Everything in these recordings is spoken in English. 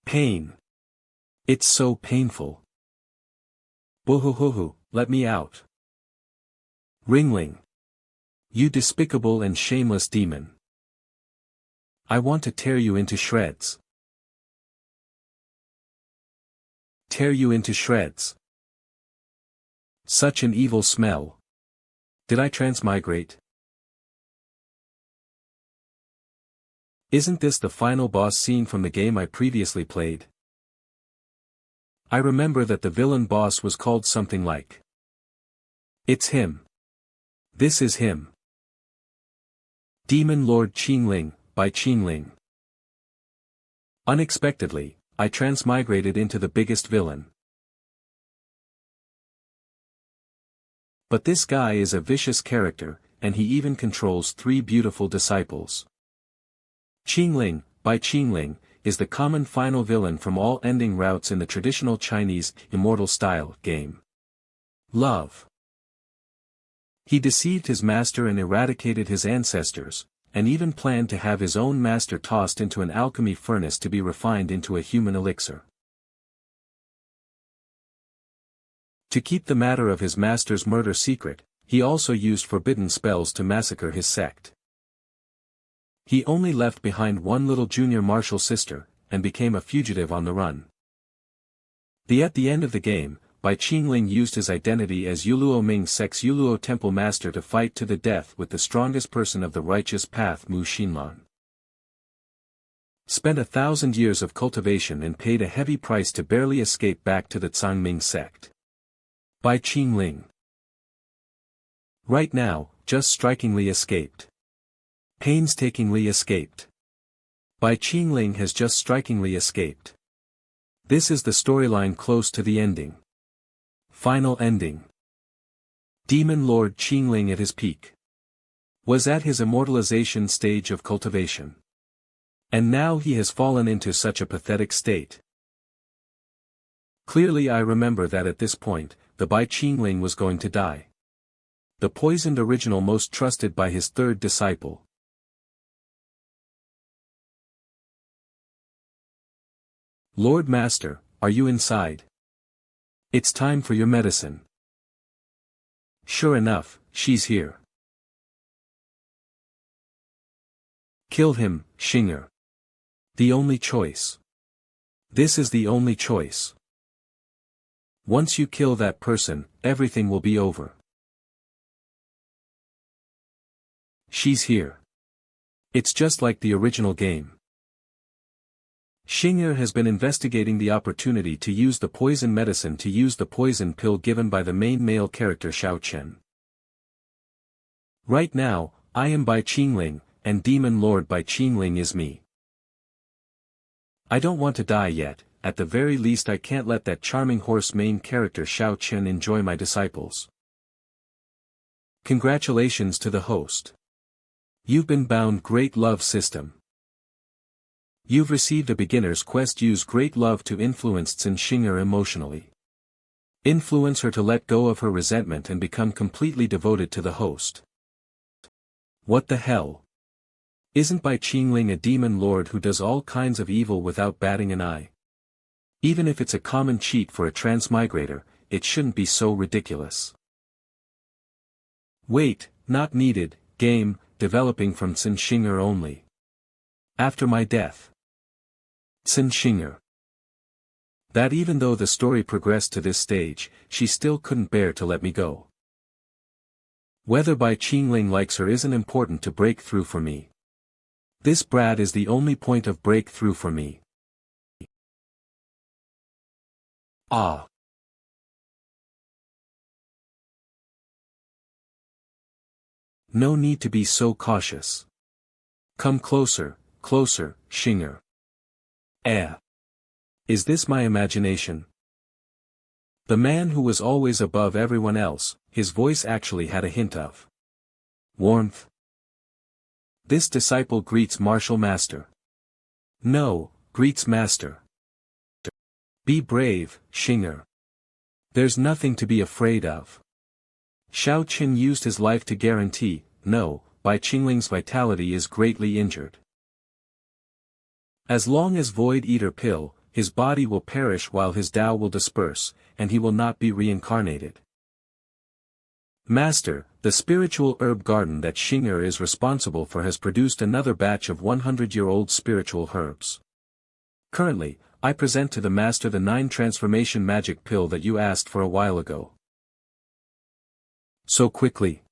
Pain. It's so painful. Boo-hoo-hoo-hoo, let me out. Ringling. You despicable and shameless demon. I want to tear you into shreds. Tear you into shreds. Such an evil smell. Did I transmigrate? Isn't this the final boss scene from the game I previously played? I remember that the villain boss was called something like. It's him. This is him. Demon Lord Qingling, Bai Qingling. Unexpectedly, I transmigrated into the biggest villain. But this guy is a vicious character, and he even controls 3 beautiful disciples. Qingling, Bai Qingling, is the common final villain from all ending routes in the traditional Chinese, immortal style, game. Love. He deceived his master and eradicated his ancestors, and even planned to have his own master tossed into an alchemy furnace to be refined into a human elixir. To keep the matter of his master's murder secret, he also used forbidden spells to massacre his sect. He only left behind one little junior martial sister, and became a fugitive on the run. At the end of the game, Bai Qingling used his identity as Yuluo Ming Sect's Yuluo Temple Master to fight to the death with the strongest person of the righteous path Mu Xinlan. Spent 1,000 years of cultivation and paid a heavy price to barely escape back to the Tsangming sect. Bai Qingling. Right now, just strikingly escaped. Painstakingly escaped. Bai Qingling has just strikingly escaped. This is the storyline close to the ending. Final ending. Demon Lord Qingling at his peak. Was at his immortalization stage of cultivation. And now he has fallen into such a pathetic state. Clearly I remember that at this point, the Bai Qingling was going to die. The poisoned original most trusted by his 3rd disciple. Lord Master, are you inside? It's time for your medicine. Sure enough, she's here. Kill him, Xinger. The only choice. This is the only choice. Once you kill that person, everything will be over. She's here. It's just like the original game. Xinger has been investigating the opportunity to use the poison medicine to use the poison pill given by the main male character Xiao Chen. Right now, I am Bai Qingling, and Demon Lord Bai Qingling is me. I don't want to die yet, at the very least I can't let that charming horse main character Xiao Chen enjoy my disciples. Congratulations to the host. You've been bound Great Love System. You've received a beginner's quest. Use great love to influence Cin Xinger emotionally. Influence her to let go of her resentment and become completely devoted to the host. What the hell? Isn't Bai Qingling a demon lord who does all kinds of evil without batting an eye? Even if it's a common cheat for a transmigrator, it shouldn't be so ridiculous. Wait, not needed, game, developing from Cin Xinger only. After my death. Cin Xinger. That even though the story progressed to this stage, she still couldn't bear to let me go. Whether Bai Qingling likes her isn't important to break through for me. This brat is the only point of breakthrough for me. Ah. No need to be so cautious. Come closer, closer, Xinger. Is this my imagination? The man who was always above everyone else, his voice actually had a hint of warmth. This disciple greets martial master. No, greets master. Be brave, Xinger. There's nothing to be afraid of. Xiao Qin used his life to guarantee, no, Bai Qingling's vitality is greatly injured. As long as Void Eater pill, his body will perish while his Tao will disperse, and he will not be reincarnated. Master, the spiritual herb garden that Xing'er is responsible for has produced another batch of 100-year-old spiritual herbs. Currently, I present to the Master the 9 transformation magic pill that you asked for a while ago. So quickly?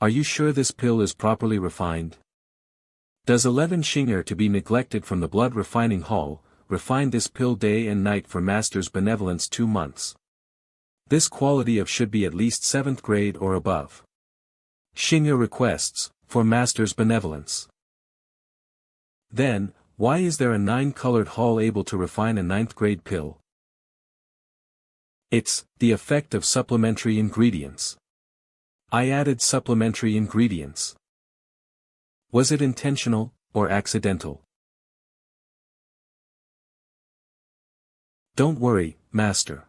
Are you sure this pill is properly refined? Does 11 Xing'er to be neglected from the blood refining hall, refine this pill day and night for Master's benevolence 2 months? This quality of should be at least 7th grade or above. Xing'er requests, for Master's benevolence. Then, why is there a 9-colored hall able to refine a 9th grade pill? It's the effect of supplementary ingredients. I added supplementary ingredients. Was it intentional, or accidental? Don't worry, Master.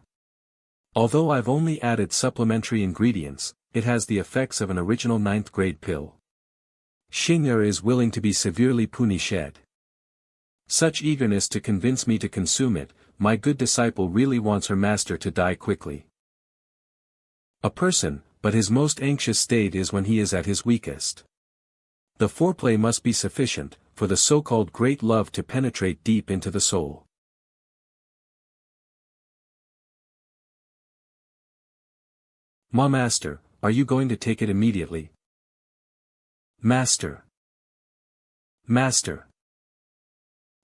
Although I've only added supplementary ingredients, it has the effects of an original 9th grade pill. Xing'er is willing to be severely punished. Such eagerness to convince me to consume it, my good disciple really wants her master to die quickly. A person, but his most anxious state is when he is at his weakest. The foreplay must be sufficient, for the so-called great love to penetrate deep into the soul. Ma Master, are you going to take it immediately? Master. Master.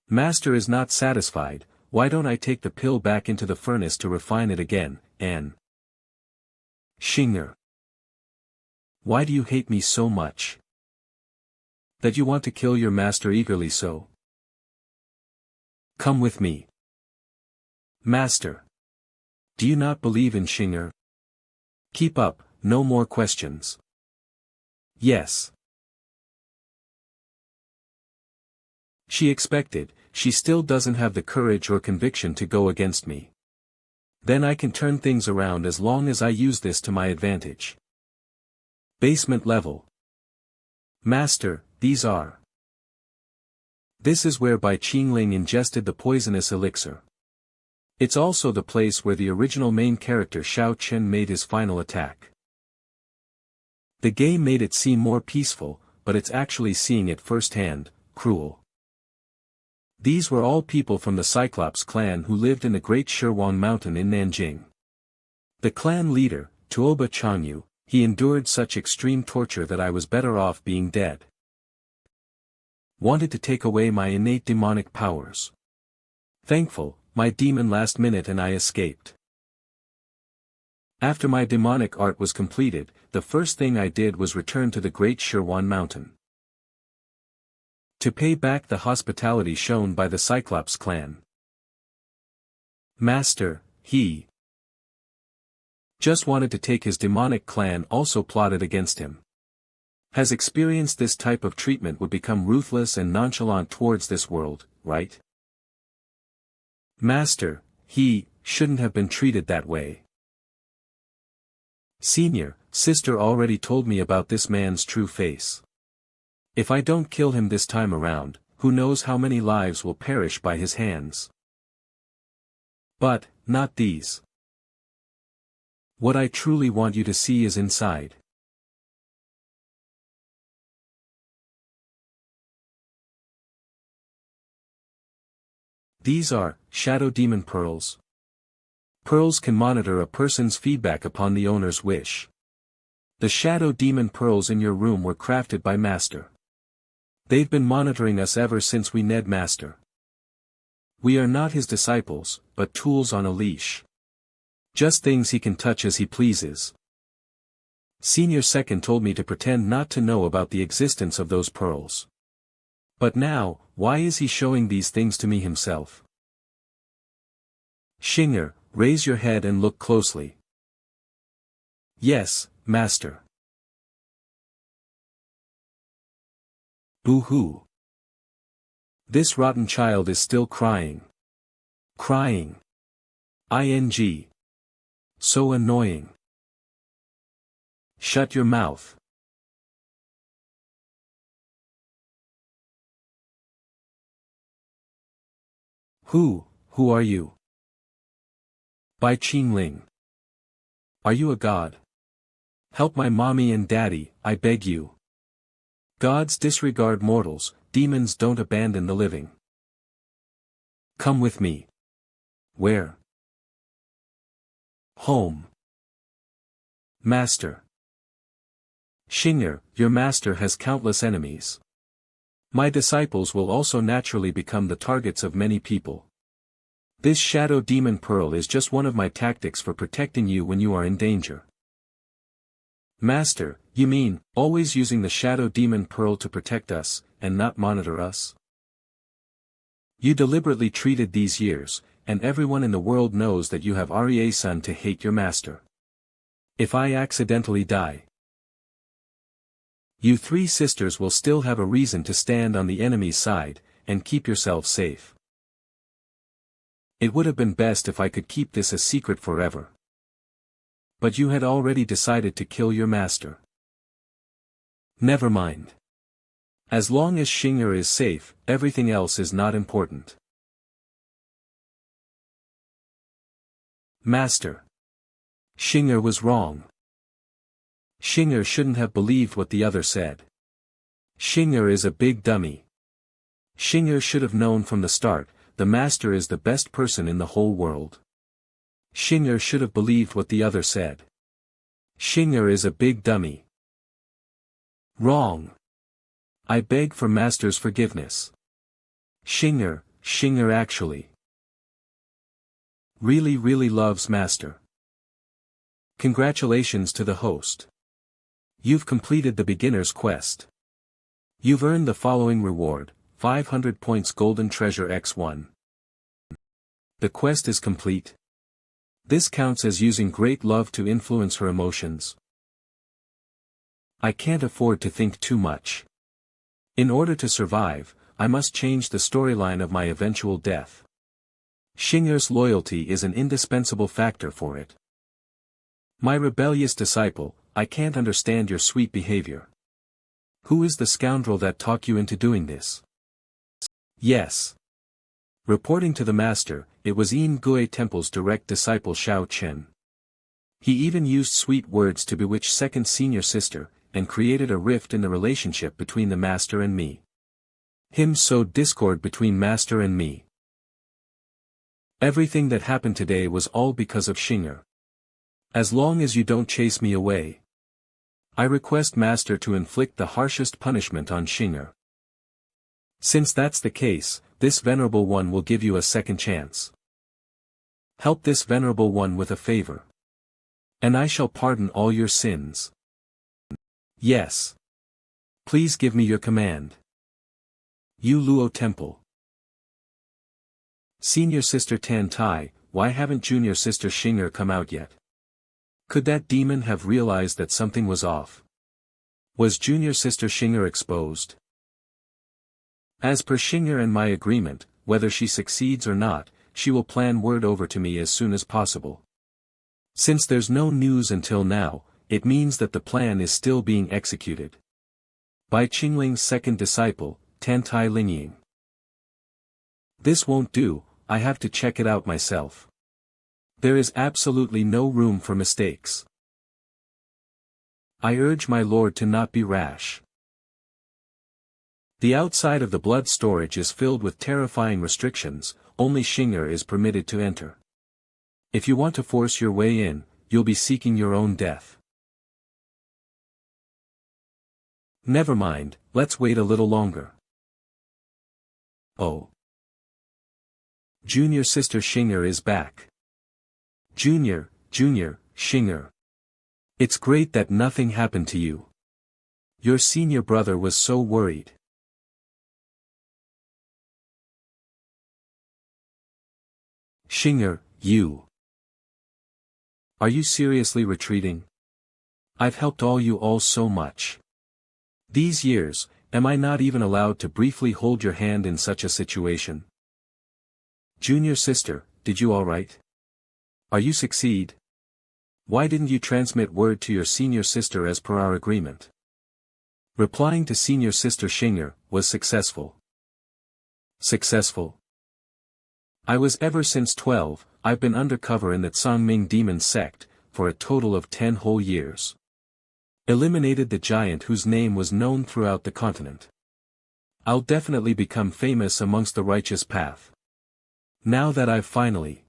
Master is not satisfied, why don't I take the pill back into the furnace to refine it again, Anne? Xing'er. Why do you hate me so much? That you want to kill your master eagerly so? Come with me. Master. Do you not believe in Xing'er? Keep up, no more questions. Yes. She expected, she still doesn't have the courage or conviction to go against me. Then I can turn things around as long as I use this to my advantage. Basement level. Master, these are. This is where Bai Qingling ingested the poisonous elixir. It's also the place where the original main character Shao Chen made his final attack. The game made it seem more peaceful, but it's actually seeing it firsthand, cruel. These were all people from the Cyclops clan who lived in the Great Shirwan Mountain in Nanjing. The clan leader, Tuoba Changyu, he endured such extreme torture that I was better off being dead. Wanted to take away my innate demonic powers. Thankful, my demon last minute and I escaped. After my demonic art was completed, the first thing I did was return to the Great Shirwan Mountain. To pay back the hospitality shown by the Cyclops clan. Master, he just wanted to take his demonic clan also plotted against him. Has experienced this type of treatment would become ruthless and nonchalant towards this world, right? Master, he shouldn't have been treated that way. Senior, sister already told me about this man's true face. If I don't kill him this time around, who knows how many lives will perish by his hands. But, not these. What I truly want you to see is inside. These are shadow demon pearls. Pearls can monitor a person's feedback upon the owner's wish. The shadow demon pearls in your room were crafted by Master. They've been monitoring us ever since we Ned Master. We are not his disciples, but tools on a leash. Just things he can touch as he pleases. Senior Second told me to pretend not to know about the existence of those pearls. But now, why is he showing these things to me himself? Xing'er, raise your head and look closely. Yes, Master. Boo-hoo. This rotten child is still crying. Crying. ING. So annoying. Shut your mouth. Who Who are you? Bai Qingling. Are you a god? Help my mommy and daddy, I beg you. Gods disregard mortals, demons don't abandon the living. Come with me. Where? Home. Master. Xing'er, your master has countless enemies. My disciples will also naturally become the targets of many people. This shadow demon pearl is just one of my tactics for protecting you when you are in danger. Master, you mean, always using the shadow demon pearl to protect us, and not monitor us? You deliberately treated these years, and everyone in the world knows that you have Arye-san to hate your master. If I accidentally die, you three sisters will still have a reason to stand on the enemy's side, and keep yourselves safe. It would have been best if I could keep this a secret forever. But you had already decided to kill your master. Never mind. As long as Xing'er is safe, everything else is not important. Master. Xing'er was wrong. Xing'er shouldn't have believed what the other said. Xing'er is a big dummy. Xing'er should have known from the start, the master is the best person in the whole world. Xing'er should have believed what the other said. Xing'er is a big dummy. Wrong. I beg for master's forgiveness. Xing'er actually really loves master. Congratulations to the host. You've completed the beginner's quest. You've earned the following reward, 500 points golden treasure x1. The quest is complete. This counts as using great love to influence her emotions. I can't afford to think too much. In order to survive, I must change the storyline of my eventual death. Xing'er's loyalty is an indispensable factor for it. My rebellious disciple, I can't understand your sweet behavior. Who is the scoundrel that talked you into doing this? Yes. Reporting to the master, it was Yin Gui Temple's direct disciple Shao Chen. He even used sweet words to bewitch second senior sister, and created a rift in the relationship between the master and me. Him sowed discord between master and me. Everything that happened today was all because of Xing'er. As long as you don't chase me away, I request master to inflict the harshest punishment on Xing'er. Since that's the case, this venerable one will give you a second chance. Help this venerable one with a favor, and I shall pardon all your sins. Yes. Please give me your command. Yu Luo Temple. Senior Sister Tan Tai, why haven't Junior Sister Xing'er come out yet? Could that demon have realized that something was off? Was Junior Sister Xing'er exposed? As per Xing'er and my agreement, whether she succeeds or not, she will plan word over to me as soon as possible. Since there's no news until now, it means that the plan is still being executed. Bai Qingling's second disciple, Tan Tai Lingying. This won't do, I have to check it out myself. There is absolutely no room for mistakes. I urge my lord to not be rash. The outside of the blood storage is filled with terrifying restrictions, only Xing'er is permitted to enter. If you want to force your way in, you'll be seeking your own death. Never mind, let's wait a little longer. Oh. Junior Sister Xing'er is back. Junior Xing'er. It's great that nothing happened to you. Your senior brother was so worried. Xing'er, you. Are you seriously retreating? I've helped you all so much. These years, am I not even allowed to briefly hold your hand in such a situation? Junior sister, did you alright? Are you succeed? Why didn't you transmit word to your senior sister as per our agreement? Replying to senior sister Xing'er, was successful. Successful? I was ever since 12, I've been undercover in that Songming demon sect, for a total of 10 whole years. Eliminated the giant whose name was known throughout the continent. I'll definitely become famous amongst the righteous path. Now that I've finally...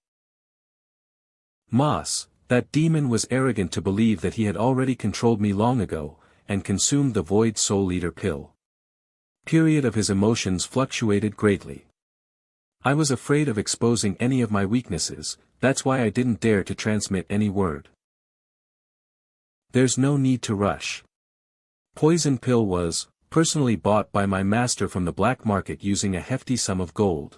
Moss, that demon was arrogant to believe that he had already controlled me long ago, and consumed the Void Soul Eater pill. Period of his emotions fluctuated greatly. I was afraid of exposing any of my weaknesses, that's why I didn't dare to transmit any word. There's no need to rush. Poison pill was, personally bought by my master from the black market using a hefty sum of gold.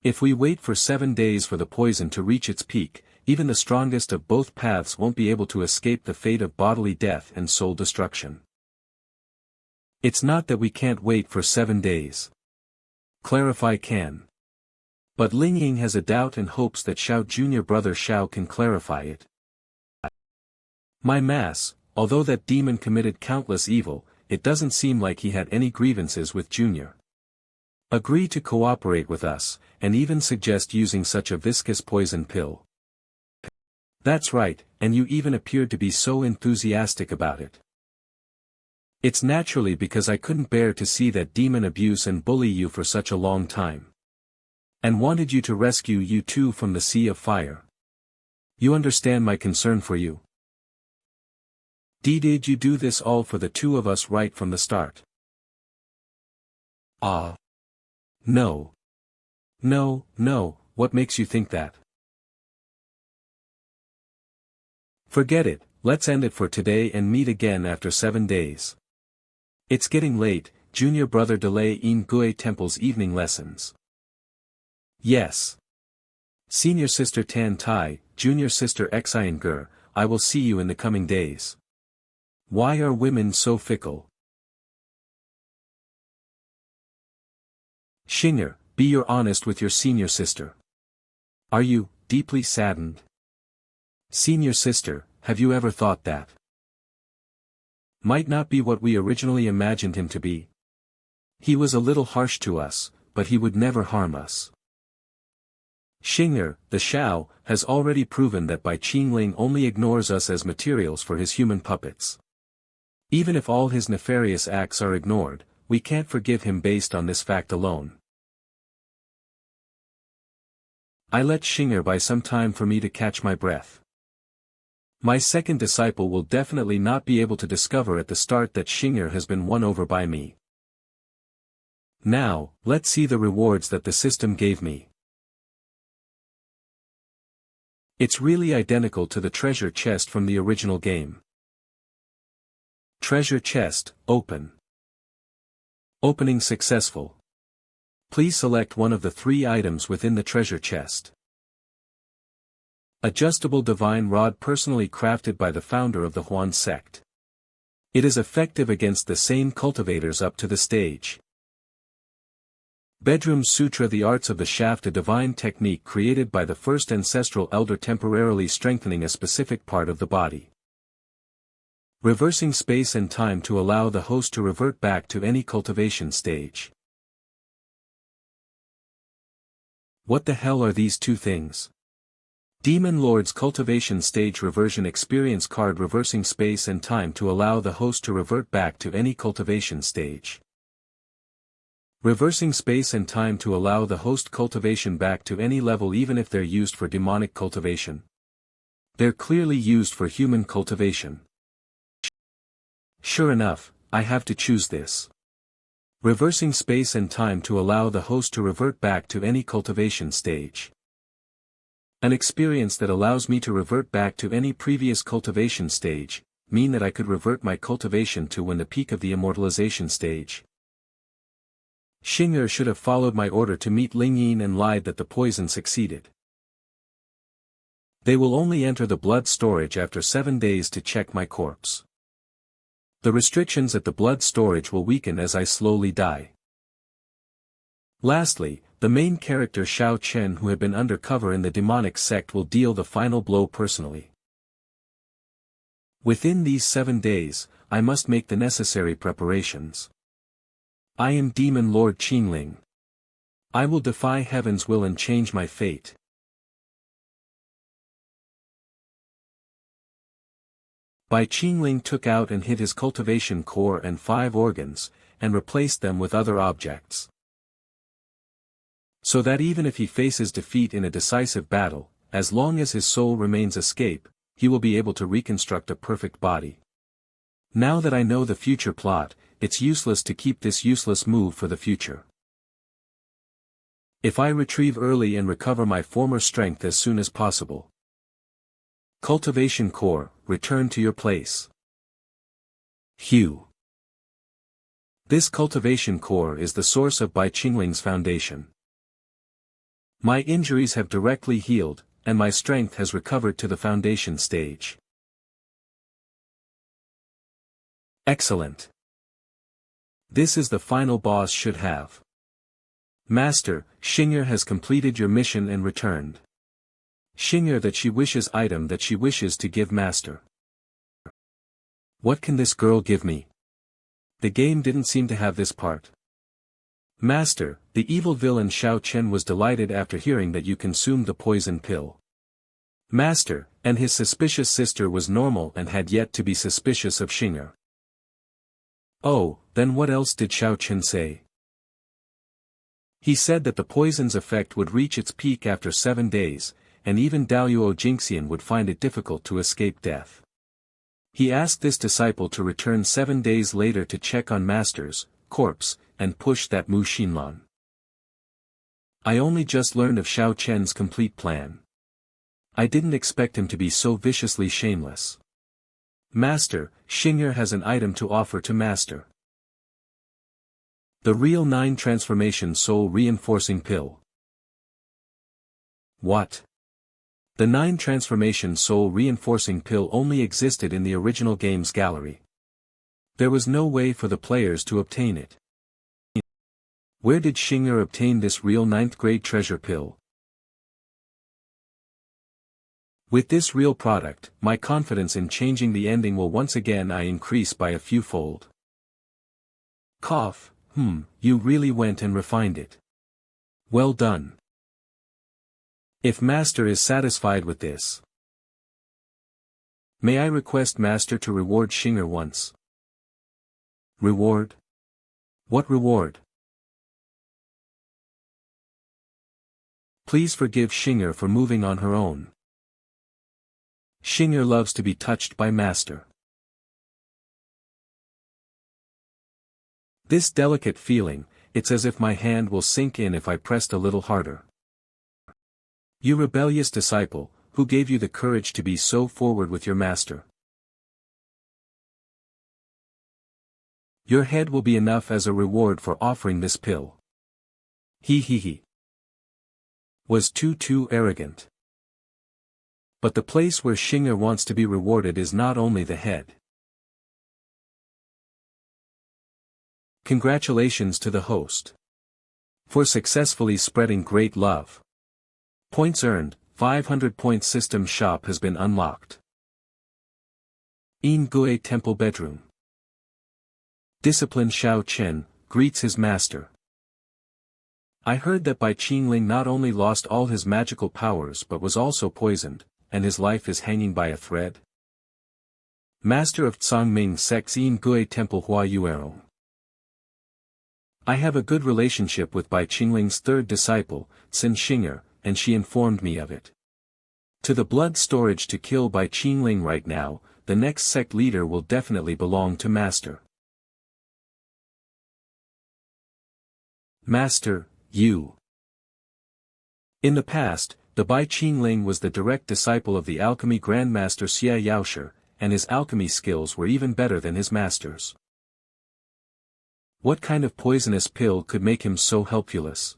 If we wait for 7 days for the poison to reach its peak, even the strongest of both paths won't be able to escape the fate of bodily death and soul destruction. It's not that we can't wait for 7 days. Clarify can. But Ling Ying has a doubt and hopes that Xiao Junior brother Xiao can clarify it. My mass, although that demon committed countless evil, it doesn't seem like he had any grievances with Junior. Agree to cooperate with us, and even suggest using such a viscous poison pill. That's right, and you even appeared to be so enthusiastic about it. It's naturally because I couldn't bear to see that demon abuse and bully you for such a long time. And wanted you to rescue you too from the sea of fire. You understand my concern for you. Did you do this all for the two of us right from the start? Ah. No. No, what makes you think that? Forget it, let's end it for today and meet again after 7 days. It's getting late, Junior brother delay in Gui Temple's evening lessons. Yes. Senior sister Tan Tai, junior sister Xian Ger, I will see you in the coming days. Why are women so fickle? Xing'er, be your honest with your senior sister. Are you, deeply saddened? Senior sister, have you ever thought that? Might not be what we originally imagined him to be. He was a little harsh to us, but he would never harm us. Xing'er, the Xiao, has already proven that Bai Qingling only ignores us as materials for his human puppets. Even if all his nefarious acts are ignored, we can't forgive him based on this fact alone. I let Xing'er buy some time for me to catch my breath. My second disciple will definitely not be able to discover at the start that Xing'er has been won over by me. Now, let's see the rewards that the system gave me. It's really identical to the treasure chest from the original game. Treasure chest, open. Opening successful. Please select one of the 3 items within the treasure chest. Adjustable divine rod personally crafted by the founder of the Huan sect. It is effective against the same cultivators up to the stage. Bedroom Sutra, the arts of the shaft, a divine technique created by the first ancestral elder temporarily strengthening a specific part of the body. Reversing space and time to allow the host to revert back to any cultivation stage. What the hell are these 2 things? Demon Lord's cultivation stage reversion experience card, reversing space and time to allow the host to revert back to any cultivation stage. Reversing space and time to allow the host cultivation back to any level even if they're used for demonic cultivation. They're clearly used for human cultivation. Sure enough, I have to choose this. Reversing space and time to allow the host to revert back to any cultivation stage. An experience that allows me to revert back to any previous cultivation stage, mean that I could revert my cultivation to when the peak of the immortalization stage. Xing'er should have followed my order to meet Ling Yin and lied that the poison succeeded. They will only enter the blood storage after 7 days to check my corpse. The restrictions at the blood storage will weaken as I slowly die. Lastly, the main character Xiao Chen, who had been undercover in the demonic sect, will deal the final blow personally. Within these 7 days, I must make the necessary preparations. I am Demon Lord Qingling. I will defy heaven's will and change my fate. Bai Qingling took out and hid his cultivation core and 5 organs, and replaced them with other objects. So that even if he faces defeat in a decisive battle, as long as his soul remains escape, he will be able to reconstruct a perfect body. Now that I know the future plot, it's useless to keep this useless move for the future. If I retrieve early and recover my former strength as soon as possible. Cultivation core, return to your place. Hugh. This cultivation core is the source of Bai Qingling's foundation. My injuries have directly healed, and my strength has recovered to the foundation stage. Excellent. This is the final boss should have. Master, Xing'er has completed your mission and returned. Xing'er that she wishes item that she wishes to give Master. What can this girl give me? The game didn't seem to have this part. Master, the evil villain Shao Chen was delighted after hearing that you consumed the poison pill. Master, and his suspicious sister was normal and had yet to be suspicious of Xing'er. Oh, then what else did Shao Chen say? He said that the poison's effect would reach its peak after 7 days, and even Daoyuo Jingxian would find it difficult to escape death. He asked this disciple to return 7 days later to check on Master's corpse, and push that Mu Xinlan. I only just learned of Shao Chen's complete plan. I didn't expect him to be so viciously shameless. Master, Xing'er has an item to offer to Master. The real 9 transformation soul reinforcing pill. What? The 9 transformation soul reinforcing pill only existed in the original game's gallery. There was no way for the players to obtain it. Where did Xing'er obtain this real 9th grade treasure pill? With this real product, my confidence in changing the ending will once again increase by a few fold. Cough, you really went and refined it. Well done. If Master is satisfied with this, may I request Master to reward Xing'er once? Reward? What reward? Please forgive Xing'er for moving on her own. Xing'er loves to be touched by Master. This delicate feeling, it's as if my hand will sink in if I pressed a little harder. You rebellious disciple, who gave you the courage to be so forward with your Master? Your head will be enough as a reward for offering this pill. He. Was too arrogant. But the place where Xing'er wants to be rewarded is not only the head. Congratulations to the host. For successfully spreading great love. Points earned, 500 point system shop has been unlocked. In Gue Temple bedroom. Disciplined Shao Chen, greets his master. I heard that Bai Qingling not only lost all his magical powers but was also poisoned, and his life is hanging by a thread. Master of Tsangming Sect's In Gue Temple Hua Yuerong. I have a good relationship with Bai Qingling's 3rd disciple, Xin Xing'er, and she informed me of it. To the blood storage to kill Bai Qingling right now, the next sect leader will definitely belong to Master. Master, you. In the past, the Bai Qingling was the direct disciple of the alchemy grandmaster Xia Yaoshe, and his alchemy skills were even better than his master's. What kind of poisonous pill could make him so helpfulous?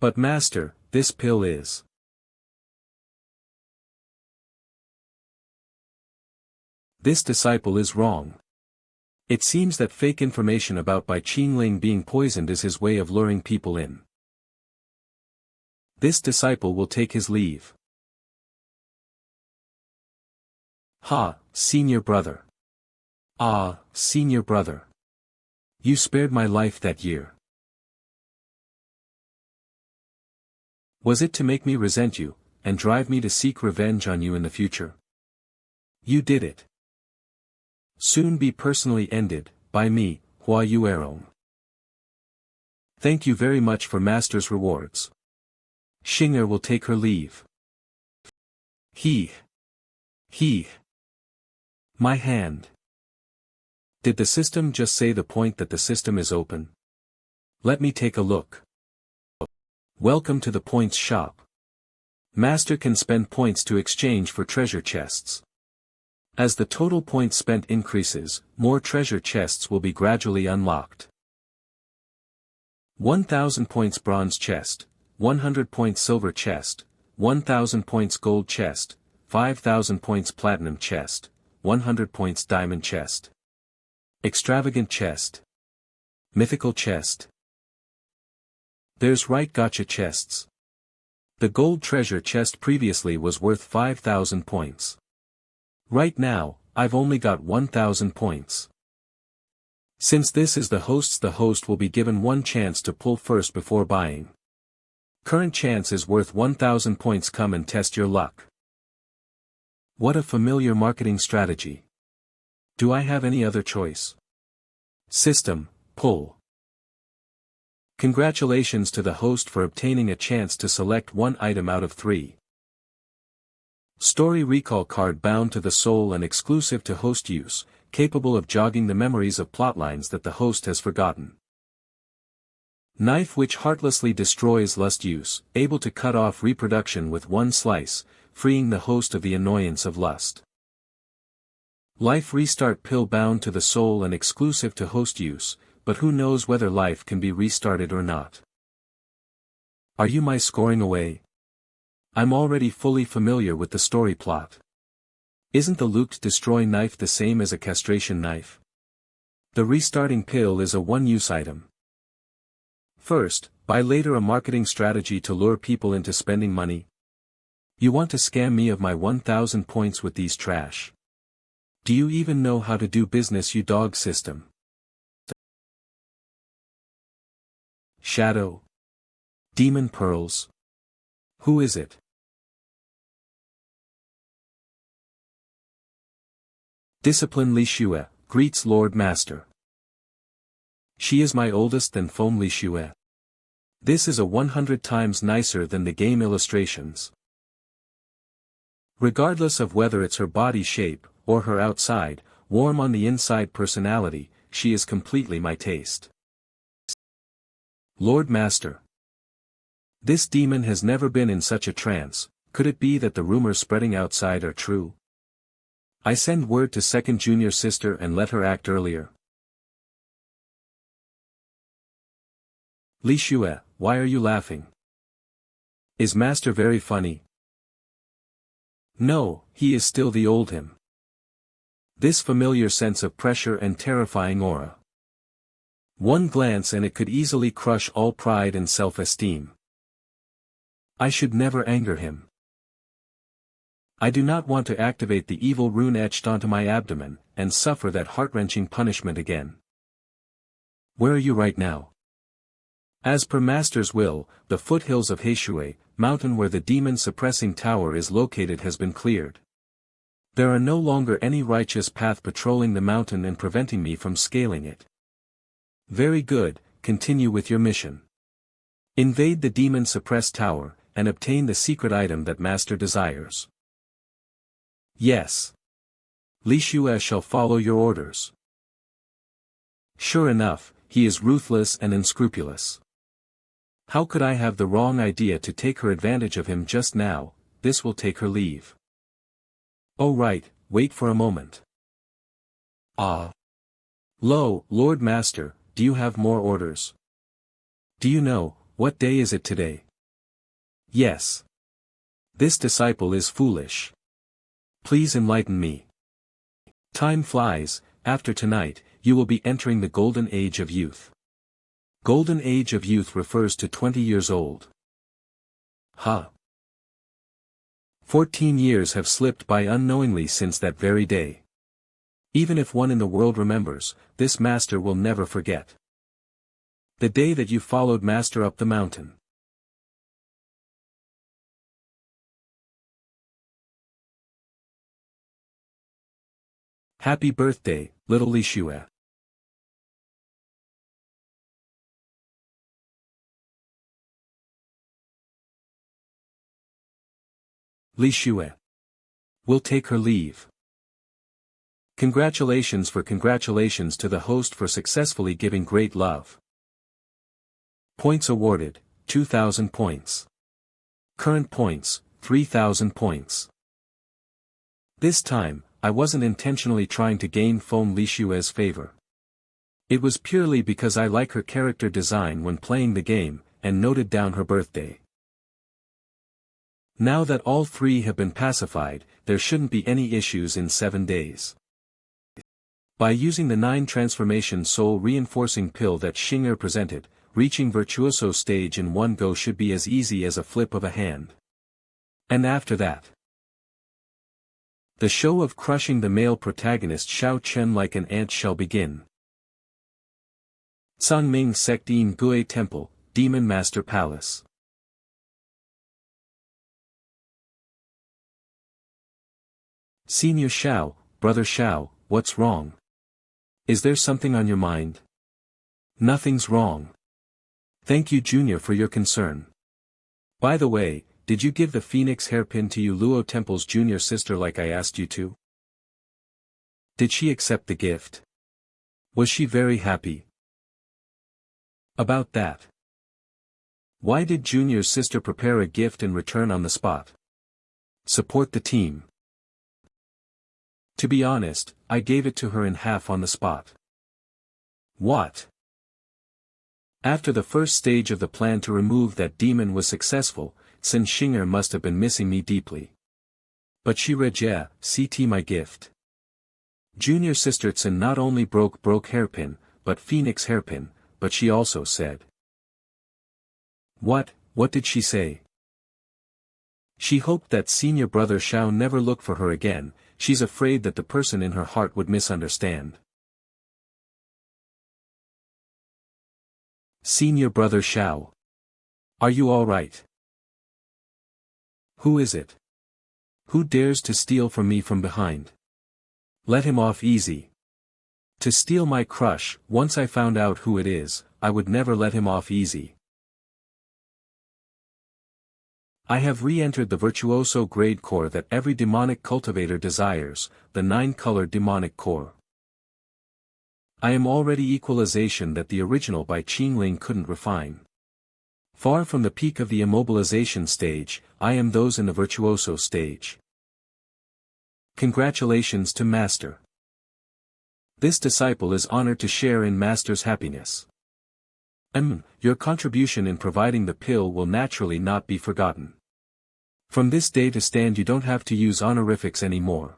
But Master, this pill is. This disciple is wrong. It seems that fake information about Bai Qingling being poisoned is his way of luring people in. This disciple will take his leave. Ha, senior brother. Ah, senior brother. You spared my life that year. Was it to make me resent you, and drive me to seek revenge on you in the future? You did it. Soon be personally ended, by me, Hua Yuerong. Thank you very much for Master's rewards. Xing'er will take her leave. He. My hand. Did the system just say the point that the system is open? Let me take a look. Welcome to the points shop. Master can spend points to exchange for treasure chests. As the total points spent increases, more treasure chests will be gradually unlocked. 1000 points bronze chest, 100 points silver chest, 1000 points gold chest, 5000 points platinum chest, 100 points diamond chest. Extravagant chest. Mythical chest. There's right gotcha chests. The gold treasure chest previously was worth 5000 points. Right now, I've only got 1000 points. Since this is the host will be given one chance to pull first before buying. Current chance is worth 1000 points. Come and test your luck. What a familiar marketing strategy. Do I have any other choice? System, pull. Congratulations to the host for obtaining a chance to select one item out of 3. Story recall card bound to the soul and exclusive to host use, capable of jogging the memories of plotlines that the host has forgotten. Knife which heartlessly destroys lust use, able to cut off reproduction with one slice, freeing the host of the annoyance of lust. Life restart pill bound to the soul and exclusive to host use, but who knows whether life can be restarted or not. Are you my scoring away? I'm already fully familiar with the story plot. Isn't the Luke destroy knife the same as a castration knife? The restarting pill is a one-use item. First, buy later a marketing strategy to lure people into spending money. You want to scam me of my 1000 points with these trash. Do you even know how to do business, you dog system? Shadow. Demon pearls. Who is it? Discipline Li Xue, greets Lord Master. She is my oldest than Foam Li Xue. This is a 100 times nicer than the game illustrations. Regardless of whether it's her body shape, or her outside, warm on the inside personality, she is completely my taste. Lord Master. This demon has never been in such a trance. Could it be that the rumors spreading outside are true? I send word to second junior sister and let her act earlier. Li Xue, why are you laughing? Is Master very funny? No, he is still the old him. This familiar sense of pressure and terrifying aura. One glance and it could easily crush all pride and self-esteem. I should never anger him. I do not want to activate the evil rune etched onto my abdomen, and suffer that heart-wrenching punishment again. Where are you right now? As per Master's will, the foothills of Heishui, mountain where the demon-suppressing tower is located, has been cleared. There are no longer any righteous path patrolling the mountain and preventing me from scaling it. Very good, continue with your mission. Invade the demon-suppressed tower, and obtain the secret item that Master desires. Yes. Li Xue shall follow your orders. Sure enough, he is ruthless and unscrupulous. How could I have the wrong idea to take her advantage of him just now? This will take her leave. Oh right, wait for a moment. Ah. Lo, Lord Master, do you have more orders? Do you know, what day is it today? Yes. This disciple is foolish. Please enlighten me. Time flies, after tonight, you will be entering the golden age of youth. Golden age of youth refers to 20 years old. Huh. 14 years have slipped by unknowingly since that very day. Even if one in the world remembers, this Master will never forget. The day that you followed Master up the mountain. Happy birthday, little Li Shue. Li Shue. We'll take her leave. Congratulations to the host for successfully giving great love. Points awarded, 2,000 points. Current points, 3,000 points. This time, I wasn't intentionally trying to gain Feng Li Shue's favor. It was purely because I like her character design when playing the game, and noted down her birthday. Now that all three have been pacified, there shouldn't be any issues in 7 days. By using the 9 transformation soul reinforcing pill that Xing'er presented, reaching virtuoso stage in one go should be as easy as a flip of a hand. And after that, the show of crushing the male protagonist Xiao Chen like an ant shall begin. Sangming Sect In Gui Temple, Demon Master Palace. Senior Xiao, Brother Xiao, what's wrong? Is there something on your mind? Nothing's wrong. Thank you Junior for your concern. By the way, did you give the phoenix hairpin to Luo Temple's junior sister like I asked you to? Did she accept the gift? Was she very happy? About that. Why did Junior's sister prepare a gift and return on the spot? Support the team. To be honest, I gave it to her in half on the spot. What? After the first stage of the plan to remove that demon was successful, Sen Xing'er must have been missing me deeply. But she read CT my gift. Junior sister Tsen not only broke hairpin, but phoenix hairpin, but she also said. What did she say? She hoped that senior brother Xiao never look for her again, she's afraid that the person in her heart would misunderstand. Senior brother Xiao. Are you alright? Who is it? Who dares to steal from me from behind? Let him off easy. To steal my crush, once I found out who it is, I would never let him off easy. I have re-entered the virtuoso grade core that every demonic cultivator desires, the 9-colored demonic core. I am already equalization that the original Bai Qingling couldn't refine. Far from the peak of the immobilization stage, I am those in the virtuoso stage. Congratulations to Master. This disciple is honored to share in Master's happiness. Your contribution in providing the pill will naturally not be forgotten. From this day to stand you don't have to use honorifics anymore.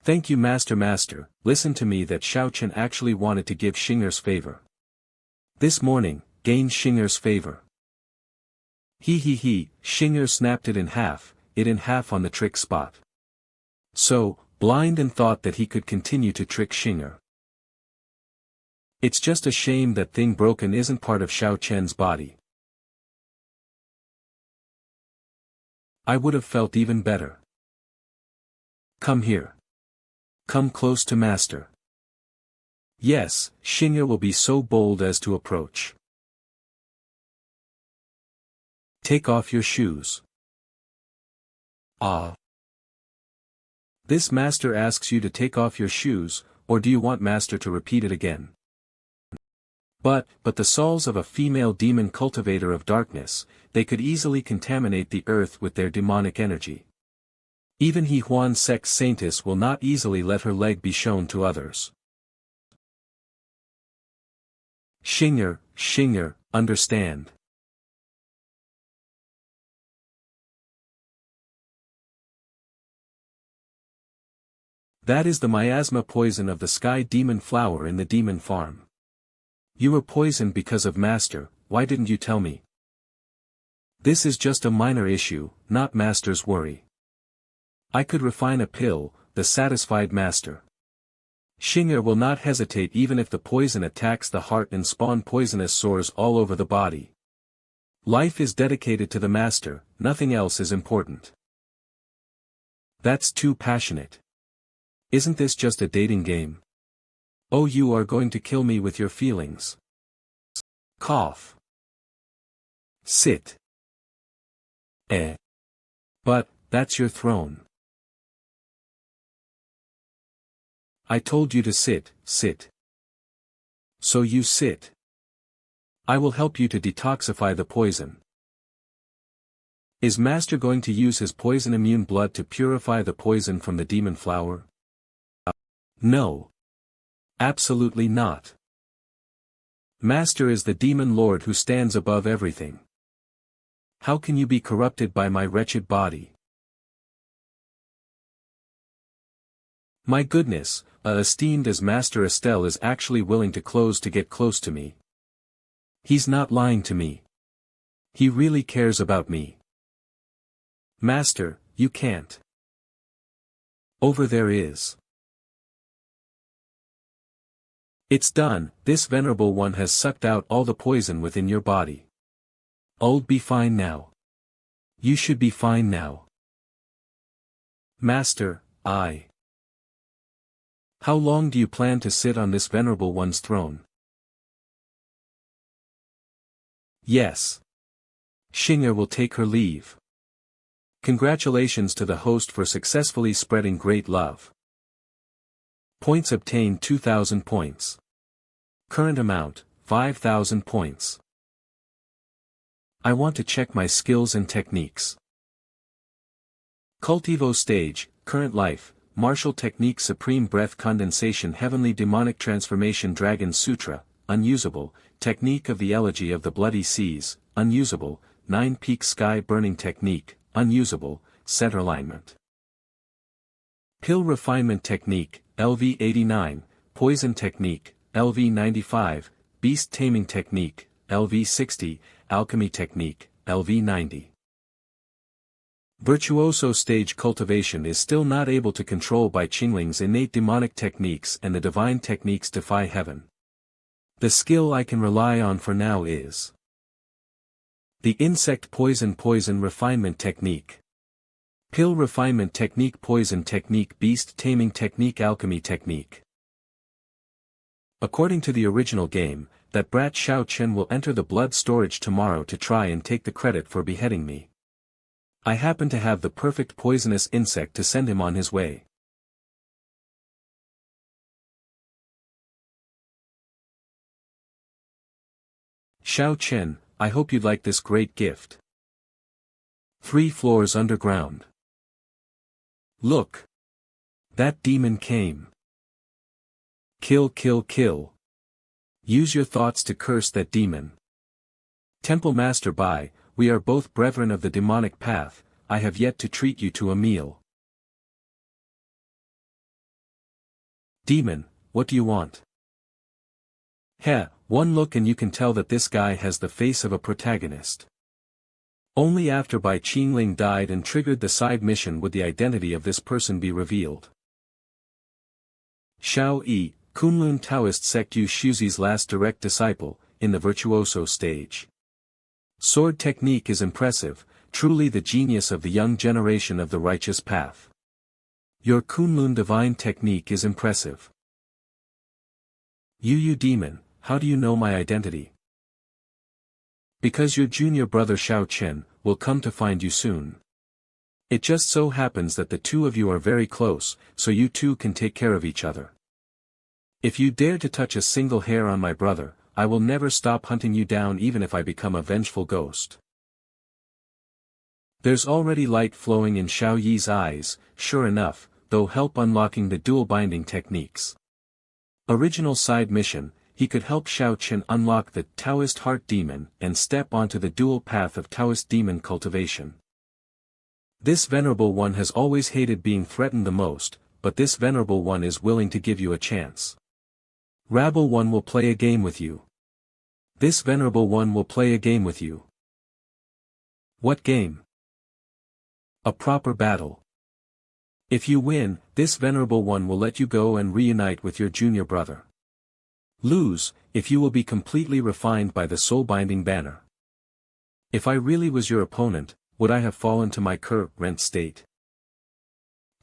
Thank you Master, listen to me that Xiao Chen actually wanted to give Xing'er's favor. This morning, gain Xing'er's favor. Xing'er snapped it in half on the trick spot. So, blind and thought that he could continue to trick Xing'er. It's just a shame that thing broken isn't part of Xiao Chen's body. I would have felt even better. Come here. Come close to Master. Yes, Xing'er will be so bold as to approach. Take off your shoes. Ah. This Master asks you to take off your shoes, or do you want Master to repeat it again? But the souls of a female demon cultivator of darkness, they could easily contaminate the earth with their demonic energy. Even He Huan Sex Saintess will not easily let her leg be shown to others. Xing'er, understand. That is the miasma poison of the sky demon flower in the demon farm. You were poisoned because of Master, why didn't you tell me? This is just a minor issue, not Master's worry. I could refine a pill, the satisfied Master. Xing'er will not hesitate even if the poison attacks the heart and spawn poisonous sores all over the body. Life is dedicated to the Master, nothing else is important. That's too passionate. Isn't this just a dating game? Oh, you are going to kill me with your feelings. Cough. Sit. Eh. But, that's your throne. I told you to sit, sit. So you sit. I will help you to detoxify the poison. Is Master going to use his poison-immune blood to purify the poison from the demon flower? No. Absolutely not. Master is the demon lord who stands above everything. How can you be corrupted by my wretched body? My goodness, esteemed as Master Estelle is actually willing to get close to me. He's not lying to me. He really cares about me. Master, you can't. Over there is. It's done, this venerable one has sucked out all the poison within your body. I'll be fine now. You should be fine now. Master, How long do you plan to sit on this venerable one's throne? Yes. Xinger will take her leave. Congratulations to the host for successfully spreading great love. Points obtained 2,000 points. Current amount, 5,000 points. I want to check my skills and techniques. Cultivo stage, current life, martial technique supreme breath condensation heavenly demonic transformation dragon sutra, unusable, technique of the elegy of the bloody seas, unusable, 9 peak sky burning technique, unusable, center alignment. Pill refinement technique, LV 89, poison technique, LV 95, beast taming technique, LV 60, alchemy technique, LV 90. Virtuoso stage cultivation is still not able to control Bai Qingling's innate demonic techniques and the divine techniques defy heaven. The skill I can rely on for now is the insect poison refinement technique. Pill refinement technique poison technique beast taming technique alchemy technique. According to the original game, that brat Xiao Chen will enter the blood storage tomorrow to try and take the credit for beheading me. I happen to have the perfect poisonous insect to send him on his way. Xiao Chen, I hope you'd like this great gift. 3 floors underground. Look. That demon came. Kill kill kill. Use your thoughts to curse that demon. Temple Master Bai, we are both brethren of the demonic path, I have yet to treat you to a meal. Demon, what do you want? Heh, one look and you can tell that this guy has the face of a protagonist. Only after Bai Qingling died and triggered the side mission would the identity of this person be revealed. Xiao Yi, Kunlun Taoist sect Yu Shuzi's last direct disciple, in the virtuoso stage. Sword technique is impressive, truly the genius of the young generation of the righteous path. Your Kunlun divine technique is impressive. You demon, how do you know my identity? Because your junior brother Xiao Chen, will come to find you soon. It just so happens that the two of you are very close, so you two can take care of each other. If you dare to touch a single hair on my brother, I will never stop hunting you down even if I become a vengeful ghost. There's already light flowing in Xiao Yi's eyes, sure enough, though help unlocking the dual binding techniques. Original side mission, he could help Xiao Chen unlock the Taoist heart demon and step onto the dual path of Taoist demon cultivation. This venerable one has always hated being threatened the most, but this venerable one is willing to give you a chance. Rabble one will play a game with you. This venerable one will play a game with you. What game? A proper battle. If you win, this venerable one will let you go and reunite with your junior brother. Lose, if you will be completely refined by the soul-binding banner. If I really was your opponent, would I have fallen to my current state?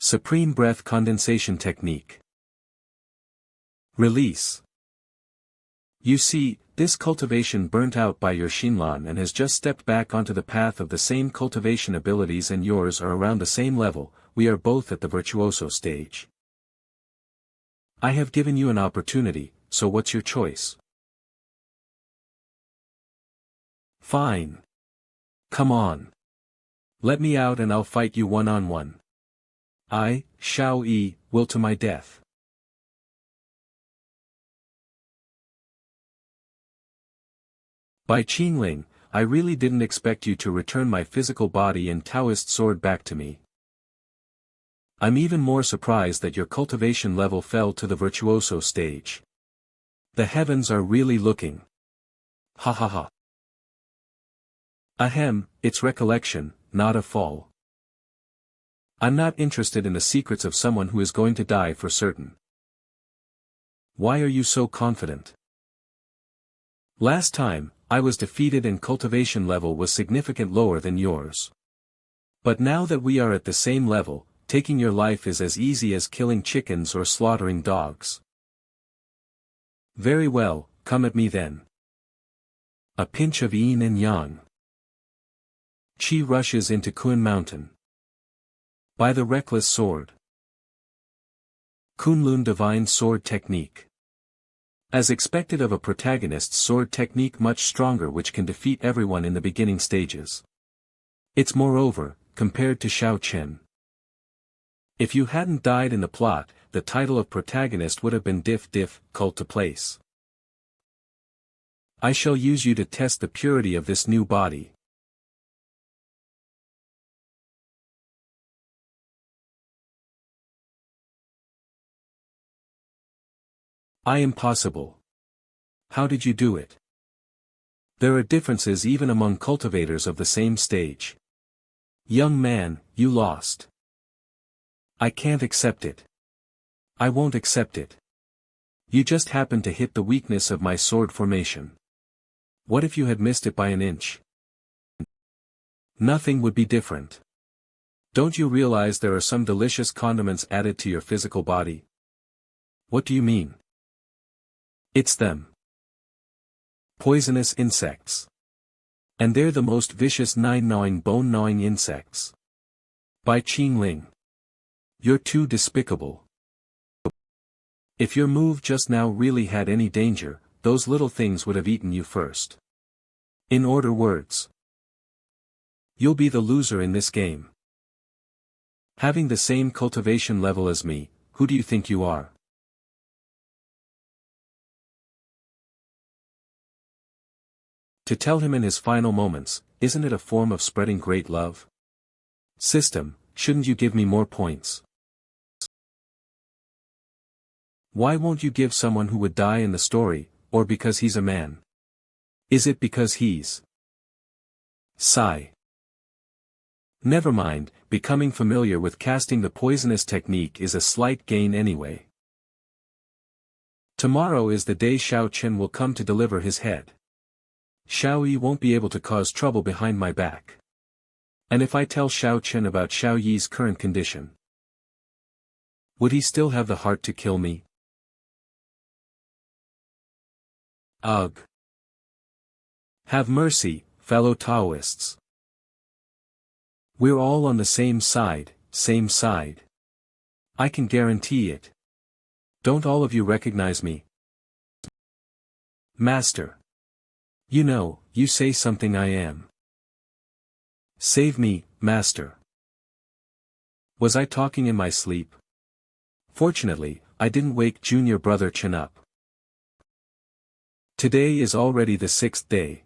Supreme breath condensation technique. Release. You see, this cultivation burnt out by your Shinlan and has just stepped back onto the path of the same cultivation abilities, and yours are around the same level. We are both at the virtuoso stage. I have given you an opportunity, so what's your choice? Fine. Come on. Let me out and I'll fight you one-on-one. I, Shao Yi, will to my death. Bai Qingling, I really didn't expect you to return my physical body and Taoist sword back to me. I'm even more surprised that your cultivation level fell to the virtuoso stage. The heavens are really looking. Ha ha ha. Ahem, it's recollection, not a fall. I'm not interested in the secrets of someone who is going to die for certain. Why are you so confident? Last time, I was defeated and cultivation level was significantly lower than yours. But now that we are at the same level, taking your life is as easy as killing chickens or slaughtering dogs. Very well, come at me then. A pinch of yin and yang. Qi rushes into Kun Mountain. By the reckless sword. Kunlun divine sword technique. As expected of a protagonist's sword technique, much stronger, which can defeat everyone in the beginning stages. It's moreover, compared to Shao Chen. If you hadn't died in the plot, the title of protagonist would have been cult to place. I shall use you to test the purity of this new body. I am possible. How did you do it? There are differences even among cultivators of the same stage. Young man, you lost. I can't accept it. I won't accept it. You just happened to hit the weakness of my sword formation. What if you had missed it by an inch? Nothing would be different. Don't you realize there are some delicious condiments added to your physical body? What do you mean? It's them. Poisonous insects. And they're the most vicious gnawing bone-gnawing insects. Bai Qingling. You're too despicable. If your move just now really had any danger, those little things would have eaten you first. In other words, you'll be the loser in this game. Having the same cultivation level as me, who do you think you are? To tell him in his final moments, isn't it a form of spreading great love? System, shouldn't you give me more points? Why won't you give someone who would die in the story, or because he's a man? Is it because he's... Sigh. Never mind, becoming familiar with casting the poisonous technique is a slight gain anyway. Tomorrow is the day Shao Chen will come to deliver his head. Shao Yi won't be able to cause trouble behind my back. And if I tell Shao Chen about Shao Yi's current condition, would he still have the heart to kill me? Ugh. Have mercy, fellow Taoists. We're all on the same side, same side. I can guarantee it. Don't all of you recognize me? Master. You know, you say something I am. Save me, Master. Was I talking in my sleep? Fortunately, I didn't wake junior brother Chen up. Today is already the 6th day.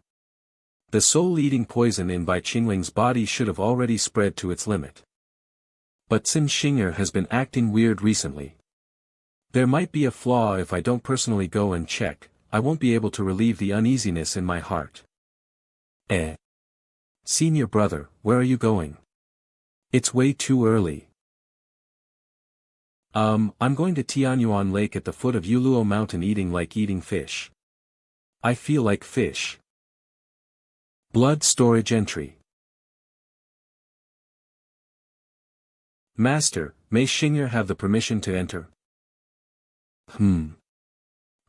The soul-eating poison in Bai Qingling's body should have already spread to its limit. But Xin Xinger has been acting weird recently. There might be a flaw if I don't personally go and check. I won't be able to relieve the uneasiness in my heart. Senior brother, where are you going? It's way too early. I'm going to Tianyuan Lake at the foot of Yuluo Mountain eating fish. I feel like fish. Blood storage entry. Master, may Xing'er have the permission to enter?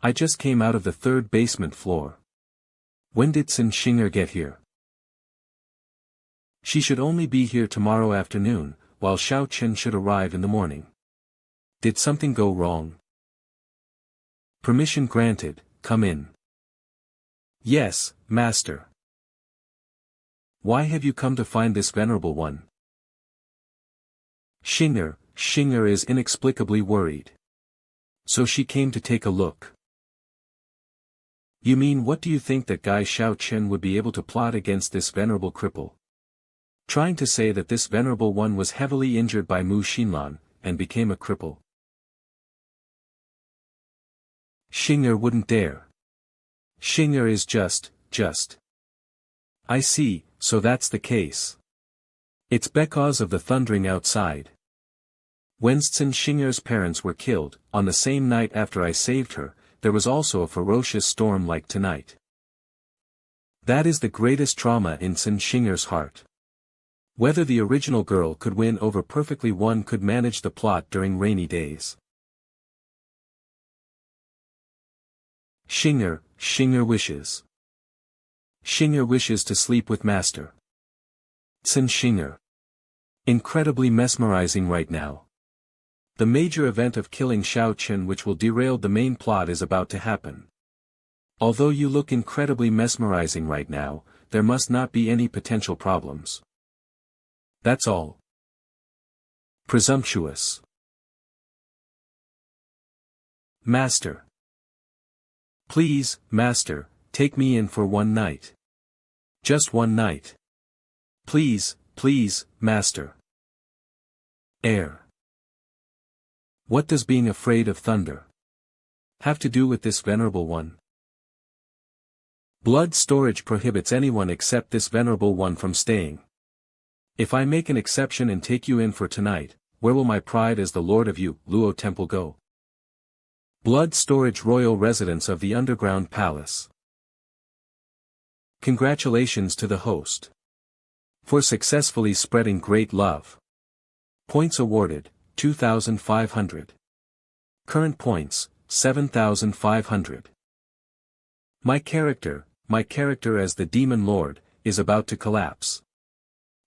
I just came out of the third basement floor. When did Xing'er get here? She should only be here tomorrow afternoon, while Xiao Chen should arrive in the morning. Did something go wrong? Permission granted, come in. Yes, Master. Why have you come to find this venerable one? Xing'er is inexplicably worried. So she came to take a look. You mean, what do you think that guy Xiao Chen would be able to plot against this venerable cripple? Trying to say that this venerable one was heavily injured by Mu Xinlan, and became a cripple. Xing'er wouldn't dare. Xing'er is just. I see, so that's the case. It's because of the thundering outside. When Xing'er's parents were killed, on the same night after I saved her, there was also a ferocious storm like tonight. That is the greatest trauma in Xing'er's heart. Whether the original girl could win over perfectly, one could manage the plot during rainy days. Xing'er wishes. Xing'er wishes to sleep with Master. Xing'er. Incredibly mesmerizing right now. The major event of killing Xiao Chen, which will derail the main plot, is about to happen. Although you look incredibly mesmerizing right now, there must not be any potential problems. That's all. Presumptuous. Master. Please, Master, take me in for one night. Just one night. Please, Master. Air. What does being afraid of thunder have to do with this venerable one? Blood storage prohibits anyone except this venerable one from staying. If I make an exception and take you in for tonight, where will my pride as the lord of Yu Luo Temple go? Blood storage, royal residence of the underground palace. Congratulations to the host for successfully spreading great love. Points awarded, 2,500. Current points, 7,500. My character as the Demon Lord, is about to collapse.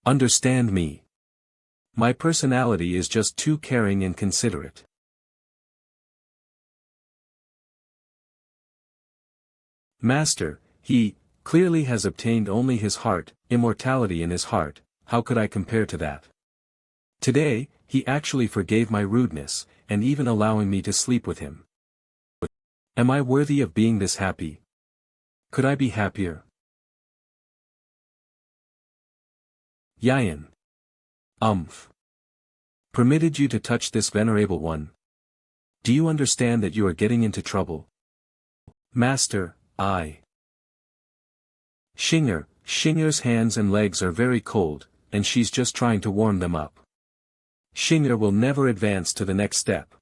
Understand me. My personality is just too caring and considerate. Master, he clearly has obtained only his heart, immortality in his heart. How could I compare to that? Today, he actually forgave my rudeness, and even allowing me to sleep with him. Am I worthy of being this happy? Could I be happier? Yayan. Permitted you to touch this venerable one. Do you understand that you are getting into trouble? Master, Xing'er's hands and legs are very cold, and she's just trying to warm them up. Xing'er will never advance to the next step.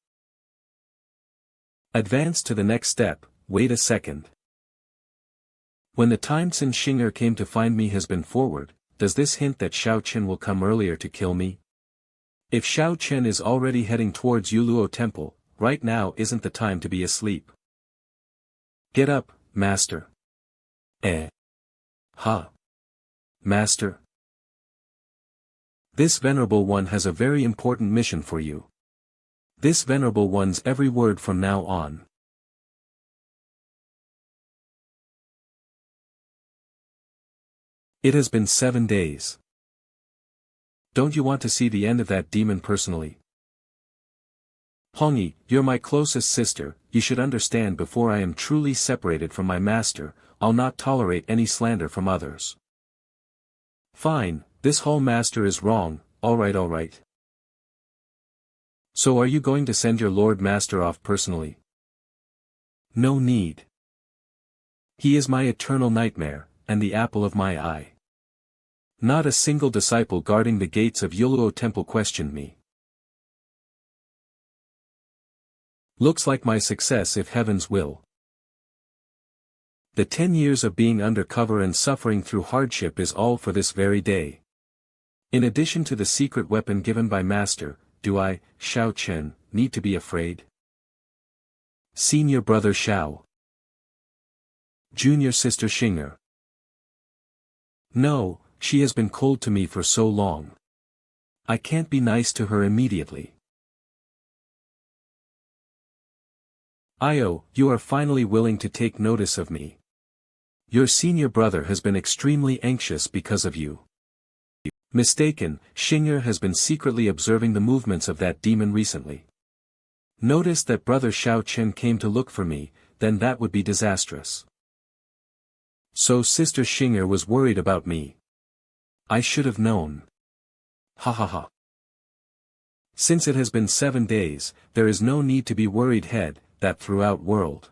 Advance to the next step, wait a second. When the time since Xing'er came to find me has been forward, does this hint that Xiao Chen will come earlier to kill me? If Xiao Chen is already heading towards Yuluo Temple, right now isn't the time to be asleep. Get up, Master. Master. This venerable one has a very important mission for you. This venerable one's every word from now on. It has been 7 days. Don't you want to see the end of that demon personally? Hongyi, you're my closest sister, you should understand before I am truly separated from my master, I'll not tolerate any slander from others. Fine, this whole master is wrong, alright. So are you going to send your Lord Master off personally? No need. He is my eternal nightmare, and the apple of my eye. Not a single disciple guarding the gates of Yuluo Temple questioned me. Looks like my success if heavens will. The 10 years of being undercover and suffering through hardship is all for this very day. In addition to the secret weapon given by Master, do I, Shao Chen, need to be afraid? Senior brother Shao. Junior sister Xing'er. No, she has been cold to me for so long. I can't be nice to her immediately. Io, you are finally willing to take notice of me. Your senior brother has been extremely anxious because of you. Mistaken, Xing'er has been secretly observing the movements of that demon recently. Notice that brother Shao Chen came to look for me, then that would be disastrous. So sister Xing'er was worried about me. I should have known. Ha ha ha. Since it has been 7 days, there is no need to be worried head, that throughout world.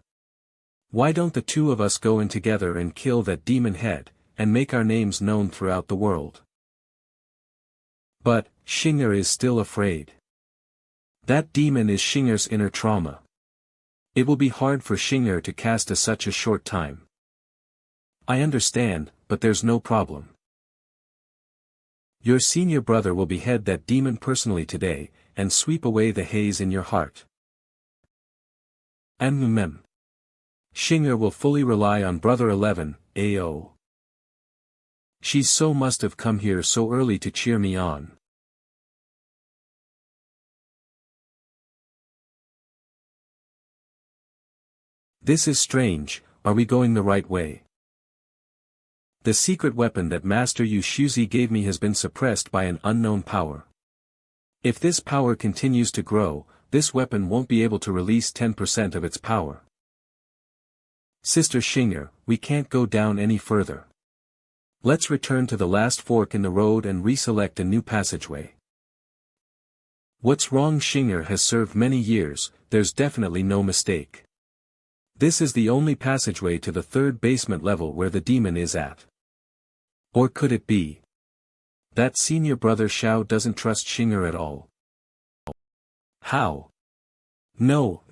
Why don't the two of us go in together and kill that demon head, and make our names known throughout the world? But, Xing'er is still afraid. That demon is Xing'er's inner trauma. It will be hard for Xing'er to cast such a short time. I understand, but there's no problem. Your senior brother will behead that demon personally today, and sweep away the haze in your heart. Xing'er will fully rely on brother 11, AO. She so must have come here so early to cheer me on. This is strange, are we going the right way? The secret weapon that Master Yu Shuzi gave me has been suppressed by an unknown power. If this power continues to grow, this weapon won't be able to release 10% of its power. Sister Xing'er, we can't go down any further. Let's return to the last fork in the road and reselect a new passageway. What's wrong? Xing'er has served many years, there's definitely no mistake. This is the only passageway to the 3rd basement level where the demon is at. Or could it be that senior brother Shao doesn't trust Xing'er at all? How? No.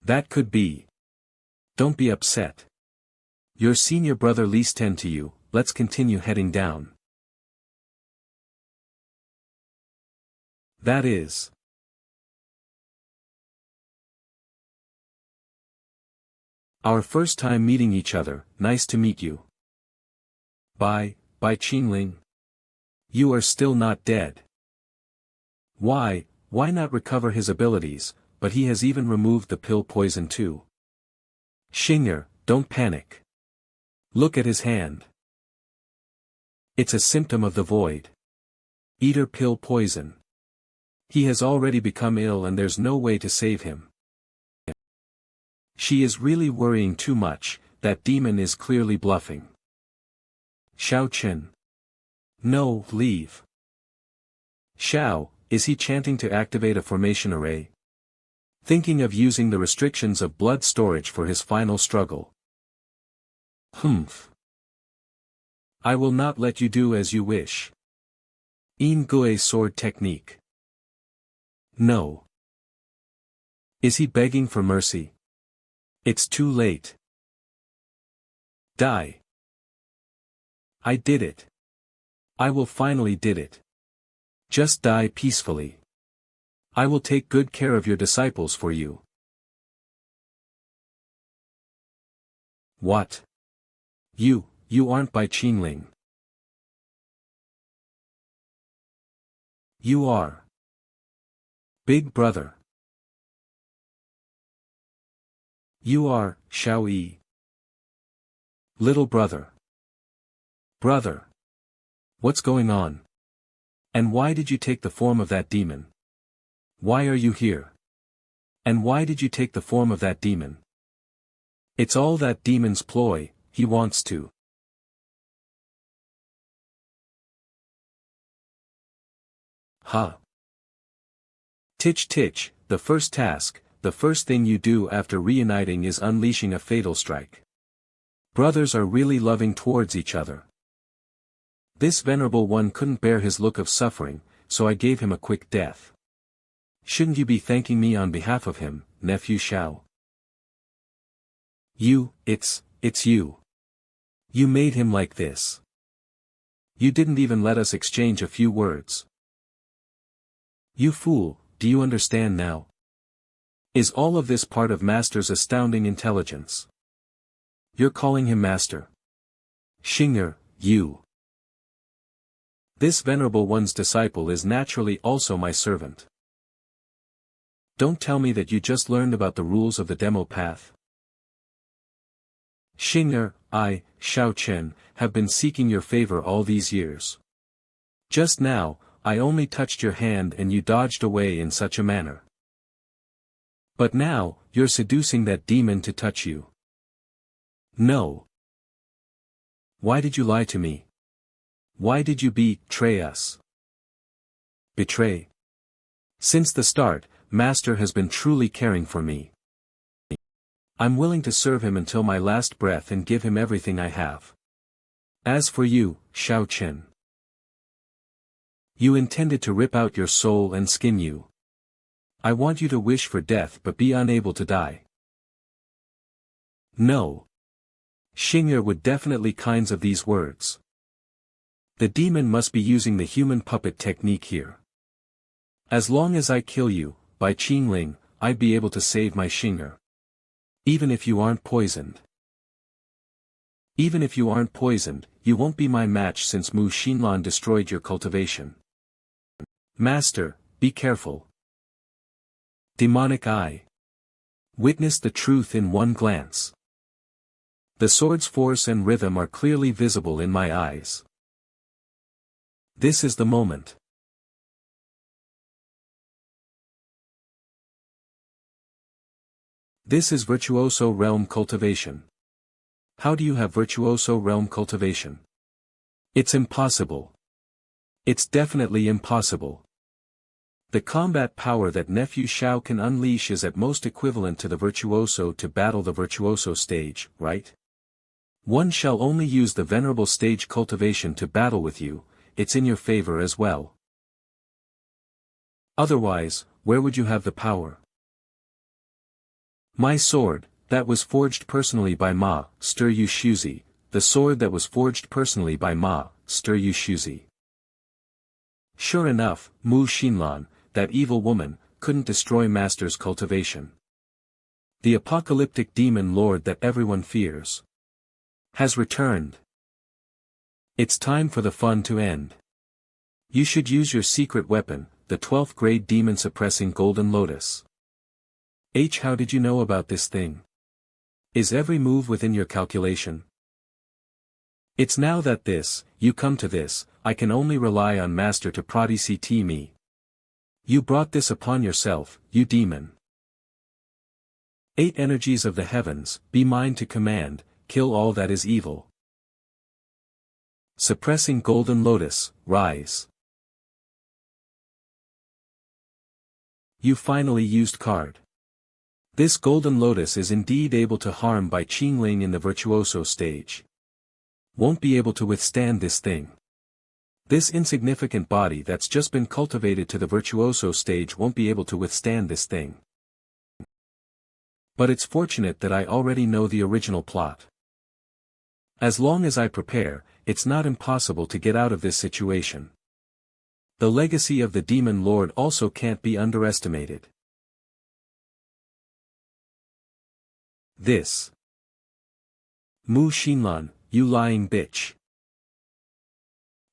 That could be. Don't be upset. Your senior brother Li's tend to you, let's continue heading down. That is. Our first time meeting each other, nice to meet you. Bai Qingling. You are still not dead. Why not recover his abilities, but he has even removed the pill poison too. Xing'er, don't panic. Look at his hand. It's a symptom of the void. Eater pill poison. He has already become ill and there's no way to save him. She is really worrying too much, that demon is clearly bluffing. Shao Chen. No, leave. Shao, is he chanting to activate a formation array? Thinking of using the restrictions of blood storage for his final struggle. Humph. I will not let you do as you wish. In Gui sword technique. No. Is he begging for mercy? It's too late. Die. I did it. I will finally did it. Just die peacefully. I will take good care of your disciples for you. What? You aren't Bai Qingling. You are. Big brother. You are, Shao Yi. Little brother. Brother. What's going on? And why did you take the form of that demon? Why are you here? And why did you take the form of that demon? It's all that demon's ploy, he wants to. Ha. Titch, the first task, the first thing you do after reuniting is unleashing a fatal strike. Brothers are really loving towards each other. This venerable one couldn't bear his look of suffering, so I gave him a quick death. Shouldn't you be thanking me on behalf of him, nephew Shao? It's you. You made him like this. You didn't even let us exchange a few words. You fool, do you understand now? Is all of this part of Master's astounding intelligence? You're calling him Master. Xing'er, you. This venerable one's disciple is naturally also my servant. Don't tell me that you just learned about the rules of the demo path. Xing'er, I, Shao Chen, have been seeking your favor all these years. Just now, I only touched your hand and you dodged away in such a manner. But now, you're seducing that demon to touch you. No. Why did you lie to me? Why did you betray us? Betray? Since the start, Master has been truly caring for me. I'm willing to serve him until my last breath and give him everything I have. As for you, Shao Chen, you intended to rip out your soul and skin you. I want you to wish for death but be unable to die. No. Xing'er would definitely kinds of these words. The demon must be using the human puppet technique here. As long as I kill you, Bai Qingling, I'd be able to save my Xing'er. Even if you aren't poisoned. Even if you aren't poisoned, you won't be my match since Mu Xinlan destroyed your cultivation. Master, be careful. Demonic eye. Witness the truth in one glance. The sword's force and rhythm are clearly visible in my eyes. This is the moment. This is virtuoso realm cultivation. How do you have virtuoso realm cultivation? It's impossible. It's definitely impossible. The combat power that Nephew Shao can unleash is at most equivalent to the virtuoso to battle the virtuoso stage, right? One shall only use the venerable stage cultivation to battle with you, it's in your favor as well. Otherwise, where would you have the power? My sword, that was forged personally by Ma, Stir Yu Shuzi, the sword that was forged personally by Ma, Stir Yu Shuzi. Sure enough, Mu Xinlan, that evil woman, couldn't destroy Master's cultivation. The apocalyptic demon lord that everyone fears has returned. It's time for the fun to end. You should use your secret weapon, the 12th grade demon suppressing golden lotus. How did you know about this thing? Is every move within your calculation? It's now that you come to this, I can only rely on Master to prodict me. You brought this upon yourself, you demon. 8 energies of the heavens, be mine to command, kill all that is evil. Suppressing golden lotus, rise. You finally used card. This golden lotus is indeed able to harm Bai Qingling in the virtuoso stage. Won't be able to withstand this thing. This insignificant body that's just been cultivated to the virtuoso stage won't be able to withstand this thing. But it's fortunate that I already know the original plot. As long as I prepare, it's not impossible to get out of this situation. The legacy of the demon lord also can't be underestimated. This. Mu Xinlan, you lying bitch.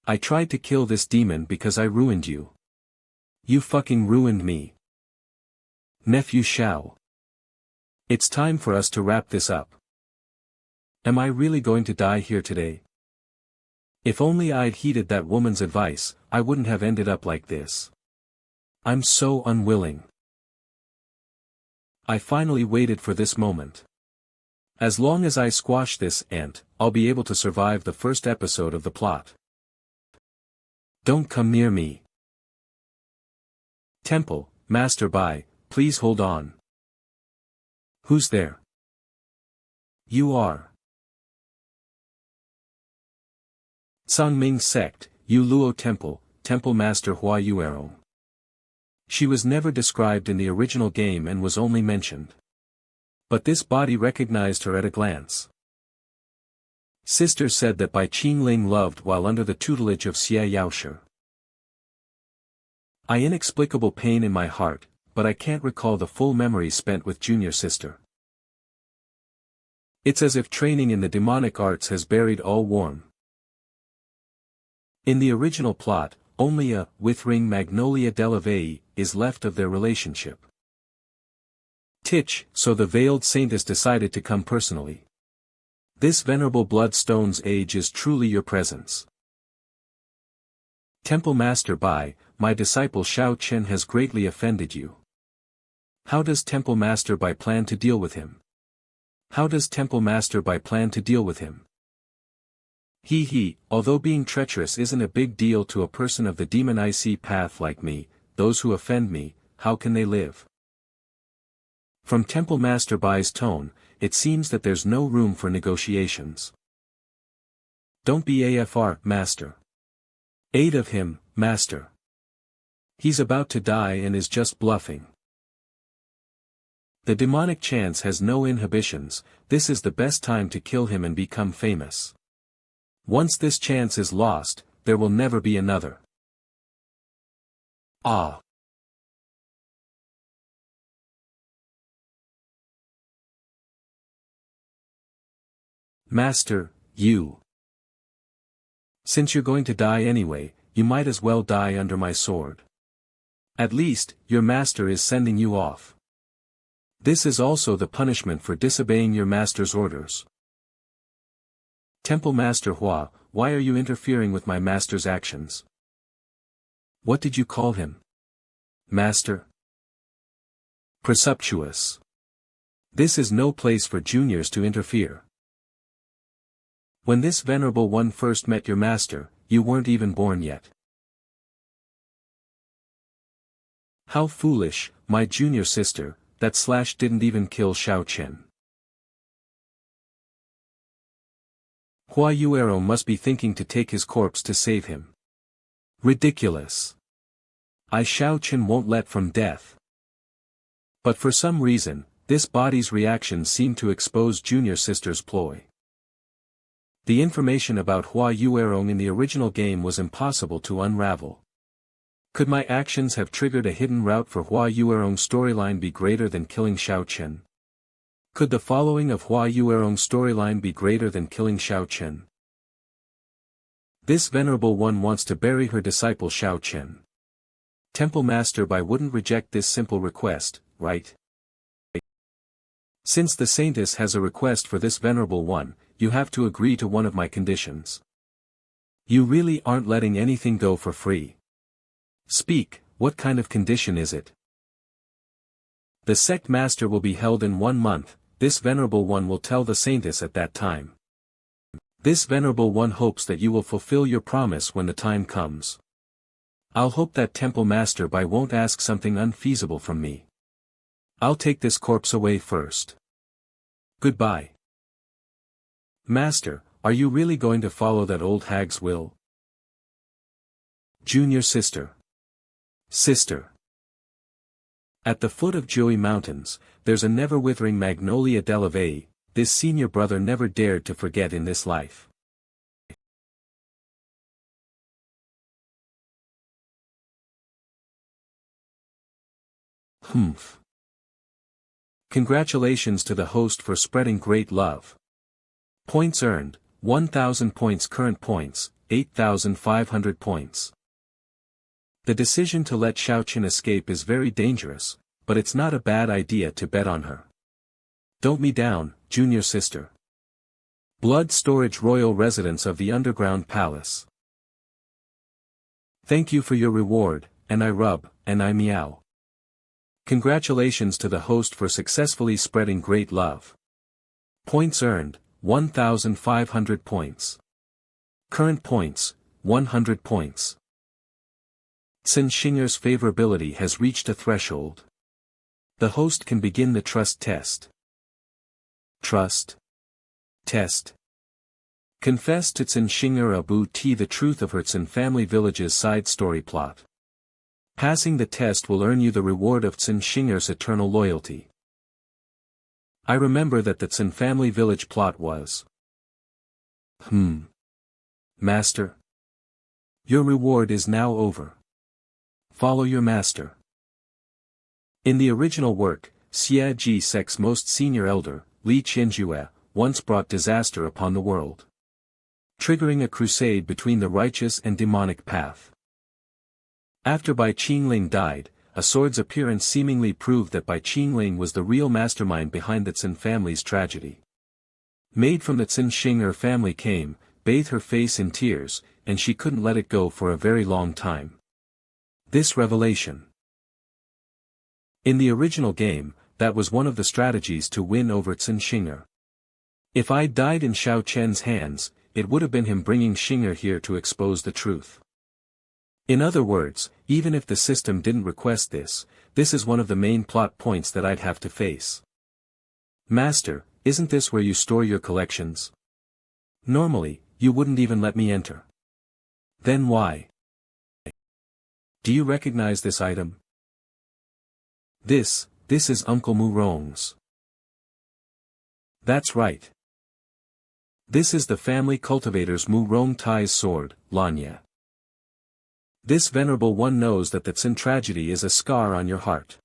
I tried to kill this demon because I ruined you. You fucking ruined me. Nephew Shao. It's time for us to wrap this up. Am I really going to die here today? If only I'd heeded that woman's advice, I wouldn't have ended up like this. I'm so unwilling. I finally waited for this moment. As long as I squash this ant, I'll be able to survive the first episode of the plot. Don't come near me. Temple, Master Bai, please hold on. Who's there? You are. Sangming Sect, Yu Luo Temple, Temple Master Hua Yuerong. She was never described in the original game and was only mentioned. But this body recognized her at a glance. Sister said that Bai Qingling loved while under the tutelage of Xie Yaoshi. I inexplicable pain in my heart, but I can't recall the full memory spent with junior sister. It's as if training in the demonic arts has buried all warmth. In the original plot, only a withering magnolia della is left of their relationship. So the veiled saintess decided to come personally. This venerable bloodstone's age is truly your presence. Temple Master Bai, my disciple Shao Chen has greatly offended you. How does Temple Master Bai plan to deal with him? How does Temple Master Bai plan to deal with him? Although being treacherous isn't a big deal to a person of the demon IC path like me, those who offend me, how can they live? From Temple Master Bai's tone, it seems that there's no room for negotiations. Don't be AFR, Master. Aid of him, Master. He's about to die and is just bluffing. The demonic chance has no inhibitions, this is the best time to kill him and become famous. Once this chance is lost, there will never be another. Ah. Master, you. Since you're going to die anyway, you might as well die under my sword. At least, your master is sending you off. This is also the punishment for disobeying your master's orders. Temple Master Hua, why are you interfering with my master's actions? What did you call him? Master? Presumptuous. This is no place for juniors to interfere. When this venerable one first met your master, you weren't even born yet. How foolish, my junior sister, that slash didn't even kill Shao Chen. Hua Yuero must be thinking to take his corpse to save him. Ridiculous. Shao Chen won't let from death. But for some reason, this body's reactions seem to expose junior sister's ploy. The information about Hua Yuerong in the original game was impossible to unravel. Could my actions have triggered a hidden route for Hua Yuerong's storyline be greater than killing Shao Chen? Could the following of Hua Yuerong's storyline be greater than killing Shao Chen? This venerable one wants to bury her disciple Shao Chen. Temple Master Bai wouldn't reject this simple request, right? Since the saintess has a request for this venerable one, you have to agree to one of my conditions. You really aren't letting anything go for free. Speak, what kind of condition is it? The sect master will be held in 1 month, this venerable one will tell the saintess at that time. This venerable one hopes that you will fulfill your promise when the time comes. I'll hope that Temple Master Bai won't ask something unfeasible from me. I'll take this corpse away first. Goodbye. Master, are you really going to follow that old hag's will? Junior sister. Sister. At the foot of Joey Mountains, there's a never-withering magnolia della this senior brother never dared to forget in this life. Humph. Congratulations to the host for spreading great love. Points earned, 1,000 points. Current points, 8,500 points. The decision to let Shao Chen escape is very dangerous, but it's not a bad idea to bet on her. Don't me down, junior sister. Blood Storage Royal Residence of the Underground Palace. Thank you for your reward, and I rub, and I meow. Congratulations to the host for successfully spreading great love. Points earned, 1,500 points. Current points, 100 points. Xin Xinger's favorability has reached a threshold. The host can begin the trust test. Trust test. Confess to Xin Xinger Abu T the truth of Hertzen family village's side story plot. Passing the test will earn you the reward of Xin Xinger's eternal loyalty. I remember that the Xin family village plot was. Master. Your reward is now over. Follow your master. In the original work, Xie Ji Sek's most senior elder, Li Qianjue, once brought disaster upon the world, triggering a crusade between the righteous and demonic path. After Bai Qingling died, a sword's appearance seemingly proved that Bai Qingling was the real mastermind behind the Qin family's tragedy. Maid from the Qin Xing'er family came, bathed her face in tears, and she couldn't let it go for a very long time. This revelation. In the original game, that was one of the strategies to win over Qin Xing'er. If I'd died in Xiao Chen's hands, it would have been him bringing Xing'er here to expose the truth. In other words, even if the system didn't request this, this is one of the main plot points that I'd have to face. Master, isn't this where you store your collections? Normally, you wouldn't even let me enter. Then why? Do you recognize this item? This is Uncle Mu Rong's. That's right. This is the family cultivator's Mu Rong Tai's sword, Lanya. This venerable one knows that the Qin tragedy is a scar on your heart.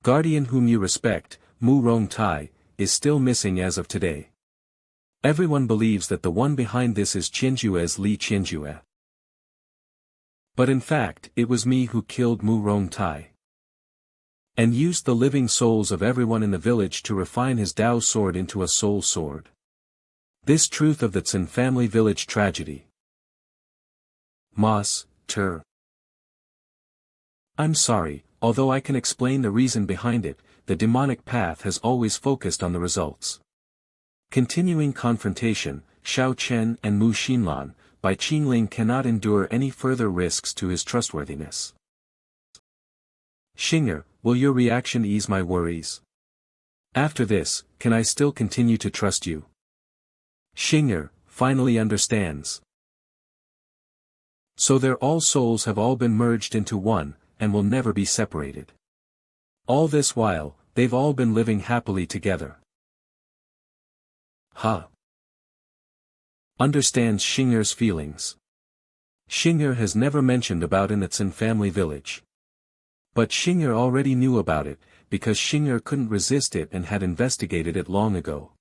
Guardian whom you respect, Mu Rong Tai, is still missing as of today. Everyone believes that the one behind this is Qianjue's Li Qianjue. But in fact it was me who killed Mu Rong Tai. And used the living souls of everyone in the village to refine his Dao sword into a soul sword. This truth of the Qin family village tragedy. Mas, Ter. I'm sorry, although I can explain the reason behind it, the demonic path has always focused on the results. Continuing confrontation, Xiao Chen and Mu Xinlan, Bai Qingling cannot endure any further risks to his trustworthiness. Xing'er, will your reaction ease my worries? After this, can I still continue to trust you? Xing'er finally understands. So their all souls have all been merged into one, and will never be separated. All this while, they've all been living happily together. Understands Xing'er's feelings. Xing'er has never mentioned about in the Qin family village. But Xing'er already knew about it, because Xing'er couldn't resist it and had investigated it long ago.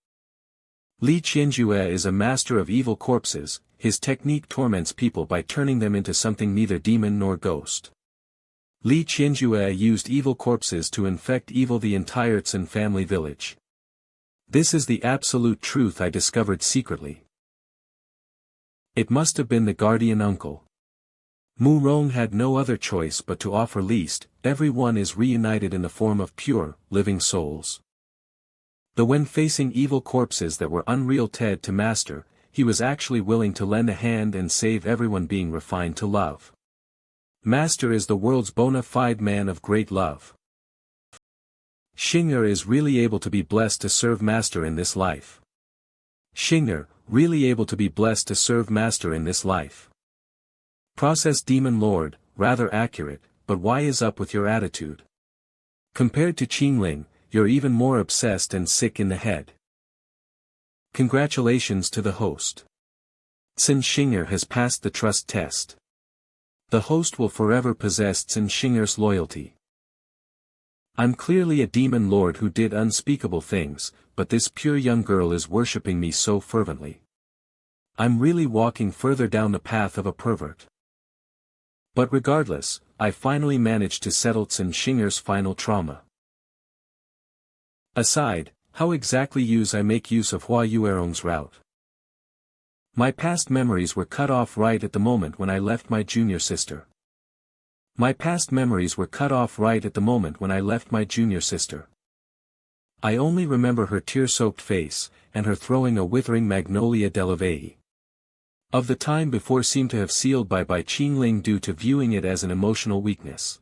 Li Qianjue is a master of evil corpses, his technique torments people by turning them into something neither demon nor ghost. Li Qianjue used evil corpses to infect evil the entire Qin family village. This is the absolute truth I discovered secretly. It must have been the guardian uncle. Mu Rong had no other choice but to offer least, everyone is reunited in the form of pure, living souls. Though when facing evil corpses that were unreal to master, he was actually willing to lend a hand and save everyone being refined to love. Master is the world's bona fide man of great love. Xing'er is really able to be blessed to serve Master in this life. Xing'er, really able to be blessed to serve Master in this life. Process Demon Lord, rather accurate, but why is up with your attitude? Compared to Qingling, you're even more obsessed and sick in the head. Congratulations to the host. Qin Xing'er has passed the trust test. The host will forever possess Qin Xing'er's loyalty. I'm clearly a demon lord who did unspeakable things, but this pure young girl is worshipping me so fervently. I'm really walking further down the path of a pervert. But regardless, I finally managed to settle Qin Xing'er's final trauma. Aside, how exactly I make use of Hua Yuerong's route? My past memories were cut off right at the moment when I left my junior sister. I only remember her tear-soaked face, and her throwing a withering magnolia delavei. Of the time before seemed to have sealed by Bai Qingling due to viewing it as an emotional weakness.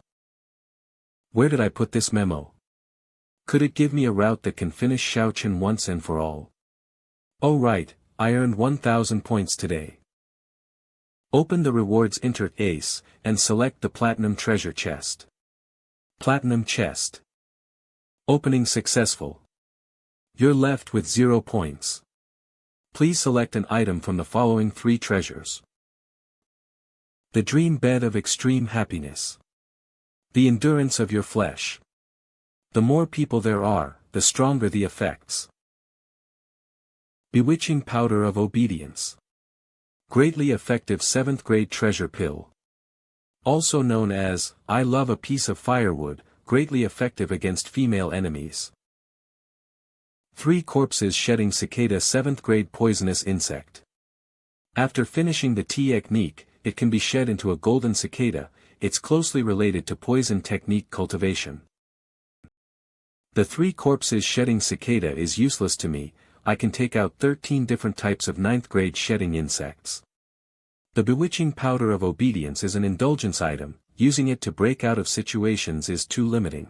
Where did I put this memo? Could it give me a route that can finish Xiaochen once and for all? Oh right, I earned 1000 points today. Open the rewards insert ace, and select the platinum treasure chest. Platinum chest. Opening successful. You're left with 0 points. Please select an item from the following 3 treasures. The dream bed of extreme happiness. The endurance of your flesh. The more people there are, the stronger the effects. Bewitching powder of obedience. Greatly effective 7th grade treasure pill. Also known as, I love a piece of firewood, greatly effective against female enemies. 3 corpses shedding cicada 7th grade poisonous insect. After finishing the technique, it can be shed into a golden cicada. It's closely related to poison technique cultivation. The 3 corpses shedding cicada is useless to me. I can take out 13 different types of 9th grade shedding insects. The bewitching powder of obedience is an indulgence item, using it to break out of situations is too limiting.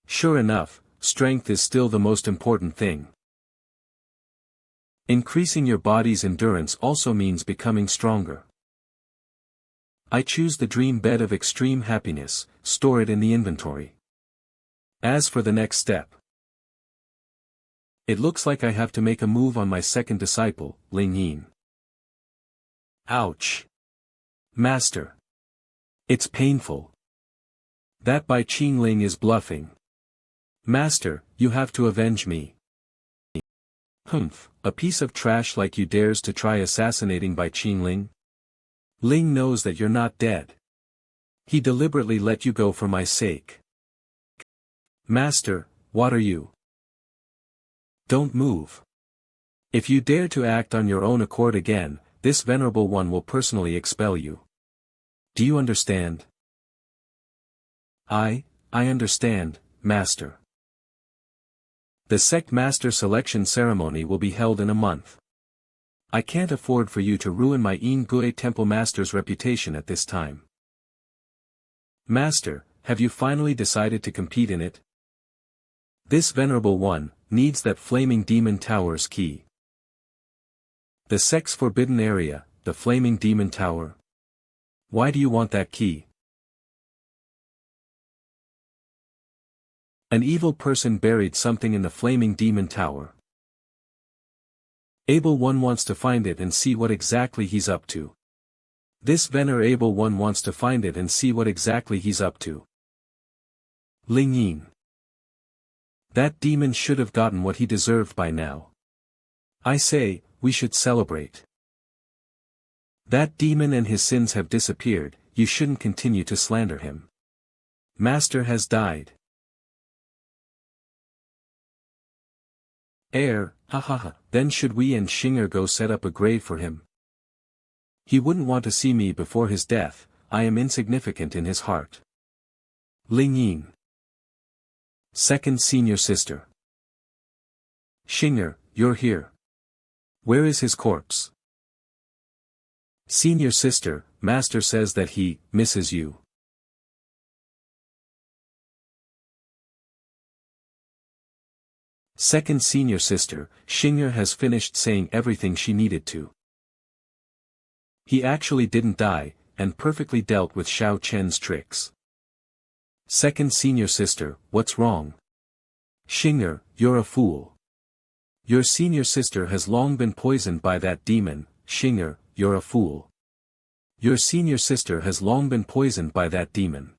Sure enough, strength is still the most important thing. Increasing your body's endurance also means becoming stronger. I choose the dream bed of extreme happiness, store it in the inventory. As for the next step, it looks like I have to make a move on my second disciple, Ling Yin. Ouch. Master. It's painful. That Bai Qingling is bluffing. Master, you have to avenge me. Humph, a piece of trash like you dares to try assassinating Bai Qingling? Ling knows that you're not dead. He deliberately let you go for my sake. Master, what are you? Don't move. If you dare to act on your own accord again, this venerable one will personally expel you. Do you understand? I understand, Master. The sect master selection ceremony will be held in a month. I can't afford for you to ruin my Ingui Temple Master's reputation at this time. Master, have you finally decided to compete in it? This venerable one needs that flaming demon tower's key. The sect's forbidden area, the flaming demon tower. Why do you want that key? An evil person buried something in the flaming demon tower. Able one wants to find it and see what exactly he's up to. This venerable one wants to find it and see what exactly he's up to. Ling Yin. That demon should have gotten what he deserved by now. I say, we should celebrate. That demon and his sins have disappeared, you shouldn't continue to slander him. Master has died. Then should we and Xinger go set up a grave for him? He wouldn't want to see me before his death, I am insignificant in his heart. Ling Yin. Second senior sister. Xinger, you're here. Where is his corpse? Senior sister, Master says that he misses you. Second senior sister, Xinger has finished saying everything she needed to. He actually didn't die, and perfectly dealt with Xiao Chen's tricks. Second senior sister, what's wrong? Xinger, you're a fool. Your senior sister has long been poisoned by that demon, Xinger, you're a fool. Your senior sister has long been poisoned by that demon.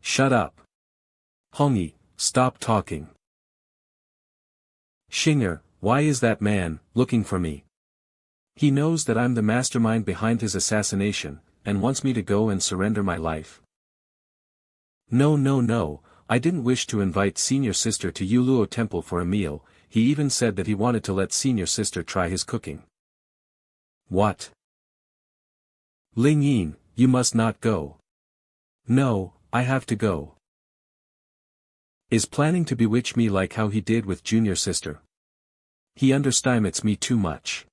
Shut up. Hongi, stop talking. Xinger, why is that man looking for me? He knows that I'm the mastermind behind his assassination, and wants me to go and surrender my life. No, I didn't wish to invite senior sister to Yuluo Temple for a meal, he even said that he wanted to let senior sister try his cooking. What? Ling Yin, you must not go. No, I have to go. Is planning to bewitch me like how he did with junior sister. He underestimates me too much.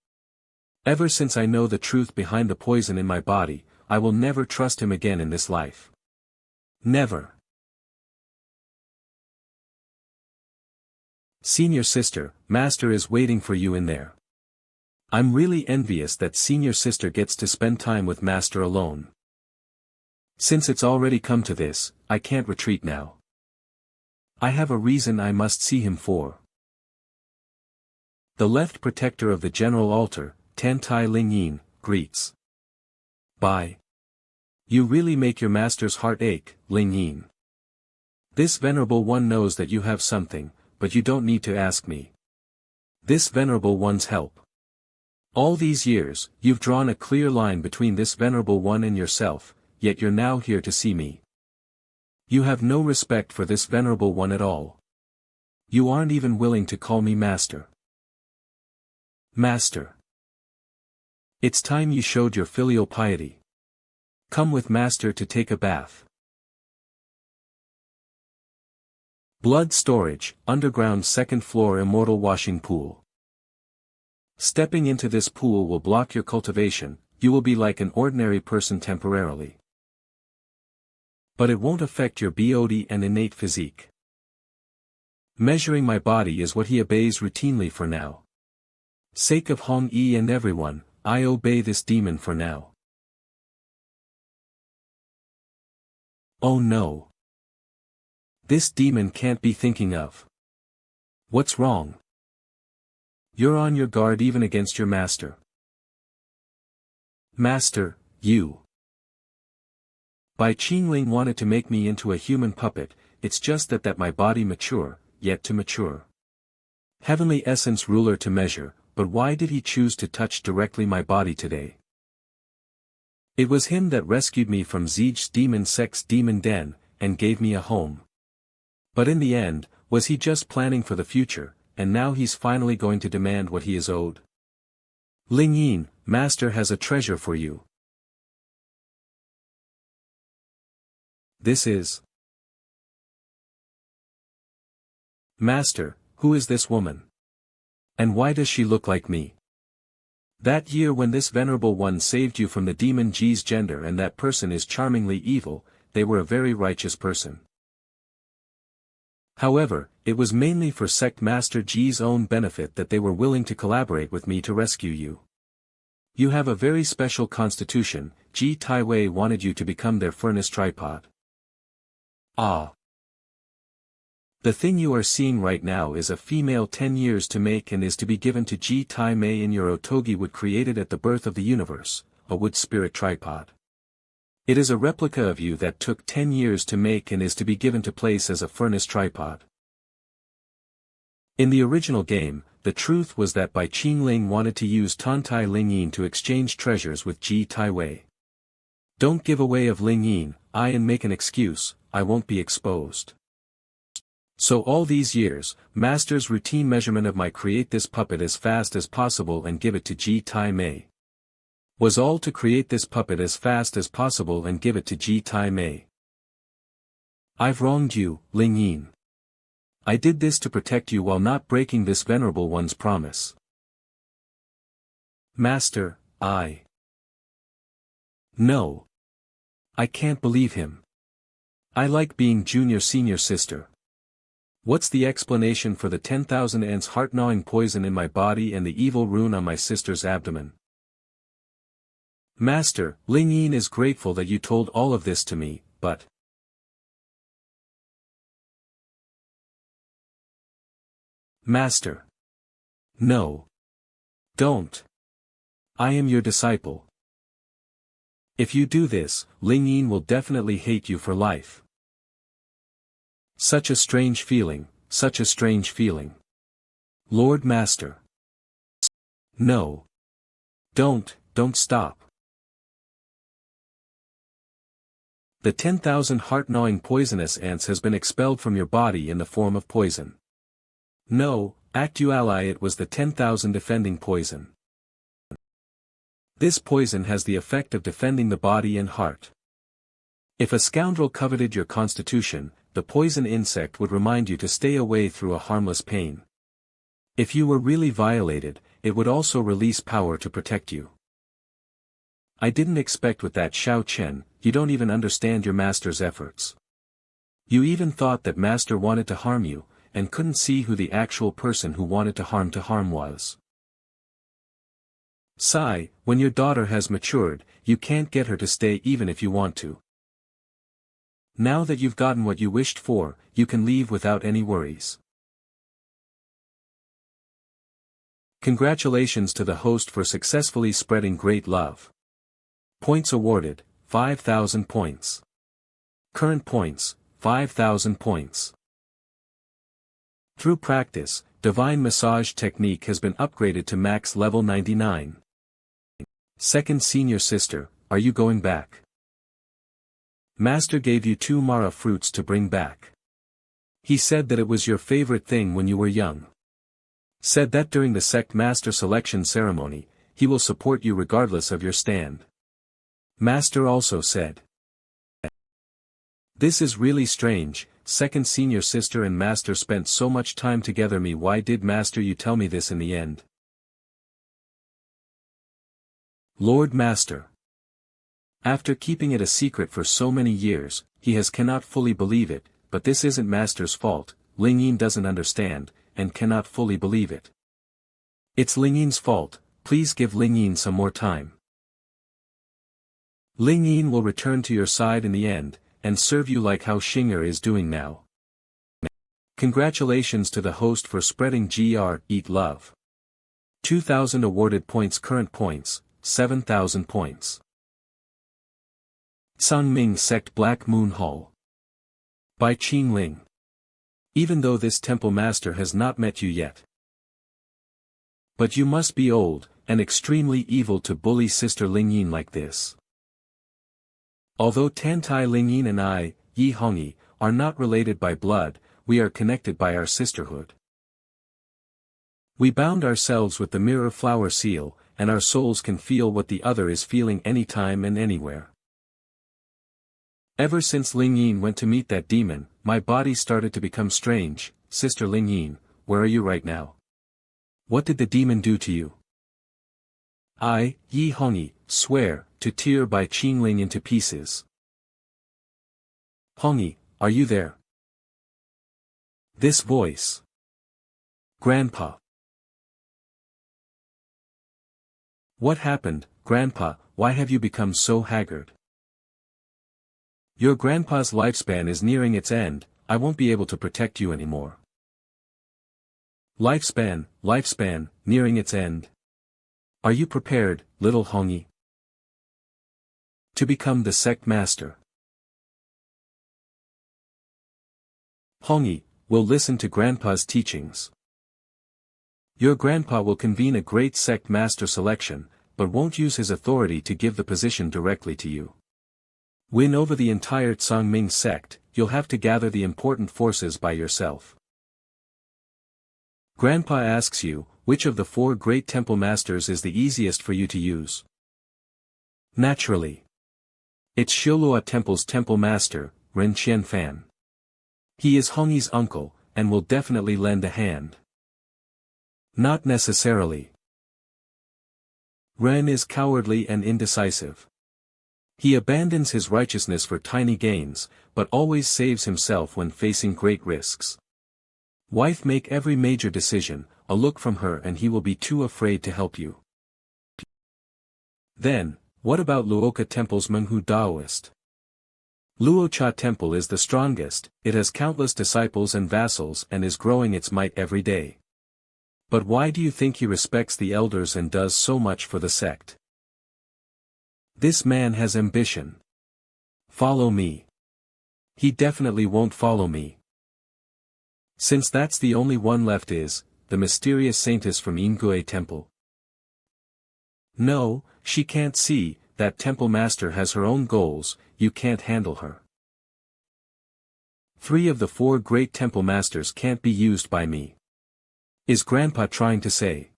Ever since I know the truth behind the poison in my body, I will never trust him again in this life. Never. Senior sister, Master is waiting for you in there. I'm really envious that senior sister gets to spend time with Master alone. Since it's already come to this, I can't retreat now. I have a reason I must see him for. The left protector of the general altar, Tantai Ling Yin, greets. Bai You really make your master's heart ache, Ling Yin. This venerable one knows that you have something, but you don't need to ask me. This venerable one's help. All these years, you've drawn a clear line between this venerable one and yourself, yet you're now here to see me. You have no respect for this venerable one at all. You aren't even willing to call me master. Master. It's time you showed your filial piety. Come with master to take a bath. Blood storage, underground second floor immortal washing pool. Stepping into this pool will block your cultivation, you will be like an ordinary person temporarily. But it won't affect your body and innate physique. Measuring my body is what he obeys routinely for now. Sake of Hong Yi and everyone, I obey this demon for now. Oh no. This demon can't be thinking of. What's wrong? You're on your guard even against your master. Master, you. Bai Qingling wanted to make me into a human puppet, it's just that my body mature, yet to mature. Heavenly essence ruler to measure, but why did he choose to touch directly my body today? It was him that rescued me from Zij's demon sex demon den, and gave me a home. But in the end, was he just planning for the future, and now he's finally going to demand what he is owed? Ling Yin, master has a treasure for you. This is. Master, who is this woman? And why does she look like me? That year when this venerable one saved you from the demon Ji's gender and that person is charmingly evil, they were a very righteous person. However, it was mainly for sect master Ji's own benefit that they were willing to collaborate with me to rescue you. You have a very special constitution, Ji Taiwei wanted you to become their furnace tripod. Ah. The thing you are seeing right now is a female 10 years to make and is to be given to Ji Tai Mei in your Otogi wood created at the birth of the universe, a wood spirit tripod. It is a replica of you that took 10 years to make and is to be given to place as a furnace tripod. In the original game, the truth was that Bai Qingling wanted to use Tantai Ling Yin to exchange treasures with Ji Taiwei. Don't give away of Ling Yin, and make an excuse, I won't be exposed. So all these years, master's routine measurement of my create this puppet as fast as possible and give it to Ji Tai Mei. Was all to create this puppet as fast as possible and give it to Ji Tai Mei. I've wronged you, Ling Yin. I did this to protect you while not breaking this venerable one's promise. Master, No. I can't believe him. I like being junior senior sister. What's the explanation for the 10,000 ants heart-gnawing poison in my body and the evil rune on my sister's abdomen? Master, Ling Yin is grateful that you told all of this to me, but... Master. No. Don't. I am your disciple. If you do this, Ling Yin will definitely hate you for life. Such a strange feeling, such a strange feeling. Lord Master. No. Don't stop. The 10,000 heart-gnawing poisonous ants has been expelled from your body in the form of poison. No, actually it was the 10,000 defending poison. This poison has the effect of defending the body and heart. If a scoundrel coveted your constitution, the poison insect would remind you to stay away through a harmless pain. If you were really violated, it would also release power to protect you. I didn't expect with that Xiao Chen, you don't even understand your master's efforts. You even thought that master wanted to harm you, and couldn't see who the actual person who wanted to harm was. Sigh, when your daughter has matured, you can't get her to stay even if you want to. Now that you've gotten what you wished for, you can leave without any worries. Congratulations to the host for successfully spreading great love. Points awarded, 5,000 points. Current points, 5,000 points. Through practice, divine massage technique has been upgraded to max level 99. Second senior sister, are you going back? Master gave you 2 Mara fruits to bring back. He said that it was your favorite thing when you were young. Said that during the sect master selection ceremony, he will support you regardless of your stand. Master also said, "This is really strange, second senior sister and master spent so much time together. Why did master you tell me this in the end?" Lord Master. After keeping it a secret for so many years, he cannot fully believe it, but this isn't master's fault. Ling Yin doesn't understand, and cannot fully believe it. It's Ling Yin's fault. Please give Ling Yin some more time. Ling Yin will return to your side in the end, and serve you like how Xing'er is doing now. Congratulations to the host for spreading Eat Love. 2,000 awarded points. Current points, 7,000 points. Sangming Sect Black Moon Hall. Bai Qingling. Even though this temple master has not met you yet. But you must be old, and extremely evil to bully sister Ling Yin like this. Although Tantai Ling Yin and I, Yi Hongyi, are not related by blood, we are connected by our sisterhood. We bound ourselves with the mirror flower seal, and our souls can feel what the other is feeling anytime and anywhere. Ever since Ling Yin went to meet that demon, my body started to become strange. Sister Ling Yin, where are you right now? What did the demon do to you? I, Yi Hongyi, swear, to tear Bai Qingling into pieces. Hongyi, are you there? This voice. Grandpa. What happened, Grandpa? Why have you become so haggard? Your grandpa's lifespan is nearing its end. I won't be able to protect you anymore. Lifespan, nearing its end. Are you prepared, little Hongyi? To become the sect master. Hongyi, will listen to grandpa's teachings. Your grandpa will convene a great sect master selection, but won't use his authority to give the position directly to you. Win over the entire Sangming sect, you'll have to gather the important forces by yourself. Grandpa asks you, which of the 4 great temple masters is the easiest for you to use? Naturally. It's Shilua Temple's temple master, Ren Qianfan. He is Hongyi's uncle, and will definitely lend a hand. Not necessarily. Ren is cowardly and indecisive. He abandons his righteousness for tiny gains, but always saves himself when facing great risks. Wife, make every major decision, a look from her and he will be too afraid to help you. Then, what about Luoka Temple's Menghu Taoist? Luocha Temple is the strongest, it has countless disciples and vassals and is growing its might every day. But why do you think he respects the elders and does so much for the sect? This man has ambition. Follow me. He definitely won't follow me. Since that's the only one left is, the mysterious saintess from Ingui Temple. No, she can't see, that temple master has her own goals, you can't handle her. 3 of the 4 great temple masters can't be used by me. Is Grandpa trying to say?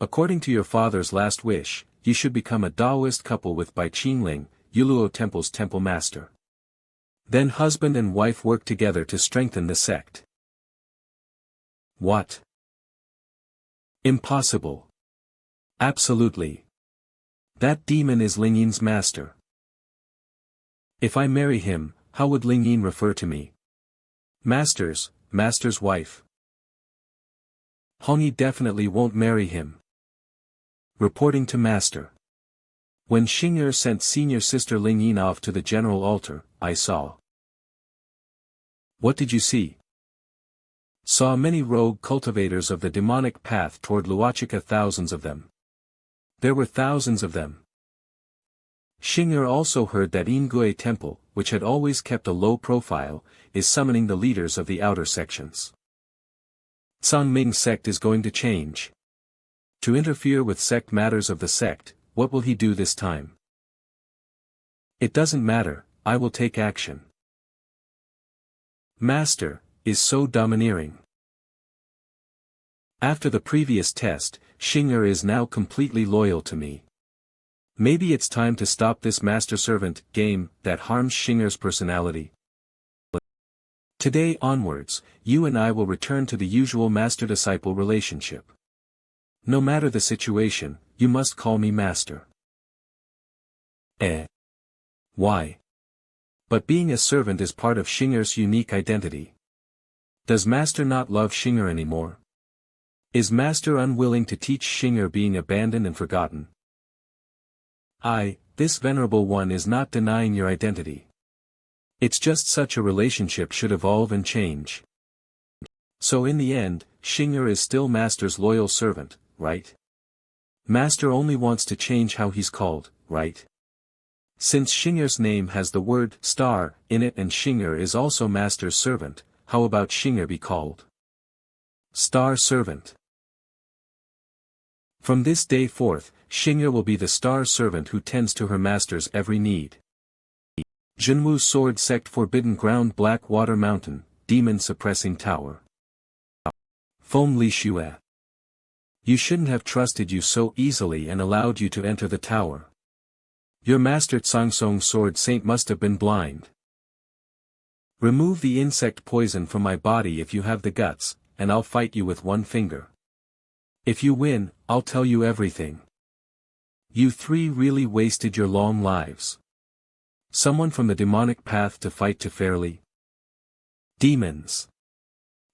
According to your father's last wish, you should become a Taoist couple with Bai Qingling, Yuluo Temple's temple master. Then husband and wife work together to strengthen the sect. What? Impossible. Absolutely. That demon is Ling Yin's master. If I marry him, how would Ling Yin refer to me? Master's wife. Hongyi definitely won't marry him. Reporting to Master. When Xing'er sent senior sister Ling Yin off to the general altar, I saw. What did you see? Saw many rogue cultivators of the demonic path toward Luachika, thousands of them. There were thousands of them. Xing'er also heard that Ingui Temple, which had always kept a low profile, is summoning the leaders of the outer sections. Cangming sect is going to change. To interfere with sect matters of the sect, what will he do this time? It doesn't matter, I will take action. Master, is so domineering. After the previous test, Xing'er is now completely loyal to me. Maybe it's time to stop this master-servant game that harms Xing'er's personality. Today onwards, you and I will return to the usual master-disciple relationship. No matter the situation, you must call me master. Why? But being a servant is part of Xing'er's unique identity. Does master not love Xing'er anymore? Is master unwilling to teach Xing'er being abandoned and forgotten? This venerable one is not denying your identity. It's just such a relationship should evolve and change. So in the end, Xing'er is still master's loyal servant, right? Master only wants to change how he's called, right? Since Xing'er's name has the word star in it and Xing'er is also master's servant, how about Xing'er be called Star Servant? From this day forth, Xing'er will be the star servant who tends to her master's every need. Jinwu's Sword Sect Forbidden Ground Blackwater Mountain, Demon Suppressing Tower. Feng Li Xue. You shouldn't have trusted you so easily and allowed you to enter the tower. Your master Cangsong Sword Saint must have been blind. Remove the insect poison from my body if you have the guts, and I'll fight you with one finger. If you win, I'll tell you everything. You three really wasted your long lives. Someone from the demonic path to fight to fairly. Demons.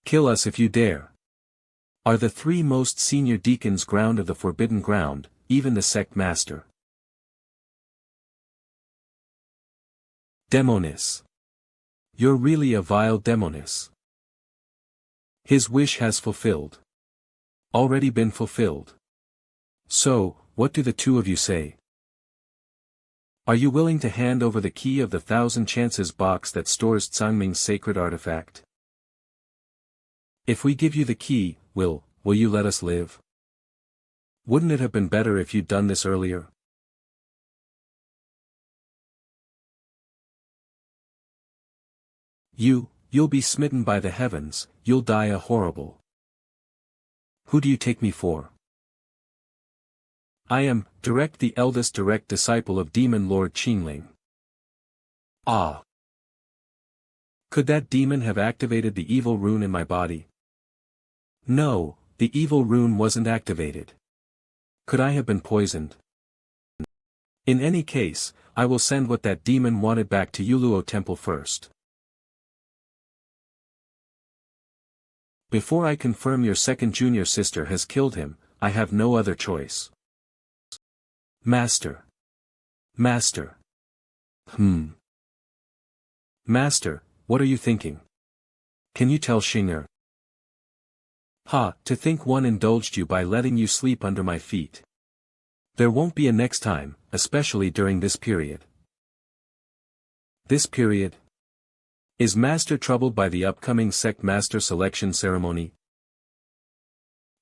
Kill us if you dare. Are the three most senior deacons ground of the forbidden ground, even the sect master? Demonis. You're really a vile demonis. His wish has fulfilled. Already been fulfilled. So, what do the two of you say? Are you willing to hand over the key of the 1,000 chances box that stores Cangming's sacred artifact? If we give you the key, will you let us live? Wouldn't it have been better if you'd done this earlier? You'll be smitten by the heavens, you'll die a horrible. Who do you take me for? I am, the eldest direct disciple of Demon Lord Qingling. Ah! Could that demon have activated the evil rune in my body? No, the evil rune wasn't activated. Could I have been poisoned? In any case, I will send what that demon wanted back to Yuluo Temple first. Before I confirm your second junior sister has killed him, I have no other choice. Master. Master. Master, what are you thinking? Can you tell Xing'er? To think one indulged you by letting you sleep under my feet. There won't be a next time, especially during this period. This period? Is Master troubled by the upcoming sect master selection ceremony?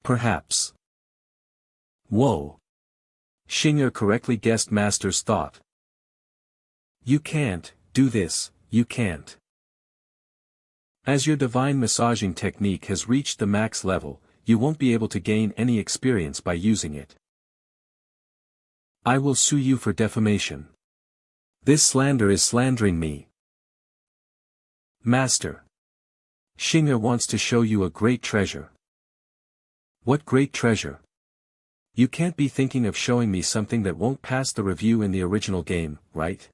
Perhaps. Whoa. Xing'er correctly guessed Master's thought. You can't do this, you can't. As your divine massaging technique has reached the max level, you won't be able to gain any experience by using it. I will sue you for defamation. This slander is slandering me. Master. Xing'er wants to show you a great treasure. What great treasure? You can't be thinking of showing me something that won't pass the review in the original game, right?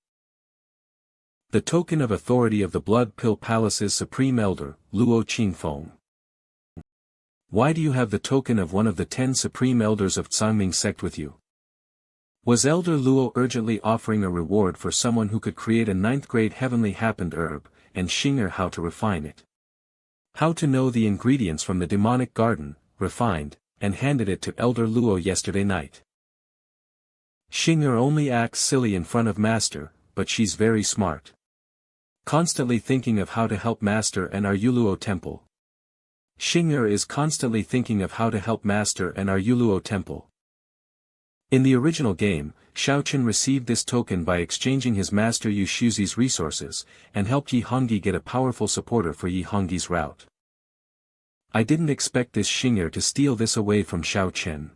The token of authority of the Blood Pill Palace's Supreme Elder, Luo Qingfeng. Why do you have the token of one of the 10 Supreme Elders of Cangming sect with you? Was Elder Luo urgently offering a reward for someone who could create a 9th-grade heavenly happened herb, and Xing'er how to refine it? How to know the ingredients from the demonic garden, refined, and handed it to Elder Luo yesterday night. Xing'er only acts silly in front of Master, but she's very smart. Constantly thinking of how to help Master and our Yuluo temple. Xing'er is constantly thinking of how to help Master and our Yuluo temple. In the original game, Xiaoqin received this token by exchanging his master Yu Shuzi's resources, and helped Yi Hongyi get a powerful supporter for Yi Hongyi's route. I didn't expect this Xing'er to steal this away from Xiaoqin.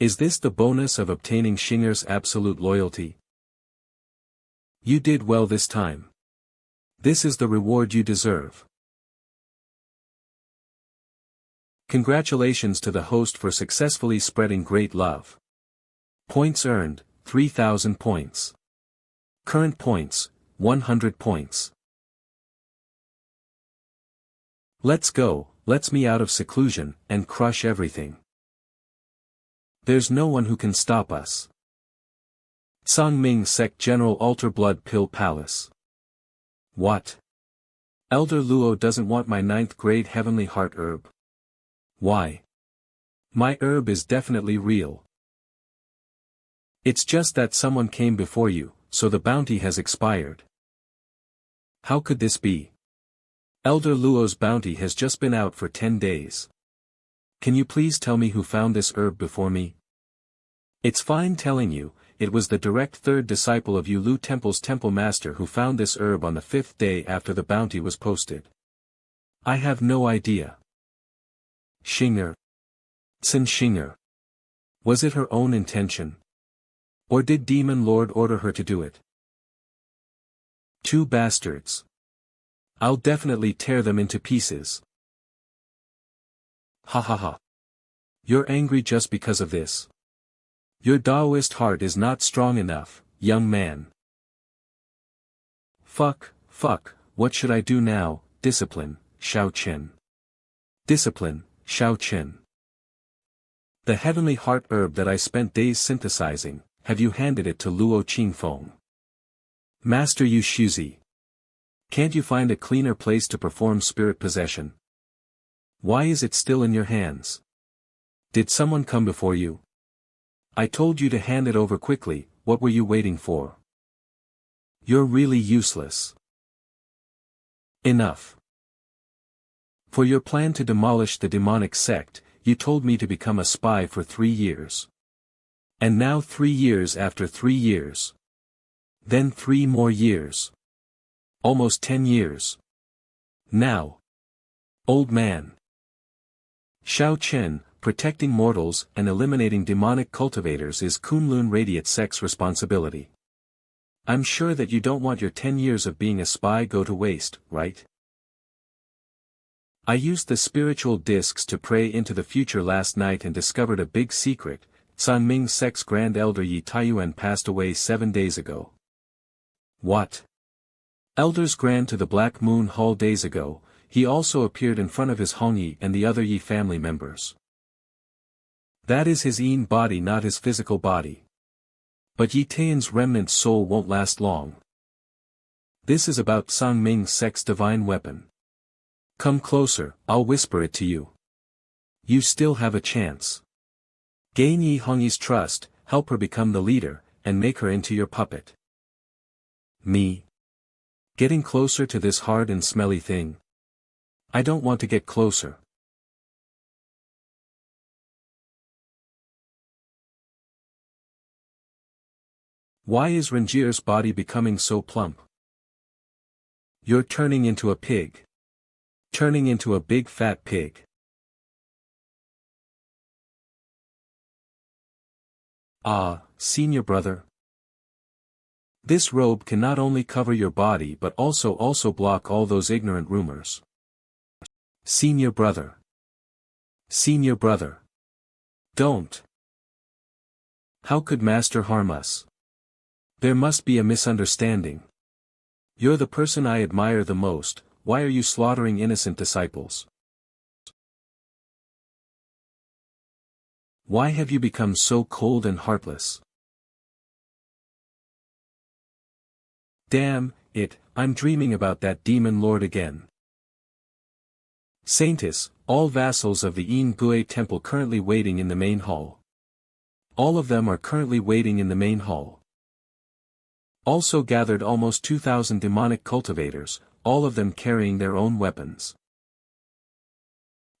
Is this the bonus of obtaining Xing'er's absolute loyalty? You did well this time. This is the reward you deserve. Congratulations to the host for successfully spreading great love. Points earned, 3,000 points. Current points, 100 points. Let's go, let's me out of seclusion, and crush everything. There's no one who can stop us. Sangming Sect General Altar Blood Pill Palace. What? Elder Luo doesn't want my 9th grade Heavenly Heart herb. Why? My herb is definitely real. It's just that someone came before you, so the bounty has expired. How could this be? Elder Luo's bounty has just been out for 10 days. Can you please tell me who found this herb before me? It's fine telling you, it was the direct third disciple of Yulu Temple's temple master who found this herb on the 5th day after the bounty was posted. I have no idea. Xing'er. Xin Xing'er. Was it her own intention? Or did Demon Lord order her to do it? 2 bastards. I'll definitely tear them into pieces. Ha ha ha. You're angry just because of this. Your Taoist heart is not strong enough, young man. Fuck, what should I do now? Discipline, Xiaoqin. Discipline, Xiaoqin. The Heavenly Heart herb that I spent days synthesizing, have you handed it to Luo Qingfeng? Master Yu Shuzi. Can't you find a cleaner place to perform spirit possession? Why is it still in your hands? Did someone come before you? I told you to hand it over quickly, what were you waiting for? You're really useless. Enough. For your plan to demolish the demonic sect, you told me to become a spy for 3 years. And now 3 years after 3 years. Then 3 more years. Almost 10 years. Now. Old man. Xiaoqin, protecting mortals and eliminating demonic cultivators is Kunlun Radiate Sect's responsibility. I'm sure that you don't want your 10 years of being a spy go to waste, right? I used the spiritual discs to pray into the future last night and discovered a big secret. Sangming Sect's Grand Elder Yi Taiyuan passed away 7 days ago. What? Elders grand to the Black Moon Hall days ago, he also appeared in front of his Hongyi and the other Yi family members. That is his Yin body, not his physical body. But Yi Taiyan's remnant soul won't last long. This is about Sangming Sect's divine weapon. Come closer, I'll whisper it to you. You still have a chance. Gain Yi Hongyi's trust, help her become the leader, and make her into your puppet. Me? Getting closer to this hard and smelly thing? I don't want to get closer. Why is Rangier's body becoming so plump? You're turning into a pig. Turning into a big fat pig. Ah, senior brother. This robe can not only cover your body but also block all those ignorant rumors. Senior brother. Senior brother. Don't. How could Master harm us? There must be a misunderstanding. You're the person I admire the most, why are you slaughtering innocent disciples? Why have you become so cold and heartless? Damn it, I'm dreaming about that demon lord again. Saintis, all vassals of the Yin Gui temple currently waiting in the main hall. All of them are currently waiting in the main hall. Also gathered almost 2,000 demonic cultivators, all of them carrying their own weapons.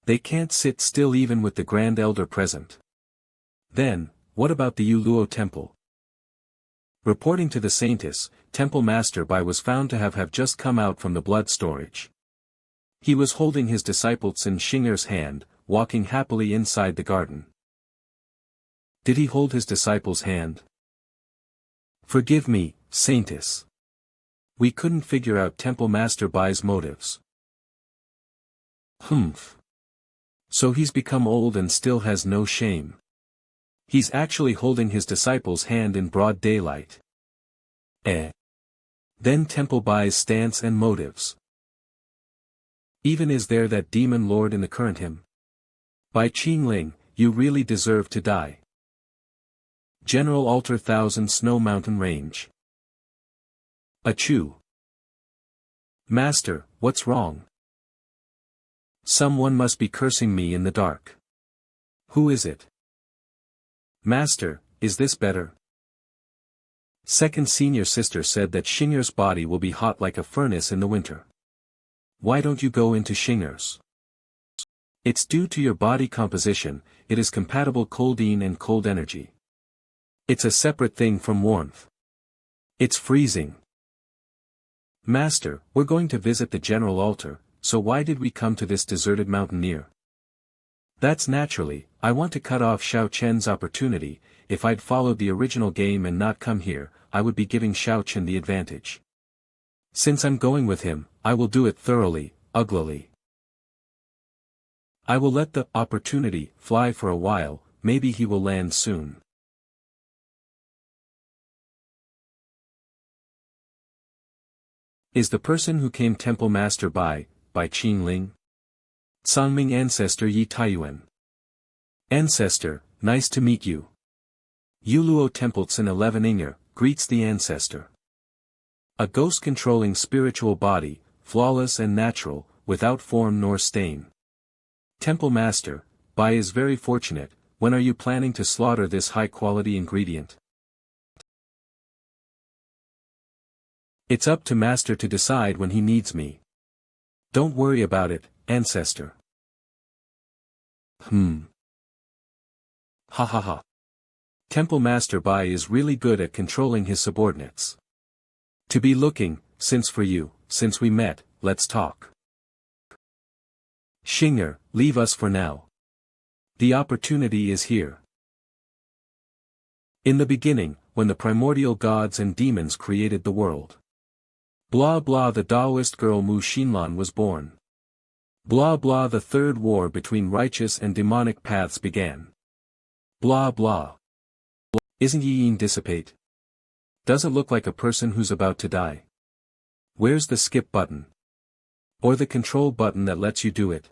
They can't sit still even with the Grand Elder present. Then, what about the Yuluo Temple? Reporting to the Saintess, Temple Master Bai was found to have just come out from the blood storage. He was holding his disciple Tsin Xing'er's hand, walking happily inside the garden. Did he hold his disciple's hand? Forgive me, Saintess. We couldn't figure out Temple Master Bai's motives. Humph. So he's become old and still has no shame. He's actually holding his disciple's hand in broad daylight. Then Temple Bai's stance and motives. Even is there that demon lord in the current hymn? Bai Qingling, you really deserve to die. General Altar 1000 Snow Mountain Range. Achoo. Master, what's wrong? Someone must be cursing me in the dark. Who is it? Master, is this better? Second senior sister said that Xing'er's body will be hot like a furnace in the winter. Why don't you go into Xing'er's? It's due to your body composition, it is compatible coldine and cold energy. It's a separate thing from warmth. It's freezing. Master, we're going to visit the general altar, so why did we come to this deserted mountaineer? That's naturally, I want to cut off Xiao Chen's opportunity. If I'd followed the original game and not come here, I would be giving Xiao Chen the advantage. Since I'm going with him, I will do it thoroughly, uglily. I will let the opportunity fly for a while, maybe he will land soon. Is the person who came Temple Master Bai Qingling? Sangming Ancestor Yi Taiyuan. Ancestor, nice to meet you. Yuluo Templeton 11 Inger, greets the ancestor. A ghost-controlling spiritual body, flawless and natural, without form nor stain. Temple Master, Bai is very fortunate. When are you planning to slaughter this high-quality ingredient? It's up to Master to decide when he needs me. Don't worry about it, ancestor. Ha ha ha. Temple Master Bai is really good at controlling his subordinates. To be looking, since we met, let's talk. Xing'er, leave us for now. The opportunity is here. In the beginning, when the primordial gods and demons created the world. Blah blah the Taoist girl Mu Xinlan was born. Blah blah the third war between righteous and demonic paths began. Blah blah. Isn't Yin dissipate? Does it look like a person who's about to die? Where's the skip button? Or the control button that lets you do it?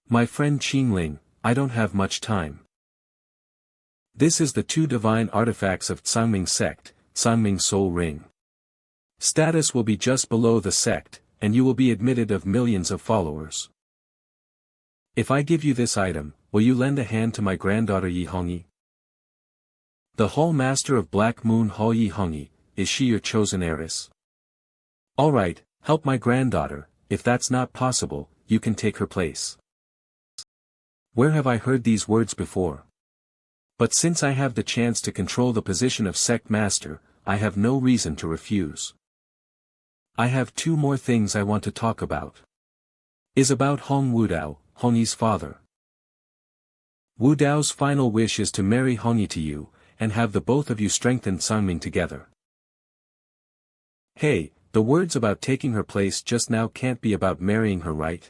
My friend Qingling, I don't have much time. This is the two divine artifacts of Tsangming sect, Tsangming Soul Ring. Status will be just below the sect, and you will be admitted of millions of followers. If I give you this item, will you lend a hand to my granddaughter Yi Hongyi? The Hall Master of Black Moon Hall Yi Hongyi, is she your chosen heiress? Alright, help my granddaughter. If that's not possible, you can take her place. Where have I heard these words before? But since I have the chance to control the position of sect master, I have no reason to refuse. I have two more things I want to talk about. Is about Hong Wudao, Hongyi's father. Wudao's final wish is to marry Hongyi to you, and have the both of you strengthen Tsangming together. Hey, the words about taking her place just now can't be about marrying her, right?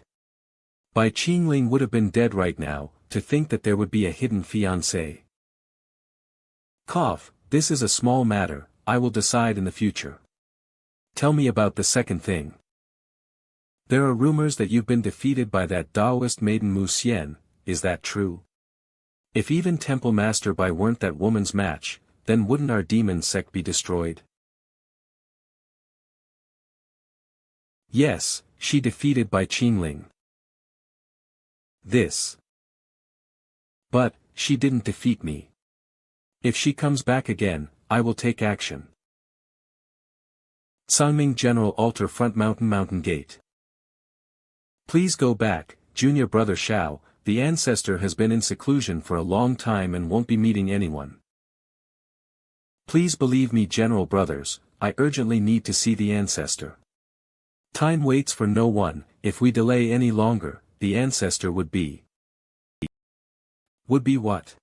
Bai Qingling would have been dead right now, to think that there would be a hidden fiancé. Cough, this is a small matter, I will decide in the future. Tell me about the second thing. There are rumors that you've been defeated by that Taoist maiden Mu Xian, is that true? If even Temple Master Bai weren't that woman's match, then wouldn't our demon sect be destroyed? Yes, she defeated Bai Qingling. This. But, she didn't defeat me. If she comes back again, I will take action. Sangming General Altar Front Mountain Gate. Please go back, junior brother Shao, the ancestor has been in seclusion for a long time and won't be meeting anyone. Please believe me general brothers, I urgently need to see the ancestor. Time waits for no one, if we delay any longer, the ancestor would be. Would be what?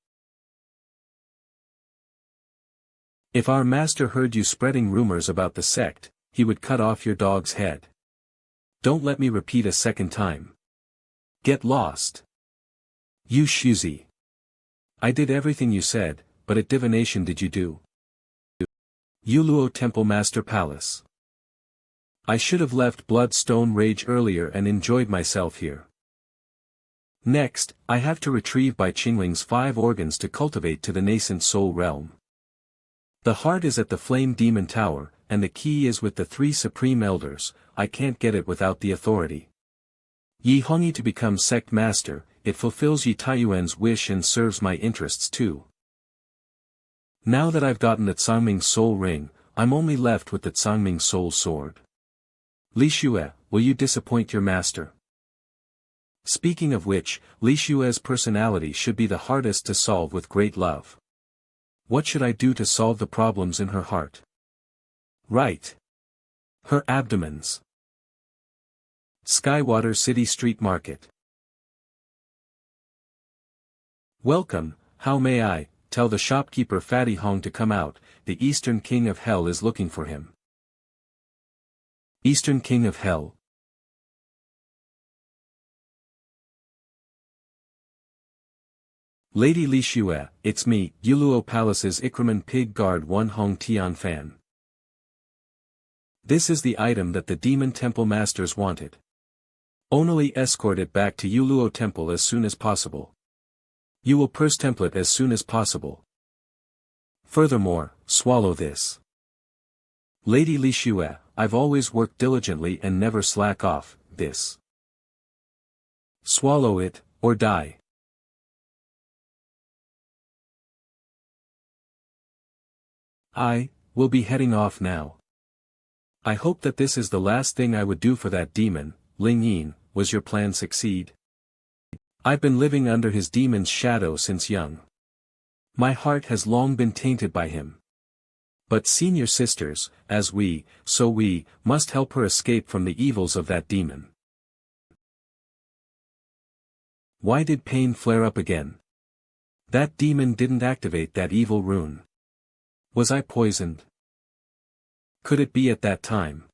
If our master heard you spreading rumors about the sect, he would cut off your dog's head. Don't let me repeat a second time. Get lost. You Shuzi. I did everything you said, but at divination did you do? Yuluo Temple Master Palace. I should have left Bloodstone Rage earlier and enjoyed myself here. Next, I have to retrieve Bai Qingling's 5 organs to cultivate to the nascent soul realm. The heart is at the Flame Demon Tower, and the key is with the 3 Supreme Elders. I can't get it without the authority. Yi Hongyi to become sect master, it fulfills Yi Taiyuan's wish and serves my interests too. Now that I've gotten the Tsangming Soul Ring, I'm only left with the Tsangming Soul Sword. Li Xue, will you disappoint your master? Speaking of which, Li Xue's personality should be the hardest to solve with great love. What should I do to solve the problems in her heart? Right. Her abdomens. Skywater City Street Market. Welcome, how may I? Tell the shopkeeper Fatty Hong to come out, the Eastern King of Hell is looking for him. Eastern King of Hell. Lady Li Xue, it's me, Yuluo Palace's Ikraman Pig Guard 1 Hong Tian Fan. This is the item that the Demon Temple Masters wanted. Only escort it back to Yuluo Temple as soon as possible. You will purse template as soon as possible. Furthermore, swallow this. Lady Li Xue, I've always worked diligently and never slack off, this. Swallow it, or die. I will be heading off now. I hope that this is the last thing I would do for that demon. Ling Yin, was your plan succeed? I've been living under his demon's shadow since young. My heart has long been tainted by him. But senior sisters, as we must help her escape from the evils of that demon. Why did pain flare up again? That demon didn't activate that evil rune. Was I poisoned? Could it be at that time?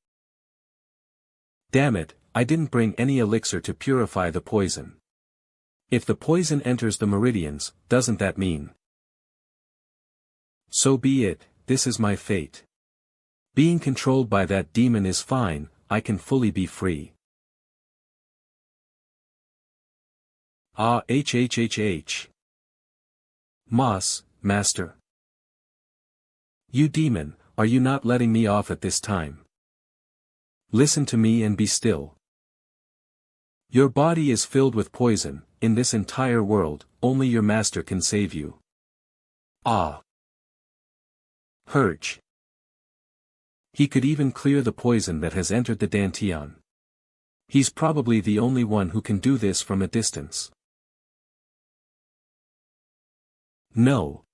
Damn it, I didn't bring any elixir to purify the poison. If the poison enters the meridians, doesn't that mean? So be it, this is my fate. Being controlled by that demon is fine, I can fully be free. Ah Moss, Master. You demon, are you not letting me off at this time? Listen to me and be still. Your body is filled with poison, in this entire world, only your master can save you. Ah. Hurge. He could even clear the poison that has entered the Dantian. He's probably the only one who can do this from a distance. No.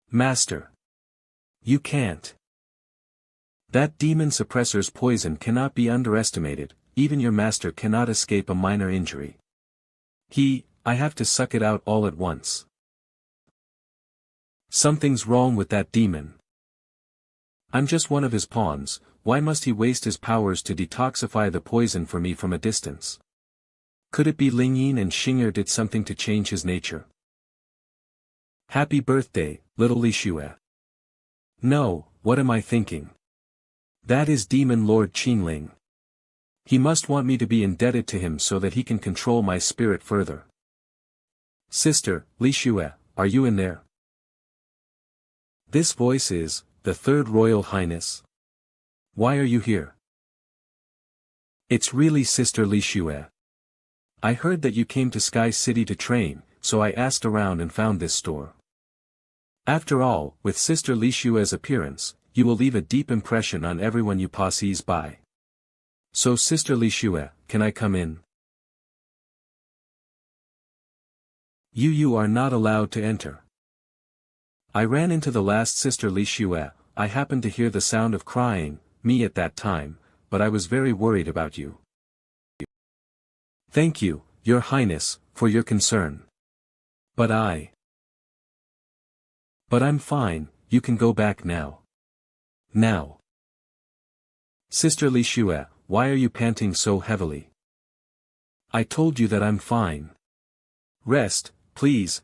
Master. You can't. That demon suppressor's poison cannot be underestimated, even your master cannot escape a minor injury. I have to suck it out all at once. Something's wrong with that demon. I'm just one of his pawns, why must he waste his powers to detoxify the poison for me from a distance? Could it be Ling Yin and Xing'er did something to change his nature? Happy birthday, little Li Xue. No, what am I thinking? That is Demon Lord Qingling. He must want me to be indebted to him so that he can control my spirit further. Sister, Li Xue, are you in there? This voice is, the Third Royal Highness. Why are you here? It's really Sister Li Xue. I heard that you came to Sky City to train, so I asked around and found this store. After all, with Sister Li Xue's appearance, you will leave a deep impression on everyone you passes by. So Sister Li Xue, can I come in? You are not allowed to enter. I ran into the last Sister Li Xue. I happened to hear the sound of crying, me at that time, but I was very worried about you. Thank you, Your Highness, for your concern. But I'm fine, you can go back now. Now. Sister Li Xue, why are you panting so heavily? I told you that I'm fine. Rest, please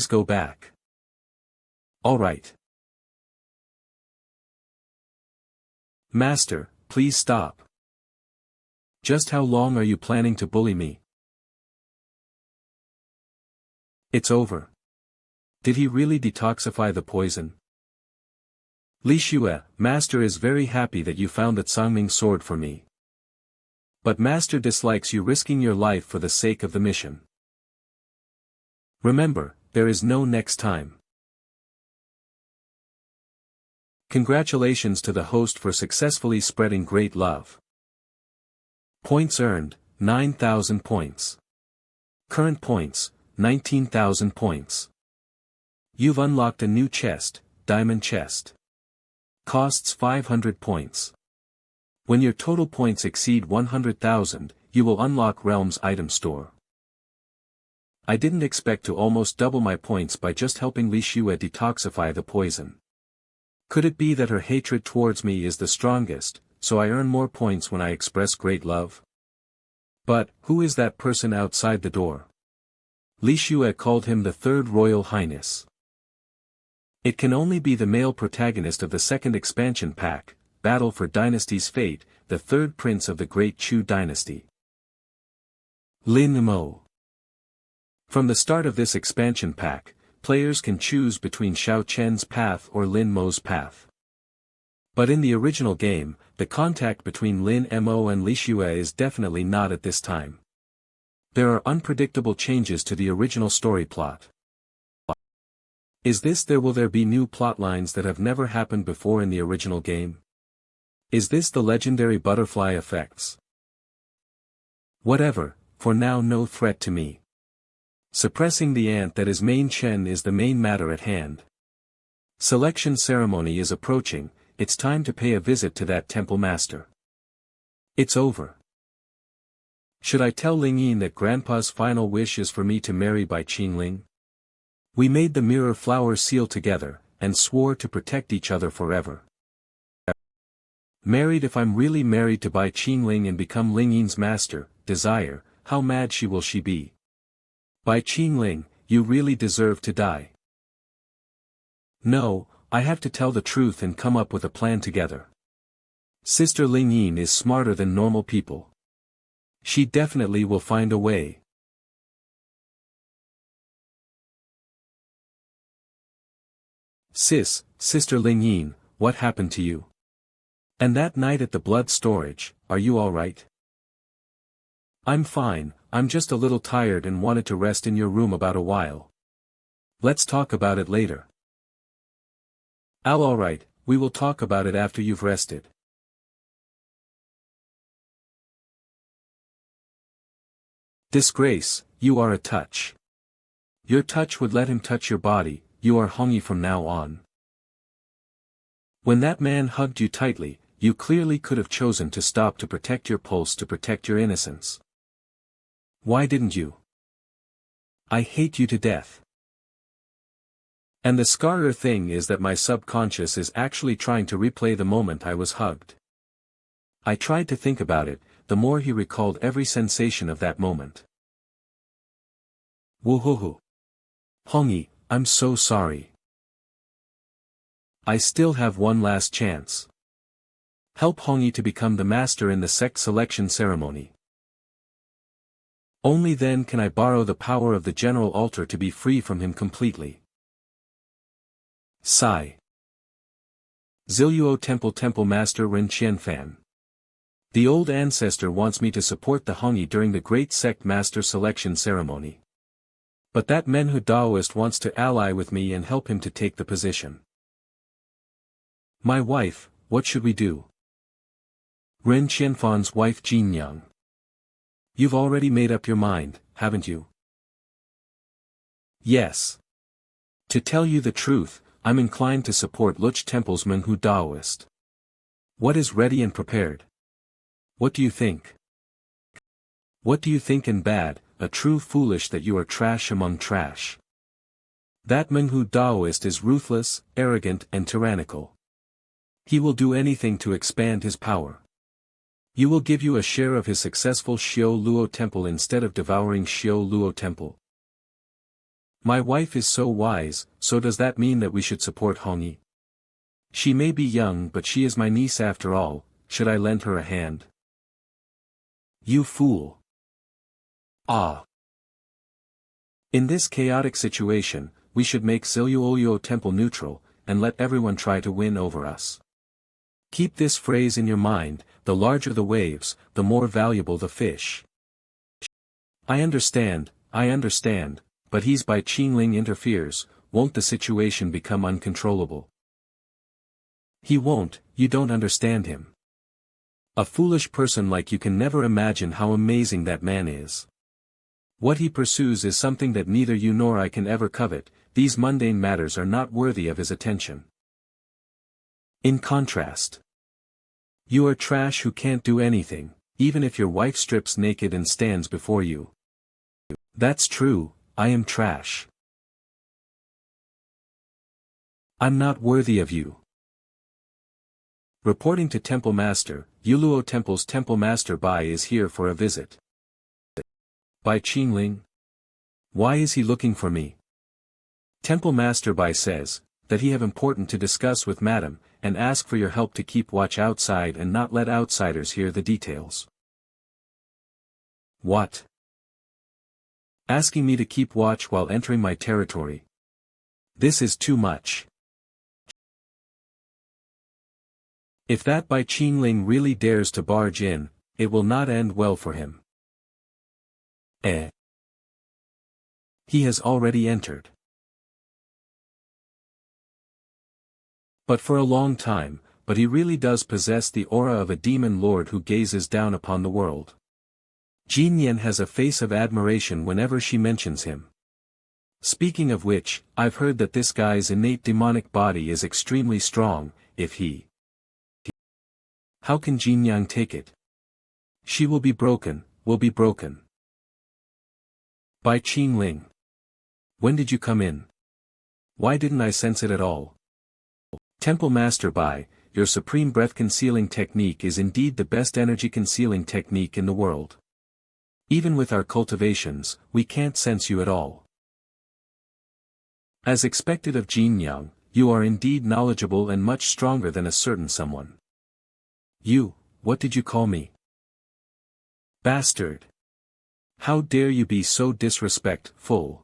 go back. All right. Master, please stop. Just how long are you planning to bully me? It's over. Did he really detoxify the poison? Li Xue, Master is very happy that you found the Cangming sword for me. But Master dislikes you risking your life for the sake of the mission. Remember, there is no next time. Congratulations to the host for successfully spreading great love. Points earned, 9,000 points. Current points, 19,000 points. You've unlocked a new chest, diamond chest. Costs 500 points. When your total points exceed 100,000, you will unlock Realm's item store. I didn't expect to almost double my points by just helping Li Xue detoxify the poison. Could it be that her hatred towards me is the strongest, so I earn more points when I express great love? But, who is that person outside the door? Li Xue called him the Third Royal Highness. It can only be the male protagonist of the second expansion pack, Battle for Dynasty's Fate, the third prince of the Great Chu dynasty. Lin Mo. From the start of this expansion pack, players can choose between Xiao Chen's path or Lin Mo's path. But in the original game, the contact between Lin Mo and Li Xue is definitely not at this time. There are unpredictable changes to the original story plot. Is this will there be new plotlines that have never happened before in the original game? Is this the legendary butterfly effects? Whatever, for now no threat to me. Suppressing the ant that is Main Chen is the main matter at hand. Selection ceremony is approaching, it's time to pay a visit to that temple master. It's over. Should I tell Ling Yin that Grandpa's final wish is for me to marry Bai Qingling? We made the mirror flower seal together, and swore to protect each other forever. Married if I'm really married to Bai Qingling and become Ling Yin's master, desire, how mad will she be? Bai Qingling, you really deserve to die. No, I have to tell the truth and come up with a plan together. Sister Ling Yin is smarter than normal people. She definitely will find a way. Sister Ling Yin, what happened to you? And that night at the blood storage, are you alright? I'm fine, I'm just a little tired and wanted to rest in your room about a while. Let's talk about it later. Alright, we will talk about it after you've rested. Disgrace, you are a touch. Your touch would let him touch your body, you are Hongyi from now on. When that man hugged you tightly, you clearly could have chosen to stop to protect your pulse, to protect your innocence. Why didn't you? I hate you to death. And the scarier thing is that my subconscious is actually trying to replay the moment I was hugged. I tried to think about it, the more he recalled every sensation of that moment. Woohoo! Hongyi, I'm so sorry. I still have one last chance. Help Hongyi to become the master in the sect selection ceremony. Only then can I borrow the power of the general altar to be free from him completely. Sigh. Ziluo Temple Master Ren Qianfan. The old ancestor wants me to support the Hongyi during the Great Sect Master Selection Ceremony. But that Menhu Daoist wants to ally with me and help him to take the position. My wife, what should we do? Ren Qianfan's wife Jinyang. You've already made up your mind, haven't you? Yes. To tell you the truth, I'm inclined to support Luch Temple's Menhu Daoist. What is ready and prepared? What do you think? What do you think in bad, a true foolish that you are trash among trash? That Menhu Daoist is ruthless, arrogant and tyrannical. He will do anything to expand his power. You will give you a share of his successful Xiao Luo temple instead of devouring Xiao Luo temple. My wife is so wise, so does that mean that we should support Hongyi? She may be young but she is my niece after all, should I lend her a hand? You fool. Ah. In this chaotic situation, we should make Ziluoyo temple neutral, and let everyone try to win over us. Keep this phrase in your mind, the larger the waves, the more valuable the fish. I understand, but he's Bai Qingling interferes, won't the situation become uncontrollable? He won't, you don't understand him. A foolish person like you can never imagine how amazing that man is. What he pursues is something that neither you nor I can ever covet, these mundane matters are not worthy of his attention. In contrast, you are trash who can't do anything, even if your wife strips naked and stands before you. That's true, I am trash. I'm not worthy of you. Reporting to Temple Master, Yuluo Temple's Temple Master Bai is here for a visit. Bai Qingling? Why is he looking for me? Temple Master Bai says, that he have important to discuss with Madam, and ask for your help to keep watch outside and not let outsiders hear the details. What? Asking me to keep watch while entering my territory. This is too much. If that Bai Qingling really dares to barge in, it will not end well for him. He has already entered. But for a long time, but he really does possess the aura of a demon lord who gazes down upon the world. Jin Yan has a face of admiration whenever she mentions him. Speaking of which, I've heard that this guy's innate demonic body is extremely strong, if he... How can Jin Yang take it? She will be broken, Bai Qingling. When did you come in? Why didn't I sense it at all? Temple Master Bai, your supreme breath concealing technique is indeed the best energy concealing technique in the world. Even with our cultivations, we can't sense you at all. As expected of Jin Yang, you are indeed knowledgeable and much stronger than a certain someone. You, what did you call me? Bastard! How dare you be so disrespectful?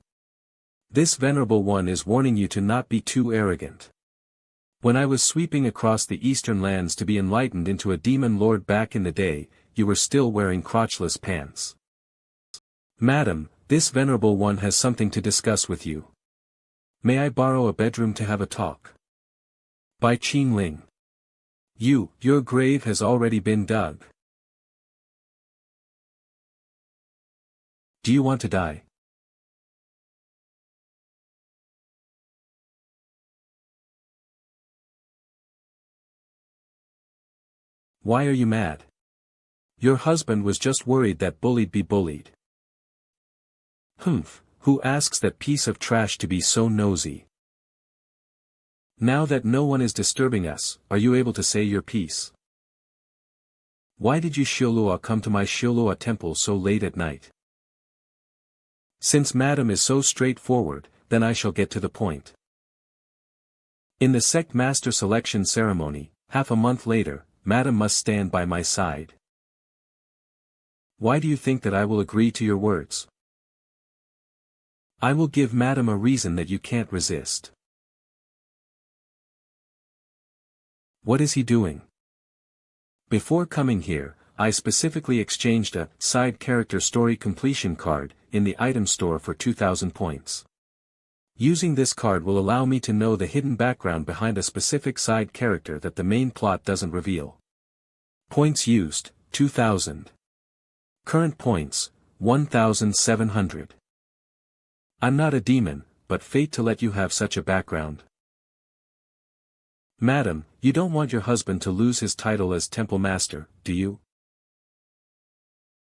This venerable one is warning you to not be too arrogant. When I was sweeping across the eastern lands to be enlightened into a demon lord back in the day, you were still wearing crotchless pants. Madam, this venerable one has something to discuss with you. May I borrow a bedroom to have a talk? Bai Qingling. Your grave has already been dug. Do you want to die? Why are you mad? Your husband was just worried that bullied be bullied. Humph, who asks that piece of trash to be so nosy? Now that no one is disturbing us, are you able to say your piece? Why did you Shiolua come to my Shiolua temple so late at night? Since Madam is so straightforward, then I shall get to the point. In the sect master selection ceremony, half a month later, Madam must stand by my side. Why do you think that I will agree to your words? I will give Madam a reason that you can't resist. What is he doing? Before coming here, I specifically exchanged a side character story completion card, in the item store for 2000 points. Using this card will allow me to know the hidden background behind a specific side character that the main plot doesn't reveal. Points used, 2000. Current points, 1700. I'm not a demon, but fate to let you have such a background. Madam, you don't want your husband to lose his title as Temple Master, do you?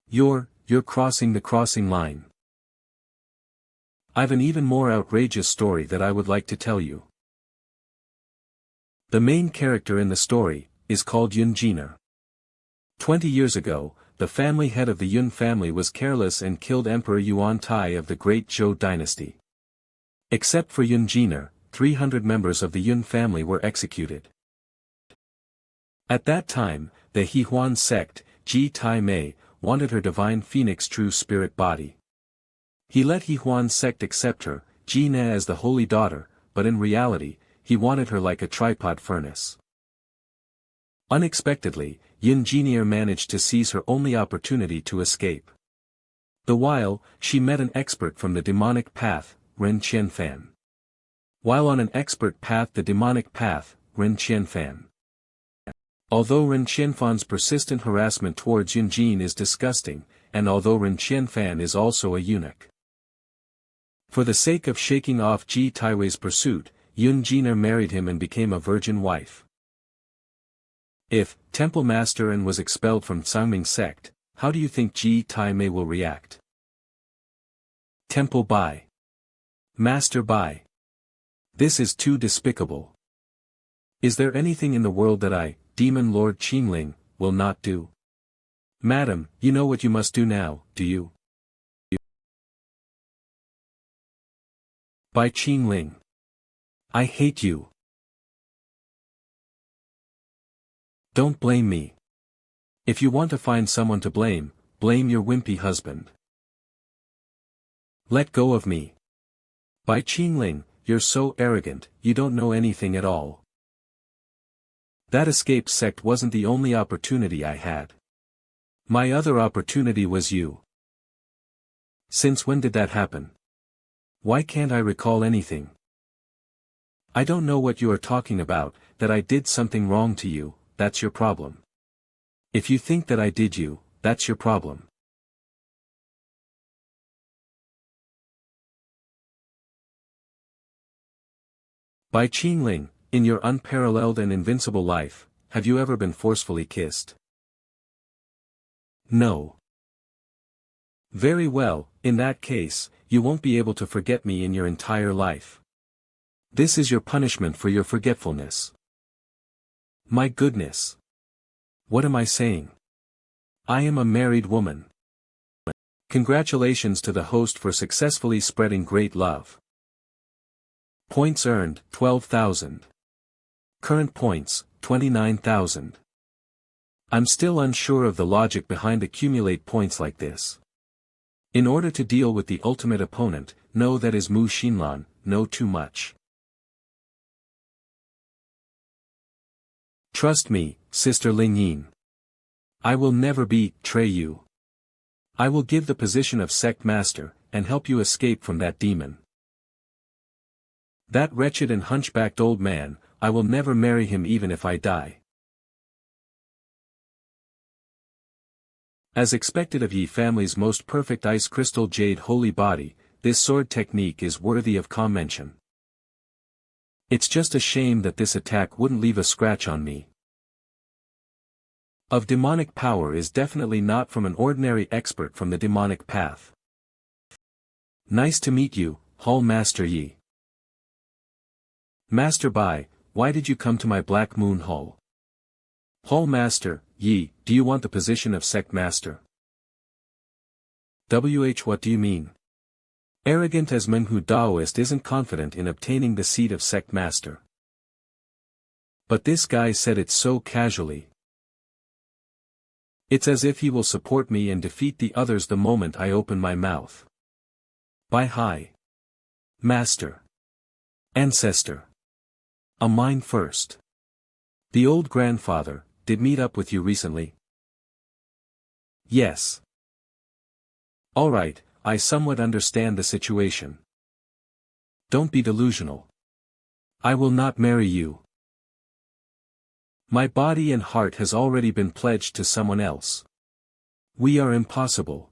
You're crossing the crossing line. I've an even more outrageous story that I would like to tell you. The main character in the story is called Yun Jiner. 20 years ago, the family head of the Yun family was careless and killed Emperor Yuan Tai of the Great Zhou dynasty. Except for Yun Jiner, 300 members of the Yun family were executed. At that time, the Hehuan sect, Ji Tai Mei, wanted her divine phoenix true spirit body. He let Hehuan sect accept her, Ji Ne, as the holy daughter, but in reality, he wanted her like a tripod furnace. Unexpectedly, Yun Jiner managed to seize her only opportunity to escape. The while, she met an expert from the demonic path, Ren Qianfan. While on an expert path, the demonic path, Ren Qianfan. Although Ren Qianfan's persistent harassment towards Yun Jin is disgusting, and although Ren Qianfan is also a eunuch. For the sake of shaking off Ji Taiwei's pursuit, Yun Jiner married him and became a virgin wife. If Temple Master and was expelled from Sangming sect, how do you think Ji Tai Mei will react? Temple Bai. Master Bai. This is too despicable. Is there anything in the world that I, Demon Lord Qingling, will not do? Madam, you know what you must do now, do you? Bai Qingling. I hate you. Don't blame me. If you want to find someone to blame, blame your wimpy husband. Let go of me. Bai Qingling, you're so arrogant, you don't know anything at all. That escape sect wasn't the only opportunity I had. My other opportunity was you. Since when did that happen? Why can't I recall anything? I don't know what you are talking about, that I did something wrong to you, that's your problem. If you think that I did you, that's your problem. Bai Qingling, in your unparalleled and invincible life, have you ever been forcefully kissed? No. Very well, in that case, you won't be able to forget me in your entire life. This is your punishment for your forgetfulness. My goodness. What am I saying? I am a married woman. Congratulations to the host for successfully spreading great love. Points earned, 12,000. Current points, 29,000. I'm still unsure of the logic behind accumulate points like this. In order to deal with the ultimate opponent, know that is Mu Xinlan, know too much. Trust me, Sister Ling Yin. I will never betray you. I will give the position of sect master, and help you escape from that demon. That wretched and hunchbacked old man, I will never marry him even if I die. As expected of Yi family's most perfect ice crystal jade holy body, this sword technique is worthy of commention. It's just a shame that this attack wouldn't leave a scratch on me. Of demonic power is definitely not from an ordinary expert from the demonic path. Nice to meet you, Hall Master Yi. Master Bai, why did you come to my Black Moon Hall? Hall Master, Yi, do you want the position of sect master? What do you mean? Arrogant as Menghu Daoist isn't confident in obtaining the seat of sect master. But this guy said it so casually. It's as if he will support me and defeat the others the moment I open my mouth. Bai Hai. Master. Ancestor. A mine first. The old grandfather, did meet up with you recently? Yes. Alright, I somewhat understand the situation. Don't be delusional. I will not marry you. My body and heart has already been pledged to someone else. We are impossible.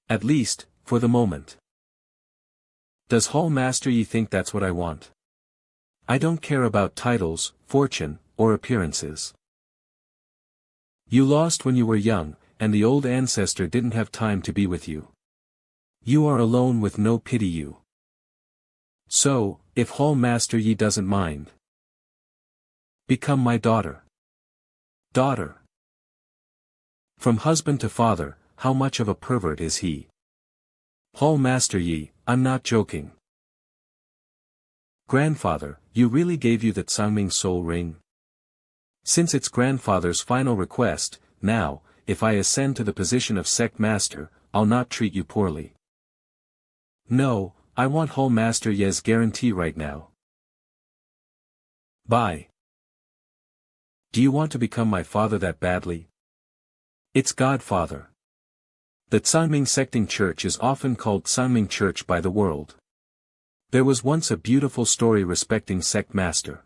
At least, for the moment. Does Hall Master Yi think that's what I want? I don't care about titles, fortune, or appearances. You lost when you were young, and the old ancestor didn't have time to be with you. You are alone with no pity you. So, if Hall Master Yi doesn't mind, become my daughter. Daughter. From husband to father, how much of a pervert is he? Hall Master Yi, I'm not joking. Grandfather, you really gave you that Sangming soul ring? Since it's grandfather's final request, now, if I ascend to the position of sect master, I'll not treat you poorly. No, I want Hall Master Yi's guarantee right now. Bai. Do you want to become my father that badly? It's Godfather. The Sangming secting church is often called Sangming Church by the world. There was once a beautiful story respecting sect master.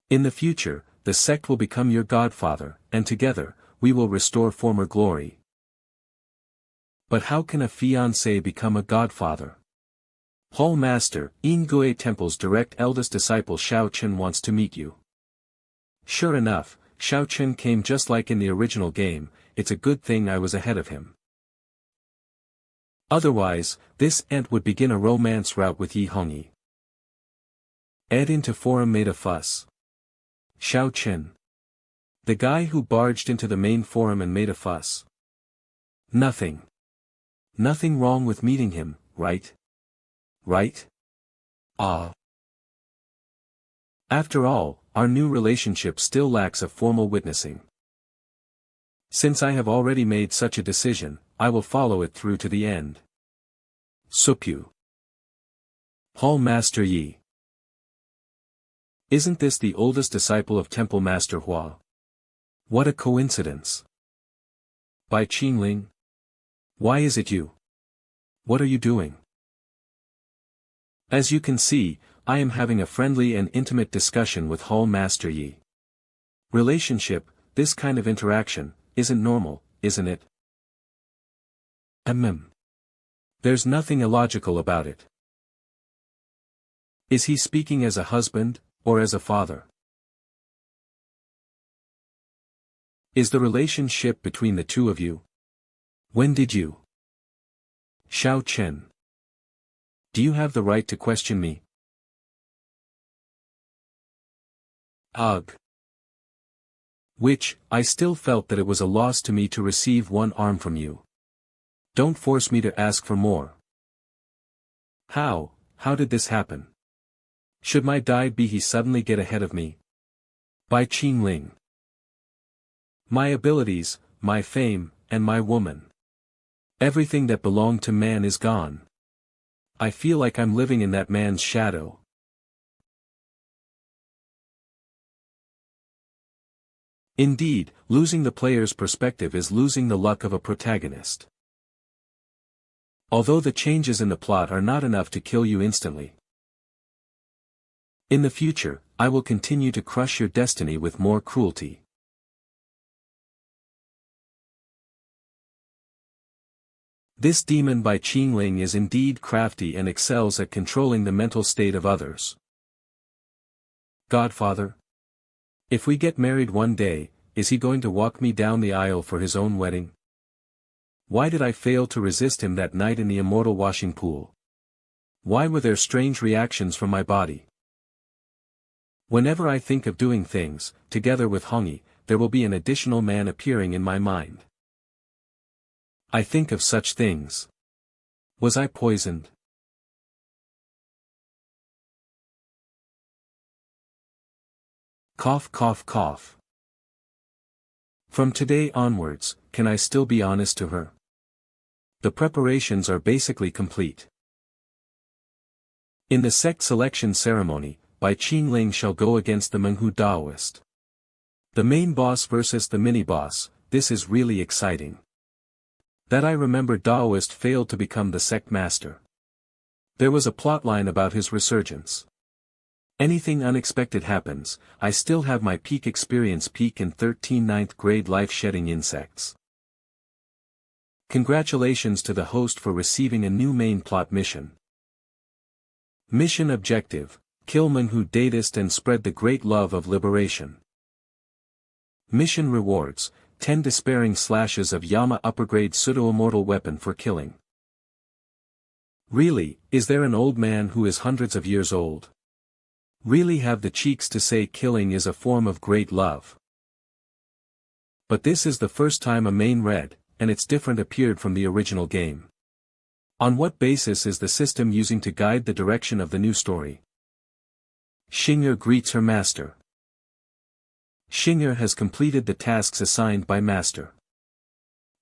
In the future, the sect will become your godfather, and together, we will restore former glory. But how can a fiancé become a godfather? Hall Master, Ingui Temple's direct eldest disciple Shao Chen wants to meet you. Sure enough, Shao Chen came just like in the original game. It's a good thing I was ahead of him. Otherwise, this ant would begin a romance route with Yi Hongyi. Ed into forum made a fuss. Shao Chen. The guy who barged into the main forum and made a fuss. Nothing. Nothing wrong with meeting him, right? Right? Ah. After all, our new relationship still lacks a formal witnessing. Since I have already made such a decision, I will follow it through to the end. Supyu. Hall Master Yi. Isn't this the oldest disciple of Temple Master Hua? What a coincidence. Bai Qingling? Why is it you? What are you doing? As you can see, I am having a friendly and intimate discussion with Hall Master Yi. Relationship, this kind of interaction, isn't normal, isn't it? There's nothing illogical about it. Is he speaking as a husband, or as a father? Is the relationship between the two of you? When did you? Shao Chen. Do you have the right to question me? Ugh. Which, I still felt that it was a loss to me to receive one arm from you. Don't force me to ask for more. How did this happen? Should my die be he suddenly get ahead of me? Bai Qingling. My abilities, my fame, and my woman. Everything that belonged to man is gone. I feel like I'm living in that man's shadow. Indeed, losing the player's perspective is losing the luck of a protagonist. Although the changes in the plot are not enough to kill you instantly. In the future, I will continue to crush your destiny with more cruelty. This demon Bai Qingling is indeed crafty and excels at controlling the mental state of others. Godfather? If we get married one day, is he going to walk me down the aisle for his own wedding? Why did I fail to resist him that night in the immortal washing pool? Why were there strange reactions from my body? Whenever I think of doing things, together with Hongyi, there will be an additional man appearing in my mind. I think of such things. Was I poisoned? Cough cough cough. From today onwards, can I still be honest to her? The preparations are basically complete. In the sect selection ceremony, Bai Qingling shall go against the Menghu Daoist. The main boss versus the mini-boss, this is really exciting. That I remember Daoist failed to become the sect master. There was a plotline about his resurgence. Anything unexpected happens, I still have my peak experience peak in 13 ninth grade life-shedding insects. Congratulations to the host for receiving a new main plot mission. Mission objective, kill Menghu Datist and spread the great love of liberation. Mission rewards, 10 despairing slashes of Yama uppergrade pseudo-immortal weapon for killing. Really, is there an old man who is hundreds of years old? Really have the cheeks to say killing is a form of great love. But this is the first time a main red, and it's different appeared from the original game. On what basis is the system using to guide the direction of the new story? Xing'er greets her master. Xing'er has completed the tasks assigned by master.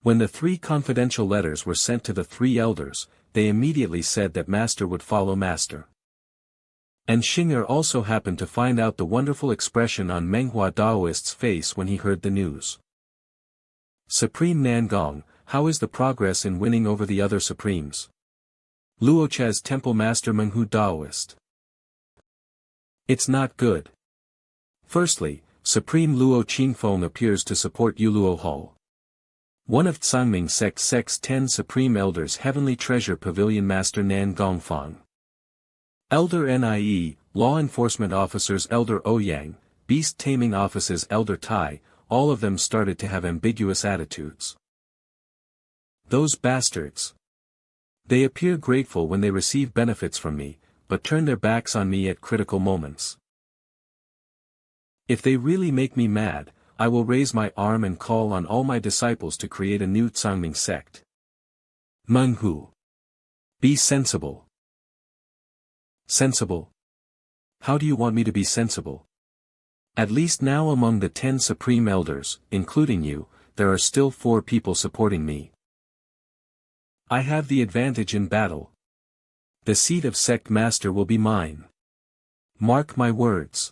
When the 3 confidential letters were sent to the 3 elders, they immediately said that master would follow master. And Xing'er also happened to find out the wonderful expression on Menghua Daoist's face when he heard the news. Supreme Nangong, how is the progress in winning over the other Supremes? Luocha's Temple Master Menghu Daoist. It's not good. Firstly, Supreme Luo Qingfeng appears to support Yuluo Hall. One of Tsangming sect's 10 Supreme Elders Heavenly Treasure Pavilion Master Nan Gongfang. Elder Nie, Law Enforcement Officers Elder Ouyang, Beast Taming Offices Elder Tai, all of them started to have ambiguous attitudes. Those bastards. They appear grateful when they receive benefits from me, but turn their backs on me at critical moments. If they really make me mad, I will raise my arm and call on all my disciples to create a new Tsangming sect. Menghu. Be sensible. Sensible? How do you want me to be sensible? At least now among the 10 Supreme Elders, including you, there are still 4 people supporting me. I have the advantage in battle. The seat of sect master will be mine. Mark my words.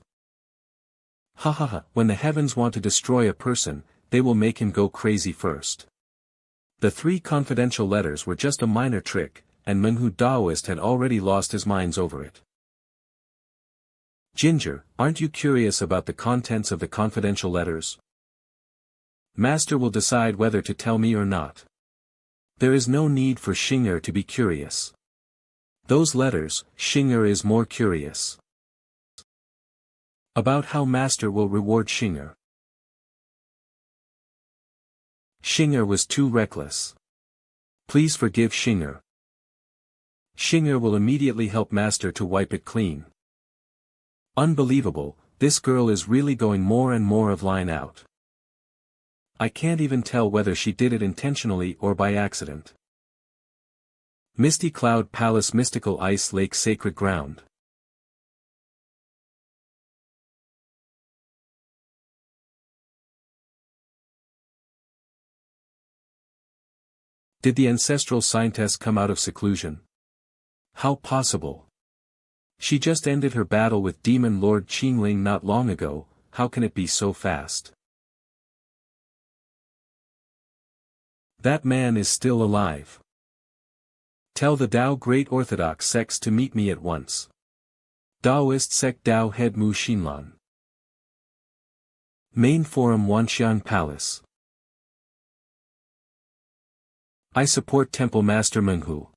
Ha ha ha, when the heavens want to destroy a person, they will make him go crazy first. The 3 confidential letters were just a minor trick, and Menghu Daoist had already lost his minds over it. Ginger, aren't you curious about the contents of the confidential letters? Master will decide whether to tell me or not. There is no need for Xing'er to be curious. Those letters, Xing'er is more curious. About how master will reward Xing'er. Xing'er was too reckless. Please forgive Xing'er. Xing'er will immediately help master to wipe it clean. Unbelievable, this girl is really going more and more of line out. I can't even tell whether she did it intentionally or by accident. Misty Cloud Palace Mystical Ice Lake Sacred Ground. Did the ancestral scientist come out of seclusion? How possible? She just ended her battle with Demon Lord Qingling not long ago, how can it be so fast? That man is still alive. Tell the Tao Great Orthodox sects to meet me at once. Daoist sect Dao Head Mu Xinlan. Main Forum Wanxiang Palace. I support Temple Master Menghu.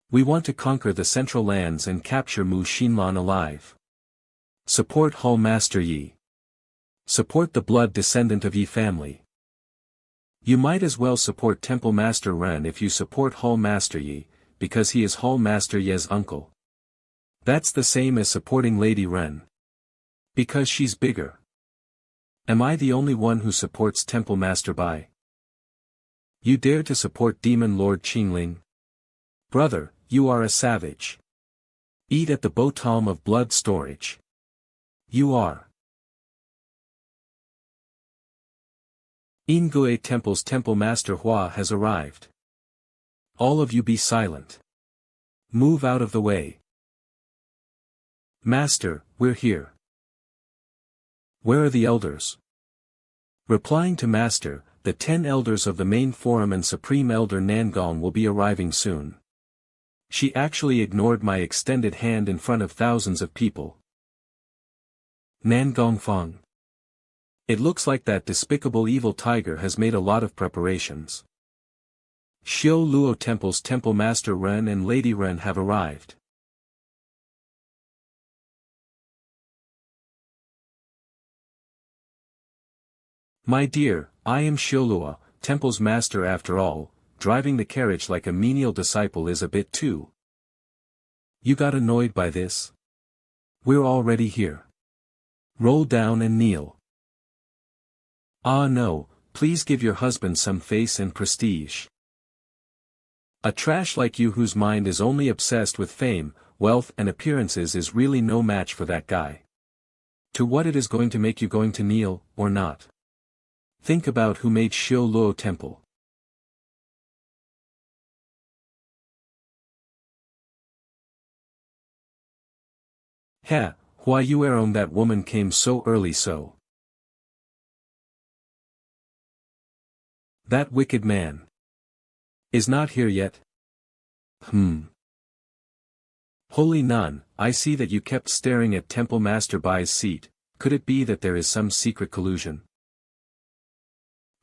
We want to conquer the Central Lands and capture Mu Xinlan alive. Support Hall Master Yi. Support the blood descendant of Yi family. You might as well support Temple Master Ren if you support Hall Master Yi, because he is Hall Master Ye's uncle. That's the same as supporting Lady Ren. Because she's bigger. Am I the only one who supports Temple Master Bai? You dare to support Demon Lord Qingling? Brother, you are a savage. Eat at the bottom of blood storage. You are. Ingue Temple's Temple Master Hua has arrived. All of you be silent. Move out of the way. Master, we're here. Where are the elders? Replying to Master, the 10 elders of the main forum and Supreme Elder Nangong will be arriving soon. She actually ignored my extended hand in front of thousands of people. Nangong Feng. It looks like that despicable evil tiger has made a lot of preparations. Xiao Luo Temple's Temple Master Ren and Lady Ren have arrived. My dear, I am Xiaoluo, Temple's master after all. Driving the carriage like a menial disciple is a bit too. You got annoyed by this? We're already here. Roll down and kneel. Ah no, please give your husband some face and prestige. A trash like you whose mind is only obsessed with fame, wealth and appearances is really no match for that guy. To what it is going to make you going to kneel, or not? Think about who made Xiao Luo Temple. Heh, why Yuerong that woman came so early so? That wicked man is not here yet? Holy Nun, I see that you kept staring at Temple Master Bai's seat. Could it be that there is some secret collusion?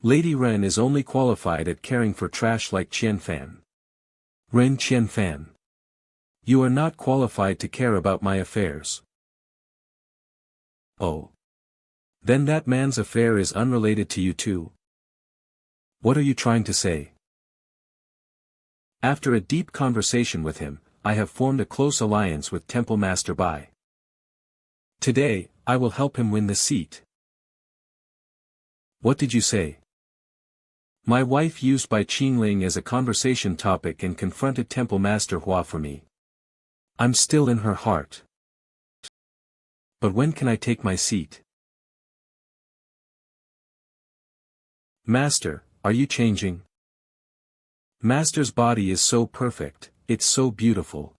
Lady Ren is only qualified at caring for trash like Qianfan. Ren Qianfan. You are not qualified to care about my affairs. Oh. Then that man's affair is unrelated to you too. What are you trying to say? After a deep conversation with him, I have formed a close alliance with Temple Master Bai. Today, I will help him win the seat. What did you say? My wife used Bai Qingling as a conversation topic and confronted Temple Master Hua for me. I'm still in her heart. But when can I take my seat? Master, are you changing? Master's body is so perfect, it's so beautiful.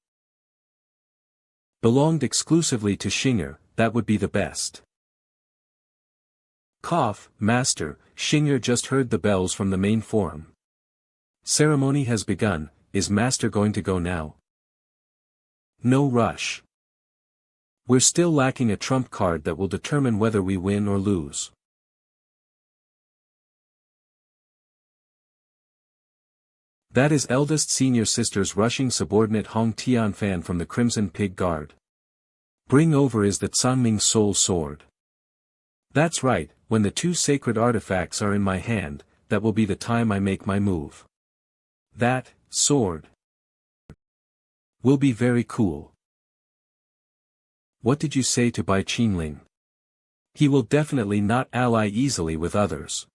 Belonged exclusively to Xinger, that would be the best. Cough, Master, Xinger just heard the bells from the main forum. Ceremony has begun, is Master going to go now? No rush. We're still lacking a trump card that will determine whether we win or lose. That is eldest senior sister's rushing subordinate Hong Tianfan from the Crimson Pig Guard. Bring over is the Zhangming Soul Sword. That's right, when the two sacred artifacts are in my hand, that will be the time I make my move. That sword will be very cool. What did you say to Bai Qingling? He will definitely not ally easily with others.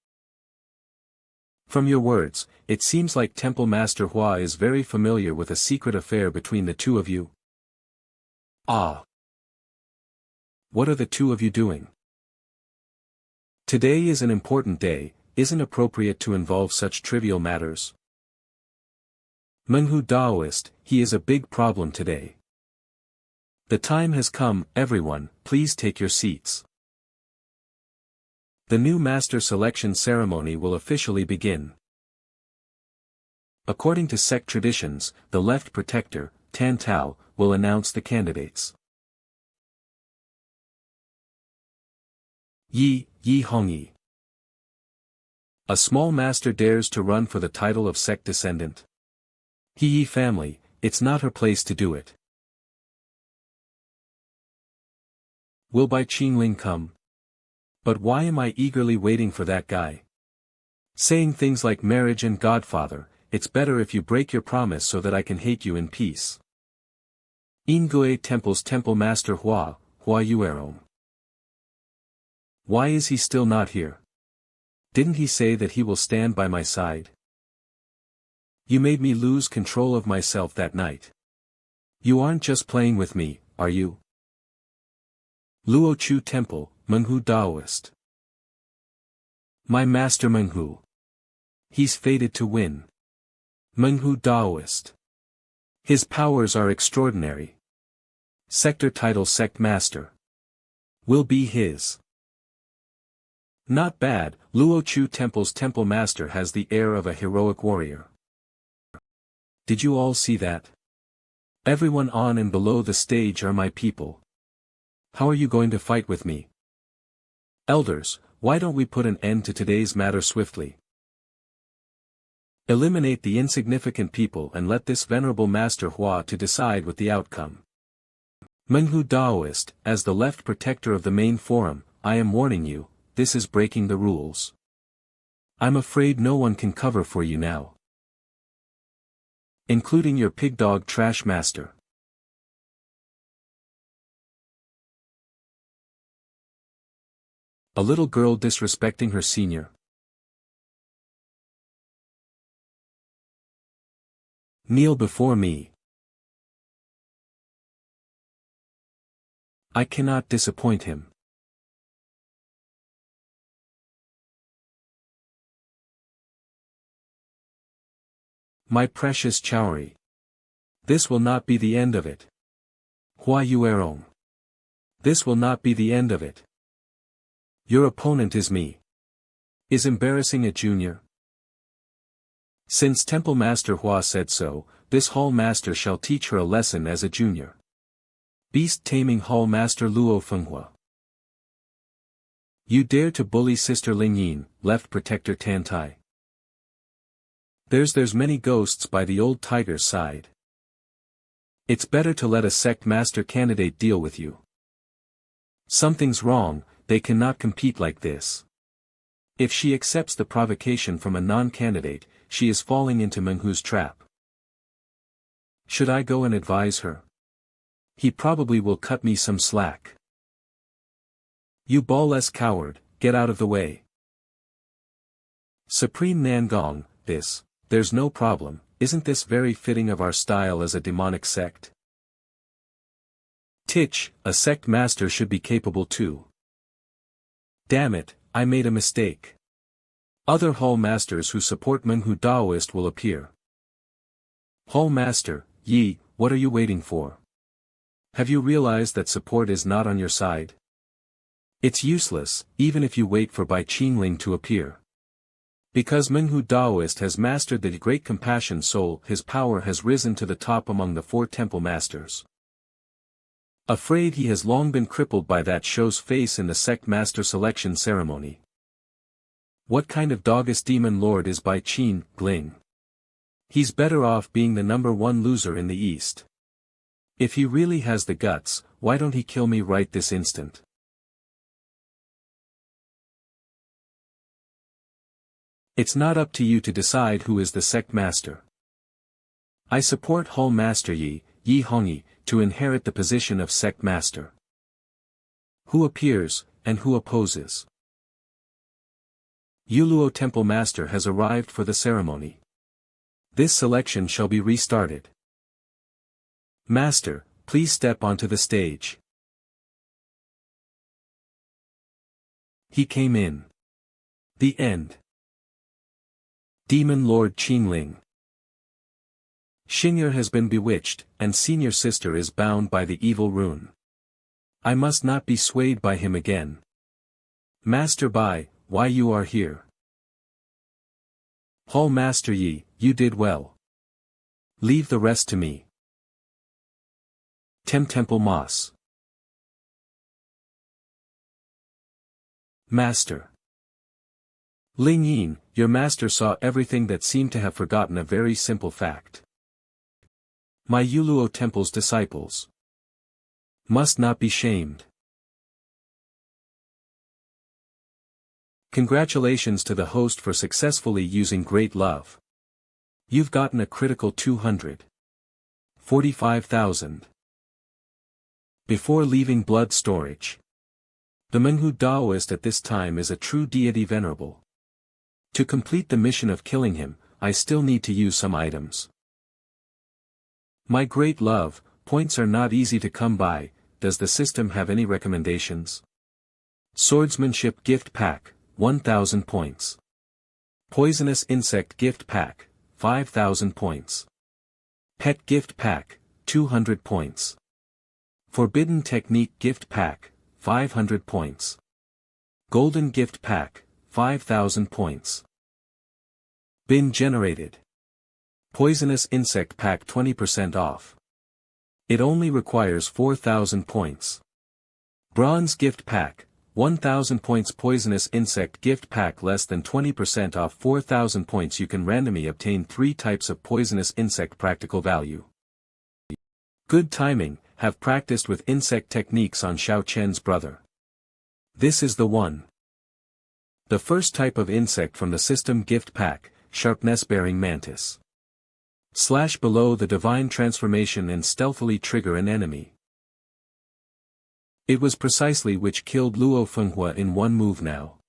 From your words, it seems like Temple Master Hua is very familiar with a secret affair between the two of you. Ah. What are the two of you doing? Today is an important day, isn't appropriate to involve such trivial matters. Menghu Daoist, he is a big problem today. The time has come, everyone, please take your seats. The new master selection ceremony will officially begin. According to sect traditions, the left protector, Tan Tao, will announce the candidates. Yi Hongyi. A small master dares to run for the title of sect descendant. Yi family, it's not her place to do it. Will Bai Qingling come? But why am I eagerly waiting for that guy? Saying things like marriage and godfather, it's better if you break your promise so that I can hate you in peace. Ingue Temple's Temple Master Hua Yuerong. Why is he still not here? Didn't he say that he will stand by my side? You made me lose control of myself that night. You aren't just playing with me, are you? Luo Chu Temple, Menghu Daoist. My master Menghu. He's fated to win. Menghu Daoist. His powers are extraordinary. Sector title Sect Master will be his. Not bad, Luo Chu Temple's temple master has the air of a heroic warrior. Did you all see that? Everyone on and below the stage are my people. How are you going to fight with me? Elders, why don't we put an end to today's matter swiftly? Eliminate the insignificant people and let this venerable Master Hua to decide with the outcome. Menghu Daoist, as the left protector of the main forum, I am warning you, this is breaking the rules. I'm afraid no one can cover for you now. Including your pig-dog trash master. A little girl disrespecting her senior. Kneel before me. I cannot disappoint him. My precious Chauri. This will not be the end of it. Hua Yuerong. This will not be the end of it. Your opponent is me. Is embarrassing a junior? Since Temple Master Hua said so, this Hall Master shall teach her a lesson as a junior. Beast-taming Hall Master Luo Fenghua. You dare to bully Sister Ling Yin, left protector Tan Tai. There's many ghosts by the old tiger's side. It's better to let a sect master candidate deal with you. Something's wrong, they cannot compete like this. If she accepts the provocation from a non-candidate, she is falling into Menghu's trap. Should I go and advise her? He probably will cut me some slack. You ballless coward, get out of the way. Supreme Nangong, there's no problem, isn't this very fitting of our style as a demonic sect? Titch, a sect master should be capable too. Damn it, I made a mistake. Other Hall Masters who support Menghu Daoist will appear. Hall Master, Yi, what are you waiting for? Have you realized that support is not on your side? It's useless, even if you wait for Bai Qingling to appear. Because Menghu Daoist has mastered the Great Compassion Soul, his power has risen to the top among the 4 Temple Masters. Afraid he has long been crippled by that show's face in the sect master selection ceremony. What kind of doggist demon lord is Bai Qingling? He's better off being the #1 loser in the East. If he really has the guts, why don't he kill me right this instant? It's not up to you to decide who is the sect master. I support Hall Master Yi Hongyi, to inherit the position of sect master. Who appears, and who opposes? Yuluo Temple Master has arrived for the ceremony. This selection shall be restarted. Master, please step onto the stage. He came in. The end. Demon Lord Qingling. Xing'er has been bewitched, and senior sister is bound by the evil rune. I must not be swayed by him again. Master Bai, why you are here? Hall Master Yi, you did well. Leave the rest to me. Temple Moss. Master. Ling Yin, your master saw everything that seemed to have forgotten a very simple fact. My Yuluo Temple's disciples must not be shamed. Congratulations to the host for successfully using great love. You've gotten a critical 245,000. Before leaving blood storage. The Menghu Daoist at this time is a true deity venerable. To complete the mission of killing him, I still need to use some items. My great love, points are not easy to come by, does the system have any recommendations? Swordsmanship Gift Pack, 1000 points. Poisonous Insect Gift Pack, 5000 points. Pet Gift Pack, 200 points. Forbidden Technique Gift Pack, 500 points. Golden Gift Pack, 5,000 points. Bin generated. Poisonous Insect Pack 20% off. It only requires 4,000 points. Bronze Gift Pack, 1,000 points. Poisonous Insect Gift Pack less than 20% off. 4,000 points. You can randomly obtain 3 types of poisonous insect. Practical value. Good timing, have practiced with insect techniques on Xiao Chen's brother. This is the one. The first type of insect from the system gift pack, sharpness-bearing mantis. Slash below the divine transformation and stealthily trigger an enemy. It was precisely which killed Luo Fenghua in one move now.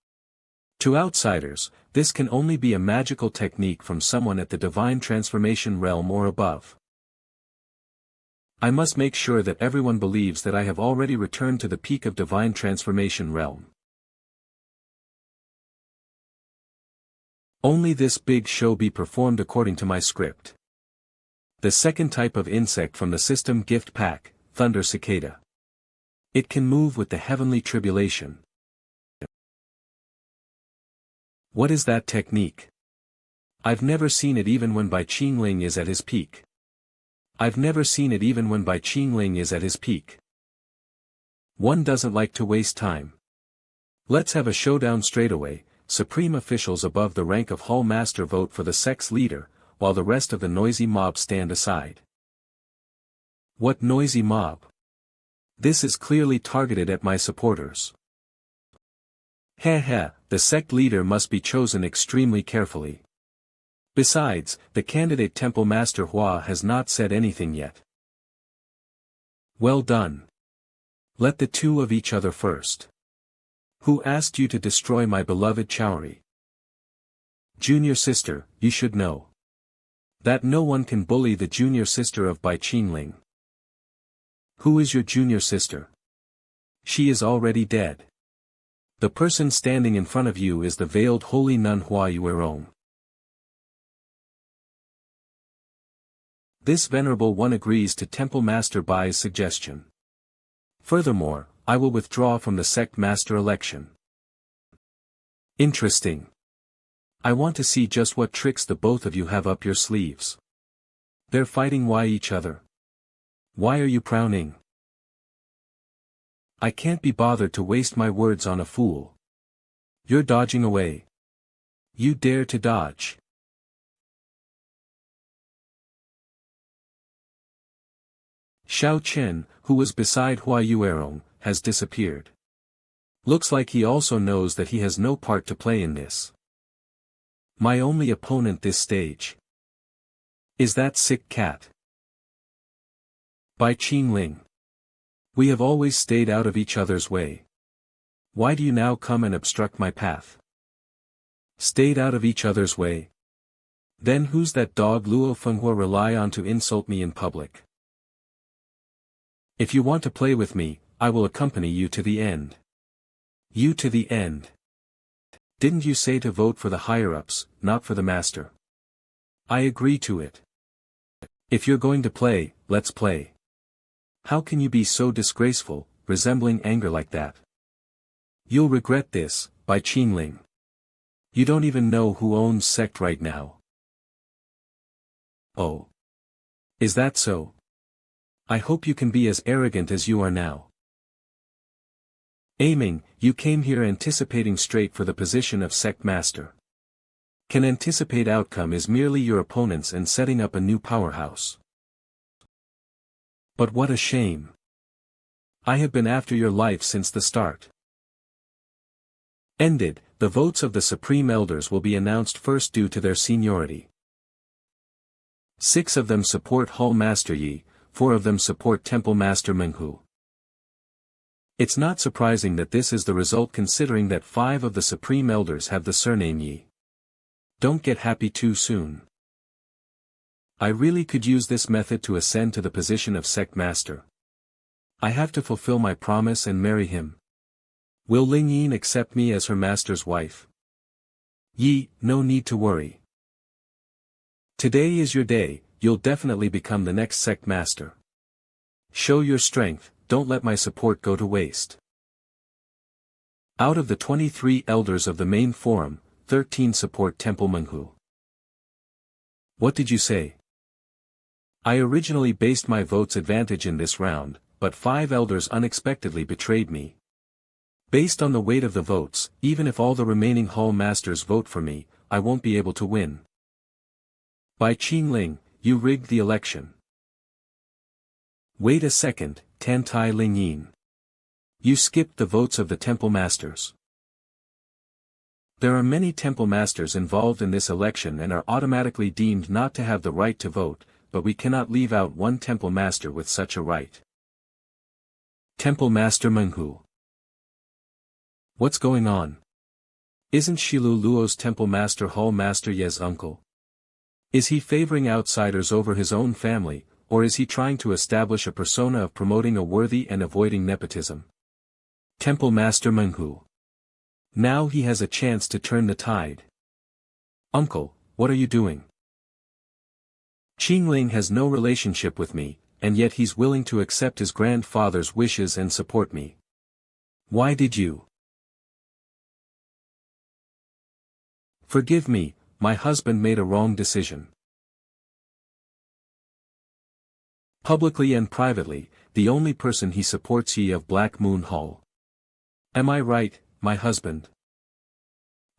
To outsiders, this can only be a magical technique from someone at the divine transformation realm or above. I must make sure that everyone believes that I have already returned to the peak of divine transformation realm. Only this big show be performed according to my script. The second type of insect from the system gift pack, thunder cicada. It can move with the heavenly tribulation. What is that technique? I've never seen it even when Bai Qingling is at his peak. I've never seen it even when Bai Qingling is at his peak. One doesn't like to waste time. Let's have a showdown straightaway. Supreme officials above the rank of Hall Master vote for the sex leader, while the rest of the noisy mob stand aside. What noisy mob? This is clearly targeted at my supporters. Heh, the sect leader must be chosen extremely carefully. Besides, the candidate Temple Master Hua has not said anything yet. Well done. Let the two of each other first. Who asked you to destroy my beloved Chaori? Junior sister, you should know that no one can bully the junior sister of Bai Qingling. Who is your junior sister? She is already dead. The person standing in front of you is the veiled holy nun Hua Yuerong. This venerable one agrees to Temple Master Bai's suggestion. Furthermore, I will withdraw from the sect master election. Interesting. I want to see just what tricks the both of you have up your sleeves. They're fighting each other. Why are you frowning? I can't be bothered to waste my words on a fool. You're dodging away. You dare to dodge. Xiao Chen, who was beside Hua Yuerong, has disappeared. Looks like he also knows that he has no part to play in this. My only opponent this stage is that sick cat. Bai Qingling. We have always stayed out of each other's way. Why do you now come and obstruct my path? Stayed out of each other's way? Then who's that dog Luo Fenghua rely on to insult me in public? If you want to play with me, I will accompany you to the end. You to the end. Didn't you say to vote for the higher-ups, not for the master? I agree to it. If you're going to play, let's play. How can you be so disgraceful, resembling anger like that? You'll regret this, Bai Qingling. You don't even know who owns sect right now. Oh. Is that so? I hope you can be as arrogant as you are now. Aiming, you came here anticipating straight for the position of sect master. Can anticipate outcome is merely your opponents and setting up a new powerhouse. But what a shame. I have been after your life since the start. Ended, the votes of the Supreme Elders will be announced first due to their seniority. 6 of them support Hall Master Yi, 4 of them support Temple Master Menghu. It's not surprising that this is the result considering that 5 of the Supreme Elders have the surname Yi. Don't get happy too soon. I really could use this method to ascend to the position of sect master. I have to fulfill my promise and marry him. Will Ling Yin accept me as her master's wife? Yi, no need to worry. Today is your day, you'll definitely become the next sect master. Show your strength, don't let my support go to waste. Out of the 23 elders of the main forum, 13 support Temple Menghu. What did you say? I originally based my vote's advantage in this round, but 5 elders unexpectedly betrayed me. Based on the weight of the votes, even if all the remaining hall masters vote for me, I won't be able to win. Bai Qingling, you rigged the election. Wait a second, Tantai Lingyin. You skipped the votes of the temple masters. There are many temple masters involved in this election and are automatically deemed not to have the right to vote, but we cannot leave out one temple master with such a right. Temple Master Menghu. What's going on? Isn't Shilu Luo's temple master Hall Master Ye's uncle? Is he favoring outsiders over his own family, or is he trying to establish a persona of promoting a worthy and avoiding nepotism? Temple Master Menghu. Now he has a chance to turn the tide. Uncle, what are you doing? Qingling has no relationship with me, and yet he's willing to accept his grandfather's wishes and support me. Why did you? Forgive me, my husband made a wrong decision. Publicly and privately, the only person he supports ye of Black Moon Hall. Am I right, my husband?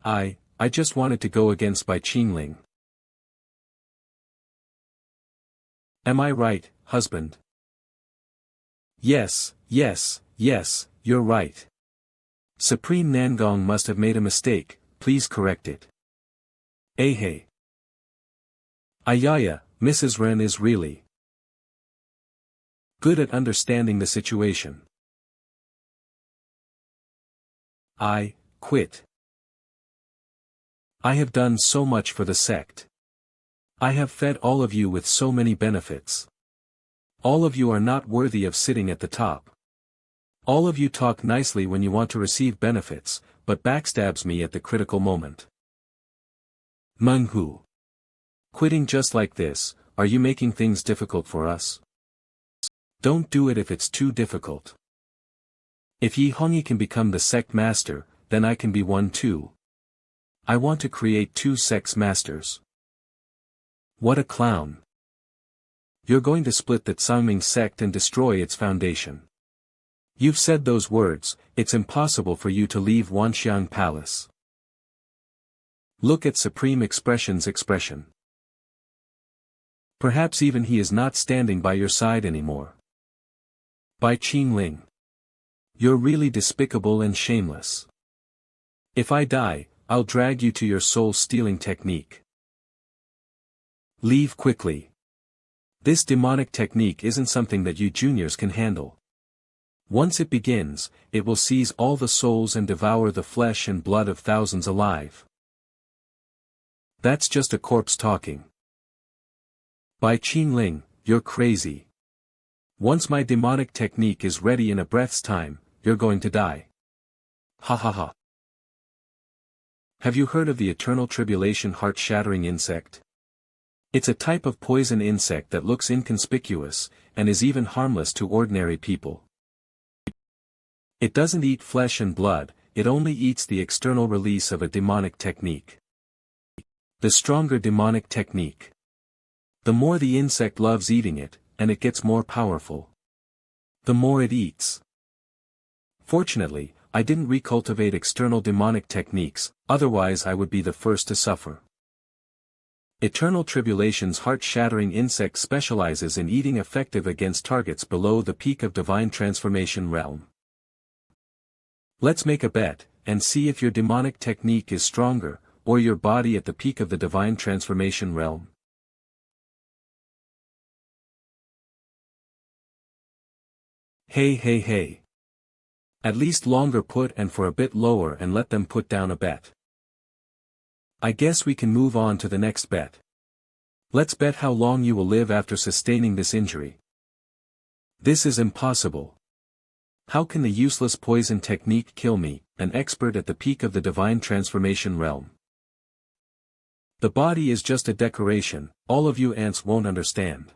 I just wanted to go against Bai Qingling. Am I right, husband? Yes, you're right. Supreme Nangong must have made a mistake, please correct it. Hey. Ayaya, Mrs. Ren is really good at understanding the situation. I quit. I have done so much for the sect. I have fed all of you with so many benefits. All of you are not worthy of sitting at the top. All of you talk nicely when you want to receive benefits, but backstabs me at the critical moment. Menghu. Quitting just like this, are you making things difficult for us? Don't do it if it's too difficult. If Yi Hongyi can become the sect master, then I can be one too. I want to create 2 sects masters. What a clown. You're going to split the Tsangming sect and destroy its foundation. You've said those words, it's impossible for you to leave Wanxiang Palace. Look at Supreme Expression's expression. Perhaps even he is not standing by your side anymore. Bai Qingling. You're really despicable and shameless. If I die, I'll drag you to your soul-stealing technique. Leave quickly. This demonic technique isn't something that you juniors can handle. Once it begins, it will seize all the souls and devour the flesh and blood of thousands alive. That's just a corpse talking. Bai Qingling, you're crazy. Once my demonic technique is ready in a breath's time, you're going to die. Ha ha ha. Have you heard of the eternal tribulation heart-shattering insect? It's a type of poison insect that looks inconspicuous, and is even harmless to ordinary people. It doesn't eat flesh and blood, it only eats the external release of a demonic technique. The stronger demonic technique. The more the insect loves eating it, and it gets more powerful. The more it eats. Fortunately, I didn't recultivate external demonic techniques, otherwise I would be the first to suffer. Eternal Tribulation's heart-shattering insect specializes in eating effective against targets below the peak of divine transformation realm. Let's make a bet, and see if your demonic technique is stronger, or your body at the peak of the divine transformation realm. Hey. At least longer put and for a bit lower and let them put down a bet. I guess we can move on to the next bet. Let's bet how long you will live after sustaining this injury. This is impossible. How can the useless poison technique kill me, an expert at the peak of the divine transformation realm? The body is just a decoration, all of you ants won't understand.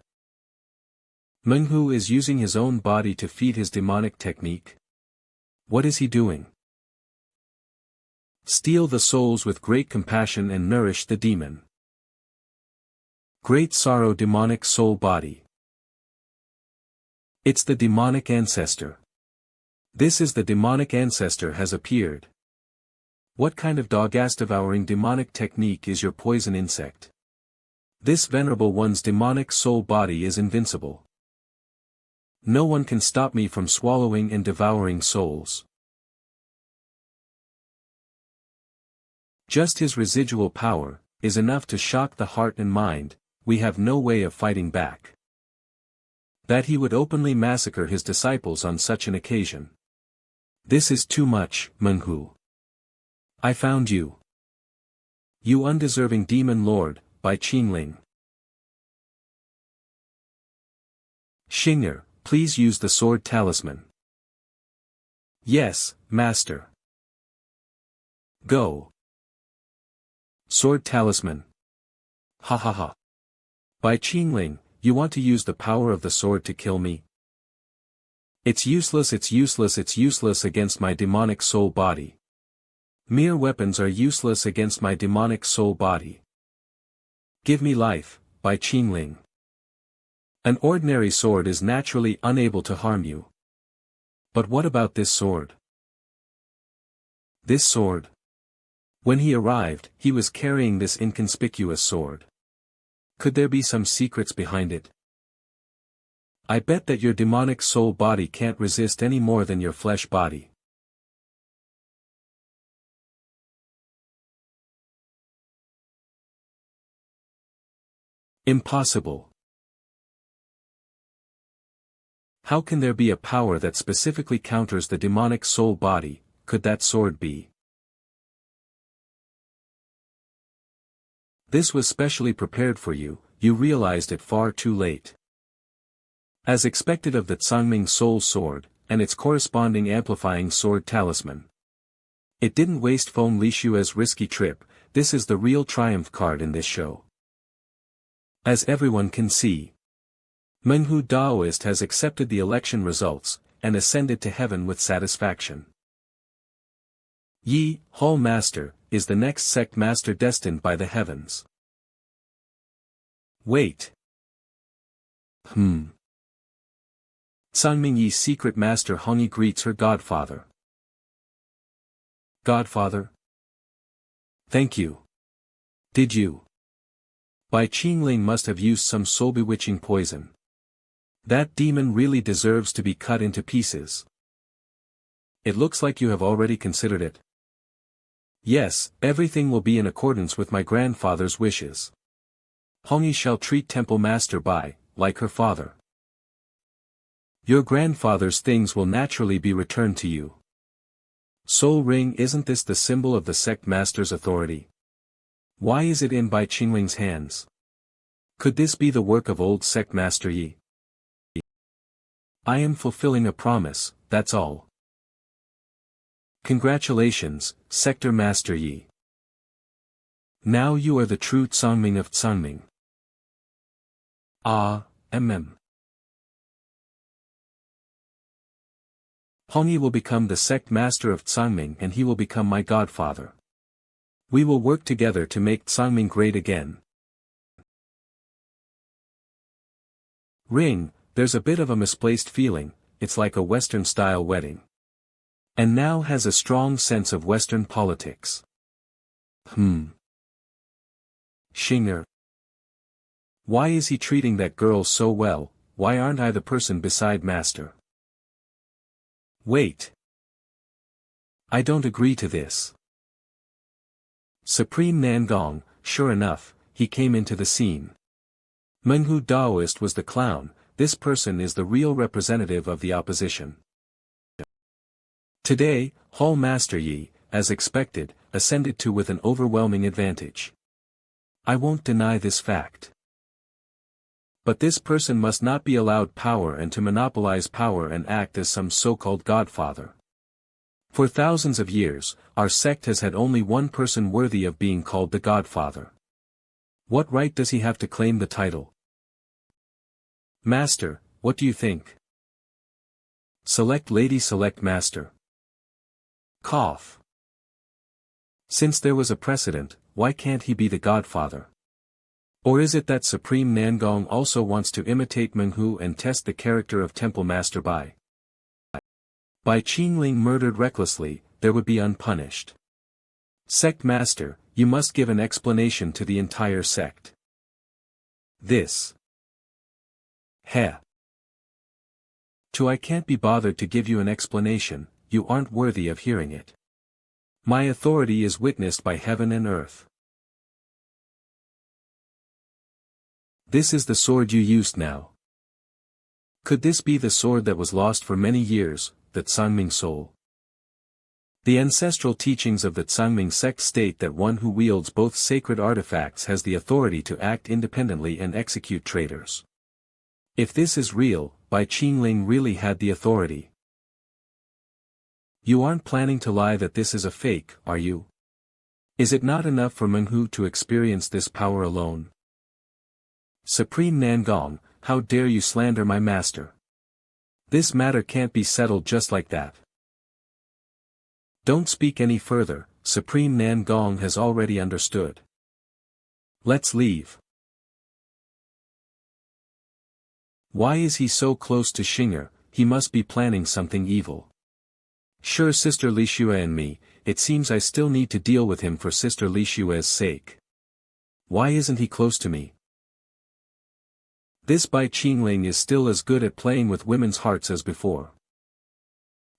Menghu is using his own body to feed his demonic technique. What is he doing? Steal the souls with great compassion and nourish the demon. Great sorrow demonic soul body. It's the demonic ancestor. This is the demonic ancestor has appeared. What kind of dog-ass devouring demonic technique is your poison insect? This venerable one's demonic soul body is invincible. No one can stop me from swallowing and devouring souls. Just his residual power is enough to shock the heart and mind. We have no way of fighting back. That he would openly massacre his disciples on such an occasion. This is too much, Menghu. I found you. You undeserving demon lord, Bai Qingling. Xinger, please use the sword talisman. Yes, master. Go. Sword talisman. Ha ha ha. Bai Qingling, you want to use the power of the sword to kill me? It's useless against my demonic soul body. Mere weapons are useless against my demonic soul body. Give me life, Bai Qingling. An ordinary sword is naturally unable to harm you. But what about this sword? This sword? When he arrived, he was carrying this inconspicuous sword. Could there be some secrets behind it? I bet that your demonic soul body can't resist any more than your flesh body. Impossible. How can there be a power that specifically counters the demonic soul body? Could that sword be? This was specially prepared for you, you realized it far too late. As expected of the Tsangming Soul Sword, and its corresponding amplifying sword talisman. It didn't waste Feng Lishua's risky trip, this is the real triumph card in this show. As everyone can see, Menghu Daoist has accepted the election results, and ascended to heaven with satisfaction. Yi, Hall Master, is the next sect master destined by the heavens. Wait. Tsangming Yi's secret master Hongyi greets her godfather. Godfather? Thank you. Did you? Bai Qingling must have used some soul-bewitching poison. That demon really deserves to be cut into pieces. It looks like you have already considered it. Yes, everything will be in accordance with my grandfather's wishes. Hongyi shall treat Temple Master Bai, like her father. Your grandfather's things will naturally be returned to you. Soul Ring, isn't this the symbol of the sect master's authority? Why is it in Bai Qingling's hands? Could this be the work of old sect master Yi? I am fulfilling a promise, that's all. Congratulations, Sector Master Yi. Now you are the true Tsangming of Tsangming. Ah, mm. Hongyi will become the sect master of Tsangming and he will become my godfather. We will work together to make Tsangming great again. Ring, there's a bit of a misplaced feeling, it's like a Western-style wedding. And now has a strong sense of Western politics. Xinger. Why is he treating that girl so well? Why aren't I the person beside Master? Wait. I don't agree to this. Supreme Nangong, sure enough, he came into the scene. Menghu Daoist was the clown, this person is the real representative of the opposition. Today, Hall Master Yi, as expected, ascended to with an overwhelming advantage. I won't deny this fact. But this person must not be allowed power and to monopolize power and act as some so-called godfather. For thousands of years, our sect has had only one person worthy of being called the godfather. What right does he have to claim the title? Master, what do you think? Select lady, select master. Cough. Since there was a precedent, why can't he be the godfather? Or is it that Supreme Nangong also wants to imitate Menghu and test the character of Temple Master Bai? Bai Qingling murdered recklessly, there would be unpunished. Sect Master, you must give an explanation to the entire sect. This. Heh. I can't be bothered to give you an explanation, you aren't worthy of hearing it. My authority is witnessed by heaven and earth. This is the sword you used now. Could this be the sword that was lost for many years, the Tsangming soul? The ancestral teachings of the Tsangming sect state that one who wields both sacred artifacts has the authority to act independently and execute traitors. If this is real, Bai Qingling really had the authority. You aren't planning to lie that this is a fake, are you? Is it not enough for Menghu to experience this power alone? Supreme Nangong, how dare you slander my master? This matter can't be settled just like that. Don't speak any further, Supreme Nangong has already understood. Let's leave. Why is he so close to Xing'er? He must be planning something evil. Sure, Sister Li Xue and me, it seems I still need to deal with him for Sister Li Xue's sake. Why isn't he close to me? This Bai Qingling is still as good at playing with women's hearts as before.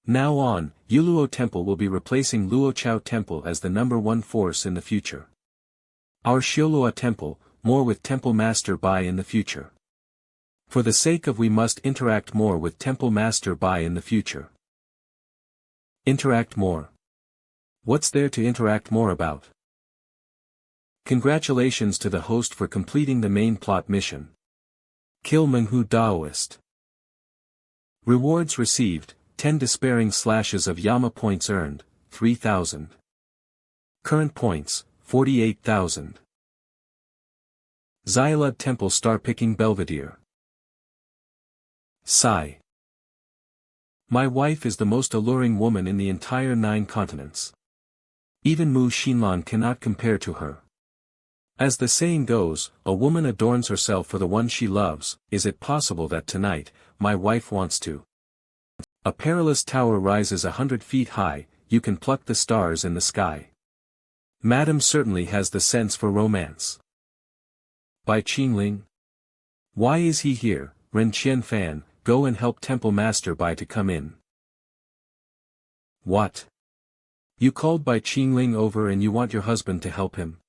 Now on, Yuluo Temple will be replacing Luochao Temple as the #1 force in the future. Our Xioluo Temple, more with Temple Master Bai in the future. For the sake of we must interact more with Temple Master Bai in the future. Interact more. What's there to interact more about? Congratulations to the host for completing the main plot mission. Kill Menghu Daoist. Rewards received, 10 despairing slashes of Yama points earned, 3,000. Current points, 48,000. Xyalud Temple Star Picking Belvedere. Sigh. My wife is the most alluring woman in the entire 9 continents. Even Mu Xinlan cannot compare to her. As the saying goes, a woman adorns herself for the one she loves. Is it possible that tonight, my wife wants to? A perilous tower rises 100 feet high, you can pluck the stars in the sky. Madam certainly has the sense for romance. Bai Qingling? Why is he here? Ren Qianfan, go and help Temple Master Bai to come in. What? You called Bai Qingling over and you want your husband to help him?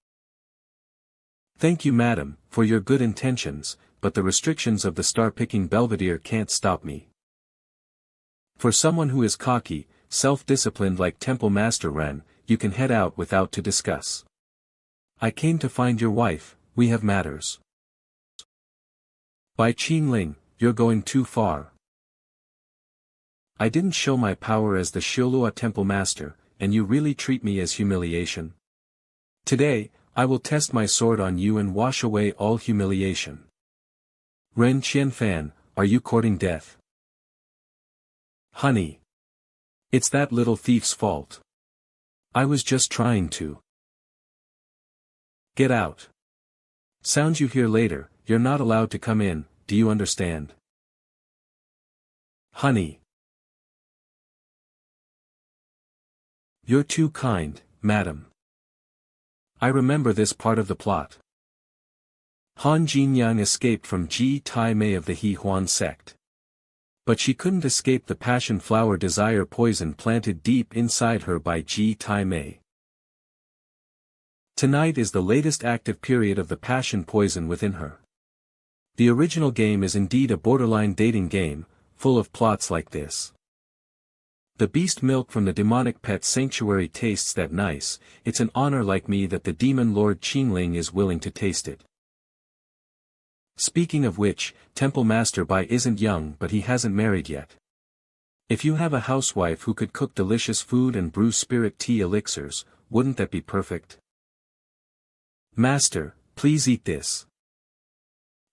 Thank you madam, for your good intentions, but the restrictions of the star-picking Belvedere can't stop me. For someone who is cocky, self-disciplined like Temple Master Ren, you can head out without to discuss. I came to find your wife, we have matters. Bai Qingling, you're going too far. I didn't show my power as the Xioluo Temple Master, and you really treat me as humiliation. Today, I will test my sword on you and wash away all humiliation. Ren Qianfan, are you courting death? Honey. It's that little thief's fault. I was just trying to. Get out. Sounds you hear later, you're not allowed to come in, do you understand? Honey. You're too kind, madam. I remember this part of the plot. Han Jinyang escaped from Ji Tai Mei of the He Huan sect. But she couldn't escape the passion flower desire poison planted deep inside her by Ji Tai Mei. Tonight is the latest active period of the passion poison within her. The original game is indeed a borderline dating game, full of plots like this. The beast milk from the demonic pet sanctuary tastes that nice, it's an honor like me that the demon Lord Qingling is willing to taste it. Speaking of which, Temple Master Bai isn't young but he hasn't married yet. If you have a housewife who could cook delicious food and brew spirit tea elixirs, wouldn't that be perfect? Master, please eat this.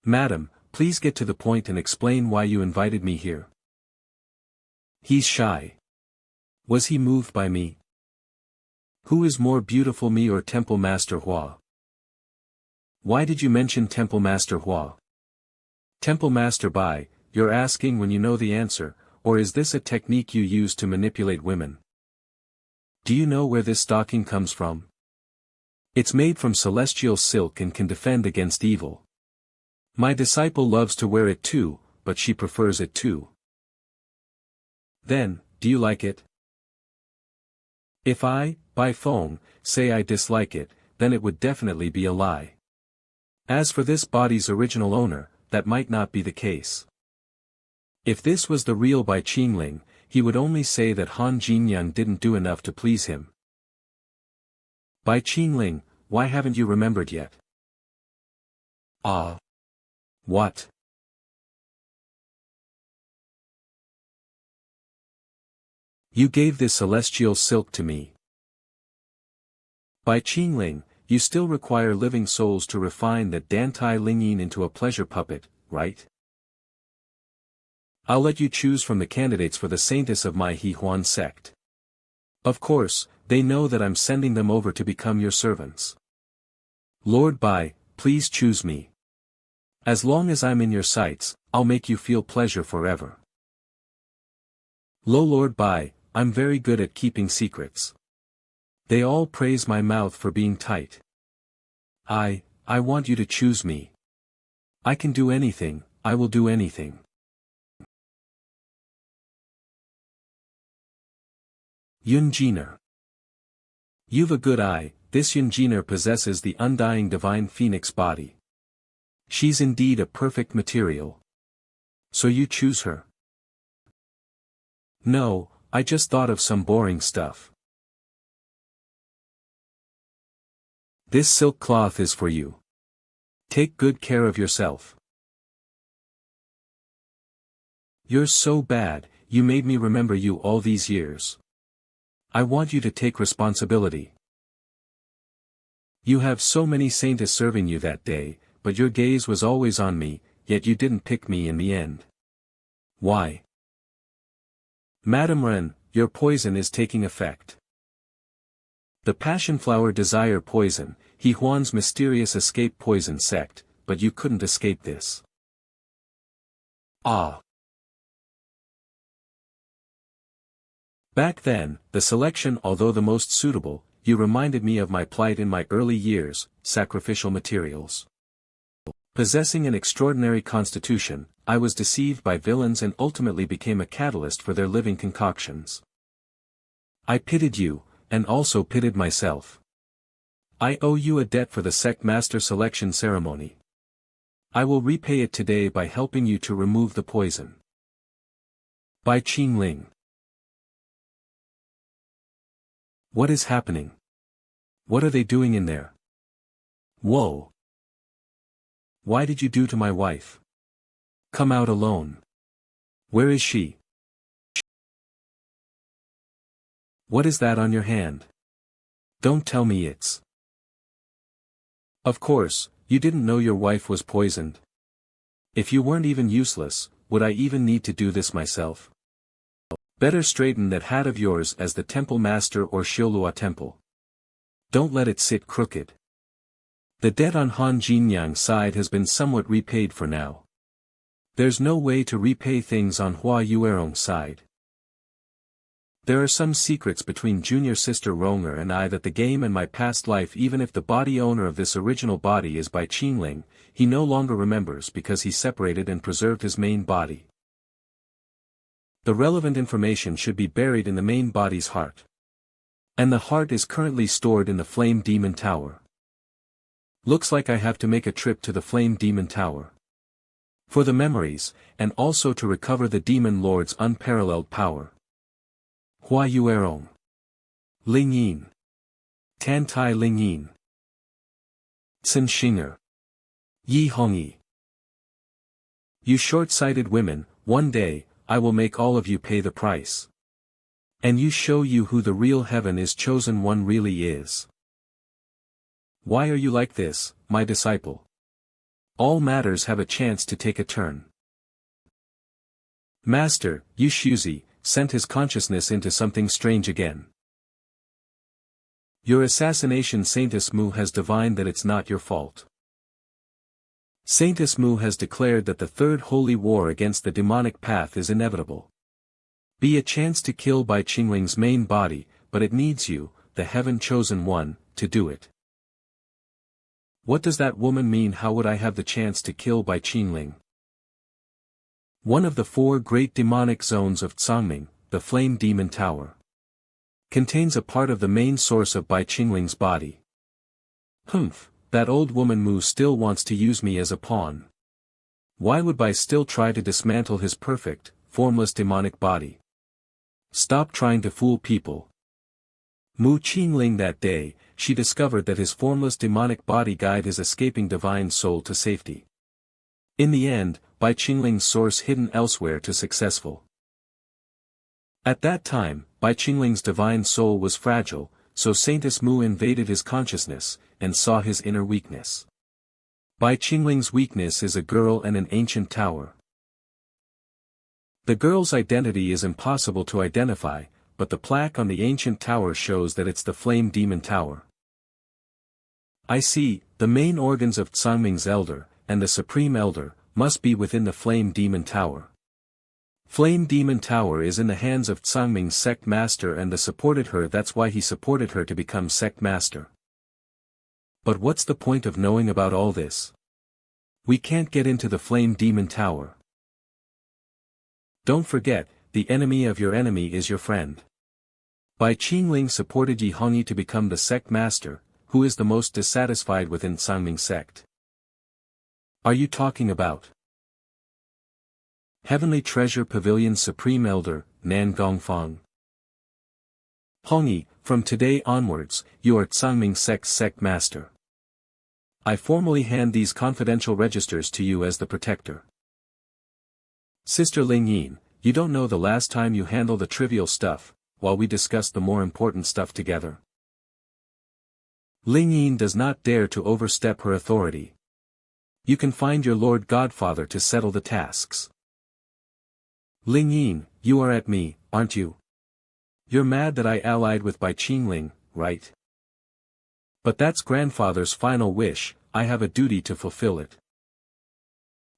Madam, please get to the point and explain why you invited me here. He's shy. Was he moved by me? Who is more beautiful, me or Temple Master Hua? Why did you mention Temple Master Hua? Temple Master Bai, you're asking when you know the answer, or is this a technique you use to manipulate women? Do you know where this stocking comes from? It's made from celestial silk and can defend against evil. My disciple loves to wear it too, but she prefers it too. Then, do you like it? If I, Bai Feng, say I dislike it, then it would definitely be a lie. As for this body's original owner, that might not be the case. If this was the real Bai Qingling, he would only say that Han Jinyang didn't do enough to please him. Bai Qingling, why haven't you remembered yet? Ah. What? You gave this celestial silk to me. Bai Qingling, you still require living souls to refine that Dantai Lingyin into a pleasure puppet, right? I'll let you choose from the candidates for the saintess of my He Huan sect. Of course, they know that I'm sending them over to become your servants. Lord Bai, please choose me. As long as I'm in your sights, I'll make you feel pleasure forever. Lo Lord Bai, I'm very good at keeping secrets. They all praise my mouth for being tight. I want you to choose me. I can do anything, I will do anything. Yun Jiner. You've a good eye, this Yun Jiner possesses the undying divine phoenix body. She's indeed a perfect material. So you choose her? No, I just thought of some boring stuff. This silk cloth is for you. Take good care of yourself. You're so bad, you made me remember you all these years. I want you to take responsibility. You have so many saints serving you that day, but your gaze was always on me, yet you didn't pick me in the end. Why? Madam Ren, your poison is taking effect. The passionflower desire poison, He Huan's mysterious escape poison sect, but you couldn't escape this. Ah. Back then, the selection, although the most suitable, you reminded me of my plight in my early years, sacrificial materials. Possessing an extraordinary constitution, I was deceived by villains and ultimately became a catalyst for their living concoctions. I pitied you, and also pitied myself. I owe you a debt for the sect master selection ceremony. I will repay it today by helping you to remove the poison. Bai Qingling. What is happening? What are they doing in there? Whoa! Why did you do to my wife? Come out alone. Where is she? What is that on your hand? Don't tell me it's... Of course, you didn't know your wife was poisoned. If you weren't even useless, would I even need to do this myself? Better straighten that hat of yours as the temple master or Shiolua temple. Don't let it sit crooked. The debt on Han Jinyang's side has been somewhat repaid for now. There's no way to repay things on Hua Yuerong's side. There are some secrets between junior sister Ronger and I that the game and my past life, even if the body owner of this original body is Bai Qingling, he no longer remembers because he separated and preserved his main body. The relevant information should be buried in the main body's heart. And the heart is currently stored in the Flame Demon Tower. Looks like I have to make a trip to the Flame Demon Tower. For the memories, and also to recover the Demon Lord's unparalleled power. Hua Yuerong. Ling Yin. Tan Tai Ling Yin. Tsin Shinger. Yi Hongyi. You short-sighted women, one day, I will make all of you pay the price. And you show you who the real heaven is chosen one really is. Why are you like this, my disciple? All matters have a chance to take a turn. Master, Yu Shuzi, sent his consciousness into something strange again. Your assassination Saintess Mu has divined that it's not your fault. Saintess Mu has declared that the third holy war against the demonic path is inevitable. Be a chance to kill Bai Qingling's main body, but it needs you, the heaven-chosen one, to do it. What does that woman mean? How would I have the chance to kill Bai Qingling? One of the 4 great demonic zones of Tsangming, the Flame Demon Tower, contains a part of the main source of Bai Qingling's body. Humph, that old woman Mu still wants to use me as a pawn. Why would Bai still try to dismantle his perfect, formless demonic body? Stop trying to fool people. Mu Qingling that day, she discovered that his formless demonic body guided his escaping divine soul to safety. In the end, Bai Qingling's source hidden elsewhere to successful. At that time, Bai Qingling's divine soul was fragile, so Saintess Mu invaded his consciousness, and saw his inner weakness. Bai Qingling's weakness is a girl and an ancient tower. The girl's identity is impossible to identify, but the plaque on the ancient tower shows that it's the Flame Demon Tower. I see, the main organs of Tsangming's elder, and the supreme elder, must be within the Flame Demon Tower. Flame Demon Tower is in the hands of Tsangming's sect master and supported her. That's why he supported her to become sect master. But what's the point of knowing about all this? We can't get into the Flame Demon Tower. Don't forget, the enemy of your enemy is your friend. Bai Qingling supported Yi Hongyi to become the sect master, who is the most dissatisfied within Tsangming sect. Are you talking about Heavenly Treasure Pavilion Supreme Elder, Nan Gongfang? Hongyi, from today onwards, you are Tsangming sect's sect master. I formally hand these confidential registers to you as the protector. Sister Lingyin, you don't know the last time you handled the trivial stuff, while we discussed the more important stuff together. Lingyin does not dare to overstep her authority. You can find your Lord Godfather to settle the tasks. Lingyin, you are at me, aren't you? You're mad that I allied with Bai Qingling, right? But that's grandfather's final wish, I have a duty to fulfill it.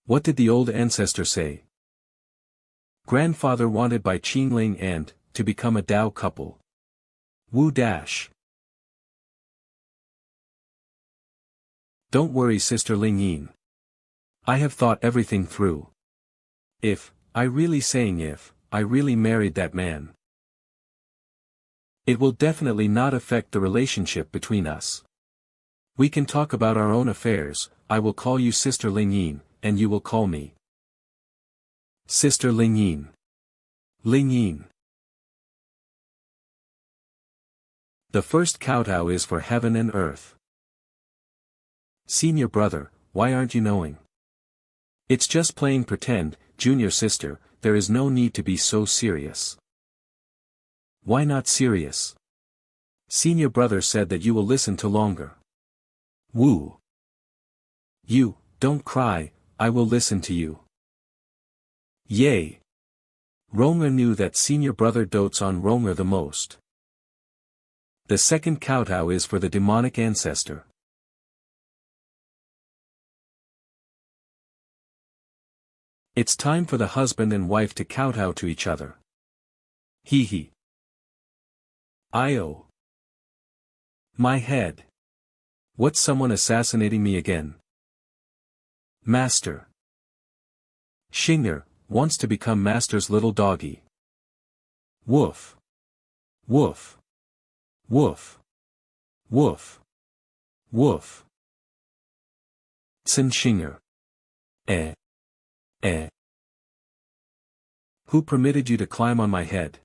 What did the old ancestor say? Grandfather wanted Bai Qingling and, to become a Dao couple. Wu dash. Don't worry Sister Lingyin. I have thought everything through. If I really married that man, it will definitely not affect the relationship between us. We can talk about our own affairs. I will call you Sister Lingyin, and you will call me Sister Lingyin. Lingyin. The first kowtow is for heaven and earth. Senior brother, why aren't you knowing? It's just playing pretend, junior sister, there is no need to be so serious. Why not serious? Senior brother said that you will listen to longer. Woo. You, don't cry, I will listen to you. Yay. Rong'er knew that senior brother dotes on Rong'er the most. The second kowtow is for the demonic ancestor. It's time for the husband and wife to kowtow to each other. Hee hee. Io. My head. What's someone assassinating me again? Master. Xinger wants to become master's little doggy. Woof. Woof. Woof. Woof. Woof. Tsin Xinger. Eh. Eh. Who permitted you to climb on my head?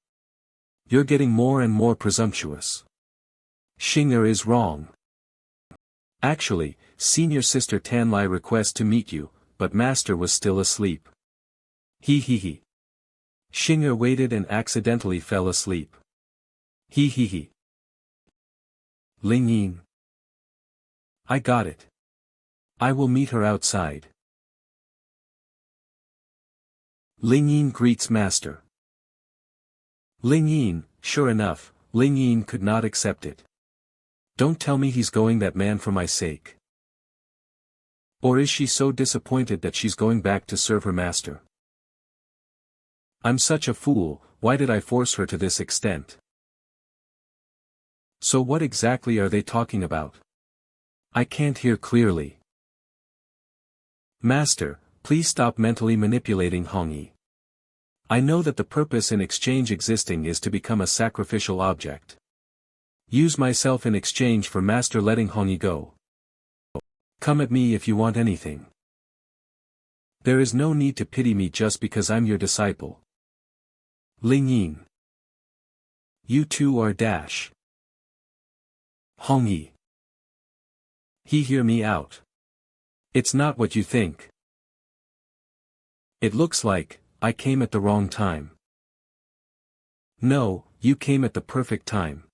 You're getting more and more presumptuous. Xinger is wrong. Actually, senior sister Tanlai requests to meet you, but master was still asleep. Hee hee hee. Xinger waited and accidentally fell asleep. Hee hee hee. Lingyin. I got it. I will meet her outside. Lingyin greets master. Lingyin, sure enough, Lingyin could not accept it. Don't tell me he's going that man for my sake. Or is she so disappointed that she's going back to serve her master? I'm such a fool, why did I force her to this extent? So what exactly are they talking about? I can't hear clearly. Master, please stop mentally manipulating Hongyi. I know that the purpose in exchange existing is to become a sacrificial object. Use myself in exchange for master letting Hongyi go. Come at me if you want anything. There is no need to pity me just because I'm your disciple. Ling Yin. You two are dash. Hongyi. Hear me out. It's not what you think. It looks like, I came at the wrong time. No, you came at the perfect time.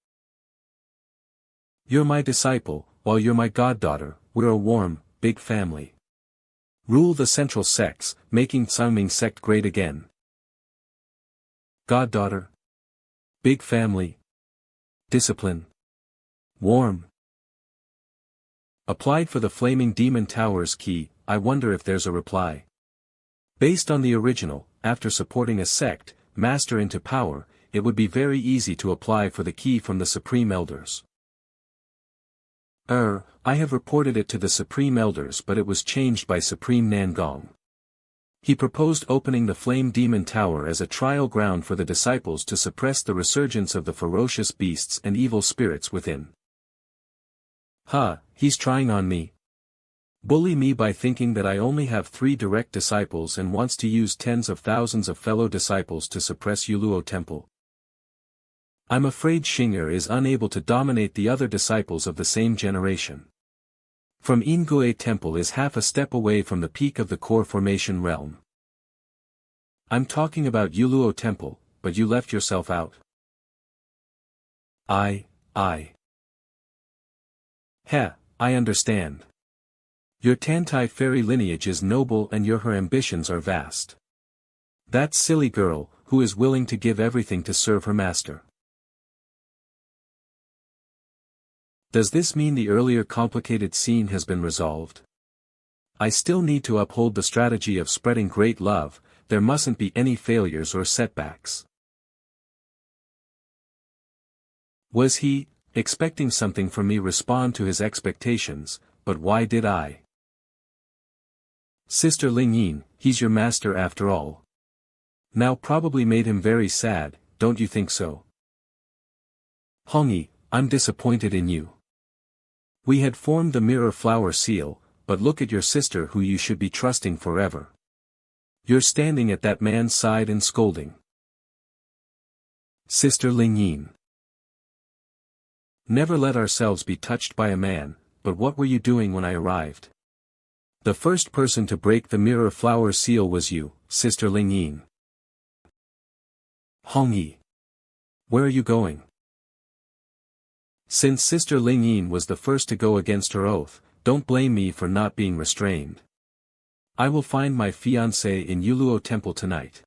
You're my disciple, while you're my goddaughter, we're a warm, big family. Rule the central sects, making Tsangming sect great again. Goddaughter. Big family. Discipline. Warm. Applied for the Flaming Demon Tower's key, I wonder if there's a reply. Based on the original, after supporting a sect, master into power, it would be very easy to apply for the key from the Supreme Elders. I have reported it to the Supreme Elders but it was changed by Supreme Nangong. He proposed opening the Flame Demon Tower as a trial ground for the disciples to suppress the resurgence of the ferocious beasts and evil spirits within. He's trying on me. Bully me by thinking that I only have 3 direct disciples and wants to use tens of thousands of fellow disciples to suppress Yuluo Temple. I'm afraid Xing'er is unable to dominate the other disciples of the same generation. From Ingui Temple is half a step away from the peak of the core formation realm. I'm talking about Yuluo Temple, but you left yourself out. I understand. Your Tantai fairy lineage is noble and her ambitions are vast. That silly girl, who is willing to give everything to serve her master. Does this mean the earlier complicated scene has been resolved? I still need to uphold the strategy of spreading great love, there mustn't be any failures or setbacks. Was he, expecting something from me, respond to his expectations, but why did I? Sister Ling Yin, he's your master after all. Now probably made him very sad, don't you think so? Hongyi, I'm disappointed in you. We had formed the mirror flower seal, but look at your sister who you should be trusting forever. You're standing at that man's side and scolding. Sister Ling Yin. Never let ourselves be touched by a man, but what were you doing when I arrived? The first person to break the mirror flower seal was you, Sister Ling Yin. Hongyi. Where are you going? Since Sister Ling Yin was the first to go against her oath, don't blame me for not being restrained. I will find my fiancé in Yuluo Temple tonight.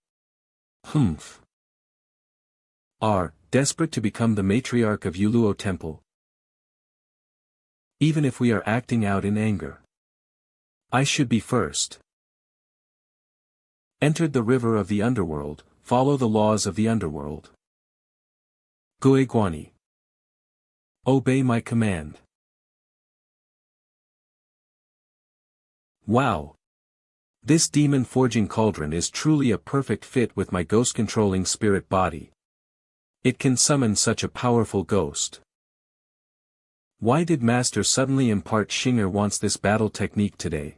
Desperate to become the matriarch of Yuluo Temple. Even if we are acting out in anger. I should be first. Entered the river of the underworld, follow the laws of the underworld. Guiguani. Obey my command. Wow! This demon-forging cauldron is truly a perfect fit with my ghost-controlling spirit body. It can summon such a powerful ghost. Why did Master suddenly impart Xing'er wants this battle technique today?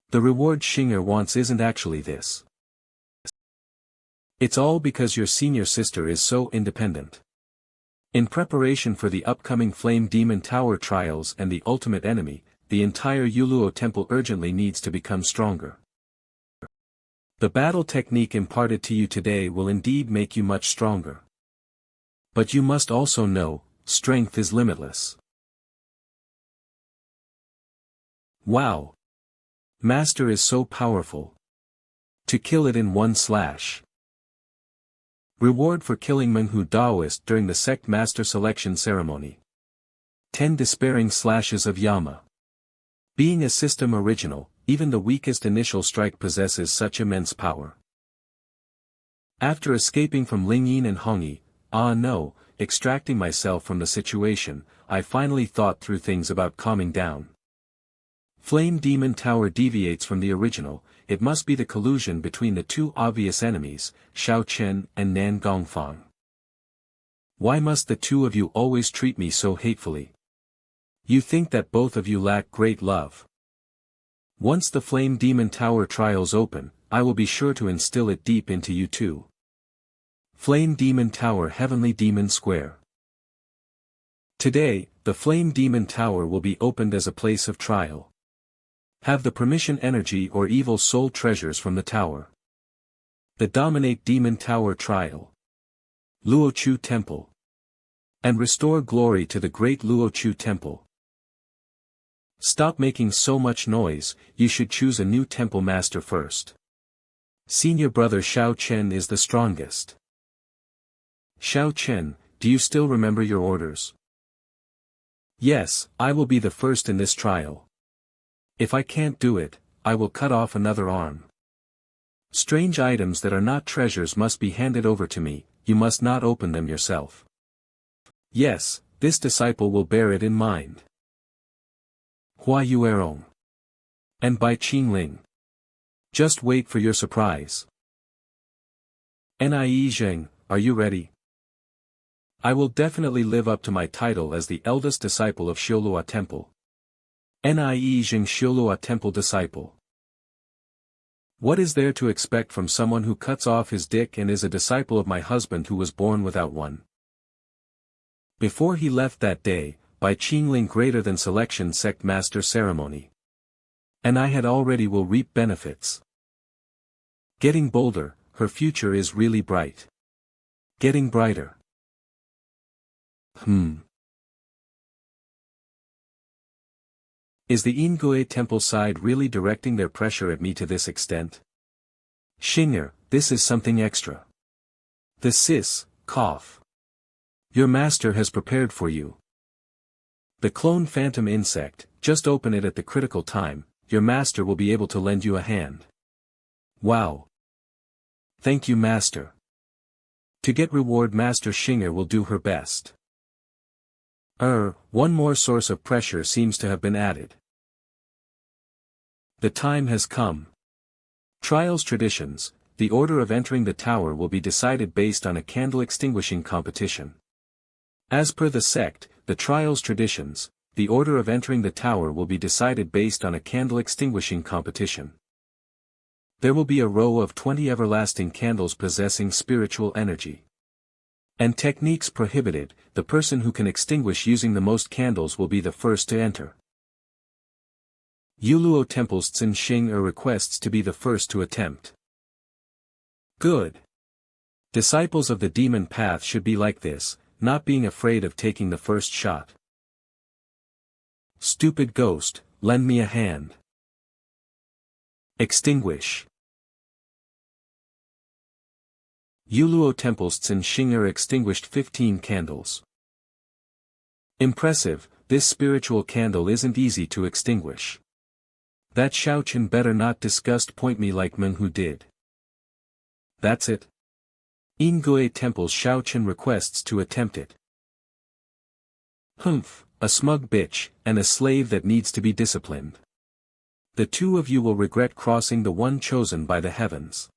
The reward Xing'er wants isn't actually this. It's all because your senior sister is so independent. In preparation for the upcoming Flame Demon Tower trials and the ultimate enemy, the entire Yuluo Temple urgently needs to become stronger. The battle technique imparted to you today will indeed make you much stronger. But you must also know, strength is limitless. Wow! Master is so powerful. To kill it in one slash. Reward for killing Menghu Daoist during the sect master selection ceremony. 10 despairing slashes of Yama. Being a system original, even the weakest initial strike possesses such immense power. After escaping from Lingyin and Hongyi, extracting myself from the situation, I finally thought through things about calming down. Flame Demon Tower deviates from the original, it must be the collusion between the two obvious enemies, Shao Chen and Nan Gongfang. Why must the two of you always treat me so hatefully? You think that both of you lack great love. Once the Flame Demon Tower trials open, I will be sure to instill it deep into you too. Flame Demon Tower Heavenly Demon Square. Today, the Flame Demon Tower will be opened as a place of trial. Have the permission energy or evil soul treasures from the tower. The Dominate Demon Tower Trial. Luochu Temple. And restore glory to the great Luochu Temple. Stop making so much noise, you should choose a new temple master first. Senior brother Shao Chen is the strongest. Shao Chen, do you still remember your orders? Yes, I will be the first in this trial. If I can't do it, I will cut off another arm. Strange items that are not treasures must be handed over to me, you must not open them yourself. Yes, this disciple will bear it in mind. Hua Yuerong. And Bai Qingling. Just wait for your surprise. Nie Zheng, are you ready? I will definitely live up to my title as the eldest disciple of Xiaolua Temple. Nie Zheng Xiaolua Temple Disciple. What is there to expect from someone who cuts off his dick and is a disciple of my husband who was born without one? Before he left that day, Bai Qingling greater than selection sect master ceremony. And I had already will reap benefits. Getting bolder, her future is really bright. Getting brighter. Is the Ingui Temple side really directing their pressure at me to this extent? Xinger, this is something extra. The sis, cough. Your master has prepared for you. The clone phantom insect, just open it at the critical time, your master will be able to lend you a hand. Wow. Thank you master. To get reward Master Xinger will do her best. One more source of pressure seems to have been added. The time has come. Trials traditions, the order of entering the tower will be decided based on a candle extinguishing competition. As per the sect, the trials traditions, the order of entering the tower will be decided based on a candle extinguishing competition. There will be a row of 20 everlasting candles possessing spiritual energy. And techniques prohibited, the person who can extinguish using the most candles will be the first to enter. Yuluo Temple's Tsin Xing requests to be the first to attempt. Good. Disciples of the demon path should be like this, not being afraid of taking the first shot. Stupid ghost, lend me a hand. Extinguish. Yuluo Temple's Tsin Xing extinguished 15 candles. Impressive, this spiritual candle isn't easy to extinguish. That Shao Chen better not disgust point me like Meng who did. That's it. Ingui Temple's Shao Chen requests to attempt it. Humph, a smug bitch, and a slave that needs to be disciplined. The two of you will regret crossing the one chosen by the heavens.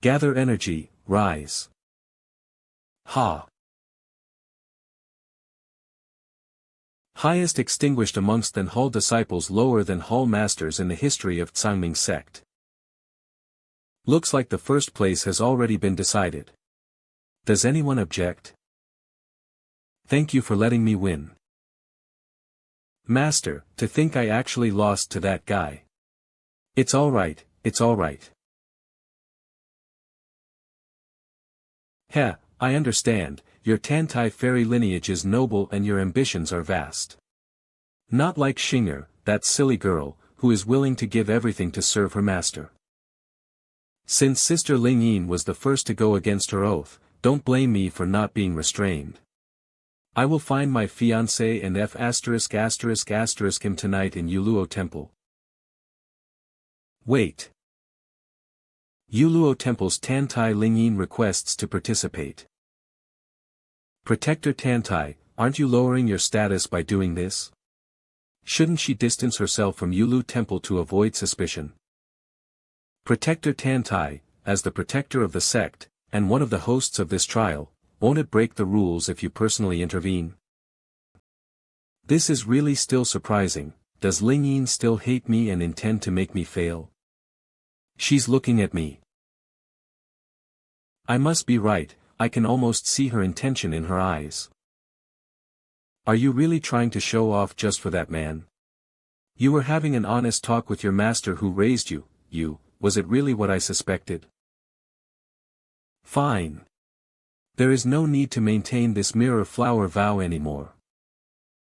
Gather energy, rise. Ha. Highest extinguished amongst than Hall disciples lower than Hall masters in the history of Tsangming sect. Looks like the first place has already been decided. Does anyone object? Thank you for letting me win. Master, to think I actually lost to that guy. It's alright, it's alright. Heh, I understand, your Tantai fairy lineage is noble and your ambitions are vast. Not like Xinger, that silly girl, who is willing to give everything to serve her master. Since Sister Lingyin was the first to go against her oath, don't blame me for not being restrained. I will find my fiancé and him tonight in Yuluo Temple. Wait. Yuluo Temple's Tantai Lingyin requests to participate. Protector Tantai, aren't you lowering your status by doing this? Shouldn't she distance herself from Yulu Temple to avoid suspicion? Protector Tantai, as the protector of the sect, and one of the hosts of this trial, won't it break the rules if you personally intervene? This is really still surprising. Does Lingyin still hate me and intend to make me fail? She's looking at me. I must be right, I can almost see her intention in her eyes. Are you really trying to show off just for that man? You were having an honest talk with your master who raised you, was it really what I suspected? Fine. There is no need to maintain this mirror flower vow anymore.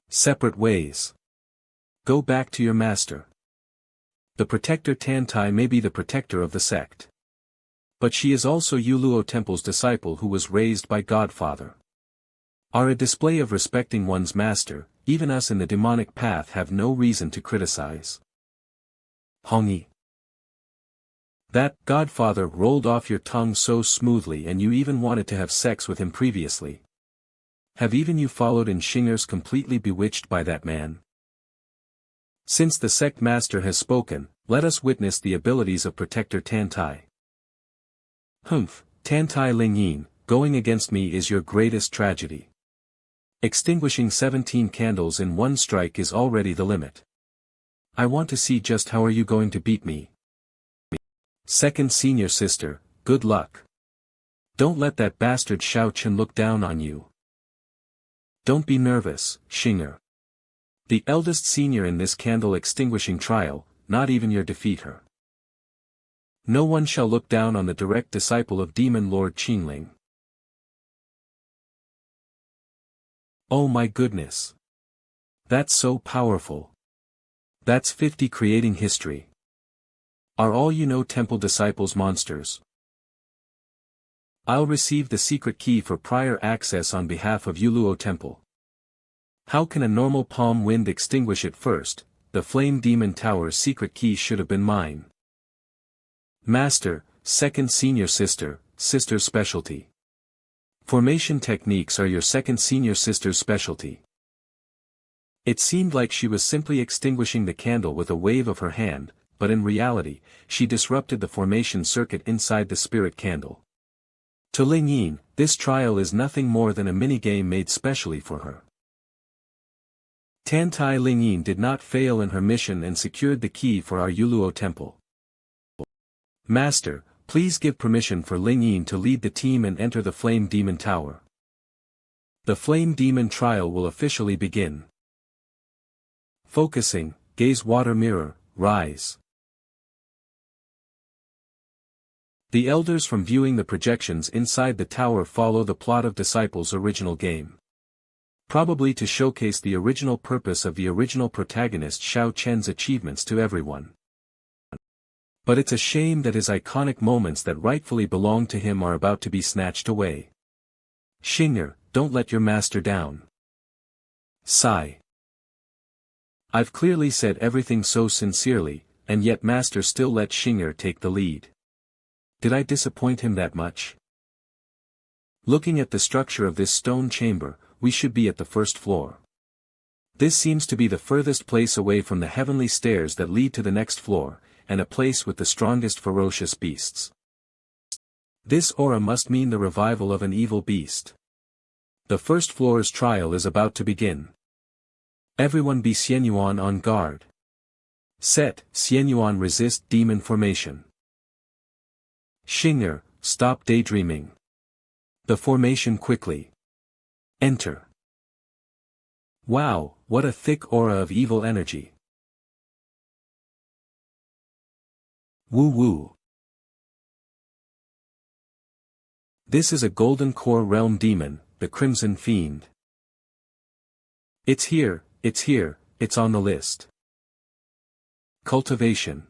Separate ways. Go back to your master. The protector Tantai may be the protector of the sect. But she is also Yuluo Temple's disciple who was raised by Godfather. Are a display of respecting one's master, even us in the demonic path have no reason to criticize. Hongi. That Godfather rolled off your tongue so smoothly and you even wanted to have sex with him previously. Have even you followed in Shinger's completely bewitched by that man? Since the sect master has spoken, let us witness the abilities of Protector Tantai. Humph, Tantai Lingyin, going against me is your greatest tragedy. Extinguishing 17 candles in one strike is already the limit. I want to see just how are you going to beat me. Second senior sister, good luck. Don't let that bastard Shao Chen look down on you. Don't be nervous, Shinger. The eldest senior in this candle extinguishing trial, not even your defeat her. No one shall look down on the direct disciple of Demon Lord Qingling. Oh my goodness. That's so powerful. That's 50 creating history. Are all temple disciples monsters? I'll receive the secret key for prior access on behalf of Yuluo Temple. How can a normal palm wind extinguish it first? The Flame Demon Tower's secret key should have been mine. Master, second senior sister, sister's specialty. Formation techniques are your second senior sister's specialty. It seemed like she was simply extinguishing the candle with a wave of her hand, but in reality, she disrupted the formation circuit inside the spirit candle. To Lingyin, this trial is nothing more than a minigame made specially for her. Tantai Lingyin did not fail in her mission and secured the key for our Yuluo Temple. Master, please give permission for Lingyin to lead the team and enter the Flame Demon Tower. The Flame Demon trial will officially begin. Focusing, gaze water mirror, rise. The elders from viewing the projections inside the tower follow the plot of Disciples' original game. Probably to showcase the original purpose of the original protagonist Shao Chen's achievements to everyone. But it's a shame that his iconic moments that rightfully belong to him are about to be snatched away. Shinger, don't let your master down. Sigh. I've clearly said everything so sincerely, and yet master still let Shinger take the lead. Did I disappoint him that much? Looking at the structure of this stone chamber, we should be at the first floor. This seems to be the furthest place away from the heavenly stairs that lead to the next floor, and a place with the strongest ferocious beasts. This aura must mean the revival of an evil beast. The first floor's trial is about to begin. Everyone be Xianyuan on guard. Set, Xianyuan resist demon formation. Shinger, stop daydreaming. The formation quickly. Enter. Wow, what a thick aura of evil energy. Woo woo. This is a golden core realm demon, the Crimson Fiend. It's here, it's on the list. Cultivation.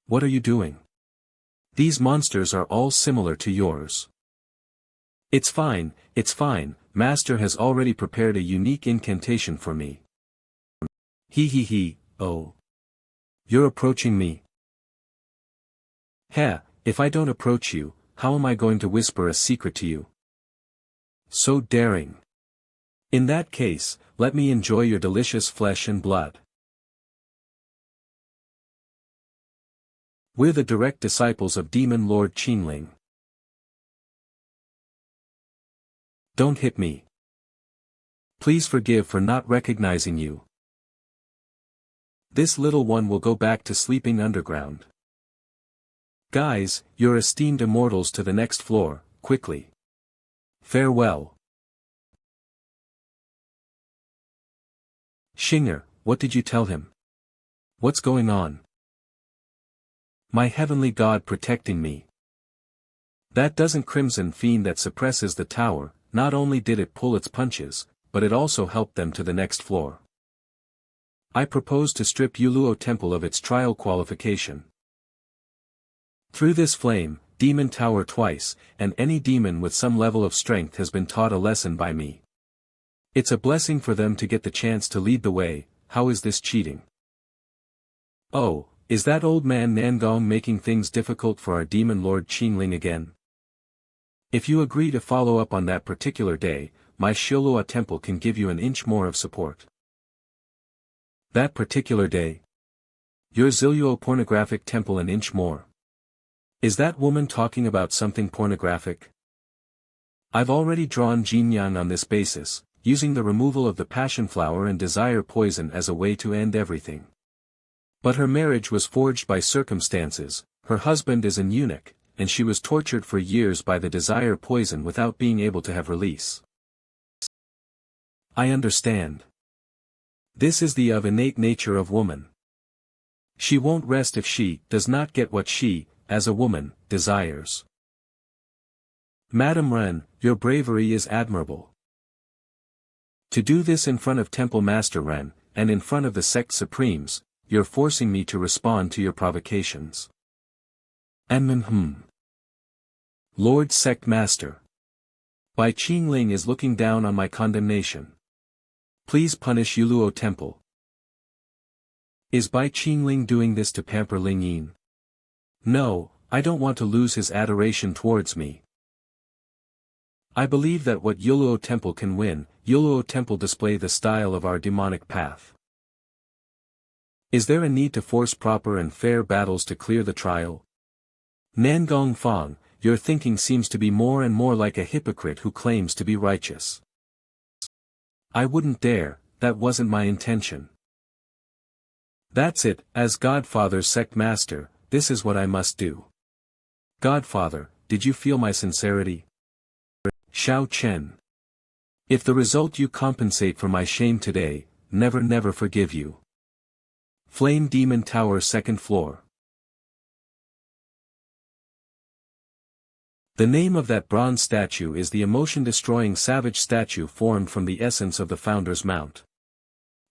What are you doing? These monsters are all similar to yours. It's fine, Master has already prepared a unique incantation for me. Oh. You're approaching me? Heh, if I don't approach you, how am I going to whisper a secret to you? So daring. In that case, let me enjoy your delicious flesh and blood. We're the direct disciples of Demon Lord Qingling. Don't hit me. Please forgive for not recognizing you. This little one will go back to sleeping underground. Guys, your esteemed immortals to the next floor, quickly. Farewell. Shinger, what did you tell him? What's going on? My heavenly God protecting me. That doesn't crimson fiend that suppresses the tower, not only did it pull its punches, but it also helped them to the next floor. I propose to strip Yuluo Temple of its trial qualification. Through this flame, Demon Tower twice, and any demon with some level of strength has been taught a lesson by me. It's a blessing for them to get the chance to lead the way. How is this cheating? Oh, is that old man Nangong making things difficult for our Demon Lord Qingling again? If you agree to follow up on that particular day, my Shounen temple can give you an inch more of support. That particular day? Your Ziluo pornographic temple an inch more. Is that woman talking about something pornographic? I've already drawn Jinyang on this basis, using the removal of the passion flower and desire poison as a way to end everything. But her marriage was forged by circumstances, her husband is an eunuch, and she was tortured for years by the desire poison without being able to have release. I understand. This is the innate nature of woman. She won't rest if she does not get what she, as a woman, desires. Madame Ren, your bravery is admirable. To do this in front of Temple Master Ren, and in front of the sect supremes, you're forcing me to respond to your provocations. Lord Sect Master. Bai Qingling is looking down on my condemnation. Please punish Yuluo Temple. Is Bai Qingling doing this to pamper Ling Yin? No, I don't want to lose his adoration towards me. I believe that what Yuluo Temple can win, Yuluo Temple display the style of our demonic path. Is there a need to force proper and fair battles to clear the trial? Nangong Fong, your thinking seems to be more and more like a hypocrite who claims to be righteous. I wouldn't dare, that wasn't my intention. That's it, as Godfather's sect master, this is what I must do. Godfather, did you feel my sincerity? Xiao Chen. If the result you compensate for my shame today, never forgive you. Flame Demon Tower 2nd floor. The name of that bronze statue is the emotion-destroying savage statue formed from the essence of the Founder's Mount.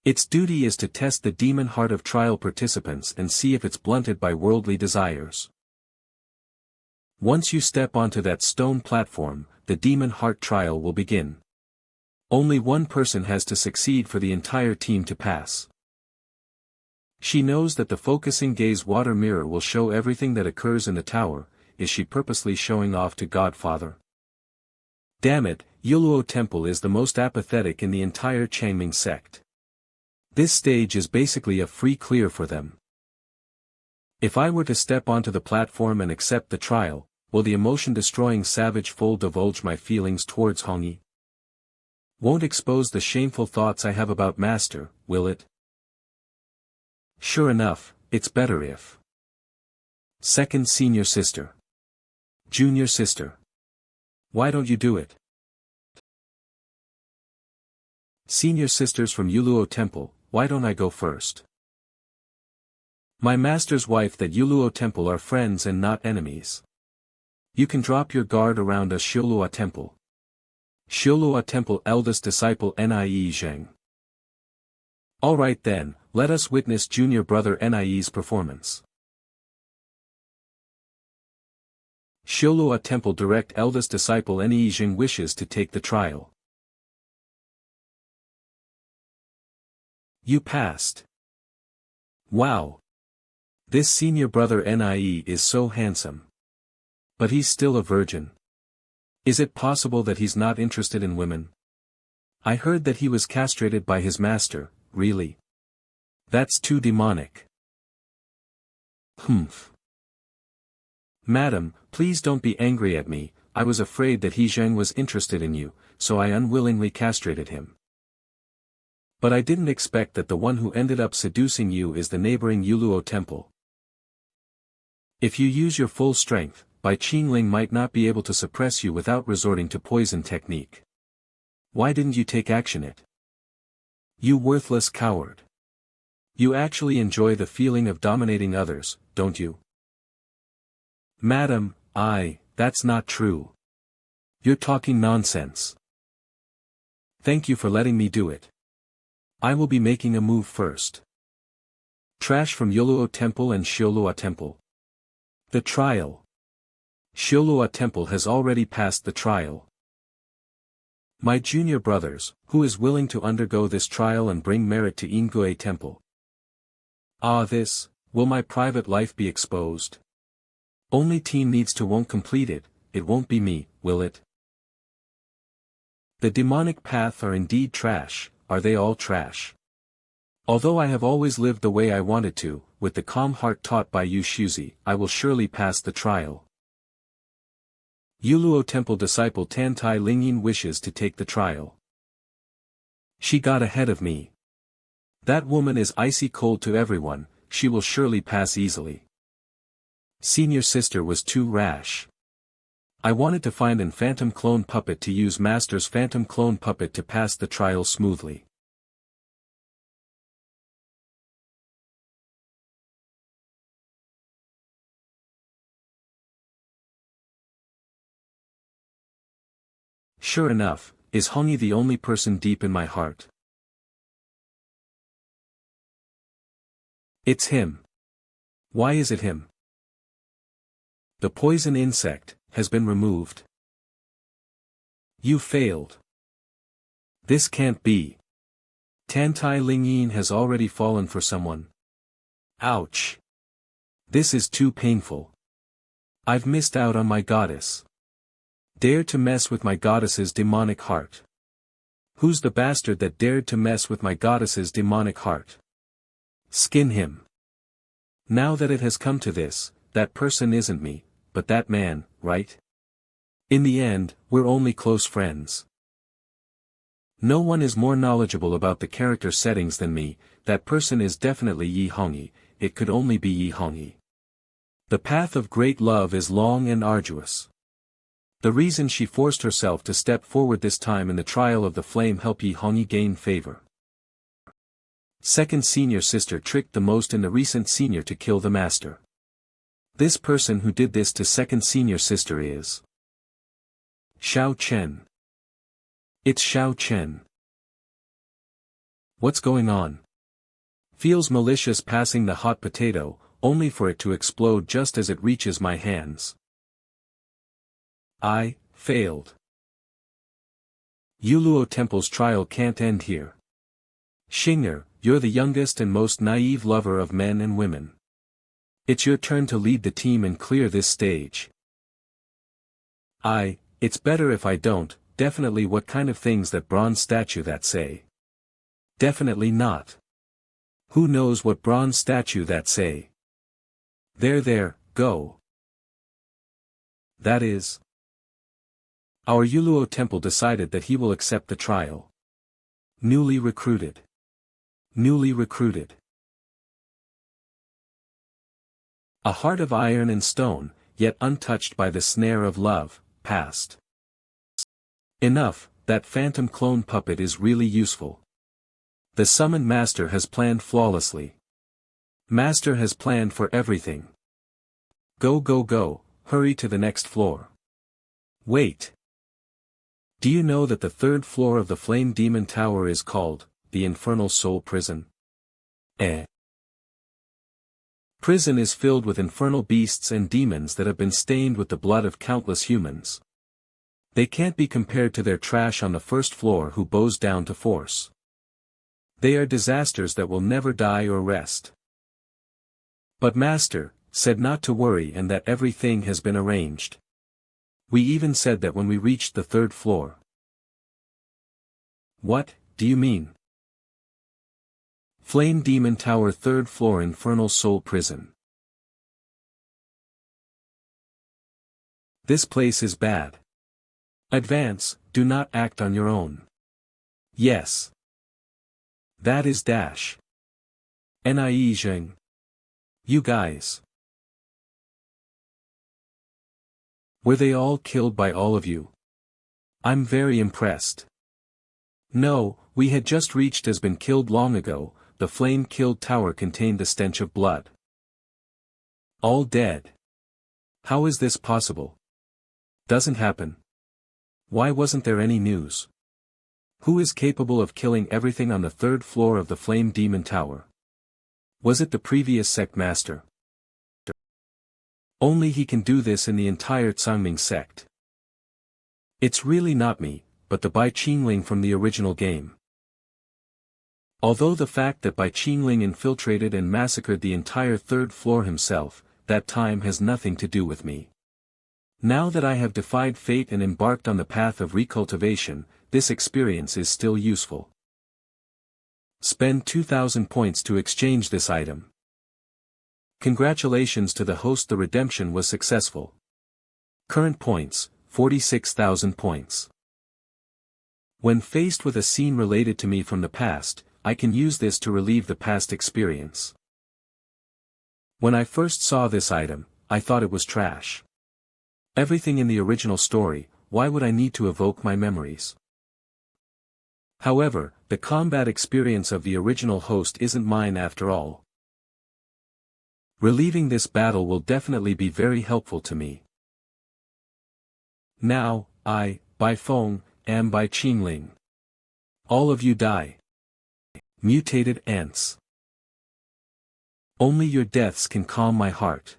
Its duty is to test the demon heart of trial participants and see if it's blunted by worldly desires. Once you step onto that stone platform, the demon heart trial will begin. Only one person has to succeed for the entire team to pass. She knows that the focusing gaze water mirror will show everything that occurs in the tower. Is she purposely showing off to Godfather? Damn it, Yuluo Temple is the most apathetic in the entire Changming sect. This stage is basically a free clear for them. If I were to step onto the platform and accept the trial, will the emotion-destroying savage fool divulge my feelings towards Hongyi? Won't expose the shameful thoughts I have about Master, will it? Sure enough, it's better if. Second senior sister. Junior sister. Why don't you do it? Senior sisters from Yuluo Temple, why don't I go first? My master's wife that Yuluo Temple are friends and not enemies. You can drop your guard around a Shounen Temple. Shounen Temple eldest disciple Nie Zheng. Alright then, let us witness junior brother Nie's performance. Shounen Temple direct eldest disciple Nie Zheng wishes to take the trial. You passed. Wow. This senior brother Nie is so handsome. But he's still a virgin. Is it possible that he's not interested in women? I heard that he was castrated by his master, really? That's too demonic. Humph. Madam, please don't be angry at me, I was afraid that He Zheng was interested in you, so I unwillingly castrated him. But I didn't expect that the one who ended up seducing you is the neighboring Yuluo temple. If you use your full strength, Bai Qingling might not be able to suppress you without resorting to poison technique. Why didn't you take action it? You worthless coward. You actually enjoy the feeling of dominating others, don't you? Madam, that's not true. You're talking nonsense. Thank you for letting me do it. I will be making a move first. Trash from Yuluo Temple and Xiaolua Temple. The trial. Xiaolua Temple has already passed the trial. My junior brothers, who is willing to undergo this trial and bring merit to Ingui Temple? Will my private life be exposed? Only team needs to won't complete it, it won't be me, will it? The demonic path are indeed trash, are they all trash? Although I have always lived the way I wanted to, with the calm heart taught by Yu Shuzi, I will surely pass the trial. Yuluo Temple disciple Tantai Lingyin wishes to take the trial. She got ahead of me. That woman is icy cold to everyone, she will surely pass easily. Senior sister was too rash. I wanted to find an phantom clone puppet to use master's phantom clone puppet to pass the trial smoothly. Sure enough, is Hongyi the only person deep in my heart? It's him. Why is it him? The poison insect has been removed. You failed. This can't be. Tantai Lingyin has already fallen for someone. Ouch. This is too painful. I've missed out on my goddess. Dare to mess with my goddess's demonic heart. Who's the bastard that dared to mess with my goddess's demonic heart? Skin him. Now that it has come to this, that person isn't me, but that man, right? In the end, we're only close friends. No one is more knowledgeable about the character settings than me, that person is definitely Yi Hongyi, it could only be Yi Hongyi. The path of great love is long and arduous. The reason she forced herself to step forward this time in the trial of the flame helped Yi Hongyi gain favor. Second senior sister tricked the most in the recent senior to kill the master. This person who did this to second senior sister is Xiao Chen. It's Xiao Chen. What's going on? Feels malicious passing the hot potato, only for it to explode just as it reaches my hands. I failed. Yuluo Temple's trial can't end here. Xinger, you're the youngest and most naive lover of men and women. It's your turn to lead the team and clear this stage. It's better if I don't, definitely what kind of things that bronze statue that say. Definitely not. Who knows what bronze statue that say? There, go. That is. Our Yuluo Temple decided that he will accept the trial. Newly recruited. Newly recruited. A heart of iron and stone, yet untouched by the snare of love, passed. Enough, that phantom clone puppet is really useful. The summoned master has planned flawlessly. Master has planned for everything. Go, hurry to the next floor. Wait. Do you know that the third floor of the Flame Demon Tower is called, the Infernal Soul Prison? Prison is filled with infernal beasts and demons that have been stained with the blood of countless humans. They can't be compared to their trash on the first floor who bows down to force. They are disasters that will never die or rest. But Master said not to worry and that everything has been arranged. We even said that when we reached the 3rd floor. What do you mean? Flame Demon Tower 3rd floor Infernal Soul Prison. This place is bad. Advance, do not act on your own. Yes. That is dash. Niijing. You guys. Were they all killed by all of you? I'm very impressed. No, we had just reached has been killed long ago, the flame-killed tower contained the stench of blood. All dead. How is this possible? Doesn't happen. Why wasn't there any news? Who is capable of killing everything on the 3rd floor of the Flame Demon Tower? Was it the previous sect master? Only he can do this in the entire Tsangming sect. It's really not me, but the Bai Qingling from the original game. Although the fact that Bai Qingling infiltrated and massacred the entire 3rd floor himself, that time has nothing to do with me. Now that I have defied fate and embarked on the path of recultivation, this experience is still useful. Spend 2,000 points to exchange this item. Congratulations to the host, the redemption was successful. Current points, 46,000 points. When faced with a scene related to me from the past, I can use this to relieve the past experience. When I first saw this item, I thought it was trash. Everything in the original story, why would I need to evoke my memories? However, the combat experience of the original host isn't mine after all. Relieving this battle will definitely be very helpful to me. Now, I, Bai Feng, am Bai Qingling. All of you die. Mutated ants. Only your deaths can calm my heart.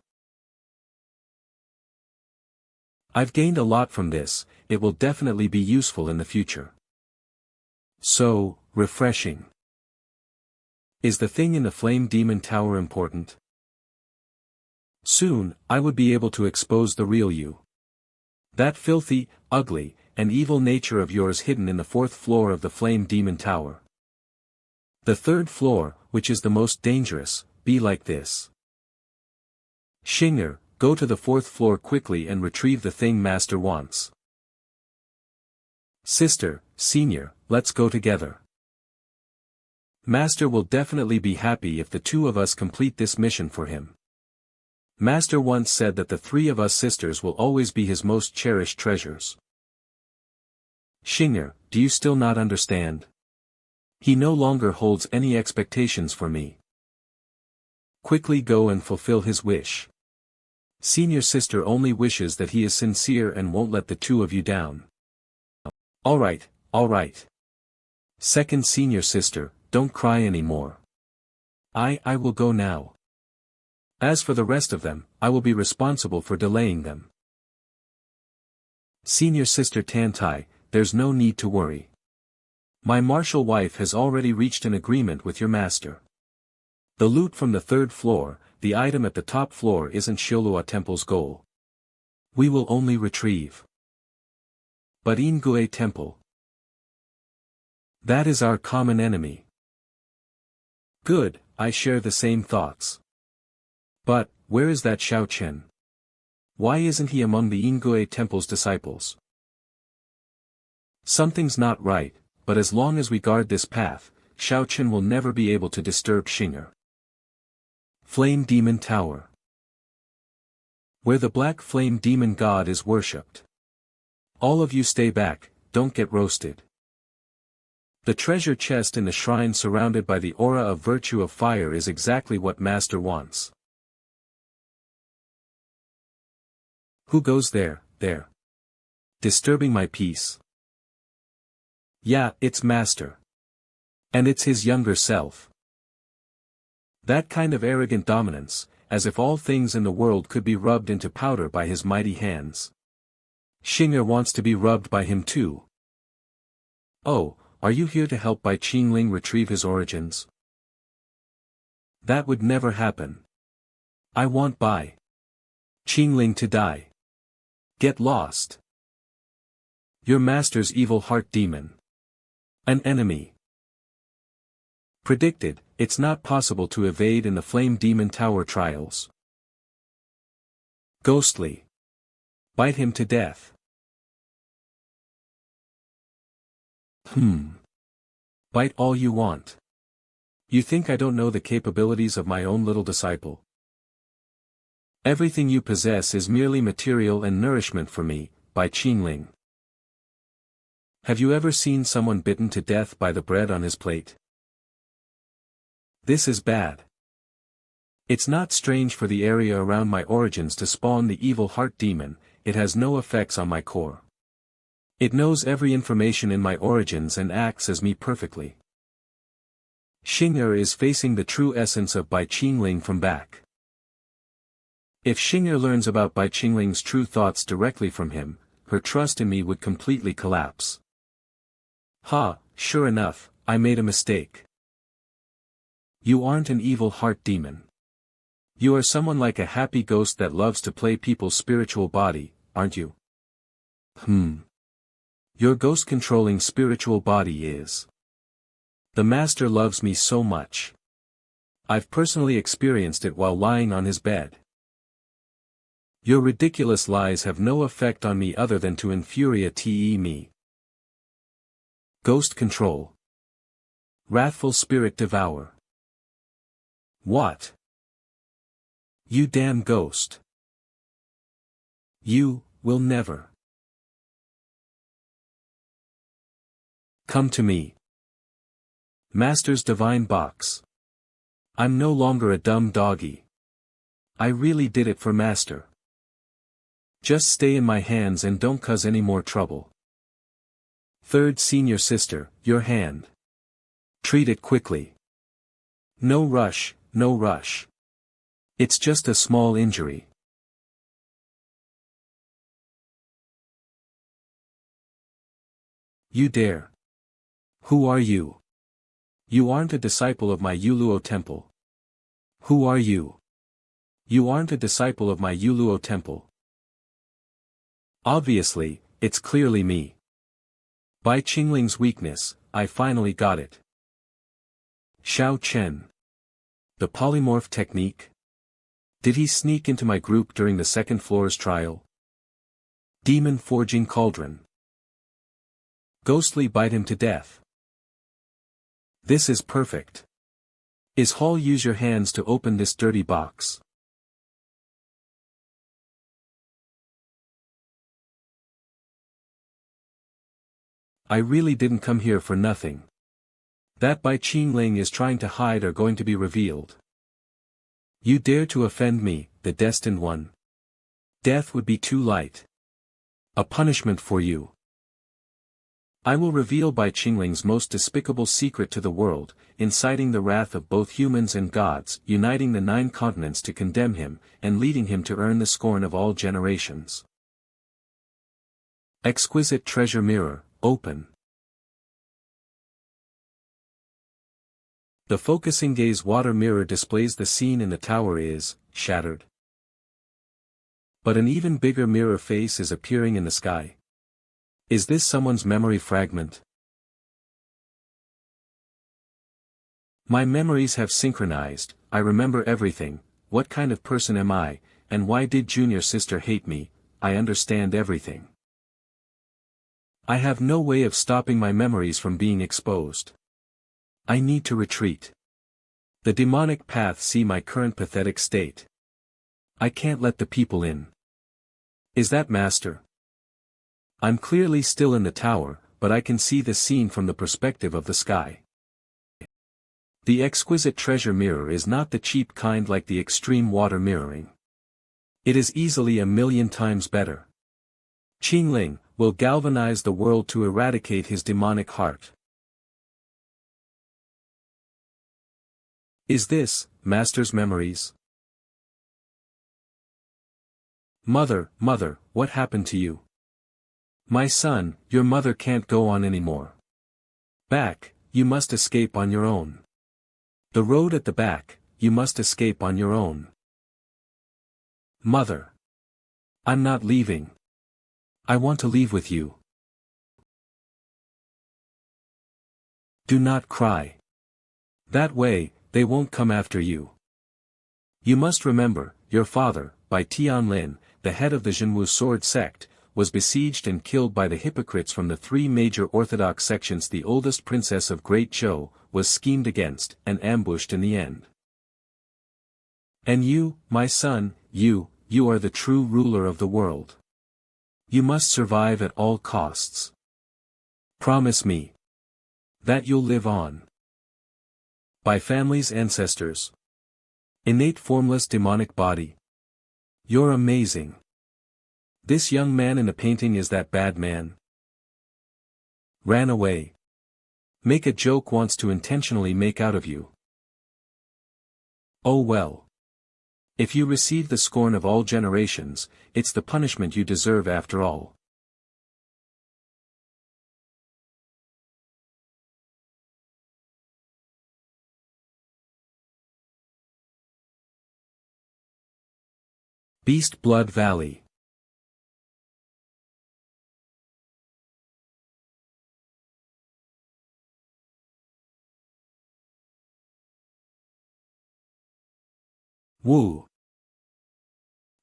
I've gained a lot from this, it will definitely be useful in the future. So, refreshing. Is the thing in the Flame Demon Tower important? Soon, I would be able to expose the real you. That filthy, ugly, and evil nature of yours hidden in the 4th floor of the Flame Demon Tower. The 3rd floor, which is the most dangerous, be like this. Shinger, go to the 4th floor quickly and retrieve the thing Master wants. Sister, Senior, let's go together. Master will definitely be happy if the 2 of us complete this mission for him. Master once said that the 3 of us sisters will always be his most cherished treasures. Shinger, do you still not understand? He no longer holds any expectations for me. Quickly go and fulfill his wish. Senior sister only wishes that he is sincere and won't let the 2 of you down. Alright, alright. Second senior sister, don't cry anymore. I will go now. As for the rest of them, I will be responsible for delaying them. Senior sister Tantai, there's no need to worry. My martial wife has already reached an agreement with your master. The loot from the 3rd floor, the item at the top floor isn't Shilua Temple's goal. We will only retrieve. But Ingue Temple. That is our common enemy. Good, I share the same thoughts. But, where is that Xiao Chen? Why isn't he among the Ingue Temple's disciples? Something's not right, but as long as we guard this path, Xiao Chen will never be able to disturb Shinger. Flame Demon Tower. Where the Black Flame Demon God is worshipped. All of you stay back, don't get roasted. The treasure chest in the shrine surrounded by the aura of virtue of fire is exactly what Master wants. Who goes there? Disturbing my peace. Yeah, it's Master. And it's his younger self. That kind of arrogant dominance, as if all things in the world could be rubbed into powder by his mighty hands. Shinger wants to be rubbed by him too. Oh, are you here to help Bai Qingling retrieve his origins? That would never happen. I want Bai Qingling to die. Get lost. Your master's evil heart demon. An enemy. Predicted, it's not possible to evade in the Flame Demon Tower trials. Ghostly. Bite him to death. Bite all you want. You think I don't know the capabilities of my own little disciple? Everything you possess is merely material and nourishment for me, Bai Qingling. Have you ever seen someone bitten to death by the bread on his plate? This is bad. It's not strange for the area around my origins to spawn the evil heart demon, it has no effects on my core. It knows every information in my origins and acts as me perfectly. Xing'er is facing the true essence of Bai Qingling from back. If Xing'er learns about Bai Qingling's true thoughts directly from him, her trust in me would completely collapse. Sure enough, I made a mistake. You aren't an evil heart demon. You are someone like a happy ghost that loves to play people's spiritual body, aren't you? Your ghost-controlling spiritual body is. The master loves me so much. I've personally experienced it while lying on his bed. Your ridiculous lies have no effect on me other than to infuriate me. Ghost control. Wrathful spirit devour. What? You damn ghost. You will never come to me. Master's divine box. I'm no longer a dumb doggy. I really did it for Master. Just stay in my hands and don't cause any more trouble. Third senior sister, your hand. Treat it quickly. No rush, no rush. It's just a small injury. You dare. Who are you? You aren't a disciple of my Yuluo temple. Who are you? You aren't a disciple of my Yuluo temple. Obviously, it's clearly me. Bai Qingling's weakness, I finally got it. Shao Chen. The polymorph technique? Did he sneak into my group during the second floor's trial? Demon forging cauldron. Ghostly bite him to death. This is perfect. Is Hall use your hands to open this dirty box? I really didn't come here for nothing. That Bai Qingling is trying to hide are going to be revealed. You dare to offend me, the destined one. Death would be too light. A punishment for you. I will reveal Bai Qingling's most despicable secret to the world, inciting the wrath of both humans and gods, uniting the 9 continents to condemn him, and leading him to earn the scorn of all generations. Exquisite treasure mirror, open. The focusing gaze water mirror displays the scene in the tower is shattered. But an even bigger mirror face is appearing in the sky. Is this someone's memory fragment? My memories have synchronized, I remember everything. What kind of person am I, and why did junior sister hate me? I understand everything. I have no way of stopping my memories from being exposed. I need to retreat. The demonic path see my current pathetic state. I can't let the people in. Is that Master? I'm clearly still in the tower, but I can see the scene from the perspective of the sky. The exquisite treasure mirror is not the cheap kind like the extreme water mirroring. It is easily 1,000,000 times better. Qingling will galvanize the world to eradicate his demonic heart. Is this, Master's memories? Mother, what happened to you? My son, your mother can't go on anymore. Back, you must escape on your own. The road at the back, you must escape on your own. Mother. I'm not leaving. I want to leave with you. Do not cry. That way, they won't come after you. You must remember, your father, Bai Tianlin, the head of the Zhenwu sword sect, was besieged and killed by the hypocrites from the three major orthodox sections. The oldest princess of Great Zhou was schemed against and ambushed in the end. And you, my son, you are the true ruler of the world. You must survive at all costs. Promise me that you'll live on. By family's ancestors. Innate formless demonic body. You're amazing. This young man in the painting is that bad man. Ran away. Make a joke wants to intentionally make out of you. Oh well. If you receive the scorn of all generations, it's the punishment you deserve after all. Beast Blood Valley. Wu.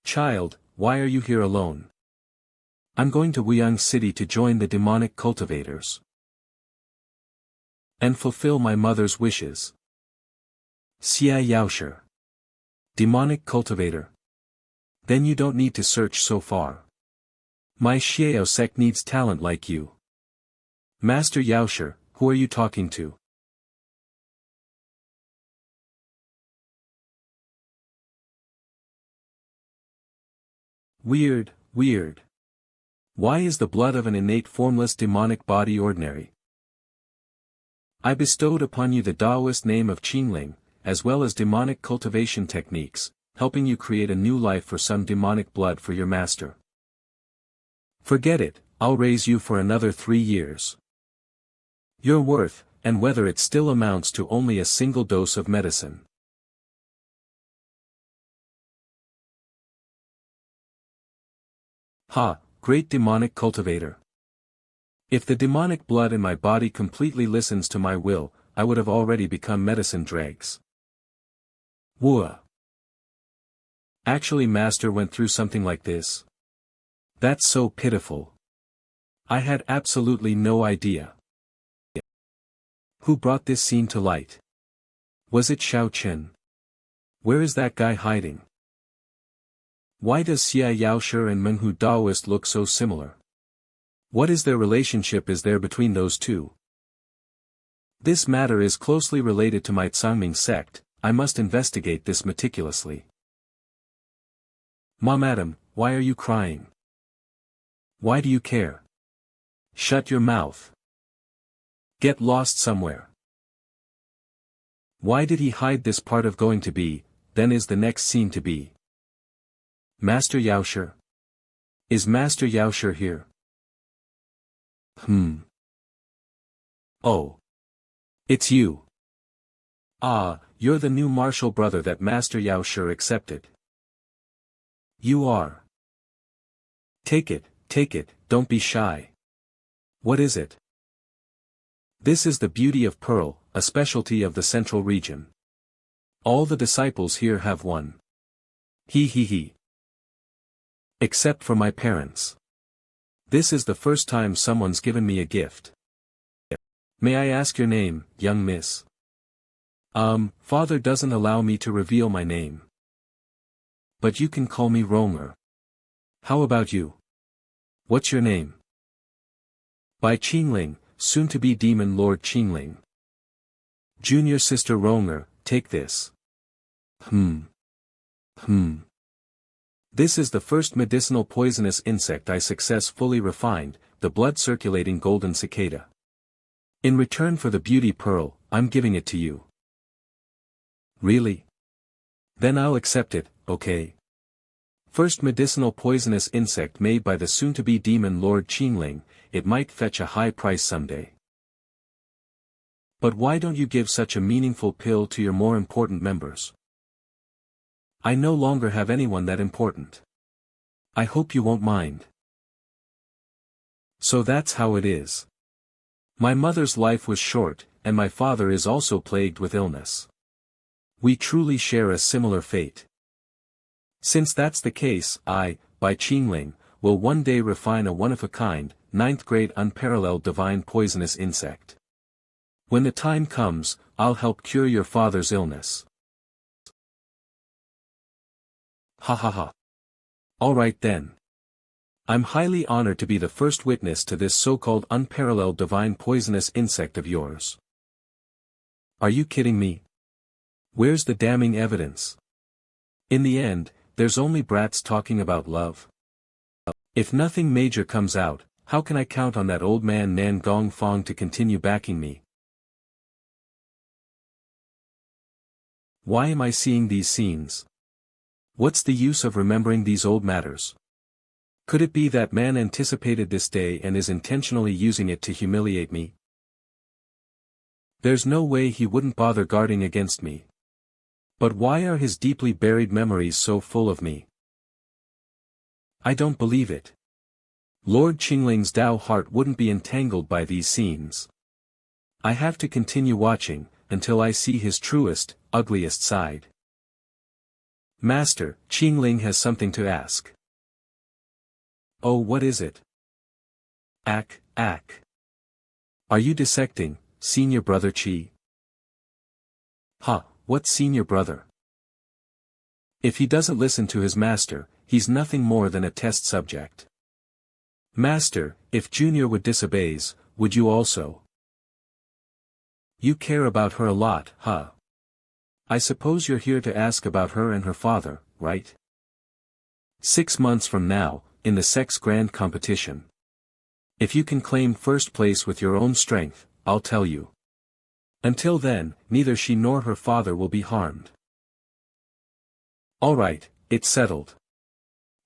Child, why are you here alone? I'm going to Wuyang City to join the demonic cultivators. And fulfill my mother's wishes. Xia Yaoshi. Demonic cultivator. Then you don't need to search so far. My Xiao sect needs talent like you. Master Yaoshi, who are you talking to? Weird. Why is the blood of an innate formless demonic body ordinary? I bestowed upon you the Taoist name of Qingling, as well as demonic cultivation techniques, helping you create a new life for some demonic blood for your master. Forget it, I'll raise you for another 3 years. Your worth, and whether it still amounts to only a single dose of medicine. Ha, great demonic cultivator. If the demonic blood in my body completely listens to my will, I would have already become medicine dregs. Wua. Actually, Master went through something like this. That's so pitiful. I had absolutely no idea. Who brought this scene to light? Was it Xiao Chen? Where is that guy hiding? Why does Xia Yaoshi and Menghu Daoist look so similar? What is their relationship is there between those two? This matter is closely related to my Tsangming sect, I must investigate this meticulously. Ma madam, why are you crying? Why do you care? Shut your mouth. Get lost somewhere. Why did he hide this part of going to be, then is the next scene to be? Master Yaoshi? Is Master Yaoshi here? Oh. It's you. Ah, you're the new martial brother that Master Yaoshi accepted. You are. Take it, don't be shy. What is it? This is the beauty of pearl, a specialty of the central region. All the disciples here have one. He. Except for my parents. This is the first time someone's given me a gift. May I ask your name, young miss? Father doesn't allow me to reveal my name. But you can call me Ronger. How about you? What's your name? Bai Qingling, soon-to-be Demon Lord Qingling. Junior sister Ronger, take this. This is the first medicinal poisonous insect I successfully refined, the blood-circulating golden cicada. In return for the beauty pearl, I'm giving it to you. Really? Then I'll accept it, okay? First medicinal poisonous insect made by the soon-to-be demon Lord Qingling, it might fetch a high price someday. But why don't you give such a meaningful pill to your more important members? I no longer have anyone that important. I hope you won't mind. So that's how it is. My mother's life was short, and my father is also plagued with illness. We truly share a similar fate. Since that's the case, I, Bai Qingling, will one day refine a one-of-a-kind, ninth-grade unparalleled divine poisonous insect. When the time comes, I'll help cure your father's illness. Ha ha ha. Alright then. I'm highly honored to be the first witness to this so-called unparalleled divine poisonous insect of yours. Are you kidding me? Where's the damning evidence? In the end, there's only brats talking about love. If nothing major comes out, how can I count on that old man Nan Gong Fong to continue backing me? Why am I seeing these scenes? What's the use of remembering these old matters? Could it be that man anticipated this day and is intentionally using it to humiliate me? There's no way he wouldn't bother guarding against me. But why are his deeply buried memories so full of me? I don't believe it. Lord Qingling's Tao heart wouldn't be entangled by these scenes. I have to continue watching, until I see his truest, ugliest side. Master, Qingling has something to ask. Oh, what is it? Ack. Are you dissecting, senior brother Qi? Ha, what senior brother? If he doesn't listen to his master, he's nothing more than a test subject. Master, if Junior would disobeys, would you also? You care about her a lot, huh? I suppose you're here to ask about her and her father, right? 6 months from now, in the sex grand competition. If you can claim first place with your own strength, I'll tell you. Until then, neither she nor her father will be harmed. Alright, it's settled.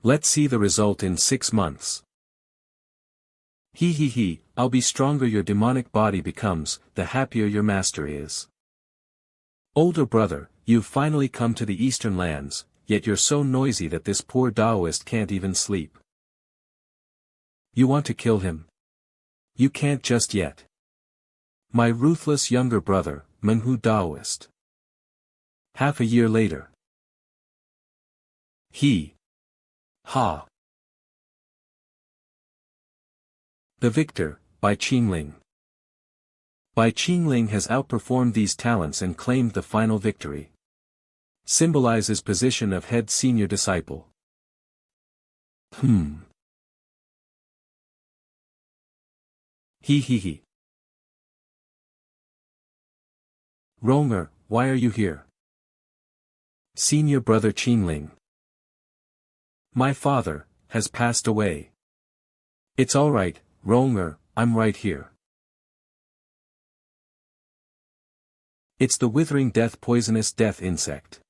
Let's see the result in 6 months. I'll be stronger your demonic body becomes, the happier your master is. Older brother, you've finally come to the eastern lands, yet you're so noisy that this poor Taoist can't even sleep. You want to kill him? You can't just yet. My ruthless younger brother, Menghu Taoist. Half a year later. Ha. The victor, Bai Qingling. Bai Qingling has outperformed these talents and claimed the final victory. Symbolizes position of head senior disciple. Ronger, why are you here? Senior brother Qingling. My father has passed away. It's alright, Ronger, I'm right here. It's the withering death poisonous death insect.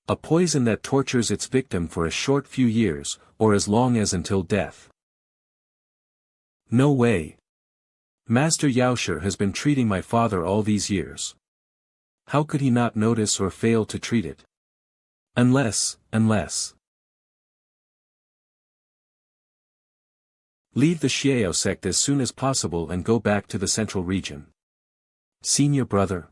A poison that tortures its victim for a short few years, or as long as until death. No way. Master Yaoshe has been treating my father all these years. How could he not notice or fail to treat it? Unless. Leave the Xiao sect as soon as possible and go back to the central region. Senior brother.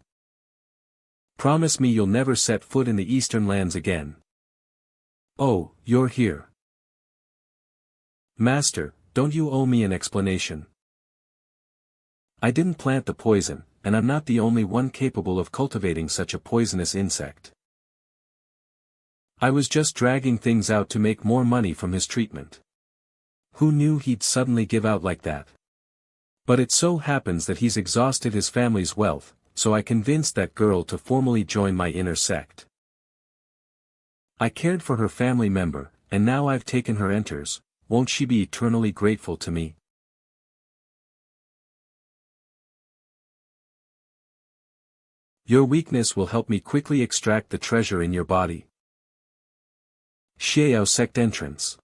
Promise me you'll never set foot in the eastern lands again. Oh, you're here. Master, don't you owe me an explanation? I didn't plant the poison, and I'm not the only one capable of cultivating such a poisonous insect. I was just dragging things out to make more money from his treatment. Who knew he'd suddenly give out like that? But it so happens that he's exhausted his family's wealth, so I convinced that girl to formally join my inner sect. I cared for her family member, and now I've taken her enters, won't she be eternally grateful to me? Your weakness will help me quickly extract the treasure in your body. Xiao sect entrance.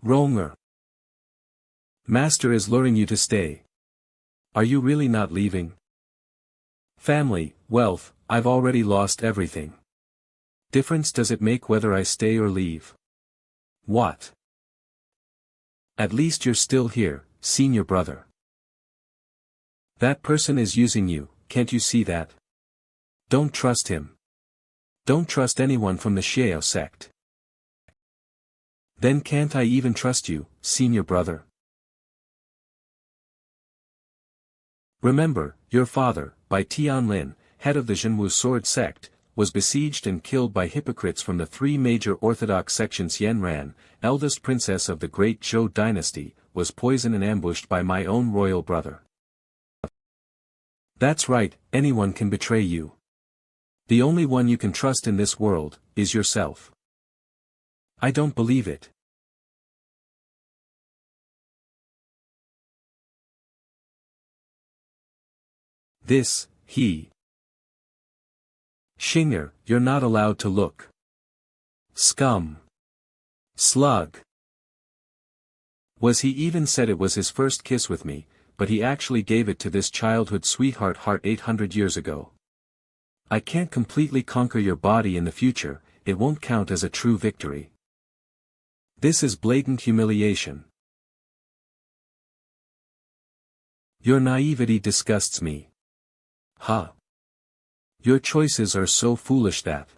Ronger. Master is luring you to stay. Are you really not leaving? Family, wealth, I've already lost everything. Difference does it make whether I stay or leave? What? At least you're still here, senior brother. That person is using you, can't you see that? Don't trust him. Don't trust anyone from the Xiao sect. Then can't I even trust you, senior brother? Remember, your father, Bai Qingling, head of the Zhenwu sword sect, was besieged and killed by hypocrites from the three major orthodox sections. Yanran, eldest princess of the great Zhou dynasty, was poisoned and ambushed by my own royal brother. That's right, anyone can betray you. The only one you can trust in this world, is yourself. I don't believe it. This, he. Xinger, you're not allowed to look. Scum. Slug. He even said it was his first kiss with me, but he actually gave it to this childhood sweetheart heart 800 years ago. I can't completely conquer your body in the future, it won't count as a true victory. This is blatant humiliation. Your naivety disgusts me. Huh. Your choices are so foolish that.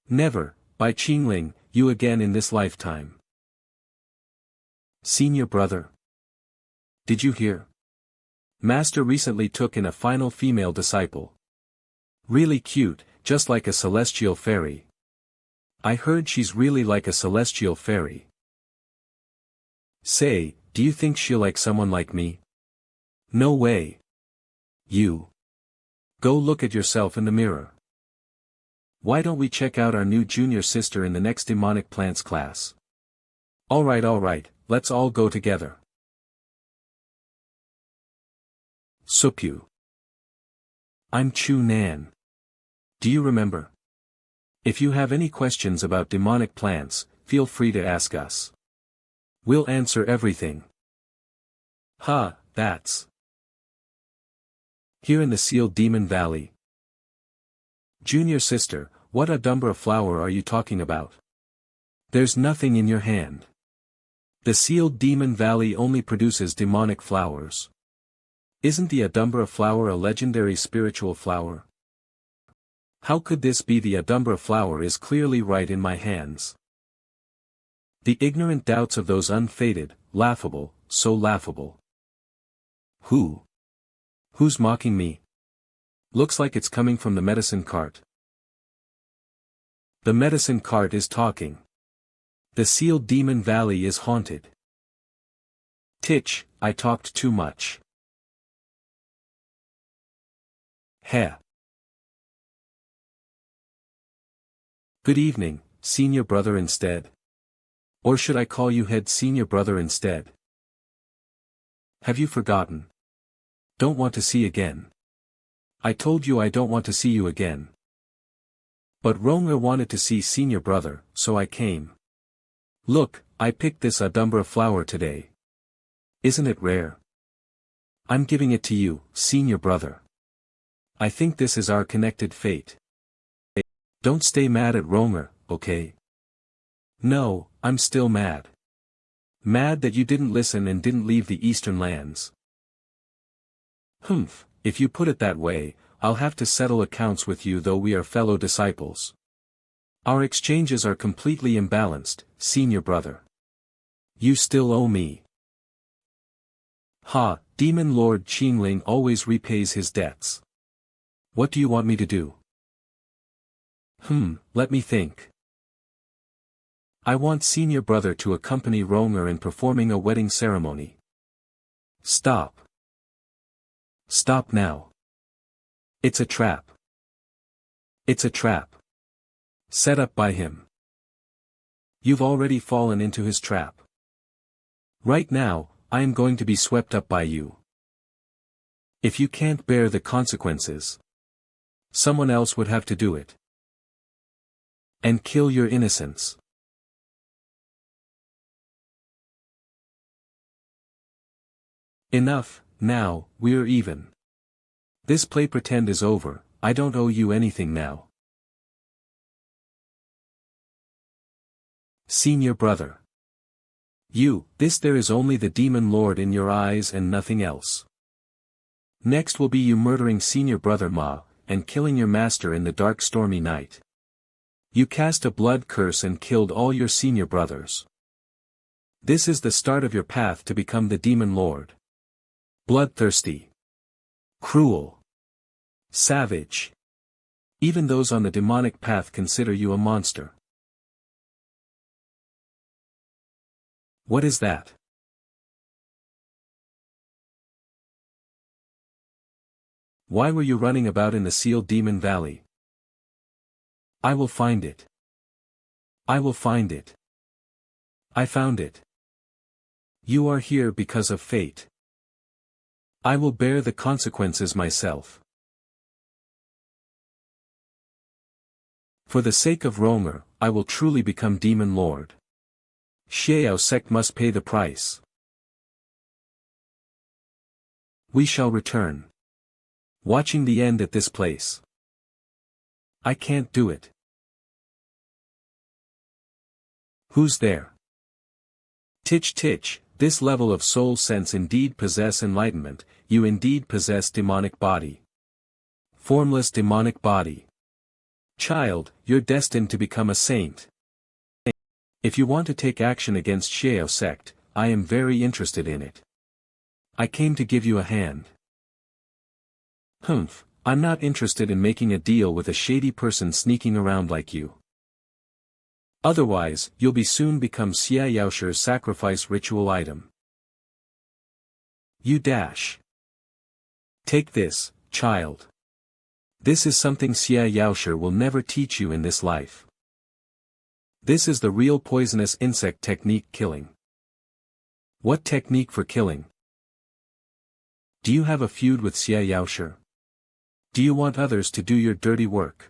Never, Bai Qingling, you again in this lifetime. Senior brother. Did you hear? Master recently took in a final female disciple. Really cute, just like a celestial fairy. I heard she's really like a celestial fairy. Say, do you think she'll like someone like me? No way. You. Go look at yourself in the mirror. Why don't we check out our new junior sister in the next demonic plants class? Alright, let's all go together. Supyu. I'm Chu Nan. Do you remember? If you have any questions about demonic plants, feel free to ask us. We'll answer everything. That's. Here in the sealed demon valley. Junior sister, what Adumbra flower are you talking about? There's nothing in your hand. The sealed demon valley only produces demonic flowers. Isn't the Adumbra flower a legendary spiritual flower? How could this be? The Adumbra flower is clearly right in my hands. The ignorant doubts of those unfated, laughable, so laughable. Who's mocking me? Looks like it's coming from the medicine cart. The medicine cart is talking. The sealed demon valley is haunted. Titch, I talked too much. Heh. Good evening, senior brother instead. Or should I call you head senior brother instead? Have you forgotten? Don't want to see again. I told you I don't want to see you again. But Ronger wanted to see senior brother, so I came. Look, I picked this Adumbra flower today. Isn't it rare? I'm giving it to you, senior brother. I think this is our connected fate. Don't stay mad at Ronger, okay? No, I'm still mad. Mad that you didn't listen and didn't leave the eastern lands. If you put it that way, I'll have to settle accounts with you though we are fellow disciples. Our exchanges are completely imbalanced, senior brother. You still owe me. Demon Lord Qingling always repays his debts. What do you want me to do? Let me think. I want senior brother to accompany Ronger in performing a wedding ceremony. Stop. Stop now. It's a trap. It's a trap. Set up by him. You've already fallen into his trap. Right now, I am going to be swept up by you. If you can't bear the consequences, someone else would have to do it. And kill your innocence. Enough, now, we're even. This play pretend is over, I don't owe you anything now. Senior brother. There is only the demon lord in your eyes and nothing else. Next will be you murdering senior brother Ma, and killing your master in the dark stormy night. You cast a blood curse and killed all your senior brothers. This is the start of your path to become the demon lord. Bloodthirsty. Cruel. Savage. Even those on the demonic path consider you a monster. What is that? Why were you running about in the sealed demon valley? I will find it. I will find it. I found it. You are here because of fate. I will bear the consequences myself. For the sake of Ronger, I will truly become demon lord. Xiao sect must pay the price. We shall return. Watching the end at this place. I can't do it. Who's there? Tich, this level of soul sense indeed possess enlightenment, you indeed possess demonic body. Formless demonic body. Child, you're destined to become a saint. If you want to take action against Xiao sect, I am very interested in it. I came to give you a hand. Humph, I'm not interested in making a deal with a shady person sneaking around like you. Otherwise, you'll be soon become Xia Yaosher's sacrifice ritual item. You dash. Take this, child. This is something Xia Yaosher will never teach you in this life. This is the real poisonous insect technique killing. What technique for killing? Do you have a feud with Xia Yaosher? Do you want others to do your dirty work?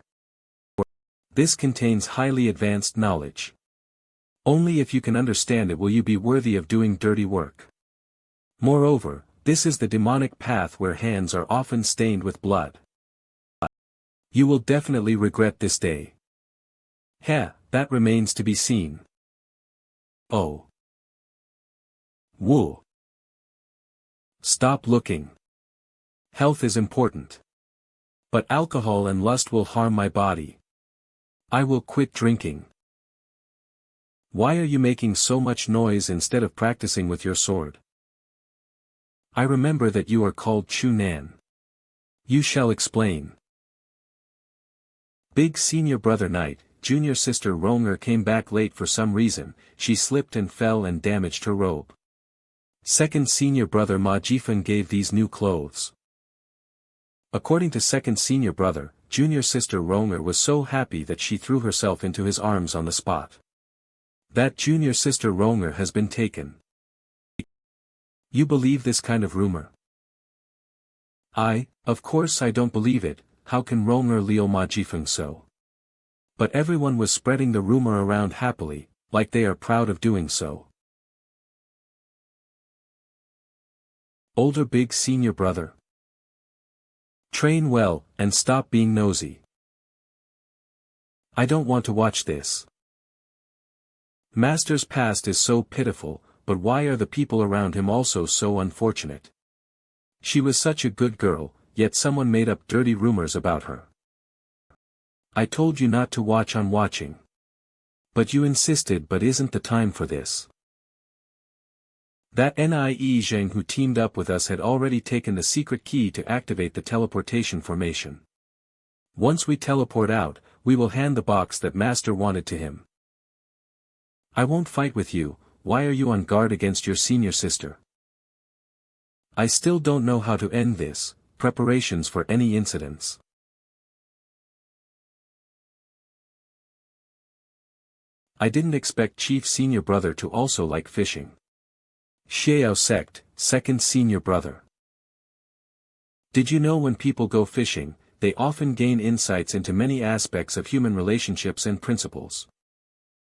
This contains highly advanced knowledge. Only if you can understand it will you be worthy of doing dirty work. Moreover, this is the demonic path where hands are often stained with blood. You will definitely regret this day. That remains to be seen. Oh. Woo. Stop looking. Health is important. But alcohol and lust will harm my body. I will quit drinking. Why are you making so much noise instead of practicing with your sword? I remember that you are called Chu Nan. You shall explain. Big senior brother night, junior sister Ronger came back late for some reason, she slipped and fell and damaged her robe. Second senior brother Ma Jifeng gave these new clothes. According to second senior brother, junior sister Ronger was so happy that she threw herself into his arms on the spot. That junior sister Ronger has been taken. You believe this kind of rumor? Of course I don't believe it, how can Ronger Liu Ma Jifeng so? But everyone was spreading the rumor around happily, like they are proud of doing so. Older big senior brother. Train well, and stop being nosy. I don't want to watch this. Master's past is so pitiful, but why are the people around him also so unfortunate? She was such a good girl, yet someone made up dirty rumors about her. I told you not to watch on watching. But you insisted, but isn't the time for this. That Nie Zheng who teamed up with us had already taken the secret key to activate the teleportation formation. Once we teleport out, we will hand the box that Master wanted to him. I won't fight with you, why are you on guard against your senior sister? I still don't know how to end this, preparations for any incidents. I didn't expect Chief Senior Brother to also like fishing. Xiao Sect, Second Senior Brother. Did you know when people go fishing, they often gain insights into many aspects of human relationships and principles?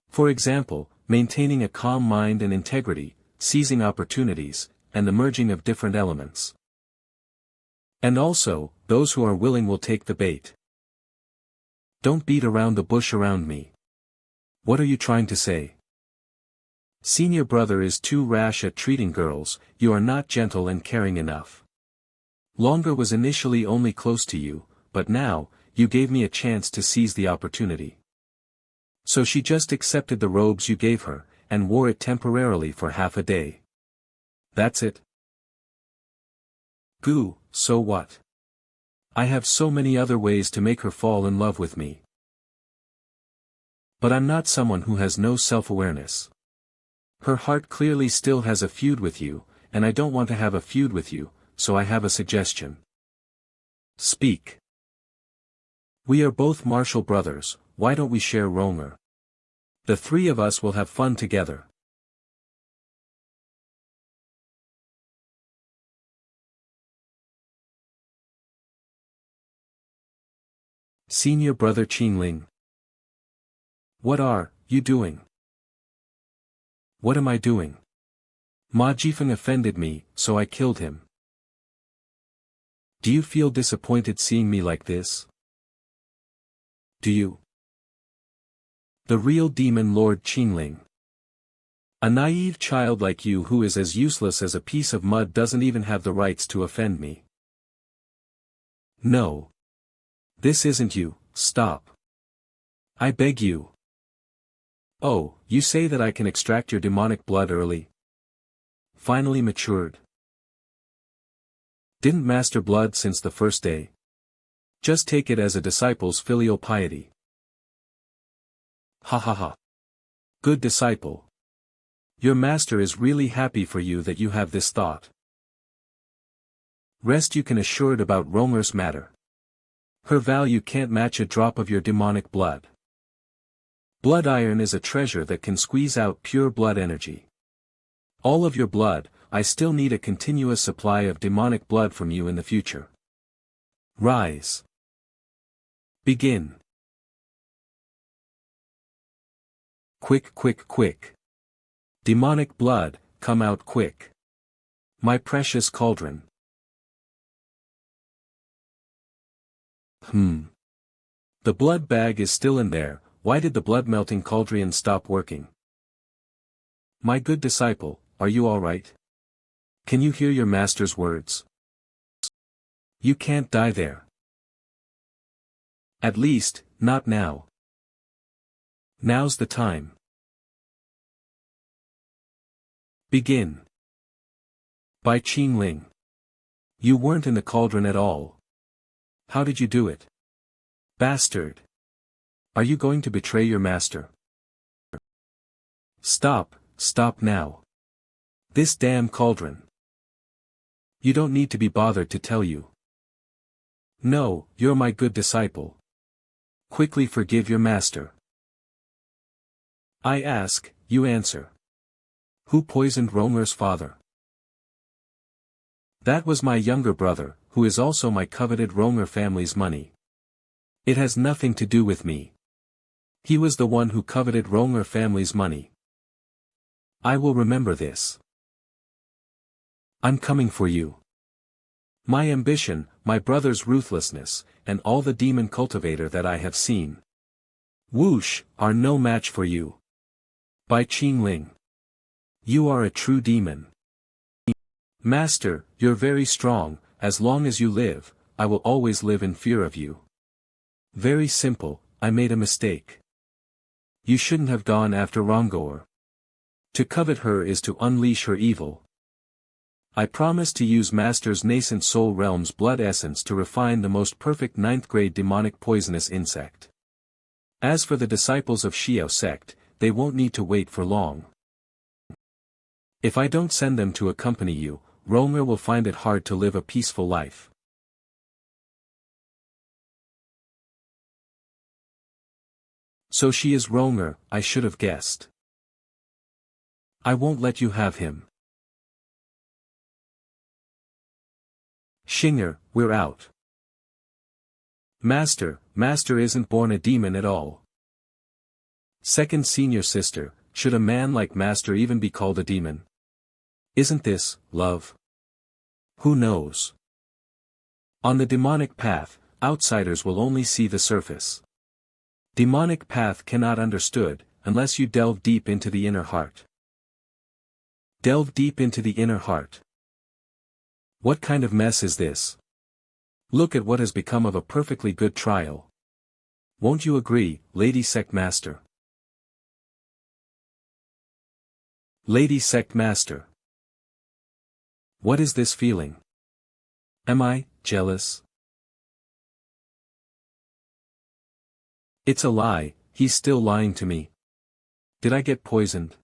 For example, maintaining a calm mind and integrity, seizing opportunities, and the merging of different elements. And also, those who are willing will take the bait. Don't beat around the bush around me. What are you trying to say? Senior brother is too rash at treating girls, you are not gentle and caring enough. Longer was initially only close to you, but now, you gave me a chance to seize the opportunity. So she just accepted the robes you gave her, and wore it temporarily for half a day. That's it? Goo, so what? I have so many other ways to make her fall in love with me. But I'm not someone who has no self-awareness. Her heart clearly still has a feud with you, and I don't want to have a feud with you, so I have a suggestion. Speak. We are both martial brothers, why don't we share Ronger? The three of us will have fun together. Senior brother Qingling. What are you doing? What am I doing? Ma Jifeng offended me, so I killed him. Do you feel disappointed seeing me like this? Do you? The real demon Lord Qingling. A naive child like you who is as useless as a piece of mud doesn't even have the rights to offend me. No. This isn't you, stop. I beg you. Oh, you say that I can extract your demonic blood early? Finally matured. Didn't master blood since the first day. Just take it as a disciple's filial piety. Ha ha ha. Good disciple. Your master is really happy for you that you have this thought. Rest you can assured about Ronger's matter. Her value can't match a drop of your demonic blood. Blood iron is a treasure that can squeeze out pure blood energy. All of your blood, I still need a continuous supply of demonic blood from you in the future. Rise. Begin. Quick, quick, quick. Demonic blood, come out quick. My precious cauldron. The blood bag is still in there, why did the blood-melting cauldron stop working? My good disciple, are you all right? Can you hear your master's words? You can't die there. At least, not now. Now's the time. Begin. Bai Qingling. You weren't in the cauldron at all. How did you do it? Bastard. Are you going to betray your master? Stop now. This damn cauldron. You don't need to be bothered to tell you. No, you're my good disciple. Quickly forgive your master. I ask, you answer. Who poisoned Ronger's father? That was my younger brother, who is also my coveted Ronger family's money. It has nothing to do with me. He was the one who coveted Ronger family's money. I will remember this. I'm coming for you. My ambition, my brother's ruthlessness, and all the demon cultivator that I have seen. Whoosh, are no match for you. Bai Qingling. You are a true demon. Master, you're very strong, as long as you live, I will always live in fear of you. Very simple, I made a mistake. You shouldn't have gone after Rongoer. To covet her is to unleash her evil. I promise to use Master's nascent soul realm's blood essence to refine the most perfect 9th grade demonic poisonous insect. As for the disciples of Xiao sect, they won't need to wait for long. If I don't send them to accompany you, Ronger will find it hard to live a peaceful life. So she is Ronger, I should have guessed. I won't let you have him. Xinger, we're out. Master isn't born a demon at all. Second senior sister, should a man like Master even be called a demon? Isn't this, love? Who knows? On the demonic path, outsiders will only see the surface. Demonic path cannot understood, unless you delve deep into the inner heart. Delve deep into the inner heart. What kind of mess is this? Look at what has become of a perfectly good trial. Won't you agree, Lady Sect Master? Lady Sect Master. What is this feeling? Am I jealous? It's a lie, he's still lying to me. Did I get poisoned?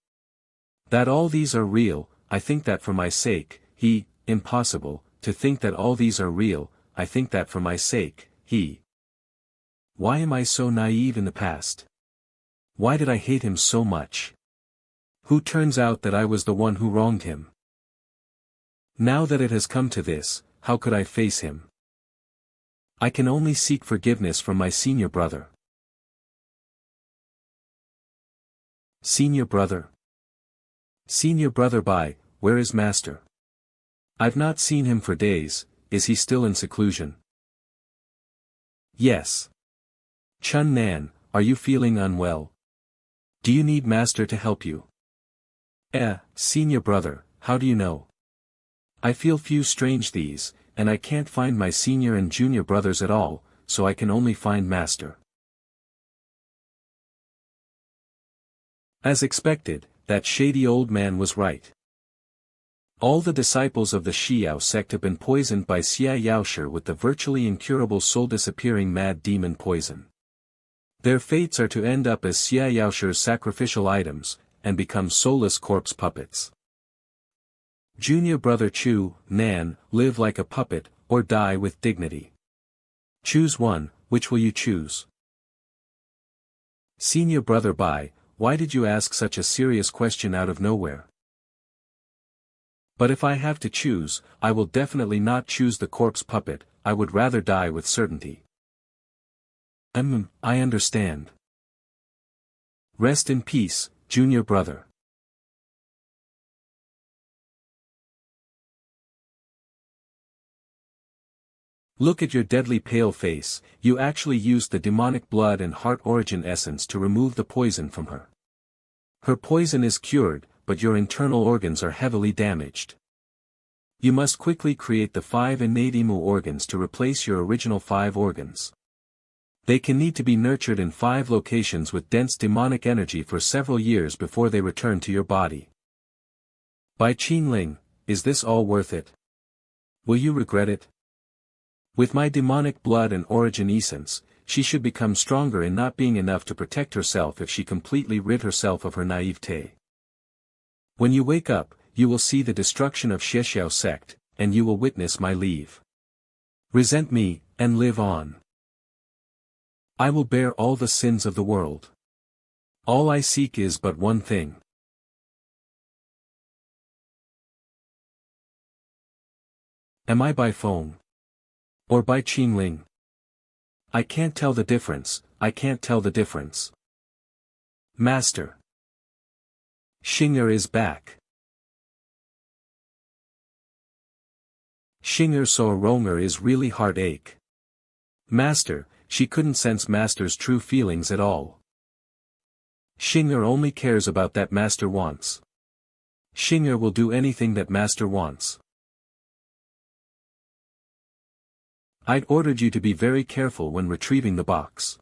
That all these are real, I think that for my sake, impossible, to think that all these are real, I think that for my sake, Why am I so naive in the past? Why did I hate him so much? Who turns out that I was the one who wronged him? Now that it has come to this, how could I face him? I can only seek forgiveness from my senior brother. Senior brother? Senior brother Bai, where is master? I've not seen him for days, is he still in seclusion? Yes. Chun Nan, are you feeling unwell? Do you need master to help you? Senior brother, how do you know? I feel few strange these, and I can't find my senior and junior brothers at all, so I can only find master. As expected, that shady old man was right. All the disciples of the Xiao sect have been poisoned by Xia Yaoshi with the virtually incurable soul-disappearing mad demon poison. Their fates are to end up as Xia Yaoshi's sacrificial items, and become soulless corpse puppets. Junior brother Chu, Nan, live like a puppet, or die with dignity. Choose one, which will you choose? Senior brother Bai, why did you ask such a serious question out of nowhere? But if I have to choose, I will definitely not choose the corpse puppet, I would rather die with certainty. I understand. Rest in peace, junior brother. Look at your deadly pale face, you actually used the demonic blood and heart origin essence to remove the poison from her. Her poison is cured, but your internal organs are heavily damaged. You must quickly create the 5 innate imu organs to replace your original 5 organs. They can need to be nurtured in 5 locations with dense demonic energy for several years before they return to your body. Bai Qingling, is this all worth it? Will you regret it? With my demonic blood and origin essence, she should become stronger in not being enough to protect herself if she completely rid herself of her naivete. When you wake up, you will see the destruction of Xiao sect, and you will witness my leave. Resent me, and live on. I will bear all the sins of the world. All I seek is but one thing. Am I Bai Feng? Or Bai Qingling? I can't tell the difference, I can't tell the difference. Master. Xinger is back. Xinger so Ronger is really heartache. Master, she couldn't sense Master's true feelings at all. Xinger only cares about that Master wants. Xinger will do anything that Master wants. I'd ordered you to be very careful when retrieving the box.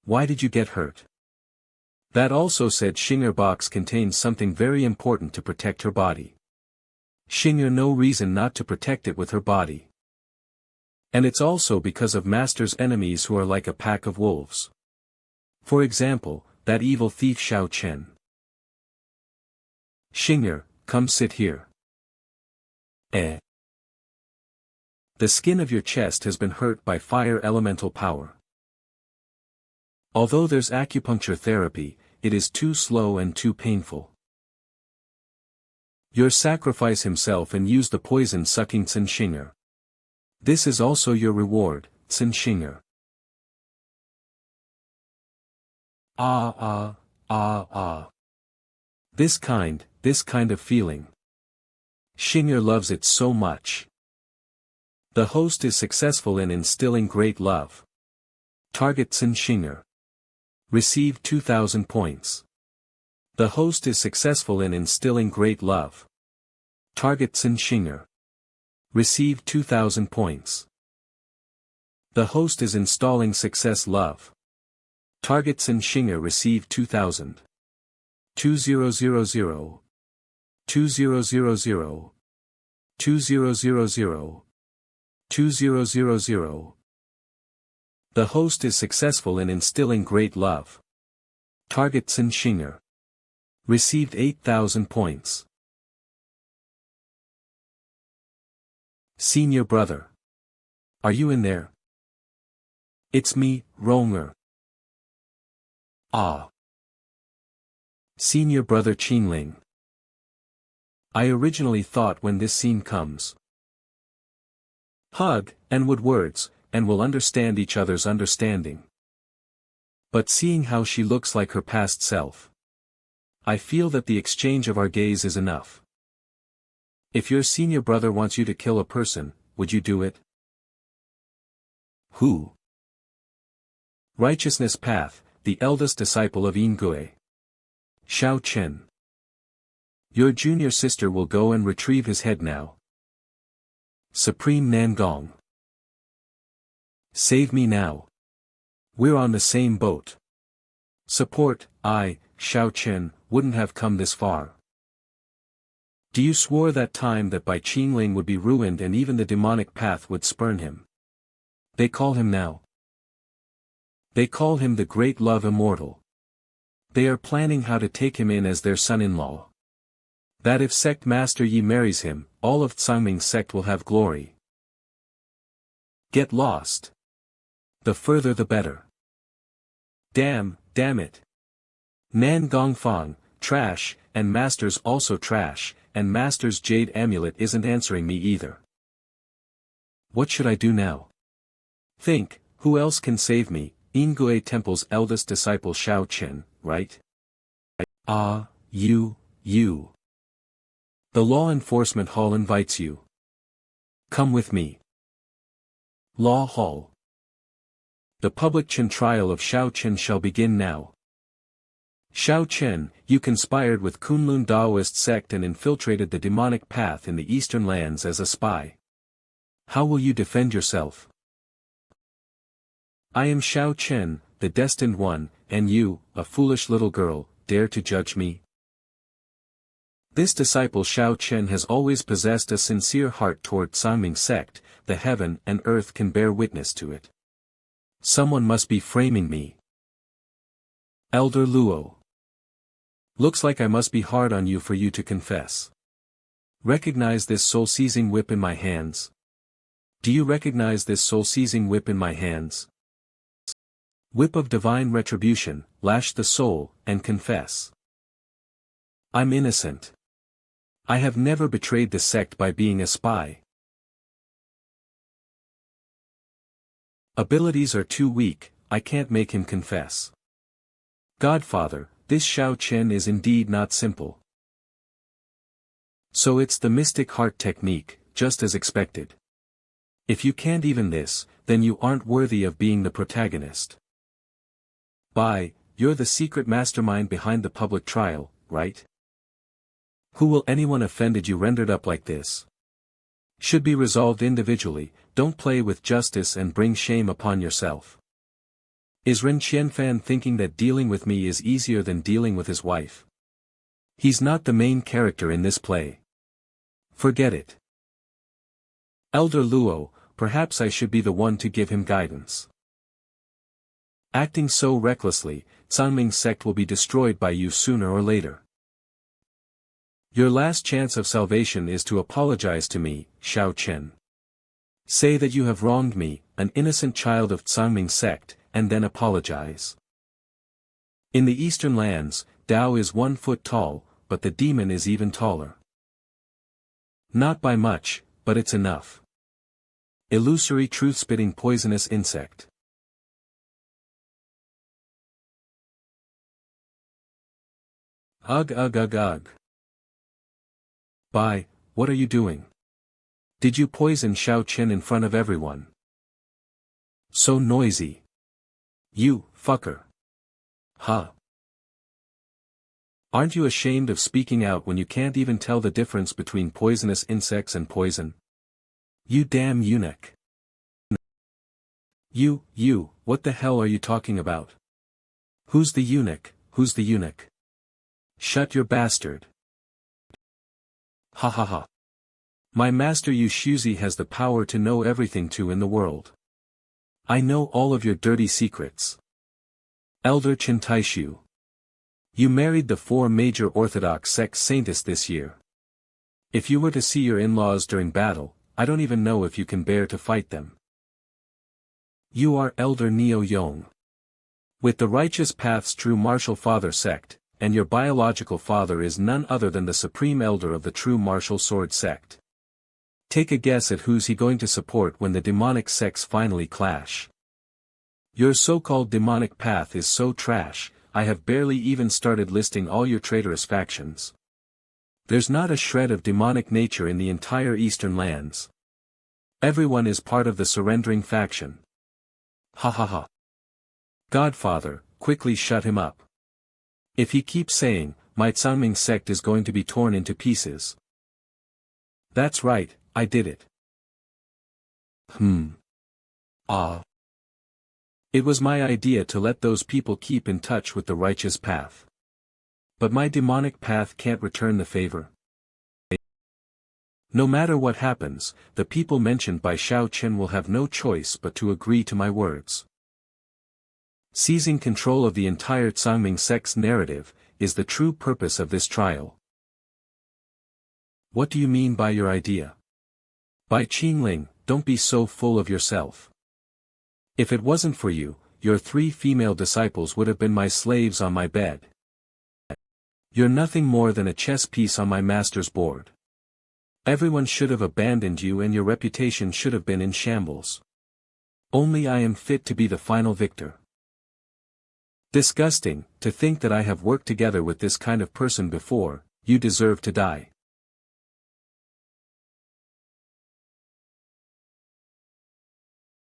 Why did you get hurt? That also said Xinger box contains something very important to protect her body. Xinger no reason not to protect it with her body. And it's also because of Master's enemies who are like a pack of wolves. For example, that evil thief Xiao Chen. Xinger, come sit here. The skin of your chest has been hurt by fire elemental power. Although there's acupuncture therapy, it is too slow and too painful. Your sacrifice himself and use the poison sucking Tsin Xinger. This is also your reward, Tsin Xinger. This kind of feeling. Xinger loves it so much. The host is successful in instilling great love. Target Shinger. Received 2000 points. The host is successful in instilling great love. Target Shinger. Received 2000 points. The host is installing success love. Target Shinger received 2000. 2000. 2000. 2000. 2000. The host is successful in instilling great love. Target Shinger. Received 8000 points. Senior brother. Are you in there? It's me, Ronger. Ah. Senior brother Qingling. I originally thought when this scene comes. Hug, and would words, and will understand each other's understanding. But seeing how she looks like her past self, I feel that the exchange of our gaze is enough. If your senior brother wants you to kill a person, would you do it? Who? Righteousness Path, the eldest disciple of Ingui. Shao Chen. Your junior sister will go and retrieve his head now. Supreme Nangong. Save me now. We're on the same boat. Support, Shao Chen, wouldn't have come this far. Do you swore that time that Bai Qingling would be ruined and even the demonic path would spurn him? They call him now. They call him the Great Love Immortal. They are planning how to take him in as their son-in-law. That if sect master Yi marries him, all of Tsangming's sect will have glory. Get lost. The further the better. Damn it. Nan Gongfang, trash, and Master's also trash, and Master's jade amulet isn't answering me either. What should I do now? Think, who else can save me? Ingui Temple's eldest disciple Shao Chen, right? You. The Law Enforcement Hall invites you. Come with me. Law Hall. The public Chen trial of Shao Chen shall begin now. Shao Chen, you conspired with Kunlun Daoist sect and infiltrated the demonic path in the eastern lands as a spy. How will you defend yourself? I am Shao Chen, the destined one, and you, a foolish little girl, dare to judge me? This disciple Shao Chen has always possessed a sincere heart toward Tsangming sect, the heaven and earth can bear witness to it. Someone must be framing me. Elder Luo. Looks like I must be hard on you for you to confess. Recognize this soul-seizing whip in my hands? Do you recognize this soul-seizing whip in my hands? Whip of divine retribution, lash the soul, and confess. I'm innocent. I have never betrayed the sect by being a spy. Abilities are too weak, I can't make him confess. Godfather, this Shao Chen is indeed not simple. So it's the mystic heart technique, just as expected. If you can't even this, then you aren't worthy of being the protagonist. Bai, you're the secret mastermind behind the public trial, right? Who will anyone offended you rendered up like this? Should be resolved individually, don't play with justice and bring shame upon yourself. Is Ren Qianfan thinking that dealing with me is easier than dealing with his wife? He's not the main character in this play. Forget it. Elder Luo, perhaps I should be the one to give him guidance. Acting so recklessly, Tsangming sect will be destroyed by you sooner or later. Your last chance of salvation is to apologize to me, Shao Chen. Say that you have wronged me, an innocent child of Tsangming sect, and then apologize. In the eastern lands, Dao is 1 foot tall, but the demon is even taller. Not by much, but it's enough. Illusory truth-spitting poisonous insect. Ugh. Bai, what are you doing? Did you poison Xiao Chen in front of everyone? So noisy. You, fucker. Huh. Aren't you ashamed of speaking out when you can't even tell the difference between poisonous insects and poison? You damn eunuch. You, what the hell are you talking about? Who's the eunuch, who's the eunuch? Shut your bastard. Ha ha ha. My master Yu Shuzi has the power to know everything too in the world. I know all of your dirty secrets. Elder Chen Taishu. You married the 4 major Orthodox sect saintess this year. If you were to see your in-laws during battle, I don't even know if you can bear to fight them. You are Elder Neo Yong. With the Righteous Path's true martial father sect, and your biological father is none other than the supreme elder of the true martial sword sect. Take a guess at who's he going to support when the demonic sects finally clash. Your so-called demonic path is so trash, I have barely even started listing all your traitorous factions. There's not a shred of demonic nature in the entire eastern lands. Everyone is part of the surrendering faction. Ha ha ha. Godfather, quickly shut him up. If he keeps saying, my Zhangming sect is going to be torn into pieces. That's right, I did it. Ah. It was my idea to let those people keep in touch with the righteous path. But my demonic path can't return the favor. No matter what happens, the people mentioned by Xiao Chen will have no choice but to agree to my words. Seizing control of the entire Zhangming sect's narrative, is the true purpose of this trial. What do you mean by your idea? Bai Qingling, don't be so full of yourself. If it wasn't for you, your 3 female disciples would have been my slaves on my bed. You're nothing more than a chess piece on my master's board. Everyone should have abandoned you and your reputation should have been in shambles. Only I am fit to be the final victor. Disgusting, to think that I have worked together with this kind of person before. You deserve to die.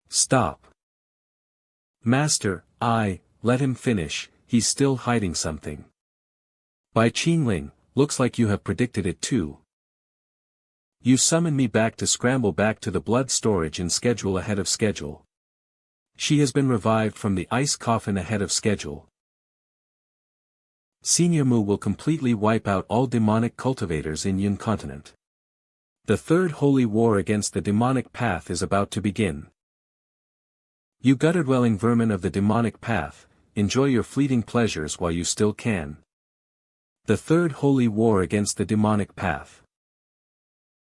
Stop. Master, let him finish, he's still hiding something. Bai Qingling, looks like you have predicted it too. You summoned me back to scramble back to the blood storage and schedule ahead of schedule. She has been revived from the ice coffin ahead of schedule. Senior Mu will completely wipe out all demonic cultivators in Yun continent. The third holy war against the demonic path is about to begin. You gutter-dwelling vermin of the demonic path, enjoy your fleeting pleasures while you still can. The third holy war against the demonic path.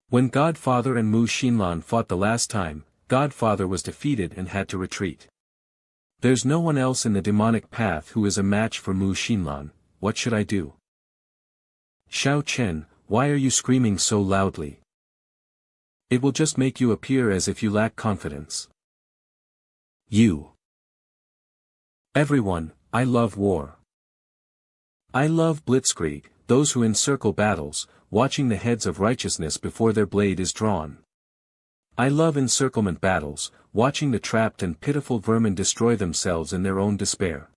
When Godfather and Mu Xinlan fought the last time, Godfather was defeated and had to retreat. There's no one else in the demonic path who is a match for Mu Xinlan. What should I do? Xiao Chen, why are you screaming so loudly? It will just make you appear as if you lack confidence. You. Everyone, I love war. I love blitzkrieg, those who encircle battles, watching the heads of righteousness before their blade is drawn. I love encirclement battles, watching the trapped and pitiful vermin destroy themselves in their own despair.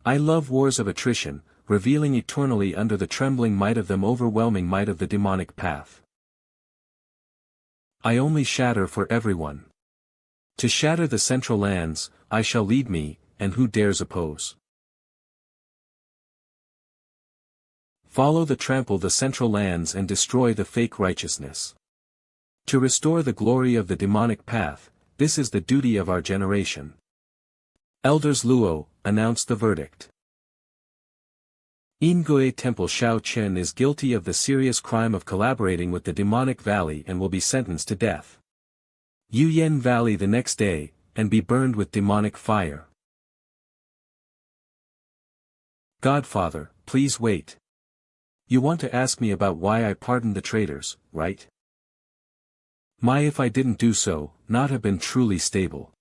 I love wars of attrition, revealing eternally under the trembling might of them overwhelming might of the demonic path. I only shatter for everyone. To shatter the central lands, I shall lead me, and who dares oppose? Follow the trample the central lands and destroy the fake righteousness. To restore the glory of the demonic path, this is the duty of our generation. Elders Luo, announced the verdict. Ingui Temple Xiao Chen is guilty of the serious crime of collaborating with the demonic valley and will be sentenced to death. Yuyan Valley the next day, and be burned with demonic fire. Godfather, please wait. You want to ask me about why I pardoned the traitors, right? My if I didn't do so, not have been truly stable.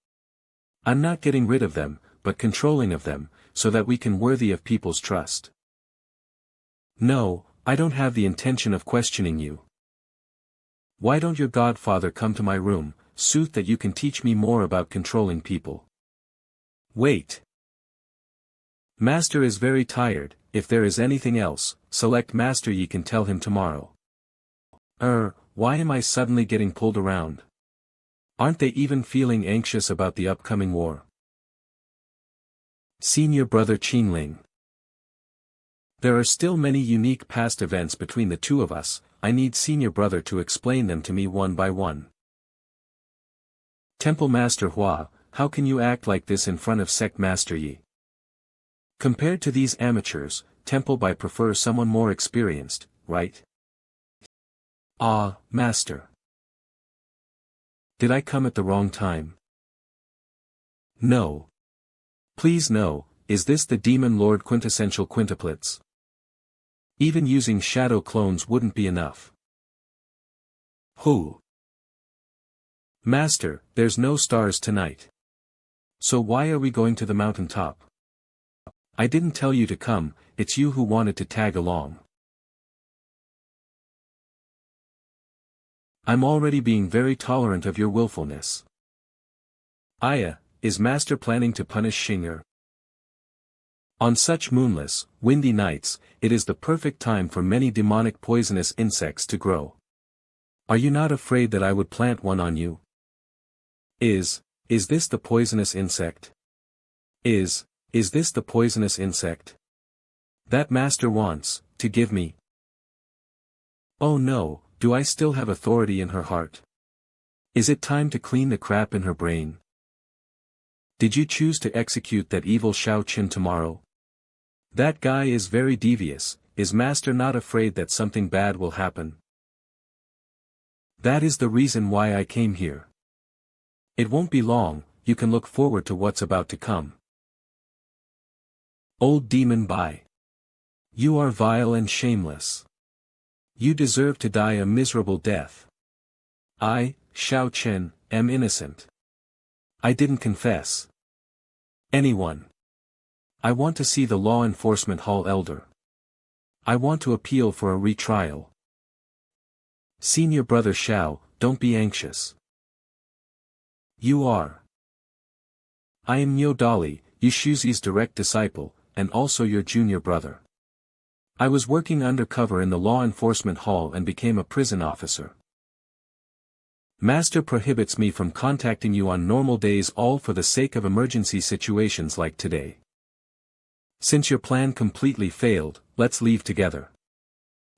I'm not getting rid of them, but controlling of them, so that we can worthy of people's trust. No, I don't have the intention of questioning you. Why don't your godfather come to my room, sooth that you can teach me more about controlling people? Wait. Master is very tired. If there is anything else, select Master Yi can tell him tomorrow. Why am I suddenly getting pulled around? Aren't they even feeling anxious about the upcoming war? Senior Brother Qingling. There are still many unique past events between the two of us. I need Senior Brother to explain them to me one by one. Temple Master Hua, how can you act like this in front of Sect Master Yi? Compared to these amateurs, Temple Bai prefers someone more experienced, right? Ah, Master. Did I come at the wrong time? No. Please no, is this the Demon Lord quintessential quintuplets? Even using shadow clones wouldn't be enough. Who? Master, there's no stars tonight. So why are we going to the mountaintop? I didn't tell you to come, it's you who wanted to tag along. I'm already being very tolerant of your willfulness. Aya, is Master planning to punish Xinger? On such moonless, windy nights, it is the perfect time for many demonic poisonous insects to grow. Are you not afraid that I would plant one on you? Is this the poisonous insect? Is this the poisonous insect? That Master wants, to give me? Oh no, do I still have authority in her heart? Is it time to clean the crap in her brain? Did you choose to execute that evil Shao Qin tomorrow? That guy is very devious. Is Master not afraid that something bad will happen? That is the reason why I came here. It won't be long, you can look forward to what's about to come. Old Demon Bai. You are vile and shameless. You deserve to die a miserable death. I, Shao Qin, am innocent. I didn't confess. Anyone. I want to see the Law Enforcement Hall Elder. I want to appeal for a retrial. Senior Brother Shao, don't be anxious. You are. I am Nyo Dali, Yushuzi's direct disciple, and also your junior brother. I was working undercover in the Law Enforcement Hall and became a prison officer. Master prohibits me from contacting you on normal days, all for the sake of emergency situations like today. Since your plan completely failed, let's leave together.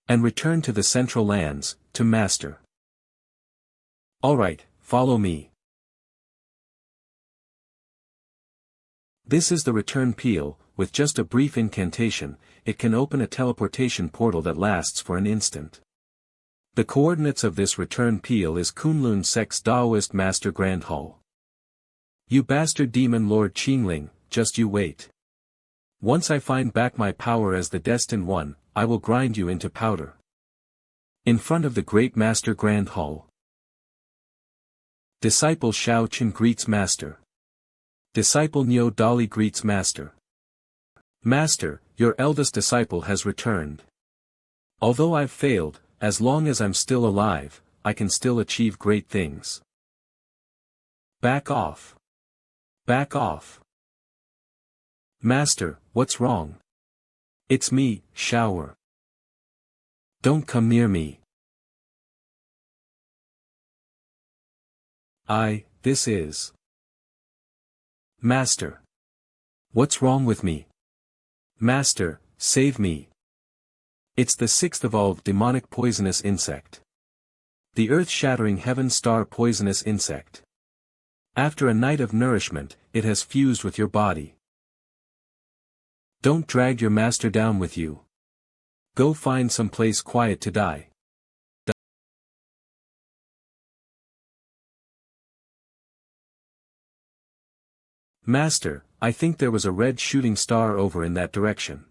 And return to the Central Lands, to Master. Alright, follow me. This is the return peel. With just a brief incantation, it can open a teleportation portal that lasts for an instant. The coordinates of this return peel is Kunlun Sect's Daoist Master Grand Hall. You bastard Demon Lord Qingling, just you wait. Once I find back my power as the Destined One, I will grind you into powder. In front of the Great Master Grand Hall. Disciple Shao Qin greets Master. Disciple Nyo Dali greets Master. Master, your eldest disciple has returned. Although I've failed, as long as I'm still alive, I can still achieve great things. Back off. Back off. Master, what's wrong? It's me, Shower. Don't come near me. This is. Master. What's wrong with me? Master, save me. It's the sixth evolved demonic poisonous insect. The earth-shattering heaven star poisonous insect. After a night of nourishment, it has fused with your body. Don't drag your master down with you. Go find some place quiet to die. Master, I think there was a red shooting star over in that direction.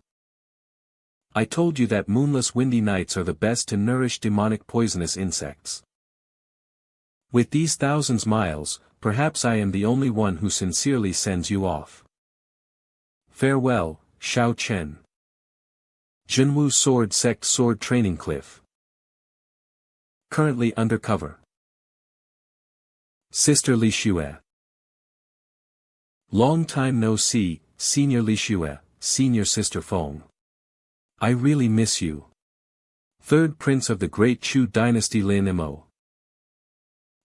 I told you that moonless windy nights are the best to nourish demonic poisonous insects. With these thousands miles, perhaps I am the only one who sincerely sends you off. Farewell, Shao Chen. Jinwu Sword Sect Sword Training Cliff. Currently undercover. Sister Li Xue. Long time no see, Senior Li Xue, Senior Sister Feng. I really miss you. Third Prince of the Great Chu Dynasty Lin Mo.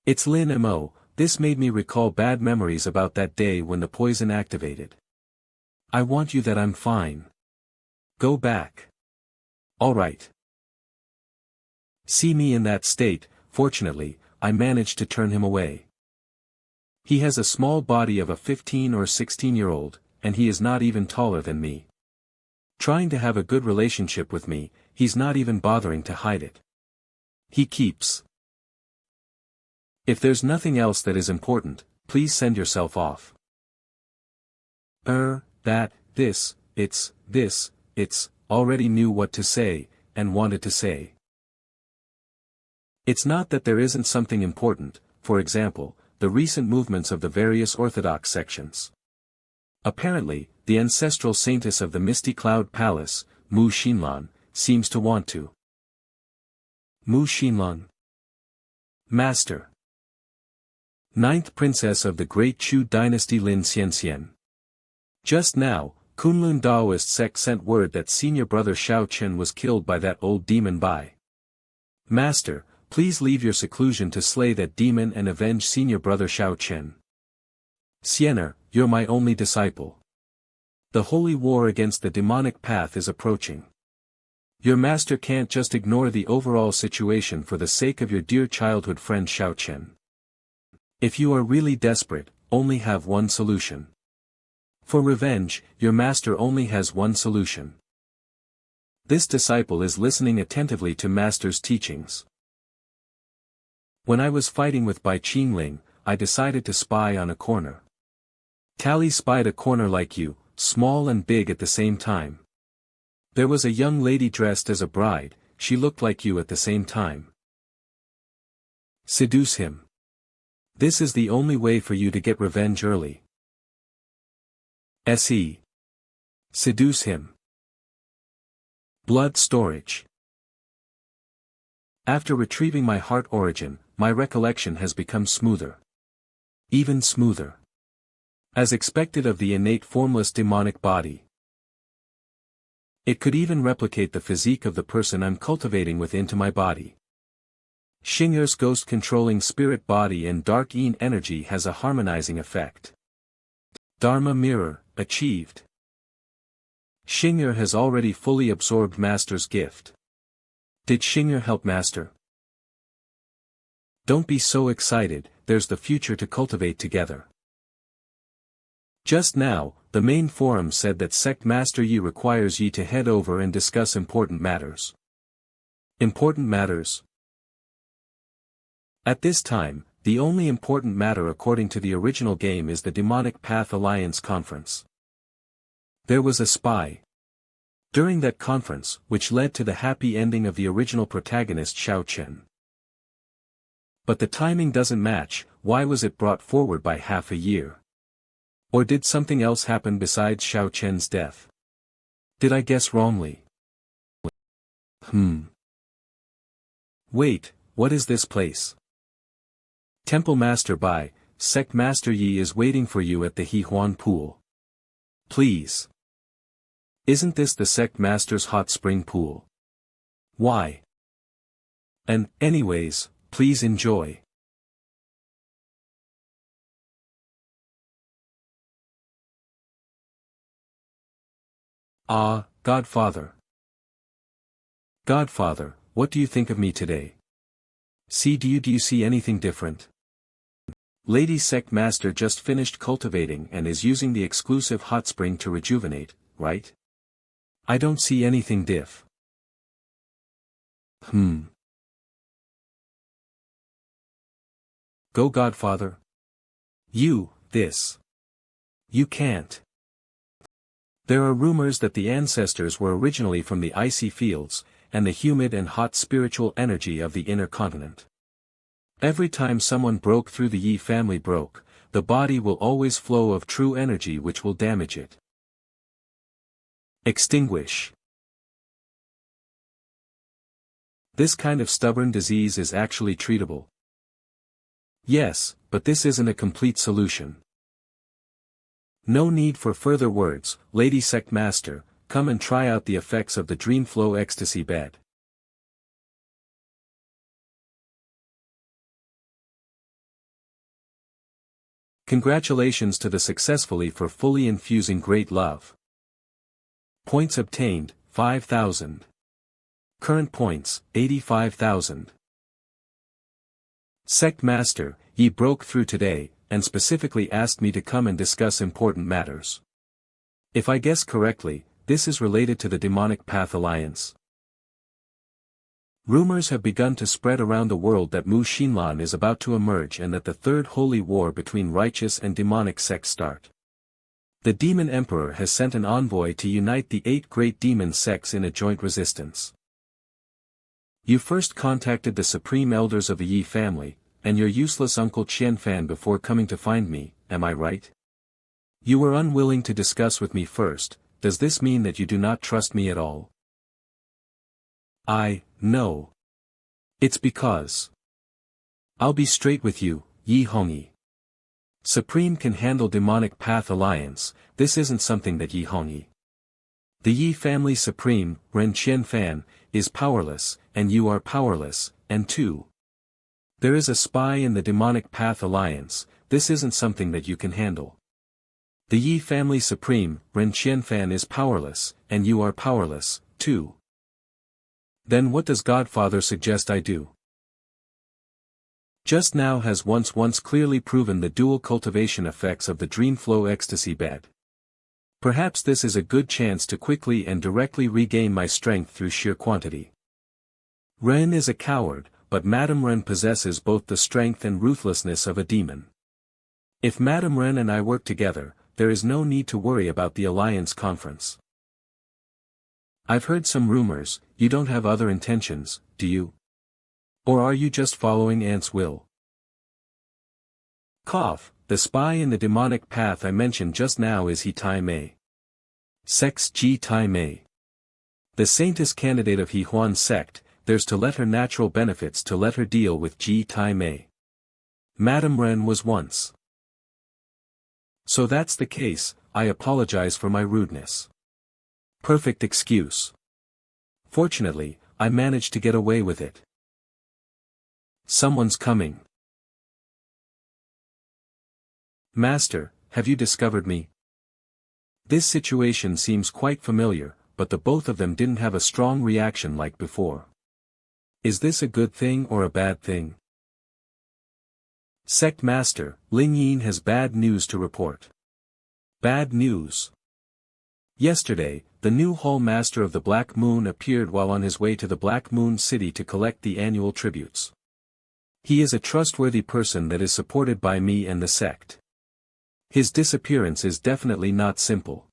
It's Lin Mo. This made me recall bad memories about that day when the poison activated. I want you that I'm fine. Go back. Alright. See me in that state. Fortunately, I managed to turn him away. He has a small body of a 15 or 16-year-old, and he is not even taller than me. Trying to have a good relationship with me, he's not even bothering to hide it. He keeps. If there's nothing else that is important, please send yourself off. It's, already knew what to say, and wanted to say. It's not that there isn't something important, for example, the recent movements of the various Orthodox sections. Apparently, the ancestral saintess of the Misty Cloud Palace, Mu Xinlan, seems to want to. Mu Xinlan. Master. Ninth Princess of the Great Chu Dynasty Lin Xianxian. Just now, Kunlun Daoist sect sent word that senior brother Shao Chen was killed by that old demon Bai. Master, please leave your seclusion to slay that demon and avenge senior brother Shao Chen. Sienna, you're my only disciple. The holy war against the demonic path is approaching. Your master can't just ignore the overall situation for the sake of your dear childhood friend Shao Chen. If you are really desperate, only have one solution. For revenge, your master only has one solution. This disciple is listening attentively to master's teachings. When I was fighting with Bai Qingling, I decided to spy on a corner. Tally spied a corner like you, small and big at the same time. There was a young lady dressed as a bride, she looked like you at the same time. Seduce him. This is the only way for you to get revenge early. Se. Seduce him. Blood storage. After retrieving my heart origin, my recollection has become smoother. Even smoother. As expected of the innate formless demonic body. It could even replicate the physique of the person I'm cultivating within to my body. Xing'er's ghost-controlling spirit body and dark yin energy has a harmonizing effect. Dharma mirror, achieved. Xing'er has already fully absorbed Master's gift. Did Xing'er help Master? Don't be so excited, there's the future to cultivate together. Just now, the main forum said that Sect Master Yi requires Yi to head over and discuss important matters. Important matters? At this time, the only important matter according to the original game is the Demonic Path Alliance Conference. There was a spy. During that conference, which led to the happy ending of the original protagonist Shao Chen. But the timing doesn't match, why was it brought forward by half a year? Or did something else happen besides Shao Chen's death? Did I guess wrongly? Wait, what is this place? Temple Master Bai, Sect Master Yi is waiting for you at the Hehuan Pool. Please. Isn't this the Sect Master's hot spring pool? Why? And, anyways, please enjoy. Ah, Godfather. Godfather, what do you think of me today? Do you see anything different? Lady Sect Master just finished cultivating and is using the exclusive hot spring to rejuvenate, right? I don't see anything diff. Go Godfather. You can't. There are rumors that the ancestors were originally from the icy fields, and the humid and hot spiritual energy of the inner continent. Every time someone broke through the Yi family broke, the body will always flow of true energy which will damage it. Extinguish. This kind of stubborn disease is actually treatable. Yes, but this isn't a complete solution. No need for further words, Lady Sect Master, come and try out the effects of the Dream Flow Ecstasy Bed. Congratulations to the successfully for fully infusing great love. Points obtained, 5,000. Current points, 85,000. Sect Master, ye broke through today, and specifically asked me to come and discuss important matters. If I guess correctly, this is related to the Demonic Path Alliance. Rumors have begun to spread around the world that Mu Xinlan is about to emerge and that the Third Holy War between righteous and demonic sects start. The Demon Emperor has sent an envoy to unite the 8 great demon sects in a joint resistance. You first contacted the Supreme Elders of the Yi family, and your useless uncle Qianfan before coming to find me, am I right? You were unwilling to discuss with me first. Does this mean that you do not trust me at all? No. It's because. I'll be straight with you, Yi Hongyi. Supreme can handle Demonic Path Alliance, this isn't something that Yi Hongyi. The Yi family Supreme, Ren Qianfan, is powerless, and you are powerless, and 2. There is a spy in the Demonic Path Alliance, this isn't something that you can handle. The Yi family Supreme, Ren Qianfan is powerless, and you are powerless, too. Then what does Godfather suggest I do? Just now has once clearly proven the dual cultivation effects of the Dream Flow Ecstasy Bed. Perhaps this is a good chance to quickly and directly regain my strength through sheer quantity. Ren is a coward, but Madame Ren possesses both the strength and ruthlessness of a demon. If Madame Ren and I work together, there is no need to worry about the Alliance Conference. I've heard some rumors, you don't have other intentions, do you? Or are you just following Aunt's will? Cough, the spy in the demonic path I mentioned just now is He Tai Mei. Sex Ji Tai Mei. The saintess candidate of He Huan sect, there's to let her natural benefits to let her deal with Ji Tai Mei. Madame Ren was once. So that's the case, I apologize for my rudeness. Perfect excuse. Fortunately, I managed to get away with it. Someone's coming. Master, have you discovered me? This situation seems quite familiar, but the both of them didn't have a strong reaction like before. Is this a good thing or a bad thing? Sect Master, Ling Yin has bad news to report. Bad news. Yesterday, the new Hall Master of the Black Moon appeared while on his way to the Black Moon City to collect the annual tributes. He is a trustworthy person that is supported by me and the sect. His disappearance is definitely not simple.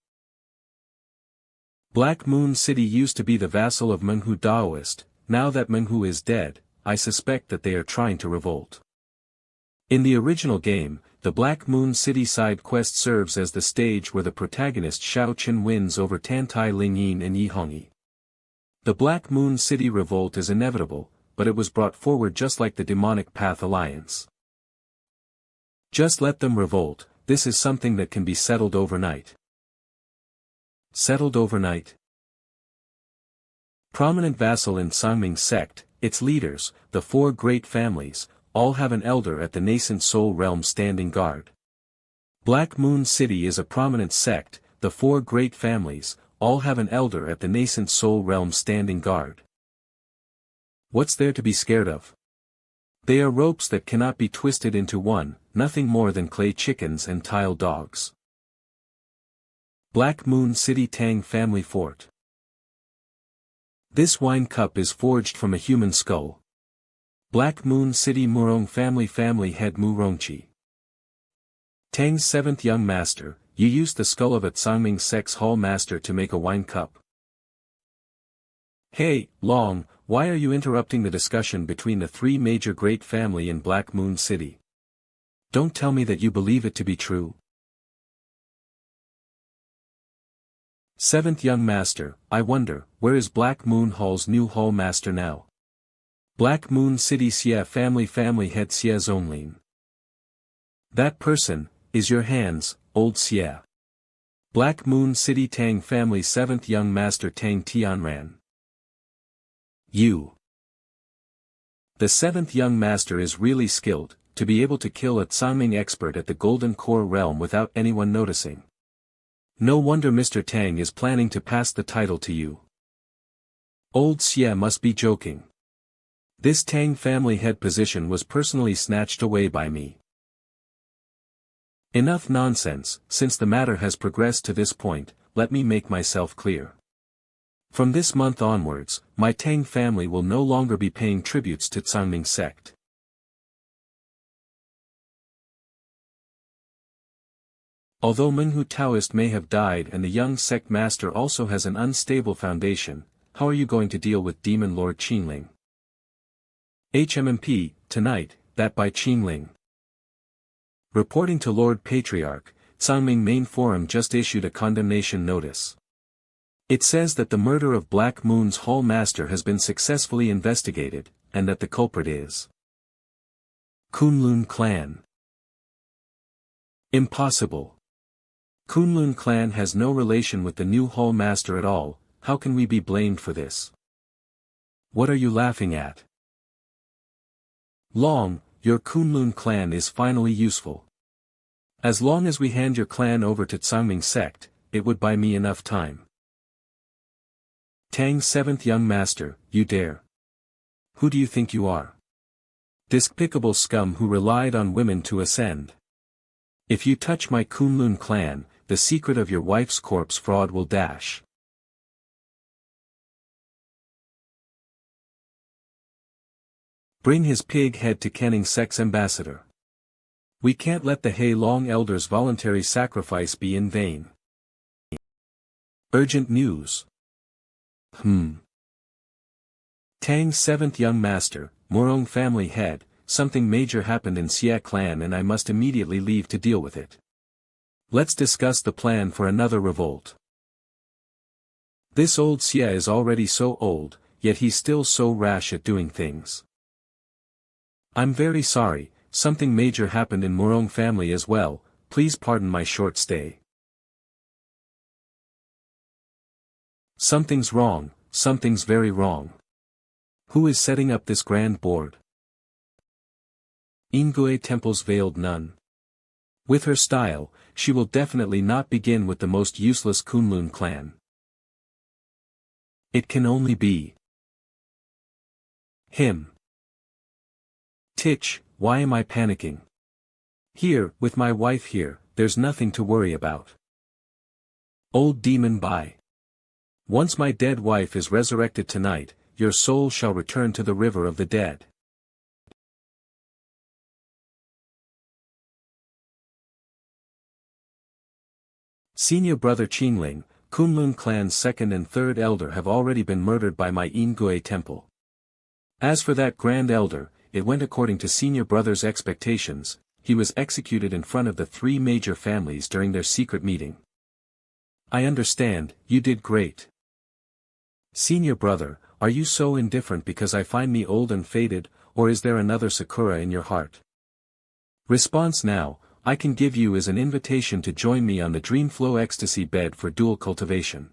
Black Moon City used to be the vassal of Menghu Daoist, now that Menghu is dead, I suspect that they are trying to revolt. In the original game, the Black Moon City side quest serves as the stage where the protagonist Shao Chen wins over Tantai Ling Yin and Yi Hongyi. The Black Moon City revolt is inevitable, but it was brought forward just like the Demonic Path Alliance. Just let them revolt, this is something that can be settled overnight. Settled overnight? Prominent vassal in Sangming sect, its leaders, the 4 great families, all have an elder at the nascent soul realm standing guard. Black Moon City is a prominent sect, the 4 great families, all have an elder at the nascent soul realm standing guard. What's there to be scared of? They are ropes that cannot be twisted into one, nothing more than clay chickens and tile dogs. Black Moon City Tang Family Fort. This wine cup is forged from a human skull. Black Moon City Murong family head Murongchi. Tang's 7th young master, you used the skull of a Tsangming Sect's hall master to make a wine cup. Hey, Long, why are you interrupting the discussion between the 3 major great family in Black Moon City? Don't tell me that you believe it to be true. 7th young master, I wonder, where is Black Moon Hall's new hall master now? Black Moon City Xie family head Xie Zonglin. That person, is your hands, old Xie. Black Moon City Tang family 7th young master Tang Tianran. You. The 7th young master is really skilled, to be able to kill a Tsangming expert at the Golden Core realm without anyone noticing. No wonder Mr. Tang is planning to pass the title to you. Old Xie must be joking. This Tang family head position was personally snatched away by me. Enough nonsense, since the matter has progressed to this point, let me make myself clear. From this month onwards, my Tang family will no longer be paying tributes to Tsangming sect. Although Menghu Taoist may have died and the young sect master also has an unstable foundation, how are you going to deal with Demon Lord Qingling? HMMP, tonight, that Bai Qingling. Reporting to Lord Patriarch, Tsangming Main Forum just issued a condemnation notice. It says that the murder of Black Moon's Hall Master has been successfully investigated, and that the culprit is Kunlun clan. Impossible. Kunlun clan has no relation with the new Hall Master at all. How can we be blamed for this? What are you laughing at? Long, your Kunlun clan is finally useful. As long as we hand your clan over to Tsangming sect, it would buy me enough time. Tang's 7th young master, you dare. Who do you think you are? Despicable scum who relied on women to ascend. If you touch my Kunlun clan, the secret of your wife's corpse fraud will dash. Bring his pig head to Kenning Sect's ambassador. We can't let the Hei Long elders' voluntary sacrifice be in vain. Urgent news. Tang's 7th young master, Morong family head, something major happened in Xie clan and I must immediately leave to deal with it. Let's discuss the plan for another revolt. This old Xie is already so old, yet he's still so rash at doing things. I'm very sorry, something major happened in Morong family as well, please pardon my short stay. Something's wrong, something's very wrong. Who is setting up this grand board? Ingui Temple's veiled nun. With her style, she will definitely not begin with the most useless Kunlun clan. It can only be him. Titch, why am I panicking? Here, with my wife here, there's nothing to worry about. Old demon Bai. Once my dead wife is resurrected tonight, your soul shall return to the river of the dead. Senior brother Qingling, Kunlun clan's 2nd and 3rd elder have already been murdered by my Ingui temple. As for that grand elder, it went according to senior brother's expectations, he was executed in front of the 3 major families during their secret meeting. I understand, you did great. Senior brother, are you so indifferent because I find me old and faded, or is there another Sakura in your heart? Response now, I can give you is an invitation to join me on the Dreamflow Ecstasy bed for dual cultivation.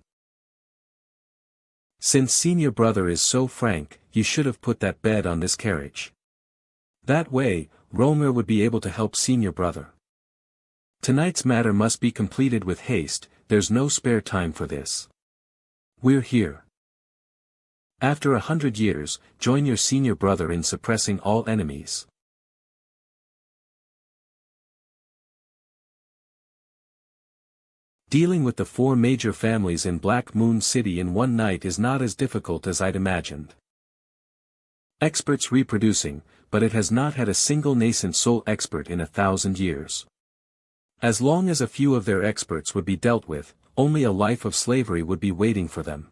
Since senior brother is so frank, you should have put that bed on this carriage. That way, Romer would be able to help senior brother. Tonight's matter must be completed with haste, there's no spare time for this. We're here. After 100 years, join your senior brother in suppressing all enemies. Dealing with the 4 major families in Black Moon City in one night is not as difficult as I'd imagined. Experts reproducing, but it has not had a single nascent soul expert in 1,000 years. As long as a few of their experts would be dealt with, only a life of slavery would be waiting for them.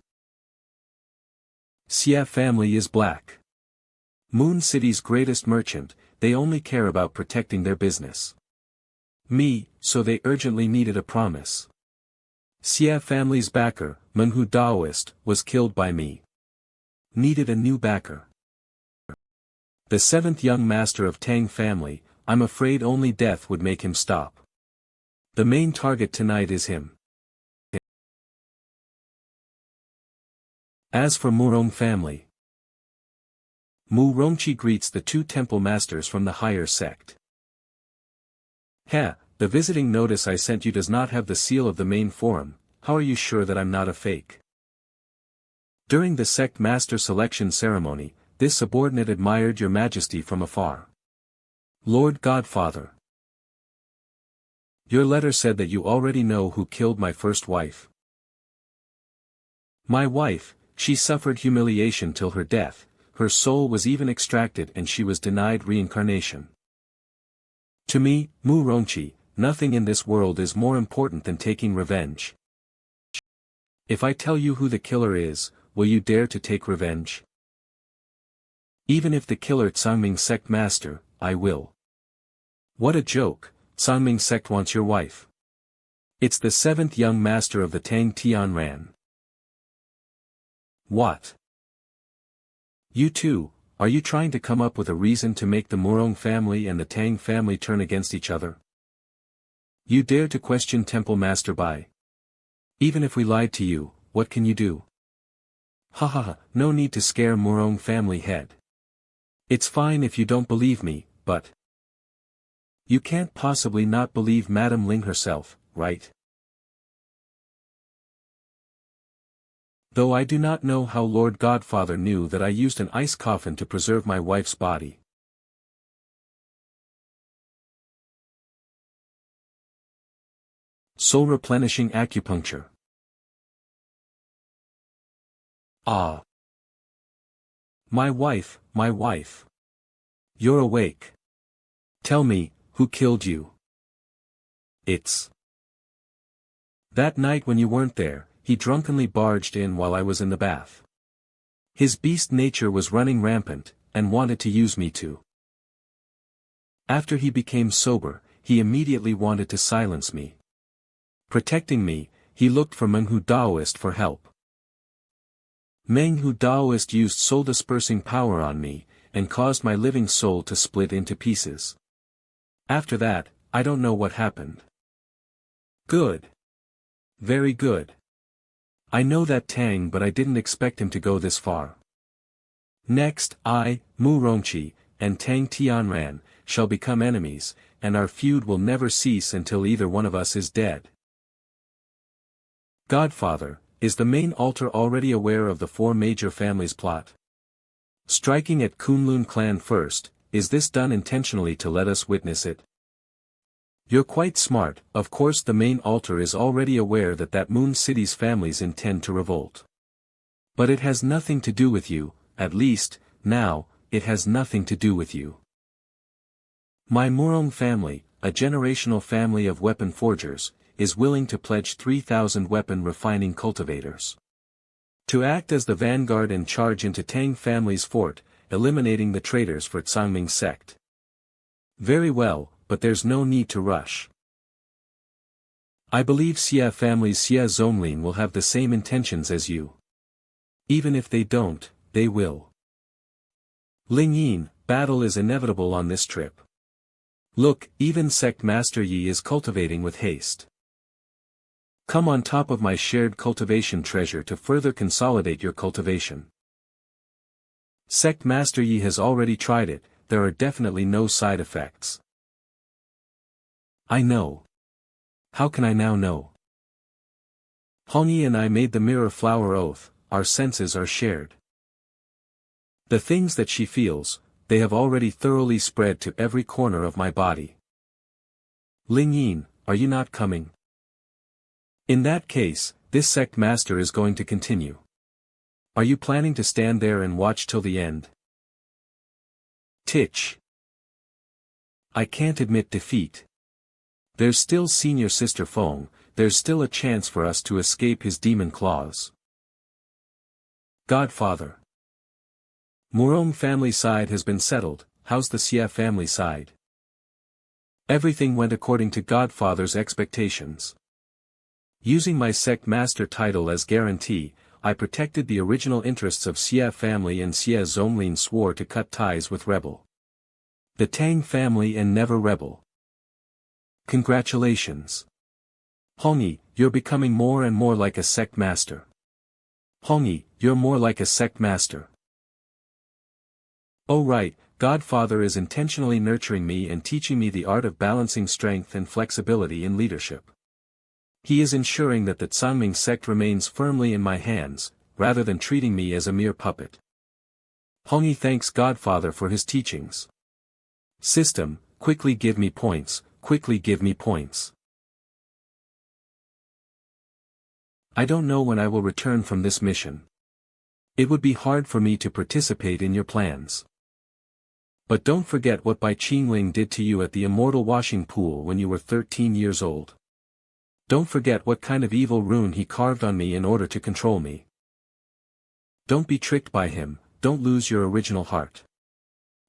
Xie family is black. Moon City's greatest merchant, they only care about protecting their business. Me, so they urgently needed a promise. Xie family's backer, Menghu Daoist, was killed by me. Needed a new backer. The seventh young master of Tang family, I'm afraid only death would make him stop. The main target tonight is him. As for Murong family, Mu Rongqi greets the two temple masters from the higher sect. The visiting notice I sent you does not have the seal of the main forum. How are you sure that I'm not a fake? During the sect master selection ceremony, this subordinate admired your majesty from afar. Lord Godfather. Your letter said that you already know who killed my first wife. My wife, she suffered humiliation till her death, her soul was even extracted and she was denied reincarnation. To me, Mu Rongqi, nothing in this world is more important than taking revenge. If I tell you who the killer is, will you dare to take revenge? Even if the killer Tsangming sect master, I will. What a joke, Tsangming sect wants your wife. It's the seventh young master of the Tang Tianran. What? You too, are you trying to come up with a reason to make the Murong family and the Tang family turn against each other? You dare to question Temple Master Bai? Even if we lied to you, what can you do? Ha ha ha, no need to scare Murong family head. It's fine if you don't believe me, but you can't possibly not believe Madame Ling herself, right? Though I do not know how Lord Godfather knew that I used an ice coffin to preserve my wife's body. Soul replenishing acupuncture. Ah. My wife, my wife. You're awake. Tell me, who killed you? It's that night when you weren't there. He drunkenly barged in while I was in the bath. His beast nature was running rampant, and wanted to use me too. After he became sober, he immediately wanted to silence me. Protecting me, he looked for Meng Hu Daoist for help. Meng Hu Daoist used soul-dispersing power on me, and caused my living soul to split into pieces. After that, I don't know what happened. Good. Very good. I know that Tang, but I didn't expect him to go this far. Next, I, Mu Rongqi, and Tang Tianran, shall become enemies, and our feud will never cease until either one of us is dead. Godfather, is the main altar already aware of the four major families' plot? Striking at Kunlun clan first, is this done intentionally to let us witness it? You're quite smart. Of course the main altar is already aware that Moon City's families intend to revolt. But it has nothing to do with you, at least, now, it has nothing to do with you. My Murong family, a generational family of weapon forgers, is willing to pledge 3,000 weapon refining cultivators to act as the vanguard and charge into Tang family's fort, eliminating the traitors for Tsangming sect. Very well, but there's no need to rush. I believe Xia family's Xia Zonglin will have the same intentions as you. Even if they don't, they will. Ling Yin, battle is inevitable on this trip. Look, even Sect Master Yi is cultivating with haste. Come on top of my shared cultivation treasure to further consolidate your cultivation. Sect Master Yi has already tried it, there are definitely no side effects. I know. How can I now know? Hongyi and I made the mirror flower oath, our senses are shared. The things that she feels, they have already thoroughly spread to every corner of my body. Ling Yin, are you not coming? In that case, this sect master is going to continue. Are you planning to stand there and watch till the end? Titch. I can't admit defeat. There's still Senior Sister Feng, there's still a chance for us to escape his demon claws. Godfather. Murong family side has been settled, how's the Xia family side? Everything went according to Godfather's expectations. Using my sect master title as guarantee, I protected the original interests of Xie family and Xie Zhonglin swore to cut ties with rebel. The Tang family and never rebel. Congratulations. Hongyi, you're becoming more and more like a sect master. Hongyi, you're more like a sect master. Oh right, Godfather is intentionally nurturing me and teaching me the art of balancing strength and flexibility in leadership. He is ensuring that the Tsangming sect remains firmly in my hands, rather than treating me as a mere puppet. Hongyi thanks Godfather for his teachings. System, quickly give me points, quickly give me points. I don't know when I will return from this mission. It would be hard for me to participate in your plans. But don't forget what Bai Qingling did to you at the immortal washing pool when you were 13 years old. Don't forget what kind of evil rune he carved on me in order to control me. Don't be tricked by him, don't lose your original heart.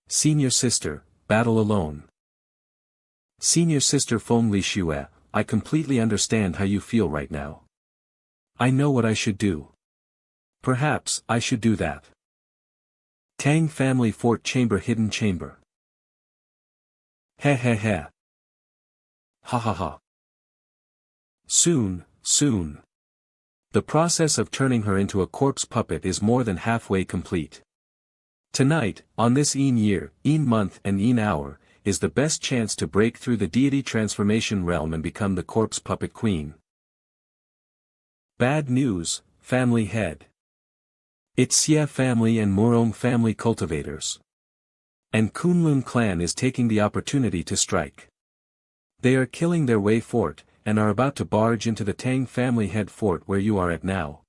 Senior sister, battle alone. Senior sister Feng Li Xue, I completely understand how you feel right now. I know what I should do. Perhaps I should do that. Tang family fort chamber hidden chamber. He he he. Ha ha ha. Soon, soon. The process of turning her into a corpse puppet is more than halfway complete. Tonight, on this year, month and hour, is the best chance to break through the deity transformation realm and become the corpse puppet queen. Bad news, family head. It's Xie family and Murong family cultivators. And Kunlun clan is taking the opportunity to strike. They are killing their way fort, and are about to barge into the Tang family head fort where you are at now.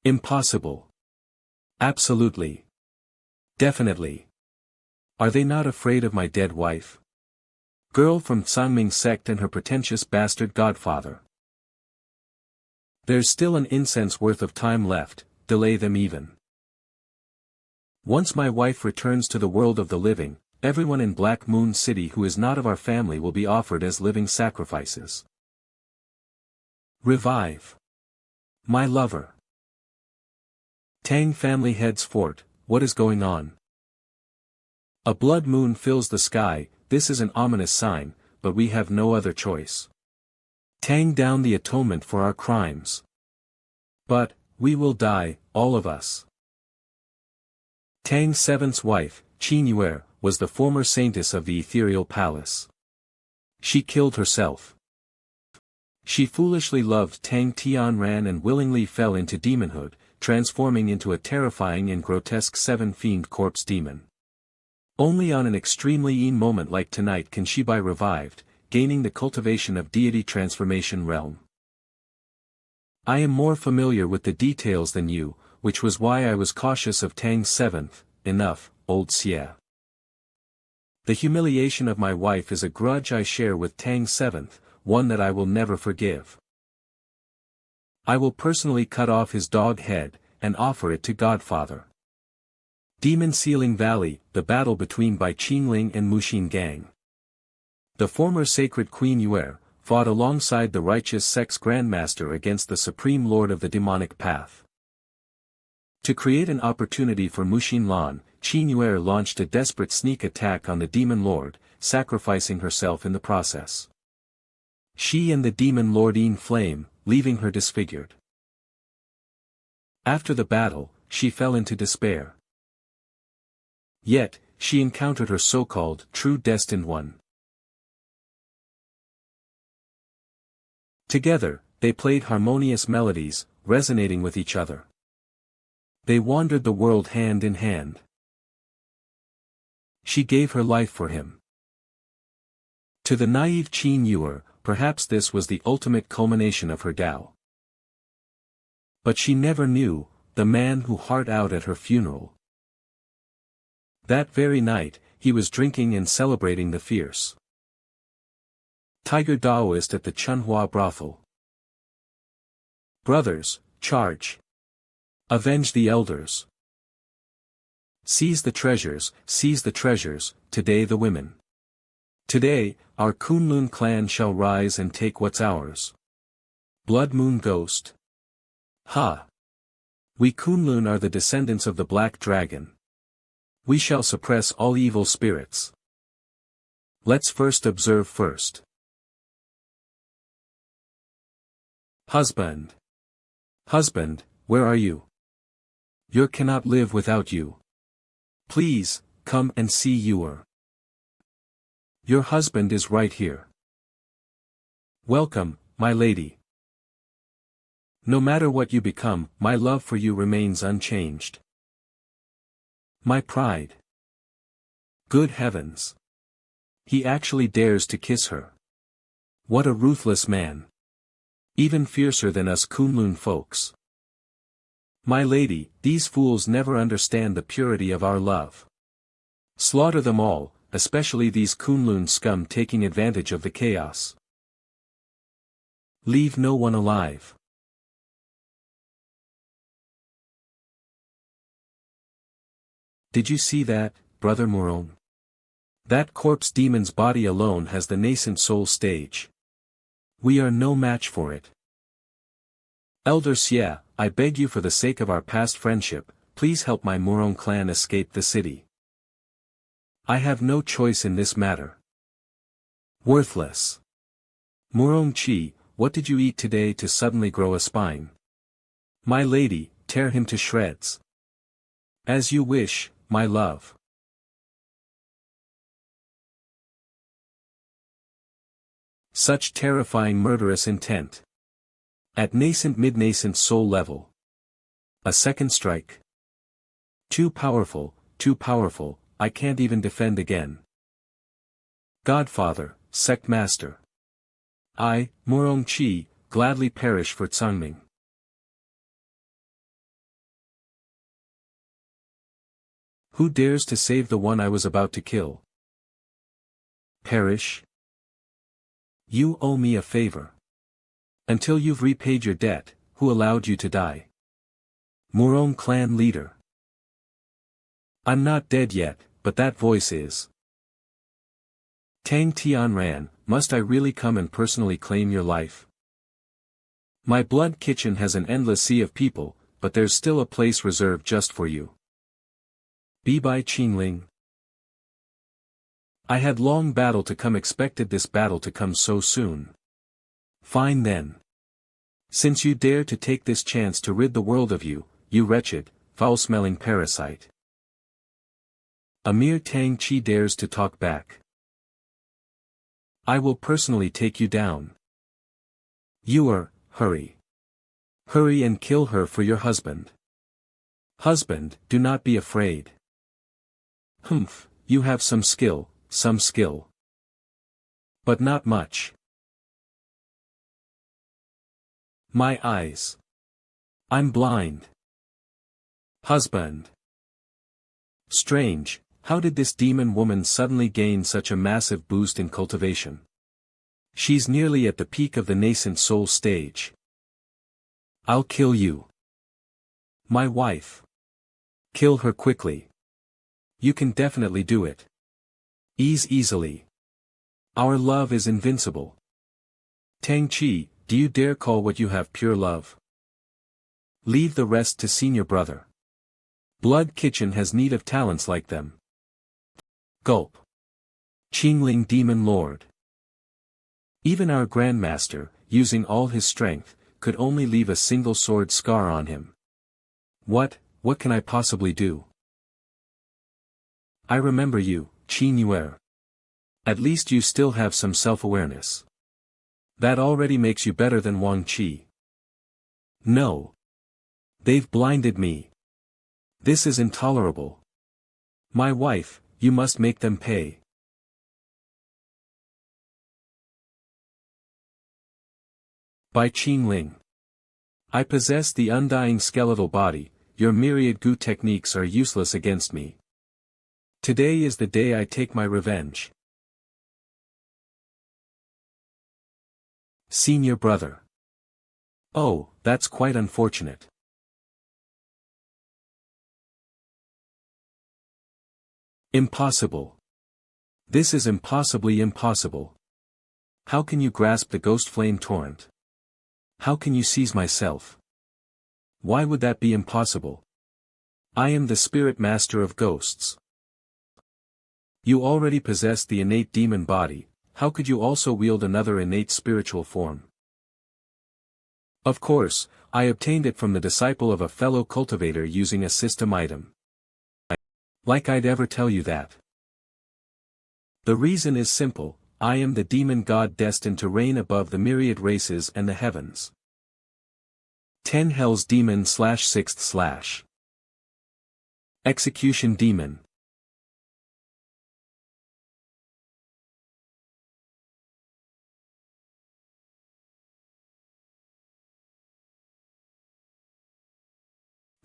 Impossible. Absolutely. Definitely. Are they not afraid of my dead wife? Girl from Tsangming sect and her pretentious bastard godfather. There's still an incense worth of time left. Delay them even. Once my wife returns to the world of the living, everyone in Black Moon City who is not of our family will be offered as living sacrifices. Revive. My lover. Tang family heads fort, what is going on? A blood moon fills the sky, this is an ominous sign, but we have no other choice. Tang down the atonement for our crimes. But, we will die, all of us. Tang Seventh's wife, Qin Yuer, was the former saintess of the ethereal palace. She killed herself. She foolishly loved Tang Tianran and willingly fell into demonhood, transforming into a terrifying and grotesque seven-fiend corpse demon. Only on an extremely moment like tonight can she be revived, gaining the cultivation of deity transformation realm. I am more familiar with the details than you, which was why I was cautious of Tang Seventh. Enough, old Xie. The humiliation of my wife is a grudge I share with Tang Seventh, one that I will never forgive. I will personally cut off his dog head, and offer it to Godfather. Demon Sealing Valley, the battle between Bai Qingling and Mushin Gang. The former sacred Queen Yuer fought alongside the righteous sect's grandmaster against the supreme lord of the demonic path. To create an opportunity for Mushin Lan, Qin Yuer launched a desperate sneak attack on the demon lord, sacrificing herself in the process. She and the demon lord flame, leaving her disfigured. After the battle, she fell into despair. Yet, she encountered her so-called true destined one. Together, they played harmonious melodies, resonating with each other. They wandered the world hand in hand. She gave her life for him. To the naive Qin Yuer, perhaps this was the ultimate culmination of her Tao. But she never knew, the man who heart out at her funeral. That very night, he was drinking and celebrating the fierce Tiger Daoist at the Chunhua brothel. Brothers, charge! Avenge the elders! Seize the treasures, today the women. Today, our Kunlun clan shall rise and take what's ours. Blood Moon Ghost. Ha! We Kunlun are the descendants of the Black Dragon. We shall suppress all evil spirits. Let's first observe first. Husband. Husband, where are you? You cannot live without you. Please, come and see your. Your husband is right here. Welcome, my lady. No matter what you become, my love for you remains unchanged. My pride. Good heavens. He actually dares to kiss her. What a ruthless man. Even fiercer than us Kunlun folks. My lady, these fools never understand the purity of our love. Slaughter them all, especially these Kunlun scum taking advantage of the chaos. Leave no one alive. Did you see that, Brother Morone? That corpse demon's body alone has the nascent soul stage. We are no match for it. Elder Xie, I beg you for the sake of our past friendship, please help my Morone clan escape the city. I have no choice in this matter. Worthless. Morone Chi, what did you eat today to suddenly grow a spine? My lady, tear him to shreds. As you wish, my love. Such terrifying murderous intent. At nascent mid-nascent soul level. A second strike. Too powerful, I can't even defend again. Godfather, sect master. I, Morong Chi, gladly perish for Tsangming. Who dares to save the one I was about to kill? Perish? You owe me a favor. Until you've repaid your debt, who allowed you to die? Morong clan leader. I'm not dead yet, but that voice is. Tang Tianran, must I really come and personally claim your life? My blood kitchen has an endless sea of people, but there's still a place reserved just for you. Bai Qingling. I had long battle to come, expected this battle to come so soon. Fine then. Since you dare to take this chance to rid the world of you, you wretched, foul-smelling parasite. Amir Tang Chi dares to talk back. I will personally take you down. Hurry. Hurry and kill her for your husband. Husband, do not be afraid. Humph, you have some skill. But not much. My eyes. I'm blind. Husband. Strange, how did this demon woman suddenly gain such a massive boost in cultivation? She's nearly at the peak of the nascent soul stage. I'll kill you. My wife. Kill her quickly. You can definitely do it. Easily. Our love is invincible. Tang Chi, do you dare call what you have pure love? Leave the rest to senior brother. Blood Kitchen has need of talents like them. Gulp. Qingling Demon Lord. Even our Grandmaster, using all his strength, could only leave a single sword scar on him. What can I possibly do? I remember you, Qin Yuer. At least you still have some self-awareness. That already makes you better than Wang Qi. No. They've blinded me. This is intolerable. My wife, you must make them pay. Bai Qingling. I possess the undying skeletal body, your myriad gu techniques are useless against me. Today is the day I take my revenge. Senior brother. Oh, that's quite unfortunate. Impossible. This is impossibly impossible. How can you grasp the ghost flame torrent? How can you seize myself? Why would that be impossible? I am the spirit master of ghosts. You already possess the innate demon body, how could you also wield another innate spiritual form? Of course, I obtained it from the disciple of a fellow cultivator using a system item. Like I'd ever tell you that. The reason is simple, I am the demon god destined to reign above the myriad races and the heavens. 10 Hell's Demon / 6th / Execution Demon.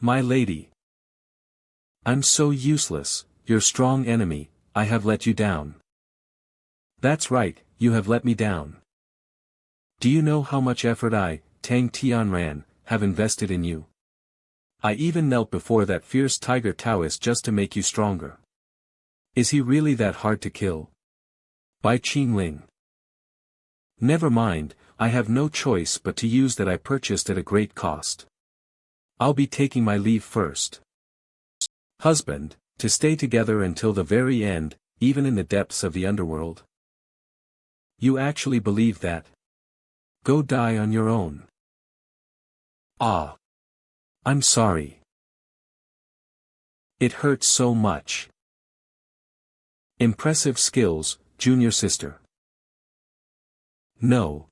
My lady. I'm so useless, your strong enemy, I have let you down. That's right, you have let me down. Do you know how much effort I, Tang Tianran, have invested in you? I even knelt before that fierce tiger Taoist just to make you stronger. Is he really that hard to kill? Bai Qingling. Never mind, I have no choice but to use that I purchased at a great cost. I'll be taking my leave first. Husband, to stay together until the very end, even in the depths of the underworld. You actually believe that? Go die on your own. Ah. I'm sorry. It hurts so much. Impressive skills, junior sister. No.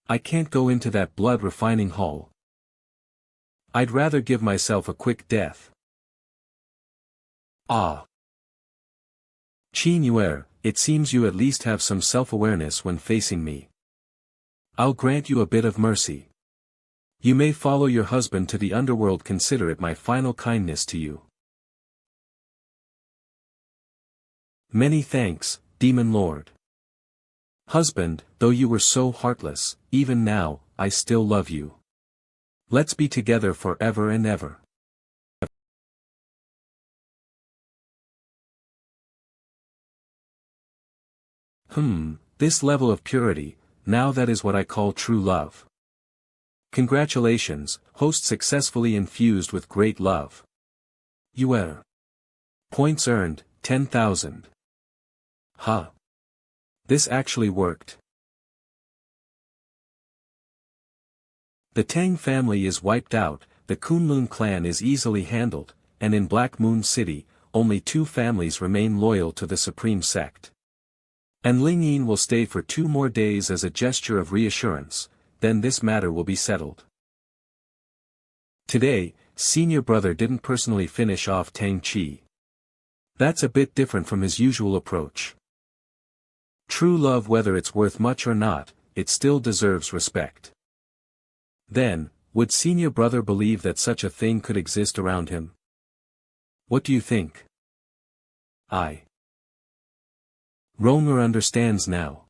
I can't go into that blood refining hall. I'd rather give myself a quick death. Ah. Qin Yuer, it seems you at least have some self-awareness when facing me. I'll grant you a bit of mercy. You may follow your husband to the underworld, consider it my final kindness to you. Many thanks, Demon Lord. Husband, though you were so heartless, even now, I still love you. Let's be together forever and ever. This level of purity, now that is what I call true love. Congratulations, host successfully infused with great love. Yuer. Points earned, 10,000. Huh. This actually worked. The Tang family is wiped out, the Kunlun clan is easily handled, and in Black Moon City, only 2 families remain loyal to the supreme sect. And Ling Yin will stay for 2 more days as a gesture of reassurance, then this matter will be settled. Today, senior brother didn't personally finish off Tang Chi. That's a bit different from his usual approach. True love, whether it's worth much or not, it still deserves respect. Then, would senior brother believe that such a thing could exist around him? What do you think? Ronger understands now.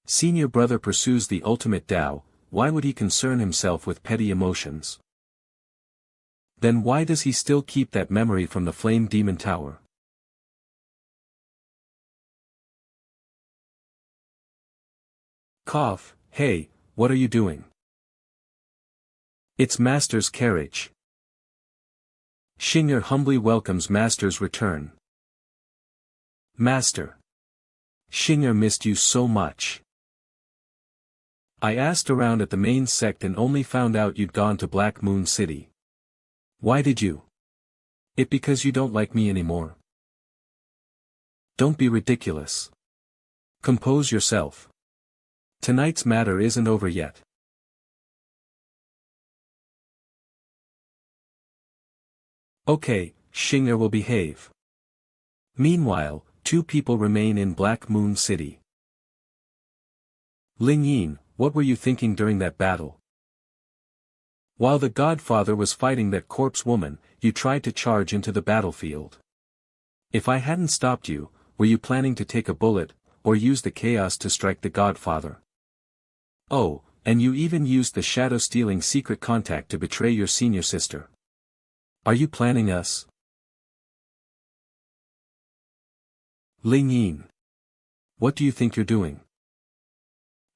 Senior brother pursues the ultimate Tao, why would he concern himself with petty emotions? Then why does he still keep that memory from the Flame Demon Tower? Cough, hey, what are you doing? It's Master's carriage. Xing'er humbly welcomes Master's return. Master. Xing'er missed you so much. I asked around at the main sect and only found out you'd gone to Black Moon City. Why did you? It because you don't like me anymore. Don't be ridiculous. Compose yourself. Tonight's matter isn't over yet. Okay, Xing'er will behave. Meanwhile, 2 people remain in Black Moon City. Ling Yin, what were you thinking during that battle? While the Godfather was fighting that corpse woman, you tried to charge into the battlefield. If I hadn't stopped you, were you planning to take a bullet, or use the chaos to strike the Godfather? Oh, and you even used the shadow-stealing secret contact to betray your senior sister. Are you planning us? Ling Yin. What do you think you're doing?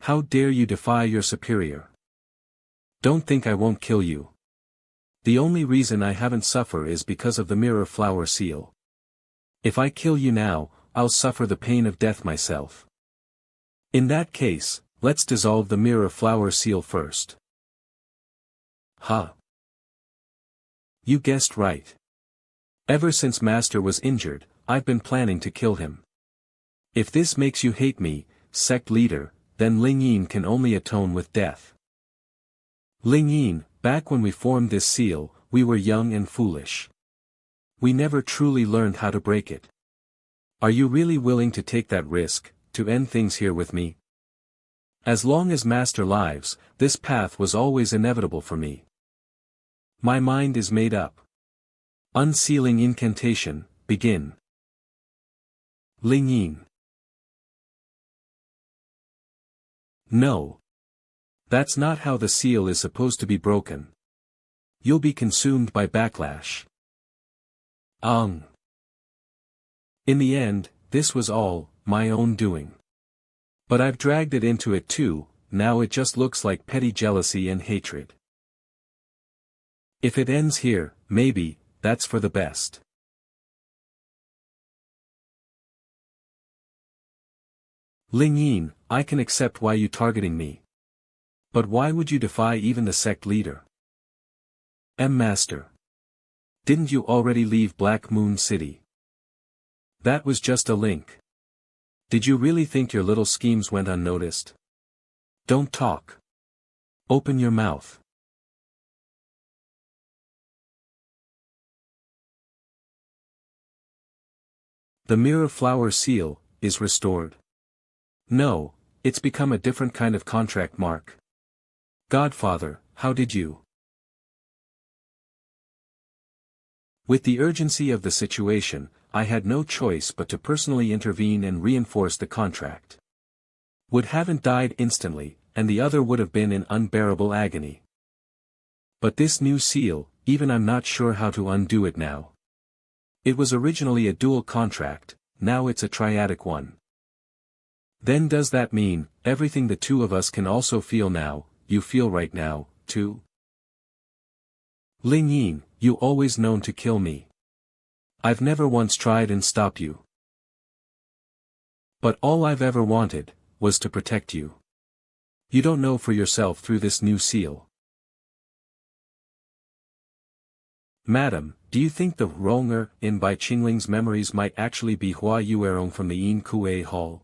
How dare you defy your superior? Don't think I won't kill you. The only reason I haven't suffered is because of the mirror flower seal. If I kill you now, I'll suffer the pain of death myself. In that case, let's dissolve the mirror flower seal first. Huh. You guessed right. Ever since Master was injured, I've been planning to kill him. If this makes you hate me, sect leader, then Ling Yin can only atone with death. Ling Yin, back when we formed this seal, we were young and foolish. We never truly learned how to break it. Are you really willing to take that risk, to end things here with me? As long as Master lives, this path was always inevitable for me. My mind is made up. Unsealing incantation, begin. Ling Yin. No. That's not how the seal is supposed to be broken. You'll be consumed by backlash. In the end, this was all my own doing. But I've dragged it into it too, now it just looks like petty jealousy and hatred. If it ends here, maybe, that's for the best. Ling Yin, I can accept why you targeting me. But why would you defy even the sect leader? Master. Didn't you already leave Black Moon City? That was just a link. Did you really think your little schemes went unnoticed? Don't talk. Open your mouth. The mirror flower seal is restored. No, it's become a different kind of contract mark. Godfather, how did you? With the urgency of the situation, I had no choice but to personally intervene and reinforce the contract. Would haven't died instantly, and the other would have been in unbearable agony. But this new seal, even I'm not sure how to undo it now. It was originally a dual contract, now it's a triadic one. Then does that mean, everything the two of us can also feel now, you feel right now, too? Ling Yin, you always known to kill me. I've never once tried and stopped you. But all I've ever wanted, was to protect you. You don't know for yourself through this new seal. Madam, do you think the wronger in Bai Qingling's memories might actually be Hua Yuerong from the Yin Kue Hall?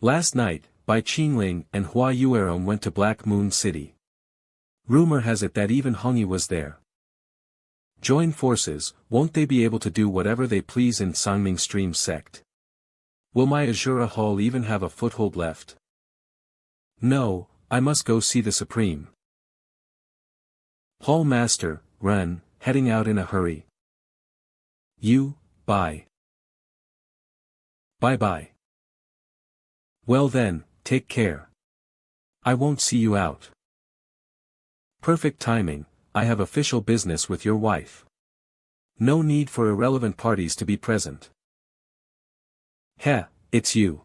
Last night, Bai Qingling and Hua Yuerong went to Black Moon City. Rumor has it that even Hongyi was there. Join forces, won't they be able to do whatever they please in Sangming Stream sect? Will my Azura Hall even have a foothold left? No, I must go see the Supreme. Hall Master, Ren, heading out in a hurry. You, bye. Bye-bye. Well then, take care. I won't see you out. Perfect timing, I have official business with your wife. No need for irrelevant parties to be present. Heh, it's you.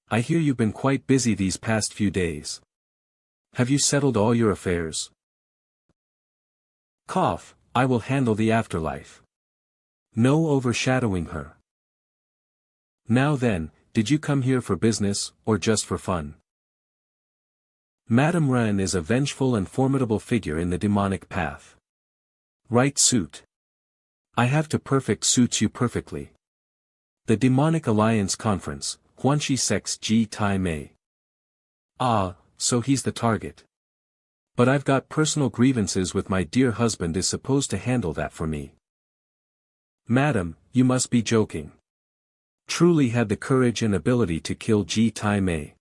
I hear you've been quite busy these past few days. Have you settled all your affairs? Cough, I will handle the afterlife. No overshadowing her. Now then, did you come here for business, or just for fun? Madame Ren is a vengeful and formidable figure in the demonic path. Right suit. I have to perfect suits you perfectly. The Demonic Alliance Conference, Huanxi Sect's Ji Tai Mei. Ah, so he's the target. But I've got personal grievances with my dear husband is supposed to handle that for me. Madam, you must be joking. Truly had the courage and ability to kill Ji Tai Mei.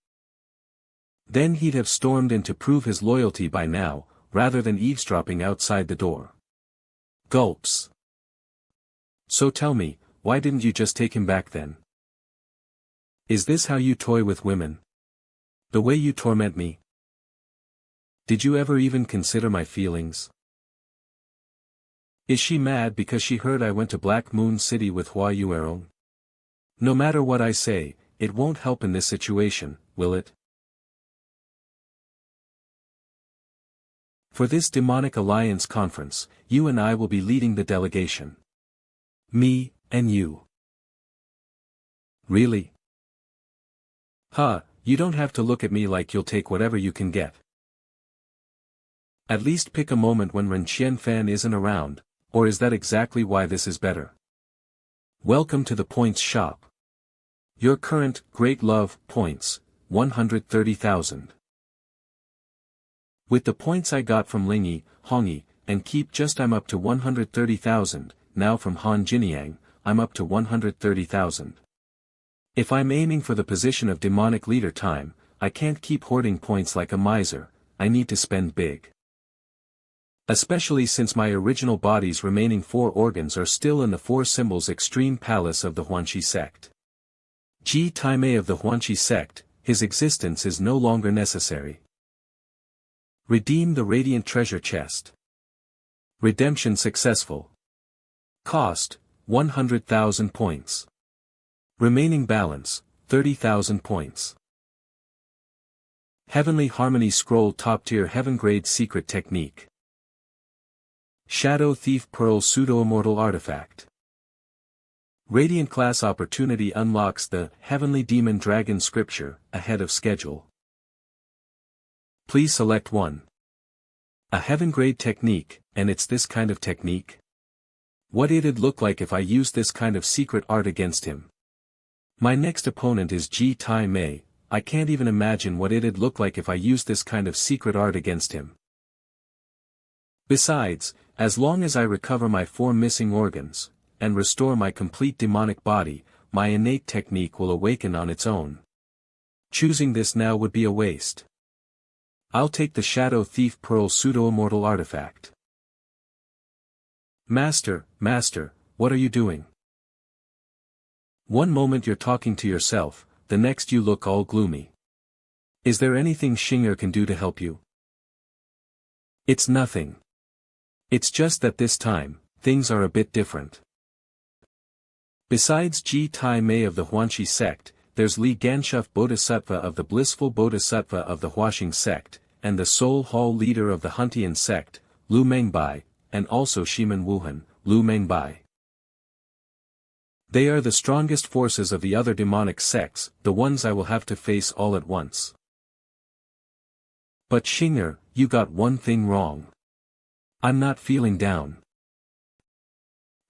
Then he'd have stormed in to prove his loyalty by now, rather than eavesdropping outside the door. Gulps. So tell me, why didn't you just take him back then? Is this how you toy with women? The way you torment me? Did you ever even consider my feelings? Is she mad because she heard I went to Black Moon City with Hua Yuerong? No matter what I say, it won't help in this situation, will it? For this demonic alliance conference, you and I will be leading the delegation. Me, and you. Really? Huh, you don't have to look at me like you'll take whatever you can get. At least pick a moment when Ren Qianfan isn't around, or is that exactly why this is better? Welcome to the points shop. Your current, great love, points, 130,000. With the points I got from Lingyi, Hongyi, and Keep Just I'm up to 130,000, now from Han Jiniang, I'm up to 130,000. If I'm aiming for the position of demonic leader time, I can't keep hoarding points like a miser, I need to spend big. Especially since my original body's remaining 4 organs are still in the 4 symbols extreme palace of the Huanqi sect. Ji Taimei of the Huanqi sect, his existence is no longer necessary. Redeem the radiant treasure chest. Redemption successful. Cost, 100,000 points. Remaining balance, 30,000 points. Heavenly Harmony Scroll Top Tier Heaven Grade Secret Technique. Shadow Thief Pearl Pseudo-Immortal Artifact. Radiant Class Opportunity unlocks the Heavenly Demon Dragon Scripture, ahead of schedule. Please select one. A Heaven Grade Technique, and it's this kind of technique? What it'd look like if I used this kind of secret art against him. My next opponent is Ji Tai Mei, I can't even imagine what it'd look like if I used this kind of secret art against him. Besides, as long as I recover my 4 missing organs, and restore my complete demonic body, my innate technique will awaken on its own. Choosing this now would be a waste. I'll take the Shadow Thief Pearl Pseudo-Immortal Artifact. Master, what are you doing? One moment you're talking to yourself, the next you look all gloomy. Is there anything Xinger can do to help you? It's nothing. It's just that this time, things are a bit different. Besides Ji Tai Mei of the Huanqi sect, there's Li Ganshuf Bodhisattva of the Blissful Bodhisattva of the Huaxing sect, and the Soul Hall leader of the Huntian sect, Lu Mengbai, and also Shimen Wuhan, Lu Mengbai. They are the strongest forces of the other demonic sects, the ones I will have to face all at once. But Xinger, you got one thing wrong. I'm not feeling down.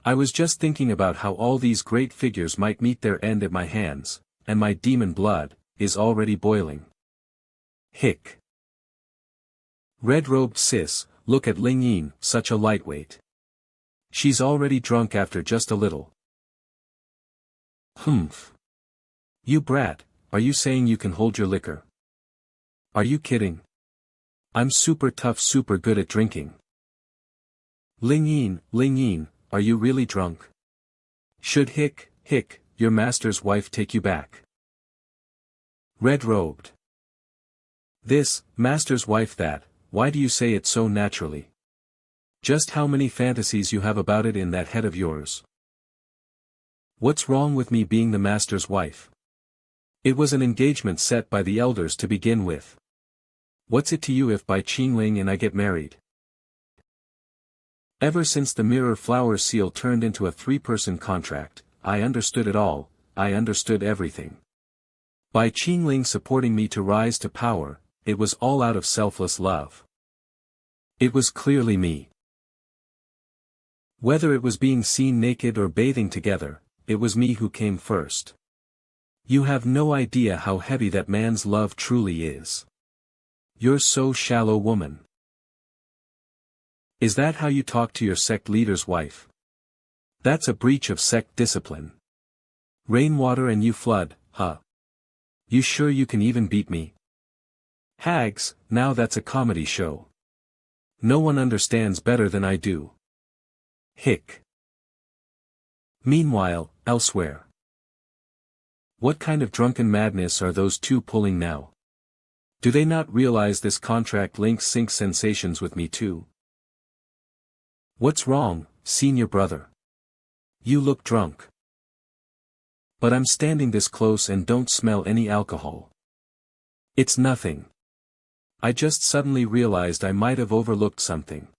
I was just thinking about how all these great figures might meet their end at my hands, and my demon blood is already boiling. Hick. Red-robed sis, look at Ling Yin, such a lightweight. She's already drunk after just a little. Humph. You brat, are you saying you can hold your liquor? Are you kidding? I'm super tough, super good at drinking. Ling Yin, are you really drunk? Should Hick, your master's wife take you back? Red-robed. This, master's wife that, why do you say it so naturally? Just how many fantasies you have about it in that head of yours? What's wrong with me being the master's wife? It was an engagement set by the elders to begin with. What's it to you if Bai Qingling and I get married? Ever since the mirror flower seal turned into a 3-person contract, I understood it all, I understood everything. Bai Qingling supporting me to rise to power, it was all out of selfless love. It was clearly me. Whether it was being seen naked or bathing together, it was me who came first. You have no idea how heavy that man's love truly is. You're so shallow, woman. Is that how you talk to your sect leader's wife? That's a breach of sect discipline. Rainwater and you flood, huh? You sure you can even beat me? Hags, now that's a comedy show. No one understands better than I do. Hick. Meanwhile, elsewhere. What kind of drunken madness are those two pulling now? Do they not realize this contract links sync sensations with me too? What's wrong, senior brother? You look drunk. But I'm standing this close and don't smell any alcohol. It's nothing. I just suddenly realized I might have overlooked something.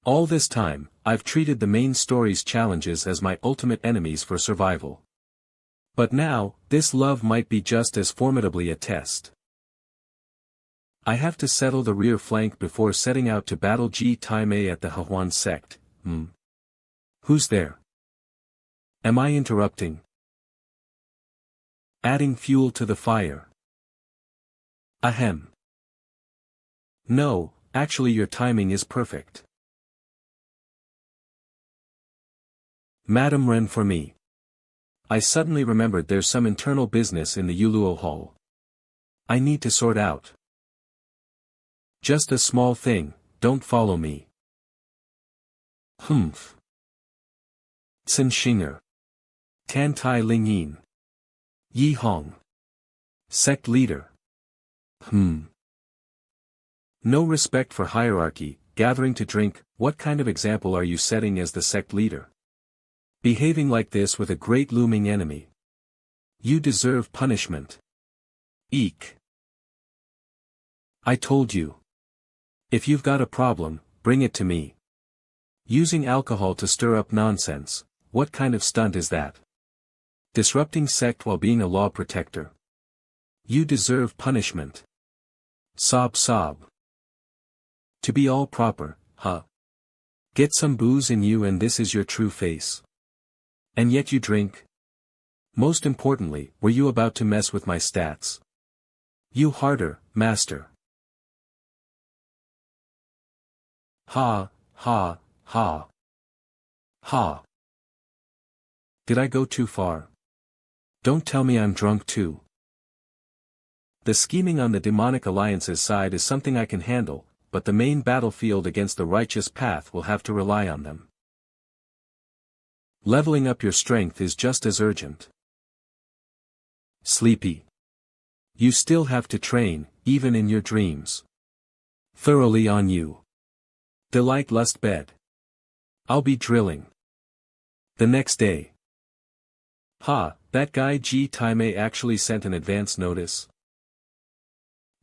All this time, I've treated the main story's challenges as my ultimate enemies for survival. But now, this love might be just as formidably a test. I have to settle the rear flank before setting out to battle Ji Taimei at the Hahuan sect. Who's there? Am I interrupting? Adding fuel to the fire. Ahem. No, actually your timing is perfect. Madam Ren for me. I suddenly remembered there's some internal business in the Yuluo Hall. I need to sort out. Just a small thing, don't follow me. Humph. Tsin Shinger. Tan Tai Ling Yin. Yi Hong. Sect leader. No respect for hierarchy, gathering to drink, what kind of example are you setting as the sect leader? Behaving like this with a great looming enemy. You deserve punishment. Eek. I told you. If you've got a problem, bring it to me. Using alcohol to stir up nonsense, what kind of stunt is that? Disrupting sect while being a law protector. You deserve punishment. Sob sob. To be all proper, huh? Get some booze in you and this is your true face. And yet you drink? Most importantly, were you about to mess with my stats? You harder, master. Ha, ha, ha. Ha. Did I go too far? Don't tell me I'm drunk too. The scheming on the demonic alliance's side is something I can handle, but the main battlefield against the righteous path will have to rely on them. Leveling up your strength is just as urgent. Sleepy. You still have to train, even in your dreams. Thoroughly on you. Delight lust bed. I'll be drilling. The next day. Ha, that guy Ji Taimei actually sent an advance notice.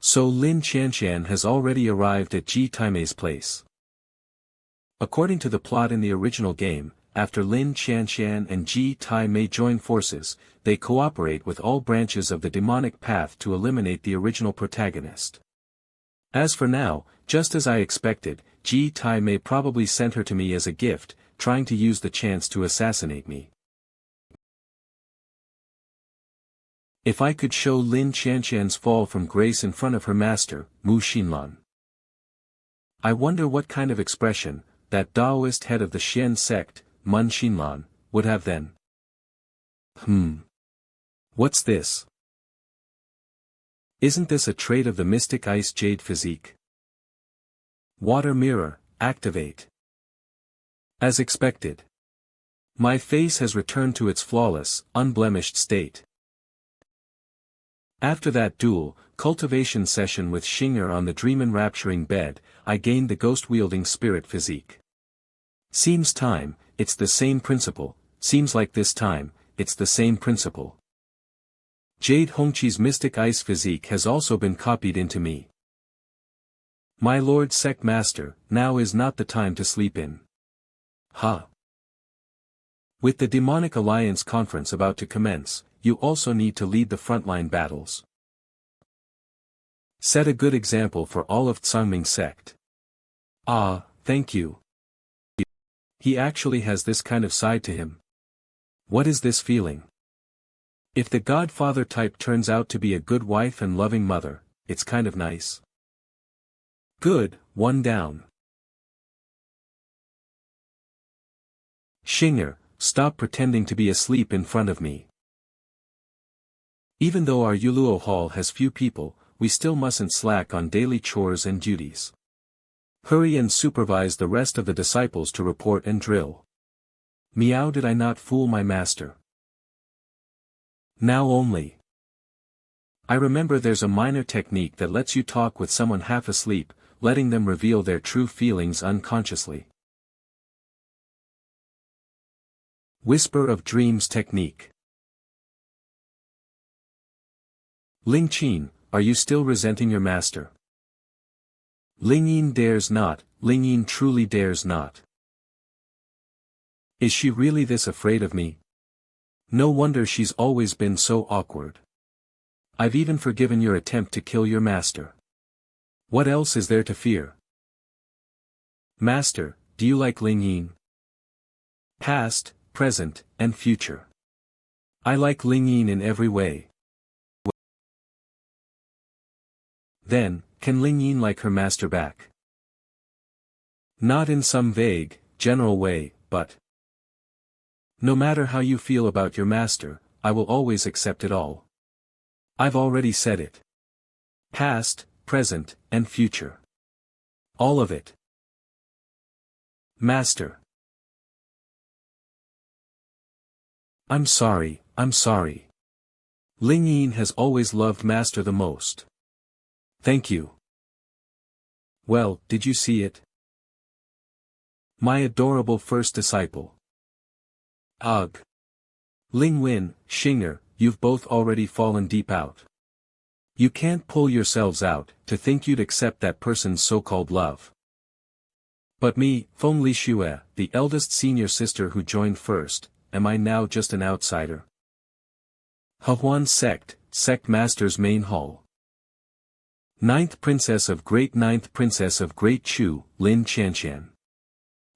So Lin Qianshan has already arrived at Ji Taimei's place. According to the plot in the original game, after Lin Qianshan and Ji Taimei join forces, they cooperate with all branches of the demonic path to eliminate the original protagonist. As for now, just as I expected, Ji Taimei probably sent her to me as a gift, trying to use the chance to assassinate me. If I could show Lin Qianshan's fall from grace in front of her master, Mu Xinlan. I wonder what kind of expression, that Taoist head of the Xian sect, Mun Xinlan, would have then. What's this? Isn't this a trait of the mystic ice jade physique? Water mirror, activate. As expected. My face has returned to its flawless, unblemished state. After that dual, cultivation session with Xinger on the dream-enrapturing bed, I gained the ghost-wielding spirit physique. Seems time, it's the same principle, seems like this time, it's the same principle. Jade Hongqi's mystic ice physique has also been copied into me. My lord sect master, now is not the time to sleep in. Ha. With the demonic alliance conference about to commence, you also need to lead the frontline battles. Set a good example for all of Tsangming sect. Ah, thank you. He actually has this kind of side to him. What is this feeling? If the godfather type turns out to be a good wife and loving mother, it's kind of nice. Good, one down. Xinger, stop pretending to be asleep in front of me. Even though our Yuluo hall has few people, we still mustn't slack on daily chores and duties. Hurry and supervise the rest of the disciples to report and drill. Meow, did I not fool my master? Now only. I remember there's a minor technique that lets you talk with someone half asleep, letting them reveal their true feelings unconsciously. Whisper of Dreams technique. Ling Qin, are you still resenting your master? Ling Yin dares not, Ling Yin truly dares not. Is she really this afraid of me? No wonder she's always been so awkward. I've even forgiven your attempt to kill your master. What else is there to fear? Master, do you like Ling Yin? Past, present, and future. I like Ling Yin in every way. Then, can Ling Yin like her master back? Not in some vague, general way, but no matter how you feel about your master, I will always accept it all. I've already said it. Past, present, and future. All of it. Master. I'm sorry. Ling Yin has always loved Master the most. Thank you. Well, did you see it? My adorable first disciple. Ugh. Ling Wen, Xinger, you've both already fallen deep out. You can't pull yourselves out, to think you'd accept that person's so-called love. But me, Feng Li Xue, the eldest senior sister who joined first, am I now just an outsider? Hehuan Sect Master's Main Hall. Ninth Princess of Great Chu, Lin Qianqian.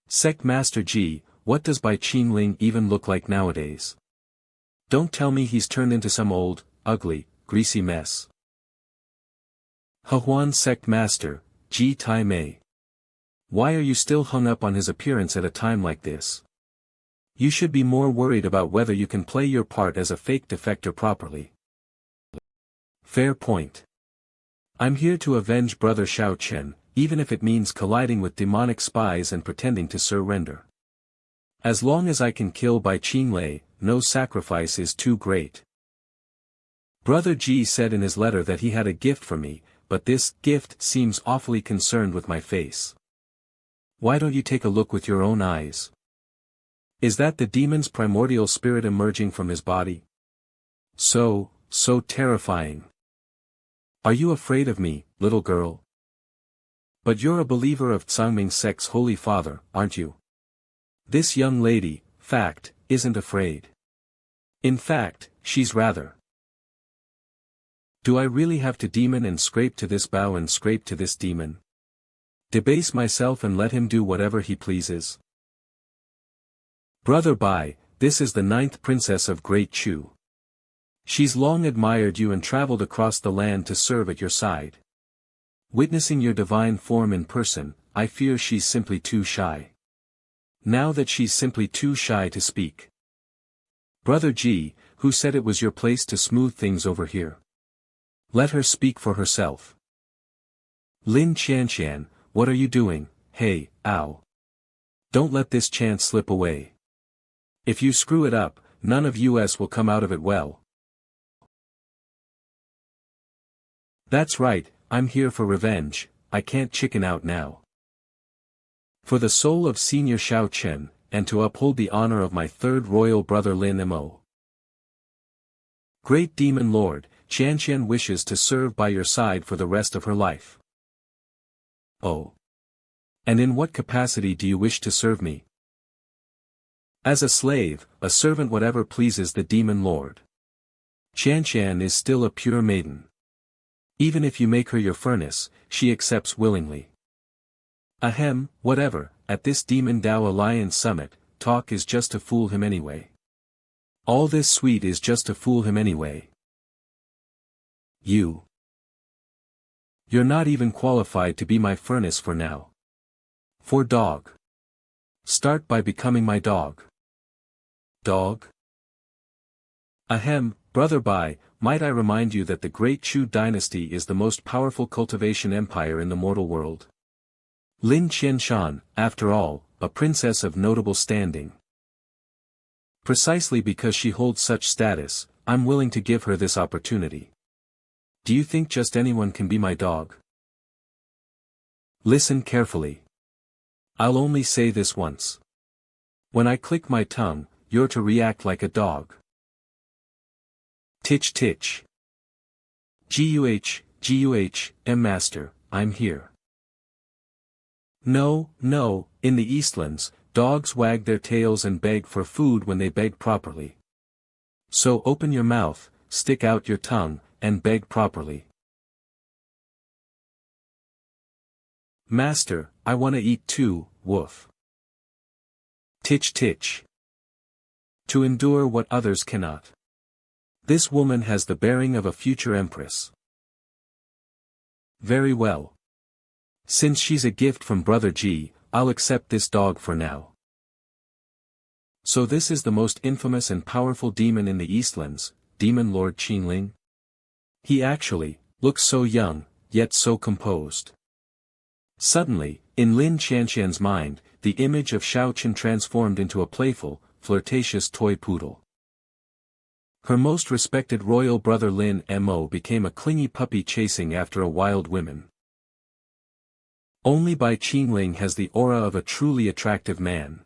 Sect Master Ji, what does Bai Qingling even look like nowadays? Don't tell me he's turned into some old, ugly, greasy mess. Hehuan Sect Master, Ji Tai Mei. Why are you still hung up on his appearance at a time like this? You should be more worried about whether you can play your part as a fake defector properly. Fair point. I'm here to avenge Brother Shao Chen, even if it means colliding with demonic spies and pretending to surrender. As long as I can kill Bai Qingling, no sacrifice is too great. Brother Ji said in his letter that he had a gift for me, but this gift seems awfully concerned with my face. Why don't you take a look with your own eyes? Is that the demon's primordial spirit emerging from his body? So terrifying. Are you afraid of me, little girl? But you're a believer of Tsangming Sect's Holy Father, aren't you? This young lady, fact, isn't afraid. In fact, she's rather. Do I really have to demon and scrape to this bow and scrape to this demon? Debase myself and let him do whatever he pleases? Brother Bai, this is the ninth princess of Great Chu. She's long admired you and traveled across the land to serve at your side. Witnessing your divine form in person, I fear she's simply too shy. Now that she's simply too shy to speak. Brother Ji, who said it was your place to smooth things over here? Let her speak for herself. Lin Qianqian, what are you doing? Hey, ow. Don't let this chance slip away. If you screw it up, none of us will come out of it well. That's right, I'm here for revenge, I can't chicken out now. For the soul of Senior Shao Chen, and to uphold the honor of my third royal brother Lin Mo. Great Demon Lord, Qianqian wishes to serve by your side for the rest of her life. Oh. And in what capacity do you wish to serve me? As a slave, a servant, whatever pleases the Demon Lord. Qianqian is still a pure maiden. Even if you make her your furnace, she accepts willingly. Ahem, whatever, at this Demon Dao Alliance Summit, talk is just to fool him anyway. All this sweet is just to fool him anyway. You're not even qualified to be my furnace for now. For dog. Start by becoming my dog. Dog? Ahem, Brother Bai, might I remind you that the Great Chu dynasty is the most powerful cultivation empire in the mortal world. Lin Qianshan, after all, a princess of notable standing. Precisely because she holds such status, I'm willing to give her this opportunity. Do you think just anyone can be my dog? Listen carefully. I'll only say this once. When I click my tongue, you're to react like a dog. Titch titch. Master, I'm here. No, no, in the Eastlands, dogs wag their tails and beg for food when they beg properly. So open your mouth, stick out your tongue, and beg properly. Master, I wanna eat too, woof. Titch titch. To endure what others cannot. This woman has the bearing of a future empress. Very well. Since she's a gift from Brother G, I'll accept this dog for now. So this is the most infamous and powerful demon in the Eastlands, Demon Lord Qingling? He actually looks so young, yet so composed. Suddenly, in Lin Qianqian's mind, the image of Shao Qian transformed into a playful, flirtatious toy poodle. Her most respected royal brother Lin Mo became a clingy puppy chasing after a wild woman. Only Bai Qingling has the aura of a truly attractive man.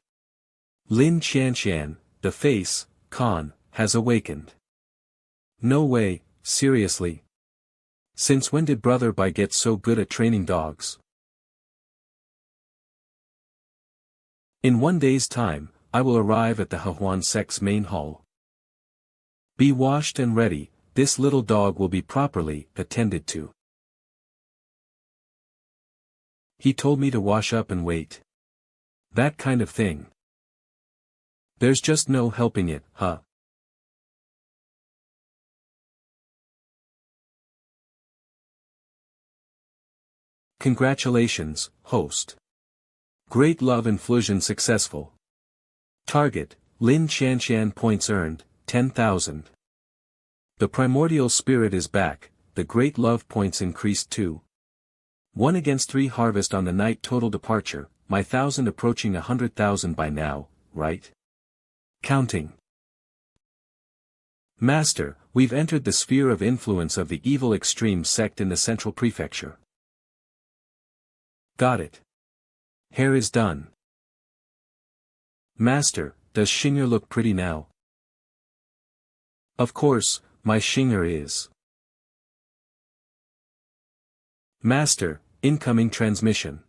Lin Qianqian, the face, has awakened. No way, seriously. Since when did Brother Bai get so good at training dogs? In 1 day's time, I will arrive at the Hehuan sect's main hall. Be washed and ready, this little dog will be properly attended to. He told me to wash up and wait. That kind of thing. There's just no helping it, huh? Congratulations, host. Great love infusion successful. Target, Lin Qianqian points earned, 10,000. The primordial spirit is back, the great love points increased too. 1 against 3 harvest on the night total departure, my 1,000 approaching 100,000 by now, right? Counting. Master, we've entered the sphere of influence of the evil extreme sect in the central prefecture. Got it. Hair is done. Master, does Xinger look pretty now? Of course, my Xinger is. Master, incoming transmission.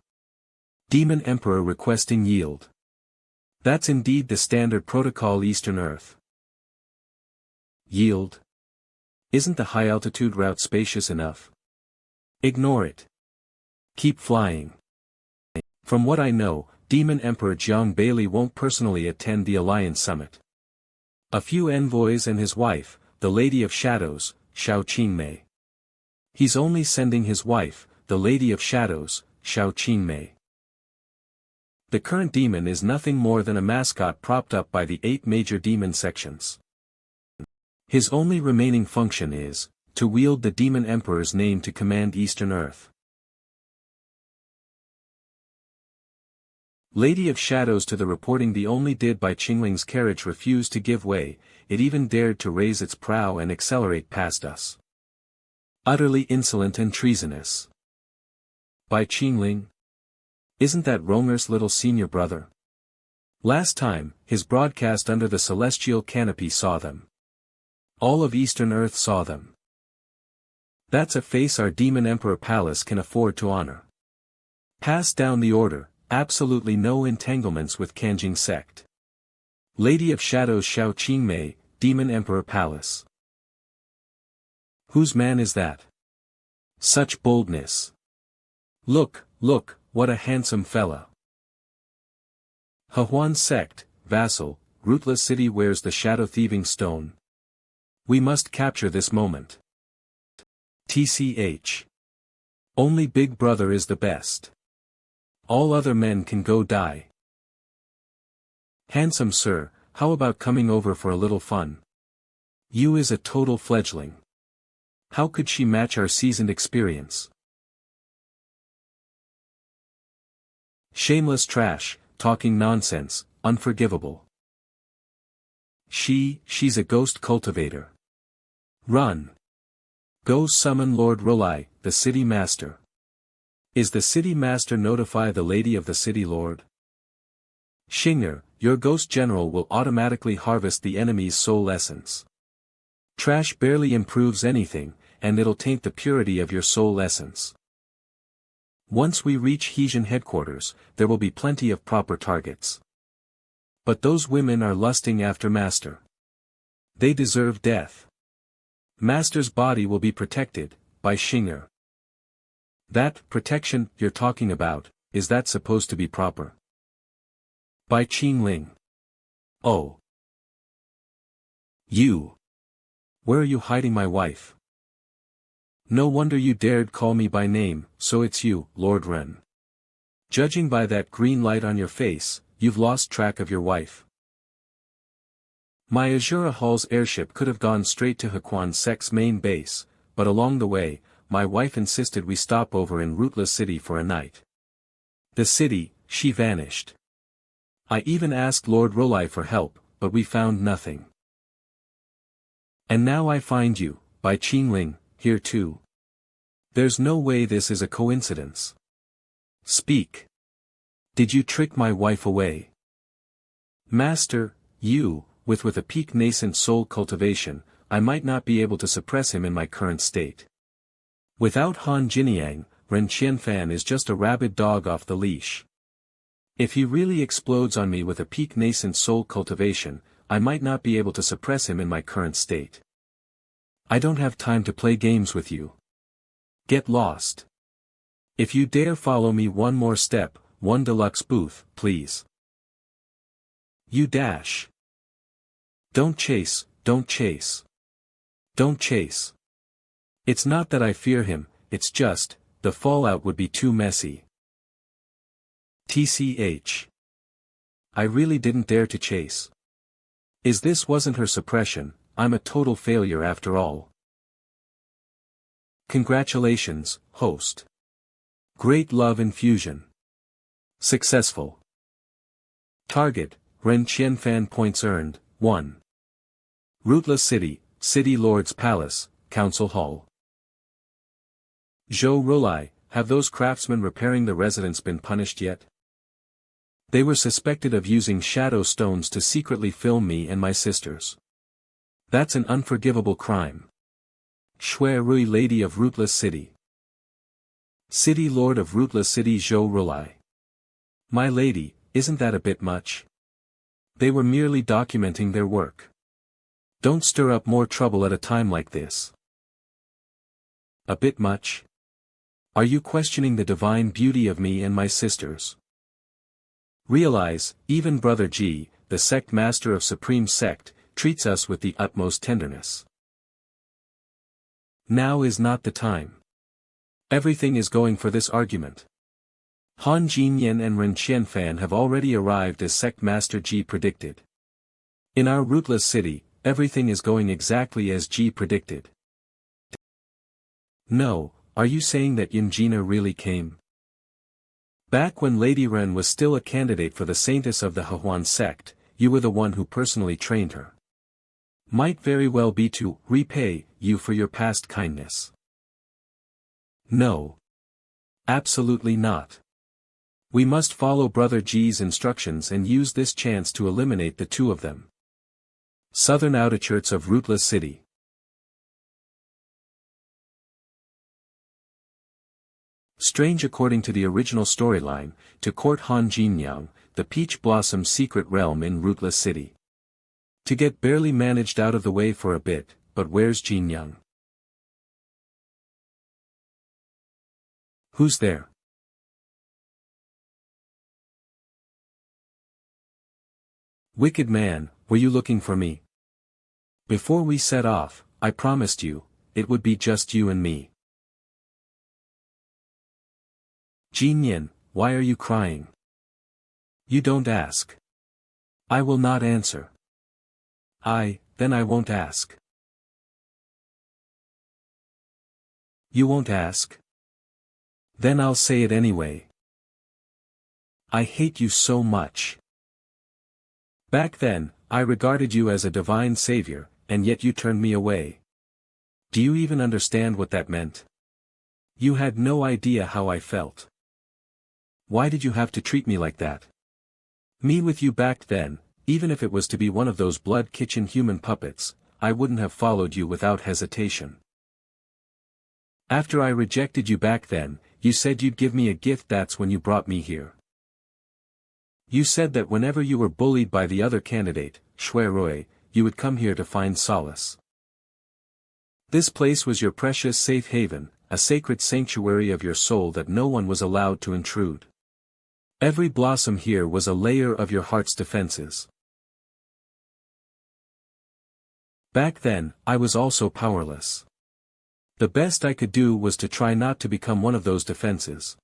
Demon Emperor requesting yield. That's indeed the standard protocol Eastern Earth. Yield? Isn't the high-altitude route spacious enough? Ignore it. Keep flying. From what I know, Demon Emperor Jiang Bailey won't personally attend the Alliance Summit. A few envoys and his wife, the Lady of Shadows, Shao Qingmei. He's only sending his wife, the Lady of Shadows, Shao Qingmei. The current demon is nothing more than a mascot propped up by the 8 major demon sections. His only remaining function is, to wield the Demon Emperor's name to command Eastern Earth. Lady of Shadows to the reporting the only did Bai Qingling's carriage refused to give way, it even dared to raise its prow and accelerate past us. Utterly insolent and treasonous. Bai Qingling? Isn't that Ronger's little senior brother? Last time, his broadcast under the celestial canopy saw them. All of Eastern Earth saw them. That's a face our Demon Emperor Palace can afford to honor. Pass down the order. Absolutely no entanglements with Kanjing sect. Lady of Shadows Shao Qingmei, Demon Emperor Palace. Whose man is that? Such boldness. Look, look, what a handsome fella. Hehuan sect, vassal, ruthless city wears the shadow thieving stone. We must capture this moment. TCH. Only Big Brother is the best. All other men can go die. Handsome sir, how about coming over for a little fun? You is a total fledgling. How could she match our seasoned experience? Shameless trash, talking nonsense, unforgivable. She's a ghost cultivator. Run. Go summon Lord Rolai, the city master. Is the city master notify the lady of the city lord? Xinger, your ghost general will automatically harvest the enemy's soul essence. Trash barely improves anything, and it'll taint the purity of your soul essence. Once we reach Hesian headquarters, there will be plenty of proper targets. But those women are lusting after Master. They deserve death. Master's body will be protected, by Qinger. That protection you're talking about, is that supposed to be proper? Bai Qingling. Oh. You. Where are you hiding my wife? No wonder you dared call me by name, so it's you, Lord Ren. Judging by that green light on your face, you've lost track of your wife. My Azura Hall's airship could have gone straight to Haquan Sek's main base, but along the way, my wife insisted we stop over in Ruthless City for a night. The city, she vanished. I even asked Lord Rolai for help, but we found nothing. And now I find you, Bai Qingling, here too. There's no way this is a coincidence. Speak. Did you trick my wife away? Master, you, with a peak nascent soul cultivation, I might not be able to suppress him in my current state. Without Han Jiniang, Ren Qianfan is just a rabid dog off the leash. If he really explodes on me with a peak nascent soul cultivation, I might not be able to suppress him in my current state. I don't have time to play games with you. Get lost. If you dare follow me one more step, one deluxe booth, please. You dash. Don't chase, don't chase. Don't chase. It's not that I fear him, it's just, the fallout would be too messy. TCH. I really didn't dare to chase. This wasn't her suppression, I'm a total failure after all. Congratulations, host. Great love infusion. Successful. Target, Ren Qianfan points earned, 1. Ruthless City, City Lord's Palace, Council Hall. Zhou Rolai, have those craftsmen repairing the residence been punished yet? They were suspected of using shadow stones to secretly film me and my sisters. That's an unforgivable crime. Shui Rui Lady of Ruthless City. City Lord of Ruthless City Zhou Rolai. My lady, isn't that a bit much? They were merely documenting their work. Don't stir up more trouble at a time like this. A bit much? Are you questioning the divine beauty of me and my sisters? Realize, even Brother Ji, the sect master of Supreme Sect, treats us with the utmost tenderness. Now is not the time. Everything is going for this argument. Han Jinyan and Ren Qianfan have already arrived as Sect Master Ji predicted. In our Ruthless City, everything is going exactly as Ji predicted. No, are you saying that Yunjina really came? Back when Lady Ren was still a candidate for the Saintess of the Hahuan sect, you were the one who personally trained her. Might very well be to repay you for your past kindness. No. Absolutely not. We must follow Brother Ji's instructions and use this chance to eliminate the two of them. Southern outskirts of Ruthless City. Strange according to the original storyline, to court Han Jinyang, the Peach Blossom secret realm in Ruthless City. To get barely managed out of the way for a bit, but where's Jinyang? Who's there? Wicked man, were you looking for me? Before we set off, I promised you, it would be just you and me. Jinyan, why are you crying? You don't ask. I will not answer. Then I won't ask. You won't ask? Then I'll say it anyway. I hate you so much. Back then, I regarded you as a divine savior, and yet you turned me away. Do you even understand what that meant? You had no idea how I felt. Why did you have to treat me like that? Me with you back then, even if it was to be one of those blood kitchen human puppets, I wouldn't have followed you without hesitation. After I rejected you back then, you said you'd give me a gift. That's when you brought me here. You said that whenever you were bullied by the other candidate, Shuirui, you would come here to find solace. This place was your precious safe haven, a sacred sanctuary of your soul that no one was allowed to intrude. Every blossom here was a layer of your heart's defenses. Back then, I was also powerless. The best I could do was to try not to become one of those defenses.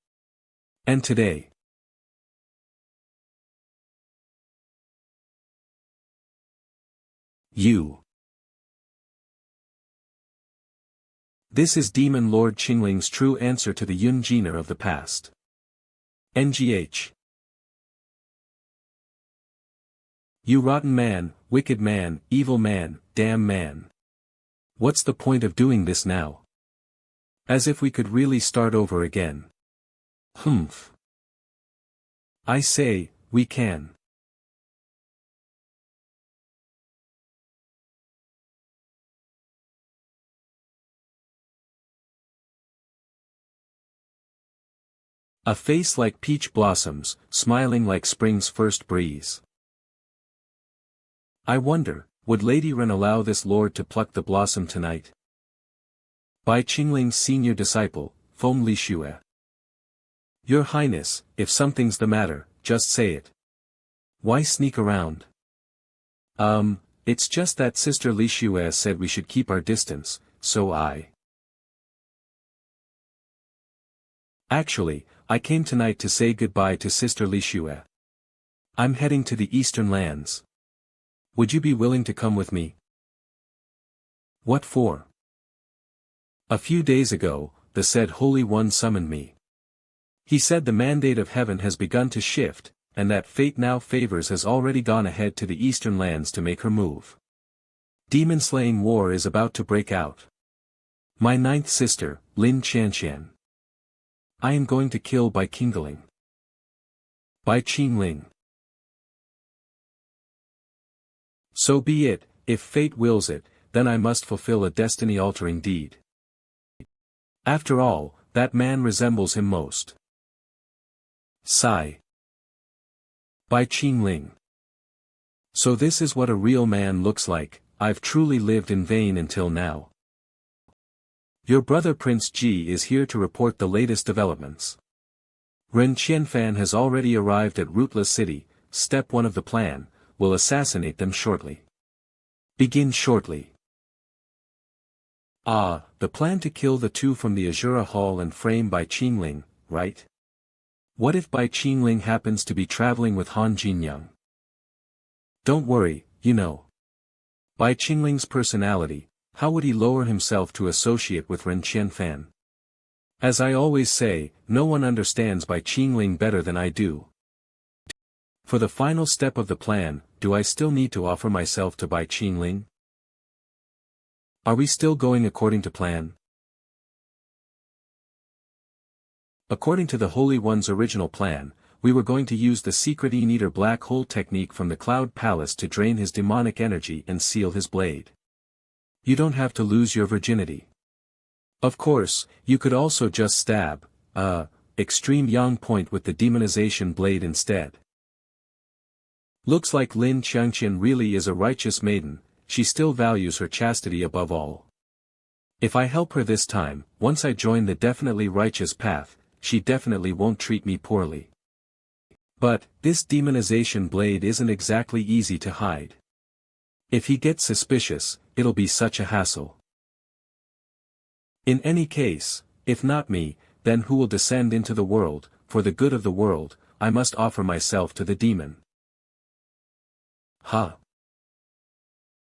And today, you. This is Demon Lord Qingling's true answer to the Yun Jiner of the past. NGH. You rotten man, wicked man, evil man, damn man. What's the point of doing this now? As if we could really start over again. Humph. I say, we can. A face like peach blossoms, smiling like spring's first breeze. I wonder, would Lady Ren allow this lord to pluck the blossom tonight? Bai Qingling's senior disciple, Feng Lishue. Your Highness, if something's the matter, just say it. Why sneak around? It's just that Sister Lishue said we should keep our distance, so Actually, I came tonight to say goodbye to Sister Lishue. I'm heading to the Eastern Lands. Would you be willing to come with me? What for? A few days ago, the said Holy One summoned me. He said the mandate of heaven has begun to shift, and that fate now favors has already gone ahead to the Eastern Lands to make her move. Demon-slaying war is about to break out. My ninth sister, Lin Qianqian. I am going to kill Bai Qingling. Bai Qingling. So be it, if fate wills it, then I must fulfill a destiny-altering deed. After all, that man resembles him most. Sigh. Bai Qingling. So this is what a real man looks like. I've truly lived in vain until now. Your brother Prince Ji is here to report the latest developments. Ren Qianfan has already arrived at Ruthless City. Step 1 of the plan, will assassinate them shortly. Begin shortly. The plan to kill the two from the Azura Hall and frame Bai Qingling, right? What if Bai Qingling happens to be traveling with Han Jinyang? Don't worry, you know. Bai Qingling's personality, how would he lower himself to associate with Ren Qianfan? As I always say, no one understands Bai Qingling better than I do. For the final step of the plan, do I still need to offer myself to Bai Qingling? Are we still going according to plan? According to the Holy One's original plan, we were going to use the secret E-Neater black hole technique from the Cloud Palace to drain his demonic energy and seal his blade. You don't have to lose your virginity. Of course, you could also just stab, extreme yang point with the demonization blade instead. Looks like Lin Qianqian really is a righteous maiden, she still values her chastity above all. If I help her this time, once I join the definitely righteous path, she definitely won't treat me poorly. But, this demonization blade isn't exactly easy to hide. If he gets suspicious, it'll be such a hassle. In any case, if not me, then who will descend into the world? For the good of the world, I must offer myself to the demon.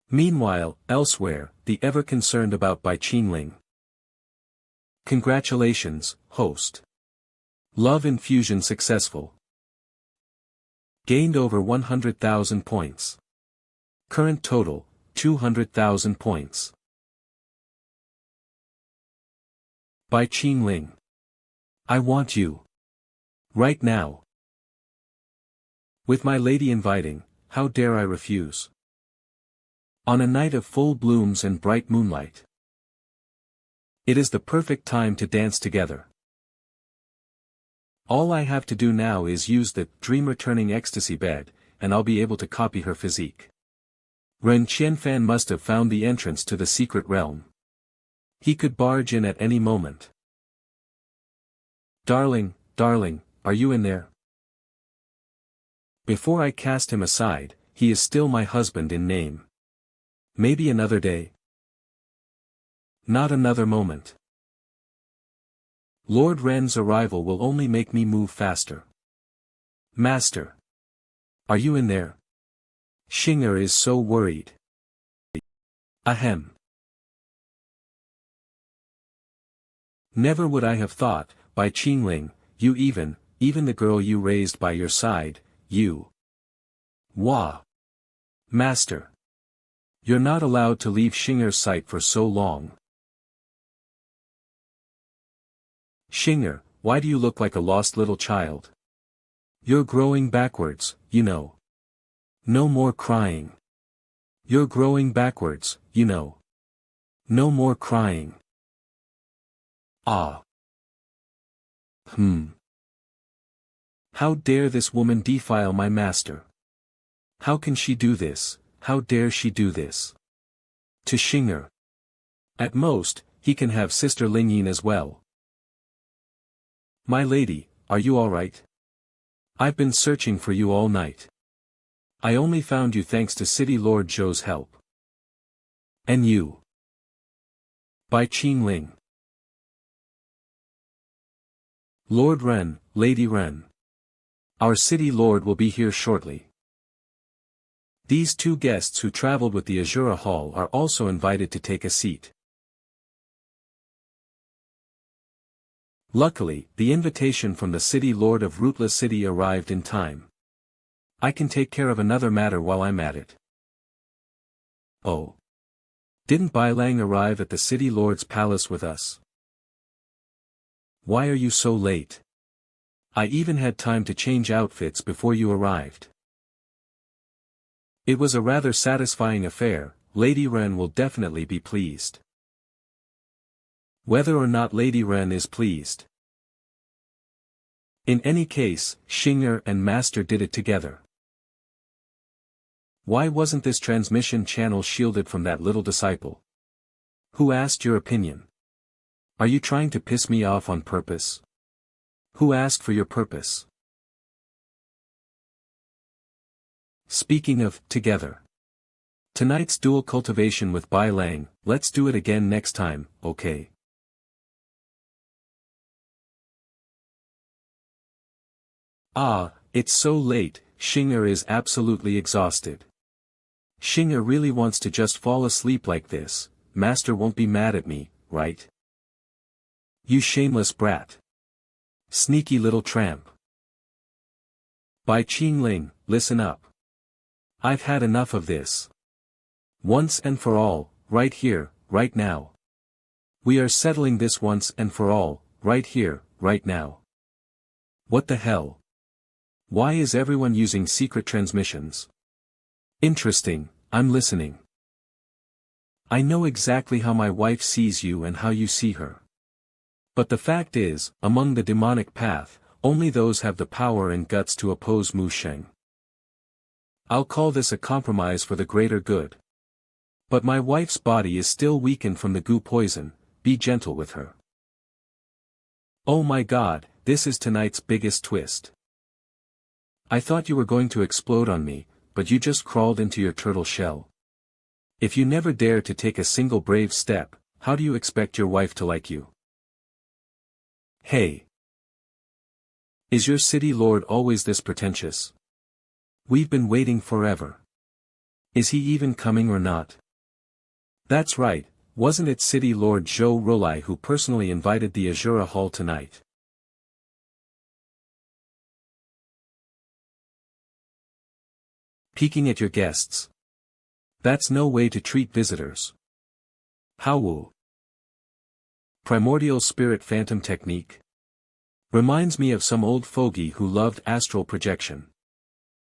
Meanwhile, elsewhere, the ever concerned about Bai Qingling. Congratulations, host. Love infusion successful. Gained over 100,000 points. Current total, 200,000 points. Bai Qingling. I want you. Right now. With my lady inviting, how dare I refuse? On a night of full blooms and bright moonlight. It is the perfect time to dance together. All I have to do now is use the dream-returning ecstasy bed, and I'll be able to copy her physique. Ren Qianfan must have found the entrance to the secret realm. He could barge in at any moment. Darling, darling, are you in there? Before I cast him aside, he is still my husband in name. Maybe another day. Not another moment. Lord Ren's arrival will only make me move faster. Master. Are you in there? Xing'er is so worried. Ahem. Never would I have thought, Bai Qingling, you even the girl you raised by your side, you. Wah. Master. You're not allowed to leave Xing'er's sight for so long. Xing'er, why do you look like a lost little child? You're growing backwards, you know. No more crying. You're growing backwards, you know. No more crying. Ah. How dare this woman defile my master? How can she do this? How dare she do this? To Xing'er. At most, he can have Sister Lingyin as well. My lady, are you all right? I've been searching for you all night. I only found you thanks to City Lord Zhou's help. And you? Bai Qingling. Lord Ren, Lady Ren. Our city lord will be here shortly. These two guests who traveled with the Azura Hall are also invited to take a seat. Luckily, the invitation from the city lord of Ruthless City arrived in time. I can take care of another matter while I'm at it. Oh. Didn't Bai Lang arrive at the city lord's palace with us? Why are you so late? I even had time to change outfits before you arrived. It was a rather satisfying affair. Lady Ren will definitely be pleased. Whether or not Lady Ren is pleased. In any case, Xing'er and Master did it together. Why wasn't this transmission channel shielded from that little disciple? Who asked your opinion? Are you trying to piss me off on purpose? Who asked for your purpose? Speaking of together. Tonight's dual cultivation with Bai Lang, let's do it again next time, okay? Ah, it's so late. Xing'er is absolutely exhausted. Xing'er really wants to just fall asleep like this. Master won't be mad at me, right? You shameless brat. Sneaky little tramp. Bai Qingling, listen up. I've had enough of this. Once and for all, right here, right now. We are settling this once and for all, right here, right now. What the hell? Why is everyone using secret transmissions? Interesting, I'm listening. I know exactly how my wife sees you and how you see her. But the fact is, among the demonic path, only those have the power and guts to oppose Mu Sheng. I'll call this a compromise for the greater good. But my wife's body is still weakened from the goo poison, be gentle with her. Oh my god, this is tonight's biggest twist. I thought you were going to explode on me, but you just crawled into your turtle shell. If you never dare to take a single brave step, how do you expect your wife to like you? Hey! Is your city lord always this pretentious? We've been waiting forever. Is he even coming or not? That's right, wasn't it City Lord Zhou Rolai who personally invited the Azura Hall tonight? Peeking at your guests. That's no way to treat visitors. How woo? Primordial spirit phantom technique. Reminds me of some old fogey who loved astral projection.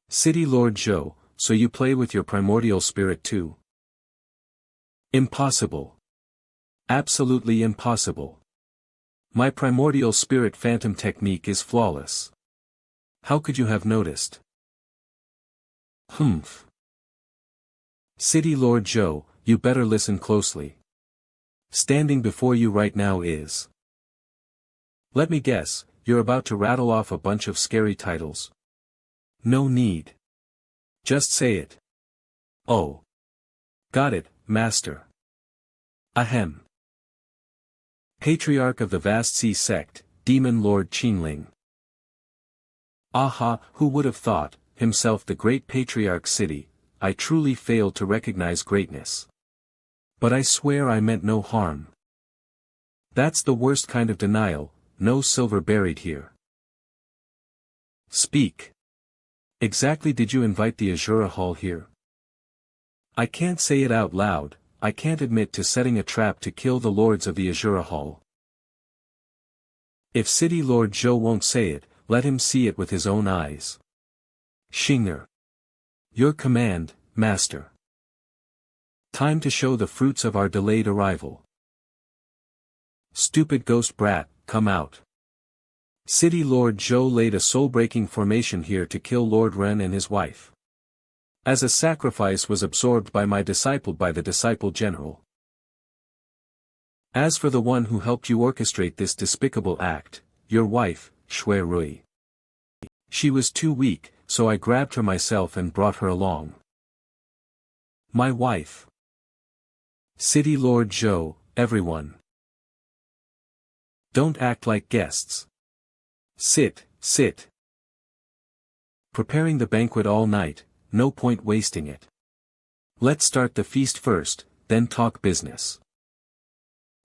City Lord Zhou, so you play with your primordial spirit too? Impossible. Absolutely impossible. My primordial spirit phantom technique is flawless. How could you have noticed? Humph. City Lord Zhou, you better listen closely. Standing before you right now is. Let me guess, you're about to rattle off a bunch of scary titles. No need. Just say it. Oh. Got it, Master. Ahem. Patriarch of the Vast Sea Sect, Demon Lord Qingling. Aha, who would have thought, himself the great patriarch city, I truly failed to recognize greatness. But I swear I meant no harm. That's the worst kind of denial, no silver buried here. Speak. Exactly did you invite the Azura Hall here? I can't say it out loud, I can't admit to setting a trap to kill the lords of the Azura Hall. If City Lord Zhou won't say it, let him see it with his own eyes. Xinger. Your command, Master. Time to show the fruits of our delayed arrival. Stupid ghost brat, come out. City Lord Zhou laid a soul-breaking formation here to kill Lord Ren and his wife. As a sacrifice was absorbed by my disciple by the disciple general. As for the one who helped you orchestrate this despicable act, your wife, Shui Rui. She was too weak, so I grabbed her myself and brought her along. My wife. City Lord Zhou, everyone. Don't act like guests. Sit, sit. Preparing the banquet all night, no point wasting it. Let's start the feast first, then talk business.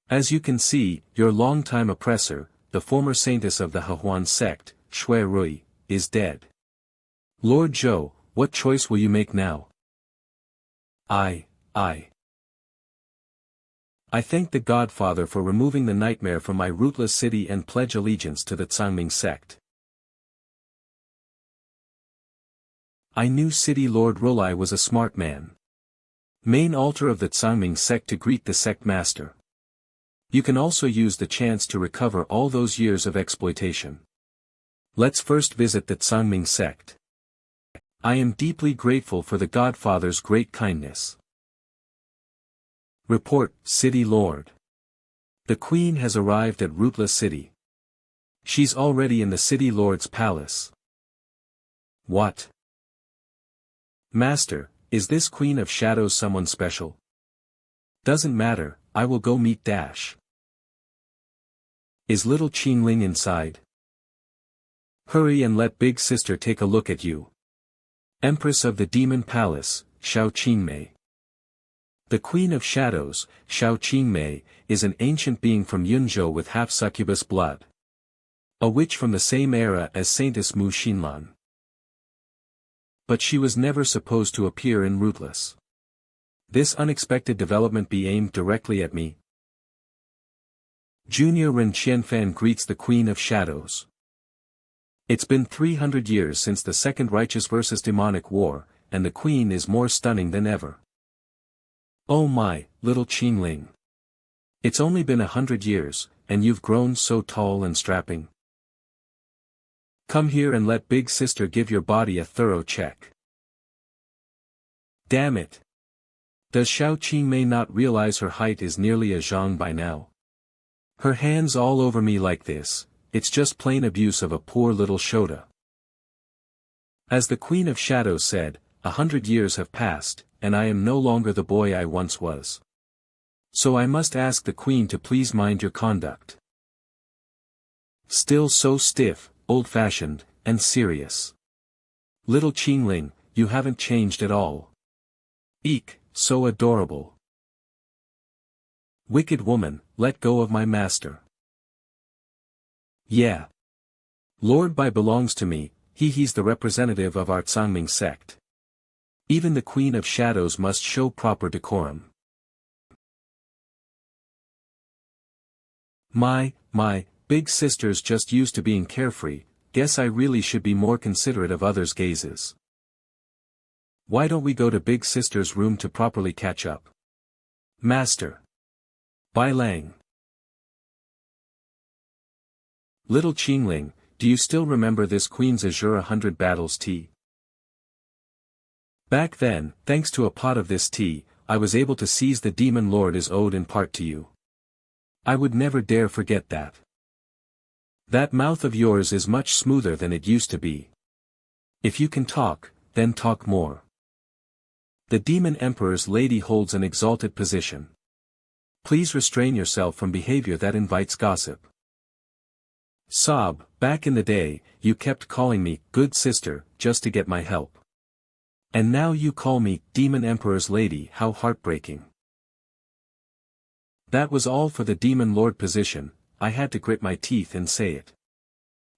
As you can see, your longtime oppressor, the former saintess of the Hehuan sect, Shui Rui, is dead. Lord Zhou, what choice will you make now? I thank the Godfather for removing the nightmare from my rootless city and pledge allegiance to the Tsangming sect. I knew City Lord Rolai was a smart man. Main altar of the Tsangming sect to greet the sect master. You can also use the chance to recover all those years of exploitation. Let's first visit the Tsangming sect. I am deeply grateful for the Godfather's great kindness. Report, City Lord. The Queen has arrived at Ruthless City. She's already in the City Lord's palace. What? Master, is this Queen of Shadows someone special? Doesn't matter, I will go meet Dash. Is little Qingling inside? Hurry and let big sister take a look at you. Empress of the Demon Palace, Shao Qingmei. The Queen of Shadows, Shao Qingmei, is an ancient being from Yunzhou with half-succubus blood. A witch from the same era as Saintess Mu Xinlan. But she was never supposed to appear in Ruthless. This unexpected development be aimed directly at me. Junior Ren Qianfan greets the Queen of Shadows. It's been 300 years since the Second Righteous vs. Demonic War, and the Queen is more stunning than ever. Oh my, little Qingling. It's only been 100 years, and you've grown so tall and strapping. Come here and let big sister give your body a thorough check. Damn it. Does Shao Qingmei not realize her height is nearly a zhang by now? Her hands all over me like this, it's just plain abuse of a poor little Shota. As the Queen of Shadows said, 100 years have passed, and I am no longer the boy I once was. So I must ask the Queen to please mind your conduct. Still so stiff, old-fashioned, and serious. Little Qingling, you haven't changed at all. Eek, so adorable. Wicked woman, let go of my master. Yeah. Lord Bai belongs to me, he's the representative of our Tsangming sect. Even the Queen of Shadows must show proper decorum. My, big sister's just used to being carefree, guess I really should be more considerate of others' gazes. Why don't we go to big sister's room to properly catch up? Master. Bai Lang. Little Qingling, do you still remember this Queen's Azure 100 Battles tea? Back then, thanks to a pot of this tea, I was able to seize the Demon Lord is owed in part to you. I would never dare forget that. That mouth of yours is much smoother than it used to be. If you can talk, then talk more. The Demon Emperor's lady holds an exalted position. Please restrain yourself from behavior that invites gossip. Sob, back in the day, you kept calling me, good sister, just to get my help. And now you call me, Demon Emperor's lady, how heartbreaking. That was all for the Demon Lord position, I had to grit my teeth and say it.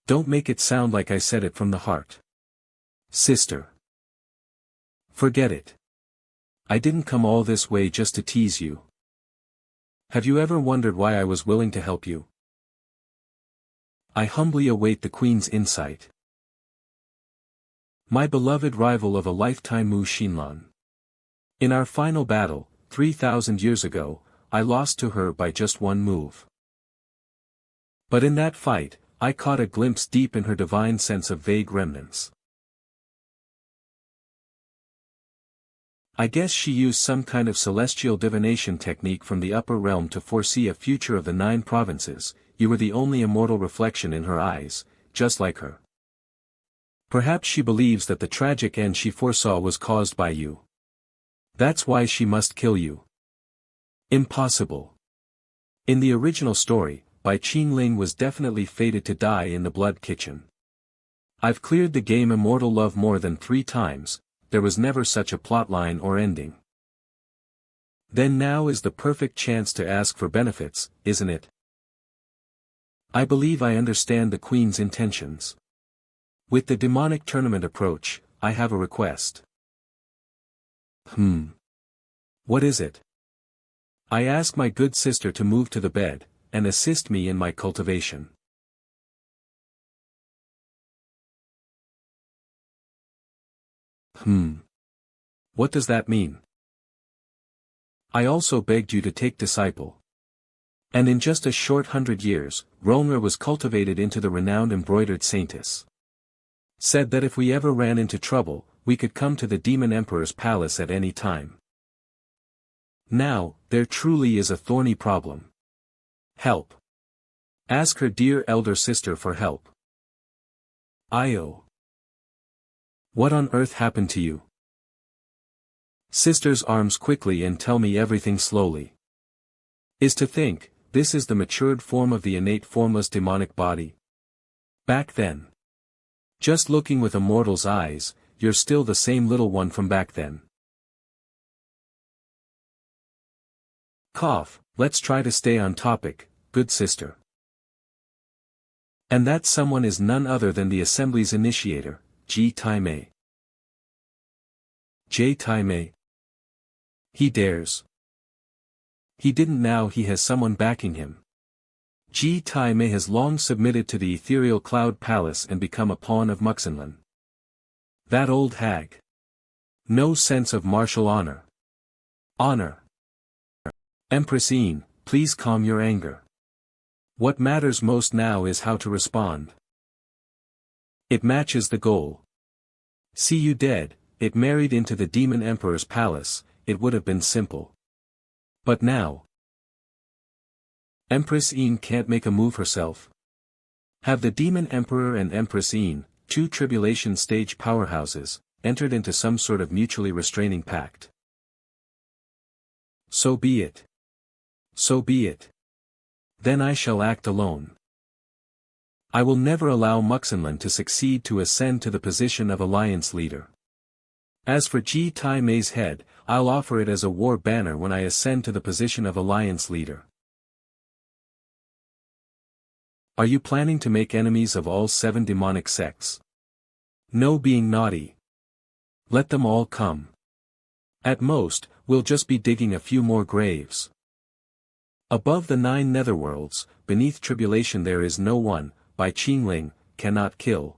Don't make it sound like I said it from the heart. Sister. Forget it. I didn't come all this way just to tease you. Have you ever wondered why I was willing to help you? I humbly await the Queen's insight. My beloved rival of a lifetime Mu Xinlan. In our final battle, 3,000 years ago, I lost to her by just one move. But in that fight, I caught a glimpse deep in her divine sense of vague remnants. I guess she used some kind of celestial divination technique from the upper realm to foresee a future of the 9 provinces. You were the only immortal reflection in her eyes, just like her. Perhaps she believes that the tragic end she foresaw was caused by you. That's why she must kill you. Impossible. In the original story, Bai Qingling was definitely fated to die in the blood kitchen. I've cleared the game Immortal Love more than 3 times, there was never such a plotline or ending. Then now is the perfect chance to ask for benefits, isn't it? I believe I understand the Queen's intentions. With the demonic tournament approach, I have a request. What is it? I ask my good sister to move to the bed, and assist me in my cultivation. What does that mean? I also begged you to take disciple. And in just a short 100 years, Ronra was cultivated into the renowned embroidered saintess. Said that if we ever ran into trouble, we could come to the Demon Emperor's palace at any time. Now, there truly is a thorny problem. Help. Ask her dear elder sister for help. Io. What on earth happened to you? Sister's arms quickly and tell me everything slowly. Is to think, this is the matured form of the innate formless demonic body. Back then. Just looking with a mortal's eyes, you're still the same little one from back then. Cough, let's try to stay on topic, good sister. And that someone is none other than the assembly's initiator, Ji Taimei. J. Taimei. He dares. He didn't, now he has someone backing him. Ji Taimei has long submitted to the ethereal cloud palace and become a pawn of Muxinlan. That old hag. No sense of martial honor. Honor. Empress Yin, please calm your anger. What matters most now is how to respond. It matches the goal. See you dead, it married into the Demon Emperor's palace, it would have been simple. But now, Empress Yin can't make a move herself. Have the Demon Emperor and Empress Yin, 2 tribulation stage powerhouses, entered into some sort of mutually restraining pact? So be it. So be it. Then I shall act alone. I will never allow Muxinlan to succeed to ascend to the position of alliance leader. As for Ji Taimei's head, I'll offer it as a war banner when I ascend to the position of alliance leader. Are you planning to make enemies of all 7 demonic sects? No being naughty. Let them all come. At most, we'll just be digging a few more graves. Above the 9 netherworlds, beneath tribulation there is no one, Bai Qingling, cannot kill.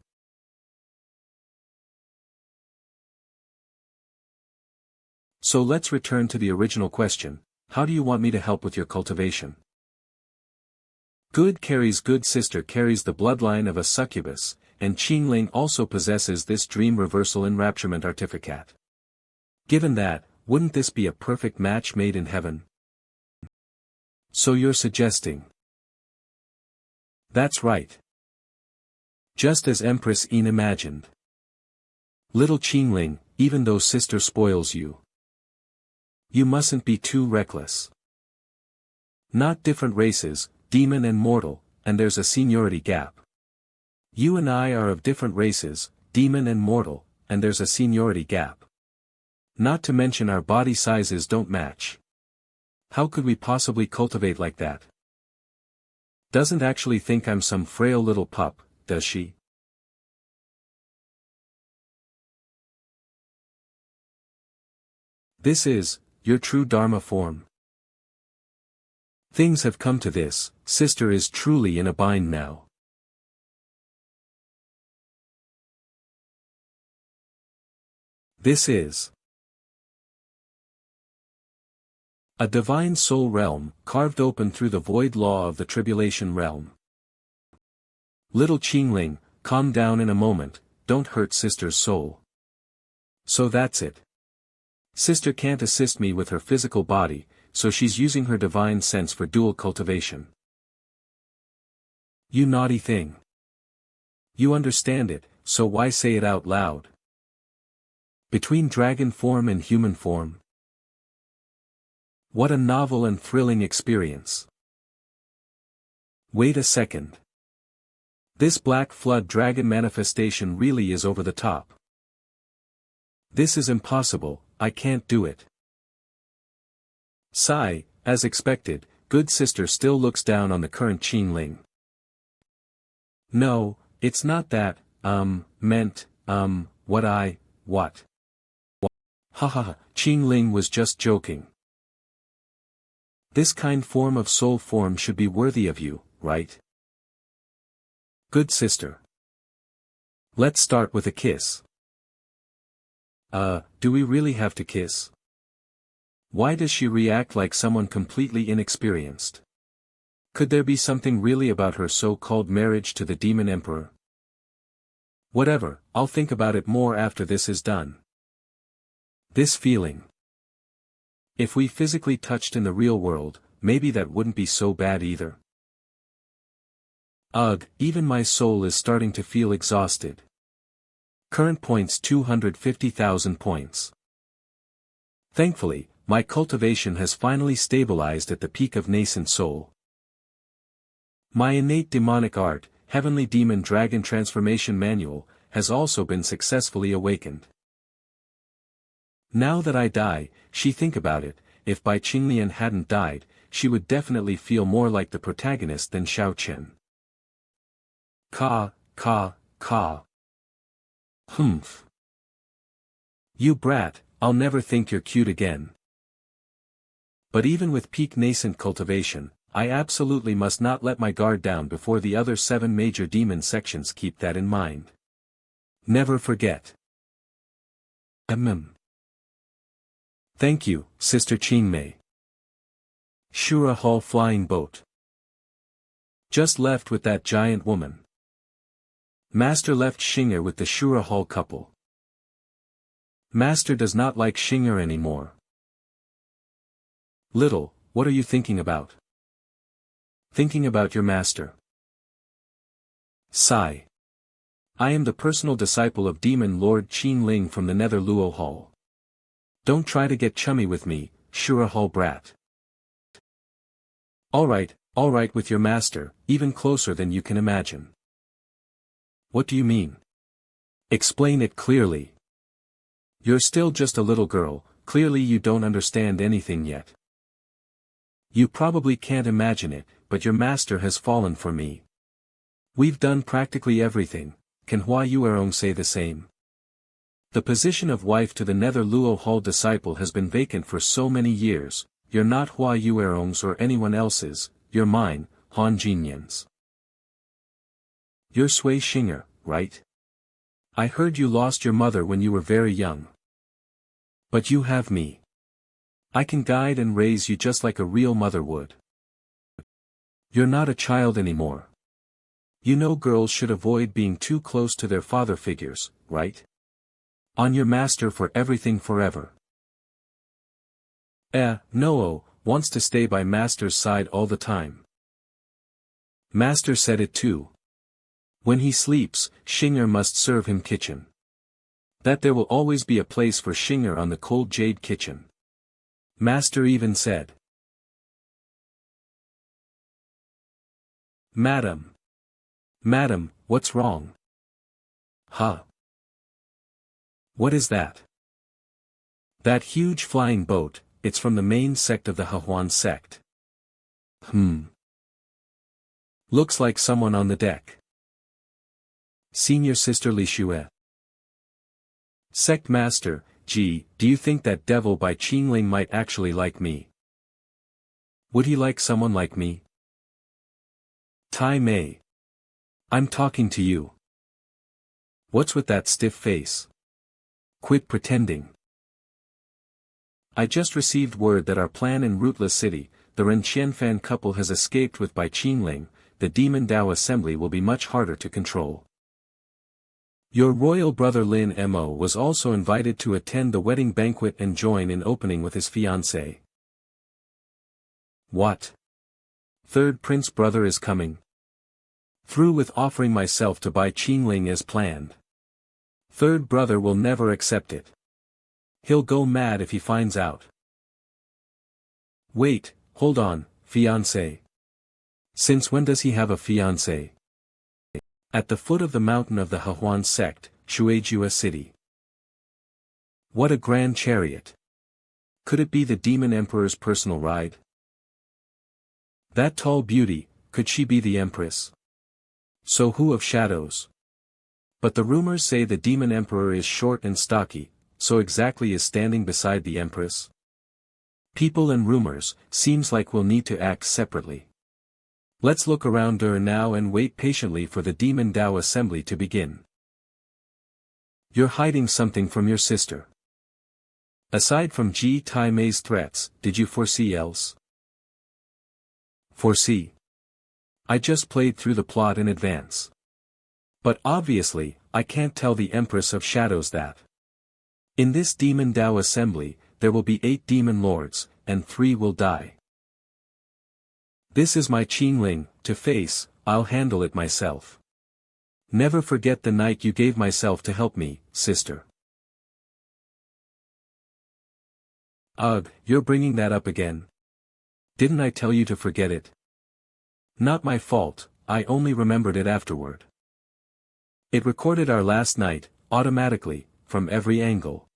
So let's return to the original question, how do you want me to help with your cultivation? Good sister carries the bloodline of a succubus, and Qingling also possesses this dream reversal enrapturement artificat. Given that, wouldn't this be a perfect match made in heaven? So you're suggesting? That's right. Just as Empress Yin imagined. Little Qingling, even though sister spoils you, you mustn't be too reckless. Not different races, demon and mortal, and there's a seniority gap. You and I are of different races, demon and mortal, and there's a seniority gap. Not to mention our body sizes don't match. How could we possibly cultivate like that? Doesn't actually think I'm some frail little pup, does she? This is, your true Dharma form. Things have come to this, sister is truly in a bind now. This is a divine soul realm, carved open through the void law of the tribulation realm. Little Qingling, calm down in a moment, don't hurt sister's soul. So that's it. Sister can't assist me with her physical body, so she's using her divine sense for dual cultivation. You naughty thing. You understand it, so why say it out loud? Between dragon form and human form. What a novel and thrilling experience. Wait a second. This black flood dragon manifestation really is over the top. This is impossible, I can't do it. Sigh, as expected, good sister still looks down on the current Qingling. No, it's not that, meant, what? Haha, Qingling was just joking. This kind form of soul form should be worthy of you, right? Good sister. Let's start with a kiss. Do we really have to kiss? Why does she react like someone completely inexperienced? Could there be something really about her so-called marriage to the demon emperor? Whatever, I'll think about it more after this is done. This feeling. If we physically touched in the real world, maybe that wouldn't be so bad either. Ugh, even my soul is starting to feel exhausted. Current points 250,000 points. Thankfully, my cultivation has finally stabilized at the peak of nascent soul. My innate demonic art, Heavenly Demon Dragon Transformation Manual, has also been successfully awakened. Now that I die, think about it, if Bai Qingling hadn't died, she would definitely feel more like the protagonist than Xiao Qian. Ka. Humph. You brat, I'll never think you're cute again. But even with peak nascent cultivation, I absolutely must not let my guard down before the other 7 major demon sections. Keep that in mind. Never forget. Thank you, Sister Qingmei. Shura Hall flying boat. Just left with that giant woman. Master left Xinger with the Shura Hall couple. Master does not like Xinger anymore. Little, what are you thinking about? Thinking about your master. Sigh. I am the personal disciple of Demon Lord Qingling from the Nether Luo Hall. Don't try to get chummy with me, Shura Hall brat. Alright with your master, even closer than you can imagine. What do you mean? Explain it clearly. You're still just a little girl, clearly you don't understand anything yet. You probably can't imagine it, but your master has fallen for me. We've done practically everything, can Hua Yuerong say the same? The position of wife to the Nether Luo Hall disciple has been vacant for so many years, you're not Hua Yuerong's or anyone else's, you're mine, Han Jinyan's. You're Sui Xinger, right? I heard you lost your mother when you were very young. But you have me. I can guide and raise you just like a real mother would. You're not a child anymore. You know girls should avoid being too close to their father figures, right? On your master for everything forever. No, wants to stay by master's side all the time. Master said it too. When he sleeps, Xinger must serve him kitchen. That there will always be a place for Xinger on the cold jade kitchen. Master even said. Madam, what's wrong? Huh? What is that? That huge flying boat, it's from the main sect of the Hahuan sect. Looks like someone on the deck. Senior Sister Li Xue. Sect Master, gee, do you think that devil Bai Qingling might actually like me? Would he like someone like me? Tai Mei. I'm talking to you. What's with that stiff face? Quit pretending. I just received word that our plan in Ruthless City, the Ren Qianfan couple has escaped with Bai Qingling. The Demon Dao Assembly will be much harder to control. Your royal brother Lin Mo was also invited to attend the wedding banquet and join in opening with his fiancée. What? Third prince brother is coming? Through with offering myself to Bai Qingling as planned. Third brother will never accept it. He'll go mad if he finds out. Wait, hold on, fiancé. Since when does he have a fiancé? At the foot of the mountain of the Hahuan sect, Shueijua city. What a grand chariot. Could it be the demon emperor's personal ride? That tall beauty, could she be the empress? So who of shadows? But the rumors say the demon emperor is short and stocky, so exactly is standing beside the empress? People and rumors, seems like we'll need to act separately. Let's look around her now and wait patiently for the Demon Dao Assembly to begin. You're hiding something from your sister. Aside from Ji Tai Mei's threats, did you foresee else? Foresee? I just played through the plot in advance. But obviously, I can't tell the Empress of Shadows that. In this Demon Dao Assembly, there will be 8 demon lords, and 3 will die. This is my Qingling, to face, I'll handle it myself. Never forget the night you gave myself to help me, sister. Ugh, you're bringing that up again. Didn't I tell you to forget it? Not my fault, I only remembered it afterward. It recorded our last night, automatically, from every angle.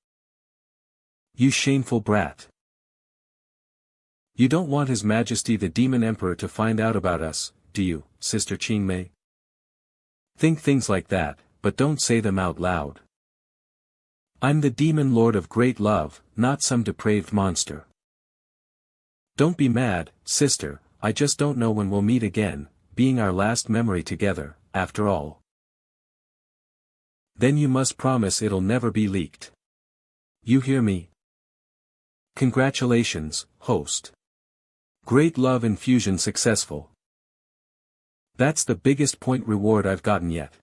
You shameful brat. You don't want His Majesty the Demon Emperor to find out about us, do you, Sister Qingmei? Think things like that, but don't say them out loud. I'm the Demon Lord of Great Love, not some depraved monster. Don't be mad, sister, I just don't know when we'll meet again, being our last memory together, after all. Then you must promise it'll never be leaked. You hear me? Congratulations, host. Great love infusion successful. That's the biggest point reward I've gotten yet.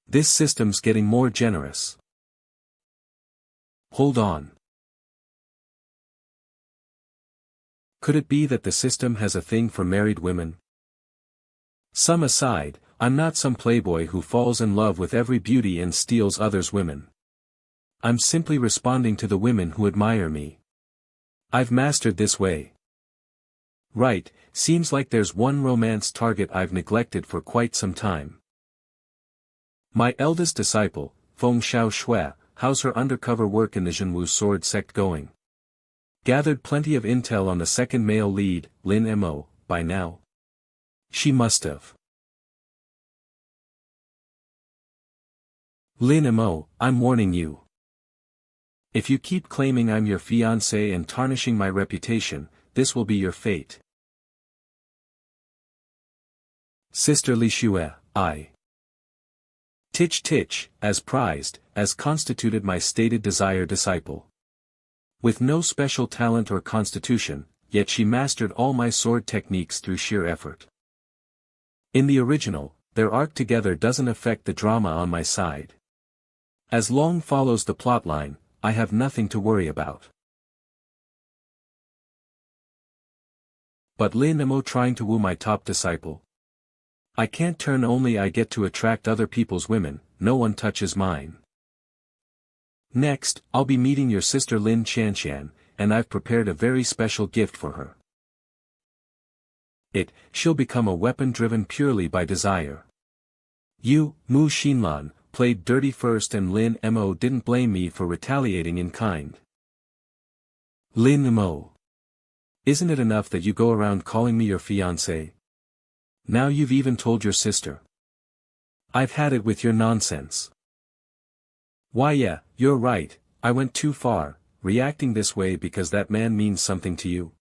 This system's getting more generous. Hold on. Could it be that the system has a thing for married women? Some aside, I'm not some playboy who falls in love with every beauty and steals others' women. I'm simply responding to the women who admire me. I've mastered this way. Right, seems like there's one romance target I've neglected for quite some time. My eldest disciple, Feng Xiao Shui, how's her undercover work in the Zhenwu sword sect going? Gathered plenty of intel on the second male lead, Lin Mo, by now. She must have. Lin Mo, I'm warning you. If you keep claiming I'm your fiancé and tarnishing my reputation, this will be your fate. Sister Li Xue, I. Titch, as prized, as constituted my stated desire disciple. With no special talent or constitution, yet she mastered all my sword techniques through sheer effort. In the original, their arc together doesn't affect the drama on my side. As long follows the plotline, I have nothing to worry about. But Lin Mo trying to woo my top disciple. I can't turn only I get to attract other people's women, no one touches mine. Next, I'll be meeting your sister Lin Qianqian, and I've prepared a very special gift for her. She'll become a weapon driven purely by desire. You, Mu Xinlan, played dirty first and Lin Mo didn't blame me for retaliating in kind. Lin Mo. Isn't it enough that you go around calling me your fiancé? Now you've even told your sister. I've had it with your nonsense. Why yeah, you're right, I went too far, reacting this way because that man means something to you.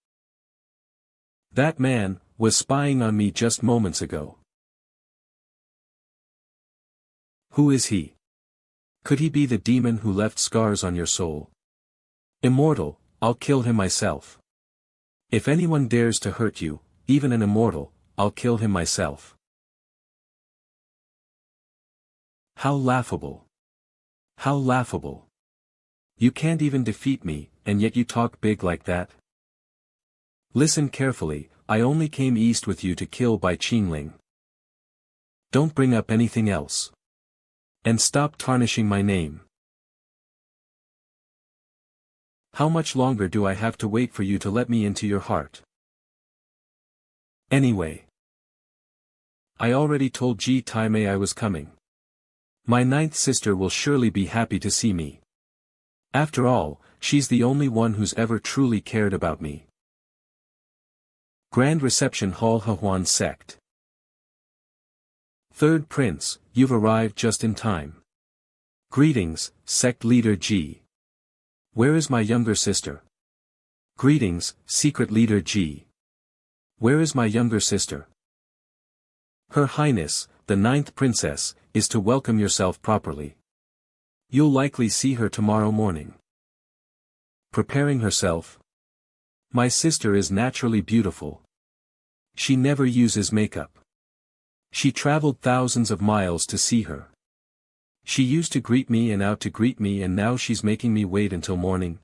That man was spying on me just moments ago. Who is he? Could he be the demon who left scars on your soul? Immortal, I'll kill him myself. If anyone dares to hurt you, even an immortal, I'll kill him myself. How laughable. How laughable. You can't even defeat me, and yet you talk big like that? Listen carefully, I only came east with you to kill Bai Qingling. Don't bring up anything else. And stop tarnishing my name. How much longer do I have to wait for you to let me into your heart? Anyway. I already told Ji Taimei I was coming. My ninth sister will surely be happy to see me. After all, she's the only one who's ever truly cared about me. Grand Reception Hall Hehuan Sect. Third Prince, you've arrived just in time. Greetings, Sect Leader Ji. Where is my younger sister? Greetings, Secret Leader Ji. Where is my younger sister? Her Highness, the ninth princess, is to welcome yourself properly. You'll likely see her tomorrow morning. Preparing herself? My sister is naturally beautiful. She never uses makeup. She traveled thousands of miles to see her. She used to greet me and out to greet me and now she's making me wait until morning.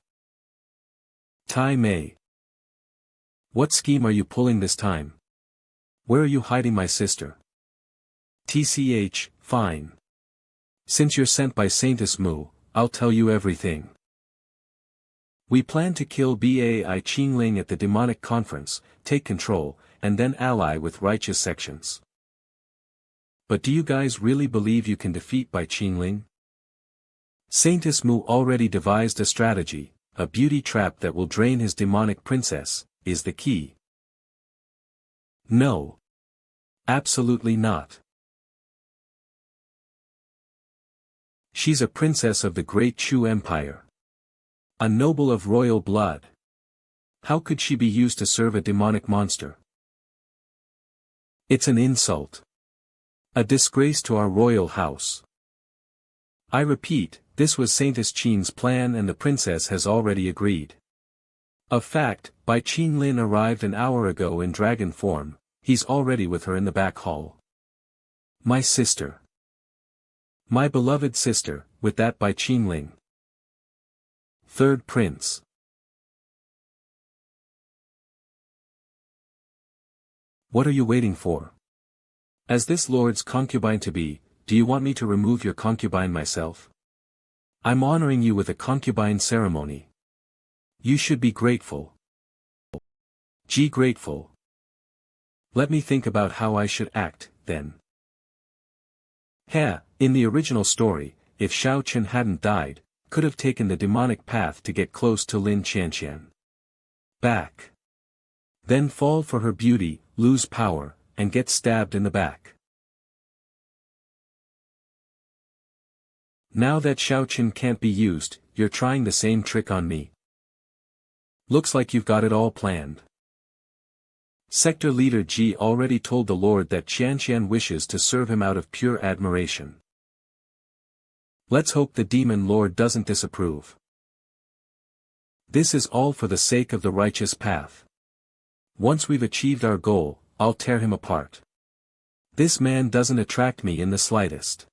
Tai Mei. What scheme are you pulling this time? Where are you hiding my sister? TCH, fine. Since you're sent by Saintess Mu, I'll tell you everything. We plan to kill Bai Qingling at the demonic conference, take control, and then ally with righteous sections. But do you guys really believe you can defeat Bai Qingling? Saintess Mu already devised a strategy, a beauty trap that will drain his demonic princess, is the key. No. Absolutely not. She's a princess of the great Chu Empire. A noble of royal blood. How could she be used to serve a demonic monster? It's an insult. A disgrace to our royal house. I repeat, this was Saintess Qin's plan and the princess has already agreed. Of fact, Bai Qinglin arrived an hour ago in dragon form, he's already with her in the back hall. My sister. My beloved sister, with that Bai Qingling. Third Prince. What are you waiting for? As this lord's concubine-to-be, do you want me to remove your concubine myself? I'm honoring you with a concubine ceremony. You should be grateful. Gee, grateful. Let me think about how I should act, then. In the original story, if Shao Chen hadn't died, could have taken the demonic path to get close to Lin Qianqian. Back. Then fall for her beauty, lose power, and get stabbed in the back. Now that Shao Chen can't be used, you're trying the same trick on me. Looks like you've got it all planned. Sector Leader Ji already told the Lord that Qianqian wishes to serve him out of pure admiration. Let's hope the Demon Lord doesn't disapprove. This is all for the sake of the righteous path. Once we've achieved our goal, I'll tear him apart. This man doesn't attract me in the slightest.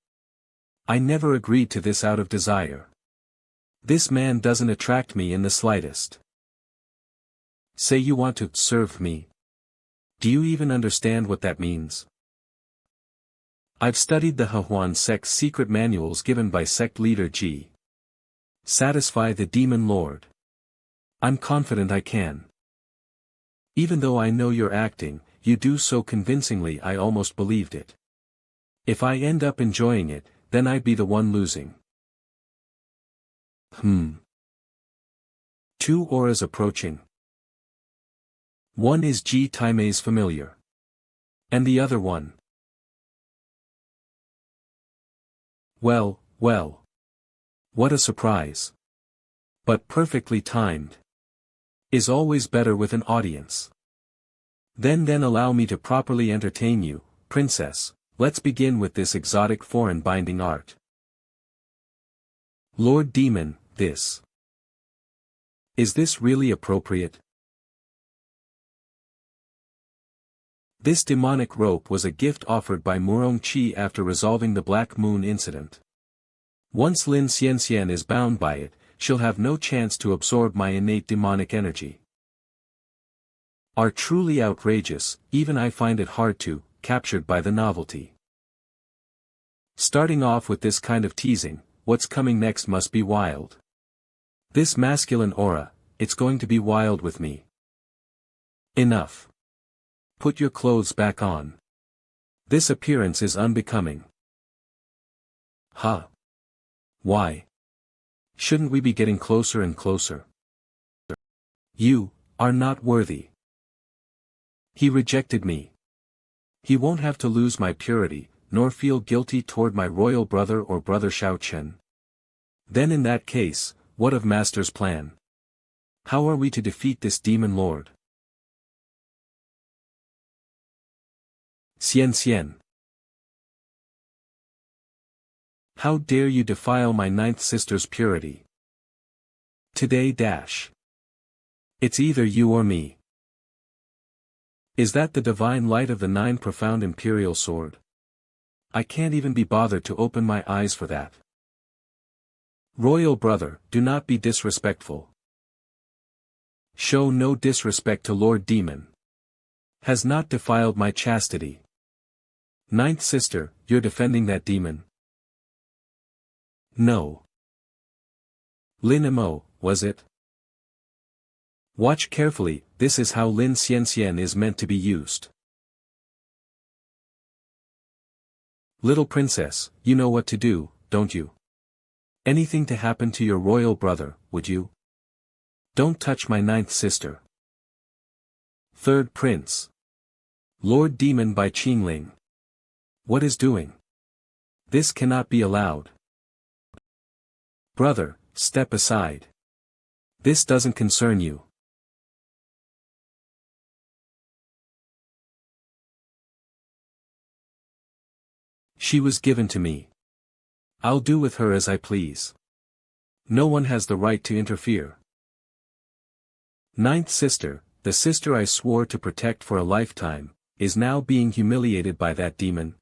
I never agreed to this out of desire. This man doesn't attract me in the slightest. Say you want to serve me. Do you even understand what that means? I've studied the Hehuan sect's secret manuals given by sect leader Ji. Satisfy the demon lord. I'm confident I can. Even though I know you're acting, you do so convincingly I almost believed it. If I end up enjoying it, then I'd be the one losing. 2 auras approaching. One is Ji Taime's familiar. And the other one. Well. What a surprise. But perfectly timed. Is always better with an audience. Then allow me to properly entertain you, princess. Let's begin with this exotic foreign binding art. Lord Demon, this. Is this really appropriate? This demonic rope was a gift offered by Murong Qi after resolving the Black Moon incident. Once Lin Xianxian is bound by it, she'll have no chance to absorb my innate demonic energy. Are truly outrageous, even I find it hard to, captured by the novelty. Starting off with this kind of teasing, what's coming next must be wild. This masculine aura, it's going to be wild with me. Enough. Put your clothes back on. This appearance is unbecoming. Huh? Why? Shouldn't we be getting closer and closer? You are not worthy. He rejected me. He won't have to lose my purity, nor feel guilty toward my royal brother or brother Shaochen. Then in that case, what of Master's plan? How are we to defeat this demon lord? Xian. How dare you defile my ninth sister's purity? Today. It's either you or me. Is that the divine light of the 9 profound imperial sword? I can't even be bothered to open my eyes for that. Royal brother, do not be disrespectful. Show no disrespect to Lord Demon. Has not defiled my chastity. Ninth sister, you're defending that demon? No. Lin Mo, was it? Watch carefully, this is how Lin Xianxian is meant to be used. Little princess, you know what to do, don't you? Anything to happen to your royal brother, would you? Don't touch my ninth sister. Third prince. Lord Demon Bai Qingling. What is doing? This cannot be allowed. Brother, step aside. This doesn't concern you. She was given to me. I'll do with her as I please. No one has the right to interfere. Ninth sister, the sister I swore to protect for a lifetime, is now being humiliated by that demon.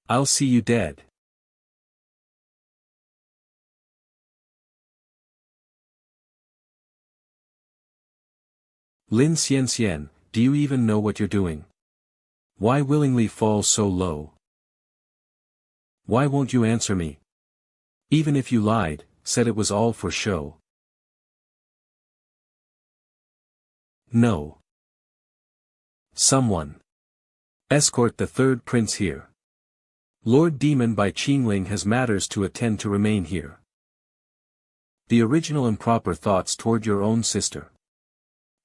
I'll see you dead. Lin Xianxian, do you even know what you're doing? Why willingly fall so low? Why won't you answer me? Even if you lied, said it was all for show. No. Someone. Escort the third prince here. Lord Demon Bai Qingling has matters to attend to remain here. The original improper thoughts toward your own sister.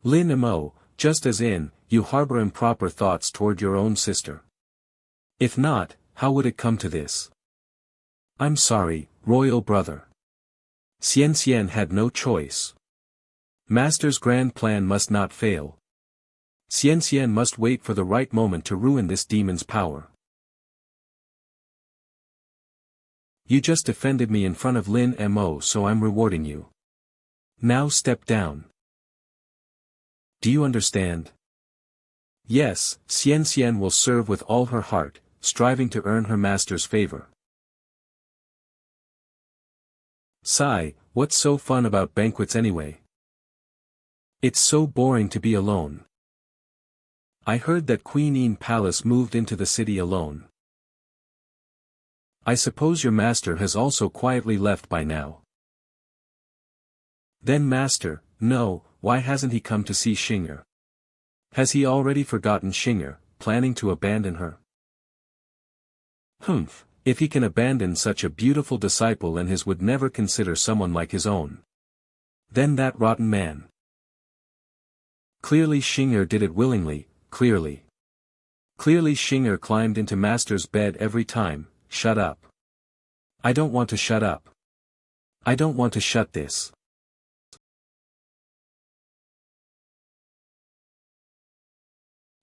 Lin Mo, just as in, you harbor improper thoughts toward your own sister. If not, how would it come to this? I'm sorry, royal brother. Xianxian had no choice. Master's grand plan must not fail. Xianxian must wait for the right moment to ruin this demon's power. You just defended me in front of Lin Mo, so I'm rewarding you. Now step down. Do you understand? Yes, Xian will serve with all her heart, striving to earn her master's favor. Sigh, what's so fun about banquets anyway? It's so boring to be alone. I heard that Queen Yin Palace moved into the city alone. I suppose your master has also quietly left by now. Then master, no, why hasn't he come to see Xing'er? Has he already forgotten Xing'er, planning to abandon her? Humph, if he can abandon such a beautiful disciple and his would never consider someone like his own. Then that rotten man. Clearly Xing'er did it willingly, clearly. Clearly Xing'er climbed into master's bed every time. Shut up. I don't want to shut up. I don't want to shut this.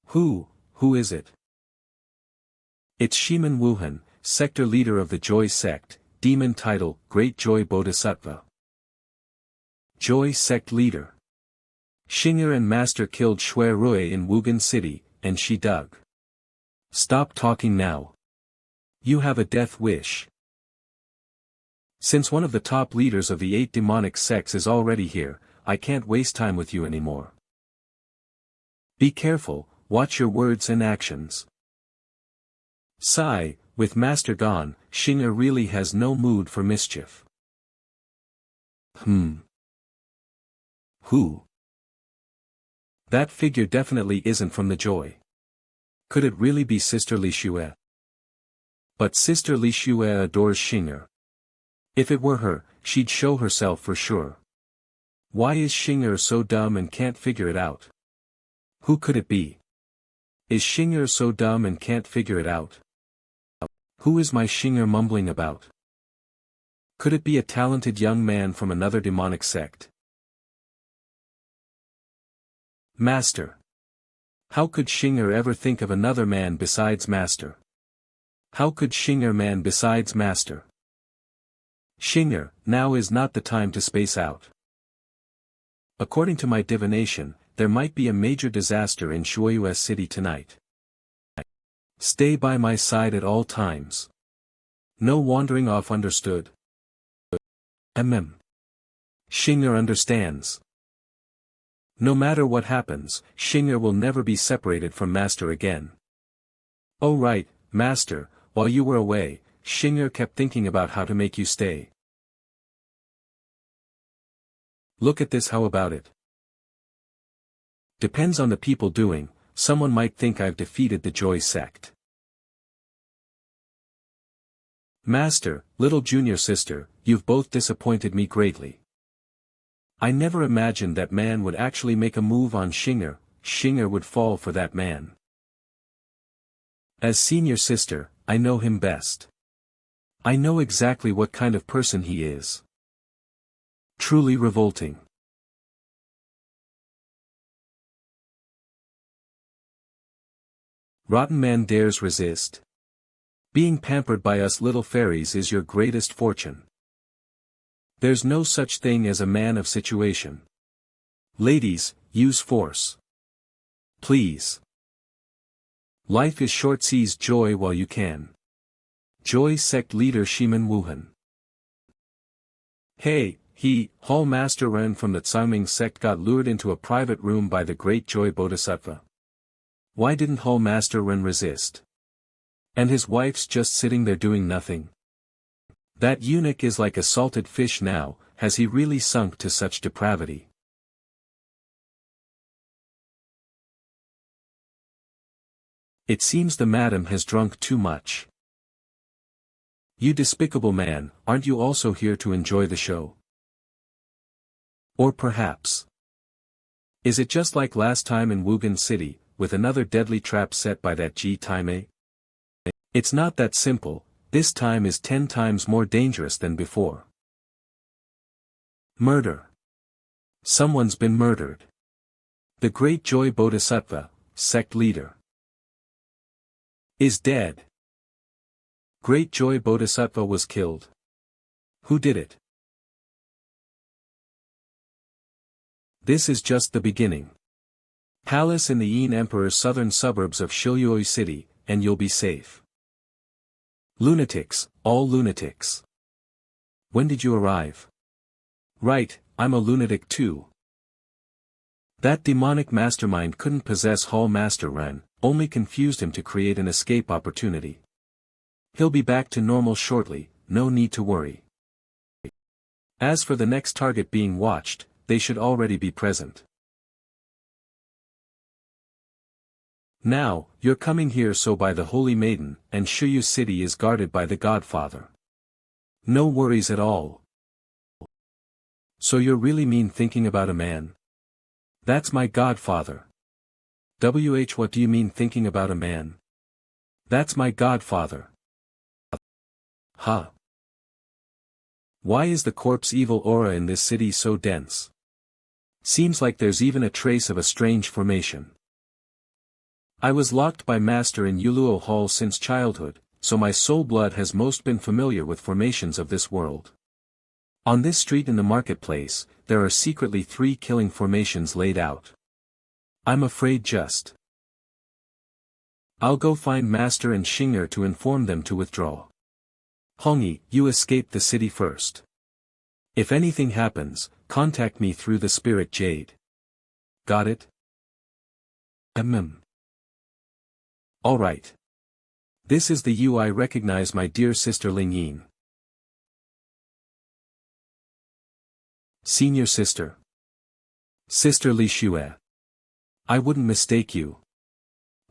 Who is it? It's Shimen Wuhan, sector leader of the Joy sect, demon title, Great Joy Bodhisattva. Joy sect leader. Xing'er and master killed Shui Rui in Wugan City, and she dug. Stop talking now. You have a death wish. Since one of the top leaders of the 8 demonic sects is already here, I can't waste time with you anymore. Be careful, watch your words and actions. Sigh, with master gone, Xing'er really has no mood for mischief. Who? That figure definitely isn't from the Joy. Could it really be Sister Li Xue? But Sister Li Xue adores Xing'er. If it were her, she'd show herself for sure. Why is Xing'er so dumb and can't figure it out? Who could it be? Is Xing'er so dumb and can't figure it out? Who is my Xing'er mumbling about? Could it be a talented young man from another demonic sect? Master. How could Xing'er ever think of another man besides master? How could Xing'er man besides master? Xing'er, now is not the time to space out. According to my divination, there might be a major disaster in Shuiyue City tonight. Stay by my side at all times. No wandering off, understood? Xing'er understands. No matter what happens, Xing'er will never be separated from master again. Oh right, master, while you were away, Xing'er kept thinking about how to make you stay. Look at this, how about it? Depends on the people doing, someone might think I've defeated the Joy sect. Master, little junior sister, you've both disappointed me greatly. I never imagined that man would actually make a move on Xing'er. Xing'er would fall for that man. As senior sister, I know him best. I know exactly what kind of person he is. Truly revolting. Rotten man dares resist. Being pampered by us little fairies is your greatest fortune. There's no such thing as a man of situation. Ladies, use force. Please. Life is short, seize joy while you can. Joy sect leader Shimen Wuhan. Hey, Hall Master Ren from the Tsangming sect got lured into a private room by the Great Joy Bodhisattva. Why didn't Hall Master Ren resist? And his wife's just sitting there doing nothing. That eunuch is like a salted fish now. Has he really sunk to such depravity? It seems the madam has drunk too much. You despicable man, aren't you also here to enjoy the show? Or perhaps, is it just like last time in Wugan City, with another deadly trap set by that Ji Taimei? It's not that simple. This time is 10 times more dangerous than before. Murder. Someone's been murdered. The Great Joy Bodhisattva, sect leader, is dead. Great Joy Bodhisattva was killed. Who did it? This is just the beginning. Palace in the Yin Emperor's southern suburbs of Shiluoi City, and you'll be safe. Lunatics, all lunatics. When did you arrive? Right, I'm a lunatic too. That demonic mastermind couldn't possess Hall Master Ren, only confused him to create an escape opportunity. He'll be back to normal shortly, no need to worry. As for the next target being watched, they should already be present. Now, you're coming here so by the Holy Maiden, and Shuyu City is guarded by the Godfather. No worries at all. So you're really mean thinking about a man? That's my Godfather. What do you mean thinking about a man? That's my Godfather. Huh. Why is the corpse evil aura in this city so dense? Seems like there's even a trace of a strange formation. I was locked by Master in Yuluo Hall since childhood, so my soul blood has most been familiar with formations of this world. On this street in the marketplace, there are secretly 3 killing formations laid out. I'm afraid just. I'll go find Master and Xinger to inform them to withdraw. Hongyi, you escape the city first. If anything happens, contact me through the spirit jade. Got it? Alright. This is the you I recognize, my dear sister Lingyin. Senior sister. Sister Li Xue. I wouldn't mistake you.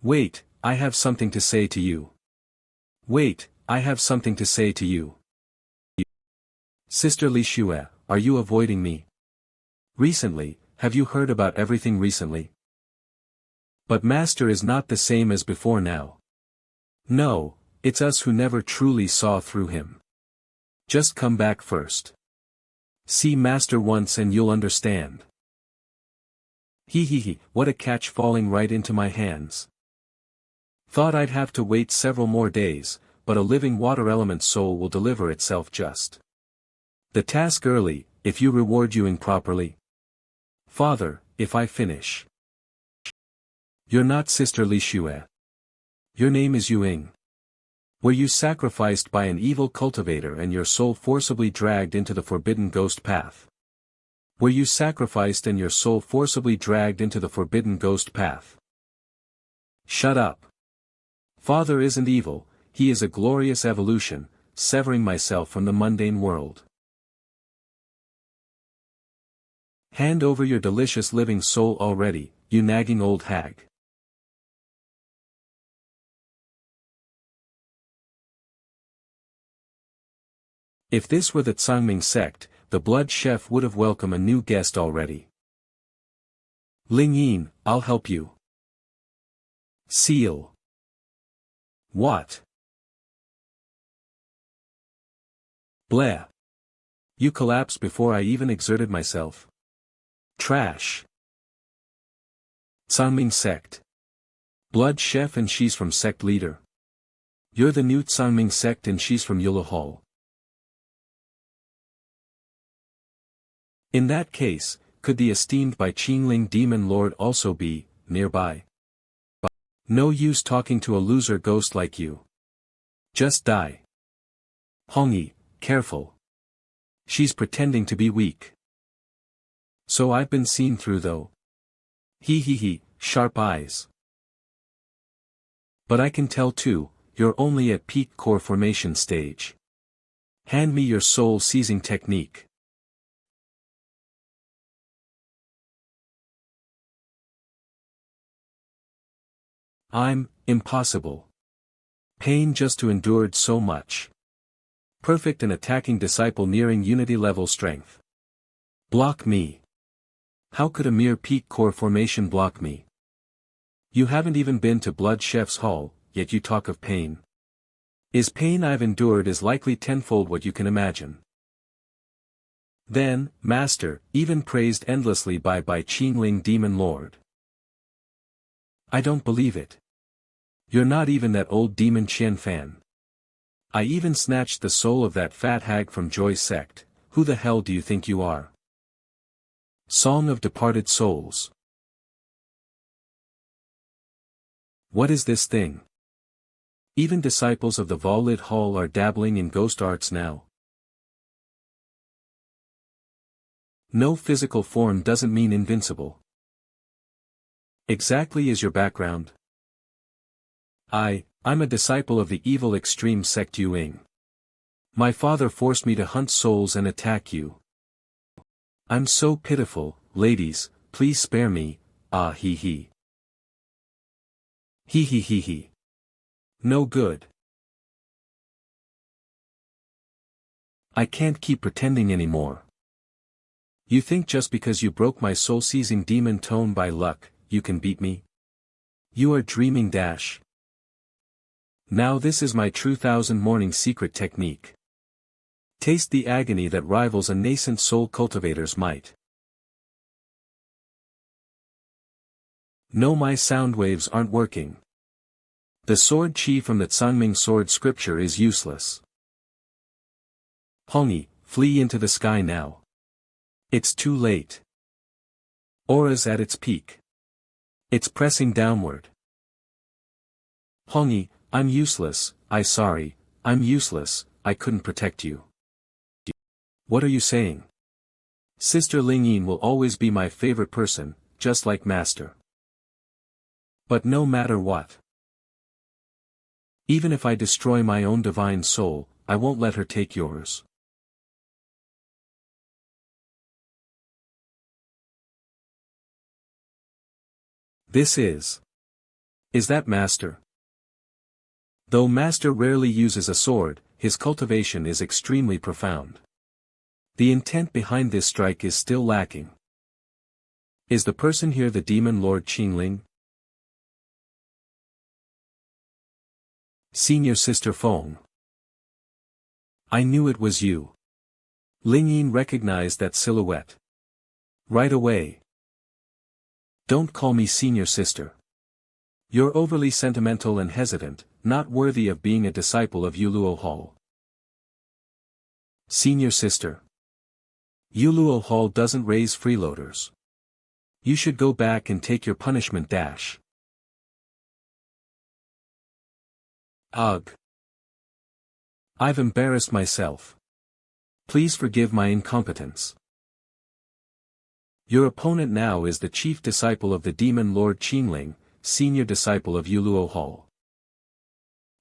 Wait, I have something to say to you. Wait, I have something to say to you. Sister Li Xue, are you avoiding me? Recently, have you heard about everything recently? But Master is not the same as before now. No, it's us who never truly saw through him. Just come back first. See Master once and you'll understand. He, what a catch falling right into my hands. Thought I'd have to wait several more days, but a living water element soul will deliver itself just. The task early, if you reward Yuing properly. Father, if I finish. You're not Sister Li Xue. Your name is Yuing. Were you sacrificed by an evil cultivator and your soul forcibly dragged into the forbidden ghost path? Were you sacrificed and your soul forcibly dragged into the forbidden ghost path? Shut up. Father isn't evil, he is a glorious evolution, severing myself from the mundane world. Hand over your delicious living soul already, you nagging old hag. If this were the Tsangming sect, the blood chef would have welcomed a new guest already. Lingyin, I'll help you. Seal. What? Blah. You collapsed before I even exerted myself. Trash. Tsangming sect. Blood chef and she's from sect leader. You're the new Tsangming sect and she's from Yuluo Hall. In that case, could the esteemed Bai Qingling demon lord also be nearby? No use talking to a loser ghost like you. Just die. Hongyi, careful. She's pretending to be weak. So I've been seen through though. He, sharp eyes. But I can tell too, you're only at peak core formation stage. Hand me your soul seizing technique. Impossible. Pain just to endured so much. Perfect and attacking disciple nearing unity level strength. Block me. How could a mere peak core formation block me? You haven't even been to Blood Chef's Hall, yet you talk of pain. Is pain I've endured is likely tenfold what you can imagine. Then, Master, even praised endlessly by Bai Qingling Demon Lord. I don't believe it. You're not even that old demon Qian fan. I even snatched the soul of that fat hag from Joy's sect, who the hell do you think you are? Song of Departed Souls. What is this thing? Even disciples of the Valid Hall are dabbling in ghost arts now. No physical form doesn't mean invincible. Exactly is your background? I'm a disciple of the evil extreme sect Yuing. My father forced me to hunt souls and attack you. I'm so pitiful, ladies, please spare me, ah hee hee. Hee hee hee hee. No good. I can't keep pretending anymore. You think just because you broke my soul-seizing demon tone by luck, you can beat me? You are dreaming dash. Now this is my true 1000 morning secret technique. Taste the agony that rivals a nascent soul cultivator's might. No, my sound waves aren't working. The sword chi from the Tsangming sword scripture is useless. Hongi, flee into the sky now. It's too late. Aura's at its peak. It's pressing downward. Hongi, I'm useless, I'm useless, I couldn't protect you. What are you saying? Sister Lingyin will always be my favorite person, just like Master. But no matter what. Even if I destroy my own divine soul, I won't let her take yours. This is that Master? Though Master rarely uses a sword, his cultivation is extremely profound. The intent behind this strike is still lacking. Is the person here the demon Lord Qingling? Senior Sister Feng. I knew it was you. Lingyin recognized that silhouette. Right away. Don't call me Senior Sister. You're overly sentimental and hesitant, not worthy of being a disciple of Yuluo Hall. Senior Sister. Yuluo Hall doesn't raise freeloaders. You should go back and take your punishment dash. Ugh. I've embarrassed myself. Please forgive my incompetence. Your opponent now is the chief disciple of the demon Lord Qingling, senior disciple of Yuluo Hall.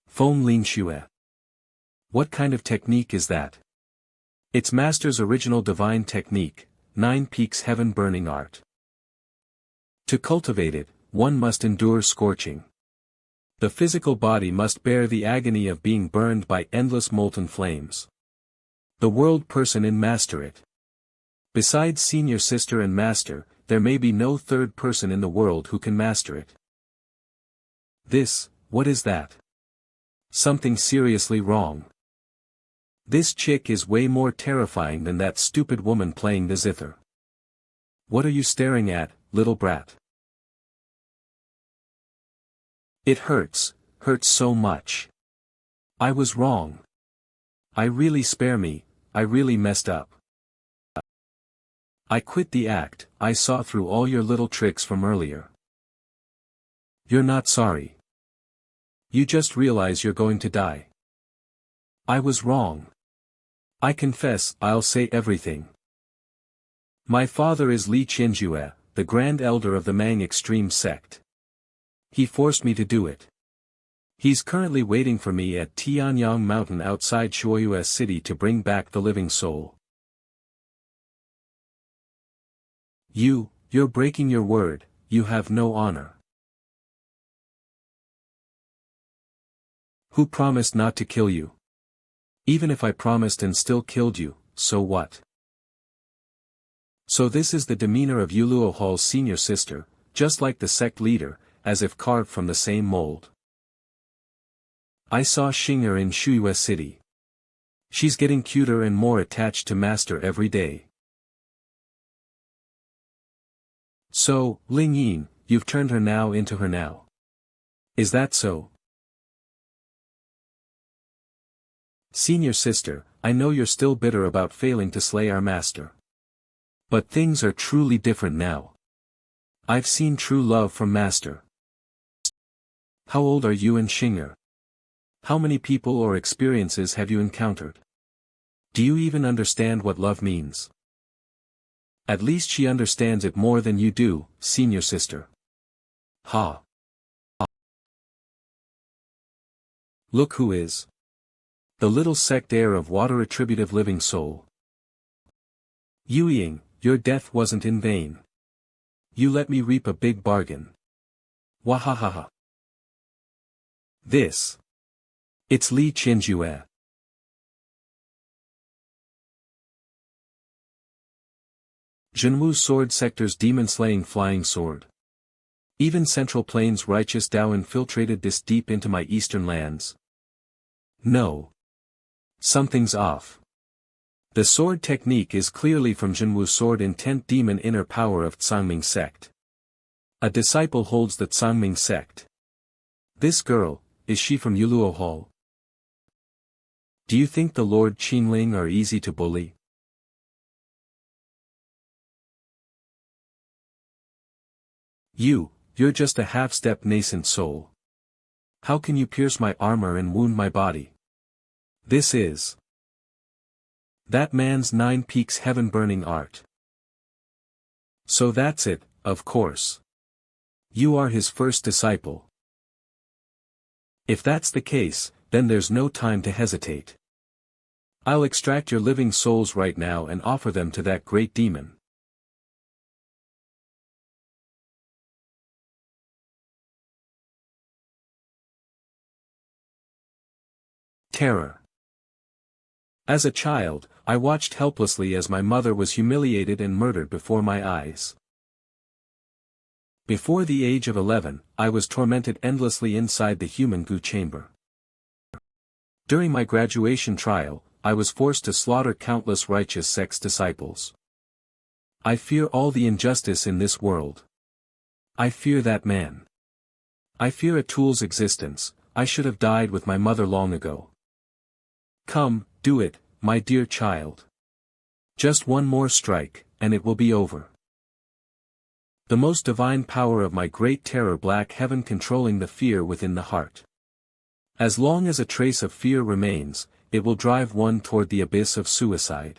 Feng Lingxue. What kind of technique is that? It's Master's original divine technique, 9 peaks heaven burning art. To cultivate it, one must endure scorching. The physical body must bear the agony of being burned by endless molten flames. The world person in master it. Besides Senior Sister and Master, there may be no third person in the world who can master it. What is that? Something seriously wrong. This chick is way more terrifying than that stupid woman playing the zither. What are you staring at, little brat? It hurts so much. I was wrong. Spare me, I really messed up. I quit the act, I saw through all your little tricks from earlier. You're not sorry. You just realize you're going to die. I was wrong. I confess, I'll say everything. My father is Li Qinjue, the Grand Elder of the Mang Extreme Sect. He forced me to do it. He's currently waiting for me at Tianyang Mountain outside Shuoyue City to bring back the living soul. You're breaking your word, you have no honor. Who promised not to kill you? Even if I promised and still killed you, so what? So this is the demeanor of Yuluo Hall's senior sister, just like the sect leader, as if carved from the same mold. I saw Xing'er in Shuoyue City. She's getting cuter and more attached to Master every day. So, Lingyin, you've turned her now into her now. Is that so? Senior Sister, I know you're still bitter about failing to slay our Master. But things are truly different now. I've seen true love from Master. How old are you and Xinger? How many people or experiences have you encountered? Do you even understand what love means? At least she understands it more than you do, senior sister. Ha. Look who is. The little sect heir of water attributive living soul. Yuying, your death wasn't in vain. You let me reap a big bargain. Wahahaha. This. It's Li Qinjue. Jinwu Sword Sector's demon-slaying flying sword. Even Central Plains righteous Tao infiltrated this deep into my eastern lands. No. Something's off. The sword technique is clearly from Jinwu Sword Intent Demon Inner Power of Tsangming Sect. A disciple holds the Tsangming Sect. This girl, is she from Yuluo Hall? Do you think the Lord Qingling are easy to bully? You're just a half-step nascent soul. How can you pierce my armor and wound my body? This is that man's 9 peaks heaven-burning art. So that's it, of course. You are his first disciple. If that's the case, then there's no time to hesitate. I'll extract your living souls right now and offer them to that great demon. Terror. As a child, I watched helplessly as my mother was humiliated and murdered before my eyes. Before the age of 11, I was tormented endlessly inside the human goo chamber. During my graduation trial, I was forced to slaughter countless righteous sect's disciples. I fear all the injustice in this world. I fear that man. I fear Atul's existence. I should have died with my mother long ago. Come, do it, my dear child. Just one more strike, and it will be over. The most divine power of my great terror, black heaven controlling the fear within the heart. As long as a trace of fear remains, it will drive one toward the abyss of suicide.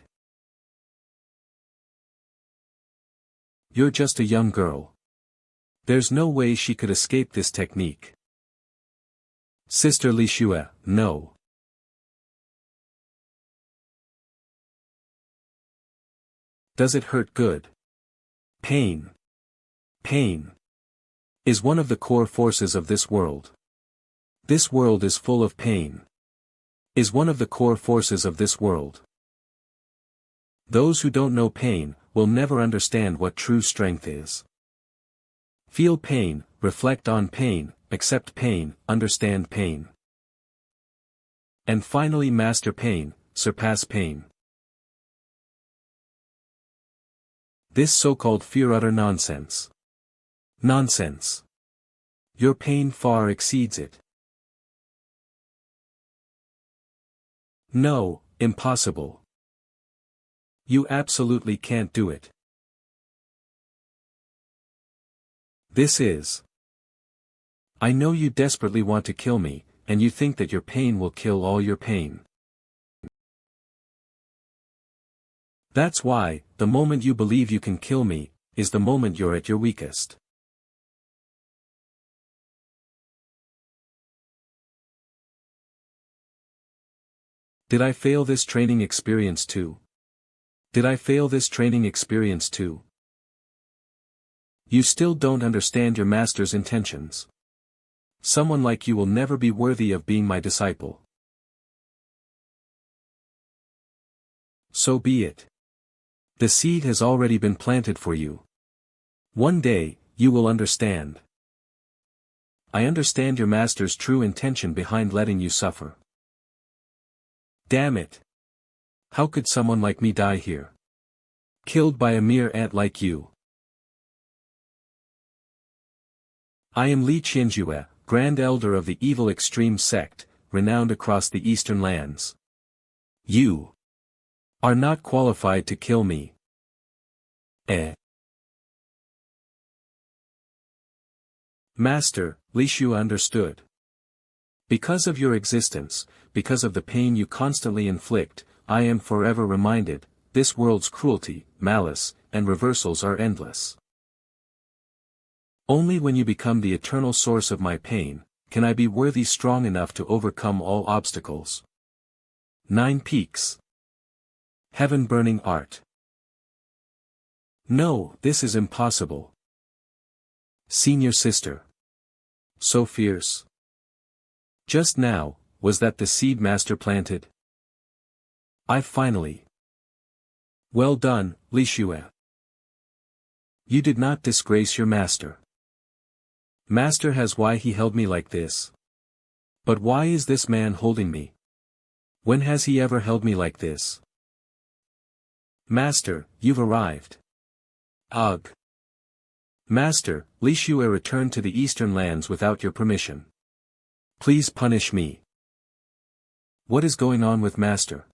You're just a young girl. There's no way she could escape this technique. Sister Li Xue, no. Does it hurt good? Pain. Pain is one of the core forces of this world. This world is full of pain. Is one of the core forces of this world. Those who don't know pain, will never understand what true strength is. Feel pain, reflect on pain, accept pain, understand pain. And finally master pain, surpass pain. This so-called fear utter nonsense. Nonsense. Your pain far exceeds it. No, impossible. You absolutely can't do it. This is. I know you desperately want to kill me, and you think that your pain will kill all your pain. That's why, the moment you believe you can kill me, is the moment you're at your weakest. Did I fail this training experience too? Did I fail this training experience too? You still don't understand your master's intentions. Someone like you will never be worthy of being my disciple. So be it. The seed has already been planted for you. One day, you will understand. I understand your master's true intention behind letting you suffer. Damn it. How could someone like me die here? Killed by a mere ant like you. I am Li Qinjue, Grand Elder of the evil extreme sect, renowned across the eastern lands. You are not qualified to kill me. Eh. Master, Li Shu understood. Because of your existence, because of the pain you constantly inflict, I am forever reminded, this world's cruelty, malice, and reversals are endless. Only when you become the eternal source of my pain, can I be worthy strong enough to overcome all obstacles. 9 Peaks. Heaven-burning art. No, this is impossible. Senior sister. So fierce. Just now, was that the seed master planted? I finally. Well done, Li Shue. You did not disgrace your master. Master has why he held me like this. But why is this man holding me? When has he ever held me like this? Master, you've arrived. Ugh. Master, Li Shue returned to the eastern lands without your permission. Please punish me. What is going on with Master?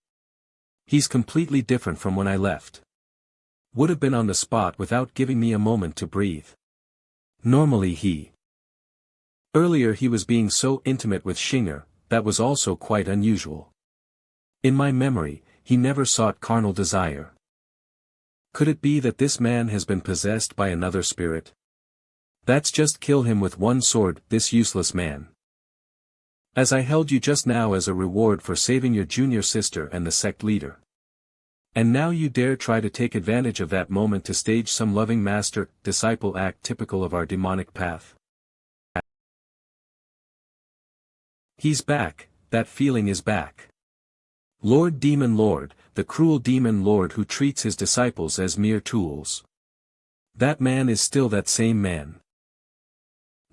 He's completely different from when I left. Would have been on the spot without giving me a moment to breathe. Normally Earlier he was being so intimate with Xinger, that was also quite unusual. In my memory, he never sought carnal desire. Could it be that this man has been possessed by another spirit? That's just kill him with one sword, this useless man. As I held you just now as a reward for saving your junior sister and the sect leader. And now you dare try to take advantage of that moment to stage some loving master-disciple act typical of our demonic path. He's back, that feeling is back. Lord Demon Lord, the cruel Demon Lord who treats his disciples as mere tools. That man is still that same man.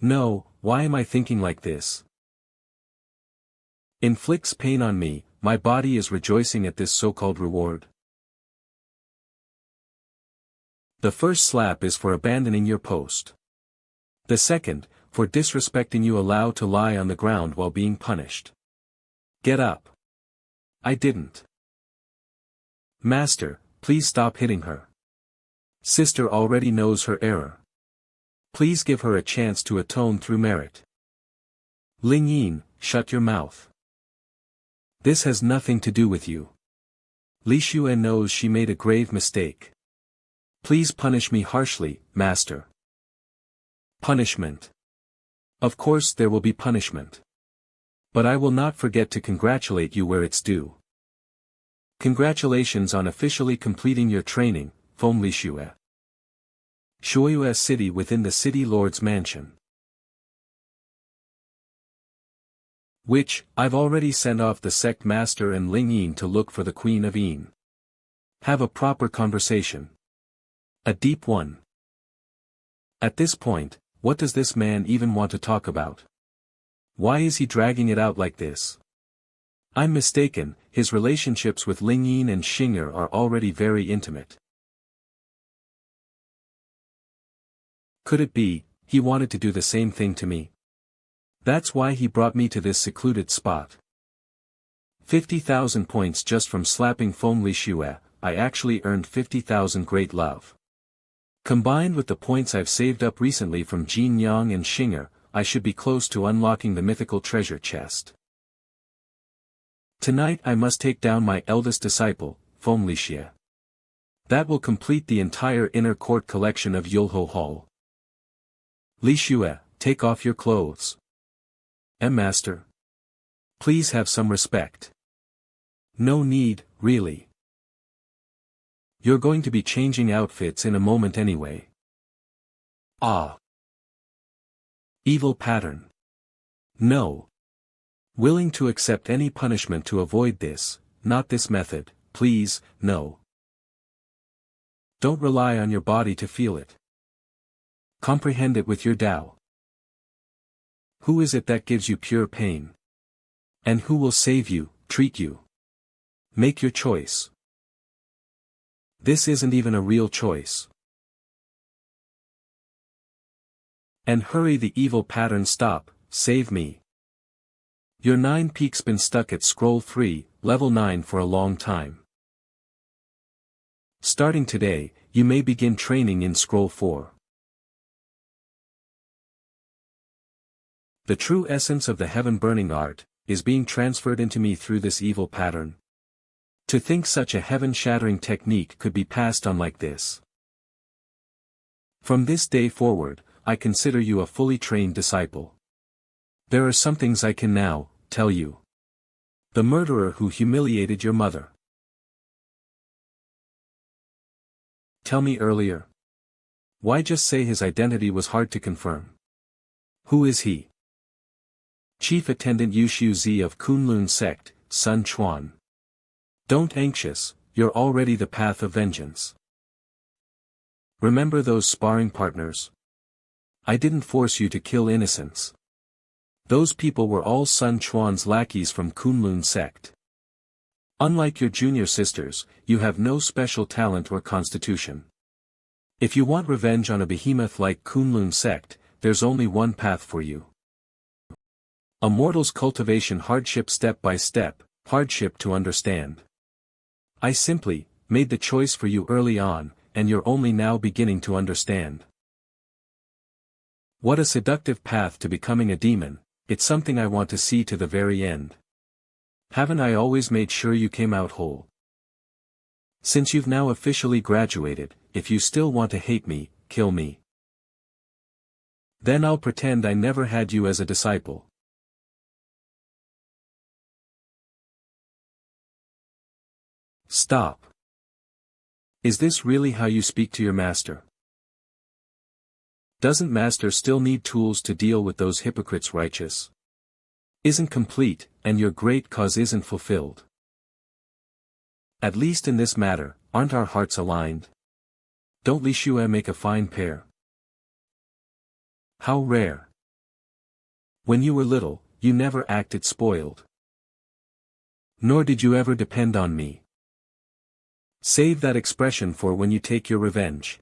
No, why am I thinking like this? Inflicts pain on me, my body is rejoicing at this so-called reward. The first slap is for abandoning your post. The second, for disrespecting you allow to lie on the ground while being punished. Get up. I didn't. Master, please stop hitting her. Sister already knows her error. Please give her a chance to atone through merit. Ling Yin, shut your mouth. This has nothing to do with you. Li Shue knows she made a grave mistake. Please punish me harshly, Master. Punishment. Of course there will be punishment. But I will not forget to congratulate you where it's due. Congratulations on officially completing your training, Feng Li Shue. Shuiyue City within the City Lord's mansion. Which, I've already sent off the sect master and Ling Yin to look for the Queen of Yin. Have a proper conversation. A deep one. At this point, what does this man even want to talk about? Why is he dragging it out like this? I'm mistaken, his relationships with Ling Yin and Xinger are already very intimate. Could it be, he wanted to do the same thing to me? That's why he brought me to this secluded spot. 50,000 points just from slapping Feng Li Shue, I actually earned 50,000 great love. Combined with the points I've saved up recently from Jin Yang and Xinger, I should be close to unlocking the mythical treasure chest. Tonight I must take down my eldest disciple, Feng Li Shue. That will complete the entire inner court collection of Yulho Hall. Li Shue, take off your clothes. Master. Please have some respect. No need, really. You're going to be changing outfits in a moment anyway. Ah. Evil pattern. No. Willing to accept any punishment to avoid this, not this method, please, no. Don't rely on your body to feel it. Comprehend it with your Tao. Who is it that gives you pure pain? And who will save you, treat you? Make your choice. This isn't even a real choice. And hurry, the evil pattern, stop, save me. Your 9 peaks been stuck at scroll 3, level 9 for a long time. Starting today, you may begin training in Scroll 4. The true essence of the heaven-burning art is being transferred into me through this evil pattern. To think such a heaven-shattering technique could be passed on like this. From this day forward, I consider you a fully trained disciple. There are some things I can now tell you. The murderer who humiliated your mother. Tell me earlier. Why just say his identity was hard to confirm? Who is he? Chief Attendant Yushu Zi of Kunlun Sect, Sun Chuan. Don't anxious, you're already the path of vengeance. Remember those sparring partners? I didn't force you to kill innocents. Those people were all Sun Chuan's lackeys from Kunlun Sect. Unlike your junior sisters, you have no special talent or constitution. If you want revenge on a behemoth like Kunlun Sect, there's only one path for you. A mortal's cultivation hardship step by step, hardship to understand. I simply made the choice for you early on, and you're only now beginning to understand. What a seductive path to becoming a demon, it's something I want to see to the very end. Haven't I always made sure you came out whole? Since you've now officially graduated, if you still want to hate me, kill me. Then I'll pretend I never had you as a disciple. Stop. Is this really how you speak to your master? Doesn't master still need tools to deal with those hypocrites? Righteous isn't complete, and your great cause isn't fulfilled. At least in this matter, aren't our hearts aligned? Don't Li Shue make a fine pair? How rare. When you were little, you never acted spoiled. Nor did you ever depend on me. Save that expression for when you take your revenge.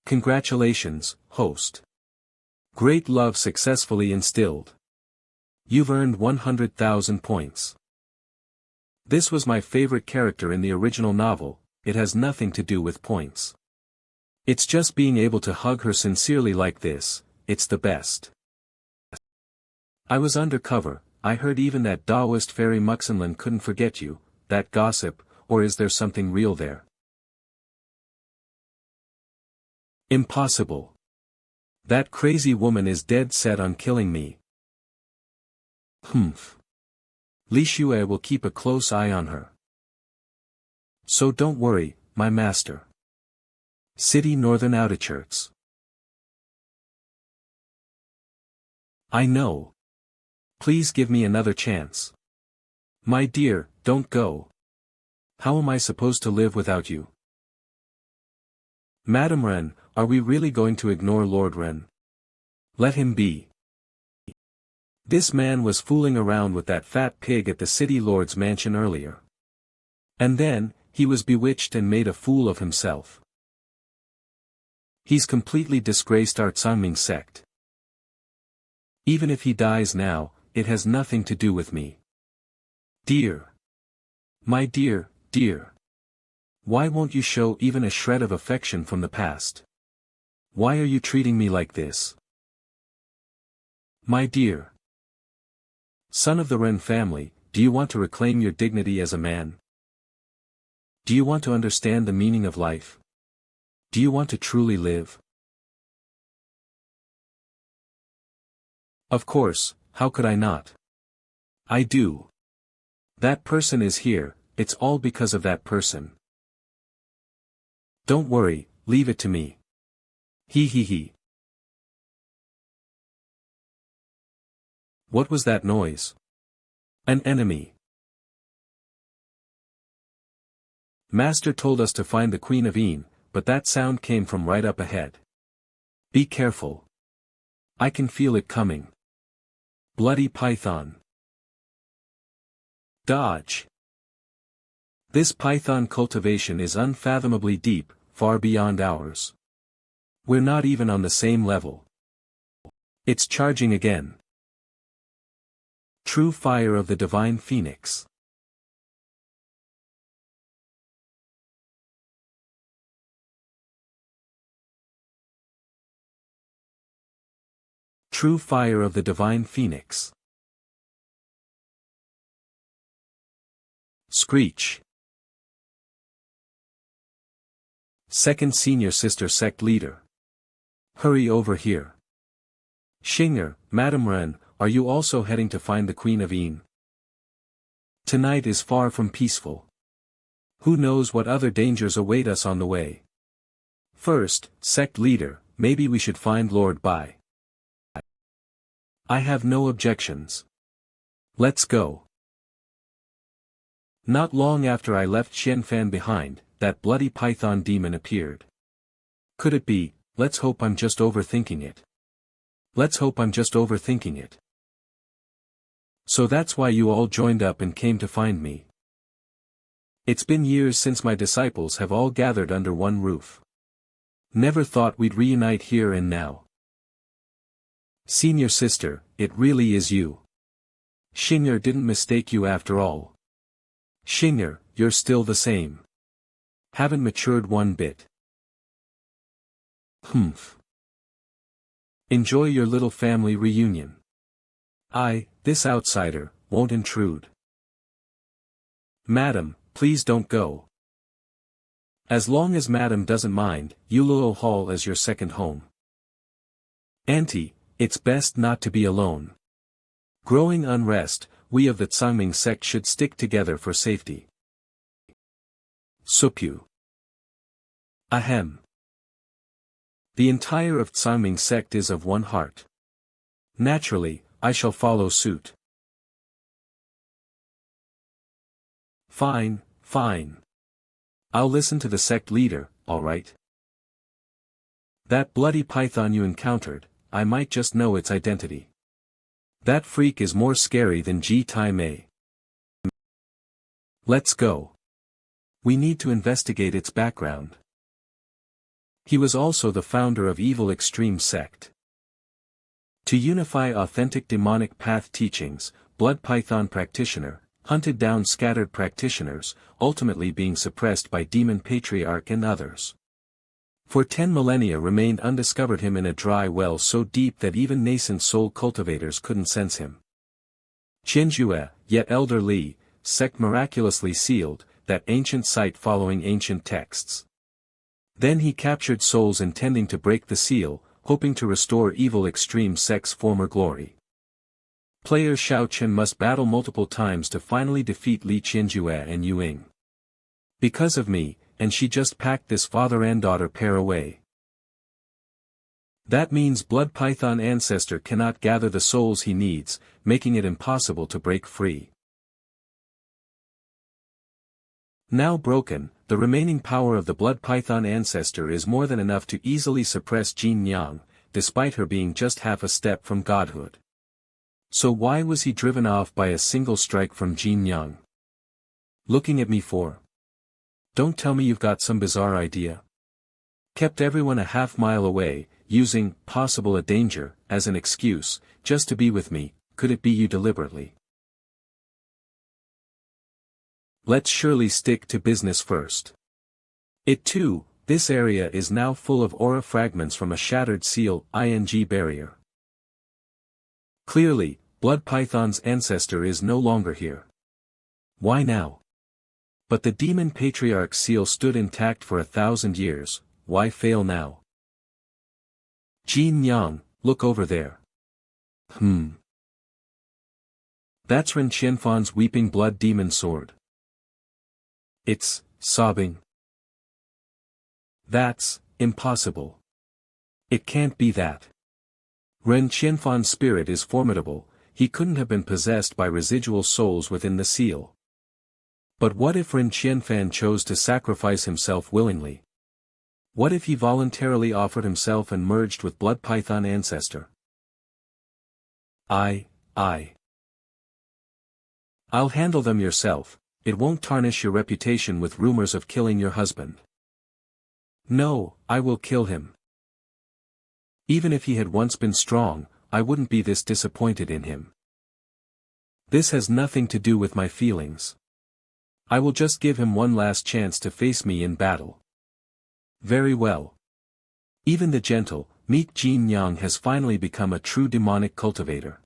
Congratulations, host. Great love successfully instilled. You've earned 100,000 points. This was my favorite character in the original novel. It has nothing to do with points. It's just being able to hug her sincerely like this, it's the best. I was undercover, I heard even that Taoist fairy Muxinlan couldn't forget you, that gossip, or is there something real there? Impossible. That crazy woman is dead set on killing me. Humph. Li Shue will keep a close eye on her. So don't worry, my master. City Northern Outskirts. I know. Please give me another chance. My dear, don't go. How am I supposed to live without you? Madam Ren, are we really going to ignore Lord Ren? Let him be. This man was fooling around with that fat pig at the city lord's mansion earlier. And then, he was bewitched and made a fool of himself. He's completely disgraced our Tsangming sect. Even if he dies now, it has nothing to do with me. Dear. My dear, dear. Why won't you show even a shred of affection from the past? Why are you treating me like this? My dear. Son of the Ren family, do you want to reclaim your dignity as a man? Do you want to understand the meaning of life? Do you want to truly live? Of course, how could I not? I do. That person is here, it's all because of that person. Don't worry, leave it to me. He. What was that noise? An enemy. Master told us to find the Queen of Een, but that sound came from right up ahead. Be careful. I can feel it coming. Bloody python. Dodge. This python cultivation is unfathomably deep, far beyond ours. We're not even on the same level. It's charging again. True fire of the divine phoenix. True fire of the divine phoenix. Screech. Second senior sister sect leader. Hurry over here. Xinger, Madame Ren, are you also heading to find the Queen of Yin? Tonight is far from peaceful. Who knows what other dangers await us on the way? First, sect leader, maybe we should find Lord Bai. I have no objections. Let's go. Not long after I left Xianfan behind, that bloody python demon appeared. Could it be? Let's hope I'm just overthinking it. Let's hope I'm just overthinking it. So that's why you all joined up and came to find me. It's been years since my disciples have all gathered under one roof. Never thought we'd reunite here and now. Senior sister, it really is you. Xinger didn't mistake you after all. Xinger, you're still the same. Haven't matured one bit. Humph. Enjoy your little family reunion. This outsider, won't intrude. Madam, please don't go. As long as Madam doesn't mind, Yuluo Hall as your second home. Auntie, it's best not to be alone. Growing unrest, we of the Tsangming sect should stick together for safety. Supyu. Ahem. The entire of Tsangming sect is of one heart. Naturally, I shall follow suit. Fine, fine. I'll listen to the sect leader, alright? That bloody python you encountered, I might just know its identity. That freak is more scary than Ji Tai Mei. Let's go. We need to investigate its background. He was also the founder of Evil Extreme Sect. To unify authentic demonic path teachings, Blood Python practitioner, hunted down scattered practitioners, ultimately being suppressed by Demon Patriarch and others. For 10 millennia remained undiscovered him in a dry well so deep that even nascent soul cultivators couldn't sense him. Qianjue, yet elder Li, sect miraculously sealed, that ancient site following ancient texts. Then he captured souls intending to break the seal, hoping to restore Evil Extreme Sect's former glory. Player Xiao Chen must battle multiple times to finally defeat Li Qianjue and Yuing. Because of me, and she just packed this father and daughter pair away. That means Blood Python ancestor cannot gather the souls he needs, making it impossible to break free. Now broken, the remaining power of the Blood Python ancestor is more than enough to easily suppress Jin Yang, despite her being just half a step from godhood. So why was he driven off by a single strike from Jin Yang? Looking at me for? Don't tell me you've got some bizarre idea. Kept everyone a half-mile away, using possible a danger as an excuse, just to be with me. Could it be you deliberately? Let's surely stick to business first. This area is now full of aura fragments from a shattered seal ing barrier. Clearly, Blood Python's ancestor is no longer here. Why now? But the Demon Patriarch seal stood intact for 1,000 years, why fail now? Jin Yang, look over there. That's Ren Qianfan's weeping blood demon sword. It's sobbing. That's impossible. It can't be that. Ren Qianfan's spirit is formidable, he couldn't have been possessed by residual souls within the seal. But what if Ren Qianfan chose to sacrifice himself willingly? What if he voluntarily offered himself and merged with Blood Python ancestor? I'll handle them yourself, it won't tarnish your reputation with rumors of killing your husband. No, I will kill him. Even if he had once been strong, I wouldn't be this disappointed in him. This has nothing to do with my feelings. I will just give him one last chance to face me in battle. Very well. Even the gentle, meet Jin Yang has finally become a true demonic cultivator.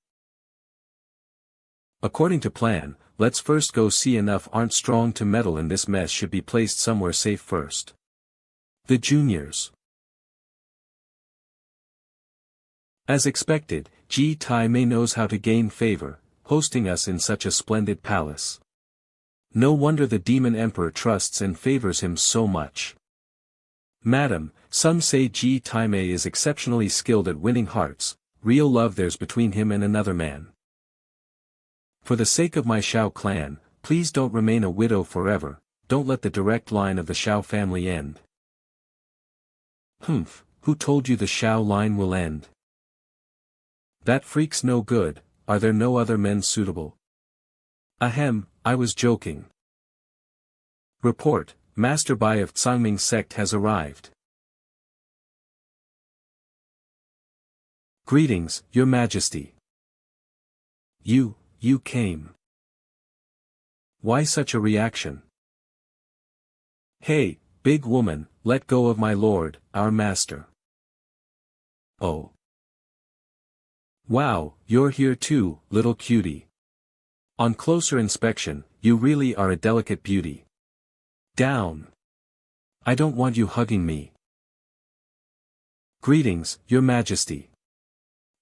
According to plan, let's first go see enough aren't strong to meddle in this mess should be placed somewhere safe first. The juniors. As expected, Ji Tai Mei knows how to gain favor, hosting us in such a splendid palace. No wonder the demon emperor trusts and favors him so much. Madam, some say Ji Tai Mei is exceptionally skilled at winning hearts, real love there's between him and another man. For the sake of my Shao clan, please don't remain a widow forever, don't let the direct line of the Shao family end. Humph, who told you the Shao line will end? That freak's no good, are there no other men suitable? Ahem, I was joking. Report, Master Bai of Qingling sect has arrived. Greetings, Your Majesty. You came. Why such a reaction? Hey, big woman, let go of my lord, our master. Oh. Wow, you're here too, little cutie. On closer inspection, you really are a delicate beauty. Down. I don't want you hugging me. Greetings, Your Majesty.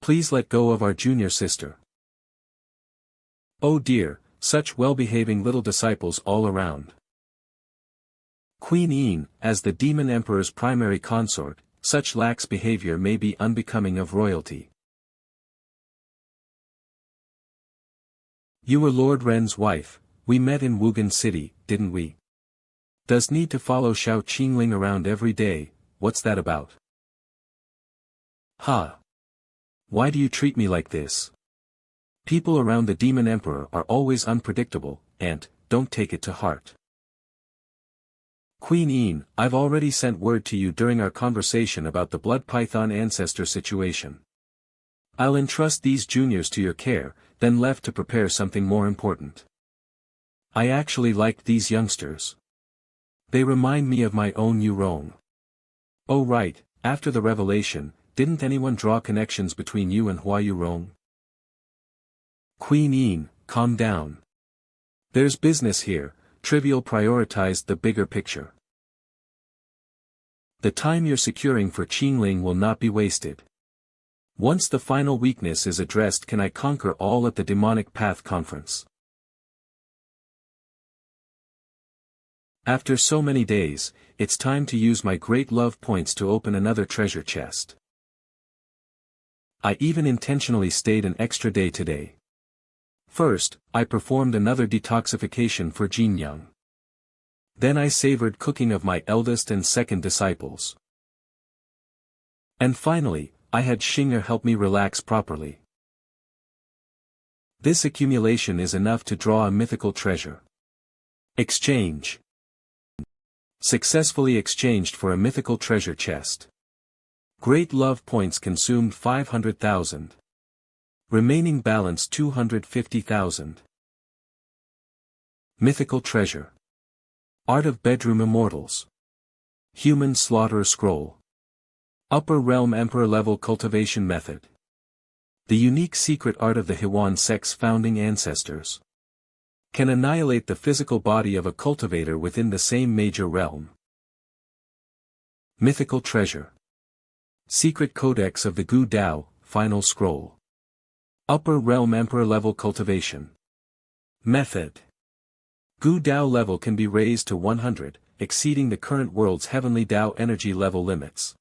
Please let go of our junior sister. Oh dear, such well-behaving little disciples all around. Queen Yin, as the demon emperor's primary consort, such lax behavior may be unbecoming of royalty. You were Lord Ren's wife, we met in Wugan City, didn't we? Does need to follow Bai Qingling around every day, what's that about? Ha! Why do you treat me like this? People around the demon emperor are always unpredictable, and, don't take it to heart. Queen Yin, I've already sent word to you during our conversation about the blood python ancestor situation. I'll entrust these juniors to your care, then left to prepare something more important. I actually liked these youngsters. They remind me of my own Yurong. Oh right, after the revelation, didn't anyone draw connections between you and Hua Yurong? Queen Yin, calm down. There's business here, trivial prioritized the bigger picture. The time you're securing for Qingling will not be wasted. Once the final weakness is addressed, can I conquer all at the Demonic Path Conference? After so many days, it's time to use my great love points to open another treasure chest. I even intentionally stayed an extra day today. First, I performed another detoxification for Jin Yang. Then I savored cooking of my eldest and second disciples. And finally, I had Xinger help me relax properly. This accumulation is enough to draw a mythical treasure. Exchange. Successfully exchanged for a mythical treasure chest. Great love points consumed 500,000. Remaining balance 250,000. Mythical treasure. Art of Bedroom Immortals. Human Slaughter Scroll. Upper Realm Emperor Level Cultivation Method. The unique secret art of the Huan sect's founding ancestors. Can annihilate the physical body of a cultivator within the same major realm. Mythical treasure. Secret Codex of the Gu Dao, Final Scroll. Upper Realm Emperor Level Cultivation. Method. Gu Dao level can be raised to 100, exceeding the current world's heavenly Dao energy level limits.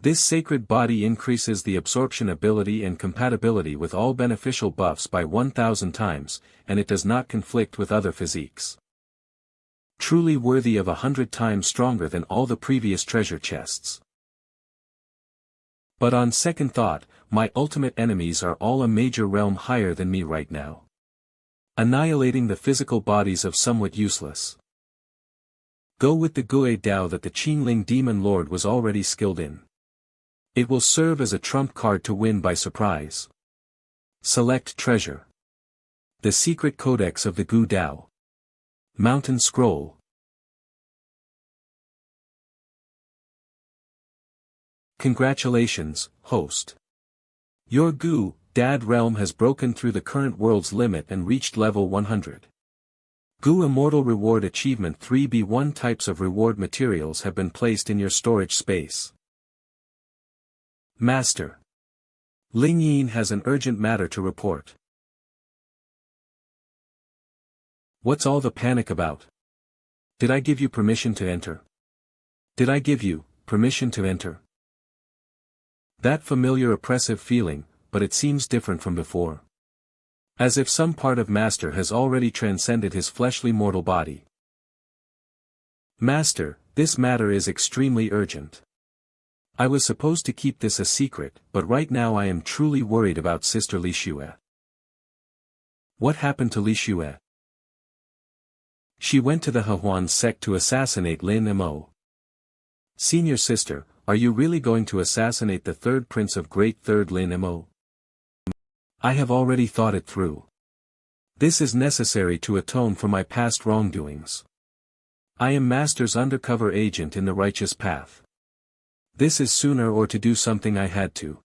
This sacred body increases the absorption ability and compatibility with all beneficial buffs by 1000 times, and it does not conflict with other physiques. Truly worthy of 100 times stronger than all the previous treasure chests. But on second thought, my ultimate enemies are all a major realm higher than me right now. Annihilating the physical bodies of somewhat useless. Go with the Gue Dao that the Qingling Demon Lord was already skilled in. It will serve as a trump card to win by surprise. Select treasure. The Secret Codex of the Gu Dao. Mountain Scroll. Congratulations, host. Your Dad realm has broken through the current world's limit and reached level 100. Immortal Reward Achievement 3B1 types of reward materials have been placed in your storage space. Master. Ling Yin has an urgent matter to report. What's all the panic about? Did I give you permission to enter? Did I give you permission to enter? That familiar oppressive feeling, but it seems different from before. As if some part of Master has already transcended his fleshly mortal body. Master, this matter is extremely urgent. I was supposed to keep this a secret, but right now I am truly worried about Sister Li Xue. What happened to Li Xue? She went to the Hehuan sect to assassinate Lin Mo. Senior sister, are you really going to assassinate the third prince of Great Third Lin Mo? I have already thought it through. This is necessary to atone for my past wrongdoings. I am Master's undercover agent in the righteous path. This is sooner or to do something I had to.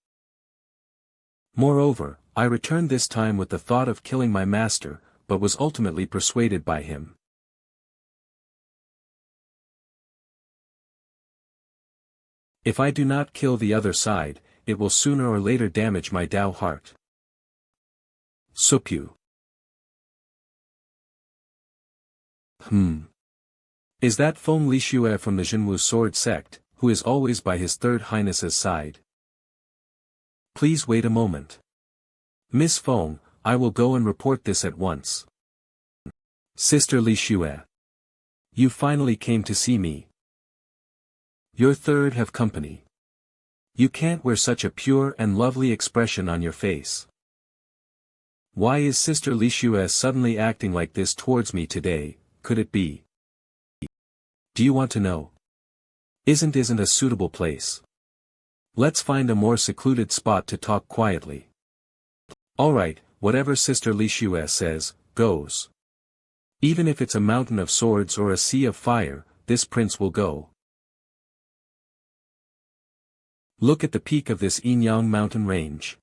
Moreover, I returned this time with the thought of killing my master, but was ultimately persuaded by him. If I do not kill the other side, it will sooner or later damage my Tao heart. Supyu. Is that Feng Li Xue from the Jinwu Sword sect, who is always by his Third Highness's side? Please wait a moment. Miss Feng, I will go and report this at once. Sister Li Xue. You finally came to see me. Your third have company. You can't wear such a pure and lovely expression on your face. Why is Sister Li Xue suddenly acting like this towards me today? Could it be? Do you want to know? Isn't a suitable place. Let's find a more secluded spot to talk quietly. Alright, whatever Sister Li Xue says, goes. Even if it's a mountain of swords or a sea of fire, this prince will go. Look at the peak of this Yinyang mountain range.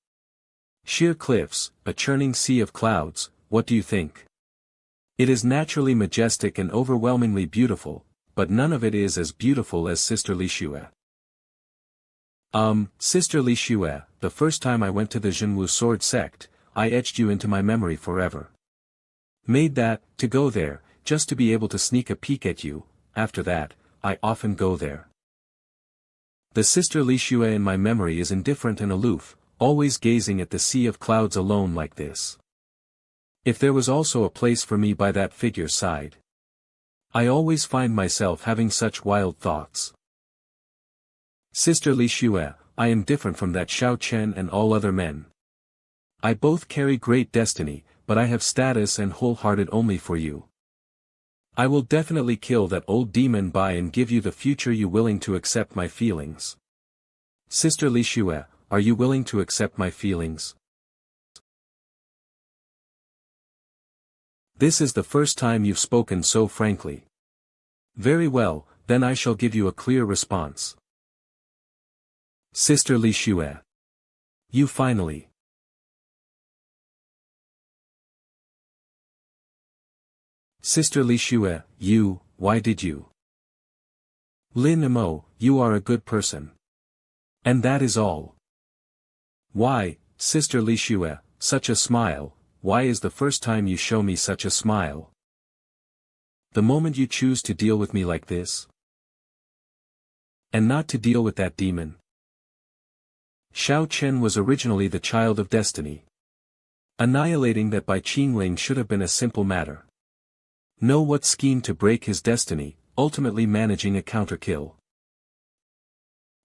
Sheer cliffs, a churning sea of clouds, what do you think? It is naturally majestic and overwhelmingly beautiful, but none of it is as beautiful as Sister Li Xue. Sister Li Xue, the first time I went to the Jinwu Sword sect, I etched you into my memory forever. Made that, to go there, just to be able to sneak a peek at you. After that, I often go there. The Sister Li Xue in my memory is indifferent and aloof, always gazing at the sea of clouds alone like this. If there was also a place for me by that figure's side. I always find myself having such wild thoughts. Sister Li Xue, I am different from that Xiao Chen and all other men. I both carry great destiny, but I have status and wholehearted only for you. I will definitely kill that old demon Bai and give you the future you willing to accept my feelings. Sister Li Xue, are you willing to accept my feelings? This is the first time you've spoken so frankly. Very well, then I shall give you a clear response. Sister Li Xue. You finally. Sister Li Xue, you, why did you? Lin Mo, you are a good person. And that is all. Why, Sister Li Xue, such a smile, why is the first time you show me such a smile? The moment you choose to deal with me like this? And not to deal with that demon. Xiao Chen was originally the child of destiny. Annihilating that Bai Qingling should have been a simple matter. Know what scheme to break his destiny, ultimately managing a counterkill.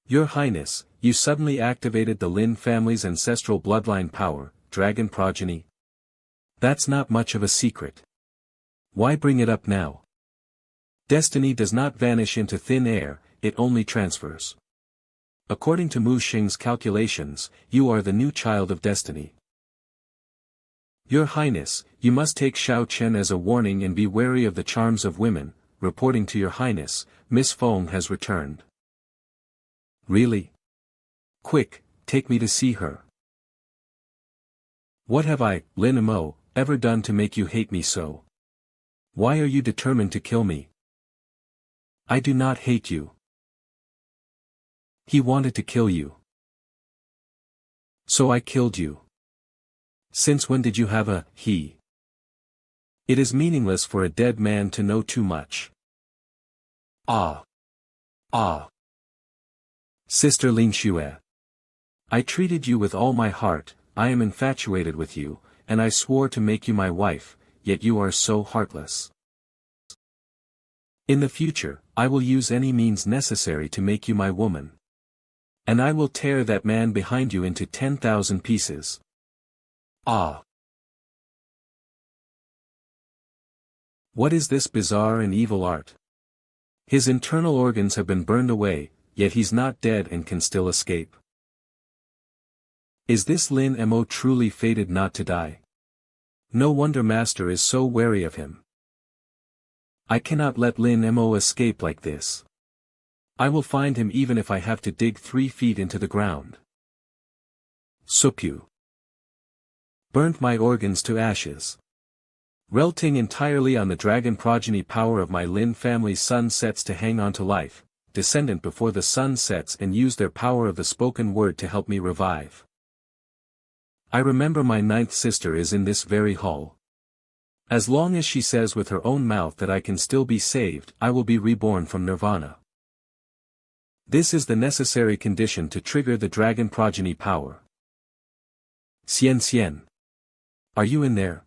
Your Highness, you suddenly activated the Lin family's ancestral bloodline power, dragon progeny. That's not much of a secret. Why bring it up now? Destiny does not vanish into thin air, it only transfers. According to Mu Xing's calculations, you are the new child of destiny. Your Highness, you must take Xiao Chen as a warning and be wary of the charms of women. Reporting to Your Highness, Miss Feng has returned. Really? Quick, take me to see her. What have I, Lin Mo, ever done to make you hate me so? Why are you determined to kill me? I do not hate you. He wanted to kill you. So I killed you. Since when did you have a he? It is meaningless for a dead man to know too much. Ah. Ah. Sister Ling Xue. I treated you with all my heart, I am infatuated with you, and I swore to make you my wife, yet you are so heartless. In the future, I will use any means necessary to make you my woman. And I will tear that man behind you into 10,000 pieces. Ah. What is this bizarre and evil art? His internal organs have been burned away, yet he's not dead and can still escape. Is this Lin Mo truly fated not to die? No wonder Master is so wary of him. I cannot let Lin Mo escape like this. I will find him even if I have to dig 3 feet into the ground. Supyu. Burnt my organs to ashes. Relating entirely on the dragon progeny power of my Lin family's sun sets to hang on to life, descendant before the sun sets and use their power of the spoken word to help me revive. I remember my 9th sister is in this very hall. As long as she says with her own mouth that I can still be saved, I will be reborn from nirvana. This is the necessary condition to trigger the dragon progeny power. Xian Xian. Are you in there?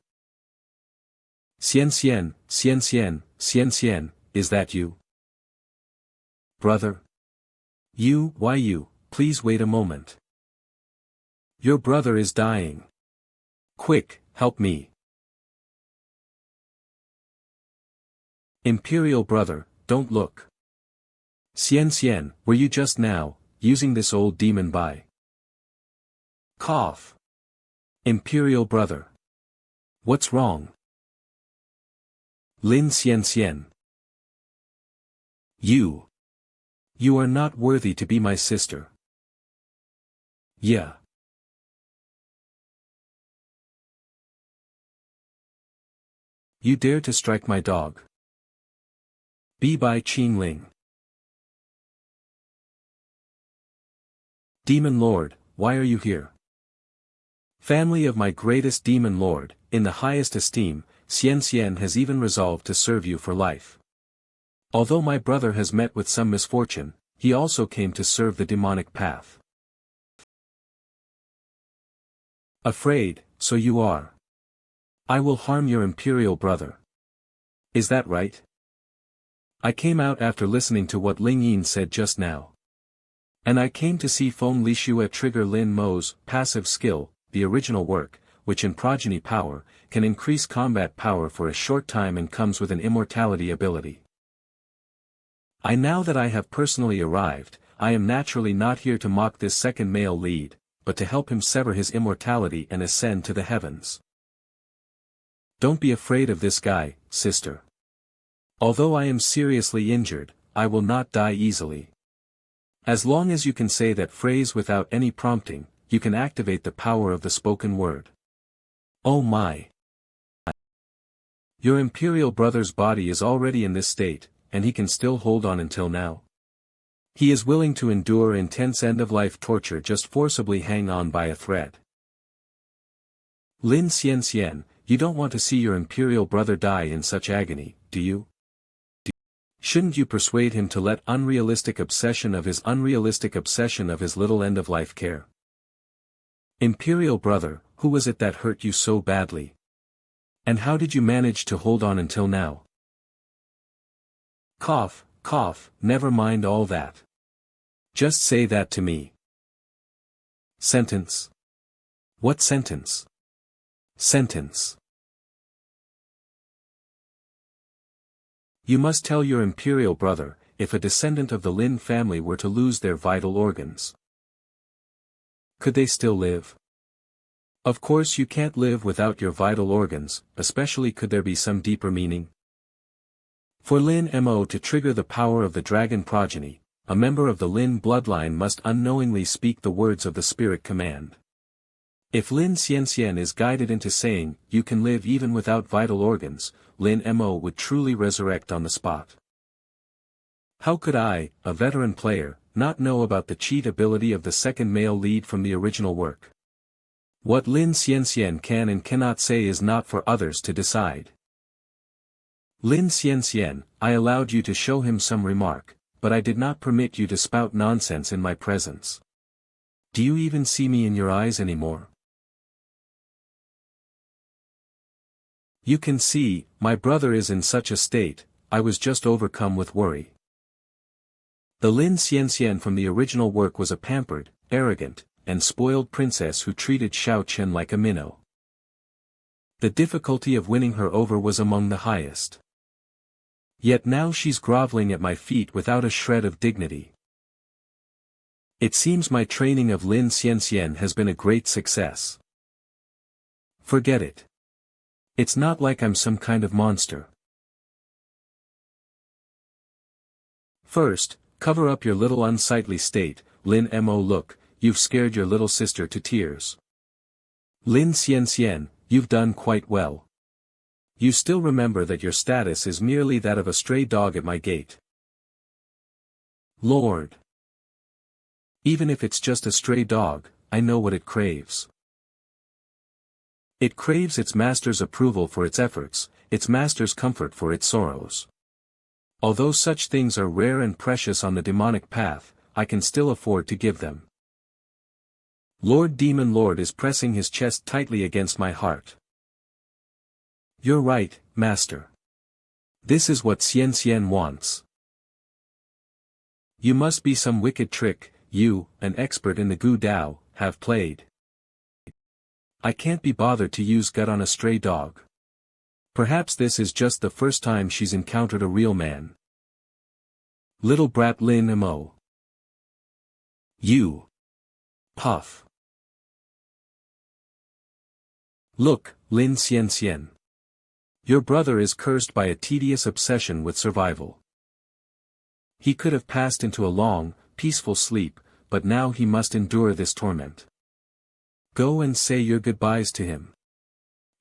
Xian Xian, Xian Xian, Xian Xian, is that you? Brother? You, why you, please wait a moment. Your brother is dying. Quick, help me. Imperial brother, don't look. Xian Xian, were you just now, using this old demon Bai? Cough. Imperial brother. What's wrong? Lin Xian Xian. You. You are not worthy to be my sister. Yeah. You dare to strike my dog. Bai Qingling. Demon Lord, why are you here? Family of my greatest demon lord, in the highest esteem, Xian Xian has even resolved to serve you for life. Although my brother has met with some misfortune, he also came to serve the demonic path. Afraid, so you are. I will harm your imperial brother. Is that right? I came out after listening to what Ling Yin said just now. And I came to see Feng Lixue trigger Lin Mo's passive skill, the original work, which in progeny power, can increase combat power for a short time and comes with an immortality ability. Now that I have personally arrived, I am naturally not here to mock this second male lead, but to help him sever his immortality and ascend to the heavens. Don't be afraid of this guy, sister. Although I am seriously injured, I will not die easily. As long as you can say that phrase without any prompting, you can activate the power of the spoken word. Oh my! Your imperial brother's body is already in this state, and he can still hold on until now. He is willing to endure intense end-of-life torture, just forcibly hang on by a thread. Lin Xian Xian, you don't want to see your imperial brother die in such agony, do you? Shouldn't you persuade him to let unrealistic obsession of his little end-of-life care? Imperial brother, who was it that hurt you so badly? And how did you manage to hold on until now? Cough, cough, never mind all that. Just say that to me. Sentence. What sentence? Sentence. You must tell your imperial brother, if a descendant of the Lin family were to lose their vital organs, could they still live? Of course you can't live without your vital organs, especially could there be some deeper meaning? For Lin Mo to trigger the power of the dragon progeny, a member of the Lin bloodline must unknowingly speak the words of the spirit command. If Lin Xianxian is guided into saying, "You can live even without vital organs," Lin Mo would truly resurrect on the spot. How could I, a veteran player, not know about the cheat ability of the second male lead from the original work? What Lin Xianxian can and cannot say is not for others to decide. Lin Xianxian, I allowed you to show him some remark, but I did not permit you to spout nonsense in my presence. Do you even see me in your eyes anymore? You can see, my brother is in such a state, I was just overcome with worry. The Lin Xianxian from the original work was a pampered, arrogant, and spoiled princess who treated Xiao Chen like a minnow. The difficulty of winning her over was among the highest. Yet now she's groveling at my feet without a shred of dignity. It seems my training of Lin Xianxian has been a great success. Forget it. It's not like I'm some kind of monster. First, cover up your little unsightly state, Lin Mo. Look, you've scared your little sister to tears. Lin Xianxian, you've done quite well. You still remember that your status is merely that of a stray dog at my gate. Lord. Even if it's just a stray dog, I know what it craves. It craves its master's approval for its efforts, its master's comfort for its sorrows. Although such things are rare and precious on the demonic path, I can still afford to give them. Lord Demon Lord is pressing his chest tightly against my heart. You're right, master. This is what Xianxian wants. You must be some wicked trick, you, an expert in the Gu Dao, have played. I can't be bothered to use gut on a stray dog. Perhaps this is just the first time she's encountered a real man. Little brat Lin Mo. You. Puff. Look, Lin Xianxian. Your brother is cursed by a tedious obsession with survival. He could have passed into a long, peaceful sleep, but now he must endure this torment. Go and say your goodbyes to him.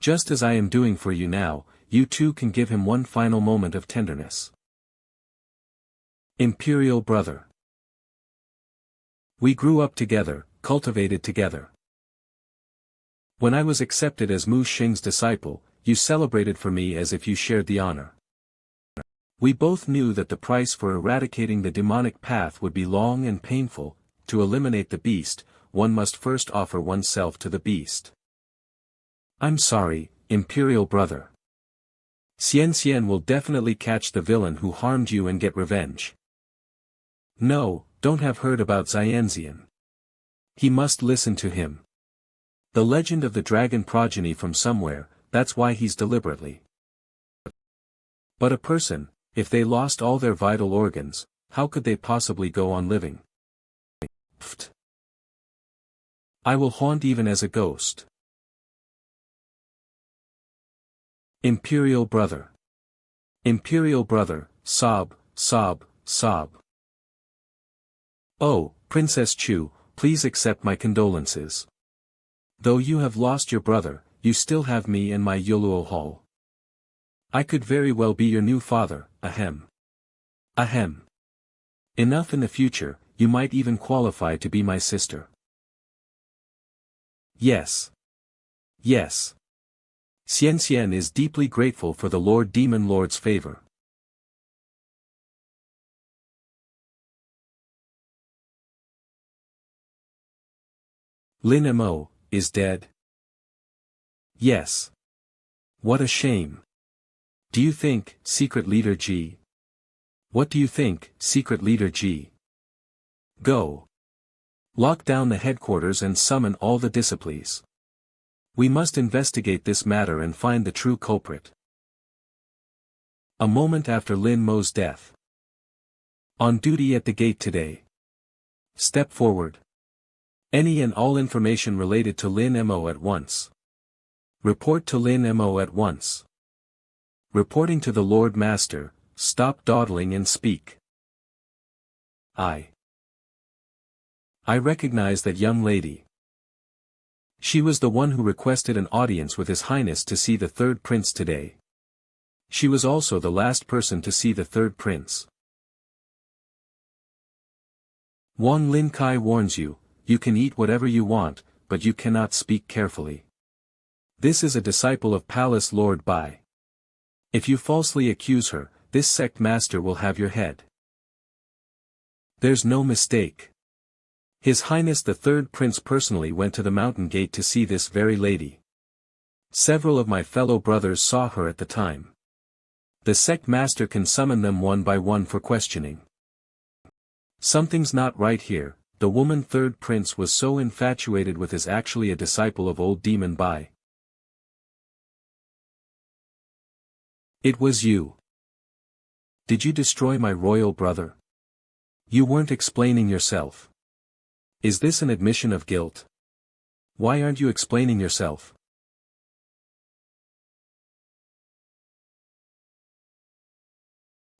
Just as I am doing for you now, you too can give him one final moment of tenderness. Imperial brother. We grew up together, cultivated together. When I was accepted as Mu Xing's disciple, you celebrated for me as if you shared the honor. We both knew that the price for eradicating the demonic path would be long and painful. To eliminate the beast, one must first offer oneself to the beast. I'm sorry, Imperial brother. Xianxian will definitely catch the villain who harmed you and get revenge. No, don't have heard about Xianxian. He must listen to him. The legend of the dragon progeny from somewhere, that's why he's deliberately. But a person, if they lost all their vital organs, how could they possibly go on living? Pfft. I will haunt even as a ghost. Imperial brother. Imperial brother, sob, sob, sob. Oh, Princess Chu, please accept my condolences. Though you have lost your brother, you still have me and my Yoluo Hall. I could very well be your new father, ahem. Ahem. Enough in the future, you might even qualify to be my sister. Yes. Yes. Xianxian is deeply grateful for the Lord Demon Lord's favor. Lin Mo, is dead? Yes. What a shame. Do you think, Secret Leader G? What do you think, Secret Leader G? Go. Lock down the headquarters and summon all the disciples. We must investigate this matter and find the true culprit. A moment after Lin Mo's death. On duty at the gate today. Step forward. Any and all information related to Lin Mo at once. Report to Lin Mo at once. Reporting to the Lord Master, stop dawdling and speak. I recognize that young lady. She was the one who requested an audience with His Highness to see the third prince today. She was also the last person to see the third prince. Wang Lin Kai warns you, you can eat whatever you want, but you cannot speak carefully. This is a disciple of Palace Lord Bai. If you falsely accuse her, this sect master will have your head. There's no mistake. His Highness the Third Prince personally went to the mountain gate to see this very lady. Several of my fellow brothers saw her at the time. The sect master can summon them one by one for questioning. Something's not right here. The woman Third Prince was so infatuated with is actually a disciple of old demon Bai. It was you. Did you destroy my royal brother? You weren't explaining yourself. Is this an admission of guilt? Why aren't you explaining yourself?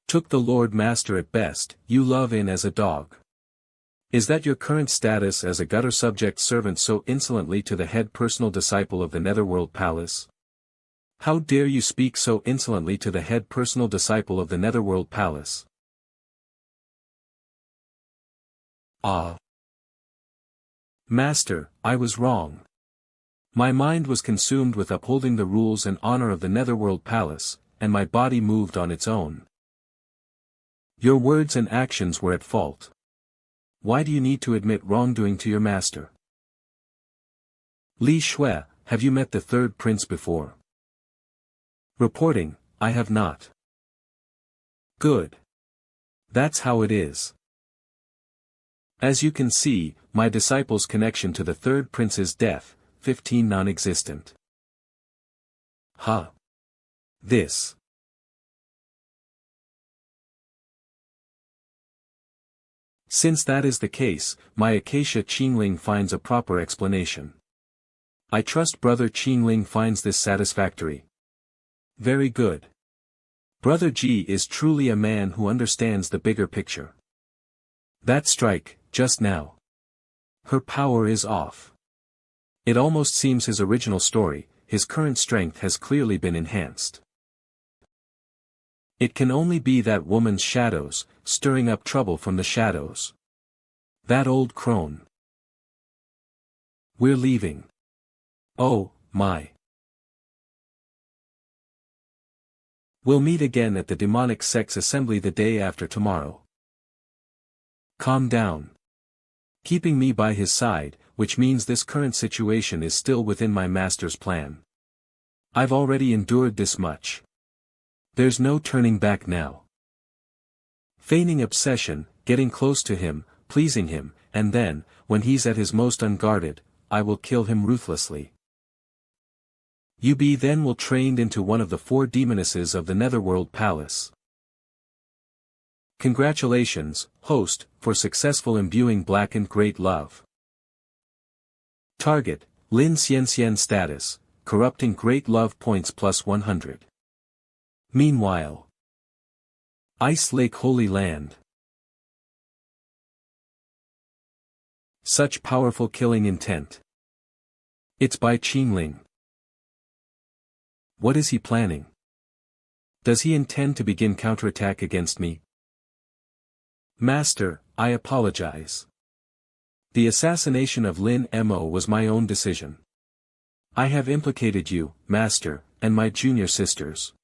Took the Lord Master at best, you love in as a dog. Is that your current status as a gutter subject servant so insolently to the head personal disciple of the Netherworld Palace? How dare you speak so insolently to the head personal disciple of the Netherworld Palace? Ah. Master, I was wrong. My mind was consumed with upholding the rules and honor of the Netherworld Palace, and my body moved on its own. Your words and actions were at fault. Why do you need to admit wrongdoing to your master? Li Shui, have you met the third prince before? Reporting, I have not. Good. That's how it is. As you can see, my disciple's connection to the third prince's death, 15 non-existent. This. Since that is the case, my Acacia Qingling finds a proper explanation. I trust Brother Qingling finds this satisfactory. Very good. Brother Ji is truly a man who understands the bigger picture. That strike, just now. Her power is off. It almost seems his original story, his current strength has clearly been enhanced. It can only be that woman's shadows, stirring up trouble from the shadows. That old crone. We're leaving. Oh, my. We'll meet again at the demonic sect's assembly the day after tomorrow. Calm down. Keeping me by his side, which means this current situation is still within my master's plan. I've already endured this much. There's no turning back now. Feigning obsession, getting close to him, pleasing him, and then, when he's at his most unguarded, I will kill him ruthlessly. You be then will trained into one of the 4 demonesses of the Netherworld Palace. Congratulations, host, for successful imbuing blackened great love. Target, Lin Xianxian status, corrupting great love points plus 100. Meanwhile. Ice Lake Holy Land. Such powerful killing intent. It's Bai Qingling. What is he planning? Does he intend to begin counterattack against me? Master, I apologize. The assassination of Lin Mo was my own decision. I have implicated you, Master, and my junior sisters.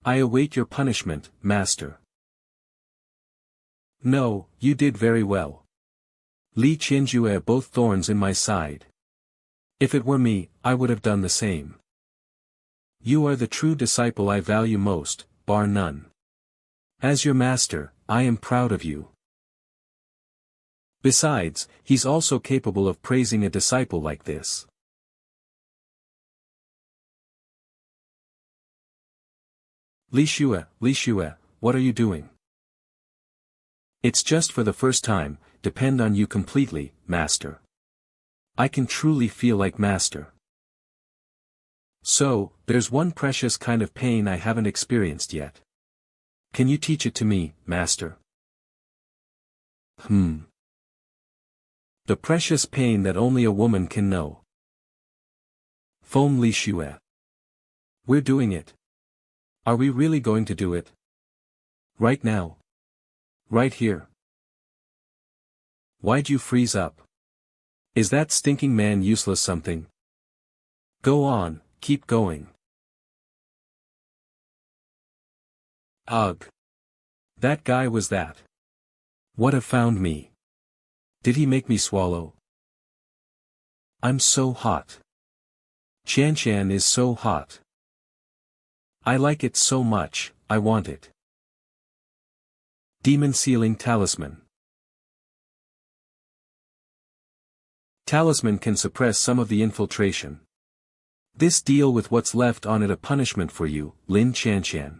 I await your punishment, Master. No, you did very well. Li Qinjue both thorns in my side. If it were me, I would have done the same. You are the true disciple I value most, bar none. As your master, I am proud of you. Besides, he's also capable of praising a disciple like this. Li Shui, what are you doing? It's just for the first time, depend on you completely, Master. I can truly feel like Master. So, there's one precious kind of pain I haven't experienced yet. Can you teach it to me, Master? The precious pain that only a woman can know. Foam Li Shue. We're doing it. Are we really going to do it? Right now? Right here? Why'd you freeze up? Is that stinking man useless something? Go on, keep going. Ugh. That guy was that. What have found me? Did he make me swallow? I'm so hot. Qian is so hot. I like it so much, I want it. Demon Sealing Talisman. Talisman can suppress some of the infiltration. This deal with what's left on it a punishment for you, Lin Qian.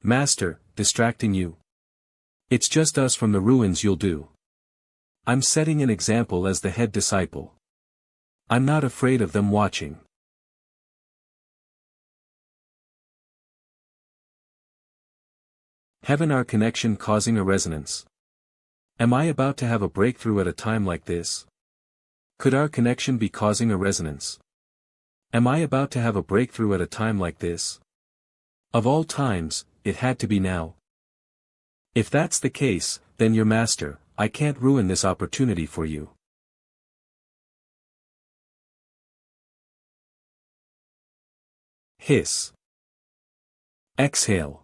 Master, distracting you. It's just us from the ruins you'll do. I'm setting an example as the head disciple. I'm not afraid of them watching. Heaven, our connection causing a resonance. Am I about to have a breakthrough at a time like this? Could our connection be causing a resonance? Am I about to have a breakthrough at a time like this? Of all times, it had to be now. If that's the case, then your master, I can't ruin this opportunity for you. Hiss. Exhale.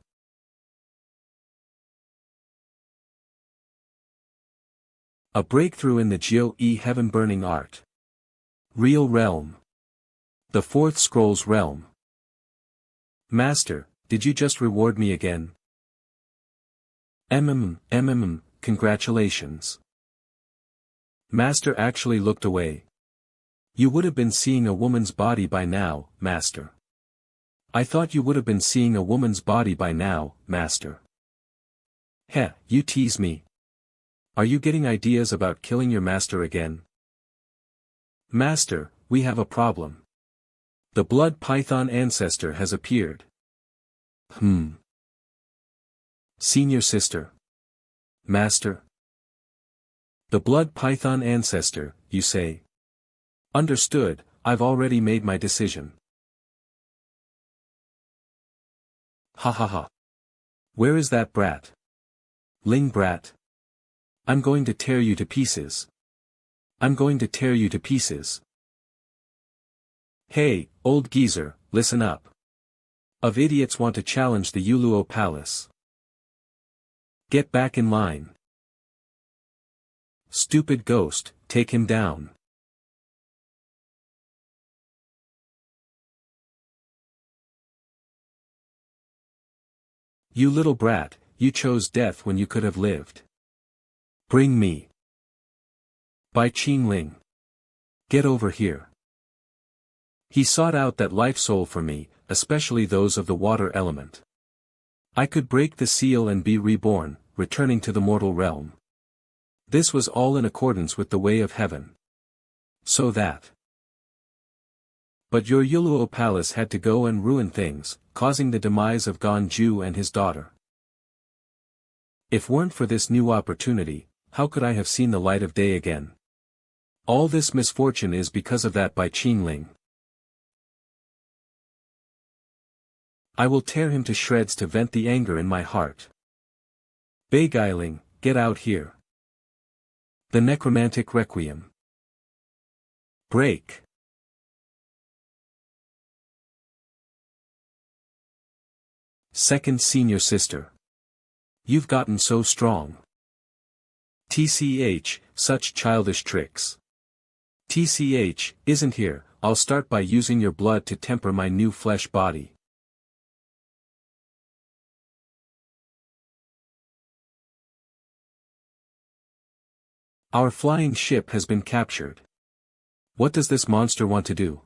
A breakthrough in the Jiu-E heaven-burning art. Real realm. The fourth scroll's realm. Master, did you just reward me again? Congratulations. Master actually looked away. You would have been seeing a woman's body by now, Master. I thought you would have been seeing a woman's body by now, Master. Heh, you tease me. Are you getting ideas about killing your master again? Master, we have a problem. The blood python ancestor has appeared. Senior sister. Master. The blood python ancestor, you say? Understood, I've already made my decision. Ha ha ha. Where is that brat? Ling brat. I'm going to tear you to pieces. I'm going to tear you to pieces. Hey, old geezer, listen up. Of idiots want to challenge the Yuluo Palace. Get back in line. Stupid ghost, take him down. You little brat, you chose death when you could have lived. Bring me. Bai Qingling. Get over here. He sought out that life soul for me, especially those of the water element. I could break the seal and be reborn, returning to the mortal realm. This was all in accordance with the way of heaven. So that. But your Yuluo Palace had to go and ruin things, causing the demise of Ganju and his daughter. If weren't for this new opportunity, how could I have seen the light of day again? All this misfortune is because of that Bai Qingling. I will tear him to shreds to vent the anger in my heart. Bai Qingling, get out here. The Necromantic Requiem. Break. Second senior sister. You've gotten so strong. TCH, such childish tricks. TCH, isn't here, I'll start by using your blood to temper my new flesh body. Our flying ship has been captured. What does this monster want to do?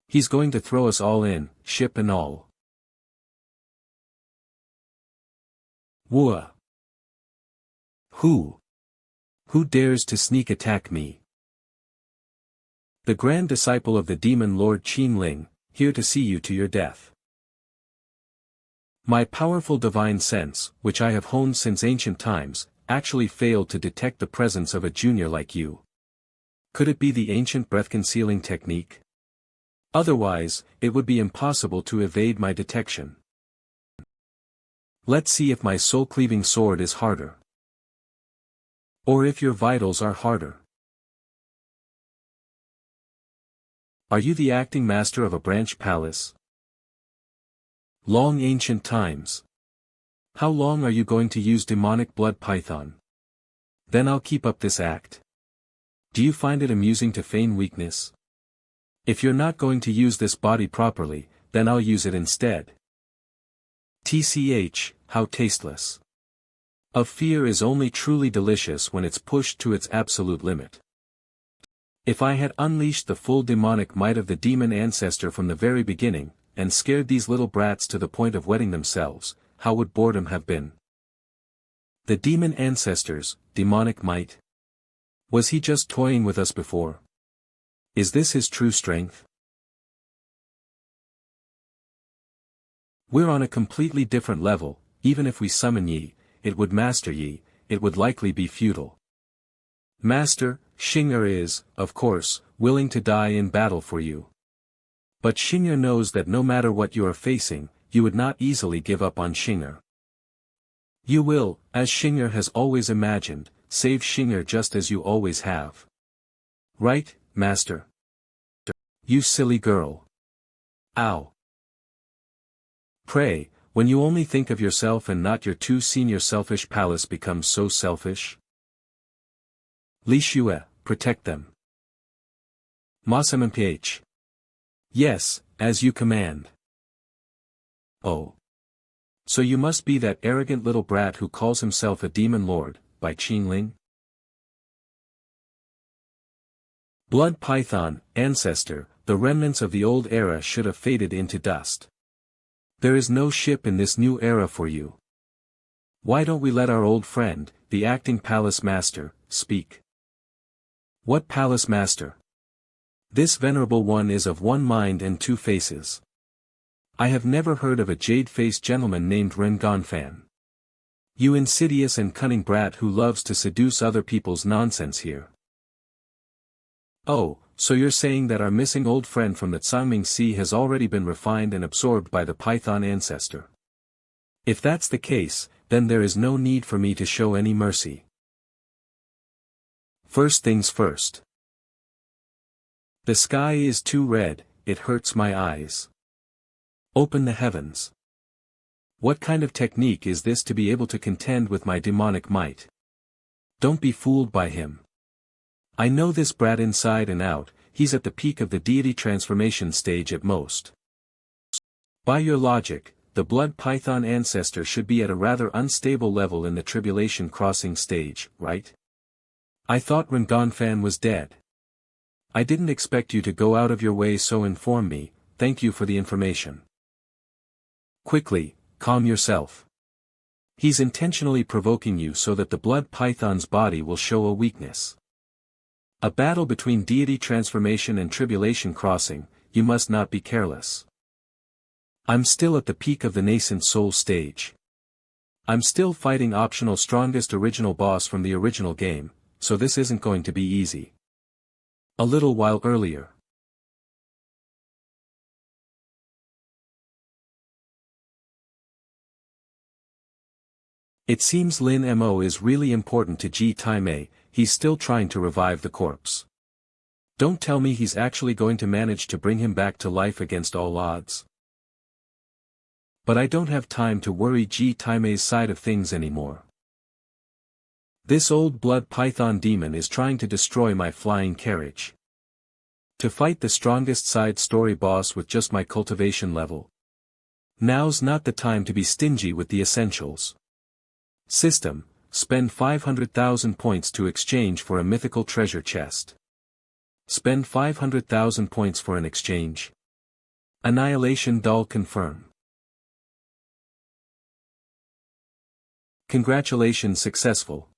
He's going to throw us all in, ship and all. Whoa. Who? Who dares to sneak attack me? The grand disciple of the demon Lord Qingling, here to see you to your death. My powerful divine sense, which I have honed since ancient times, actually failed to detect the presence of a junior like you. Could it be the ancient breath-concealing technique? Otherwise, it would be impossible to evade my detection. Let's see if my soul-cleaving sword is harder. Or if your vitals are harder. Are you the acting master of a branch palace? Long ancient times. How long are you going to use demonic blood python? Then I'll keep up this act. Do you find it amusing to feign weakness? If you're not going to use this body properly, then I'll use it instead. TCH, how tasteless. Of fear is only truly delicious when it's pushed to its absolute limit. If I had unleashed the full demonic might of the demon ancestor from the very beginning, and scared these little brats to the point of wetting themselves, how would boredom have been? The demon ancestor's demonic might? Was he just toying with us before? Is this his true strength? We're on a completely different level. Even if we summon ye, it would master ye, it would likely be futile. Master, Xinger is, of course, willing to die in battle for you. But Xinger knows that no matter what you are facing, you would not easily give up on Xinger. You will, as Xinger has always imagined, save Xinger just as you always have. Right, Master? You silly girl. Ow. Pray, when you only think of yourself and not your two senior selfish palace becomes so selfish? Li Xue, protect them. MPH. Yes, as you command. Oh. So you must be that arrogant little brat who calls himself a demon lord, Bai Qingling? Blood python, ancestor, the remnants of the old era should have faded into dust. There is no ship in this new era for you. Why don't we let our old friend, the acting palace master, speak? What palace master? This venerable one is of one mind and two faces. I have never heard of a jade-faced gentleman named Rengonfan. You insidious and cunning brat who loves to seduce other people's nonsense here. Oh, so you're saying that our missing old friend from the Tsangming Sea has already been refined and absorbed by the python ancestor. If that's the case, then there is no need for me to show any mercy. First things first. The sky is too red, it hurts my eyes. Open the heavens. What kind of technique is this to be able to contend with my demonic might? Don't be fooled by him. I know this brat inside and out, he's at the peak of the deity transformation stage at most. By your logic, the blood python ancestor should be at a rather unstable level in the tribulation crossing stage, right? I thought Rengonfan was dead. I didn't expect you to go out of your way, so inform me. Thank you for the information. Quickly, calm yourself. He's intentionally provoking you so that the blood python's body will show a weakness. A battle between deity transformation and tribulation crossing, you must not be careless. I'm still at the peak of the nascent soul stage. I'm still fighting optional strongest original boss from the original game, so this isn't going to be easy. A little while earlier. It seems Lin Mo is really important to Ji Taimei, he's still trying to revive the corpse. Don't tell me he's actually going to manage to bring him back to life against all odds. But I don't have time to worry Ji Taimei's side of things anymore. This old blood python demon is trying to destroy my flying carriage. To fight the strongest side story boss with just my cultivation level. Now's not the time to be stingy with the essentials. System, spend 500,000 points to exchange for a mythical treasure chest. Spend 500,000 points for an exchange. Annihilation doll confirm. Congratulations successful.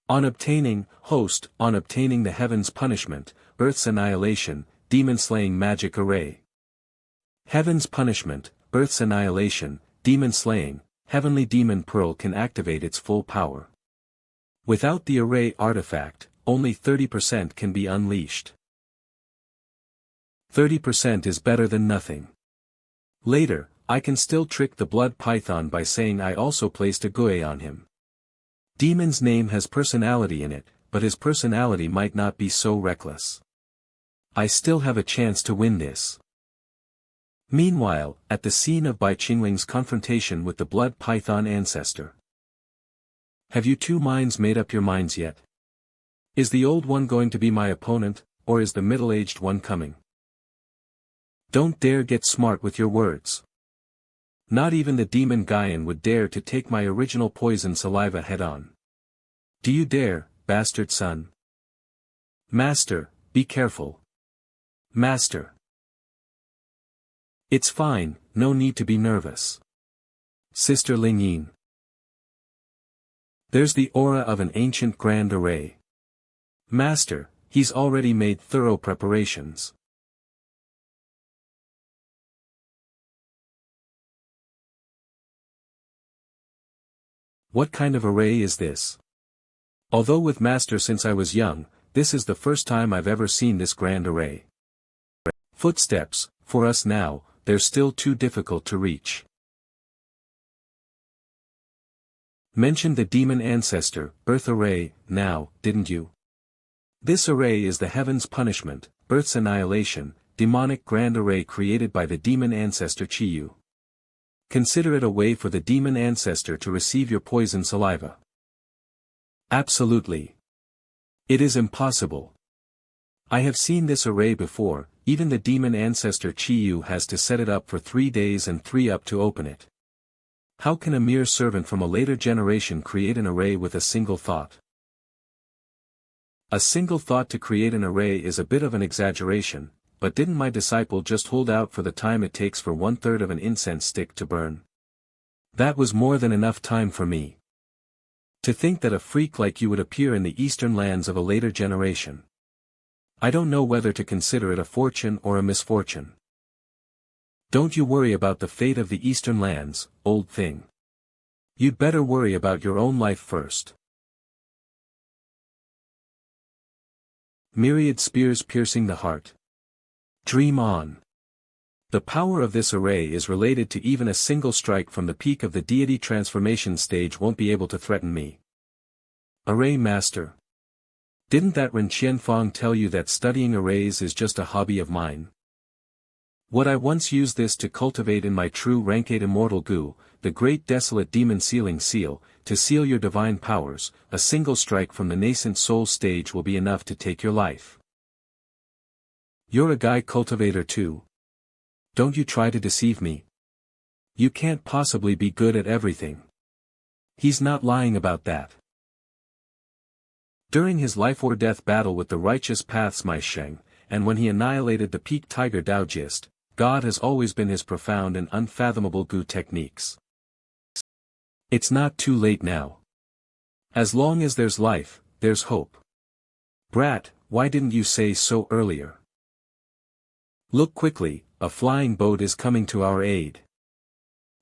On obtaining the heaven's punishment, Earth's annihilation, demon slaying magic array. Heaven's punishment, Earth's annihilation, demon slaying, heavenly demon pearl can activate its full power. Without the array artifact, only 30% can be unleashed. 30% is better than nothing. Later, I can still trick the blood python by saying I also placed a Gui on him. Demon's name has personality in it, but his personality might not be so reckless. I still have a chance to win this. Meanwhile, at the scene of Bai Qingling's confrontation with the blood python ancestor. Have you two minds made up your minds yet? Is the old one going to be my opponent, or is the middle-aged one coming? Don't dare get smart with your words. Not even the demon Gaian would dare to take my original poison saliva head-on. Do you dare, bastard son? Master, be careful. Master. It's fine, no need to be nervous. Sister Lingyin. There's the aura of an ancient grand array. Master, he's already made thorough preparations. What kind of array is this? Although with Master since I was young, this is the first time I've ever seen this grand array. Footsteps, for us now, they're still too difficult to reach. Mentioned the demon ancestor, Earth array, now, didn't you? This array is the heaven's punishment, Earth's annihilation, demonic grand array created by the demon ancestor Chiyu. Consider it a way for the demon ancestor to receive your poison saliva. Absolutely. It is impossible. I have seen this array before, even the demon ancestor Chiyu has to set it up for 3 days and 3 up to open it. How can a mere servant from a later generation create an array with a single thought? A single thought to create an array is a bit of an exaggeration, but didn't my disciple just hold out for the time it takes for 1/3 of an incense stick to burn? That was more than enough time for me. To think that a freak like you would appear in the eastern lands of a later generation. I don't know whether to consider it a fortune or a misfortune. Don't you worry about the fate of the eastern lands, old thing. You'd better worry about your own life first. Myriad spears piercing the heart. Dream on. The power of this array is related to even a single strike from the peak of the deity transformation stage won't be able to threaten me. Array Master. Didn't that Ren Qianfang tell you that studying arrays is just a hobby of mine? Would I once use this to cultivate in my true rank 8 immortal goo, the great desolate demon sealing seal, to seal your divine powers, a single strike from the nascent soul stage will be enough to take your life. You're a guy cultivator too. Don't you try to deceive me. You can't possibly be good at everything. He's not lying about that. During his life-or-death battle with the righteous paths Mai Sheng, and when he annihilated the peak tiger Daoist, God has always been his profound and unfathomable Gu techniques. It's not too late now. As long as there's life, there's hope. Brat, why didn't you say so earlier? Look quickly, a flying boat is coming to our aid.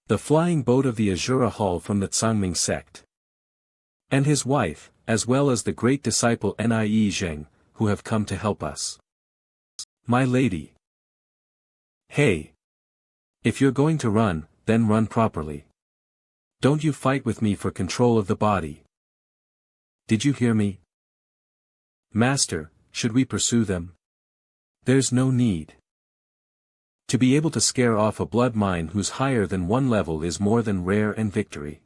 The flying boat of the Azura Hall from the Tsangming sect. And his wife, as well as the great disciple Nie Zheng, who have come to help us. My lady. Hey. If you're going to run, then run properly. Don't you fight with me for control of the body. Did you hear me? Master, should we pursue them? There's no need. To be able to scare off a blood mine who's higher than 1 level is more than rare and victory.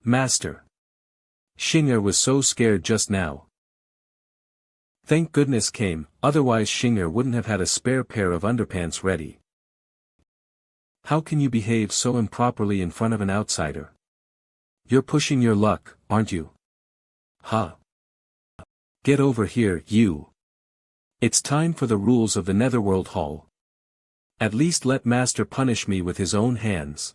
Master. Xing'er was so scared just now. Thank goodness came, otherwise Xing'er wouldn't have had a spare pair of underpants ready. How can you behave so improperly in front of an outsider? You're pushing your luck, aren't you? Huh. Get over here, you. It's time for the rules of the Netherworld Hall. At least let Master punish me with his own hands.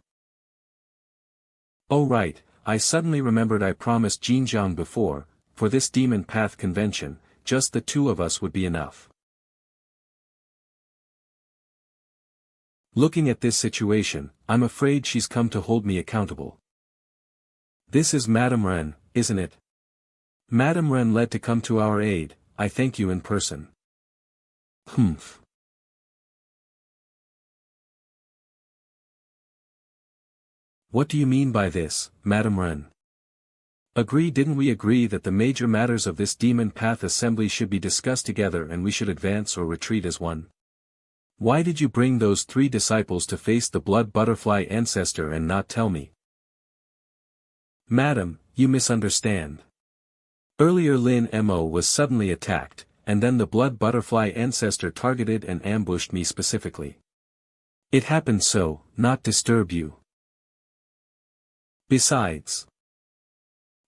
Oh right, I suddenly remembered I promised Jinjiang before, for this Demon Path convention, just the 2 of us would be enough. Looking at this situation, I'm afraid she's come to hold me accountable. This is Madame Ren, isn't it? Madame Ren led to come to our aid, I thank you in person. Humph. What do you mean by this, Madame Ren? Didn't we agree that the major matters of this demon path assembly should be discussed together and we should advance or retreat as one? Why did you bring those 3 disciples to face the blood butterfly ancestor and not tell me? Madam, you misunderstand. Earlier Lin Mo was suddenly attacked, and then the blood butterfly ancestor targeted and ambushed me specifically. It happened so, not disturb you. Besides,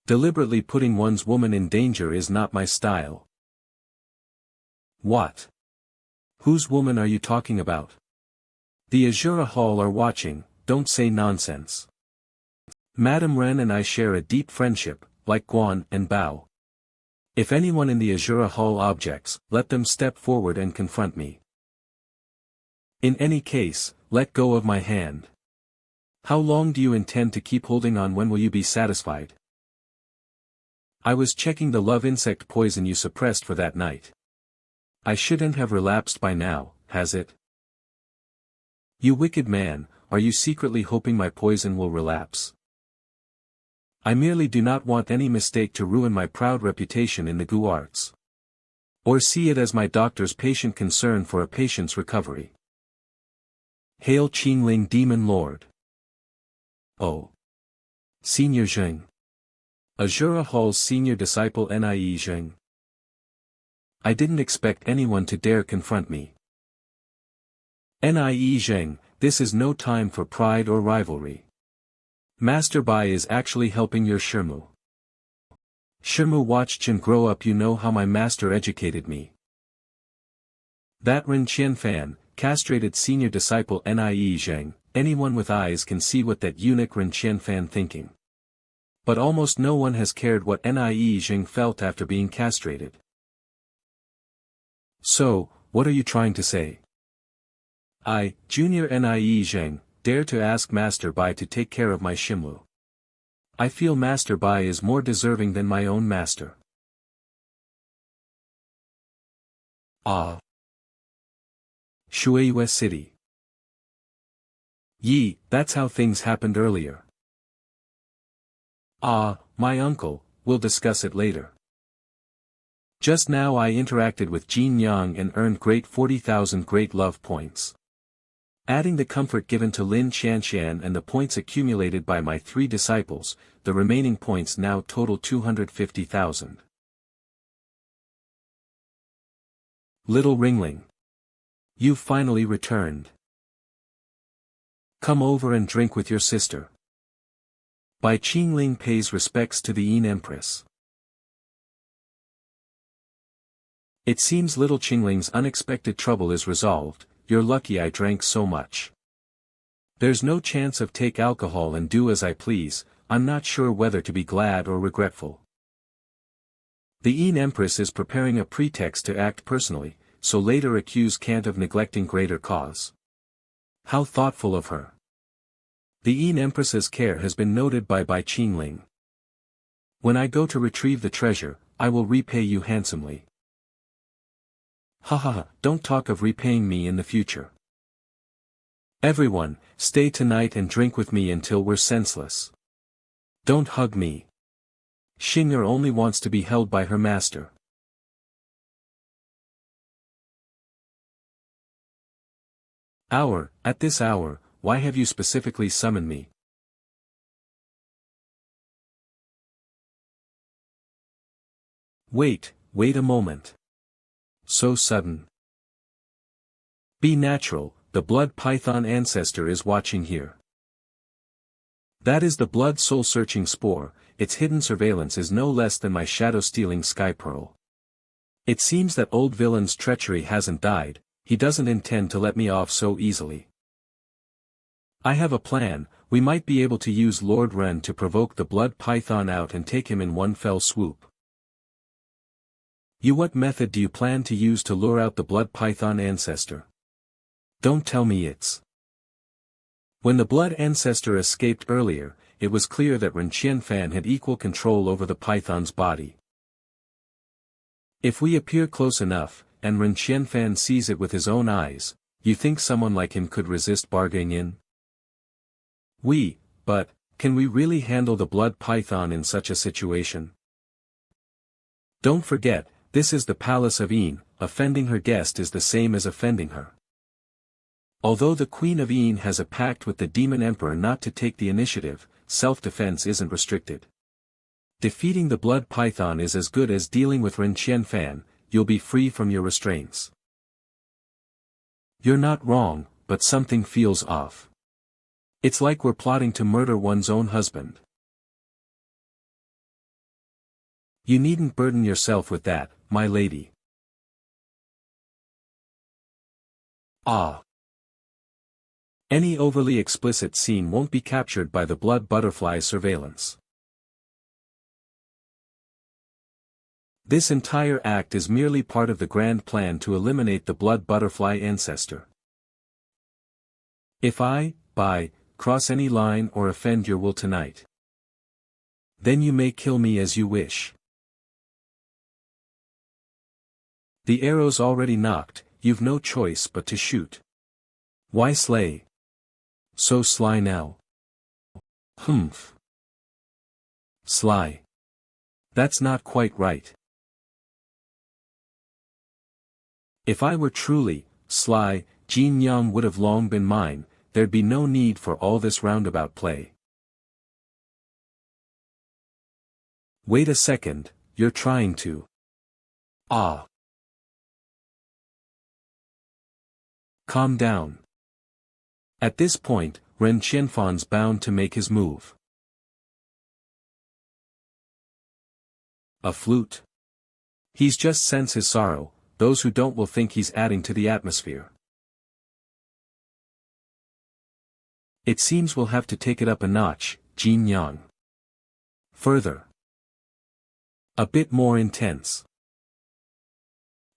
deliberately putting one's woman in danger is not my style. What? Whose woman are you talking about? The Azura Hall are watching, don't say nonsense. Madame Ren and I share a deep friendship, like Guan and Bao. If anyone in the Azura Hall objects, let them step forward and confront me. In any case, let go of my hand. How long do you intend to keep holding on? When will you be satisfied? I was checking the love insect poison you suppressed for that night. I shouldn't have relapsed by now, has it? You wicked man, are you secretly hoping my poison will relapse? I merely do not want any mistake to ruin my proud reputation in the Gu arts. Or see it as my doctor's patient concern for a patient's recovery. Hail Qingling Demon Lord. Oh. Senior Zheng. Azura Hall's senior disciple Nie Zheng. I didn't expect anyone to dare confront me. Nie Zheng, this is no time for pride or rivalry. Master Bai is actually helping your Shimu. Shimu watched Chen grow up. You know how my master educated me. That Ren Qianfan, castrated senior disciple Nie Zheng, anyone with eyes can see what that eunuch Ren Qianfan thinking. But almost no one has cared what Nie Zheng felt after being castrated. So, what are you trying to say? I, Junior Nie Zheng, dare to ask Master Bai to take care of my Shimlu. I feel Master Bai is more deserving than my own master. Ah. Shueiyue City. Yi, that's how things happened earlier. Ah, my uncle, we'll discuss it later. Just now I interacted with Jin Yang and earned great 40,000 great love points. Adding the comfort given to Lin Qianxian and the points accumulated by my 3 disciples, the remaining points now total 250,000. Little Ringling. You've finally returned. Come over and drink with your sister. Bai Qingling pays respects to the Yin Empress. It seems little Qingling's unexpected trouble is resolved. You're lucky I drank so much. There's no chance of take alcohol and do as I please. I'm not sure whether to be glad or regretful. The Yin Empress is preparing a pretext to act personally, so later accuse Kant of neglecting greater cause. How thoughtful of her. The Yin Empress's care has been noted by Bai Qingling. When I go to retrieve the treasure, I will repay you handsomely. Haha, don't talk of repaying me in the future. Everyone, stay tonight and drink with me until we're senseless. Don't hug me. Xing'er only wants to be held by her master. At this hour, why have you specifically summoned me? Wait a moment. So sudden. Be natural, the blood python ancestor is watching here. That is the blood soul-searching spore, its hidden surveillance is no less than my shadow-stealing sky pearl. It seems that old villain's treachery hasn't died, he doesn't intend to let me off so easily. I have a plan, we might be able to use Lord Ren to provoke the blood python out and take him in one fell swoop. What method do you plan to use to lure out the blood python ancestor? Don't tell me it's When the blood ancestor escaped earlier, it was clear that Ren Qianfan had equal control over the python's body. If we appear close enough, and Ren Qianfan sees it with his own eyes, you think someone like him could resist bargaining in? But, can we really handle the blood python in such a situation? Don't forget, this is the palace of Yin. Offending her guest is the same as offending her. Although the Queen of Yin has a pact with the Demon Emperor not to take the initiative, self-defense isn't restricted. Defeating the blood python is as good as dealing with Ren Qianfan. You'll be free from your restraints. You're not wrong, but something feels off. It's like we're plotting to murder one's own husband. You needn't burden yourself with that, my lady. Any overly explicit scene won't be captured by the blood butterfly's surveillance. This entire act is merely part of the grand plan to eliminate the blood butterfly ancestor. If I, Bai, cross any line or offend your will tonight, then you may kill me as you wish. The arrow's already knocked, you've no choice but to shoot. Why slay? So sly now. Humph. Sly. That's not quite right. If I were truly sly, Jin Yang would have long been mine. There'd be no need for all this roundabout play. Wait a second, you're trying to. Calm down. At this point, Ren Qianfan's bound to make his move. A flute. He's just sense his sorrow. Those who don't will think he's adding to the atmosphere. It seems we'll have to take it up a notch, Jin Yang. Further. A bit more intense.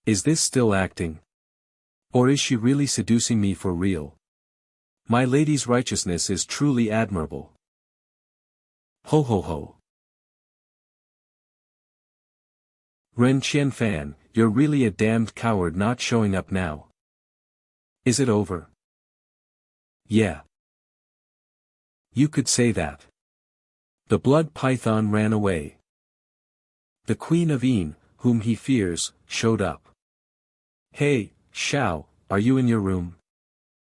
Is this still acting? Or is she really seducing me for real? My lady's righteousness is truly admirable. Ho ho ho. Ren Qianfan, you're really a damned coward not showing up now. Is it over? Yeah. You could say that. The blood python ran away. The Queen of Yin, whom he fears, showed up. Hey, Xiao, are you in your room?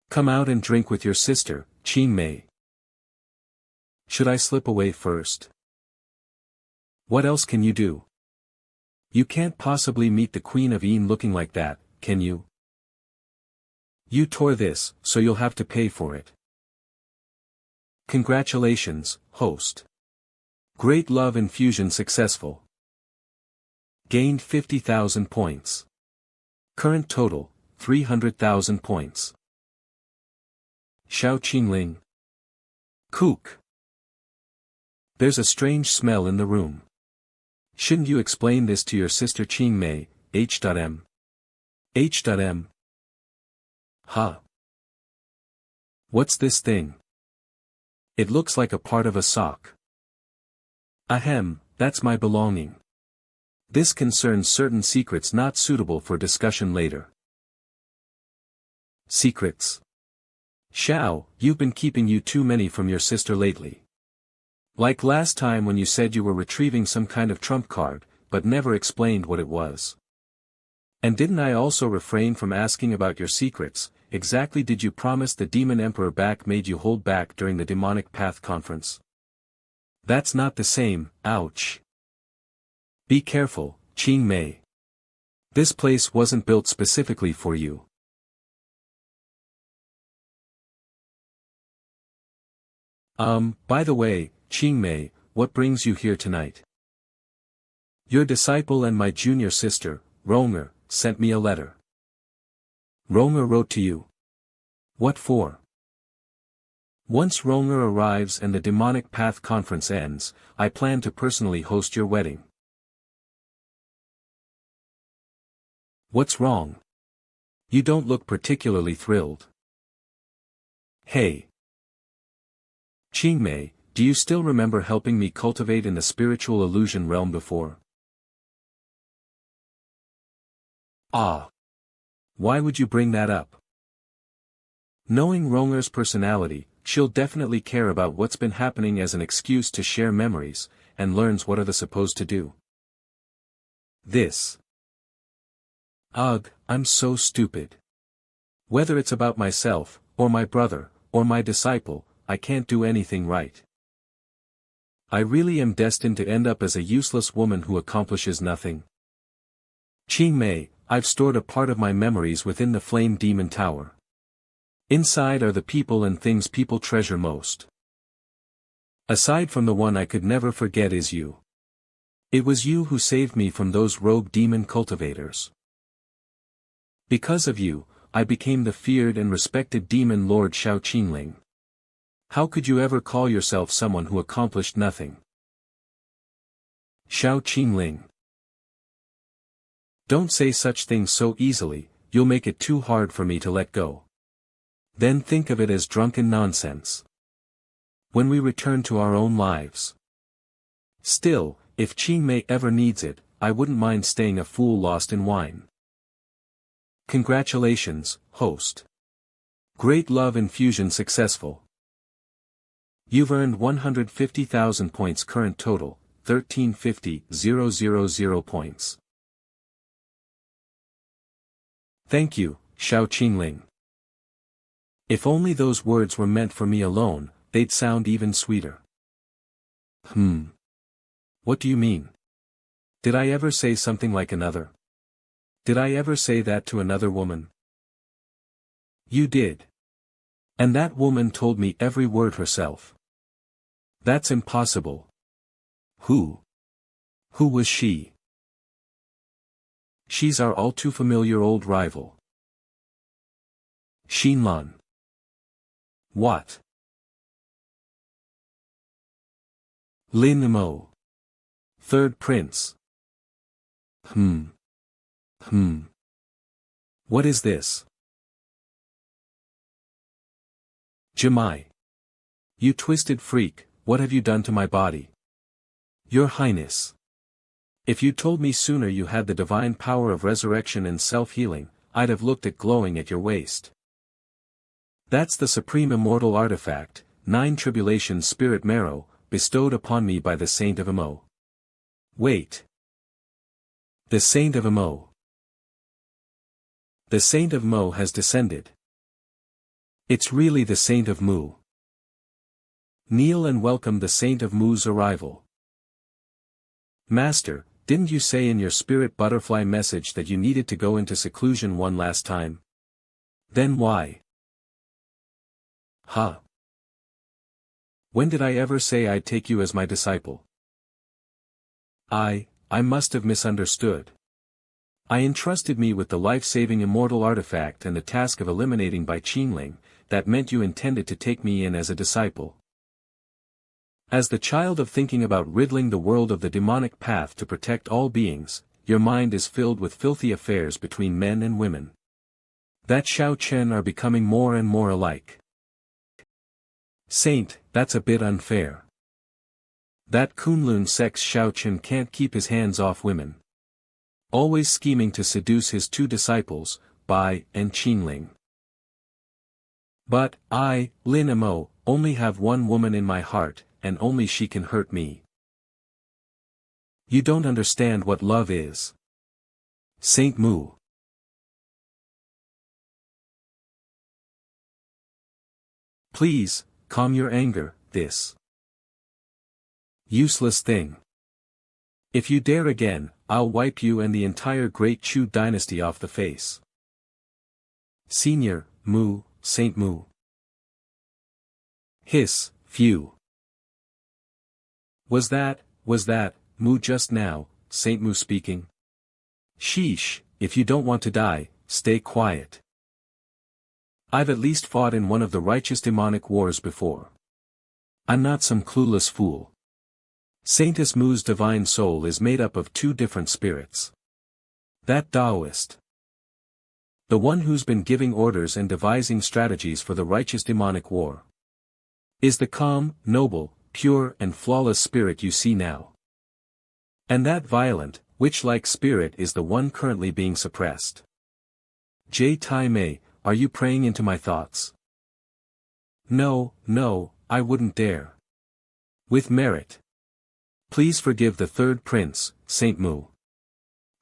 Come out and drink with your sister, Qingmei. Should I slip away first? What else can you do? You can't possibly meet the Queen of Yin looking like that, can you? You tore this, so you'll have to pay for it. Congratulations, host. Great love infusion successful. Gained 50,000 points. Current total, 300,000 points. Bai Qingling. Kook. There's a strange smell in the room. Shouldn't you explain this to your sister Qingmei, H.M. H.M. Huh. What's this thing? It looks like a part of a sock. Ahem, that's my belonging. This concerns certain secrets not suitable for discussion later. Secrets. Xiao, you've been keeping you too many from your sister lately. Like last time when you said you were retrieving some kind of trump card, but never explained what it was. And didn't I also refrain from asking about your secrets? Exactly did you promise the Demon Emperor back made you hold back during the Demonic Path Conference? That's not the same, ouch. Be careful, Qingmei. This place wasn't built specifically for you. By the way, Qingmei, what brings you here tonight? Your disciple and my junior sister, Ronger, sent me a letter. Ronger wrote to you. What for? Once Ronger arrives and the Demonic Path Conference ends, I plan to personally host your wedding. What's wrong? You don't look particularly thrilled. Hey. Qingmei, do you still remember helping me cultivate in the spiritual illusion realm before? Ah. Why would you bring that up? Knowing Ronger's personality, she'll definitely care about what's been happening as an excuse to share memories, and learns what are they supposed to do. This. Ugh, I'm so stupid. Whether it's about myself, or my brother, or my disciple, I can't do anything right. I really am destined to end up as a useless woman who accomplishes nothing. Qingmei, I've stored a part of my memories within the Flame Demon Tower. Inside are the people and things people treasure most. Aside from the one I could never forget is you. It was you who saved me from those rogue demon cultivators. Because of you, I became the feared and respected demon lord Qingling. How could you ever call yourself someone who accomplished nothing? Qingling. Don't say such things so easily, you'll make it too hard for me to let go. Then think of it as drunken nonsense. When we return to our own lives. Still, if Qingmei ever needs it, I wouldn't mind staying a fool lost in wine. Congratulations, host. Great love infusion successful. You've earned 150,000 points current total, 1350,000 points. Thank you, Qingling. If only those words were meant for me alone, they'd sound even sweeter. What do you mean? Did I ever say something like another? Did I ever say that to another woman? You did. And that woman told me every word herself. That's impossible. Who? Who was she? She's our all too familiar old rival. Xinlan. What? Lin Mo. Third Prince. What is this? Jemai. You twisted freak, what have you done to my body? Your Highness. If you told me sooner you had the divine power of resurrection and self-healing, I'd have looked at glowing at your waist. That's the supreme immortal artifact, 9 Tribulations Spirit Marrow, bestowed upon me by the Saint of Imo. Wait. The Saint of Imo. The Saint of Mo has descended. It's really the Saint of Mu. Kneel and welcome the Saint of Mu's arrival. Master, didn't you say in your spirit butterfly message that you needed to go into seclusion one last time? Then why? Huh? When did I ever say I'd take you as my disciple? I must have misunderstood. I entrusted me with the life-saving immortal artifact and the task of eliminating Bai Qingling, that meant you intended to take me in as a disciple. As the child of thinking about riddling the world of the demonic path to protect all beings, your mind is filled with filthy affairs between men and women. That Xiao Chen are becoming more and more alike. Saint, that's a bit unfair. That Kunlun sex Xiao Chen can't keep his hands off women. Always scheming to seduce his 2 disciples, Bai and Qingling. But, I, Lin Mo, only have one woman in my heart, and only she can hurt me. You don't understand what love is. Saint Mu. Please, calm your anger, this useless thing. If you dare again, I'll wipe you and the entire Great Chu dynasty off the face. Senior, Mu, Saint Mu. Hiss, phew. Was that, Mu just now, Saint Mu speaking? Sheesh, if you don't want to die, stay quiet. I've at least fought in one of the righteous demonic wars before. I'm not some clueless fool. Saintess Mu's divine soul is made up of 2 different spirits. That Taoist. The one who's been giving orders and devising strategies for the righteous demonic war. is the calm, noble, pure and flawless spirit you see now. And that violent, witch-like spirit is the one currently being suppressed. J. Tai Mei, are you praying into my thoughts? No, no, I wouldn't dare. With merit. Please forgive the third prince, Saint Mu.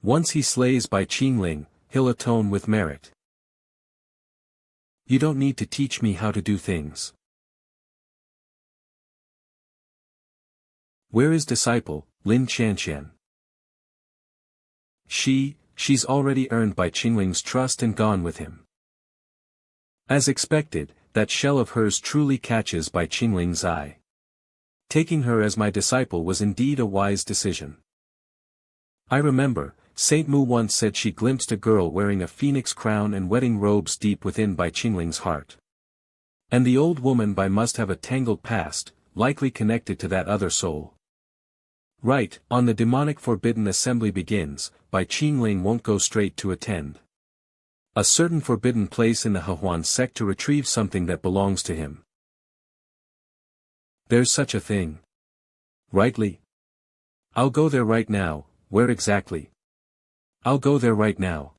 Once he slays Bai Qingling, he'll atone with merit. You don't need to teach me how to do things. Where is disciple, Lin Qianqian? She's already earned Bai Qingling's trust and gone with him. As expected, that shell of hers truly catches Bai Qingling's eye. Taking her as my disciple was indeed a wise decision. I remember, Saint Mu once said she glimpsed a girl wearing a phoenix crown and wedding robes deep within Bai Qingling's heart. And the old woman must have a tangled past, likely connected to that other soul. Right, on the demonic forbidden assembly begins, Bai Qingling won't go straight to attend a certain forbidden place in the Hehuan sect to retrieve something that belongs to him. There's such a thing. Rightly? I'll go there right now. Where exactly? I'll go there right now.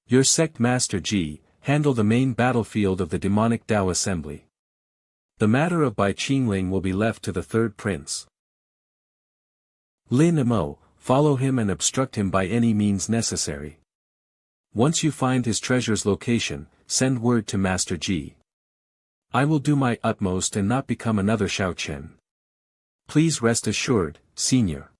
Your sect master Ji, handle the main battlefield of the demonic Tao assembly. The matter of Bai Qingling will be left to the third prince. Lin Mo, follow him and obstruct him by any means necessary. Once you find his treasure's location, send word to Master Ji. I will do my utmost and not become another Shao Chen. Please rest assured, Senior.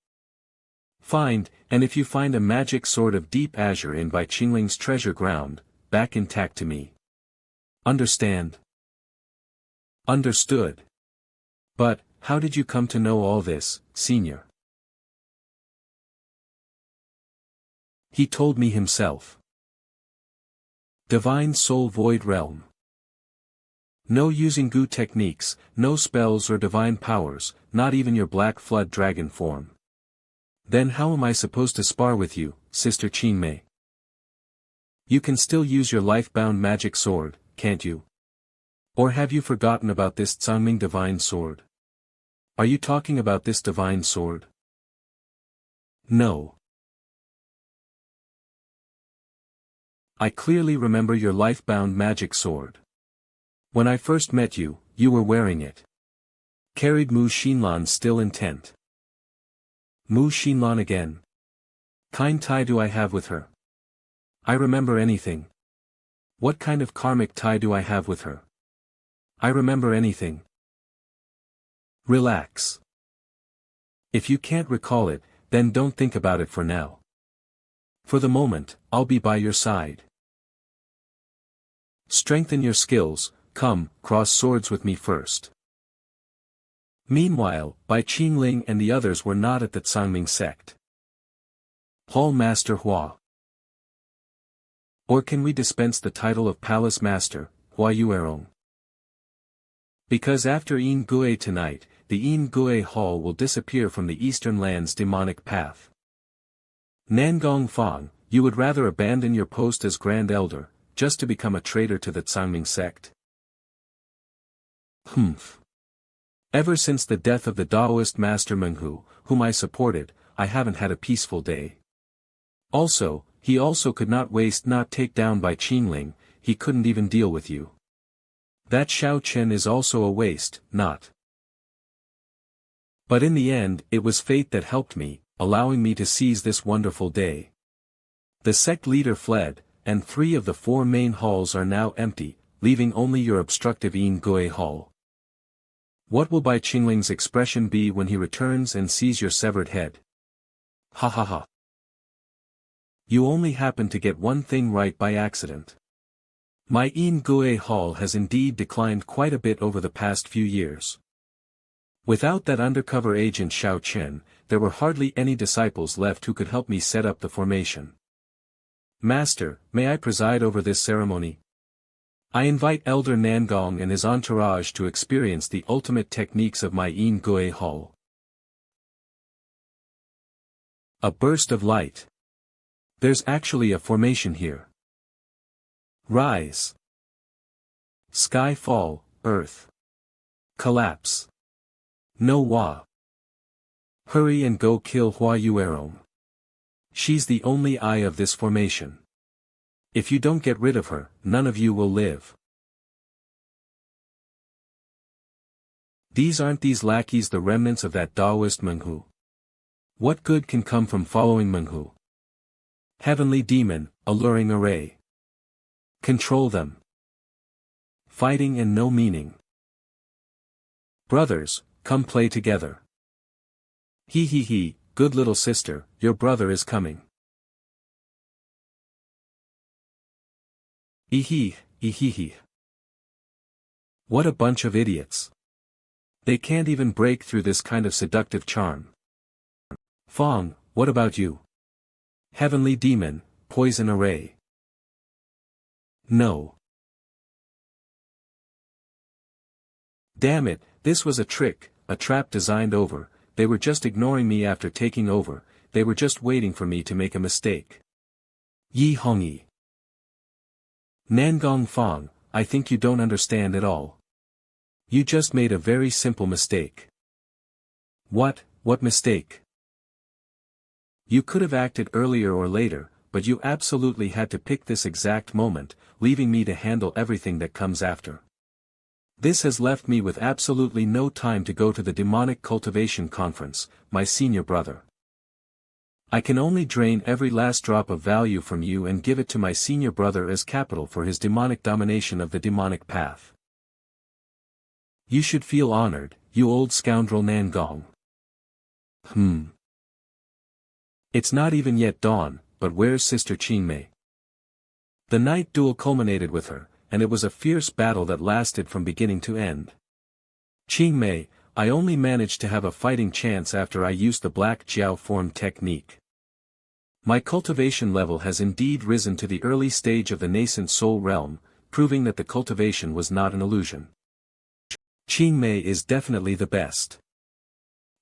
Find, and if you find a magic sword of deep azure in Bai Qingling's treasure ground, back intact to me. Understand? Understood. But, how did you come to know all this, Senior? He told me himself. Divine Soul Void Realm. No using Gu techniques, no spells or divine powers, not even your Black Flood dragon form. Then how am I supposed to spar with you, Sister Qingmei? You can still use your life-bound magic sword, can't you? Or have you forgotten about this Tsangming divine sword? Are you talking about this divine sword? No. I clearly remember your life-bound magic sword. When I first met you, you were wearing it. Carried Mu Xinlan still intent. Mu Xinlan again. Kind tie do I have with her? I remember anything. What kind of karmic tie do I have with her? I remember anything. Relax. If you can't recall it, then don't think about it for now. For the moment, I'll be by your side. Strengthen your skills, come, cross swords with me first. Meanwhile, Bai Qingling and the others were not at the Tsangming sect. Hall Master Hua. Or can we dispense the title of Palace Master, Hua Yuerong? Because after Yin Gue tonight, the Yin Gue Hall will disappear from the Eastern Land's demonic path. Nangong Fang, you would rather abandon your post as Grand Elder, just to become a traitor to the Tsangming sect? Humph. Ever since the death of the Taoist Master Menghu, whom I supported, I haven't had a peaceful day. Also, he also could not take down Bai Qingling, he couldn't even deal with you. That Shao Chen is also a waste, not. But in the end, it was fate that helped me, allowing me to seize this wonderful day. The sect leader fled, and 3 of the 4 main halls are now empty, leaving only your obstructive Yin Gue Hall. What will Bai Qingling's expression be when he returns and sees your severed head? Ha ha ha. You only happened to get one thing right by accident. My Yin Gue Hall has indeed declined quite a bit over the past few years. Without that undercover agent Shao Chen, there were hardly any disciples left who could help me set up the formation. Master, may I preside over this ceremony? I invite Elder Nangong and his entourage to experience the ultimate techniques of my Yin Gue Hall. A burst of light. There's actually a formation here. Rise. Sky fall, earth. Collapse. No wa. Hurry and go kill Hua Yuerong. She's the only eye of this formation. If you don't get rid of her, none of you will live. Aren't these lackeys the remnants of that Taoist Menghu? What good can come from following Menghu? Heavenly demon, alluring array. Control them. Fighting and no meaning. Brothers, come play together. He, good little sister, your brother is coming. He. What a bunch of idiots. They can't even break through this kind of seductive charm. Fong, what about you? Heavenly demon, poison array. No. Damn it, this was a trick, a trap designed over, they were just ignoring me after taking over, they were just waiting for me to make a mistake. Yi Hongyi. Nangong Fong, I think you don't understand at all. You just made a very simple mistake. What mistake? You could have acted earlier or later, but you absolutely had to pick this exact moment, leaving me to handle everything that comes after. This has left me with absolutely no time to go to the demonic cultivation conference, my senior brother. I can only drain every last drop of value from you and give it to my senior brother as capital for his demonic domination of the demonic path. You should feel honored, you old scoundrel Nangong. It's not even yet dawn, but where's Sister Qingmei? The night duel culminated with her, and it was a fierce battle that lasted from beginning to end. Qingmei, I only managed to have a fighting chance after I used the black jiao form technique. My cultivation level has indeed risen to the early stage of the nascent soul realm, proving that the cultivation was not an illusion. Qingmei is definitely the best.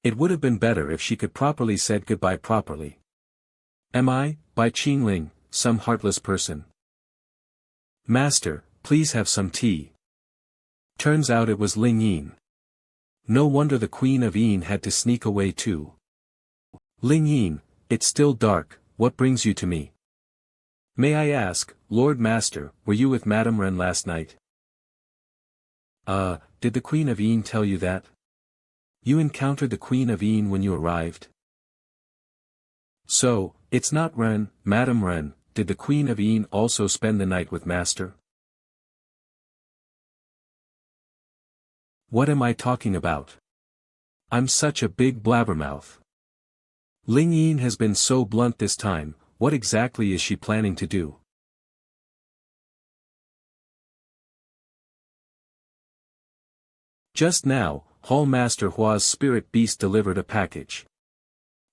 It would have been better if she could properly said goodbye properly. Am I, Bai Qingling, some heartless person? Master, please have some tea. Turns out it was Ling Yin. No wonder the Queen of Yin had to sneak away too. Ling Yin, it's still dark, what brings you to me? May I ask, Lord Master, were you with Madame Ren last night? Did the Queen of Yin tell you that? You encountered the Queen of Yin when you arrived? So, it's not Ren, Madame Ren, did the Queen of Yin also spend the night with Master? What am I talking about? I'm such a big blabbermouth. Ling Yin has been so blunt this time, what exactly is she planning to do? Just now, Hall Master Hua's spirit beast delivered a package.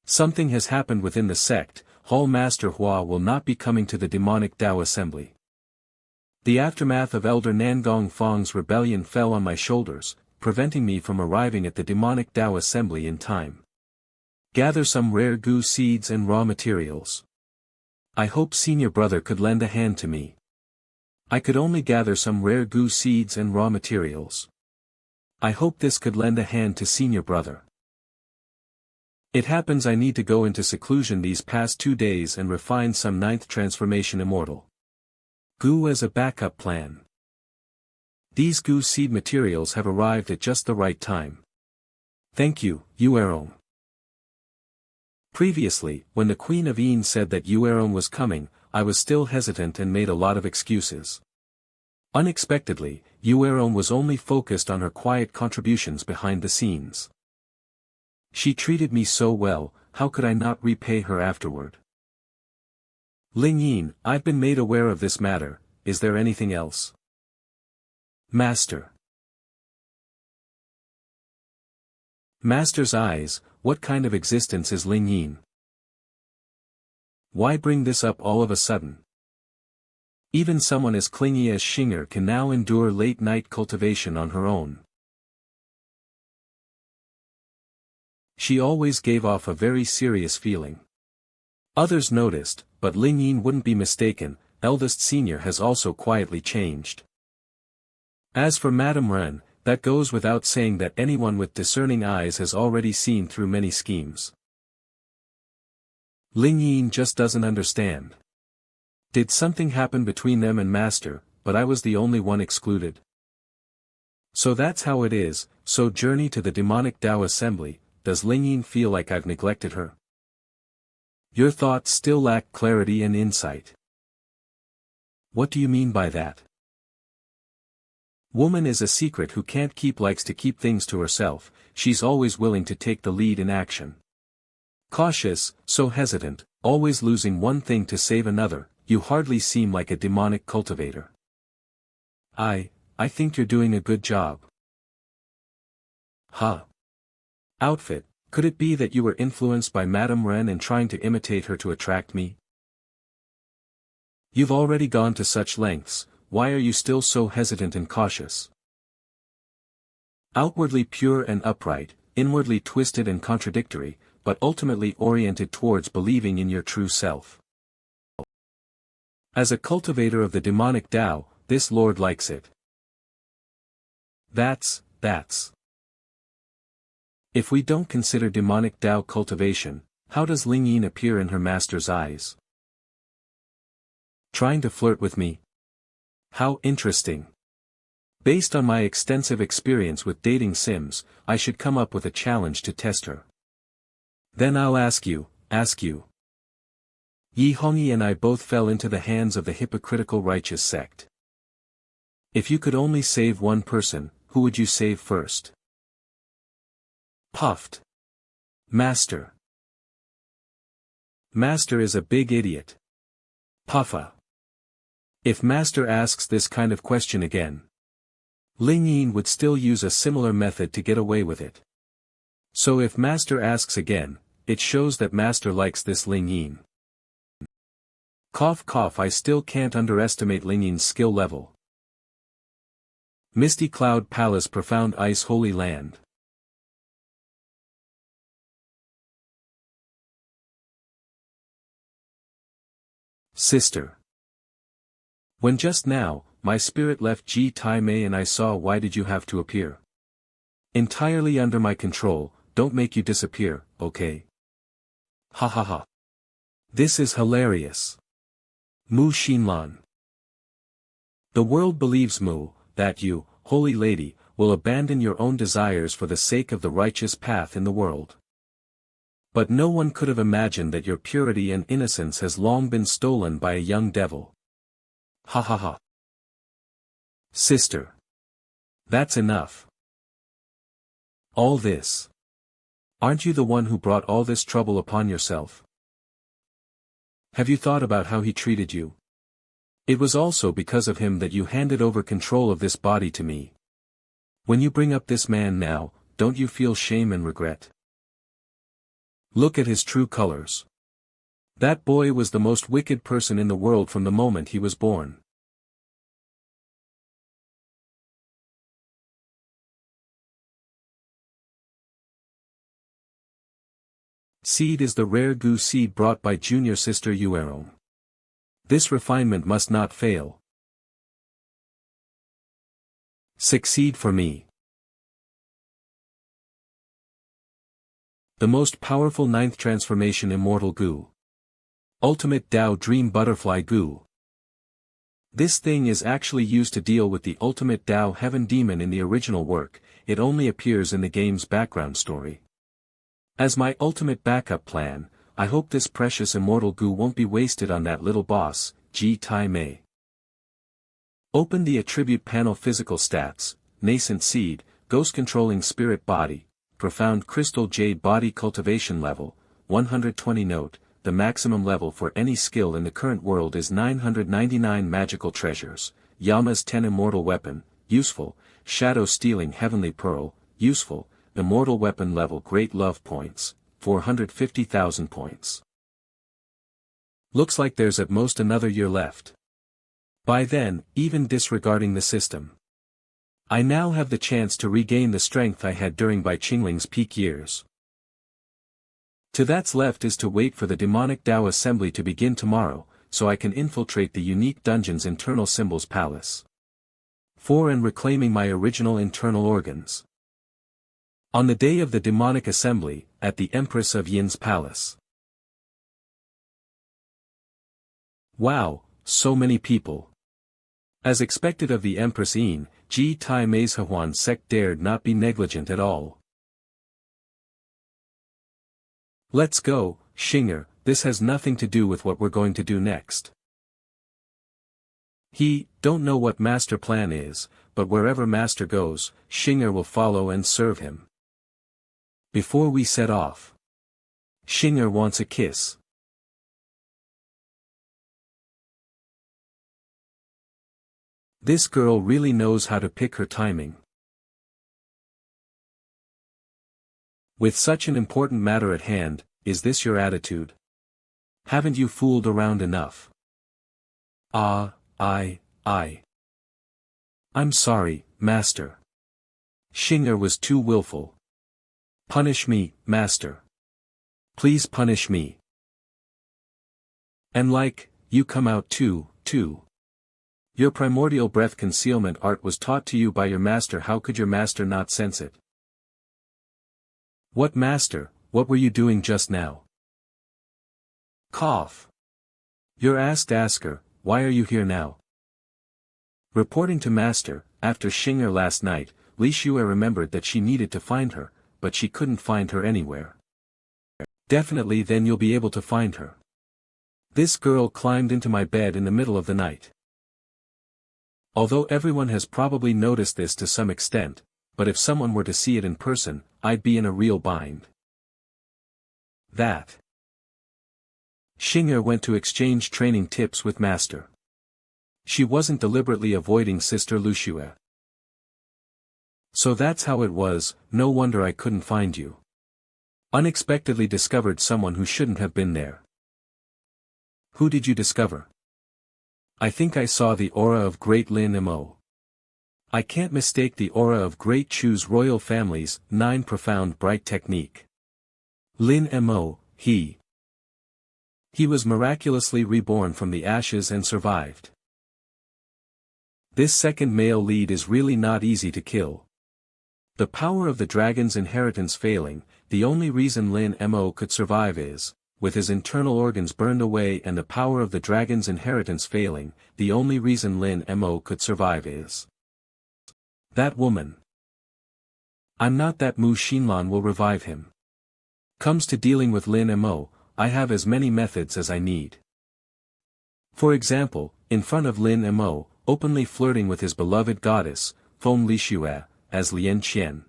Something has happened within the sect, Hall Master Hua will not be coming to the demonic Tao assembly. The aftermath of Elder Nangong Fong's rebellion fell on my shoulders, preventing me from arriving at the demonic Tao assembly in time. Gather some rare goo seeds and raw materials. I hope senior brother could lend a hand to me. I could only gather some rare goo seeds and raw materials. I hope this could lend a hand to senior brother. It happens I need to go into seclusion these past 2 days and refine some 9th transformation immortal goo as a backup plan. These goo seed materials have arrived at just the right time. Thank you, Yuerong. Previously, when the Queen of Yin said that Yuerong was coming, I was still hesitant and made a lot of excuses. Unexpectedly, Yuerong was only focused on her quiet contributions behind the scenes. She treated me so well, how could I not repay her afterward? Ling Yin, I've been made aware of this matter, is there anything else? Master. Master's eyes, what kind of existence is Ling Yin? Why bring this up all of a sudden? Even someone as clingy as Xinger can now endure late-night cultivation on her own. She always gave off a very serious feeling. Others noticed, but Ling Yin wouldn't be mistaken, eldest senior has also quietly changed. As for Madame Ren, that goes without saying that anyone with discerning eyes has already seen through many schemes. Ling Yin just doesn't understand. Did something happen between them and Master, but I was the only one excluded? So that's how it is. So journey to the demonic Tao assembly. Does Ling Yin feel like I've neglected her? Your thoughts still lack clarity and insight. What do you mean by that? Woman is a secret who can't keep, likes to keep things to herself. She's always willing to take the lead in action. Cautious, so hesitant, always losing one thing to save another. You hardly seem like a demonic cultivator. I think you're doing a good job. Huh? Outfit, could it be that you were influenced by Madame Ren and trying to imitate her to attract me? You've already gone to such lengths, why are you still so hesitant and cautious? Outwardly pure and upright, inwardly twisted and contradictory, but ultimately oriented towards believing in your true self. As a cultivator of the demonic Tao, this lord likes it. That's. If we don't consider demonic Tao cultivation, how does Ling Yin appear in her master's eyes? Trying to flirt with me? How interesting. Based on my extensive experience with dating sims, I should come up with a challenge to test her. Then I'll ask you. Yi Hongyi and I both fell into the hands of the hypocritical righteous sect. If you could only save one person, who would you save first? Puffed. Master. Master is a big idiot. Puffa. If Master asks this kind of question again, Ling Yin would still use a similar method to get away with it. So if Master asks again, it shows that Master likes this Ling Yin. Cough cough, I still can't underestimate Ling Yin's skill level. Misty Cloud Palace, Profound Ice, Holy Land. Sister. When just now, my spirit left Ji Tai Mei and I saw, why did you have to appear? Entirely under my control, don't make you disappear, okay? Ha ha ha. This is hilarious. Mu Xinlan. The world believes Mu, that you, holy lady, will abandon your own desires for the sake of the righteous path in the world. But no one could have imagined that your purity and innocence has long been stolen by a young devil. Ha ha ha. Sister. That's enough. All this. Aren't you the one who brought all this trouble upon yourself? Have you thought about how he treated you? It was also because of him that you handed over control of this body to me. When you bring up this man now, don't you feel shame and regret? Look at his true colors. That boy was the most wicked person in the world from the moment he was born. Seed is the rare gu seed brought by junior sister Yuerong. This refinement must not fail. Succeed for me. The most powerful ninth transformation, Immortal Gu. Ultimate Tao Dream Butterfly Gu. This thing is actually used to deal with the ultimate Tao Heaven Demon in the original work, it only appears in the game's background story. As my ultimate backup plan, I hope this precious immortal Gu won't be wasted on that little boss, Ji Tai Mei. Open the attribute panel. Physical stats, Nascent Seed, Ghost Controlling Spirit Body, Profound Crystal Jade Body. Cultivation level, 120. Note, the maximum level for any skill in the current world is 999 magical treasures. Yama's 10. Immortal Weapon, useful. Shadow Stealing Heavenly Pearl, useful. Immortal Weapon level. Great Love points, 450,000 points. Looks like there's at most another year left. By then, even disregarding the system, I now have the chance to regain the strength I had during Bai Qingling's peak years. To that's left is to wait for the demonic Tao assembly to begin tomorrow, so I can infiltrate the unique dungeon's internal symbols palace. 4 and reclaiming my original internal organs. On the day of the demonic assembly, at the Empress of Yin's palace. Wow, so many people. As expected of the Empress Yin, Ji Tai Mei's Hehuan sect dared not be negligent at all. Let's go, Xinger, this has nothing to do with what we're going to do next. Don't know what master plan is, but wherever master goes, Xinger will follow and serve him. Before we set off. Xinger wants a kiss. This girl really knows how to pick her timing. With such an important matter at hand, is this your attitude? Haven't you fooled around enough? I'm sorry, master. Xinger was too willful. Punish me, master. Please punish me. And you come out too. Your primordial breath concealment art was taught to you by your master. How could your master not sense it? What master, what were you doing just now? Cough. You're asker, why are you here now? Reporting to master, after Xinger last night, Li Xue remembered that she needed to find her, but she couldn't find her anywhere. Definitely then you'll be able to find her. This girl climbed into my bed in the middle of the night. Although everyone has probably noticed this to some extent, but if someone were to see it in person, I'd be in a real bind. That. Xinger went to exchange training tips with master. She wasn't deliberately avoiding Sister Lu Xue. So that's how it was, no wonder I couldn't find you. Unexpectedly discovered someone who shouldn't have been there. Who did you discover? I think I saw the aura of Great Lin Mo. I can't mistake the aura of Great Chu's royal family's 9 profound bright technique. Lin Mo, he was miraculously reborn from the ashes and survived. This second male lead is really not easy to kill. The power of the dragon's inheritance failing, the only reason Lin Mo could survive is, with his internal organs burned away, and the power of the dragon's inheritance failing, the only reason Lin Mo could survive is that woman. I'm not that Mu Xinlan will revive him. Comes to dealing with Lin Mo, I have as many methods as I need. For example, in front of Lin Mo, openly flirting with his beloved goddess, Feng Li Xue, as Lien Qian.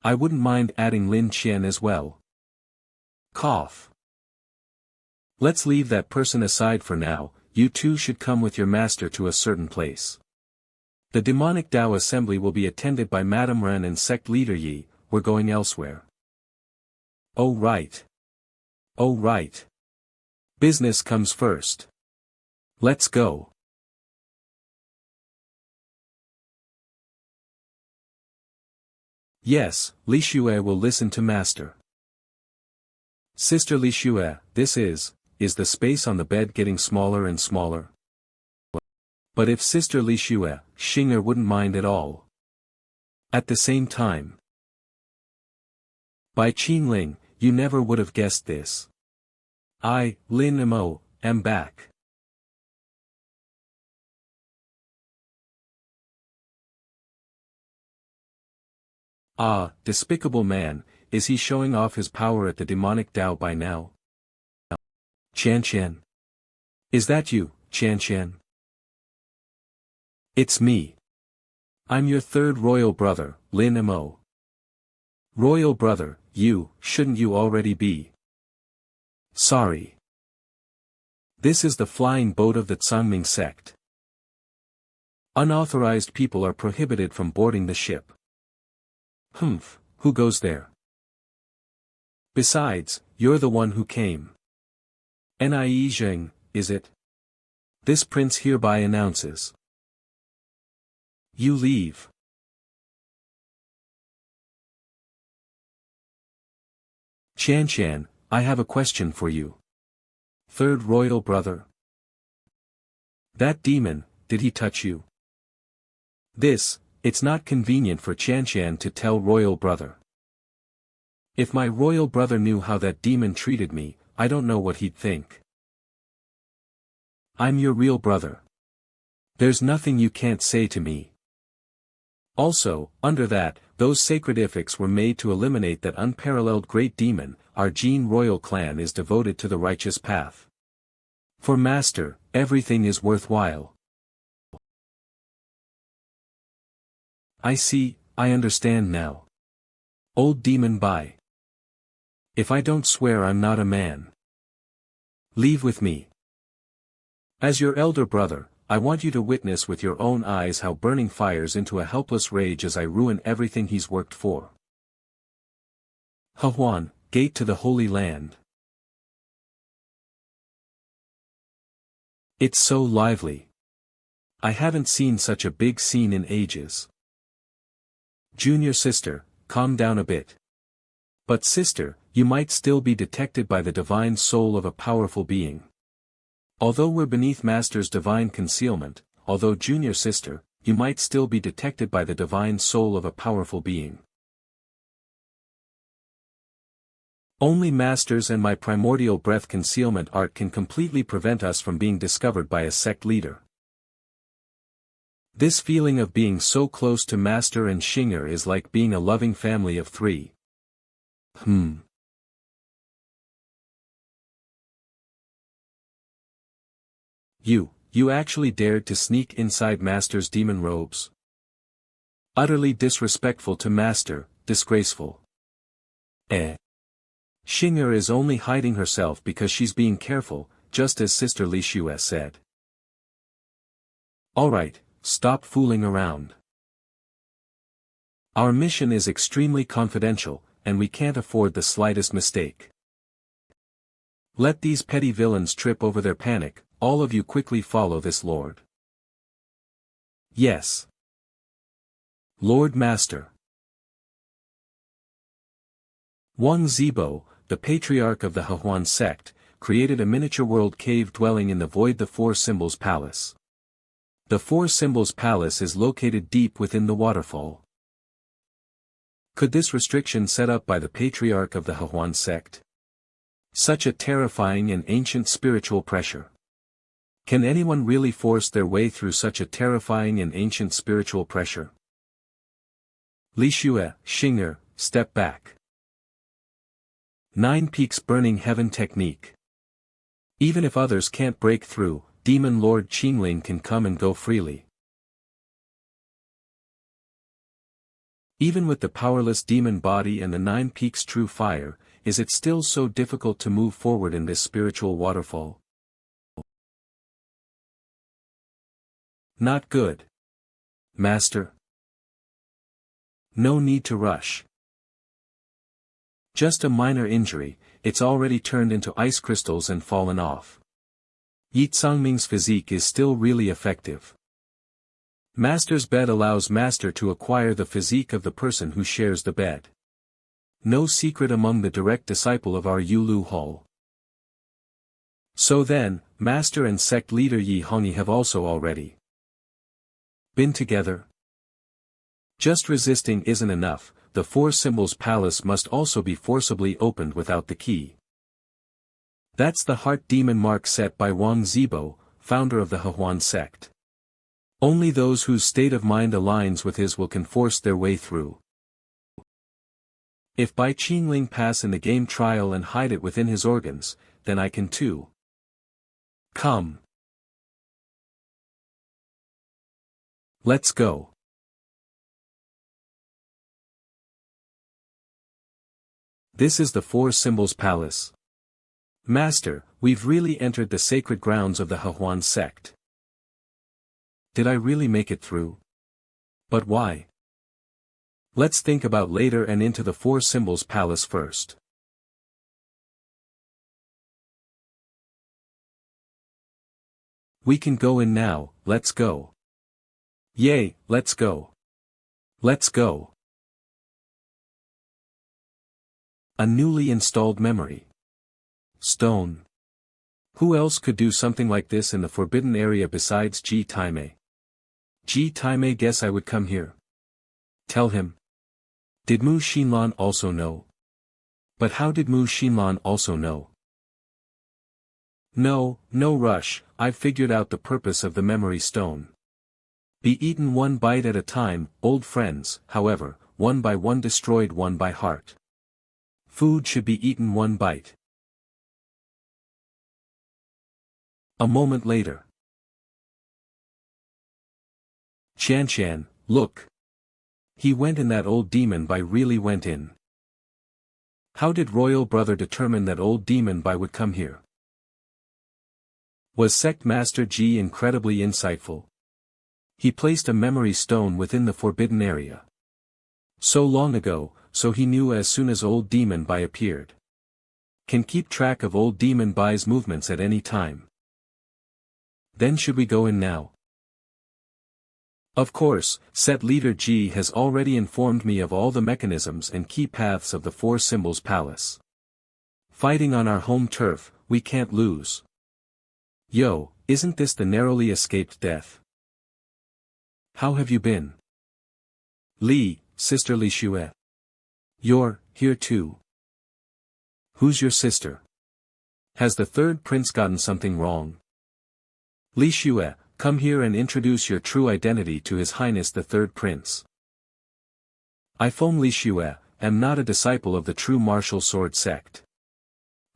I wouldn't mind adding Lin Qian as well. Cough. Let's leave that person aside for now, you two should come with your master to a certain place. The demonic Tao assembly will be attended by Madame Ren and sect leader Yi, we're going elsewhere. Oh right. Business comes first. Let's go. Yes, Li Xue will listen to master. Sister Li Xue, this is the space on the bed getting smaller and smaller? But if Sister Li Xue, Xinger wouldn't mind at all. At the same time. Bai Qingling, you never would have guessed this. I, Lin Mo, am back. Ah, despicable man, is he showing off his power at the demonic Tao by now? Qian. Is that you, Qian? It's me. I'm your third royal brother, Lin Mo. Royal brother, shouldn't you already be? Sorry. This is the flying boat of the Tsangming sect. Unauthorized people are prohibited from boarding the ship. Humph, who goes there? Besides, you're the one who came. Nie Zheng, is it? This prince hereby announces. You leave. Qian, I have a question for you. Third royal brother. That demon, did he touch you? It's not convenient for Chanshan to tell royal brother. If my royal brother knew how that demon treated me, I don't know what he'd think. I'm your real brother. There's nothing you can't say to me. Also, under that, those sacred ethics were made to eliminate that unparalleled great demon. Our Jin royal clan is devoted to the righteous path. For master, everything is worthwhile. I see, I understand now. Old demon Bai. If I don't swear I'm not a man. Leave with me. As your elder brother, I want you to witness with your own eyes how burning fires into a helpless rage as I ruin everything he's worked for. Hahuan, gate to the Holy Land. It's so lively. I haven't seen such a big scene in ages. Junior sister, calm down a bit. But sister, you might still be detected by the divine soul of a powerful being. Although we're beneath Master's divine concealment, although junior sister, you might still be detected by the divine soul of a powerful being. Only Masters and my primordial breath concealment art can completely prevent us from being discovered by a sect leader. This feeling of being so close to Master and Shinger is like being a loving family of three. You actually dared to sneak inside Master's demon robes? Utterly disrespectful to Master, disgraceful. Shinger is only hiding herself because she's being careful, just as Sister Li Shue said. Alright, stop fooling around. Our mission is extremely confidential, and we can't afford the slightest mistake. Let these petty villains trip over their panic, all of you quickly follow this lord. Yes. Lord Master. Wang Zibo, the patriarch of the Hahuan sect, created a miniature world cave dwelling in the void the Four Symbols Palace. The Four Symbols Palace is located deep within the waterfall. Could this restriction set up by the patriarch of the Hahuan sect? Such a terrifying and ancient spiritual pressure. Can anyone really force their way through such a terrifying and ancient spiritual pressure? Li Shue, Shinger, step back. 9 Peaks Burning Heaven Technique. Even if others can't break through, Demon Lord Qingling can come and go freely. Even with the powerless demon body and the 9 Peaks true fire, is it still so difficult to move forward in this spiritual waterfall? Not good. Master. No need to rush. Just a minor injury, it's already turned into ice crystals and fallen off. Yi Tsangming's physique is still really effective. Master's bed allows Master to acquire the physique of the person who shares the bed. No secret among the direct disciple of our Yulu Hall. So then, Master and sect leader Yi Hongyi have also already been together. Just resisting isn't enough, the Four Symbols Palace must also be forcibly opened without the key. That's the heart demon mark set by Wang Zibo, founder of the Hahuan sect. Only those whose state of mind aligns with his will can force their way through. If Bai Qingling pass in the game trial and hide it within his organs, then I can too. Come. Let's go. This is the Four Symbols Palace. Master, we've really entered the sacred grounds of the Hahuan sect. Did I really make it through? But why? Let's think about later and into the Four Symbols Palace first. We can go in now, let's go. Yay, let's go. Let's go. A newly installed memory stone. Who else could do something like this in the forbidden area besides Ji Taimei? Ji Tai may guess I would come here. Tell him. Did Mu Xinlan also know? But how did Mu Xinlan also know? No, no rush, I've figured out the purpose of the memory stone. Be eaten one bite at a time, old friends, however, one by one destroyed one by heart. Food should be eaten one bite. A moment later. Qianshan, look. He went in, that old demon Bai really went in. How did royal brother determine that old demon Bai would come here? Was sect master Ji incredibly insightful? He placed a memory stone within the forbidden area. So long ago, so he knew as soon as old demon Bai appeared. Can keep track of old demon Bai's movements at any time. Then should we go in now? Of course, set leader Ji has already informed me of all the mechanisms and key paths of the Four Symbols Palace. Fighting on our home turf, we can't lose. Yo, isn't this the narrowly escaped death? How have you been? Li, sister Li Xue. You're here too. Who's your sister? Has the third prince gotten something wrong? Li Xue, come here and introduce your true identity to His Highness the Third Prince. I Feng Li Xue, am not a disciple of the true martial sword sect.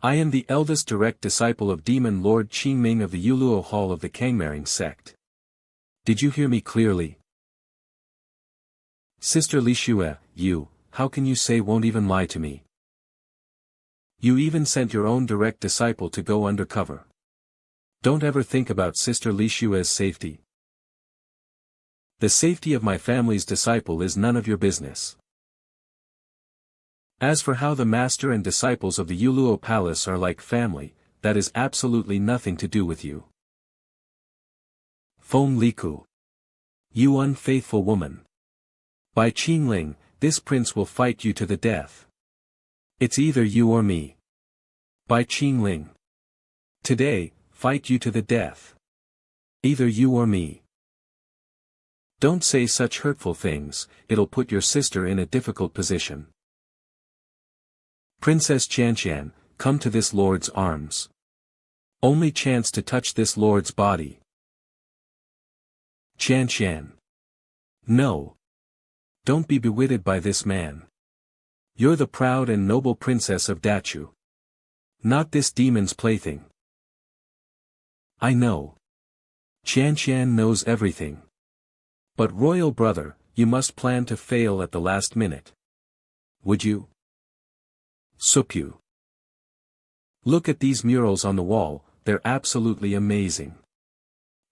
I am the eldest direct disciple of Demon Lord Qingling of the Yuluo Hall of the Kangmering sect. Did you hear me clearly? Sister Li Xue, you, how can you say won't even lie to me? You even sent your own direct disciple to go undercover. Don't ever think about Sister Li Xue's safety. The safety of my family's disciple is none of your business. As for how the master and disciples of the Yuluo Palace are like family, that is absolutely nothing to do with you. Feng Liku. You unfaithful woman. Bai Qingling, this prince will fight you to the death. It's either you or me. Bai Qingling. Today, fight you to the death. Either you or me. Don't say such hurtful things, it'll put your sister in a difficult position. Princess Qianshan, come to this lord's arms. Only chance to touch this lord's body. Qianshan. No. Don't be bewitted by this man. You're the proud and noble princess of Dachu. Not this demon's plaything. I know. Qianshan knows everything. But royal brother, you must plan to fail at the last minute. Would you? Supyu. Look at these murals on the wall, they're absolutely amazing.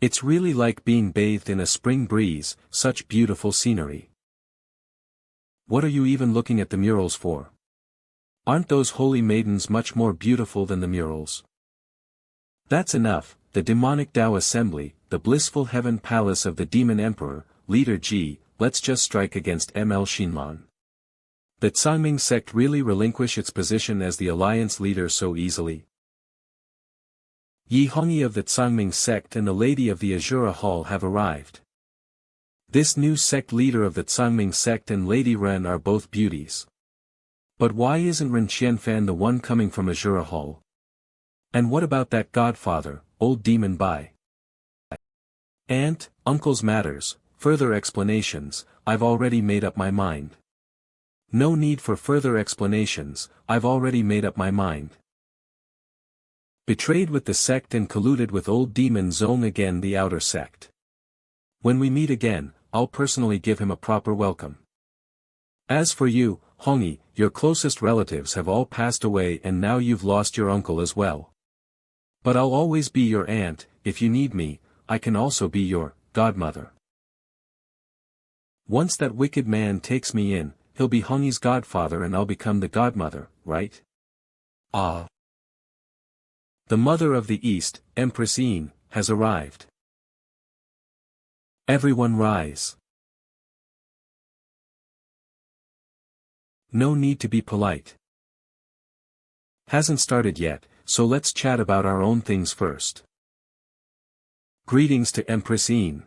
It's really like being bathed in a spring breeze, such beautiful scenery. What are you even looking at the murals for? Aren't those holy maidens much more beautiful than the murals? That's enough. The demonic Tao assembly, the blissful heaven palace of the demon emperor, leader Ji, let's just strike against ML Xinlan. Did Sangming sect really relinquish its position as the alliance leader so easily? Yi Hongyi of the Sangming sect and the lady of the Azura Hall have arrived. This new sect leader of the Sangming sect and Lady Ren are both beauties. But why isn't Ren Qianfan the one coming from Azura Hall? And what about that godfather, old demon Bai? Aunt, uncle's matters, further explanations, I've already made up my mind. No need for further explanations, I've already made up my mind. Betrayed with the sect and colluded with old demon Zong again, the outer sect. When we meet again, I'll personally give him a proper welcome. As for you, Hongyi, your closest relatives have all passed away and now you've lost your uncle as well. But I'll always be your aunt, if you need me, I can also be your godmother. Once that wicked man takes me in, he'll be Hongyi's godfather and I'll become the godmother, right? Ah. The mother of the East, Empress Yin, has arrived. Everyone rise. No need to be polite. Hasn't started yet, so let's chat about our own things first. Greetings to Empress Yin.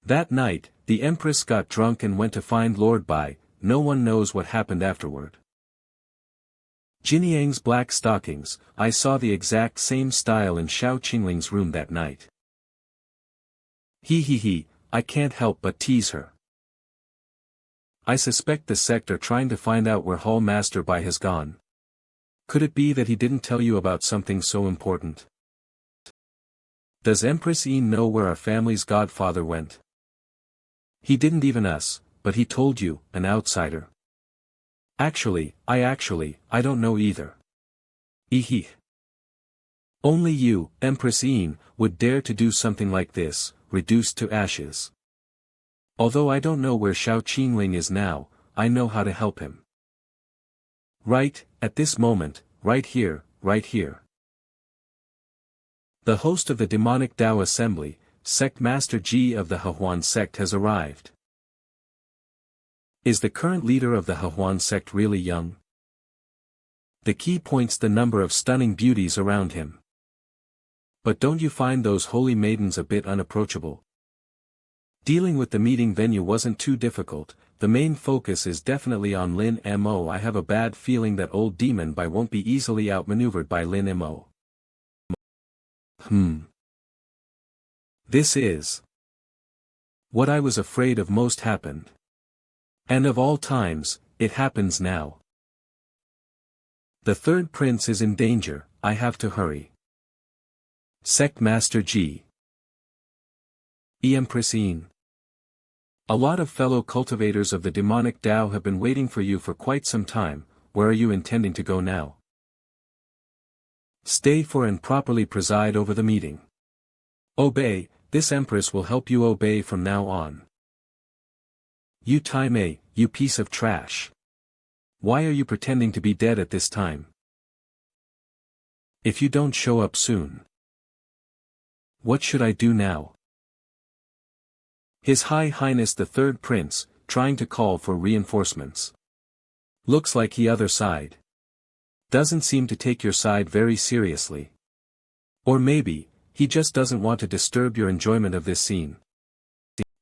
That night, the Empress got drunk and went to find Lord Bai. No one knows what happened afterward. Jinyang's black stockings, I saw the exact same style in Bai Qingling's room that night. He, I can't help but tease her. I suspect the sect are trying to find out where Hall Master Bai has gone. Could it be that he didn't tell you about something so important? Does Empress Yin know where our family's godfather went? He didn't even us, but he told you, an outsider. Actually, I don't know either. Ehe. Only you, Empress Yin, would dare to do something like this, reduced to ashes. Although I don't know where Bai Qingling is now, I know how to help him. Right, at this moment, right here. The host of the demonic Tao assembly, Sect Master Ji of the Hehuan sect has arrived. Is the current leader of the Hehuan sect really young? The key points the number of stunning beauties around him. But don't you find those holy maidens a bit unapproachable? Dealing with the meeting venue wasn't too difficult. The main focus is definitely on Lin Mo. I have a bad feeling that old demon Bai won't be easily outmaneuvered by Lin Mo. This is what I was afraid of most happened. And of all times, it happens now. The third prince is in danger, I have to hurry. Sect Master Ji. Empress Yin. A lot of fellow cultivators of the demonic Tao have been waiting for you for quite some time. Where are you intending to go now? Stay for and properly preside over the meeting. Obey, this Empress will help you obey from now on. You Tai Mei, you piece of trash. Why are you pretending to be dead at this time? If you don't show up soon. What should I do now? His High Highness the Third Prince, trying to call for reinforcements. Looks like he other side. Doesn't seem to take your side very seriously. Or maybe, he just doesn't want to disturb your enjoyment of this scene.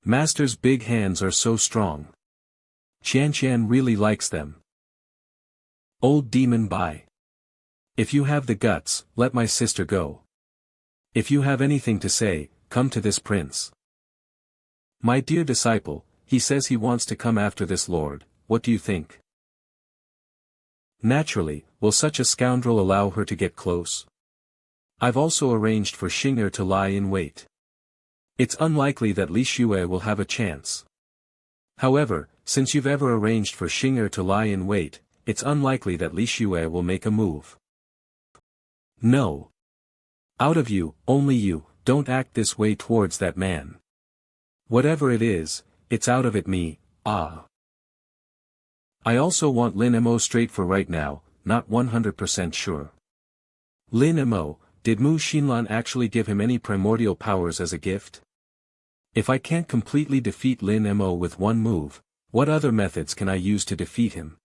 Master's big hands are so strong. Qian really likes them. Old demon Bai. If you have the guts, let my sister go. If you have anything to say, come to this prince. My dear disciple, he says he wants to come after this lord, what do you think? Naturally, will such a scoundrel allow her to get close? I've also arranged for Xing'er to lie in wait. It's unlikely that Li Xue will have a chance. However, since you've ever arranged for Xing'er to lie in wait, it's unlikely that Li Xue will make a move. No. Out of you, only you, don't act this way towards that man. Whatever it is, it's out of it me, ah. I also want Lin Mo straight for right now, not 100% sure. Lin Mo, did Mu Xinlan actually give him any primordial powers as a gift? If I can't completely defeat Lin Mo with one move, what other methods can I use to defeat him?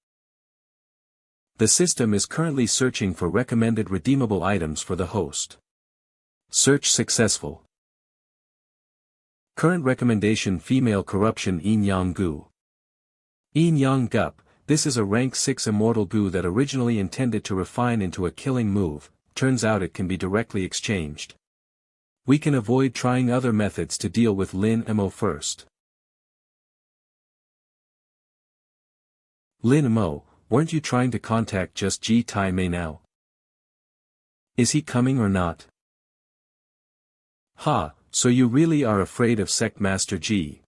The system is currently searching for recommended redeemable items for the host. Search successful. Current recommendation: female corruption Yin Yang Gu. Yin Yang Gup, this is a rank 6 immortal Gu that originally intended to refine into a killing move, turns out it can be directly exchanged. We can avoid trying other methods to deal with Lin Mo first. Lin Mo, weren't you trying to contact just Ji Tai Mei now? Is he coming or not? Ha, so you really are afraid of Sect Master Ji?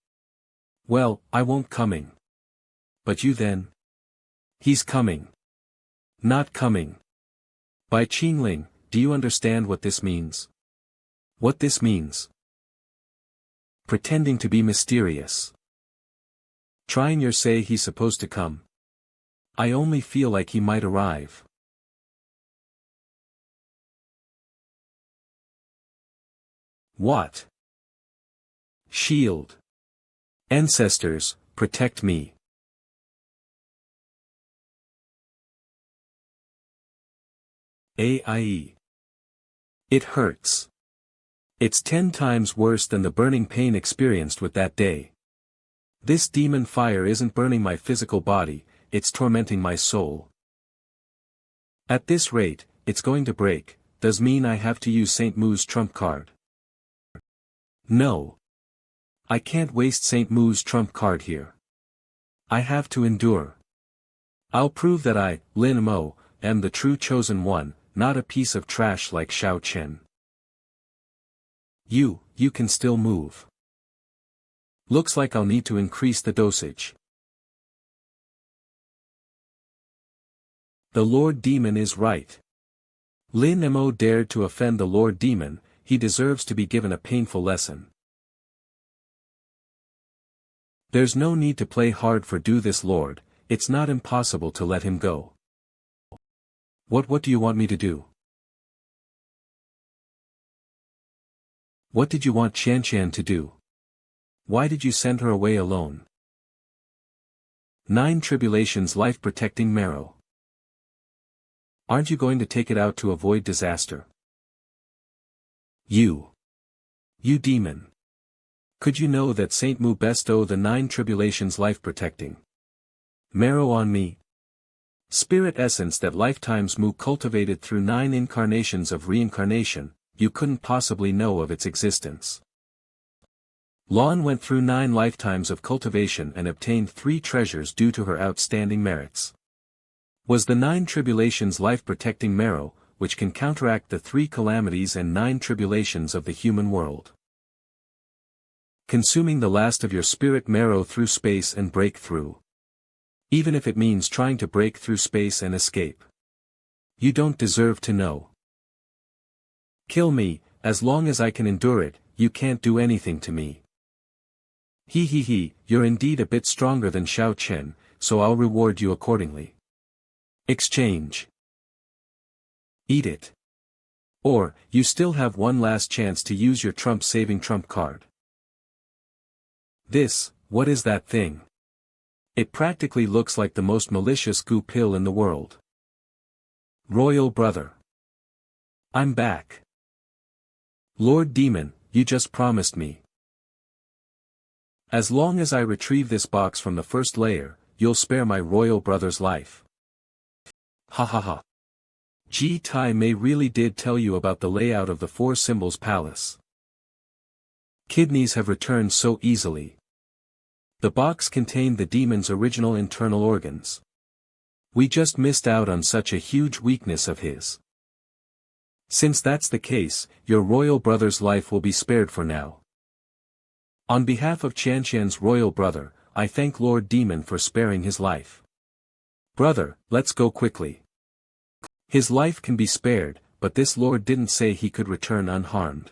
Well, I won't coming. But you then? He's coming. Not coming. Bai Qingling, do you understand what this means? What this means? Pretending to be mysterious. Trying your say he's supposed to come. I only feel like he might arrive. What? Shield. Ancestors, protect me. AIE. It hurts. It's 10 times worse than the burning pain experienced with that day. This demon fire isn't burning my physical body, it's tormenting my soul. At this rate, it's going to break. Does mean I have to use Saint Mu's trump card? No. I can't waste Saint Mu's trump card here. I have to endure. I'll prove that I, Lin Mo, am the true chosen one, not a piece of trash like Shao Chen. You can still move. Looks like I'll need to increase the dosage. The Lord Demon is right. Lin Mo dared to offend the Lord Demon, he deserves to be given a painful lesson. There's no need to play hard for do this Lord, it's not impossible to let him go. What do you want me to do? What did you want Qianqian to do? Why did you send her away alone? 9 Tribulations life-protecting marrow. Aren't you going to take it out to avoid disaster? You demon. Could you know that Saint Mu bestow the 9 Tribulations life-protecting marrow on me? Spirit essence that lifetimes Mu cultivated through 9 incarnations of reincarnation, you couldn't possibly know of its existence. Lan went through 9 lifetimes of cultivation and obtained 3 treasures due to her outstanding merits. Was the 9 Tribulations life-protecting marrow, which can counteract the 3 calamities and 9 tribulations of the human world. Consuming the last of your spirit marrow through space and break through. Even if it means trying to break through space and escape. You don't deserve to know. Kill me, as long as I can endure it, you can't do anything to me. You're indeed a bit stronger than Shao Chen, so I'll reward you accordingly. Exchange. Eat it. Or, you still have one last chance to use your saving trump card. What is that thing? It practically looks like the most malicious goo pill in the world. Royal brother. I'm back. Lord Demon, you just promised me. As long as I retrieve this box from the first layer, you'll spare my royal brother's life. Ha ha ha. Ji Tai Mei really did tell you about the layout of the 4 Symbols Palace. Kidneys have returned so easily. The box contained the demon's original internal organs. We just missed out on such a huge weakness of his. Since that's the case, your royal brother's life will be spared for now. On behalf of Qianqian's royal brother, I thank Lord Demon for sparing his life. Brother, let's go quickly. His life can be spared, but this lord didn't say he could return unharmed.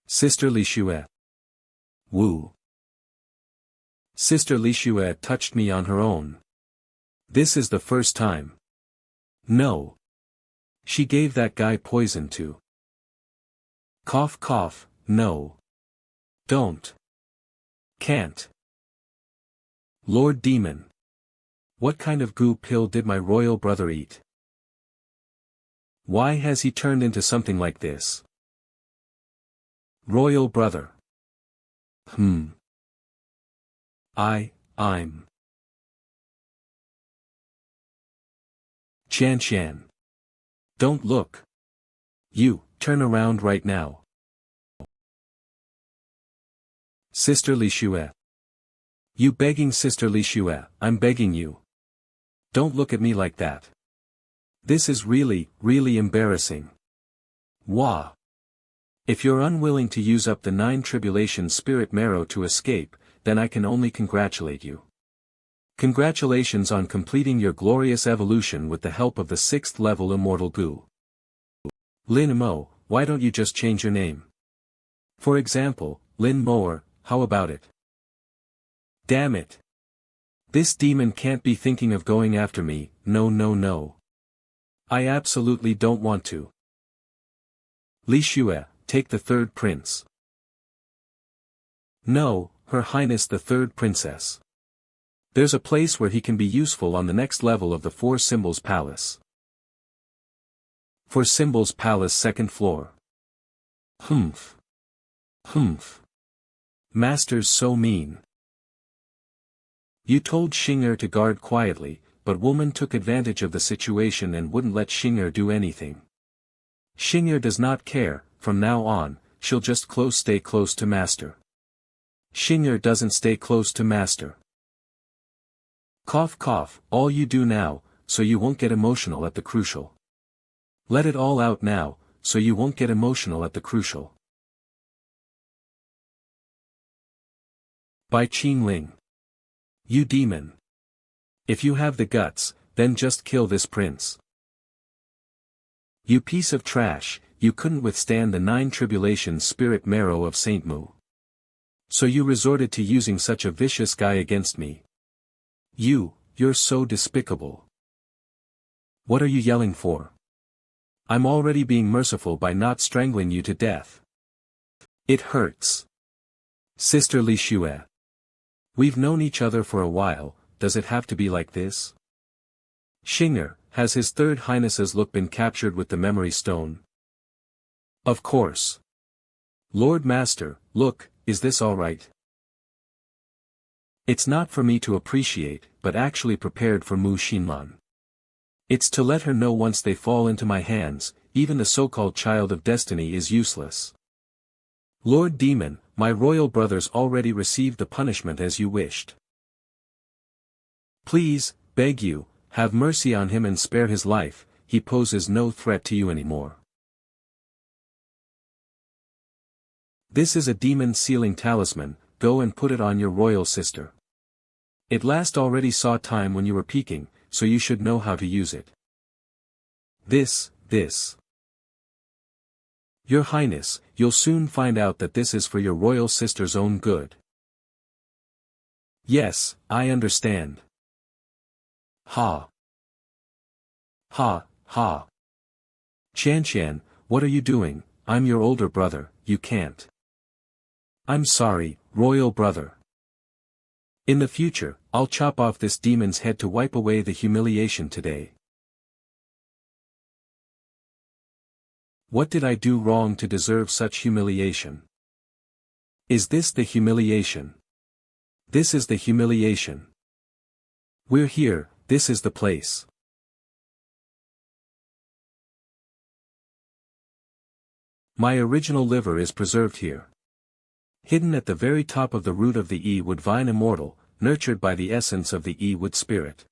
Sister Li Xue. Wu. Sister Li Xue touched me on her own. This is the first time. No. She gave that guy poison too. Cough cough, no. Don't. Can't. Lord Demon. What kind of goo pill did my royal brother eat? Why has he turned into something like this? Royal brother. I'm. Qianqian. Don't look. You, turn around right now. Sister Li Xue. You begging Sister Li Xue, I'm begging you. Don't look at me like that. This is really, really embarrassing. Wah. If you're unwilling to use up the 9 Tribulations spirit marrow to escape, then I can only congratulate you. Congratulations on completing your glorious evolution with the help of the 6th level immortal goo. Lin Mo, why don't you just change your name? For example, Lin Moer, how about it? Damn it. This demon can't be thinking of going after me, no. I absolutely don't want to. Li Xue, take the 3rd prince. No, Her Highness the 3rd princess. There's a place where he can be useful on the next level of the 4 Symbols Palace. 4 Symbols Palace 2nd floor. Humph. Humph. Master's so mean. You told Xing'er to guard quietly, but woman took advantage of the situation and wouldn't let Xing'er do anything. Xing'er does not care, from now on, she'll just stay close to master. Xing'er doesn't stay close to master. Cough cough, all you do now, so you won't get emotional at the crucial. Let it all out now, so you won't get emotional at the crucial. Bai Qingling. You demon. If you have the guts, then just kill this prince. You piece of trash, you couldn't withstand the 9 tribulations spirit marrow of Saint Mu. So you resorted to using such a vicious guy against me. You're so despicable. What are you yelling for? I'm already being merciful by not strangling you to death. It hurts. Sister Li Xue. We've known each other for a while, does it have to be like this? Xing'er, has His Third Highness's look been captured with the memory stone? Of course. Lord Master, look, is this all right? It's not for me to appreciate, but actually prepared for Mu Xinlan. It's to let her know once they fall into my hands, even the so-called child of destiny is useless. Lord Demon, my royal brothers already received the punishment as you wished. Please, beg you, have mercy on him and spare his life, he poses no threat to you anymore. This is a demon sealing talisman, go and put it on your royal sister. It last already saw time when you were peeking, so you should know how to use it. This. Your Highness, you'll soon find out that this is for your royal sister's own good. Yes, I understand. Ha. Ha, ha. Qian, what are you doing? I'm your older brother, you can't. I'm sorry, royal brother. In the future, I'll chop off this demon's head to wipe away the humiliation today. What did I do wrong to deserve such humiliation? Is this the humiliation? This is the humiliation. We're here, this is the place. My original liver is preserved here. Hidden at the very top of the root of the E-wood vine immortal, nurtured by the essence of the E-wood spirit.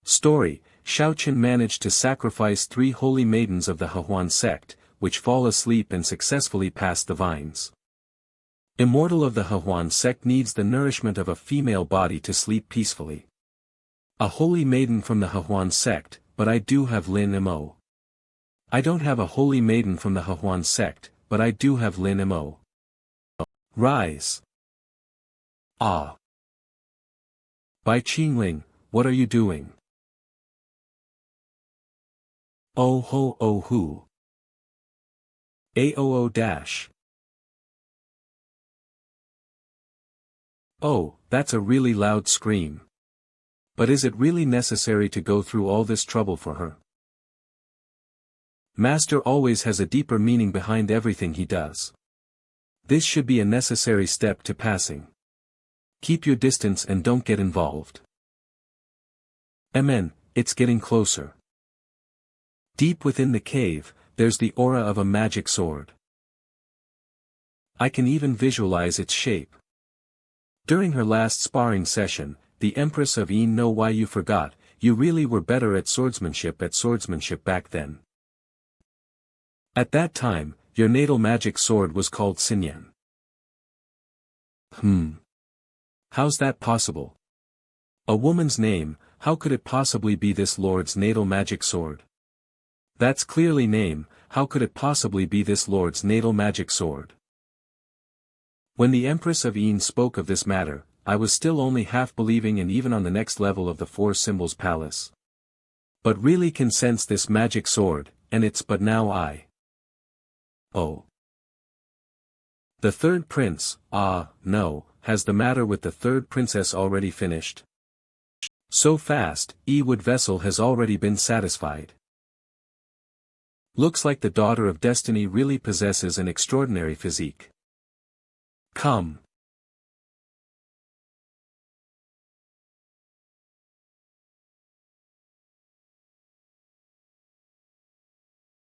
Story, Shaoqin managed to sacrifice 3 holy maidens of the Hehuan sect, which fall asleep and successfully pass the vines. Immortal of the Hehuan sect needs the nourishment of a female body to sleep peacefully. A holy maiden from the Hehuan sect, but I do have Lin Mo. I don't have a holy maiden from the Hehuan sect, but I do have Lin Mo. Rise. Ah. Bai Qingling, what are you doing? Oh ho oh hoo. AOO dash. Oh, that's a really loud scream. But is it really necessary to go through all this trouble for her? Master always has a deeper meaning behind everything he does. This should be a necessary step to passing. Keep your distance and don't get involved. Amen, it's getting closer. Deep within the cave, there's the aura of a magic sword. I can even visualize its shape. During her last sparring session, the Empress of Yin know why you forgot, you really were better at swordsmanship back then. At that time, your natal magic sword was called Xinyan. How's that possible? A woman's name, how could it possibly be this lord's natal magic sword? That's clearly name, how could it possibly be this lord's natal magic sword? When the Empress of Yin spoke of this matter, I was still only half believing and even on the next level of the 4 Symbols Palace. But really can sense this magic sword, and it's but now I. Oh. The third prince, no, has the matter with the third princess already finished? So fast, E-wood vessel has already been satisfied. Looks like the daughter of destiny really possesses an extraordinary physique. Come.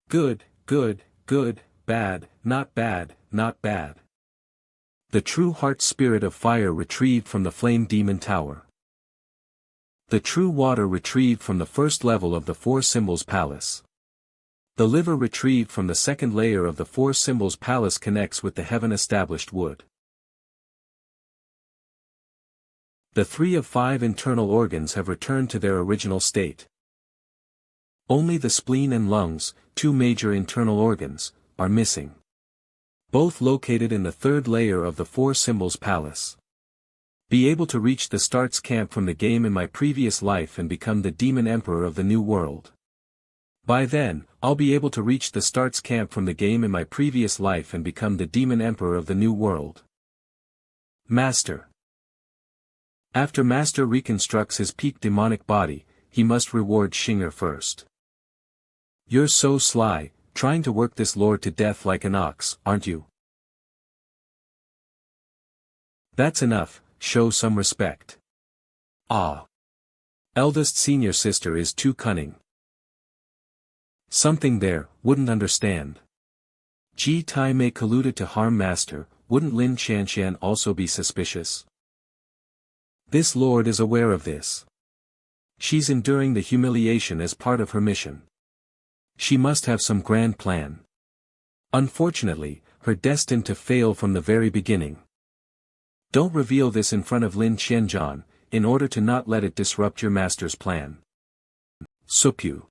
Good, good, good, bad, not bad, not bad. The true heart spirit of fire retrieved from the flame demon tower. The true water retrieved from the first level of the four symbols palace. The liver retrieved from the second layer of the four symbols palace connects with the heaven established wood. The 3 of 5 internal organs have returned to their original state. Only the spleen and lungs, 2 major internal organs, are missing. Both located in the third layer of the four symbols palace. Be able to reach the starts camp from the game in my previous life and become the demon emperor of the new world. By then, I'll be able to reach the starts camp from the game in my previous life and become the demon emperor of the new world. Master. After Master reconstructs his peak demonic body, he must reward Xinger first. You're so sly, trying to work this lord to death like an ox, aren't you? That's enough, show some respect. Ah. Eldest senior sister is too cunning. Something there, wouldn't understand. Ji Tai Mei colluded to harm Master, wouldn't Lin Qianqian also be suspicious? This lord is aware of this. She's enduring the humiliation as part of her mission. She must have some grand plan. Unfortunately, her destined to fail from the very beginning. Don't reveal this in front of Lin Qianzhan, in order to not let it disrupt your master's plan. Supyu.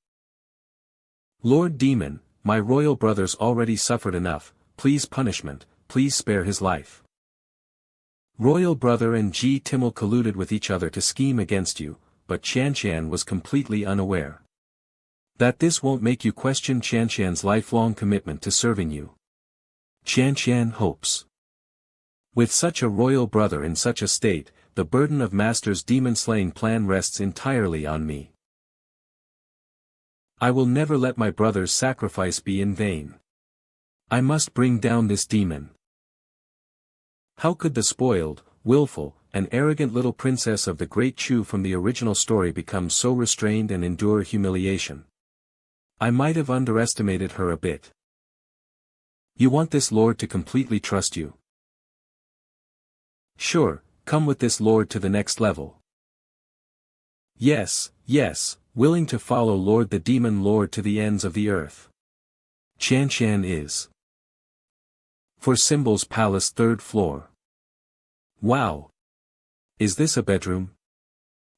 Lord Demon, my royal brother's already suffered enough, please punishment, please spare his life. Royal brother and Ji Timmel colluded with each other to scheme against you, but Qianqian was completely unaware. That this won't make you question Qianqian's lifelong commitment to serving you. Qianqian hopes. With such a royal brother in such a state, the burden of Master's demon-slaying plan rests entirely on me. I will never let my brother's sacrifice be in vain. I must bring down this demon. How could the spoiled, willful, and arrogant little princess of the Great Chu from the original story become so restrained and endure humiliation? I might have underestimated her a bit. You want this lord to completely trust you? Sure, come with this lord to the next level. Yes, yes, willing to follow Lord the Demon Lord to the ends of the earth. Qianqian is. For Symbols Palace 3rd floor. Wow! Is this a bedroom?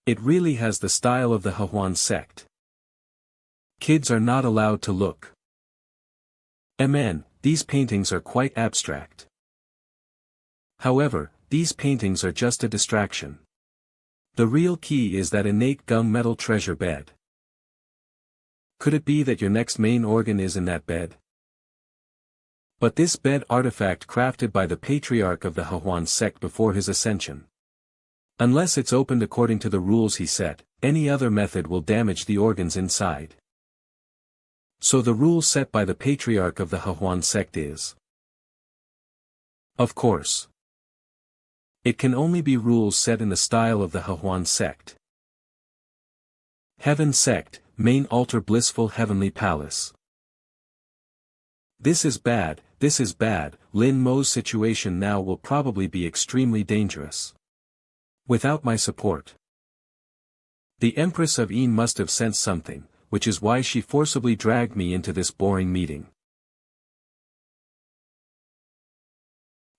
It really has the style of the Hehuan sect. Kids are not allowed to look. MN, these paintings are quite abstract. However, these paintings are just a distraction. The real key is that innate gunmetal treasure bed. Could it be that your next main organ is in that bed? But this bed artifact crafted by the patriarch of the Hehuan sect before his ascension. Unless it's opened according to the rules he set, any other method will damage the organs inside. So the rule set by the patriarch of the Hehuan sect is. Of course. It can only be rules set in the style of the Hehuan sect. Heaven sect, main altar blissful heavenly palace. This is bad, Lin Mo's situation now will probably be extremely dangerous. Without my support. The Empress of Yin must have sensed something, which is why she forcibly dragged me into this boring meeting.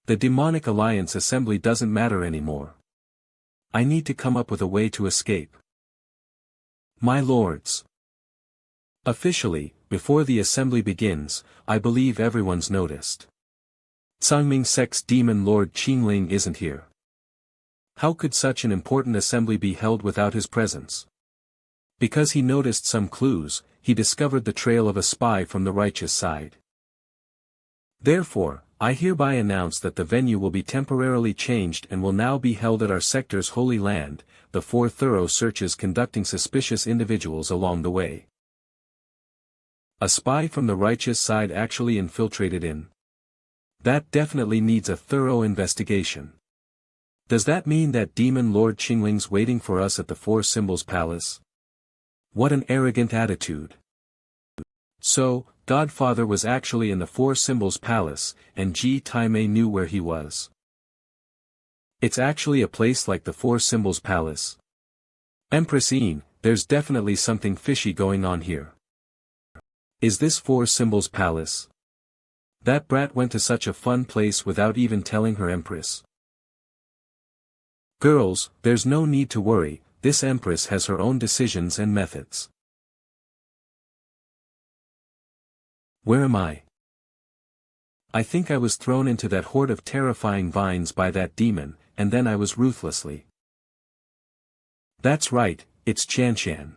The Demonic Alliance assembly doesn't matter anymore. I need to come up with a way to escape. My lords. Officially, before the assembly begins, I believe everyone's noticed. Cangming Sect's demon lord Qingling isn't here. How could such an important assembly be held without his presence? Because he noticed some clues, he discovered the trail of a spy from the righteous side. Therefore, I hereby announce that the venue will be temporarily changed and will now be held at our sector's holy land, the 4 thorough searches conducting suspicious individuals along the way. A spy from the righteous side actually infiltrated in. That definitely needs a thorough investigation. Does that mean that demon Lord Qingling's waiting for us at the Four Symbols Palace? What an arrogant attitude. So, Godfather was actually in the Four Symbols Palace, and Ji Taimei knew where he was. It's actually a place like the Four Symbols Palace. Empress Yin, there's definitely something fishy going on here. Is this Four Symbols Palace? That brat went to such a fun place without even telling her Empress. Girls, there's no need to worry, this Empress has her own decisions and methods. Where am I? I think I was thrown into that horde of terrifying vines by that demon, and then I was ruthlessly. That's right, it's Chanshan.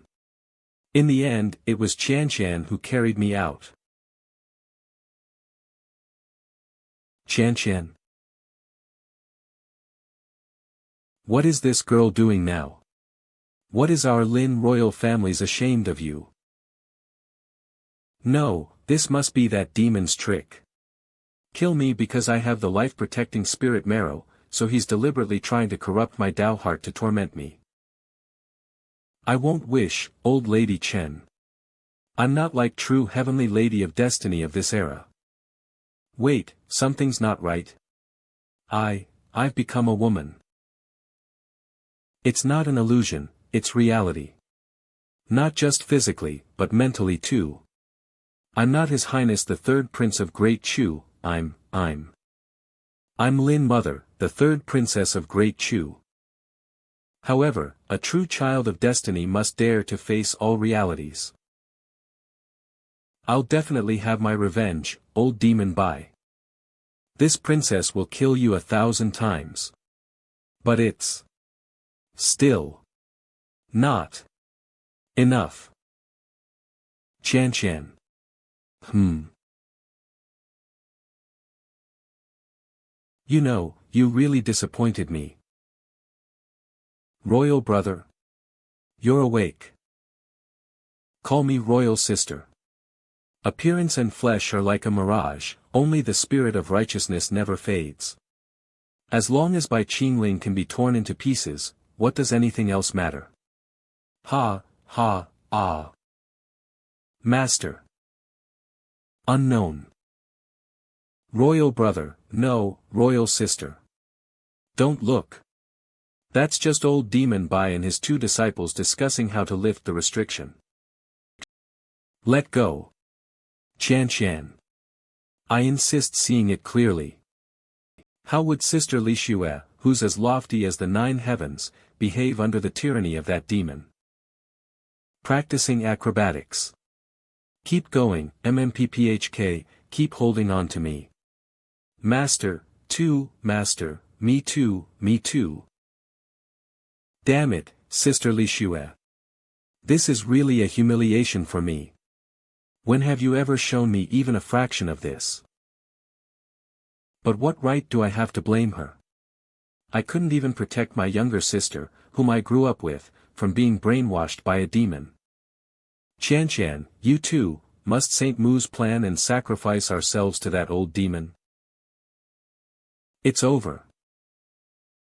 In the end, it was Chanshan who carried me out. Chanshan. What is this girl doing now? What is our Lin royal family's ashamed of you? No, this must be that demon's trick. Kill me because I have the life-protecting spirit marrow, so he's deliberately trying to corrupt my Tao heart to torment me. I won't wish, old lady Chen. I'm not like true heavenly lady of destiny of this era. Wait, something's not right. I've become a woman. It's not an illusion, it's reality. Not just physically, but mentally too. I'm not His Highness the Third Prince of Great Chu, I'm Lin Mother, the Third Princess of Great Chu. However, a true child of destiny must dare to face all realities. I'll definitely have my revenge, old demon Bai. This princess will kill you 1,000 times. But it's still not enough. Chanshan. You know, you really disappointed me. Royal brother. You're awake. Call me royal sister. Appearance and flesh are like a mirage, only the spirit of righteousness never fades. As long as Bai Qingling can be torn into pieces, what does anything else matter? Ha, ha, ah. Master. Unknown. Royal brother, no, royal sister. Don't look. That's just old demon Bai and his 2 disciples discussing how to lift the restriction. Let go. Chanshan. I insist seeing it clearly. How would Sister Li Xue, who's as lofty as the 9 heavens, behave under the tyranny of that demon? Practicing acrobatics. Keep going, MMPPHK, keep holding on to me. Master, too, master, me too, me too. Damn it, Sister Li Xue. This is really a humiliation for me. When have you ever shown me even a fraction of this? But what right do I have to blame her? I couldn't even protect my younger sister, whom I grew up with, from being brainwashed by a demon. Chanshan, you too, must Saint Mu's plan and sacrifice ourselves to that old demon? It's over.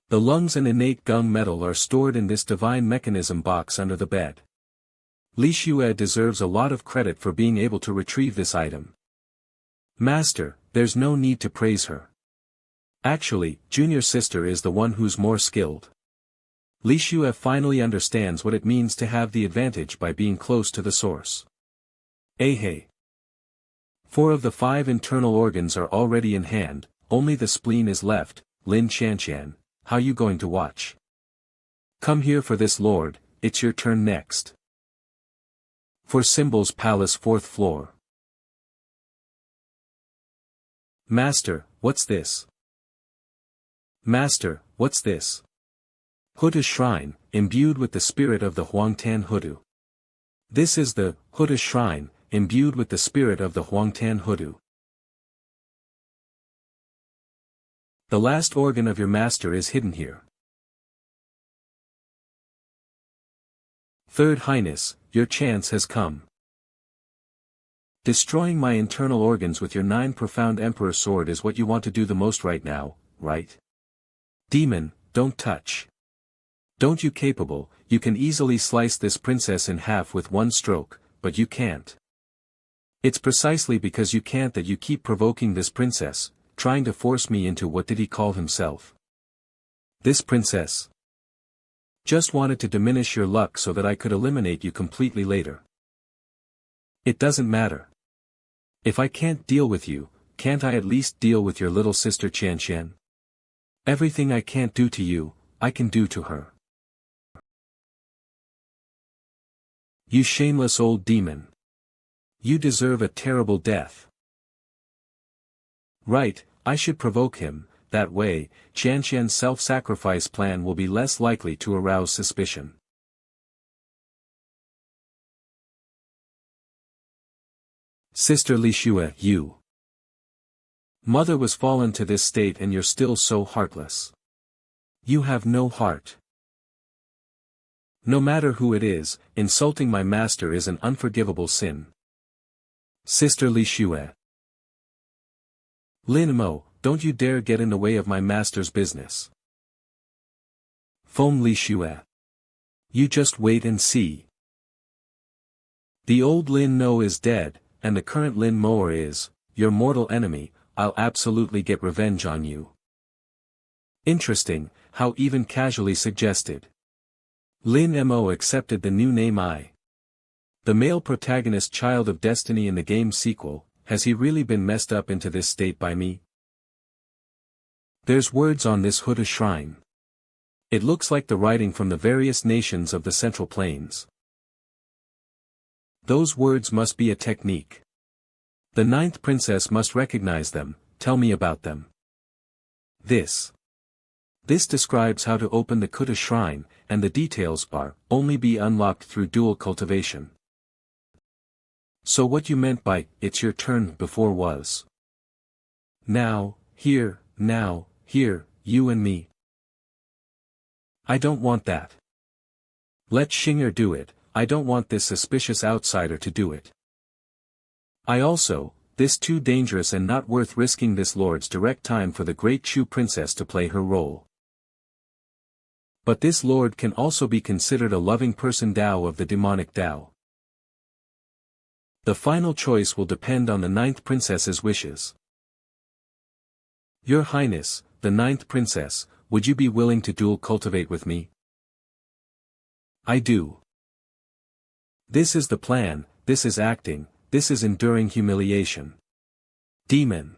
The lungs and innate gung metal are stored in this divine mechanism box under the bed. Li Xue deserves a lot of credit for being able to retrieve this item. Master, there's no need to praise her. Actually, junior sister is the one who's more skilled. Li Xue finally understands what it means to have the advantage by being close to the source. Hey. 4 of the 5 internal organs are already in hand, only the spleen is left. Lin Chanshan, how you going to watch? Come here for this lord, it's your turn next. For Symbols Palace 4th floor. Master, what's this? Master, what's this? Huda Shrine, imbued with the spirit of the Huangtan Hudu. This is the Huda Shrine, imbued with the spirit of the Huangtan Hudu. The last organ of your master is hidden here. Third Highness, your chance has come. Destroying my internal organs with your 9 profound emperor sword is what you want to do the most right now, right? Demon, don't touch. Don't you capable, you can easily slice this princess in half with one stroke, but you can't. It's precisely because you can't that you keep provoking this princess, trying to force me into what did he call himself? This princess. Just wanted to diminish your luck so that I could eliminate you completely later. It doesn't matter. If I can't deal with you, can't I at least deal with your little sister Qianqian? Everything I can't do to you, I can do to her. You shameless old demon. You deserve a terrible death. Right, I should provoke him, that way, Qianqian's self-sacrifice plan will be less likely to arouse suspicion. Sister Li Xue, you. Mother was fallen to this state and you're still so heartless. You have no heart. No matter who it is, insulting my master is an unforgivable sin. Sister Li Xue. Lin Mo, don't you dare get in the way of my master's business. Feng Li Xue. You just wait and see. The old Lin No is dead, and the current Lin Moer is, your mortal enemy. I'll absolutely get revenge on you. Interesting, how even casually suggested. Lin Mo accepted the new name I. The male protagonist child of destiny in the game sequel, has he really been messed up into this state by me? There's words on this Huda shrine. It looks like the writing from the various nations of the Central Plains. Those words must be a technique. The 9th princess must recognize them, tell me about them. This describes how to open the Kuta shrine, and the details are, only be unlocked through dual cultivation. So what you meant by, it's your turn before was. Now, here, you and me. I don't want that. Let Xinger do it, I don't want this suspicious outsider to do it. This too dangerous and not worth risking this lord's direct time for the great Chu princess to play her role. But this lord can also be considered a loving person Dao of the demonic Dao. The final choice will depend on the 9th princess's wishes. Your Highness, the 9th princess, would you be willing to dual cultivate with me? I do. This is the plan, this is acting. This is enduring humiliation. Demon.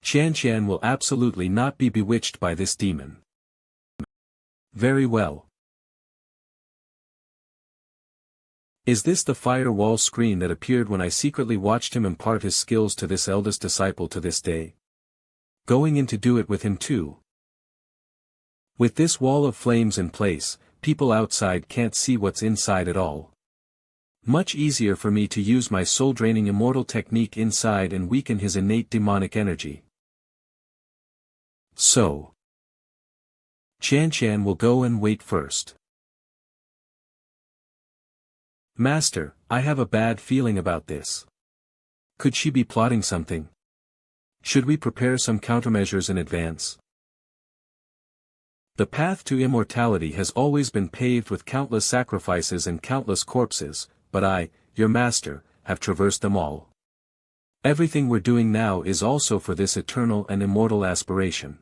Qianqian will absolutely not be bewitched by this demon. Very well. Is this the firewall screen that appeared when I secretly watched him impart his skills to this eldest disciple to this day? Going in to do it with him too. With this wall of flames in place, people outside can't see what's inside at all. Much easier for me to use my soul-draining immortal technique inside and weaken his innate demonic energy. So, Qianqian will go and wait first. Master, I have a bad feeling about this. Could she be plotting something? Should we prepare some countermeasures in advance? The path to immortality has always been paved with countless sacrifices and countless corpses, but I, your master, have traversed them all. Everything we're doing now is also for this eternal and immortal aspiration.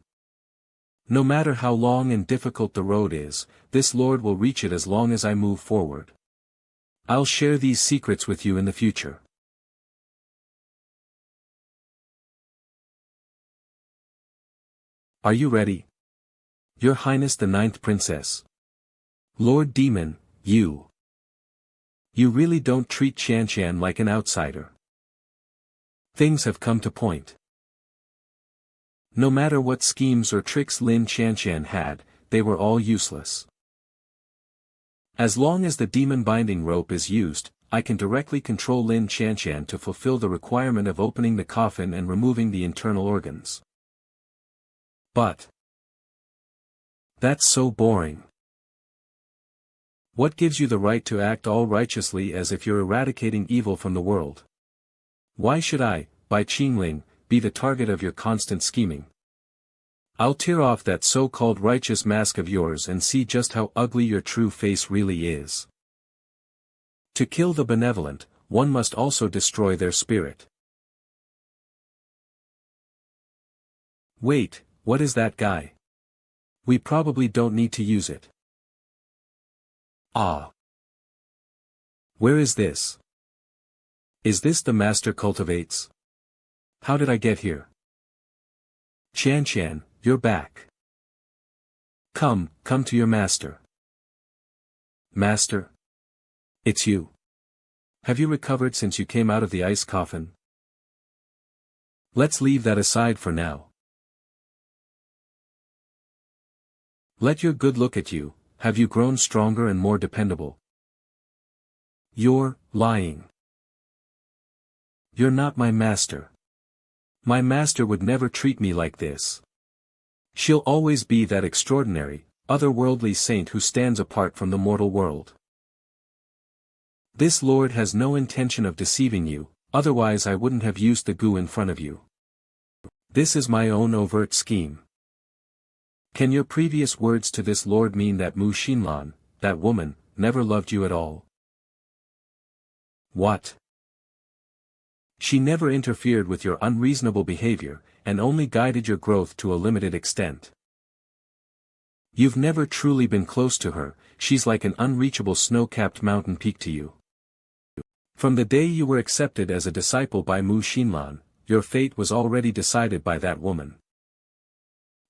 No matter how long and difficult the road is, this Lord will reach it as long as I move forward. I'll share these secrets with you in the future. Are you ready? Your Highness the 9th Princess. Lord Demon, you. You really don't treat Qianqian like an outsider. Things have come to point. No matter what schemes or tricks Lin Qianqian had, they were all useless. As long as the demon binding rope is used, I can directly control Lin Qianqian to fulfill the requirement of opening the coffin and removing the internal organs. But that's so boring. What gives you the right to act all righteously as if you're eradicating evil from the world? Why should I, Bai Qingling, be the target of your constant scheming? I'll tear off that so-called righteous mask of yours and see just how ugly your true face really is. To kill the benevolent, one must also destroy their spirit. Wait, what is that guy? We probably don't need to use it. Ah. Where is this? Is this the master cultivates? How did I get here? Chan, you're back. Come to your master. Master? It's you. Have you recovered since you came out of the ice coffin? Let's leave that aside for now. Let your good look at you. Have you grown stronger and more dependable? You're lying. You're not my master. My master would never treat me like this. She'll always be that extraordinary, otherworldly saint who stands apart from the mortal world. This Lord has no intention of deceiving you, otherwise I wouldn't have used the goo in front of you. This is my own overt scheme. Can your previous words to this Lord mean that Mu Xinlan, that woman, never loved you at all? What? She never interfered with your unreasonable behavior, and only guided your growth to a limited extent. You've never truly been close to her, she's like an unreachable snow-capped mountain peak to you. From the day you were accepted as a disciple by Mu Xinlan, your fate was already decided by that woman.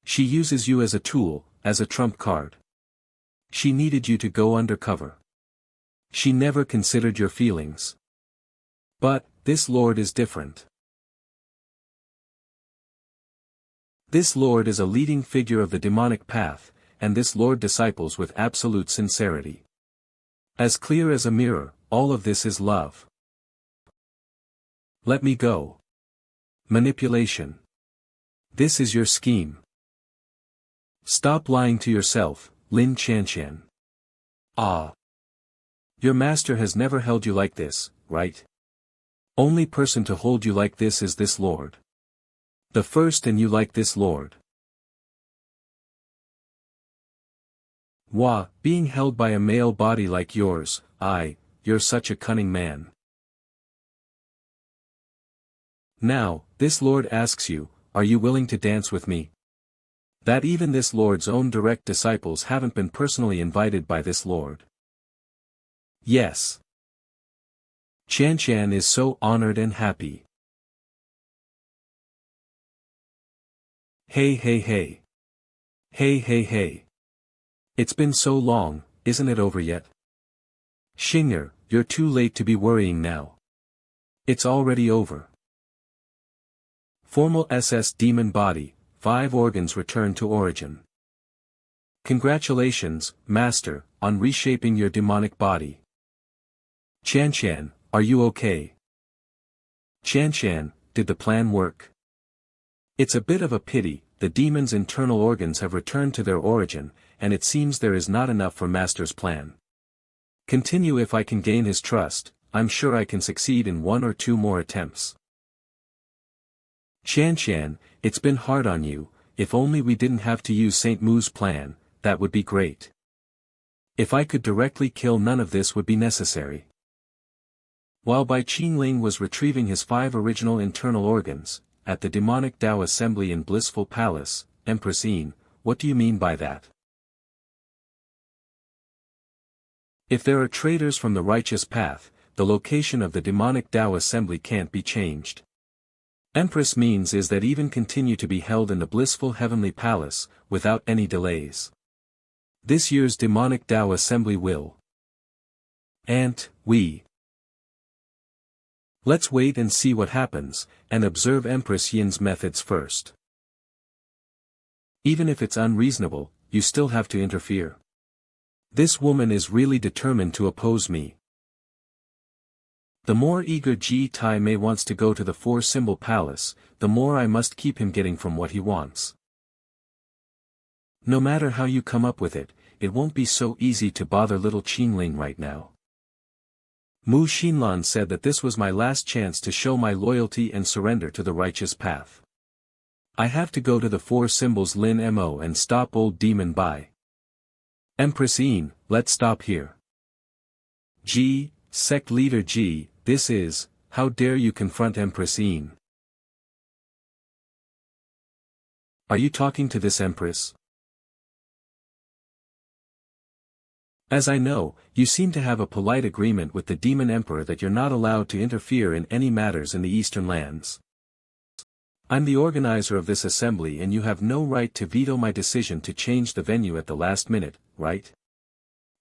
She uses you as a tool, as a trump card. She needed you to go undercover. She never considered your feelings. But, this Lord is different. This Lord is a leading figure of the demonic path, and this Lord disciples with absolute sincerity. As clear as a mirror, all of this is love. Let me go. Manipulation. This is your scheme. Stop lying to yourself, Lin Chan. Ah. Your master has never held you like this, right? Only person to hold you like this is this Lord. The first and you like this Lord. Wah, being held by a male body like yours, you're such a cunning man. Now, this Lord asks you, are you willing to dance with me? That even this Lord's own direct disciples haven't been personally invited by this Lord. Yes. Chan is so honored and happy. Hey. Hey. It's been so long, isn't it over yet? Xinger, you're too late to be worrying now. It's already over. Formal SS demon body, 5 organs return to origin. Congratulations, Master, on reshaping your demonic body. Chan, are you okay? Chan, did the plan work? It's a bit of a pity, the demon's internal organs have returned to their origin, and it seems there is not enough for Master's plan. Continue if I can gain his trust, I'm sure I can succeed in 1 or 2 more attempts. Chan, it's been hard on you, if only we didn't have to use Saint Mu's plan, that would be great. If I could directly kill none of this would be necessary. While Bai Qingling was retrieving his 5 original internal organs, at the demonic Tao assembly in Blissful Palace, Empress Yin, what do you mean by that? If there are traitors from the righteous path, the location of the demonic Tao assembly can't be changed. Empress means is that even continue to be held in the blissful heavenly palace, without any delays. This year's demonic Tao assembly will. Let's wait and see what happens, and observe Empress Yin's methods first. Even if it's unreasonable, you still have to interfere. This woman is really determined to oppose me. The more eager Ji Tai Mei wants to go to the 4-symbol palace, the more I must keep him getting from what he wants. No matter how you come up with it, it won't be so easy to bother little Qingling right now. Mu Xinlan said that this was my last chance to show my loyalty and surrender to the righteous path. I have to go to the four symbols Lin Mo and stop old demon Bai. Empress Yin, let's stop here. G, sect leader G, this is, how dare you confront Empress Yin? Are you talking to this Empress? As I know, you seem to have a polite agreement with the Demon Emperor that you're not allowed to interfere in any matters in the Eastern lands. I'm the organizer of this assembly and you have no right to veto my decision to change the venue at the last minute, right?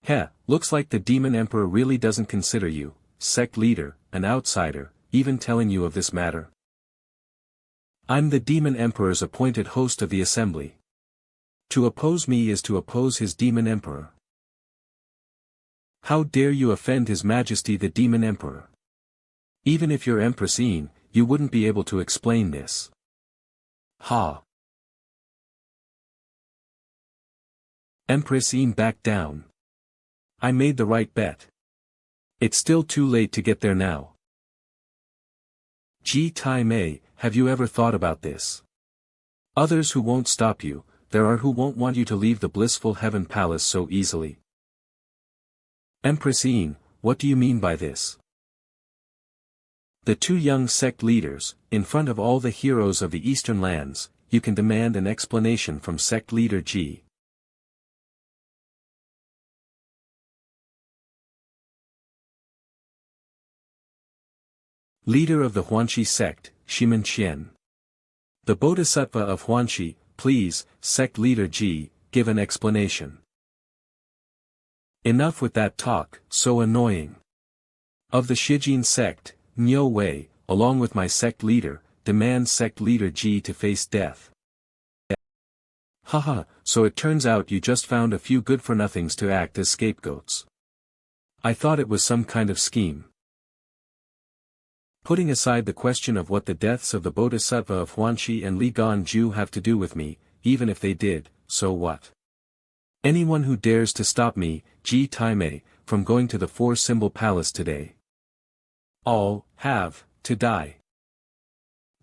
Heh, looks like the Demon Emperor really doesn't consider you, sect leader, an outsider, even telling you of this matter. I'm the Demon Emperor's appointed host of the assembly. To oppose me is to oppose his Demon Emperor. How dare you offend His Majesty the Demon Emperor? Even if you're Empress Yin, you wouldn't be able to explain this. Ha! Empress Yin backed down. I made the right bet. It's still too late to get there now. Ji Tai Mei, have you ever thought about this? Others who won't stop you, there are who won't want you to leave the blissful heaven palace so easily. Empress Yin, what do you mean by this? The two young sect leaders, in front of all the heroes of the Eastern lands, you can demand an explanation from sect leader G. Leader of the Huanxi sect, Shimen Qian. The Bodhisattva of Huanxi, please, sect leader G, give an explanation. Enough with that talk, so annoying. Of the Shijin sect, Niu Wei, along with my sect leader, demand sect leader G to face death. Haha, so it turns out you just found a few good-for-nothings to act as scapegoats. I thought it was some kind of scheme. Putting aside the question of what the deaths of the Bodhisattva of Huanxi and Li Ganju have to do with me, even if they did, so what? Anyone who dares to stop me, Ji Tai Mei, from going to the four-symbol palace today, all have to die.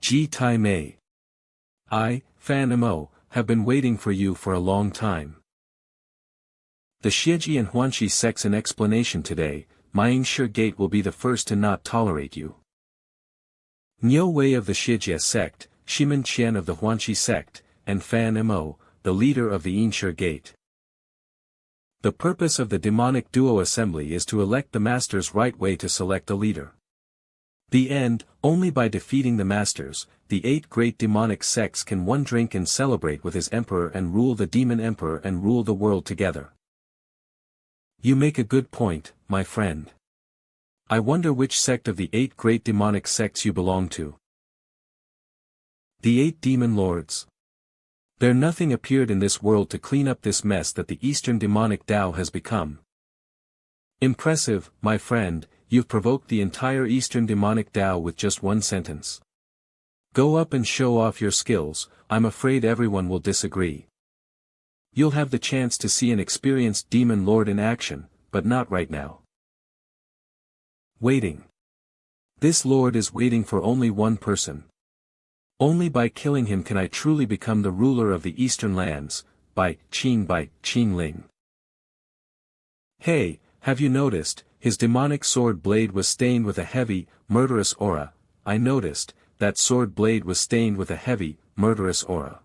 Ji Tai Mei. I, Fan Mo, have been waiting for you for a long time. The Xieji and Huanxi sects an explanation today, Mingshi Gate will be the first to not tolerate you. Niu Wei of the Xijia sect, Shimen Qian of the Huanxi sect, and Fan Mo, the leader of the Yinshi Gate. The purpose of the demonic duo assembly is to elect the master's right way to select a leader. The end, only by defeating the masters, the 8 great demonic sects can one drink and celebrate with his emperor and rule the demon emperor and rule the world together. You make a good point, my friend. I wonder which sect of the 8 great demonic sects you belong to. The 8 demon lords. There nothing appeared in this world to clean up this mess that the Eastern demonic Tao has become. Impressive, my friend, you've provoked the entire Eastern demonic Tao with just one sentence. Go up and show off your skills, I'm afraid everyone will disagree. You'll have the chance to see an experienced demon lord in action, but not right now. Waiting. This lord is waiting for only one person. Only by killing him can I truly become the ruler of the Eastern lands, Bai Qingling. Hey, have you noticed, his demonic sword blade was stained with a heavy, murderous aura. I noticed, that sword blade was stained with a heavy, murderous aura.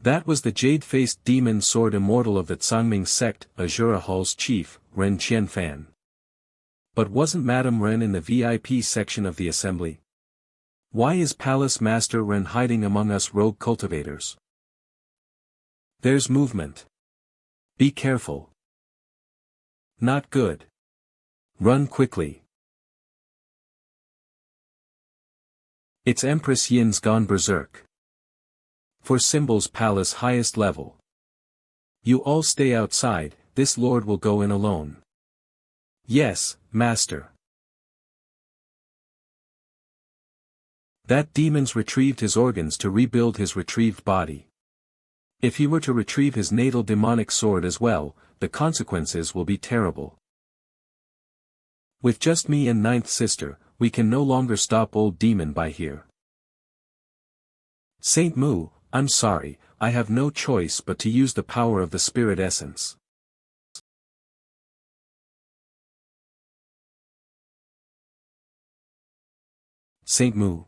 That was the jade-faced demon sword immortal of the Tsangming sect, Azura Hall's chief, Ren Qianfan. But wasn't Madame Ren in the VIP section of the assembly? Why is Palace Master Ren hiding among us rogue cultivators? There's movement. Be careful. Not good. Run quickly. It's Empress Yin's gone berserk. For Symbol's palace highest level. You all stay outside, this lord will go in alone. Yes, master. That demon's retrieved his organs to rebuild his retrieved body. If he were to retrieve his natal demonic sword as well, the consequences will be terrible. With just me and ninth sister, we can no longer stop old demon Bai here. Saint Mu, I'm sorry, I have no choice but to use the power of the spirit essence. Saint Mu.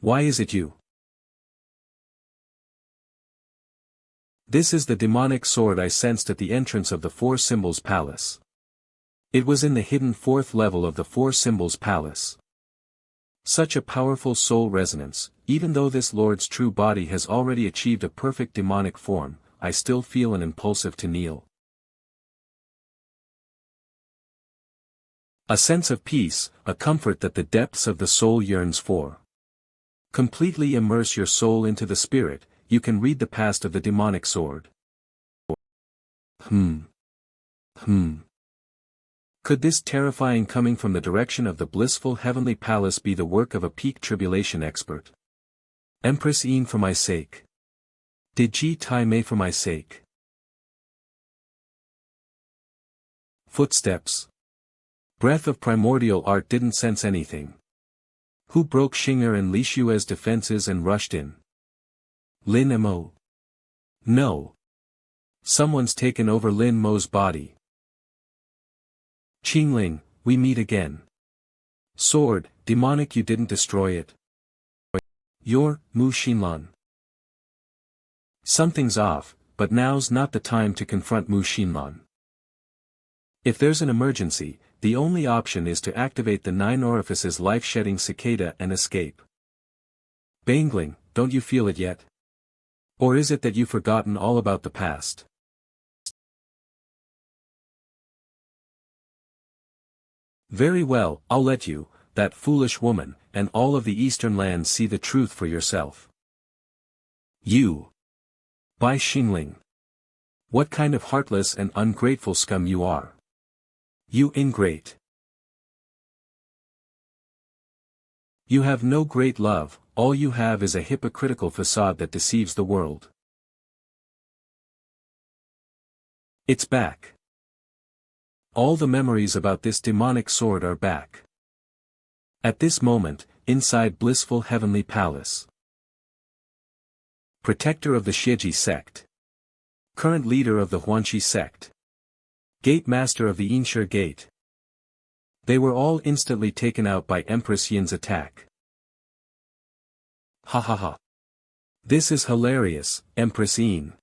Why is it you? This is the demonic sword I sensed at the entrance of the Four Symbols Palace. It was in the hidden fourth level of the Four Symbols Palace. Such a powerful soul resonance, even though this lord's true body has already achieved a perfect demonic form, I still feel an impulsive to kneel. A sense of peace, a comfort that the depths of the soul yearns for. Completely immerse your soul into the spirit, you can read the past of the demonic sword. Could this terrifying coming from the direction of the blissful heavenly palace be the work of a peak tribulation expert? Empress Yin for my sake. Did Ji Tai Mei for my sake? Footsteps. Breath of primordial art didn't sense anything. Who broke Xing'er and Li Xue's defenses and rushed in? Lin Mo. No. Someone's taken over Lin Mo's body. Qingling, we meet again. Sword, demonic, you didn't destroy it. You're Mu Xinlan. Something's off, but now's not the time to confront Mu Xinlan. If there's an emergency, the only option is to activate the 9 orifices life-shedding cicada and escape. Bangling, don't you feel it yet? Or is it that you've forgotten all about the past? Very well, I'll let you, that foolish woman, and all of the eastern lands see the truth for yourself. You. Bai Qingling. What kind of heartless and ungrateful scum you are. You ingrate. You have no great love, all you have is a hypocritical facade that deceives the world. It's back. All the memories about this demonic sword are back. At this moment, inside blissful heavenly palace. Protector of the Shiji sect. Current leader of the Huanxi sect. Gate master of the Yinshe gate. They were all instantly taken out by Empress Yin's attack. Ha ha ha. This is hilarious, Empress Yin.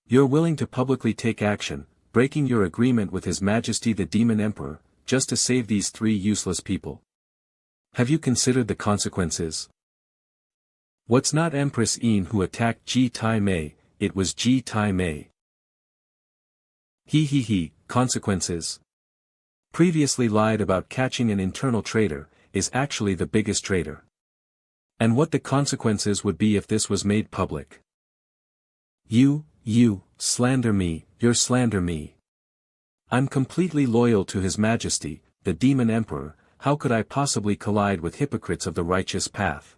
You're willing to publicly take action, breaking your agreement with His Majesty the Demon Emperor, just to save these 3 useless people. Have you considered the consequences? What's not Empress Yin who attacked Ji Tai Mei, it was Ji Tai Mei. Consequences. Previously lied about catching an internal traitor, is actually the biggest traitor. And what the consequences would be if this was made public. You slander me, you slander me. I'm completely loyal to His Majesty, the Demon Emperor, how could I possibly collide with hypocrites of the righteous path?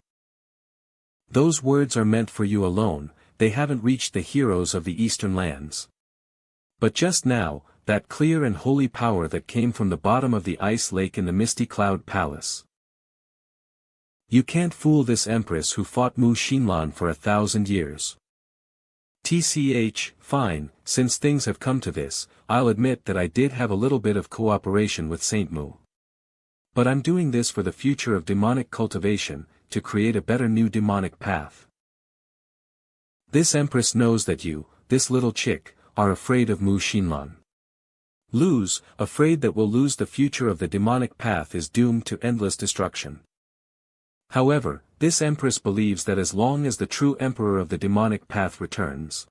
Those words are meant for you alone, they haven't reached the heroes of the eastern lands. But just now, that clear and holy power that came from the bottom of the ice lake in the misty cloud palace. You can't fool this empress who fought Mu Xinlan for 1,000 years. Fine, since things have come to this, I'll admit that I did have a little bit of cooperation with Saint Mu. But I'm doing this for the future of demonic cultivation, to create a better new demonic path. This empress knows that you, this little chick, are afraid of Mu Xinlan. Afraid that we'll lose the future of the demonic path is doomed to endless destruction. However, this empress believes that as long as the true emperor of the demonic path returns,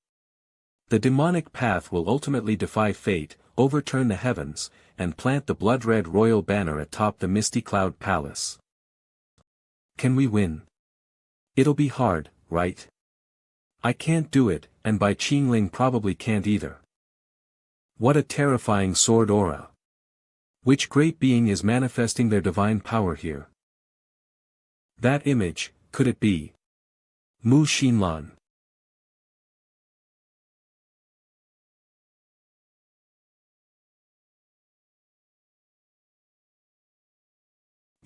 the demonic path will ultimately defy fate, overturn the heavens, and plant the blood-red royal banner atop the misty cloud palace. Can we win? It'll be hard, right? I can't do it, and Bai Qingling probably can't either. What a terrifying sword aura. Which great being is manifesting their divine power here? That image, could it be Mu Xinlan?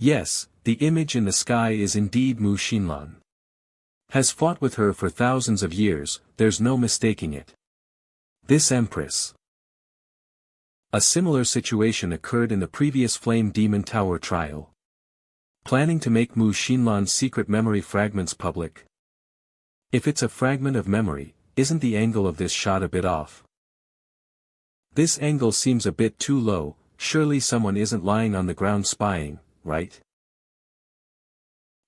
Yes, the image in the sky is indeed Mu Xinlan. Has fought with her for thousands of years, there's no mistaking it. This Empress. A similar situation occurred in the previous Flame Demon Tower trial. Planning to make Mu Xinlan's secret memory fragments public? If it's a fragment of memory, isn't the angle of this shot a bit off? This angle seems a bit too low, surely someone isn't lying on the ground spying, right?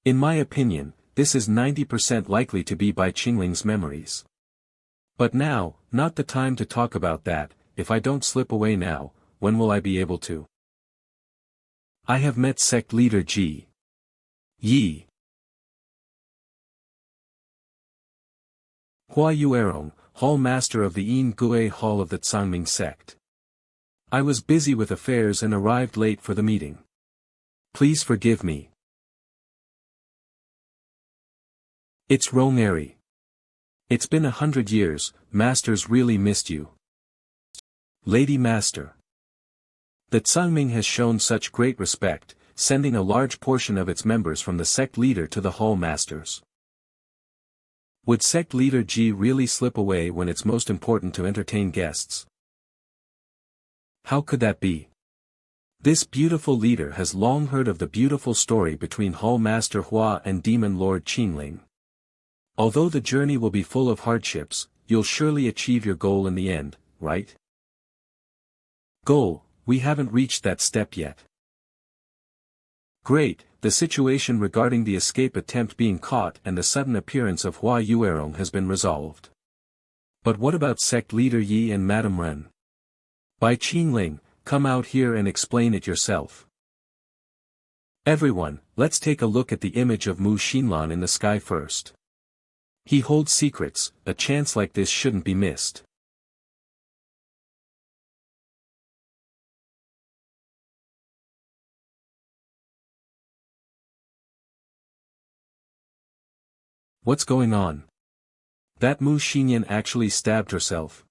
In my opinion, this is 90% likely to be Bai Qingling's memories. But now, not the time to talk about that. If I don't slip away now, when will I be able to? I have met sect leader Ji Yi Hua Yuerong, hall master of the Yin Gue Hall of the Tsangming sect. I was busy with affairs and arrived late for the meeting. Please forgive me. It's Rongeri. It's been 100 years, Masters really missed you. Lady Master. The Tsangming has shown such great respect, sending a large portion of its members from the sect leader to the hall masters. Would sect leader Ji really slip away when it's most important to entertain guests? How could that be? This beautiful leader has long heard of the beautiful story between Hall Master Hua and Demon Lord Qingling. Although the journey will be full of hardships, you'll surely achieve your goal in the end, right? Goal, we haven't reached that step yet. Great, the situation regarding the escape attempt being caught and the sudden appearance of Hua Yuerong has been resolved. But what about sect leader Yi and Madame Ren? Bai Qingling, come out here and explain it yourself. Everyone, let's take a look at the image of Mu Xinlan in the sky first. He holds secrets, a chance like this shouldn't be missed. What's going on? That Mu Xinyan actually stabbed herself.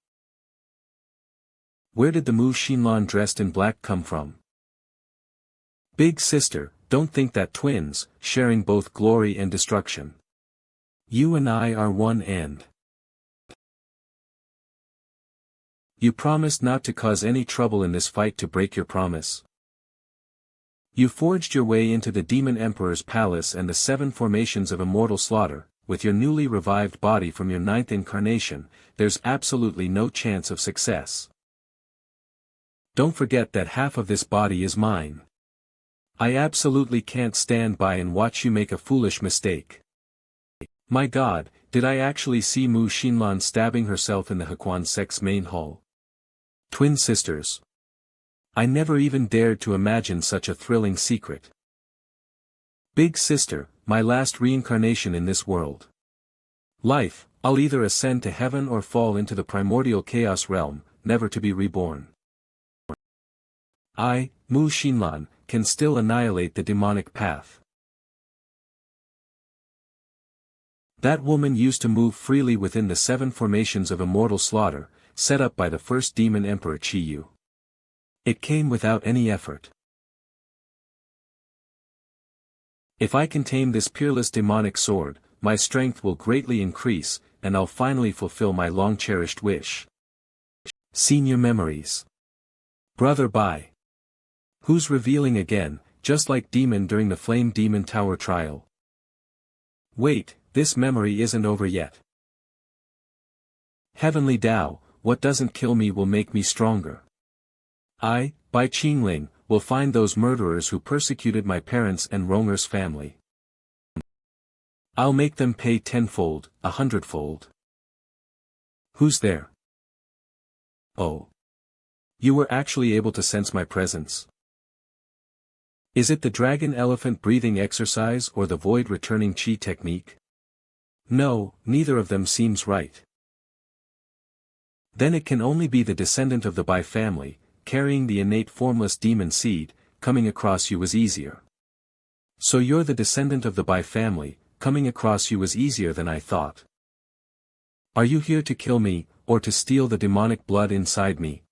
Where did the Mu Xinlan dressed in black come from? Big sister, don't think that twins, sharing both glory and destruction. You and I are one and. You promised not to cause any trouble in this fight to break your promise. You forged your way into the Demon Emperor's palace and the 7 formations of immortal slaughter. With your newly revived body from your 9th incarnation, there's absolutely no chance of success. Don't forget that half of this body is mine. I absolutely can't stand by and watch you make a foolish mistake. My God, did I actually see Mu Xinlan stabbing herself in the Hequan sect's main hall? Twin sisters. I never even dared to imagine such a thrilling secret. Big sister, my last reincarnation in this world. Life, I'll either ascend to heaven or fall into the primordial chaos realm, never to be reborn. I, Mu Xinlan, can still annihilate the demonic path. That woman used to move freely within the 7 formations of immortal slaughter, set up by the first demon emperor Qiyu. It came without any effort. If I can tame this peerless demonic sword, my strength will greatly increase, and I'll finally fulfill my long-cherished wish. Senior memories. Brother Bai. Who's revealing again, just like Demon during the Flame Demon Tower trial? Wait, this memory isn't over yet. Heavenly Tao, what doesn't kill me will make me stronger. I, Bai Qingling, will find those murderers who persecuted my parents and Ronger's family. I'll make them pay 10-fold, 100-fold. Who's there? Oh. You were actually able to sense my presence. Is it the dragon elephant breathing exercise or the void returning chi technique? No, neither of them seems right. Then it can only be the descendant of the Bai family, carrying the innate formless demon seed. Coming across you was easier. So you're the descendant of the Bai family, coming across you was easier than I thought. Are you here to kill me, or to steal the demonic blood inside me?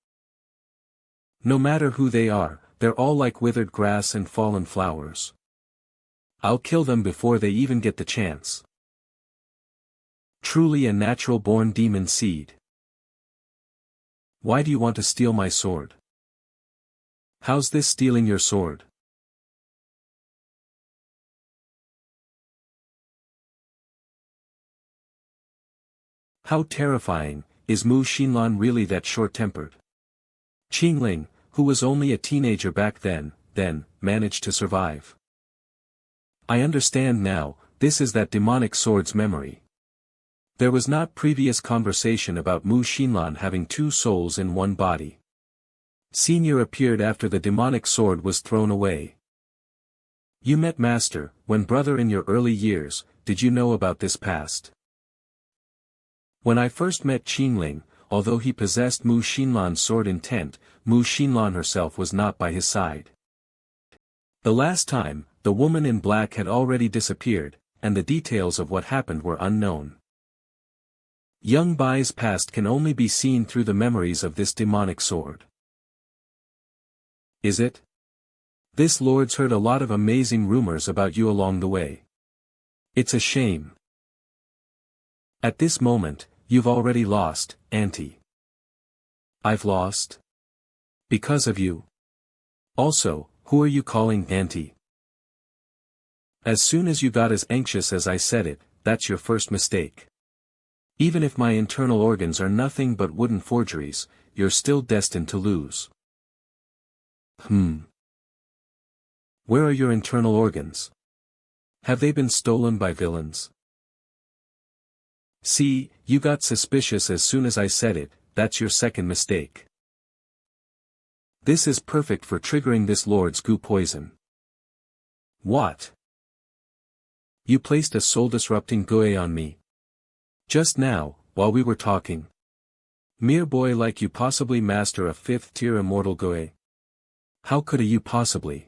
No matter who they are, they're all like withered grass and fallen flowers. I'll kill them before they even get the chance. Truly a natural-born demon seed. Why do you want to steal my sword? How's this stealing your sword? How terrifying, is Mu Xinlan really that short-tempered? Qingling, who was only a teenager back then, managed to survive. I understand now, this is that demonic sword's memory. There was not previous conversation about Mu Xinlan having two souls in one body. Senior appeared after the demonic sword was thrown away. You met Master, when brother in your early years, did you know about this past? When I first met Qingling, although he possessed Mu Xinlan's sword intent, Mu Xinlan herself was not by his side. The last time, the woman in black had already disappeared, and the details of what happened were unknown. Young Bai's past can only be seen through the memories of this demonic sword. Is it? This lord's heard a lot of amazing rumors about you along the way. It's a shame. At this moment, you've already lost, Auntie. I've lost? Because of you. Also, who are you calling Auntie? As soon as you got as anxious as I said it, that's your first mistake. Even if my internal organs are nothing but wooden forgeries, you're still destined to lose. Where are your internal organs? Have they been stolen by villains? See, you got suspicious as soon as I said it, that's your second mistake. This is perfect for triggering this lord's goo poison. What? You placed a soul-disrupting goe on me. Just now, while we were talking. Mere boy like you possibly master a 5th-tier immortal goe. How could a you possibly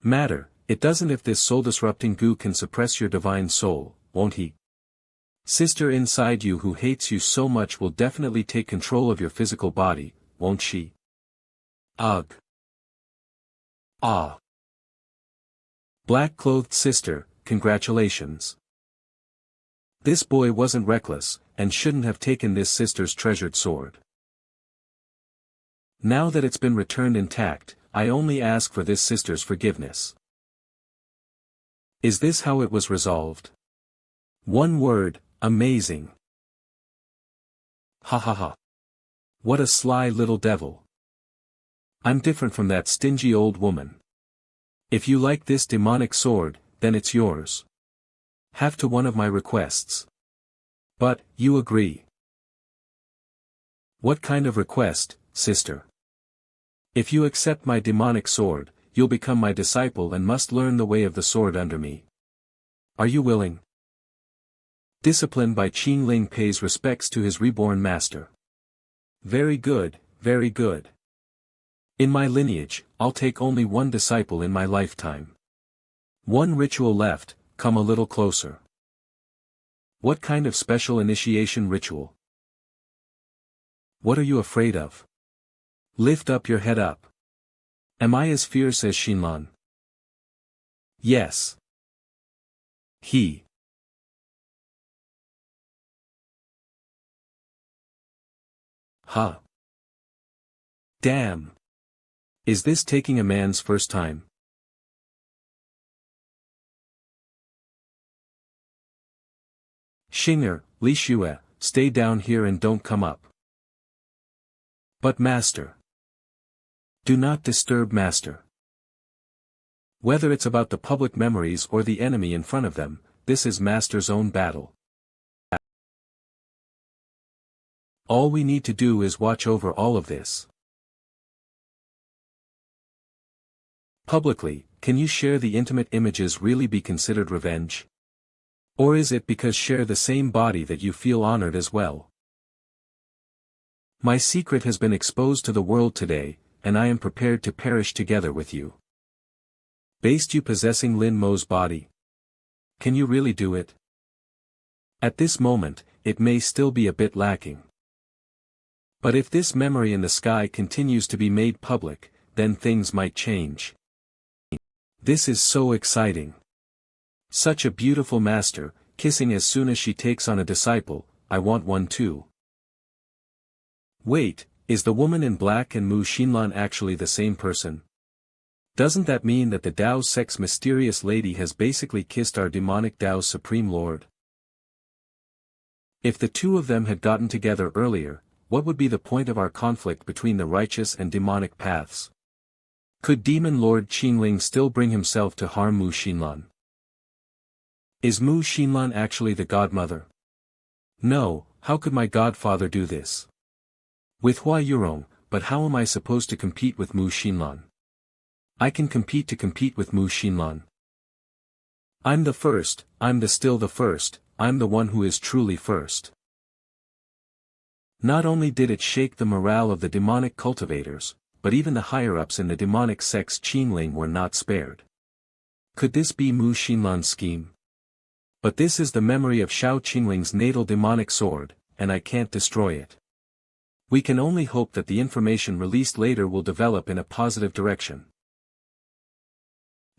matter? It doesn't if this soul-disrupting goo can suppress your divine soul, won't he? Sister inside you who hates you so much will definitely take control of your physical body, won't she? Ugh. Ah. Black-clothed sister, congratulations. This boy wasn't reckless, and shouldn't have taken this sister's treasured sword. Now that it's been returned intact, I only ask for this sister's forgiveness. Is this how it was resolved? One word, amazing. Ha ha ha. What a sly little devil. I'm different from that stingy old woman. If you like this demonic sword, then it's yours. Have to one of my requests. But, you agree. What kind of request, sister? If you accept my demonic sword, you'll become my disciple and must learn the way of the sword under me. Are you willing? Discipline by Qingling pays respects to his reborn master. Very good, very good. In my lineage, I'll take only one disciple in my lifetime. One ritual left, come a little closer. What kind of special initiation ritual? What are you afraid of? Lift up your head up. Am I as fierce as Xinlan? Yes. He. Huh. Damn. Is this taking a man's first time? Xinger, Li Xue, stay down here and don't come up. But master. Do not disturb master. Whether it's about the public memories or the enemy in front of them, this is master's own battle. All we need to do is watch over all of this. Publicly, can you share the intimate images really be considered revenge? Or is it because share the same body that you feel honored as well? My secret has been exposed to the world today, and I am prepared to perish together with you. Based you possessing Lin Mo's body? Can you really do it? At this moment, it may still be a bit lacking. But if this memory in the sky continues to be made public, then things might change. This is so exciting. Such a beautiful master, kissing as soon as she takes on a disciple, I want one too. Wait, is the woman in black and Mu Xinlan actually the same person? Doesn't that mean that the Dao sect's mysterious lady has basically kissed our demonic Dao's supreme lord? If the two of them had gotten together earlier, what would be the point of our conflict between the righteous and demonic paths? Could Demon Lord Qingling still bring himself to harm Mu Xinlan? Is Mu Xinlan actually the godmother? No, how could my godfather do this? With Hua Yurong, but how am I supposed to compete with Mu Xinlan? I can compete with Mu Xinlan. I'm the first, I'm still the first, I'm the one who is truly first. Not only did it shake the morale of the demonic cultivators, but even the higher-ups in the demonic sect's Qingling were not spared. Could this be Mu Xinlan's scheme? But this is the memory of Shao Qingling's natal demonic sword, and I can't destroy it. We can only hope that the information released later will develop in a positive direction.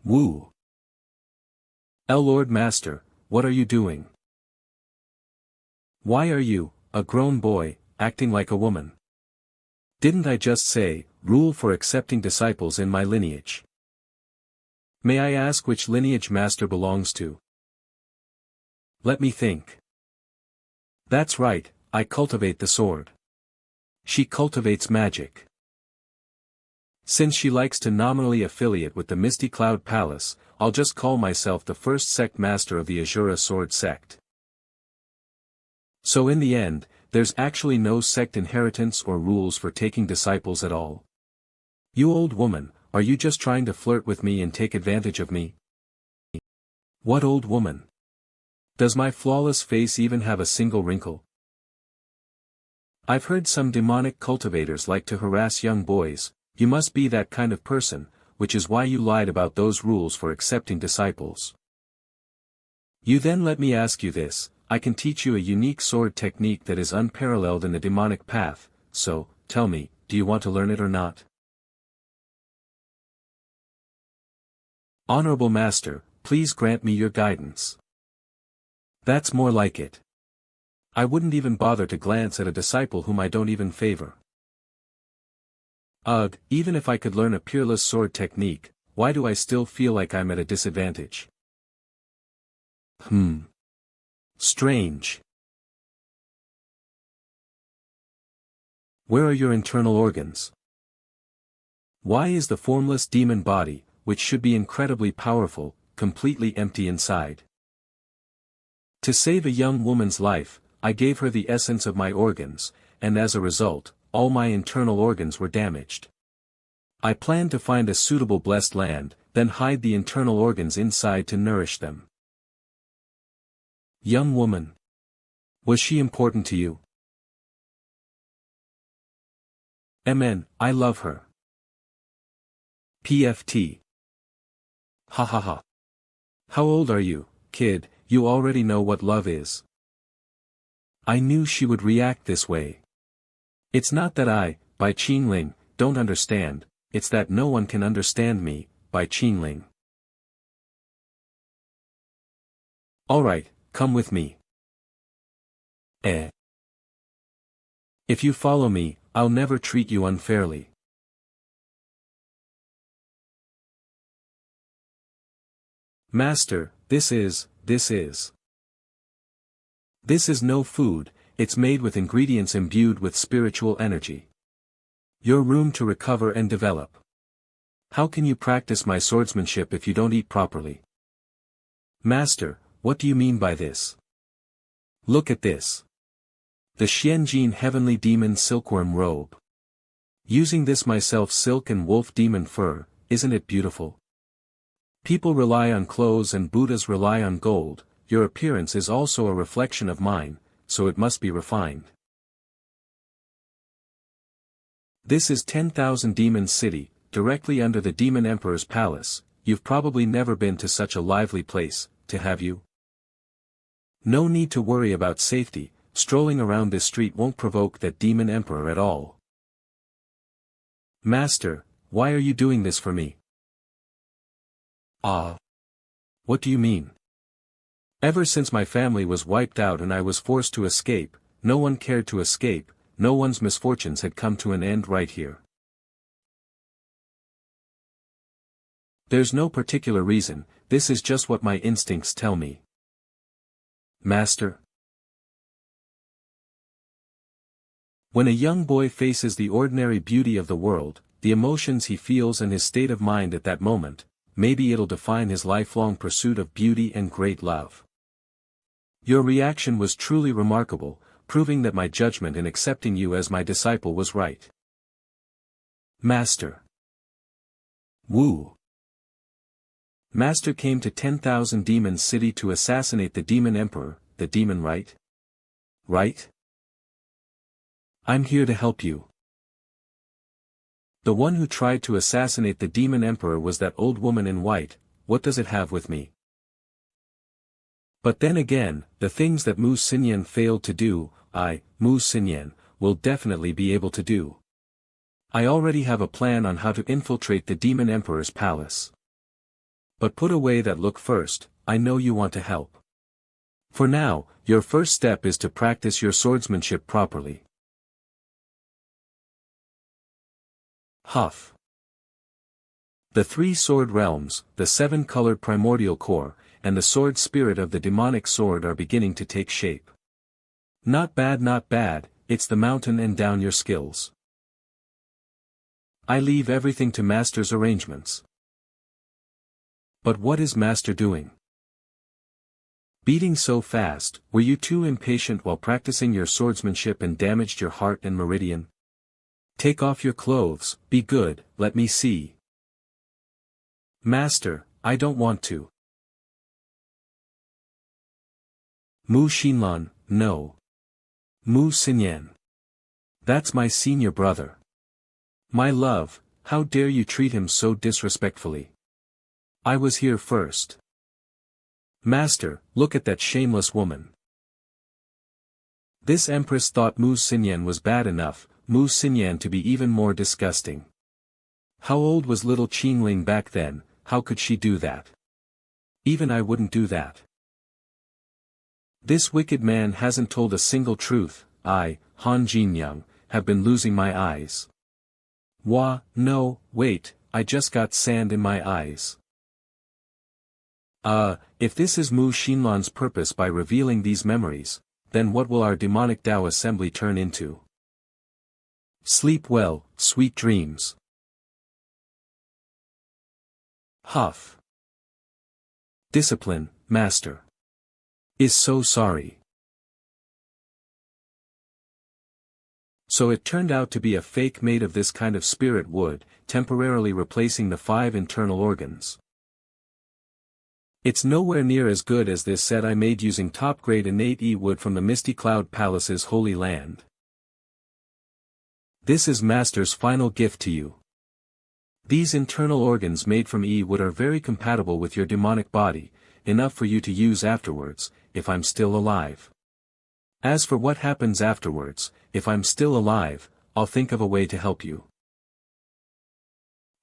Wu. Lord Master, what are you doing? Why are you, a grown boy, acting like a woman? Didn't I just say, rule for accepting disciples in my lineage? May I ask which lineage Master belongs to? Let me think. That's right, I cultivate the sword. She cultivates magic. Since she likes to nominally affiliate with the Misty Cloud Palace, I'll just call myself the first sect master of the Azura Sword sect. So in the end, there's actually no sect inheritance or rules for taking disciples at all. You old woman, are you just trying to flirt with me and take advantage of me? What old woman? Does my flawless face even have a single wrinkle? I've heard some demonic cultivators like to harass young boys. You must be that kind of person, which is why you lied about those rules for accepting disciples. You then let me ask you this, I can teach you a unique sword technique that is unparalleled in the demonic path, so, tell me, do you want to learn it or not? Honorable Master, please grant me your guidance. That's more like it. I wouldn't even bother to glance at a disciple whom I don't even favor. Ugh, even if I could learn a peerless sword technique, why do I still feel like I'm at a disadvantage? Strange. Where are your internal organs? Why is the formless demon body, which should be incredibly powerful, completely empty inside? To save a young woman's life, I gave her the essence of my organs, and as a result, all my internal organs were damaged. I planned to find a suitable blessed land, then hide the internal organs inside to nourish them. Young woman. Was she important to you? MN, I love her. PFT. Ha ha ha. How old are you, kid? You already know what love is. I knew she would react this way. It's not that I, Bai Qingling, don't understand, it's that no one can understand me, Bai Qingling. Alright, come with me. If you follow me, I'll never treat you unfairly. Master, this is no food, it's made with ingredients imbued with spiritual energy. Your room to recover and develop. How can you practice my swordsmanship if you don't eat properly? Master, what do you mean by this? Look at this. The Xianjin Heavenly Demon Silkworm Robe. Using this myself silk and wolf demon fur, isn't it beautiful? People rely on clothes and Buddhas rely on gold, your appearance is also a reflection of mine, so it must be refined. This is 10,000 Demon City, directly under the Demon Emperor's palace. You've probably never been to such a lively place, have you? No need to worry about safety, strolling around this street won't provoke that Demon Emperor at all. Master, why are you doing this for me? Ah. What do you mean? Ever since my family was wiped out and I was forced to escape, no one cared to escape, no one's misfortunes had come to an end right here. There's no particular reason, this is just what my instincts tell me. Master? When a young boy faces the ordinary beauty of the world, the emotions he feels and his state of mind at that moment, maybe it'll define his lifelong pursuit of beauty and great love. Your reaction was truly remarkable, proving that my judgment in accepting you as my disciple was right. Master. Woo. Master came to 10,000 Demons City to assassinate the Demon Emperor, the demon, right? Right? I'm here to help you. The one who tried to assassinate the Demon Emperor was that old woman in white. What does it have with me? But then again, the things that Mu Xinyan failed to do, Mu Xinyan, will definitely be able to do. I already have a plan on how to infiltrate the Demon Emperor's palace. But put away that look first, I know you want to help. For now, your first step is to practice your swordsmanship properly. Huff. The three sword realms, the seven-colored primordial core, and the sword spirit of the demonic sword are beginning to take shape. Not bad, it's the mountain and down your skills. I leave everything to Master's arrangements. But what is Master doing? Beating so fast, were you too impatient while practicing your swordsmanship and damaged your heart and meridian? Take off your clothes, be good, let me see. Master, I don't want to. Mu Xinlan, no. Mu Xinyan. That's my senior brother. My love, how dare you treat him so disrespectfully? I was here first. Master, look at that shameless woman. This empress thought Mu Xinyan was bad enough, Mu Xinyan to be even more disgusting. How old was little Qingling back then, how could she do that? Even I wouldn't do that. This wicked man hasn't told a single truth. I, Han Jinyang, have been losing my eyes. No, wait, I just got sand in my eyes. If this is Mu Xinlan's purpose by revealing these memories, then what will our demonic Tao assembly turn into? Sleep well, sweet dreams. Huff. Discipline, Master. Is so sorry. So it turned out to be a fake made of this kind of spirit wood, temporarily replacing the 5 internal organs. It's nowhere near as good as this set I made using top-grade innate E-wood from the Misty Cloud Palace's Holy Land. This is Master's final gift to you. These internal organs made from E-wood are very compatible with your demonic body, enough for you to use afterwards, if I'm still alive. As for what happens afterwards, if I'm still alive, I'll think of a way to help you.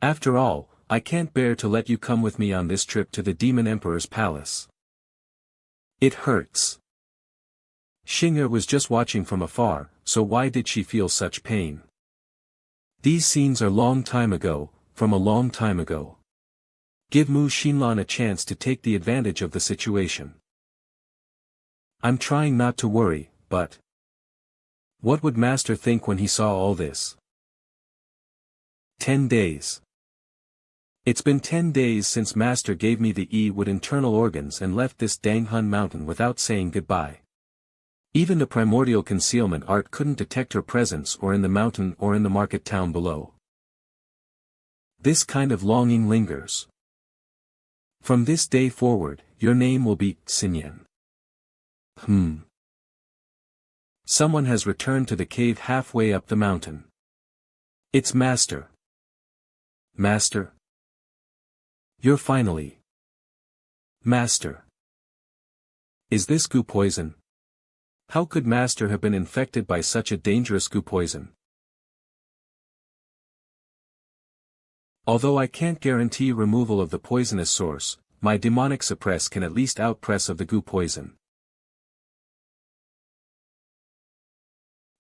After all, I can't bear to let you come with me on this trip to the Demon Emperor's palace. It hurts. Xing'er was just watching from afar, so why did she feel such pain? These scenes are long time ago, from a long time ago. Give Mu Xinlan a chance to take the advantage of the situation. I'm trying not to worry, but... what would Master think when he saw all this? 10 days. It's been 10 days since Master gave me the E-wood internal organs and left this Danghun mountain without saying goodbye. Even the primordial concealment art couldn't detect her presence or in the mountain or in the market town below. This kind of longing lingers. From this day forward, your name will be Xinyan. Someone has returned to the cave halfway up the mountain. It's Master. Master? You're finally... Master. Is this goo poison? How could Master have been infected by such a dangerous goo poison? Although I can't guarantee removal of the poisonous source, my demonic suppress can at least outpress of the goo poison.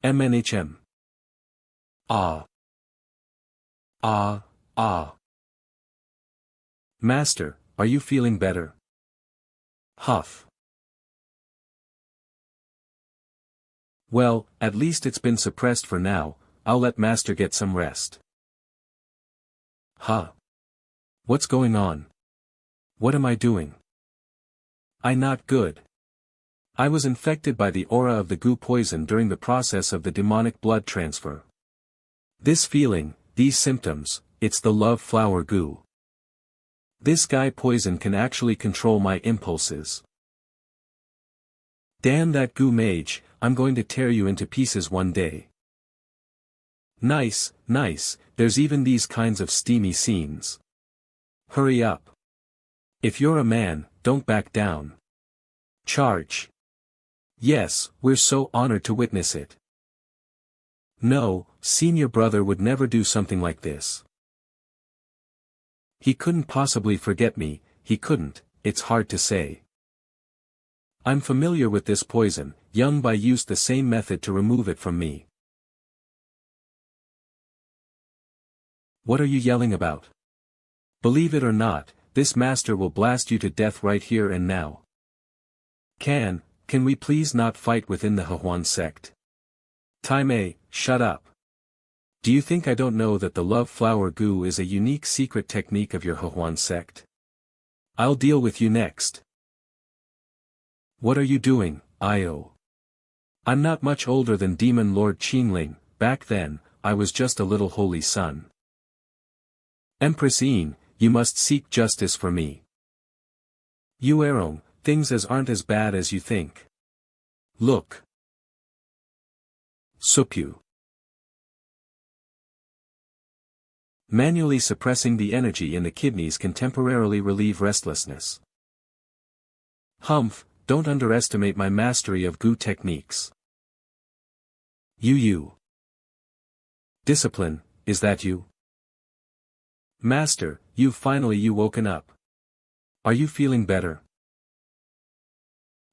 MNHM. Ah. Ah, ah. Master, are you feeling better? Huff. Well, at least it's been suppressed for now, I'll let Master get some rest. Huh? What's going on? What am I doing? I not good. I was infected by the aura of the goo poison during the process of the demonic blood transfer. This feeling, these symptoms, it's the love flower goo. This guy poison can actually control my impulses. Damn that goo mage, I'm going to tear you into pieces one day. Nice, nice, there's even these kinds of steamy scenes. Hurry up. If you're a man, don't back down. Charge. Yes, we're so honored to witness it. No, senior brother would never do something like this. He couldn't possibly forget me, he couldn't, it's hard to say. I'm familiar with this poison, young Bai used the same method to remove it from me. What are you yelling about? Believe it or not, this master will blast you to death right here and now. Can we please not fight within the Huan sect? Time, shut up. Do you think I don't know that the love flower goo is a unique secret technique of your Huan sect? I'll deal with you next. What are you doing, Io? I'm not much older than Demon Lord Qingling, back then, I was just a little holy son. Empress Yin, you must seek justice for me. You Erong, things aren't as bad as you think. Look. Supyu. Manually suppressing the energy in the kidneys can temporarily relieve restlessness. Humph, don't underestimate my mastery of goo techniques. You. Discipline, is that you? Master, you've finally woken up. Are you feeling better?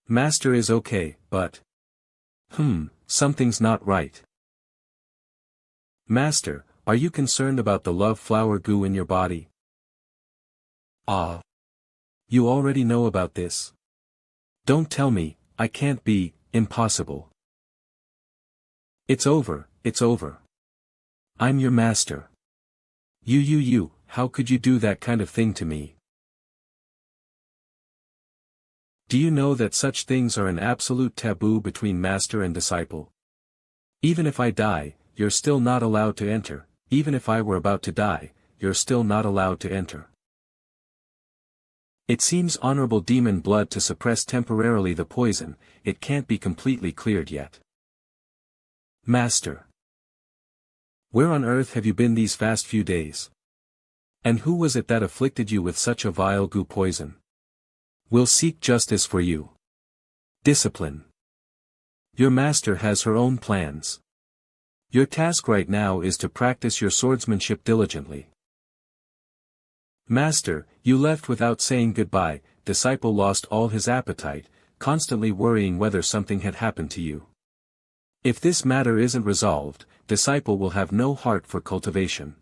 Master is okay, but... something's not right. Master, are you concerned about the love flower goo in your body? Ah. You already know about this. Don't tell me, I can't be, impossible. It's over, it's over. I'm your master. You, how could you do that kind of thing to me? Do you know that such things are an absolute taboo between master and disciple? Even if I die, you're still not allowed to enter, even if I were about to die, you're still not allowed to enter. It seems honorable demon blood to suppress temporarily the poison, it can't be completely cleared yet. Master. Where on earth have you been these fast few days? And who was it that afflicted you with such a vile goo poison? We'll seek justice for you. Discipline. Your master has her own plans. Your task right now is to practice your swordsmanship diligently. Master, you left without saying goodbye, disciple lost all his appetite, constantly worrying whether something had happened to you. If this matter isn't resolved, disciple will have no heart for cultivation.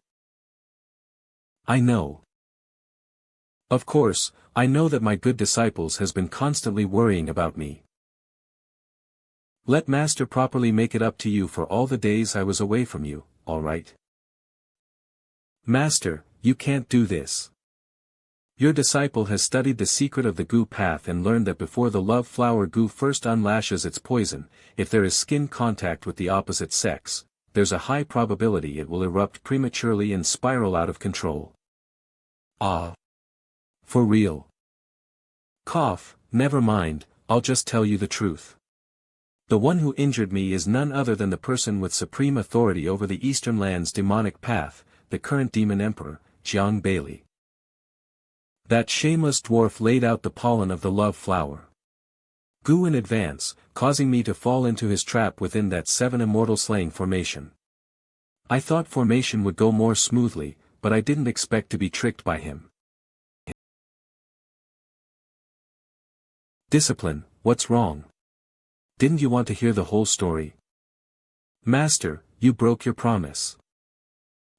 I know. Of course, I know that my good disciples has been constantly worrying about me. Let Master properly make it up to you for all the days I was away from you, alright? Master, you can't do this. Your disciple has studied the secret of the goo path and learned that before the love flower goo first unlashes its poison, if there is skin contact with the opposite sex, there's a high probability it will erupt prematurely and spiral out of control. Ah. For real. Cough, never mind, I'll just tell you the truth. The one who injured me is none other than the person with supreme authority over the Eastern Land's demonic path, the current demon emperor, Jiang Bailey. That shameless dwarf laid out the pollen of the love flower goo in advance, causing me to fall into his trap within that 7 immortal slaying formation. I thought formation would go more smoothly, but I didn't expect to be tricked by him. Discipline, what's wrong? Didn't you want to hear the whole story? Master, you broke your promise.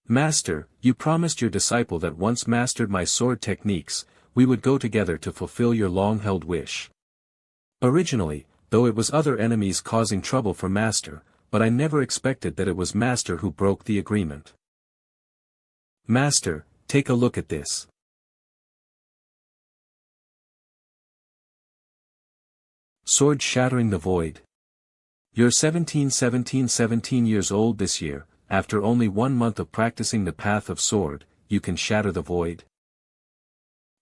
Master, you promised your disciple that once mastered my sword techniques, we would go together to fulfill your long-held wish. Originally, though it was other enemies causing trouble for Master, but I never expected that it was Master who broke the agreement. Master, take a look at this. Sword shattering the void. You're 17 years old this year, after only 1 month of practicing the path of sword, you can shatter the void.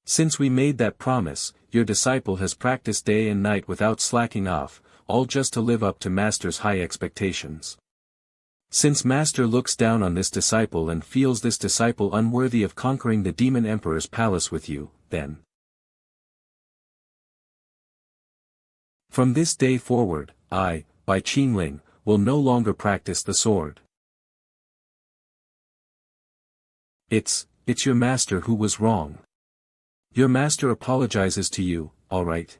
Since we made that promise, your disciple has practiced day and night without slacking off, all just to live up to Master's high expectations. Since Master looks down on this disciple and feels this disciple unworthy of conquering the Demon Emperor's palace with you, then from this day forward, I, Bai Qingling, will no longer practice the sword. It's your master who was wrong. Your master apologizes to you, alright?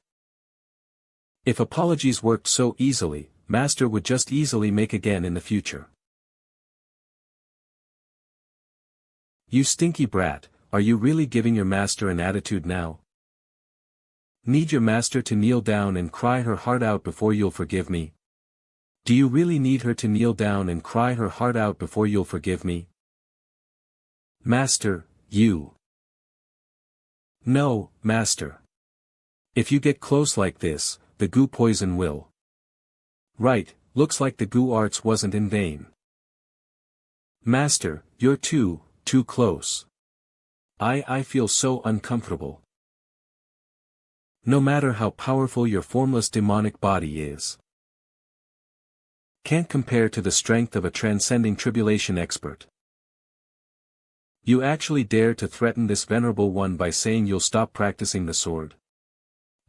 If apologies worked so easily, master would just easily make again in the future. You stinky brat, are you really giving your master an attitude now? Need your master to kneel down and cry her heart out before you'll forgive me? Do you really need her to kneel down and cry her heart out before you'll forgive me? Master, you. No, master. If you get close like this, the goo poison will. Right, looks like the goo arts wasn't in vain. Master, you're too close. I feel so uncomfortable. No matter how powerful your formless demonic body is, can't compare to the strength of a transcending tribulation expert. You actually dare to threaten this venerable one by saying you'll stop practicing the sword?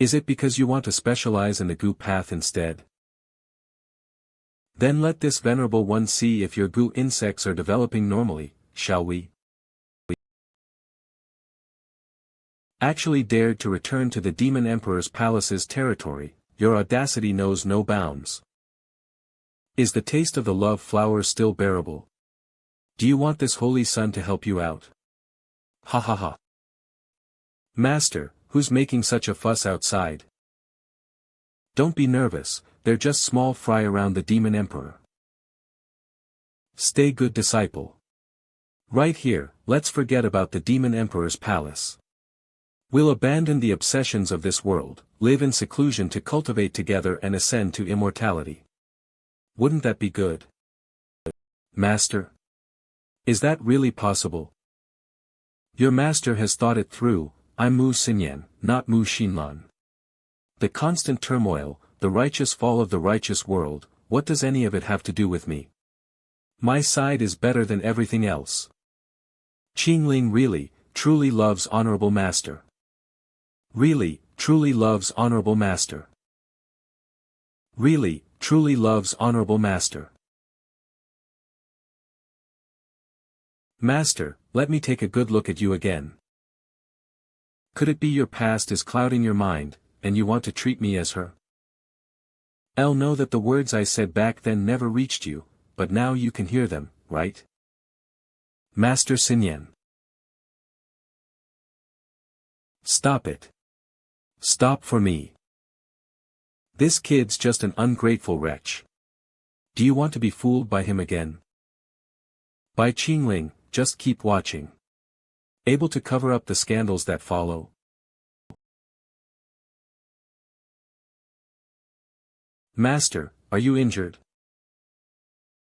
Is it because you want to specialize in the goo path instead? Then let this venerable one see if your goo insects are developing normally, shall we? Actually dared to return to the Demon Emperor's palace's territory, your audacity knows no bounds. Is the taste of the love flower still bearable? Do you want this holy sun to help you out? Ha ha ha. Master, who's making such a fuss outside? Don't be nervous, they're just small fry around the Demon Emperor. Stay good disciple. Right here, let's forget about the Demon Emperor's palace. We'll abandon the obsessions of this world, live in seclusion to cultivate together and ascend to immortality. Wouldn't that be good? Master? Is that really possible? Your master has thought it through. I'm Mu Xinyan, not Mu Xinlan. The constant turmoil, the righteous fall of the righteous world, what does any of it have to do with me? My side is better than everything else. Qingling really, truly loves honorable master. Really, truly loves honorable master. Really, truly loves honorable master. Master, let me take a good look at you again. Could it be your past is clouding your mind, and you want to treat me as her? I'll know that the words I said back then never reached you, but now you can hear them, right? Master Xinyan. Stop it. Stop for me. This kid's just an ungrateful wretch. Do you want to be fooled by him again? Bai Qingling, just keep watching. Able to cover up the scandals that follow? Master, are you injured?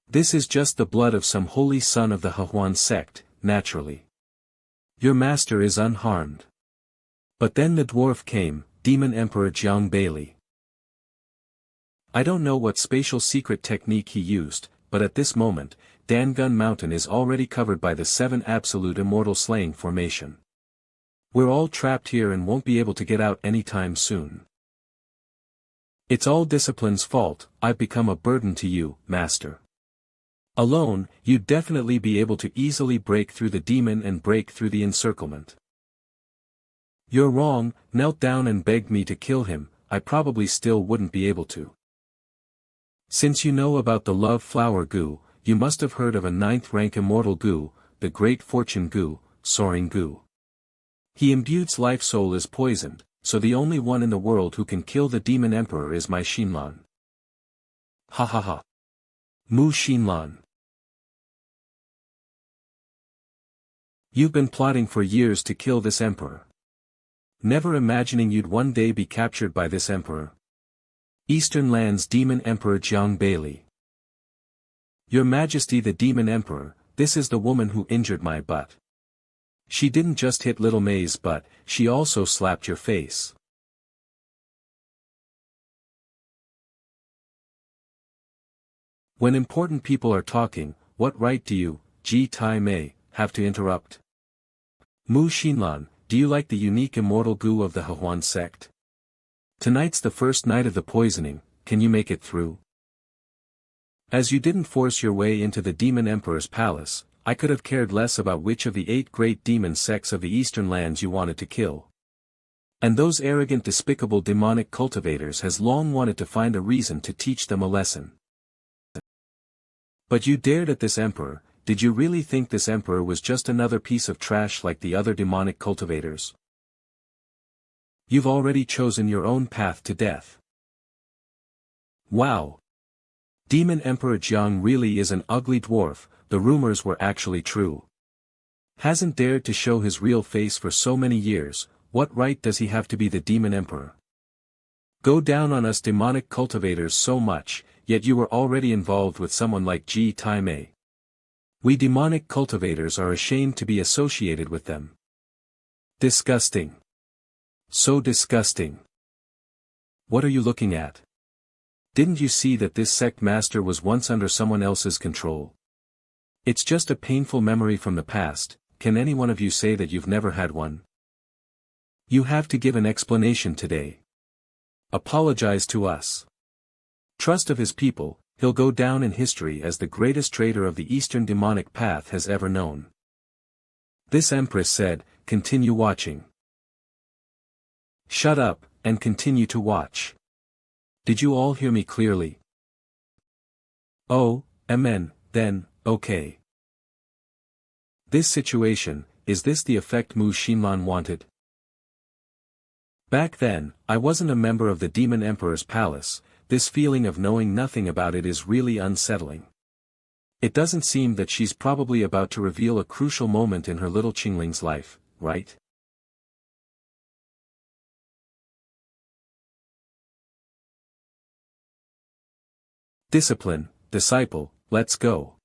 This is just the blood of some holy son of the Hehuan sect, naturally. Your master is unharmed. But then the dwarf came, Demon Emperor Jiang Bailey. I don't know what spatial secret technique he used, but at this moment, Dangun Mountain is already covered by the 7 absolute immortal slaying formation. We're all trapped here and won't be able to get out anytime soon. It's all discipline's fault. I've become a burden to you, master. Alone, you'd definitely be able to easily break through the demon and break through the encirclement. You're wrong, knelt down and begged me to kill him, I probably still wouldn't be able to. Since you know about the love flower goo, you must have heard of a 9th-rank immortal goo, the Great Fortune goo, soaring goo. He imbues life soul is poisoned, so the only one in the world who can kill the demon emperor is my Xinlan. Ha ha ha. Mu Xinlan. You've been plotting for years to kill this emperor. Never imagining you'd one day be captured by this emperor. Eastern Land's Demon Emperor Jiang Bailey. Your Majesty the Demon Emperor, this is the woman who injured my butt. She didn't just hit little May's butt, she also slapped your face. When important people are talking, what right do you, Ji Tai Mei, have to interrupt? Mu Xinlan, do you like the unique immortal goo of the Hehuan sect? Tonight's the first night of the poisoning, can you make it through? As you didn't force your way into the Demon Emperor's palace, I could have cared less about which of the 8 great demon sects of the eastern lands you wanted to kill. And those arrogant despicable demonic cultivators has long wanted to find a reason to teach them a lesson. But you dared at this emperor. Did you really think this emperor was just another piece of trash like the other demonic cultivators? You've already chosen your own path to death. Wow! Demon Emperor Jiang really is an ugly dwarf, the rumors were actually true. Hasn't dared to show his real face for so many years, what right does he have to be the Demon Emperor? Go down on us demonic cultivators so much, yet you were already involved with someone like Ji Tai Mei. We demonic cultivators are ashamed to be associated with them. Disgusting. So disgusting. What are you looking at? Didn't you see that this sect master was once under someone else's control? It's just a painful memory from the past, can any one of you say that you've never had one? You have to give an explanation today. Apologize to us. Trust of his people, he'll go down in history as the greatest traitor of the Eastern demonic path has ever known. This empress said, continue watching. Shut up, and continue to watch. Did you all hear me clearly? Oh, amen, then, okay. This situation, is this the effect Mu Xinlan wanted? Back then, I wasn't a member of the Demon Emperor's palace. This feeling of knowing nothing about it is really unsettling. It doesn't seem that she's probably about to reveal a crucial moment in her little Qingling's life, right? Discipline, disciple, let's go.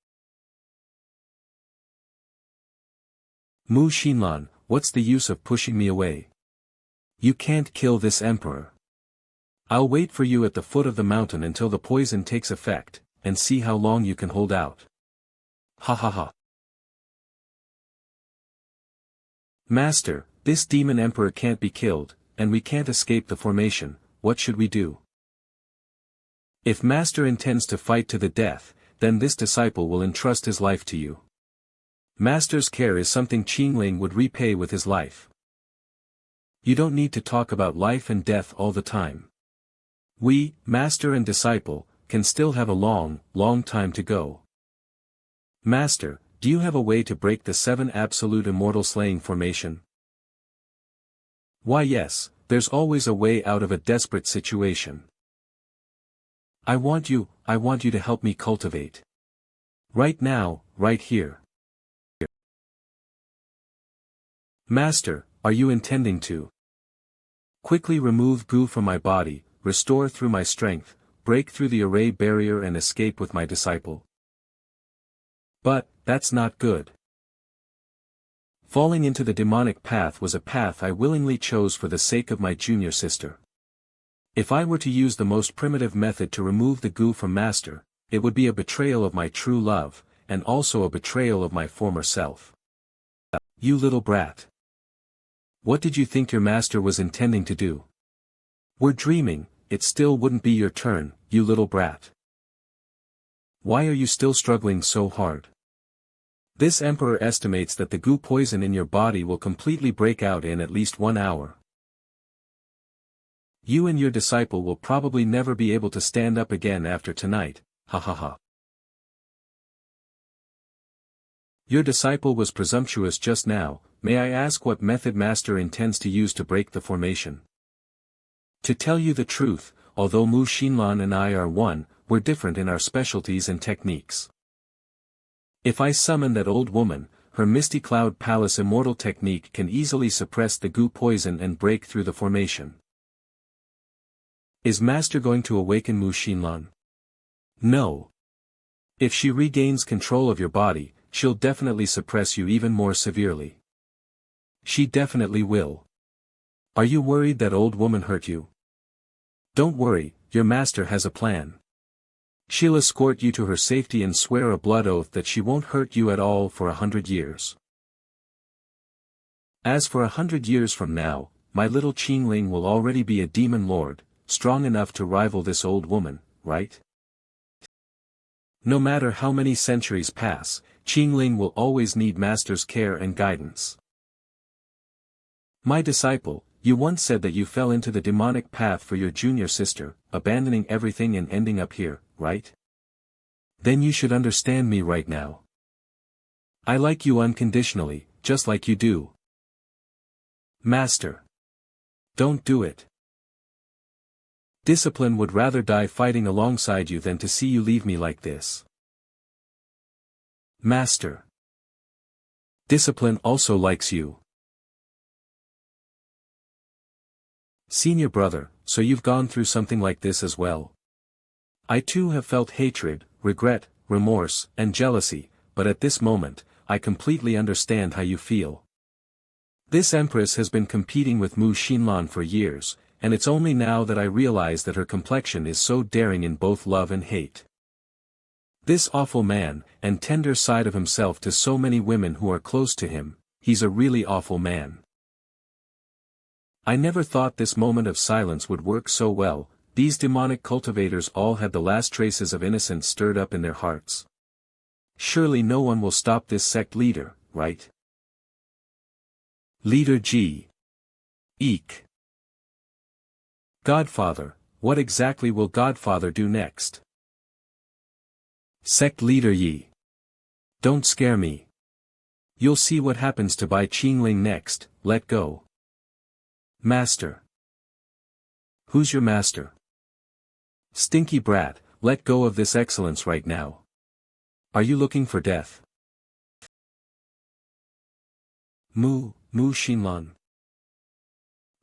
Mu Xinlan, what's the use of pushing me away? You can't kill this emperor. I'll wait for you at the foot of the mountain until the poison takes effect, and see how long you can hold out. Ha ha ha. Master, this demon emperor can't be killed, and we can't escape the formation, what should we do? If Master intends to fight to the death, then this disciple will entrust his life to you. Master's care is something Qingling would repay with his life. You don't need to talk about life and death all the time. We, master and disciple, can still have a long, long time to go. Master, do you have a way to break the 7 absolute immortal slaying formation? Why yes, there's always a way out of a desperate situation. I want you to help me cultivate. Right now, right here. Master, are you intending to quickly remove goo from my body, restore through my strength, break through the array barrier and escape with my disciple? But, that's not good. Falling into the demonic path was a path I willingly chose for the sake of my junior sister. If I were to use the most primitive method to remove the goo from Master, it would be a betrayal of my true love, and also a betrayal of my former self. You little brat. What did you think your master was intending to do? We're dreaming, it still wouldn't be your turn, you little brat. Why are you still struggling so hard? This emperor estimates that the goo poison in your body will completely break out in at least 1 hour. You and your disciple will probably never be able to stand up again after tonight, ha ha ha. Your disciple was presumptuous just now. May I ask what method master intends to use to break the formation? To tell you the truth, although Mu Xinlan and I are one, we're different in our specialties and techniques. If I summon that old woman, her Misty Cloud Palace immortal technique can easily suppress the goo poison and break through the formation. Is master going to awaken Mu Xinlan? No. If she regains control of your body, she'll definitely suppress you even more severely. She definitely will. Are you worried that old woman hurt you? Don't worry, your master has a plan. She'll escort you to her safety and swear a blood oath that she won't hurt you at all for 100 years. As for 100 years from now, my little Qingling will already be a demon lord, strong enough to rival this old woman, right? No matter how many centuries pass, Qingling will always need master's care and guidance. My disciple, you once said that you fell into the demonic path for your junior sister, abandoning everything and ending up here, right? Then you should understand me right now. I like you unconditionally, just like you do. Master. Don't do it. Discipline would rather die fighting alongside you than to see you leave me like this. Master. Discipline also likes you. Senior brother, so you've gone through something like this as well. I too have felt hatred, regret, remorse, and jealousy, but at this moment, I completely understand how you feel. This empress has been competing with Mu Xinlan for years, and it's only now that I realize that her complexion is so daring in both love and hate. This awful man, and tender side of himself to so many women who are close to him, he's a really awful man. I never thought this moment of silence would work so well. These demonic cultivators all had the last traces of innocence stirred up in their hearts. Surely no one will stop this sect leader, right? Leader G. Eek. Godfather, what exactly will Godfather do next? Sect leader Yi. Don't scare me. You'll see what happens to Bai Qingling next. Let go. Master. Who's your master? Stinky brat, let go of this excellence right now. Are you looking for death? Mu Xinlan.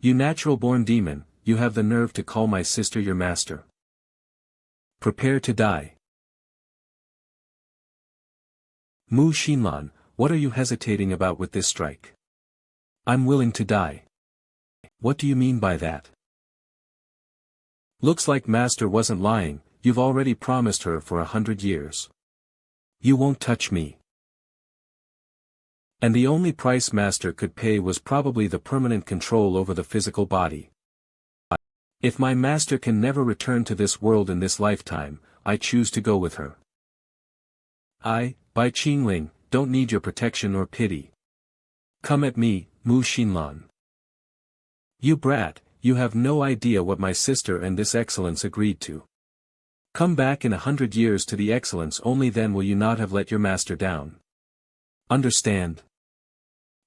You natural-born demon, you have the nerve to call my sister your master. Prepare to die. Mu Xinlan, what are you hesitating about with this strike? I'm willing to die. What do you mean by that? Looks like master wasn't lying, you've already promised her for 100 years. You won't touch me. And the only price master could pay was probably the permanent control over the physical body. If my master can never return to this world in this lifetime, I choose to go with her. I, Bai Qingling, don't need your protection or pity. Come at me, Mu Xinlan. You brat, you have no idea what my sister and this excellence agreed to. Come back in 100 years to the excellence, only then will you not have let your master down. Understand?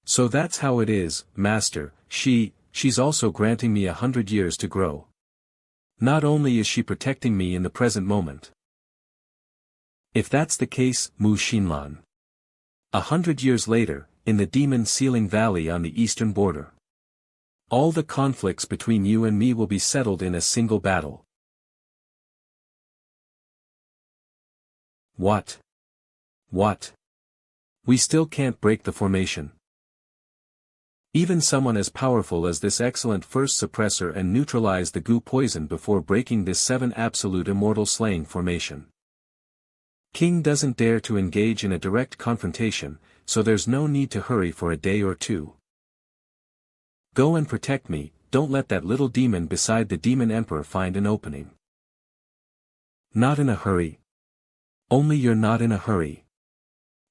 So that's how it is, master. She's also granting me 100 years to grow. Not only is she protecting me in the present moment. If that's the case, Mu Xinlan. 100 years later, in the Demon Sealing Valley on the eastern border. All the conflicts between you and me will be settled in a single battle. What? What? We still can't break the formation. Even someone as powerful as this excellent first suppressor and neutralize the goo poison before breaking this 7 absolute immortal slaying formation. King doesn't dare to engage in a direct confrontation, so there's no need to hurry for a day or two. Go and protect me, don't let that little demon beside the demon emperor find an opening. Not in a hurry. Only you're not in a hurry.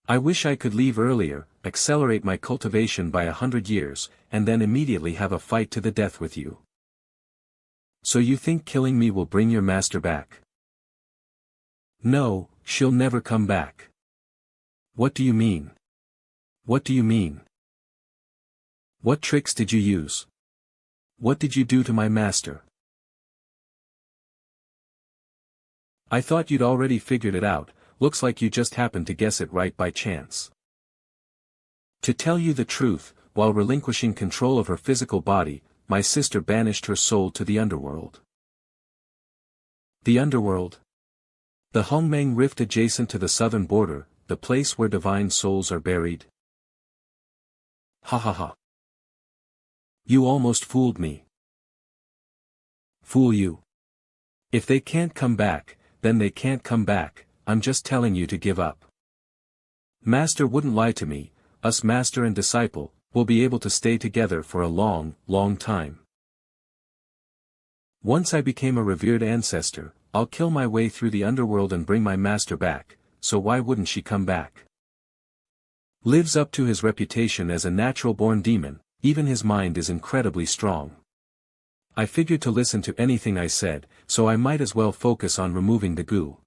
I wish I could leave earlier, accelerate my cultivation by 100 years, and then immediately have a fight to the death with you. So you think killing me will bring your master back? No, she'll never come back. What do you mean? What do you mean? What tricks did you use? What did you do to my master? I thought you'd already figured it out, looks like you just happened to guess it right by chance. To tell you the truth, while relinquishing control of her physical body, my sister banished her soul to the underworld. The underworld? The Hongmeng Rift adjacent to the southern border, the place where divine souls are buried. Ha ha ha. You almost fooled me. Fool you? If they can't come back, then they can't come back, I'm just telling you to give up. Master wouldn't lie to me, us master and disciple, will be able to stay together for a long, long time. Once I became a revered ancestor, I'll kill my way through the underworld and bring my master back, so why wouldn't she come back? Lives up to his reputation as a natural-born demon, even his mind is incredibly strong. I figured to listen to anything I said, so I might as well focus on removing the goo.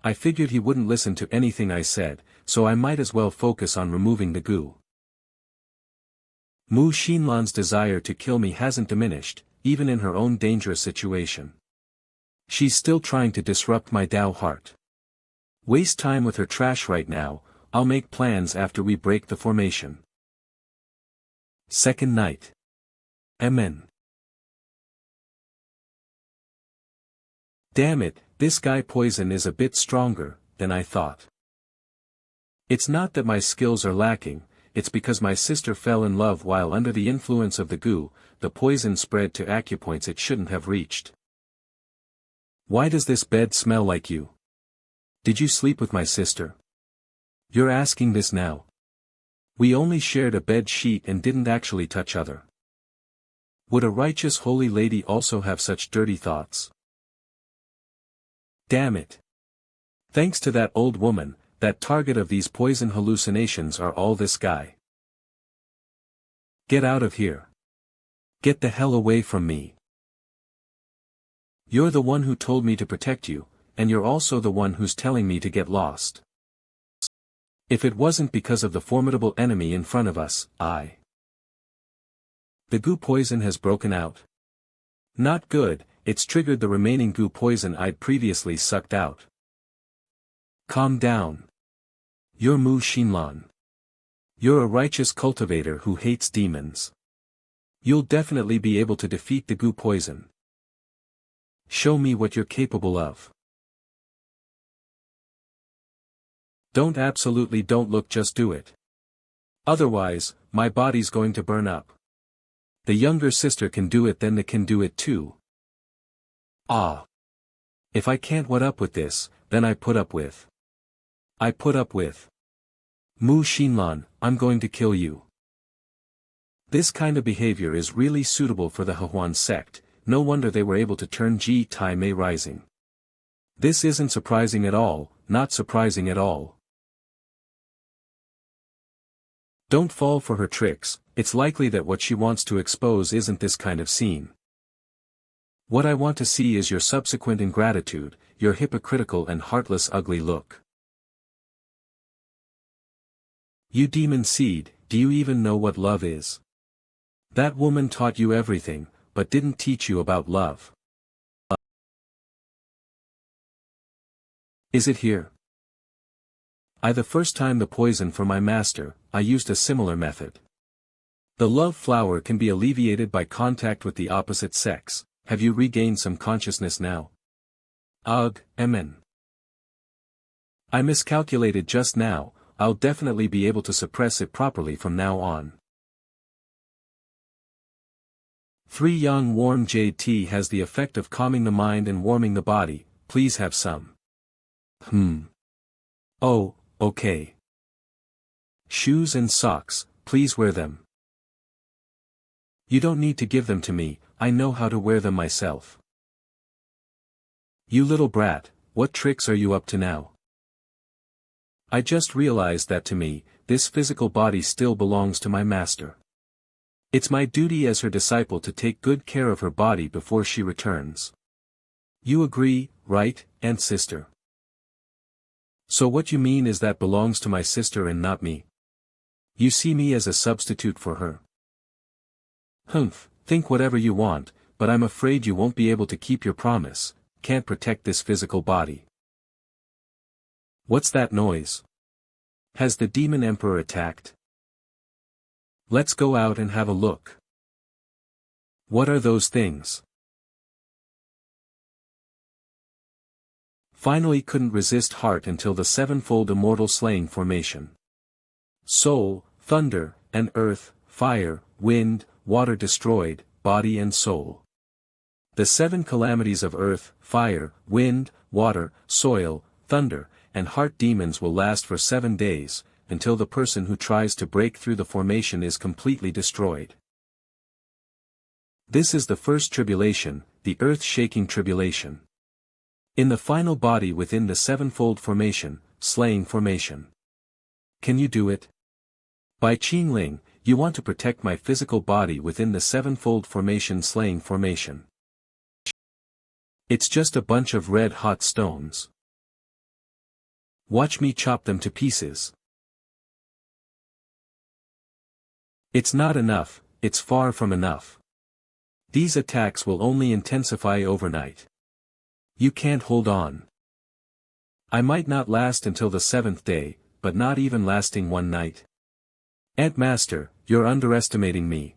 I figured he wouldn't listen to anything I said, so I might as well focus on removing the goo. Mu Xinlan's desire to kill me hasn't diminished, even in her own dangerous situation. She's still trying to disrupt my Tao heart. Waste time with her trash right now, I'll make plans after we break the formation. Second night. Amen. Damn it, this guy poison is a bit stronger than I thought. It's not that my skills are lacking, it's because my sister fell in love while under the influence of the goo, the poison spread to acupoints it shouldn't have reached. Why does this bed smell like you? Did you sleep with my sister? You're asking this now. We only shared a bed sheet and didn't actually touch other. Would a righteous holy lady also have such dirty thoughts? Damn it. Thanks to that old woman, that target of these poison hallucinations are all this guy. Get out of here. Get the hell away from me. You're the one who told me to protect you, and you're also the one who's telling me to get lost. If it wasn't because of the formidable enemy in front of us, The goo poison has broken out. Not good, it's triggered the remaining goo poison I'd previously sucked out. Calm down. You're Mu Xinlan. You're a righteous cultivator who hates demons. You'll definitely be able to defeat the goo poison. Show me what you're capable of. Don't look, just do it. Otherwise, my body's going to burn up. The younger sister can do it, then they can do it too. If I can't what up with this, then I put up with. Mu Xinlan, I'm going to kill you. This kind of behavior is really suitable for the Hehuan sect, no wonder they were able to turn Ji Tai Mei rising. This isn't surprising at all, not surprising at all. Don't fall for her tricks, it's likely that what she wants to expose isn't this kind of scene. What I want to see is your subsequent ingratitude, your hypocritical and heartless ugly look. You demon seed, do you even know what love is? That woman taught you everything, but didn't teach you about love. Is it here? The first time the poison for my master, I used a similar method. The love flower can be alleviated by contact with the opposite sex. Have you regained some consciousness now? Ugh, amen. I miscalculated just now, I'll definitely be able to suppress it properly from now on. 3 young warm jade tea has the effect of calming the mind and warming the body, please have some. Oh, okay. Shoes and socks, please wear them. You don't need to give them to me, I know how to wear them myself. You little brat, what tricks are you up to now? I just realized that to me, this physical body still belongs to my master. It's my duty as her disciple to take good care of her body before she returns. You agree, right, and sister? So what you mean is that belongs to my sister and not me? You see me as a substitute for her? Humph, think whatever you want, but I'm afraid you won't be able to keep your promise, can't protect this physical body. What's that noise? Has the demon emperor attacked? Let's go out and have a look. What are those things? Finally couldn't resist heart until the sevenfold immortal slaying formation. Soul, thunder, and earth, fire, wind, water destroyed, body and soul. The 7 calamities of earth, fire, wind, water, soil, thunder, and heart demons will last for 7 days, until the person who tries to break through the formation is completely destroyed. This is the first tribulation, the earth-shaking tribulation. In the final body within the sevenfold formation, slaying formation. Can you do it? Bai Qingling, you want to protect my physical body within the sevenfold formation slaying formation. It's just a bunch of red-hot stones. Watch me chop them to pieces. It's not enough, it's far from enough. These attacks will only intensify overnight. You can't hold on. I might not last until the 7th day, but not even lasting 1 night. Master, you're underestimating me.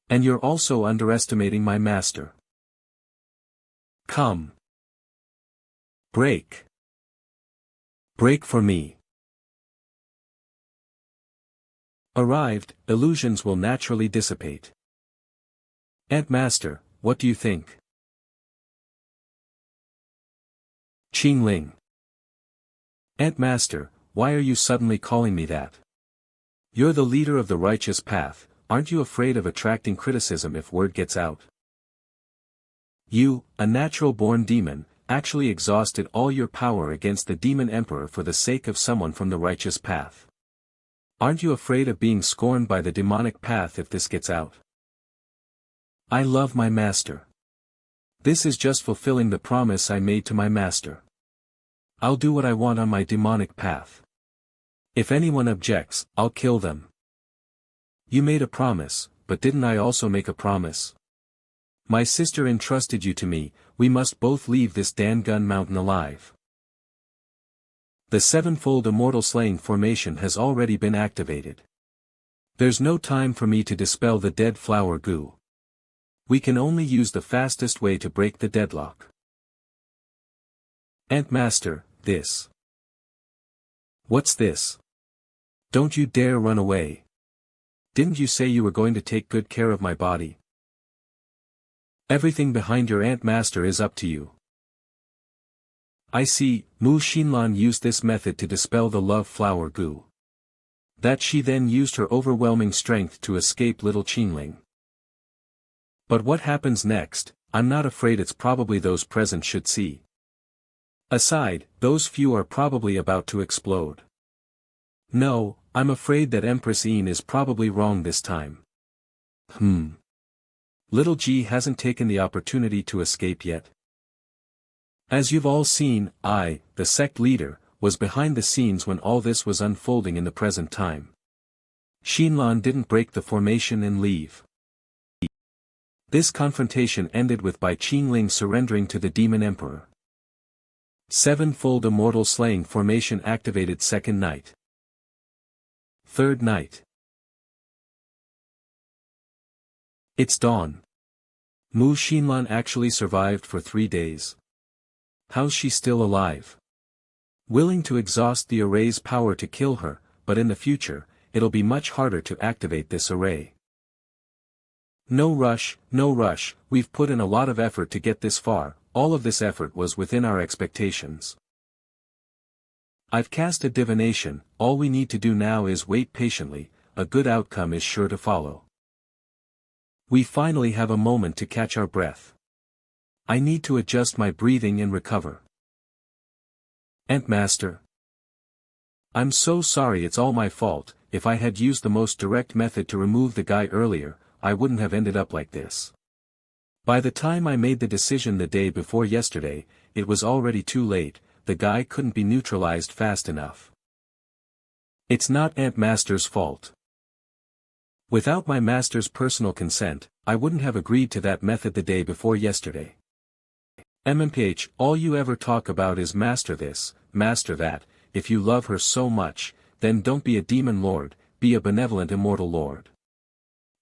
And you're also underestimating my master. Come. Break. Break for me. Arrived, illusions will naturally dissipate. Master, what do you think? Qingling. Master, why are you suddenly calling me that? You're the leader of the righteous path, aren't you afraid of attracting criticism if word gets out? You, a natural-born demon, actually exhausted all your power against the demon emperor for the sake of someone from the righteous path. Aren't you afraid of being scorned by the demonic path if this gets out? I love my master. This is just fulfilling the promise I made to my master. I'll do what I want on my demonic path. If anyone objects, I'll kill them. You made a promise, but didn't I also make a promise? My sister entrusted you to me, we must both leave this Dangun mountain alive. The sevenfold immortal slaying formation has already been activated. There's no time for me to dispel the dead flower goo. We can only use the fastest way to break the deadlock. Master, this. What's this? Don't you dare run away. Didn't you say you were going to take good care of my body? Everything behind your Master is up to you. I see, Mu Xinlan used this method to dispel the love flower goo. That she then used her overwhelming strength to escape little Qingling. But what happens next, I'm not afraid it's probably those present should see. Aside, those few are probably about to explode. No, I'm afraid that Empress Yin is probably wrong this time. Little G hasn't taken the opportunity to escape yet. As you've all seen, I, the sect leader, was behind the scenes when all this was unfolding in the present time. Xinlan didn't break the formation and leave. This confrontation ended with Bai Qingling surrendering to the demon emperor. Sevenfold immortal slaying formation activated 2nd night. 3rd night. It's dawn. Mu Xinlan actually survived for 3 days. How's she still alive? Willing to exhaust the array's power to kill her, but in the future, it'll be much harder to activate this array. No rush, we've put in a lot of effort to get this far, all of this effort was within our expectations. I've cast a divination, all we need to do now is wait patiently, a good outcome is sure to follow. We finally have a moment to catch our breath. I need to adjust my breathing and recover. Master. I'm so sorry, it's all my fault. If I had used the most direct method to remove the guy earlier, I wouldn't have ended up like this. By the time I made the decision the day before yesterday, it was already too late. The guy couldn't be neutralized fast enough. It's not Aunt Master's fault. Without my master's personal consent, I wouldn't have agreed to that method the day before yesterday. MMPH, all you ever talk about is master this, master that. If you love her so much, then don't be a demon lord, be a benevolent immortal lord.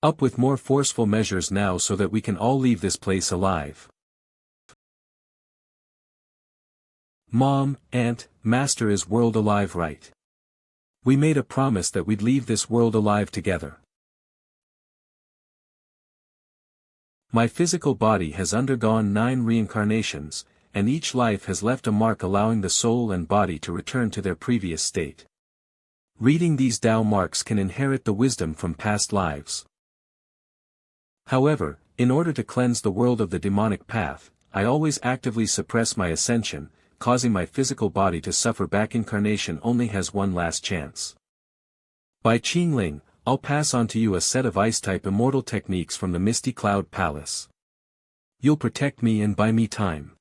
Up with more forceful measures now so that we can all leave this place alive. Mom, Aunt, Master is world alive, right? We made a promise that we'd leave this world alive together. My physical body has undergone 9 reincarnations, and each life has left a mark allowing the soul and body to return to their previous state. Reading these Tao marks can inherit the wisdom from past lives. However, in order to cleanse the world of the demonic path, I always actively suppress my ascension, causing my physical body to suffer. Back incarnation only has one last chance. Bai Qingling, I'll pass on to you a set of ice-type immortal techniques from the Misty Cloud Palace. You'll protect me and buy me time.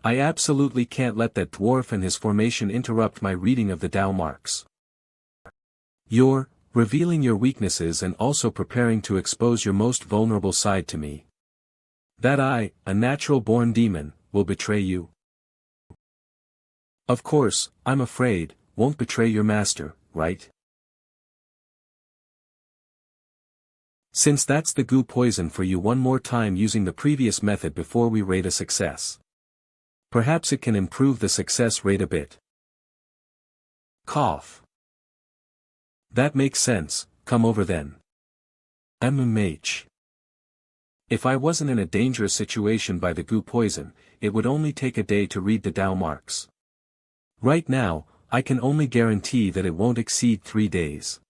I absolutely can't let that dwarf and his formation interrupt my reading of the Tao marks. You're revealing your weaknesses and also preparing to expose your most vulnerable side to me. That I, a natural-born demon, will betray you. Of course, I'm afraid, won't betray your master, right? Since that's the goo poison for you, one more time using the previous method before we rate a success. Perhaps it can improve the success rate a bit. Cough. That makes sense, come over then. MMH. If I wasn't in a dangerous situation by the goo poison, it would only take a day to read the Tao marks. Right now, I can only guarantee that it won't exceed 3 days.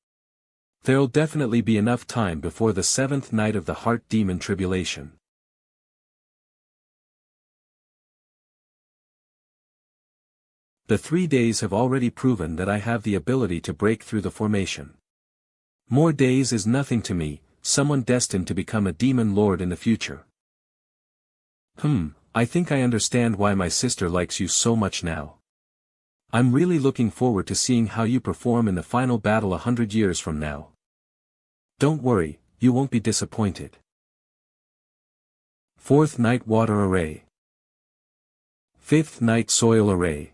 There'll definitely be enough time before the 7th night of the heart demon tribulation. The 3 days have already proven that I have the ability to break through the formation. More days is nothing to me, someone destined to become a demon lord in the future. I think I understand why my sister likes you so much now. I'm really looking forward to seeing how you perform in the final battle 100 years from now. Don't worry, you won't be disappointed. 4th night water array. 5th night soil array.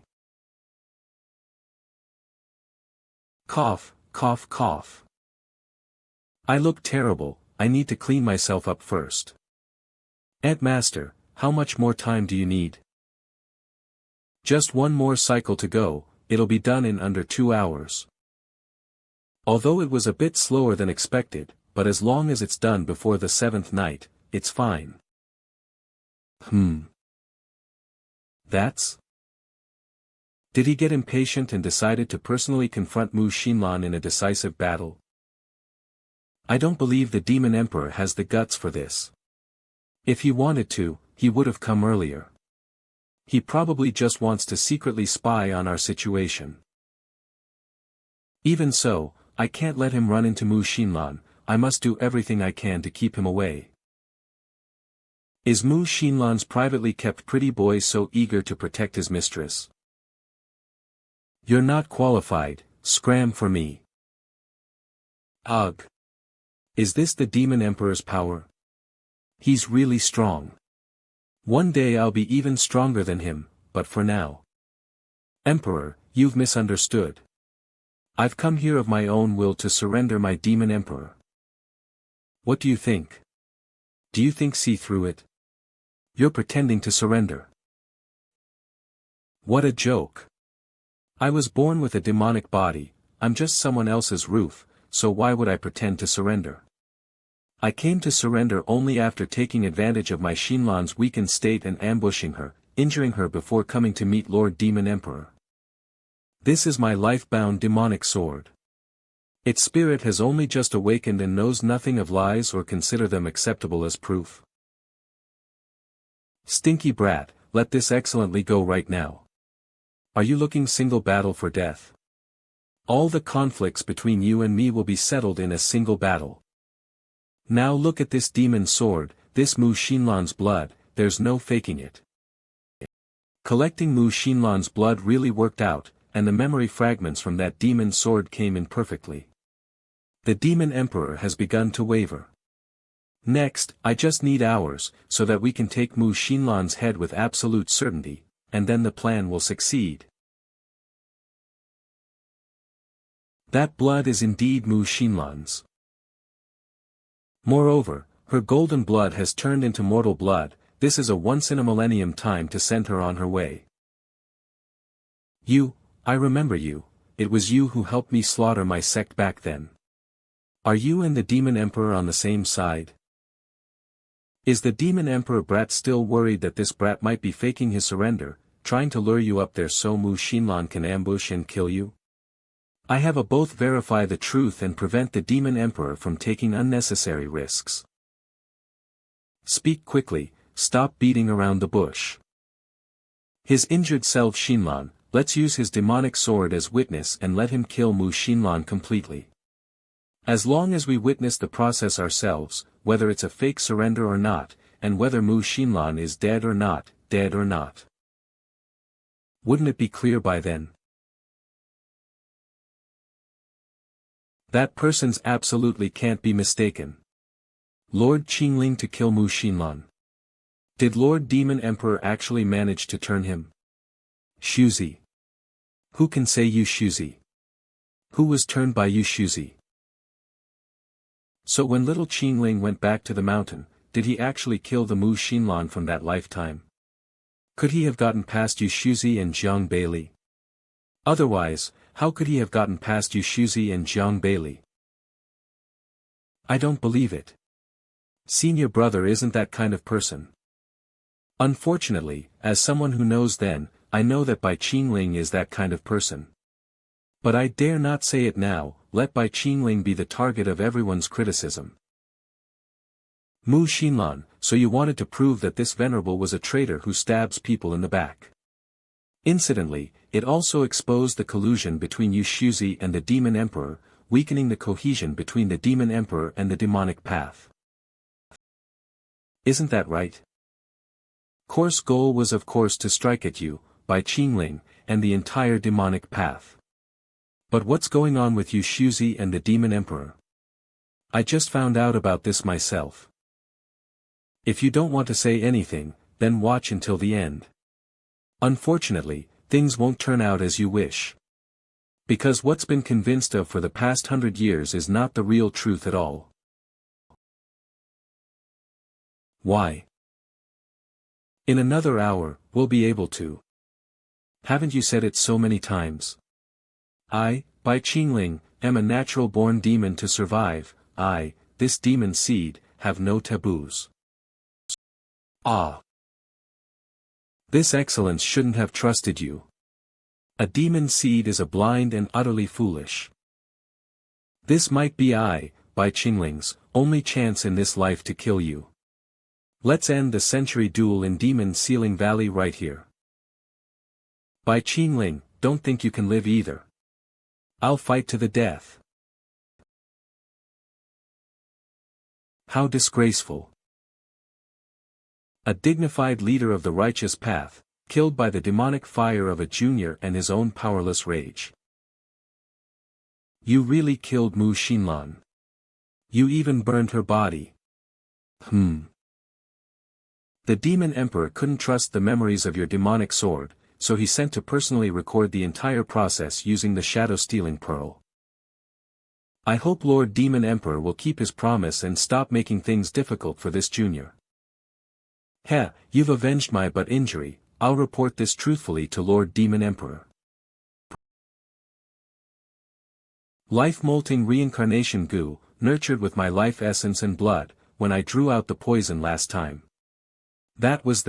Cough, cough, cough. I look terrible, I need to clean myself up first. Aunt Master, how much more time do you need? Just one more cycle to go, it'll be done in under 2 hours. Although it was a bit slower than expected, but as long as it's done before the 7th night, it's fine. That's? Did he get impatient and decided to personally confront Mu Xinlan in a decisive battle? I don't believe the Demon Emperor has the guts for this. If he wanted to, he would have come earlier. He probably just wants to secretly spy on our situation. Even so, I can't let him run into Mu Xinlan, I must do everything I can to keep him away. Is Mu Xinlan's privately kept pretty boy so eager to protect his mistress? You're not qualified, scram for me. Ugh. Is this the Demon Emperor's power? He's really strong. One day I'll be even stronger than him, but for now. Emperor, you've misunderstood. I've come here of my own will to surrender my Demon Emperor. What do you think? Do you think see through it? You're pretending to surrender. What a joke. I was born with a demonic body, I'm just someone else's roof, so why would I pretend to surrender? I came to surrender only after taking advantage of my Xinlan's weakened state and ambushing her, injuring her before coming to meet Lord Demon Emperor. This is my life-bound demonic sword. Its spirit has only just awakened and knows nothing of lies or consider them acceptable as proof. Stinky brat, let this excellently go right now. Are you looking single battle for death? All the conflicts between you and me will be settled in a single battle. Now look at this demon sword, this Mu Xinlan's blood, there's no faking it. Collecting Mu Xinlan's blood really worked out, and the memory fragments from that demon sword came in perfectly. The demon emperor has begun to waver. Next, I just need hours, so that we can take Mu Xinlan's head with absolute certainty, and then the plan will succeed. That blood is indeed Mu Xinlan's. Moreover, her golden blood has turned into mortal blood. This is a once-in-a-millennium time to send her on her way. I remember you, it was you who helped me slaughter my sect back then. Are you and the Demon Emperor on the same side? Is the Demon Emperor brat still worried that this brat might be faking his surrender, trying to lure you up there so Mu Xinlan can ambush and kill you? I have a both verify the truth and prevent the Demon Emperor from taking unnecessary risks. Speak quickly, stop beating around the bush. His injured self Xinlan, let's use his demonic sword as witness and let him kill Mu Xinlan completely. As long as we witness the process ourselves, whether it's a fake surrender or not, and whether Mu Xinlan is dead or not. Wouldn't it be clear by then? That person's absolutely can't be mistaken. Lord Qingling to kill Mu Xinlan. Did Lord Demon Emperor actually manage to turn him? Shuzi. Who can say you Shuzi? Who was turned by you Shuzi? So when little Qingling went back to the mountain, did he actually kill the Mu Xinlan from that lifetime? Could he have gotten past Yu Shuzi and Jiang Beili? Otherwise, how could he have gotten past Yu Shuzi and Jiang Beili? I don't believe it. Senior brother isn't that kind of person. Unfortunately, as someone who knows then, I know that Bai Qingling is that kind of person. But I dare not say it now, let Bai Qingling be the target of everyone's criticism. Mu Xinlan, so you wanted to prove that this venerable was a traitor who stabs people in the back. Incidentally, it also exposed the collusion between Yu Shuzi and the Demon Emperor, weakening the cohesion between the Demon Emperor and the demonic path. Isn't that right? Course goal was of course to strike at you, Bai Qingling, and the entire demonic path. But what's going on with Yu Shuzi and the Demon Emperor? I just found out about this myself. If you don't want to say anything, then watch until the end. Unfortunately, things won't turn out as you wish. Because what's been convinced of for the past 100 years is not the real truth at all. Why? In another hour, we'll be able to. Haven't you said it so many times? I, Bai Qingling, am a natural-born demon to survive. I, this demon seed, have no taboos. Ah. This excellence shouldn't have trusted you. A demon seed is a blind and utterly foolish. This might be Bai Qingling's, only chance in this life to kill you. Let's end the century duel in Demon Sealing Valley right here. Bai Qingling, don't think you can live either. I'll fight to the death. How disgraceful. A dignified leader of the righteous path, killed by the demonic fire of a junior and his own powerless rage. You really killed Mu Xinlan. You even burned her body. The Demon Emperor couldn't trust the memories of your demonic sword, so he sent to personally record the entire process using the shadow-stealing pearl. I hope Lord Demon Emperor will keep his promise and stop making things difficult for this junior. You've avenged my butt injury, I'll report this truthfully to Lord Demon Emperor. Life-molting reincarnation goo, nurtured with my life essence and blood, when I drew out the poison last time. That was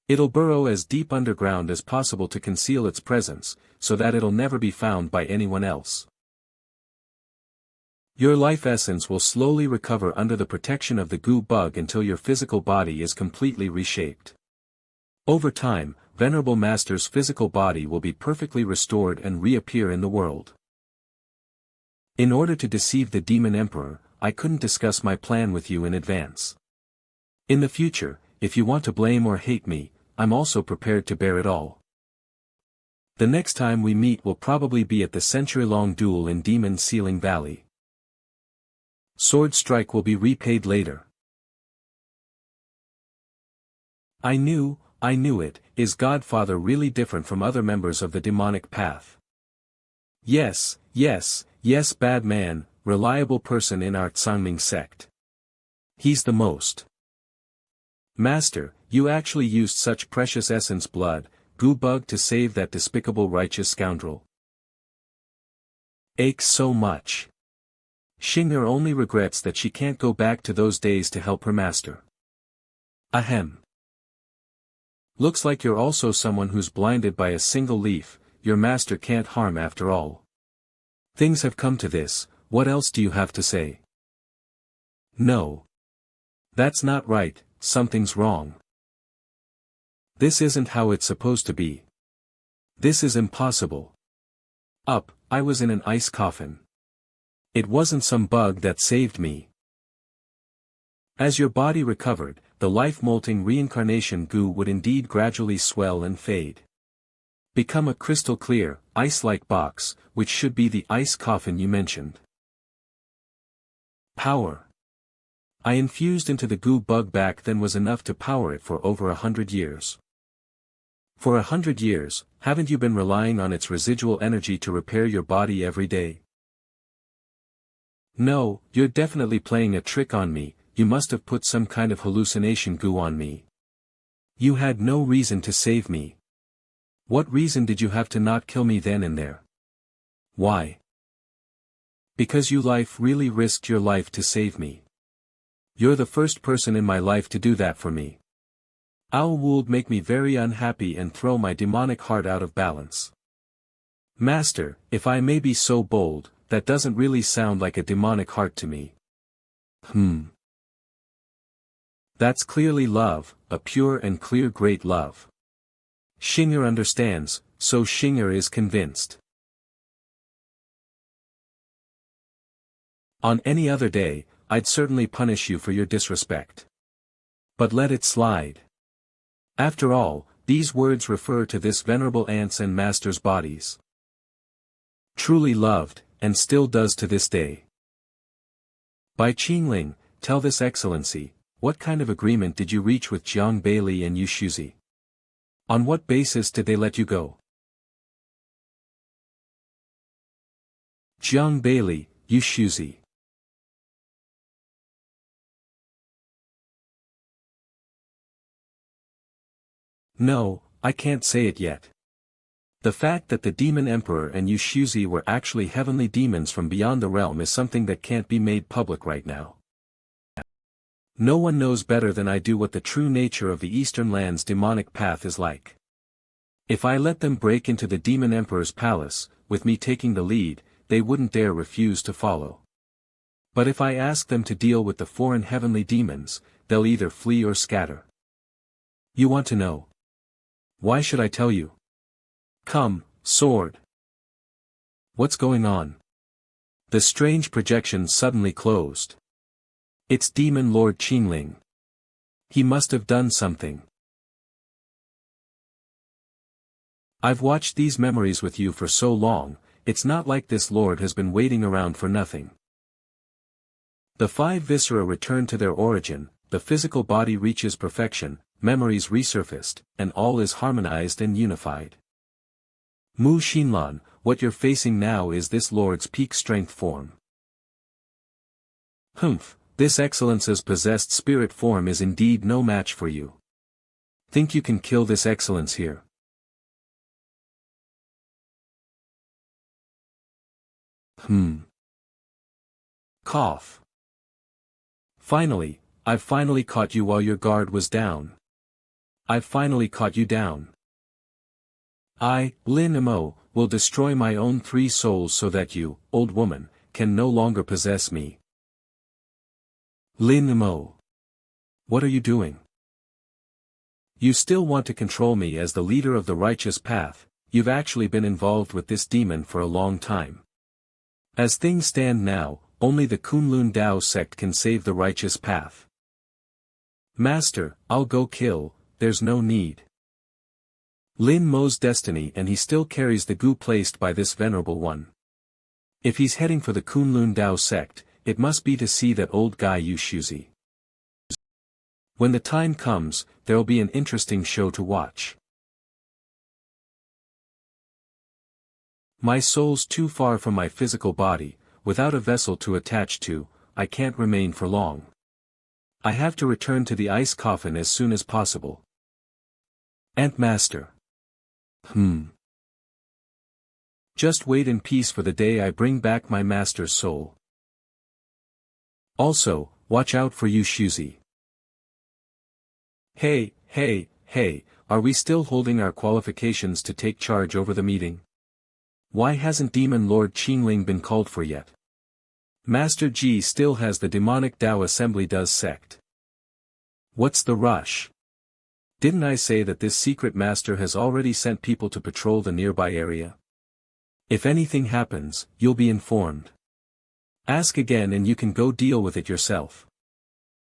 It'll burrow as deep underground as possible to conceal its presence, so that it'll never be found by anyone else. Your life essence will slowly recover under the protection of the goo bug until your physical body is completely reshaped. Over time, Venerable Master's physical body will be perfectly restored and reappear in the world. In order to deceive the Demon Emperor, I couldn't discuss my plan with you in advance. In the future, if you want to blame or hate me, I'm also prepared to bear it all. The next time we meet will probably be at the century-long duel in Demon Ceiling Valley. Sword Strike will be repaid later. I knew it. Is Godfather really different from other members of the demonic path? Yes, bad man, reliable person in our Qingling sect. He's the most. Master, you actually used such precious essence blood, goo bug to save that despicable righteous scoundrel. Aches so much. Xing'er only regrets that she can't go back to those days to help her master. Ahem. Looks like you're also someone who's blinded by a single leaf. Your master can't harm after all. Things have come to this, what else do you have to say? No. That's not right, something's wrong. This isn't how it's supposed to be. This is impossible. I was in an ice coffin. It wasn't some bug that saved me. As your body recovered, the life-molting reincarnation goo would indeed gradually swell and fade. Become a crystal-clear, ice-like box, which should be the ice coffin you mentioned. Power. I infused into the goo bug back then was enough to power it for over 100 years. For 100 years, haven't you been relying on its residual energy to repair your body every day? No, you're definitely playing a trick on me. You must have put some kind of hallucination goo on me. You had no reason to save me. What reason did you have to not kill me then and there? Why? Because you really risked your life to save me. You're the first person in my life to do that for me. Owl would make me very unhappy and throw my demonic heart out of balance. Master, if I may be so bold, that doesn't really sound like a demonic heart to me. That's clearly love, a pure and clear great love. Xing'er understands, so Xing'er is convinced. On any other day, I'd certainly punish you for your disrespect. But let it slide. After all, these words refer to this venerable aunt's and master's bodies. Truly loved, and still does to this day. Bai Qingling, tell this excellency, what kind of agreement did you reach with Jiang Bailey and Yu Shuzi? On what basis did they let you go? Jiang Bailey, Yu Shuzi. No, I can't say it yet. The fact that the Demon Emperor and Yu Shuzi were actually heavenly demons from beyond the realm is something that can't be made public right now. No one knows better than I do what the true nature of the Eastern Land's demonic path is like. If I let them break into the Demon Emperor's palace, with me taking the lead, they wouldn't dare refuse to follow. But if I ask them to deal with the foreign heavenly demons, they'll either flee or scatter. You want to know? Why should I tell you? Come, sword. What's going on? The strange projection suddenly closed. It's Demon Lord Qingling. He must have done something. I've watched these memories with you for so long, it's not like this lord has been waiting around for nothing. The five viscera return to their origin, the physical body reaches perfection, memories resurfaced, and all is harmonized and unified. Mu Xinlan, what you're facing now is this lord's peak strength form. This excellence's possessed spirit form is indeed no match for you. Think you can kill this excellence here? Cough. I've finally caught you while your guard was down. I've finally caught you down. I, Lin Mo, will destroy my own 3 souls so that you, old woman, can no longer possess me. Lin Mo. What are you doing? You still want to control me as the leader of the righteous path. You've actually been involved with this demon for a long time. As things stand now, only the Kunlun Dao sect can save the righteous path. Master, I'll go kill, there's no need. Lin Mo's destiny, and he still carries the gu placed by this venerable one. If he's heading for the Kunlun Dao sect, it must be to see that old guy Yu Shuzi. When the time comes, there'll be an interesting show to watch. My soul's too far from my physical body, without a vessel to attach to, I can't remain for long. I have to return to the ice coffin as soon as possible. Master. Just wait in peace for the day I bring back my master's soul. Also, watch out for Yu Shuzi. Hey, are we still holding our qualifications to take charge over the meeting? Why hasn't Demon Lord Qingling been called for yet? Master Ji still has the demonic Dao Assembly does sect. What's the rush? Didn't I say that this secret master has already sent people to patrol the nearby area? If anything happens, you'll be informed. Ask again and you can go deal with it yourself.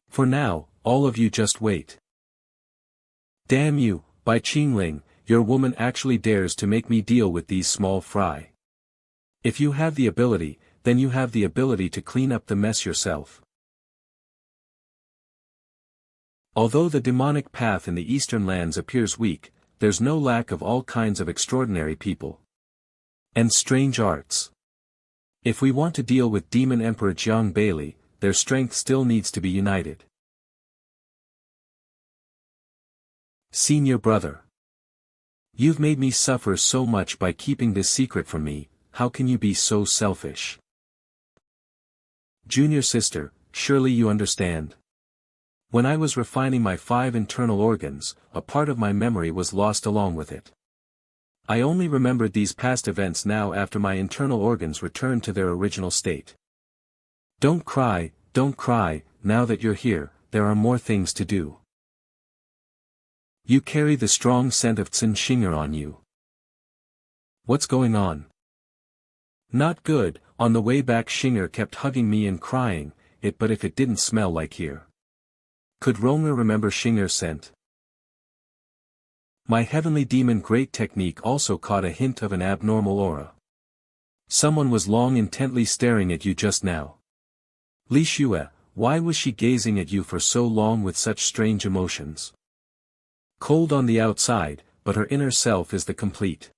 For now, all of you just wait. Damn you, Bai Qingling, your woman actually dares to make me deal with these small fry. If you have the ability, then you have the ability to clean up the mess yourself. Although the demonic path in the eastern lands appears weak, there's no lack of all kinds of extraordinary people. And strange arts. If we want to deal with Demon Emperor Jiang Bailey, their strength still needs to be united. Senior brother. You've made me suffer so much by keeping this secret from me, how can you be so selfish? Junior sister, surely you understand. When I was refining my 5 internal organs, a part of my memory was lost along with it. I only remembered these past events now after my internal organs returned to their original state. Don't cry, now that you're here, there are more things to do. You carry the strong scent of Tsin Shinger on you. What's going on? Not good. On the way back Shinger kept hugging me and crying, but if it didn't smell like here. Could Ronger remember Shinger's scent? My heavenly demon great technique also caught a hint of an abnormal aura. Someone was long intently staring at you just now. Li Shue, why was she gazing at you for so long with such strange emotions? Cold on the outside, but her inner self is the complete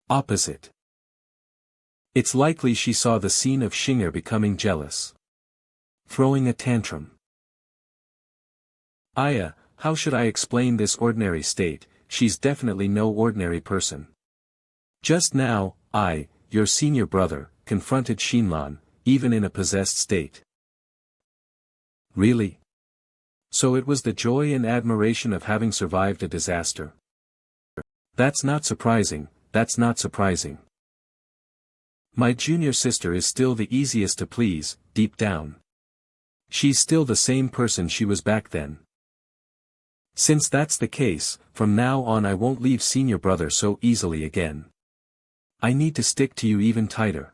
opposite. It's likely she saw the scene of Shinger becoming jealous. Throwing a tantrum. Aya, how should I explain this ordinary state? She's definitely no ordinary person. Just now, I, your senior brother, confronted Shinlan, even in a possessed state. Really? So it was the joy and admiration of having survived a disaster. That's not surprising. My junior sister is still the easiest to please, deep down. She's still the same person she was back then. Since that's the case, from now on I won't leave senior brother so easily again. I need to stick to you even tighter.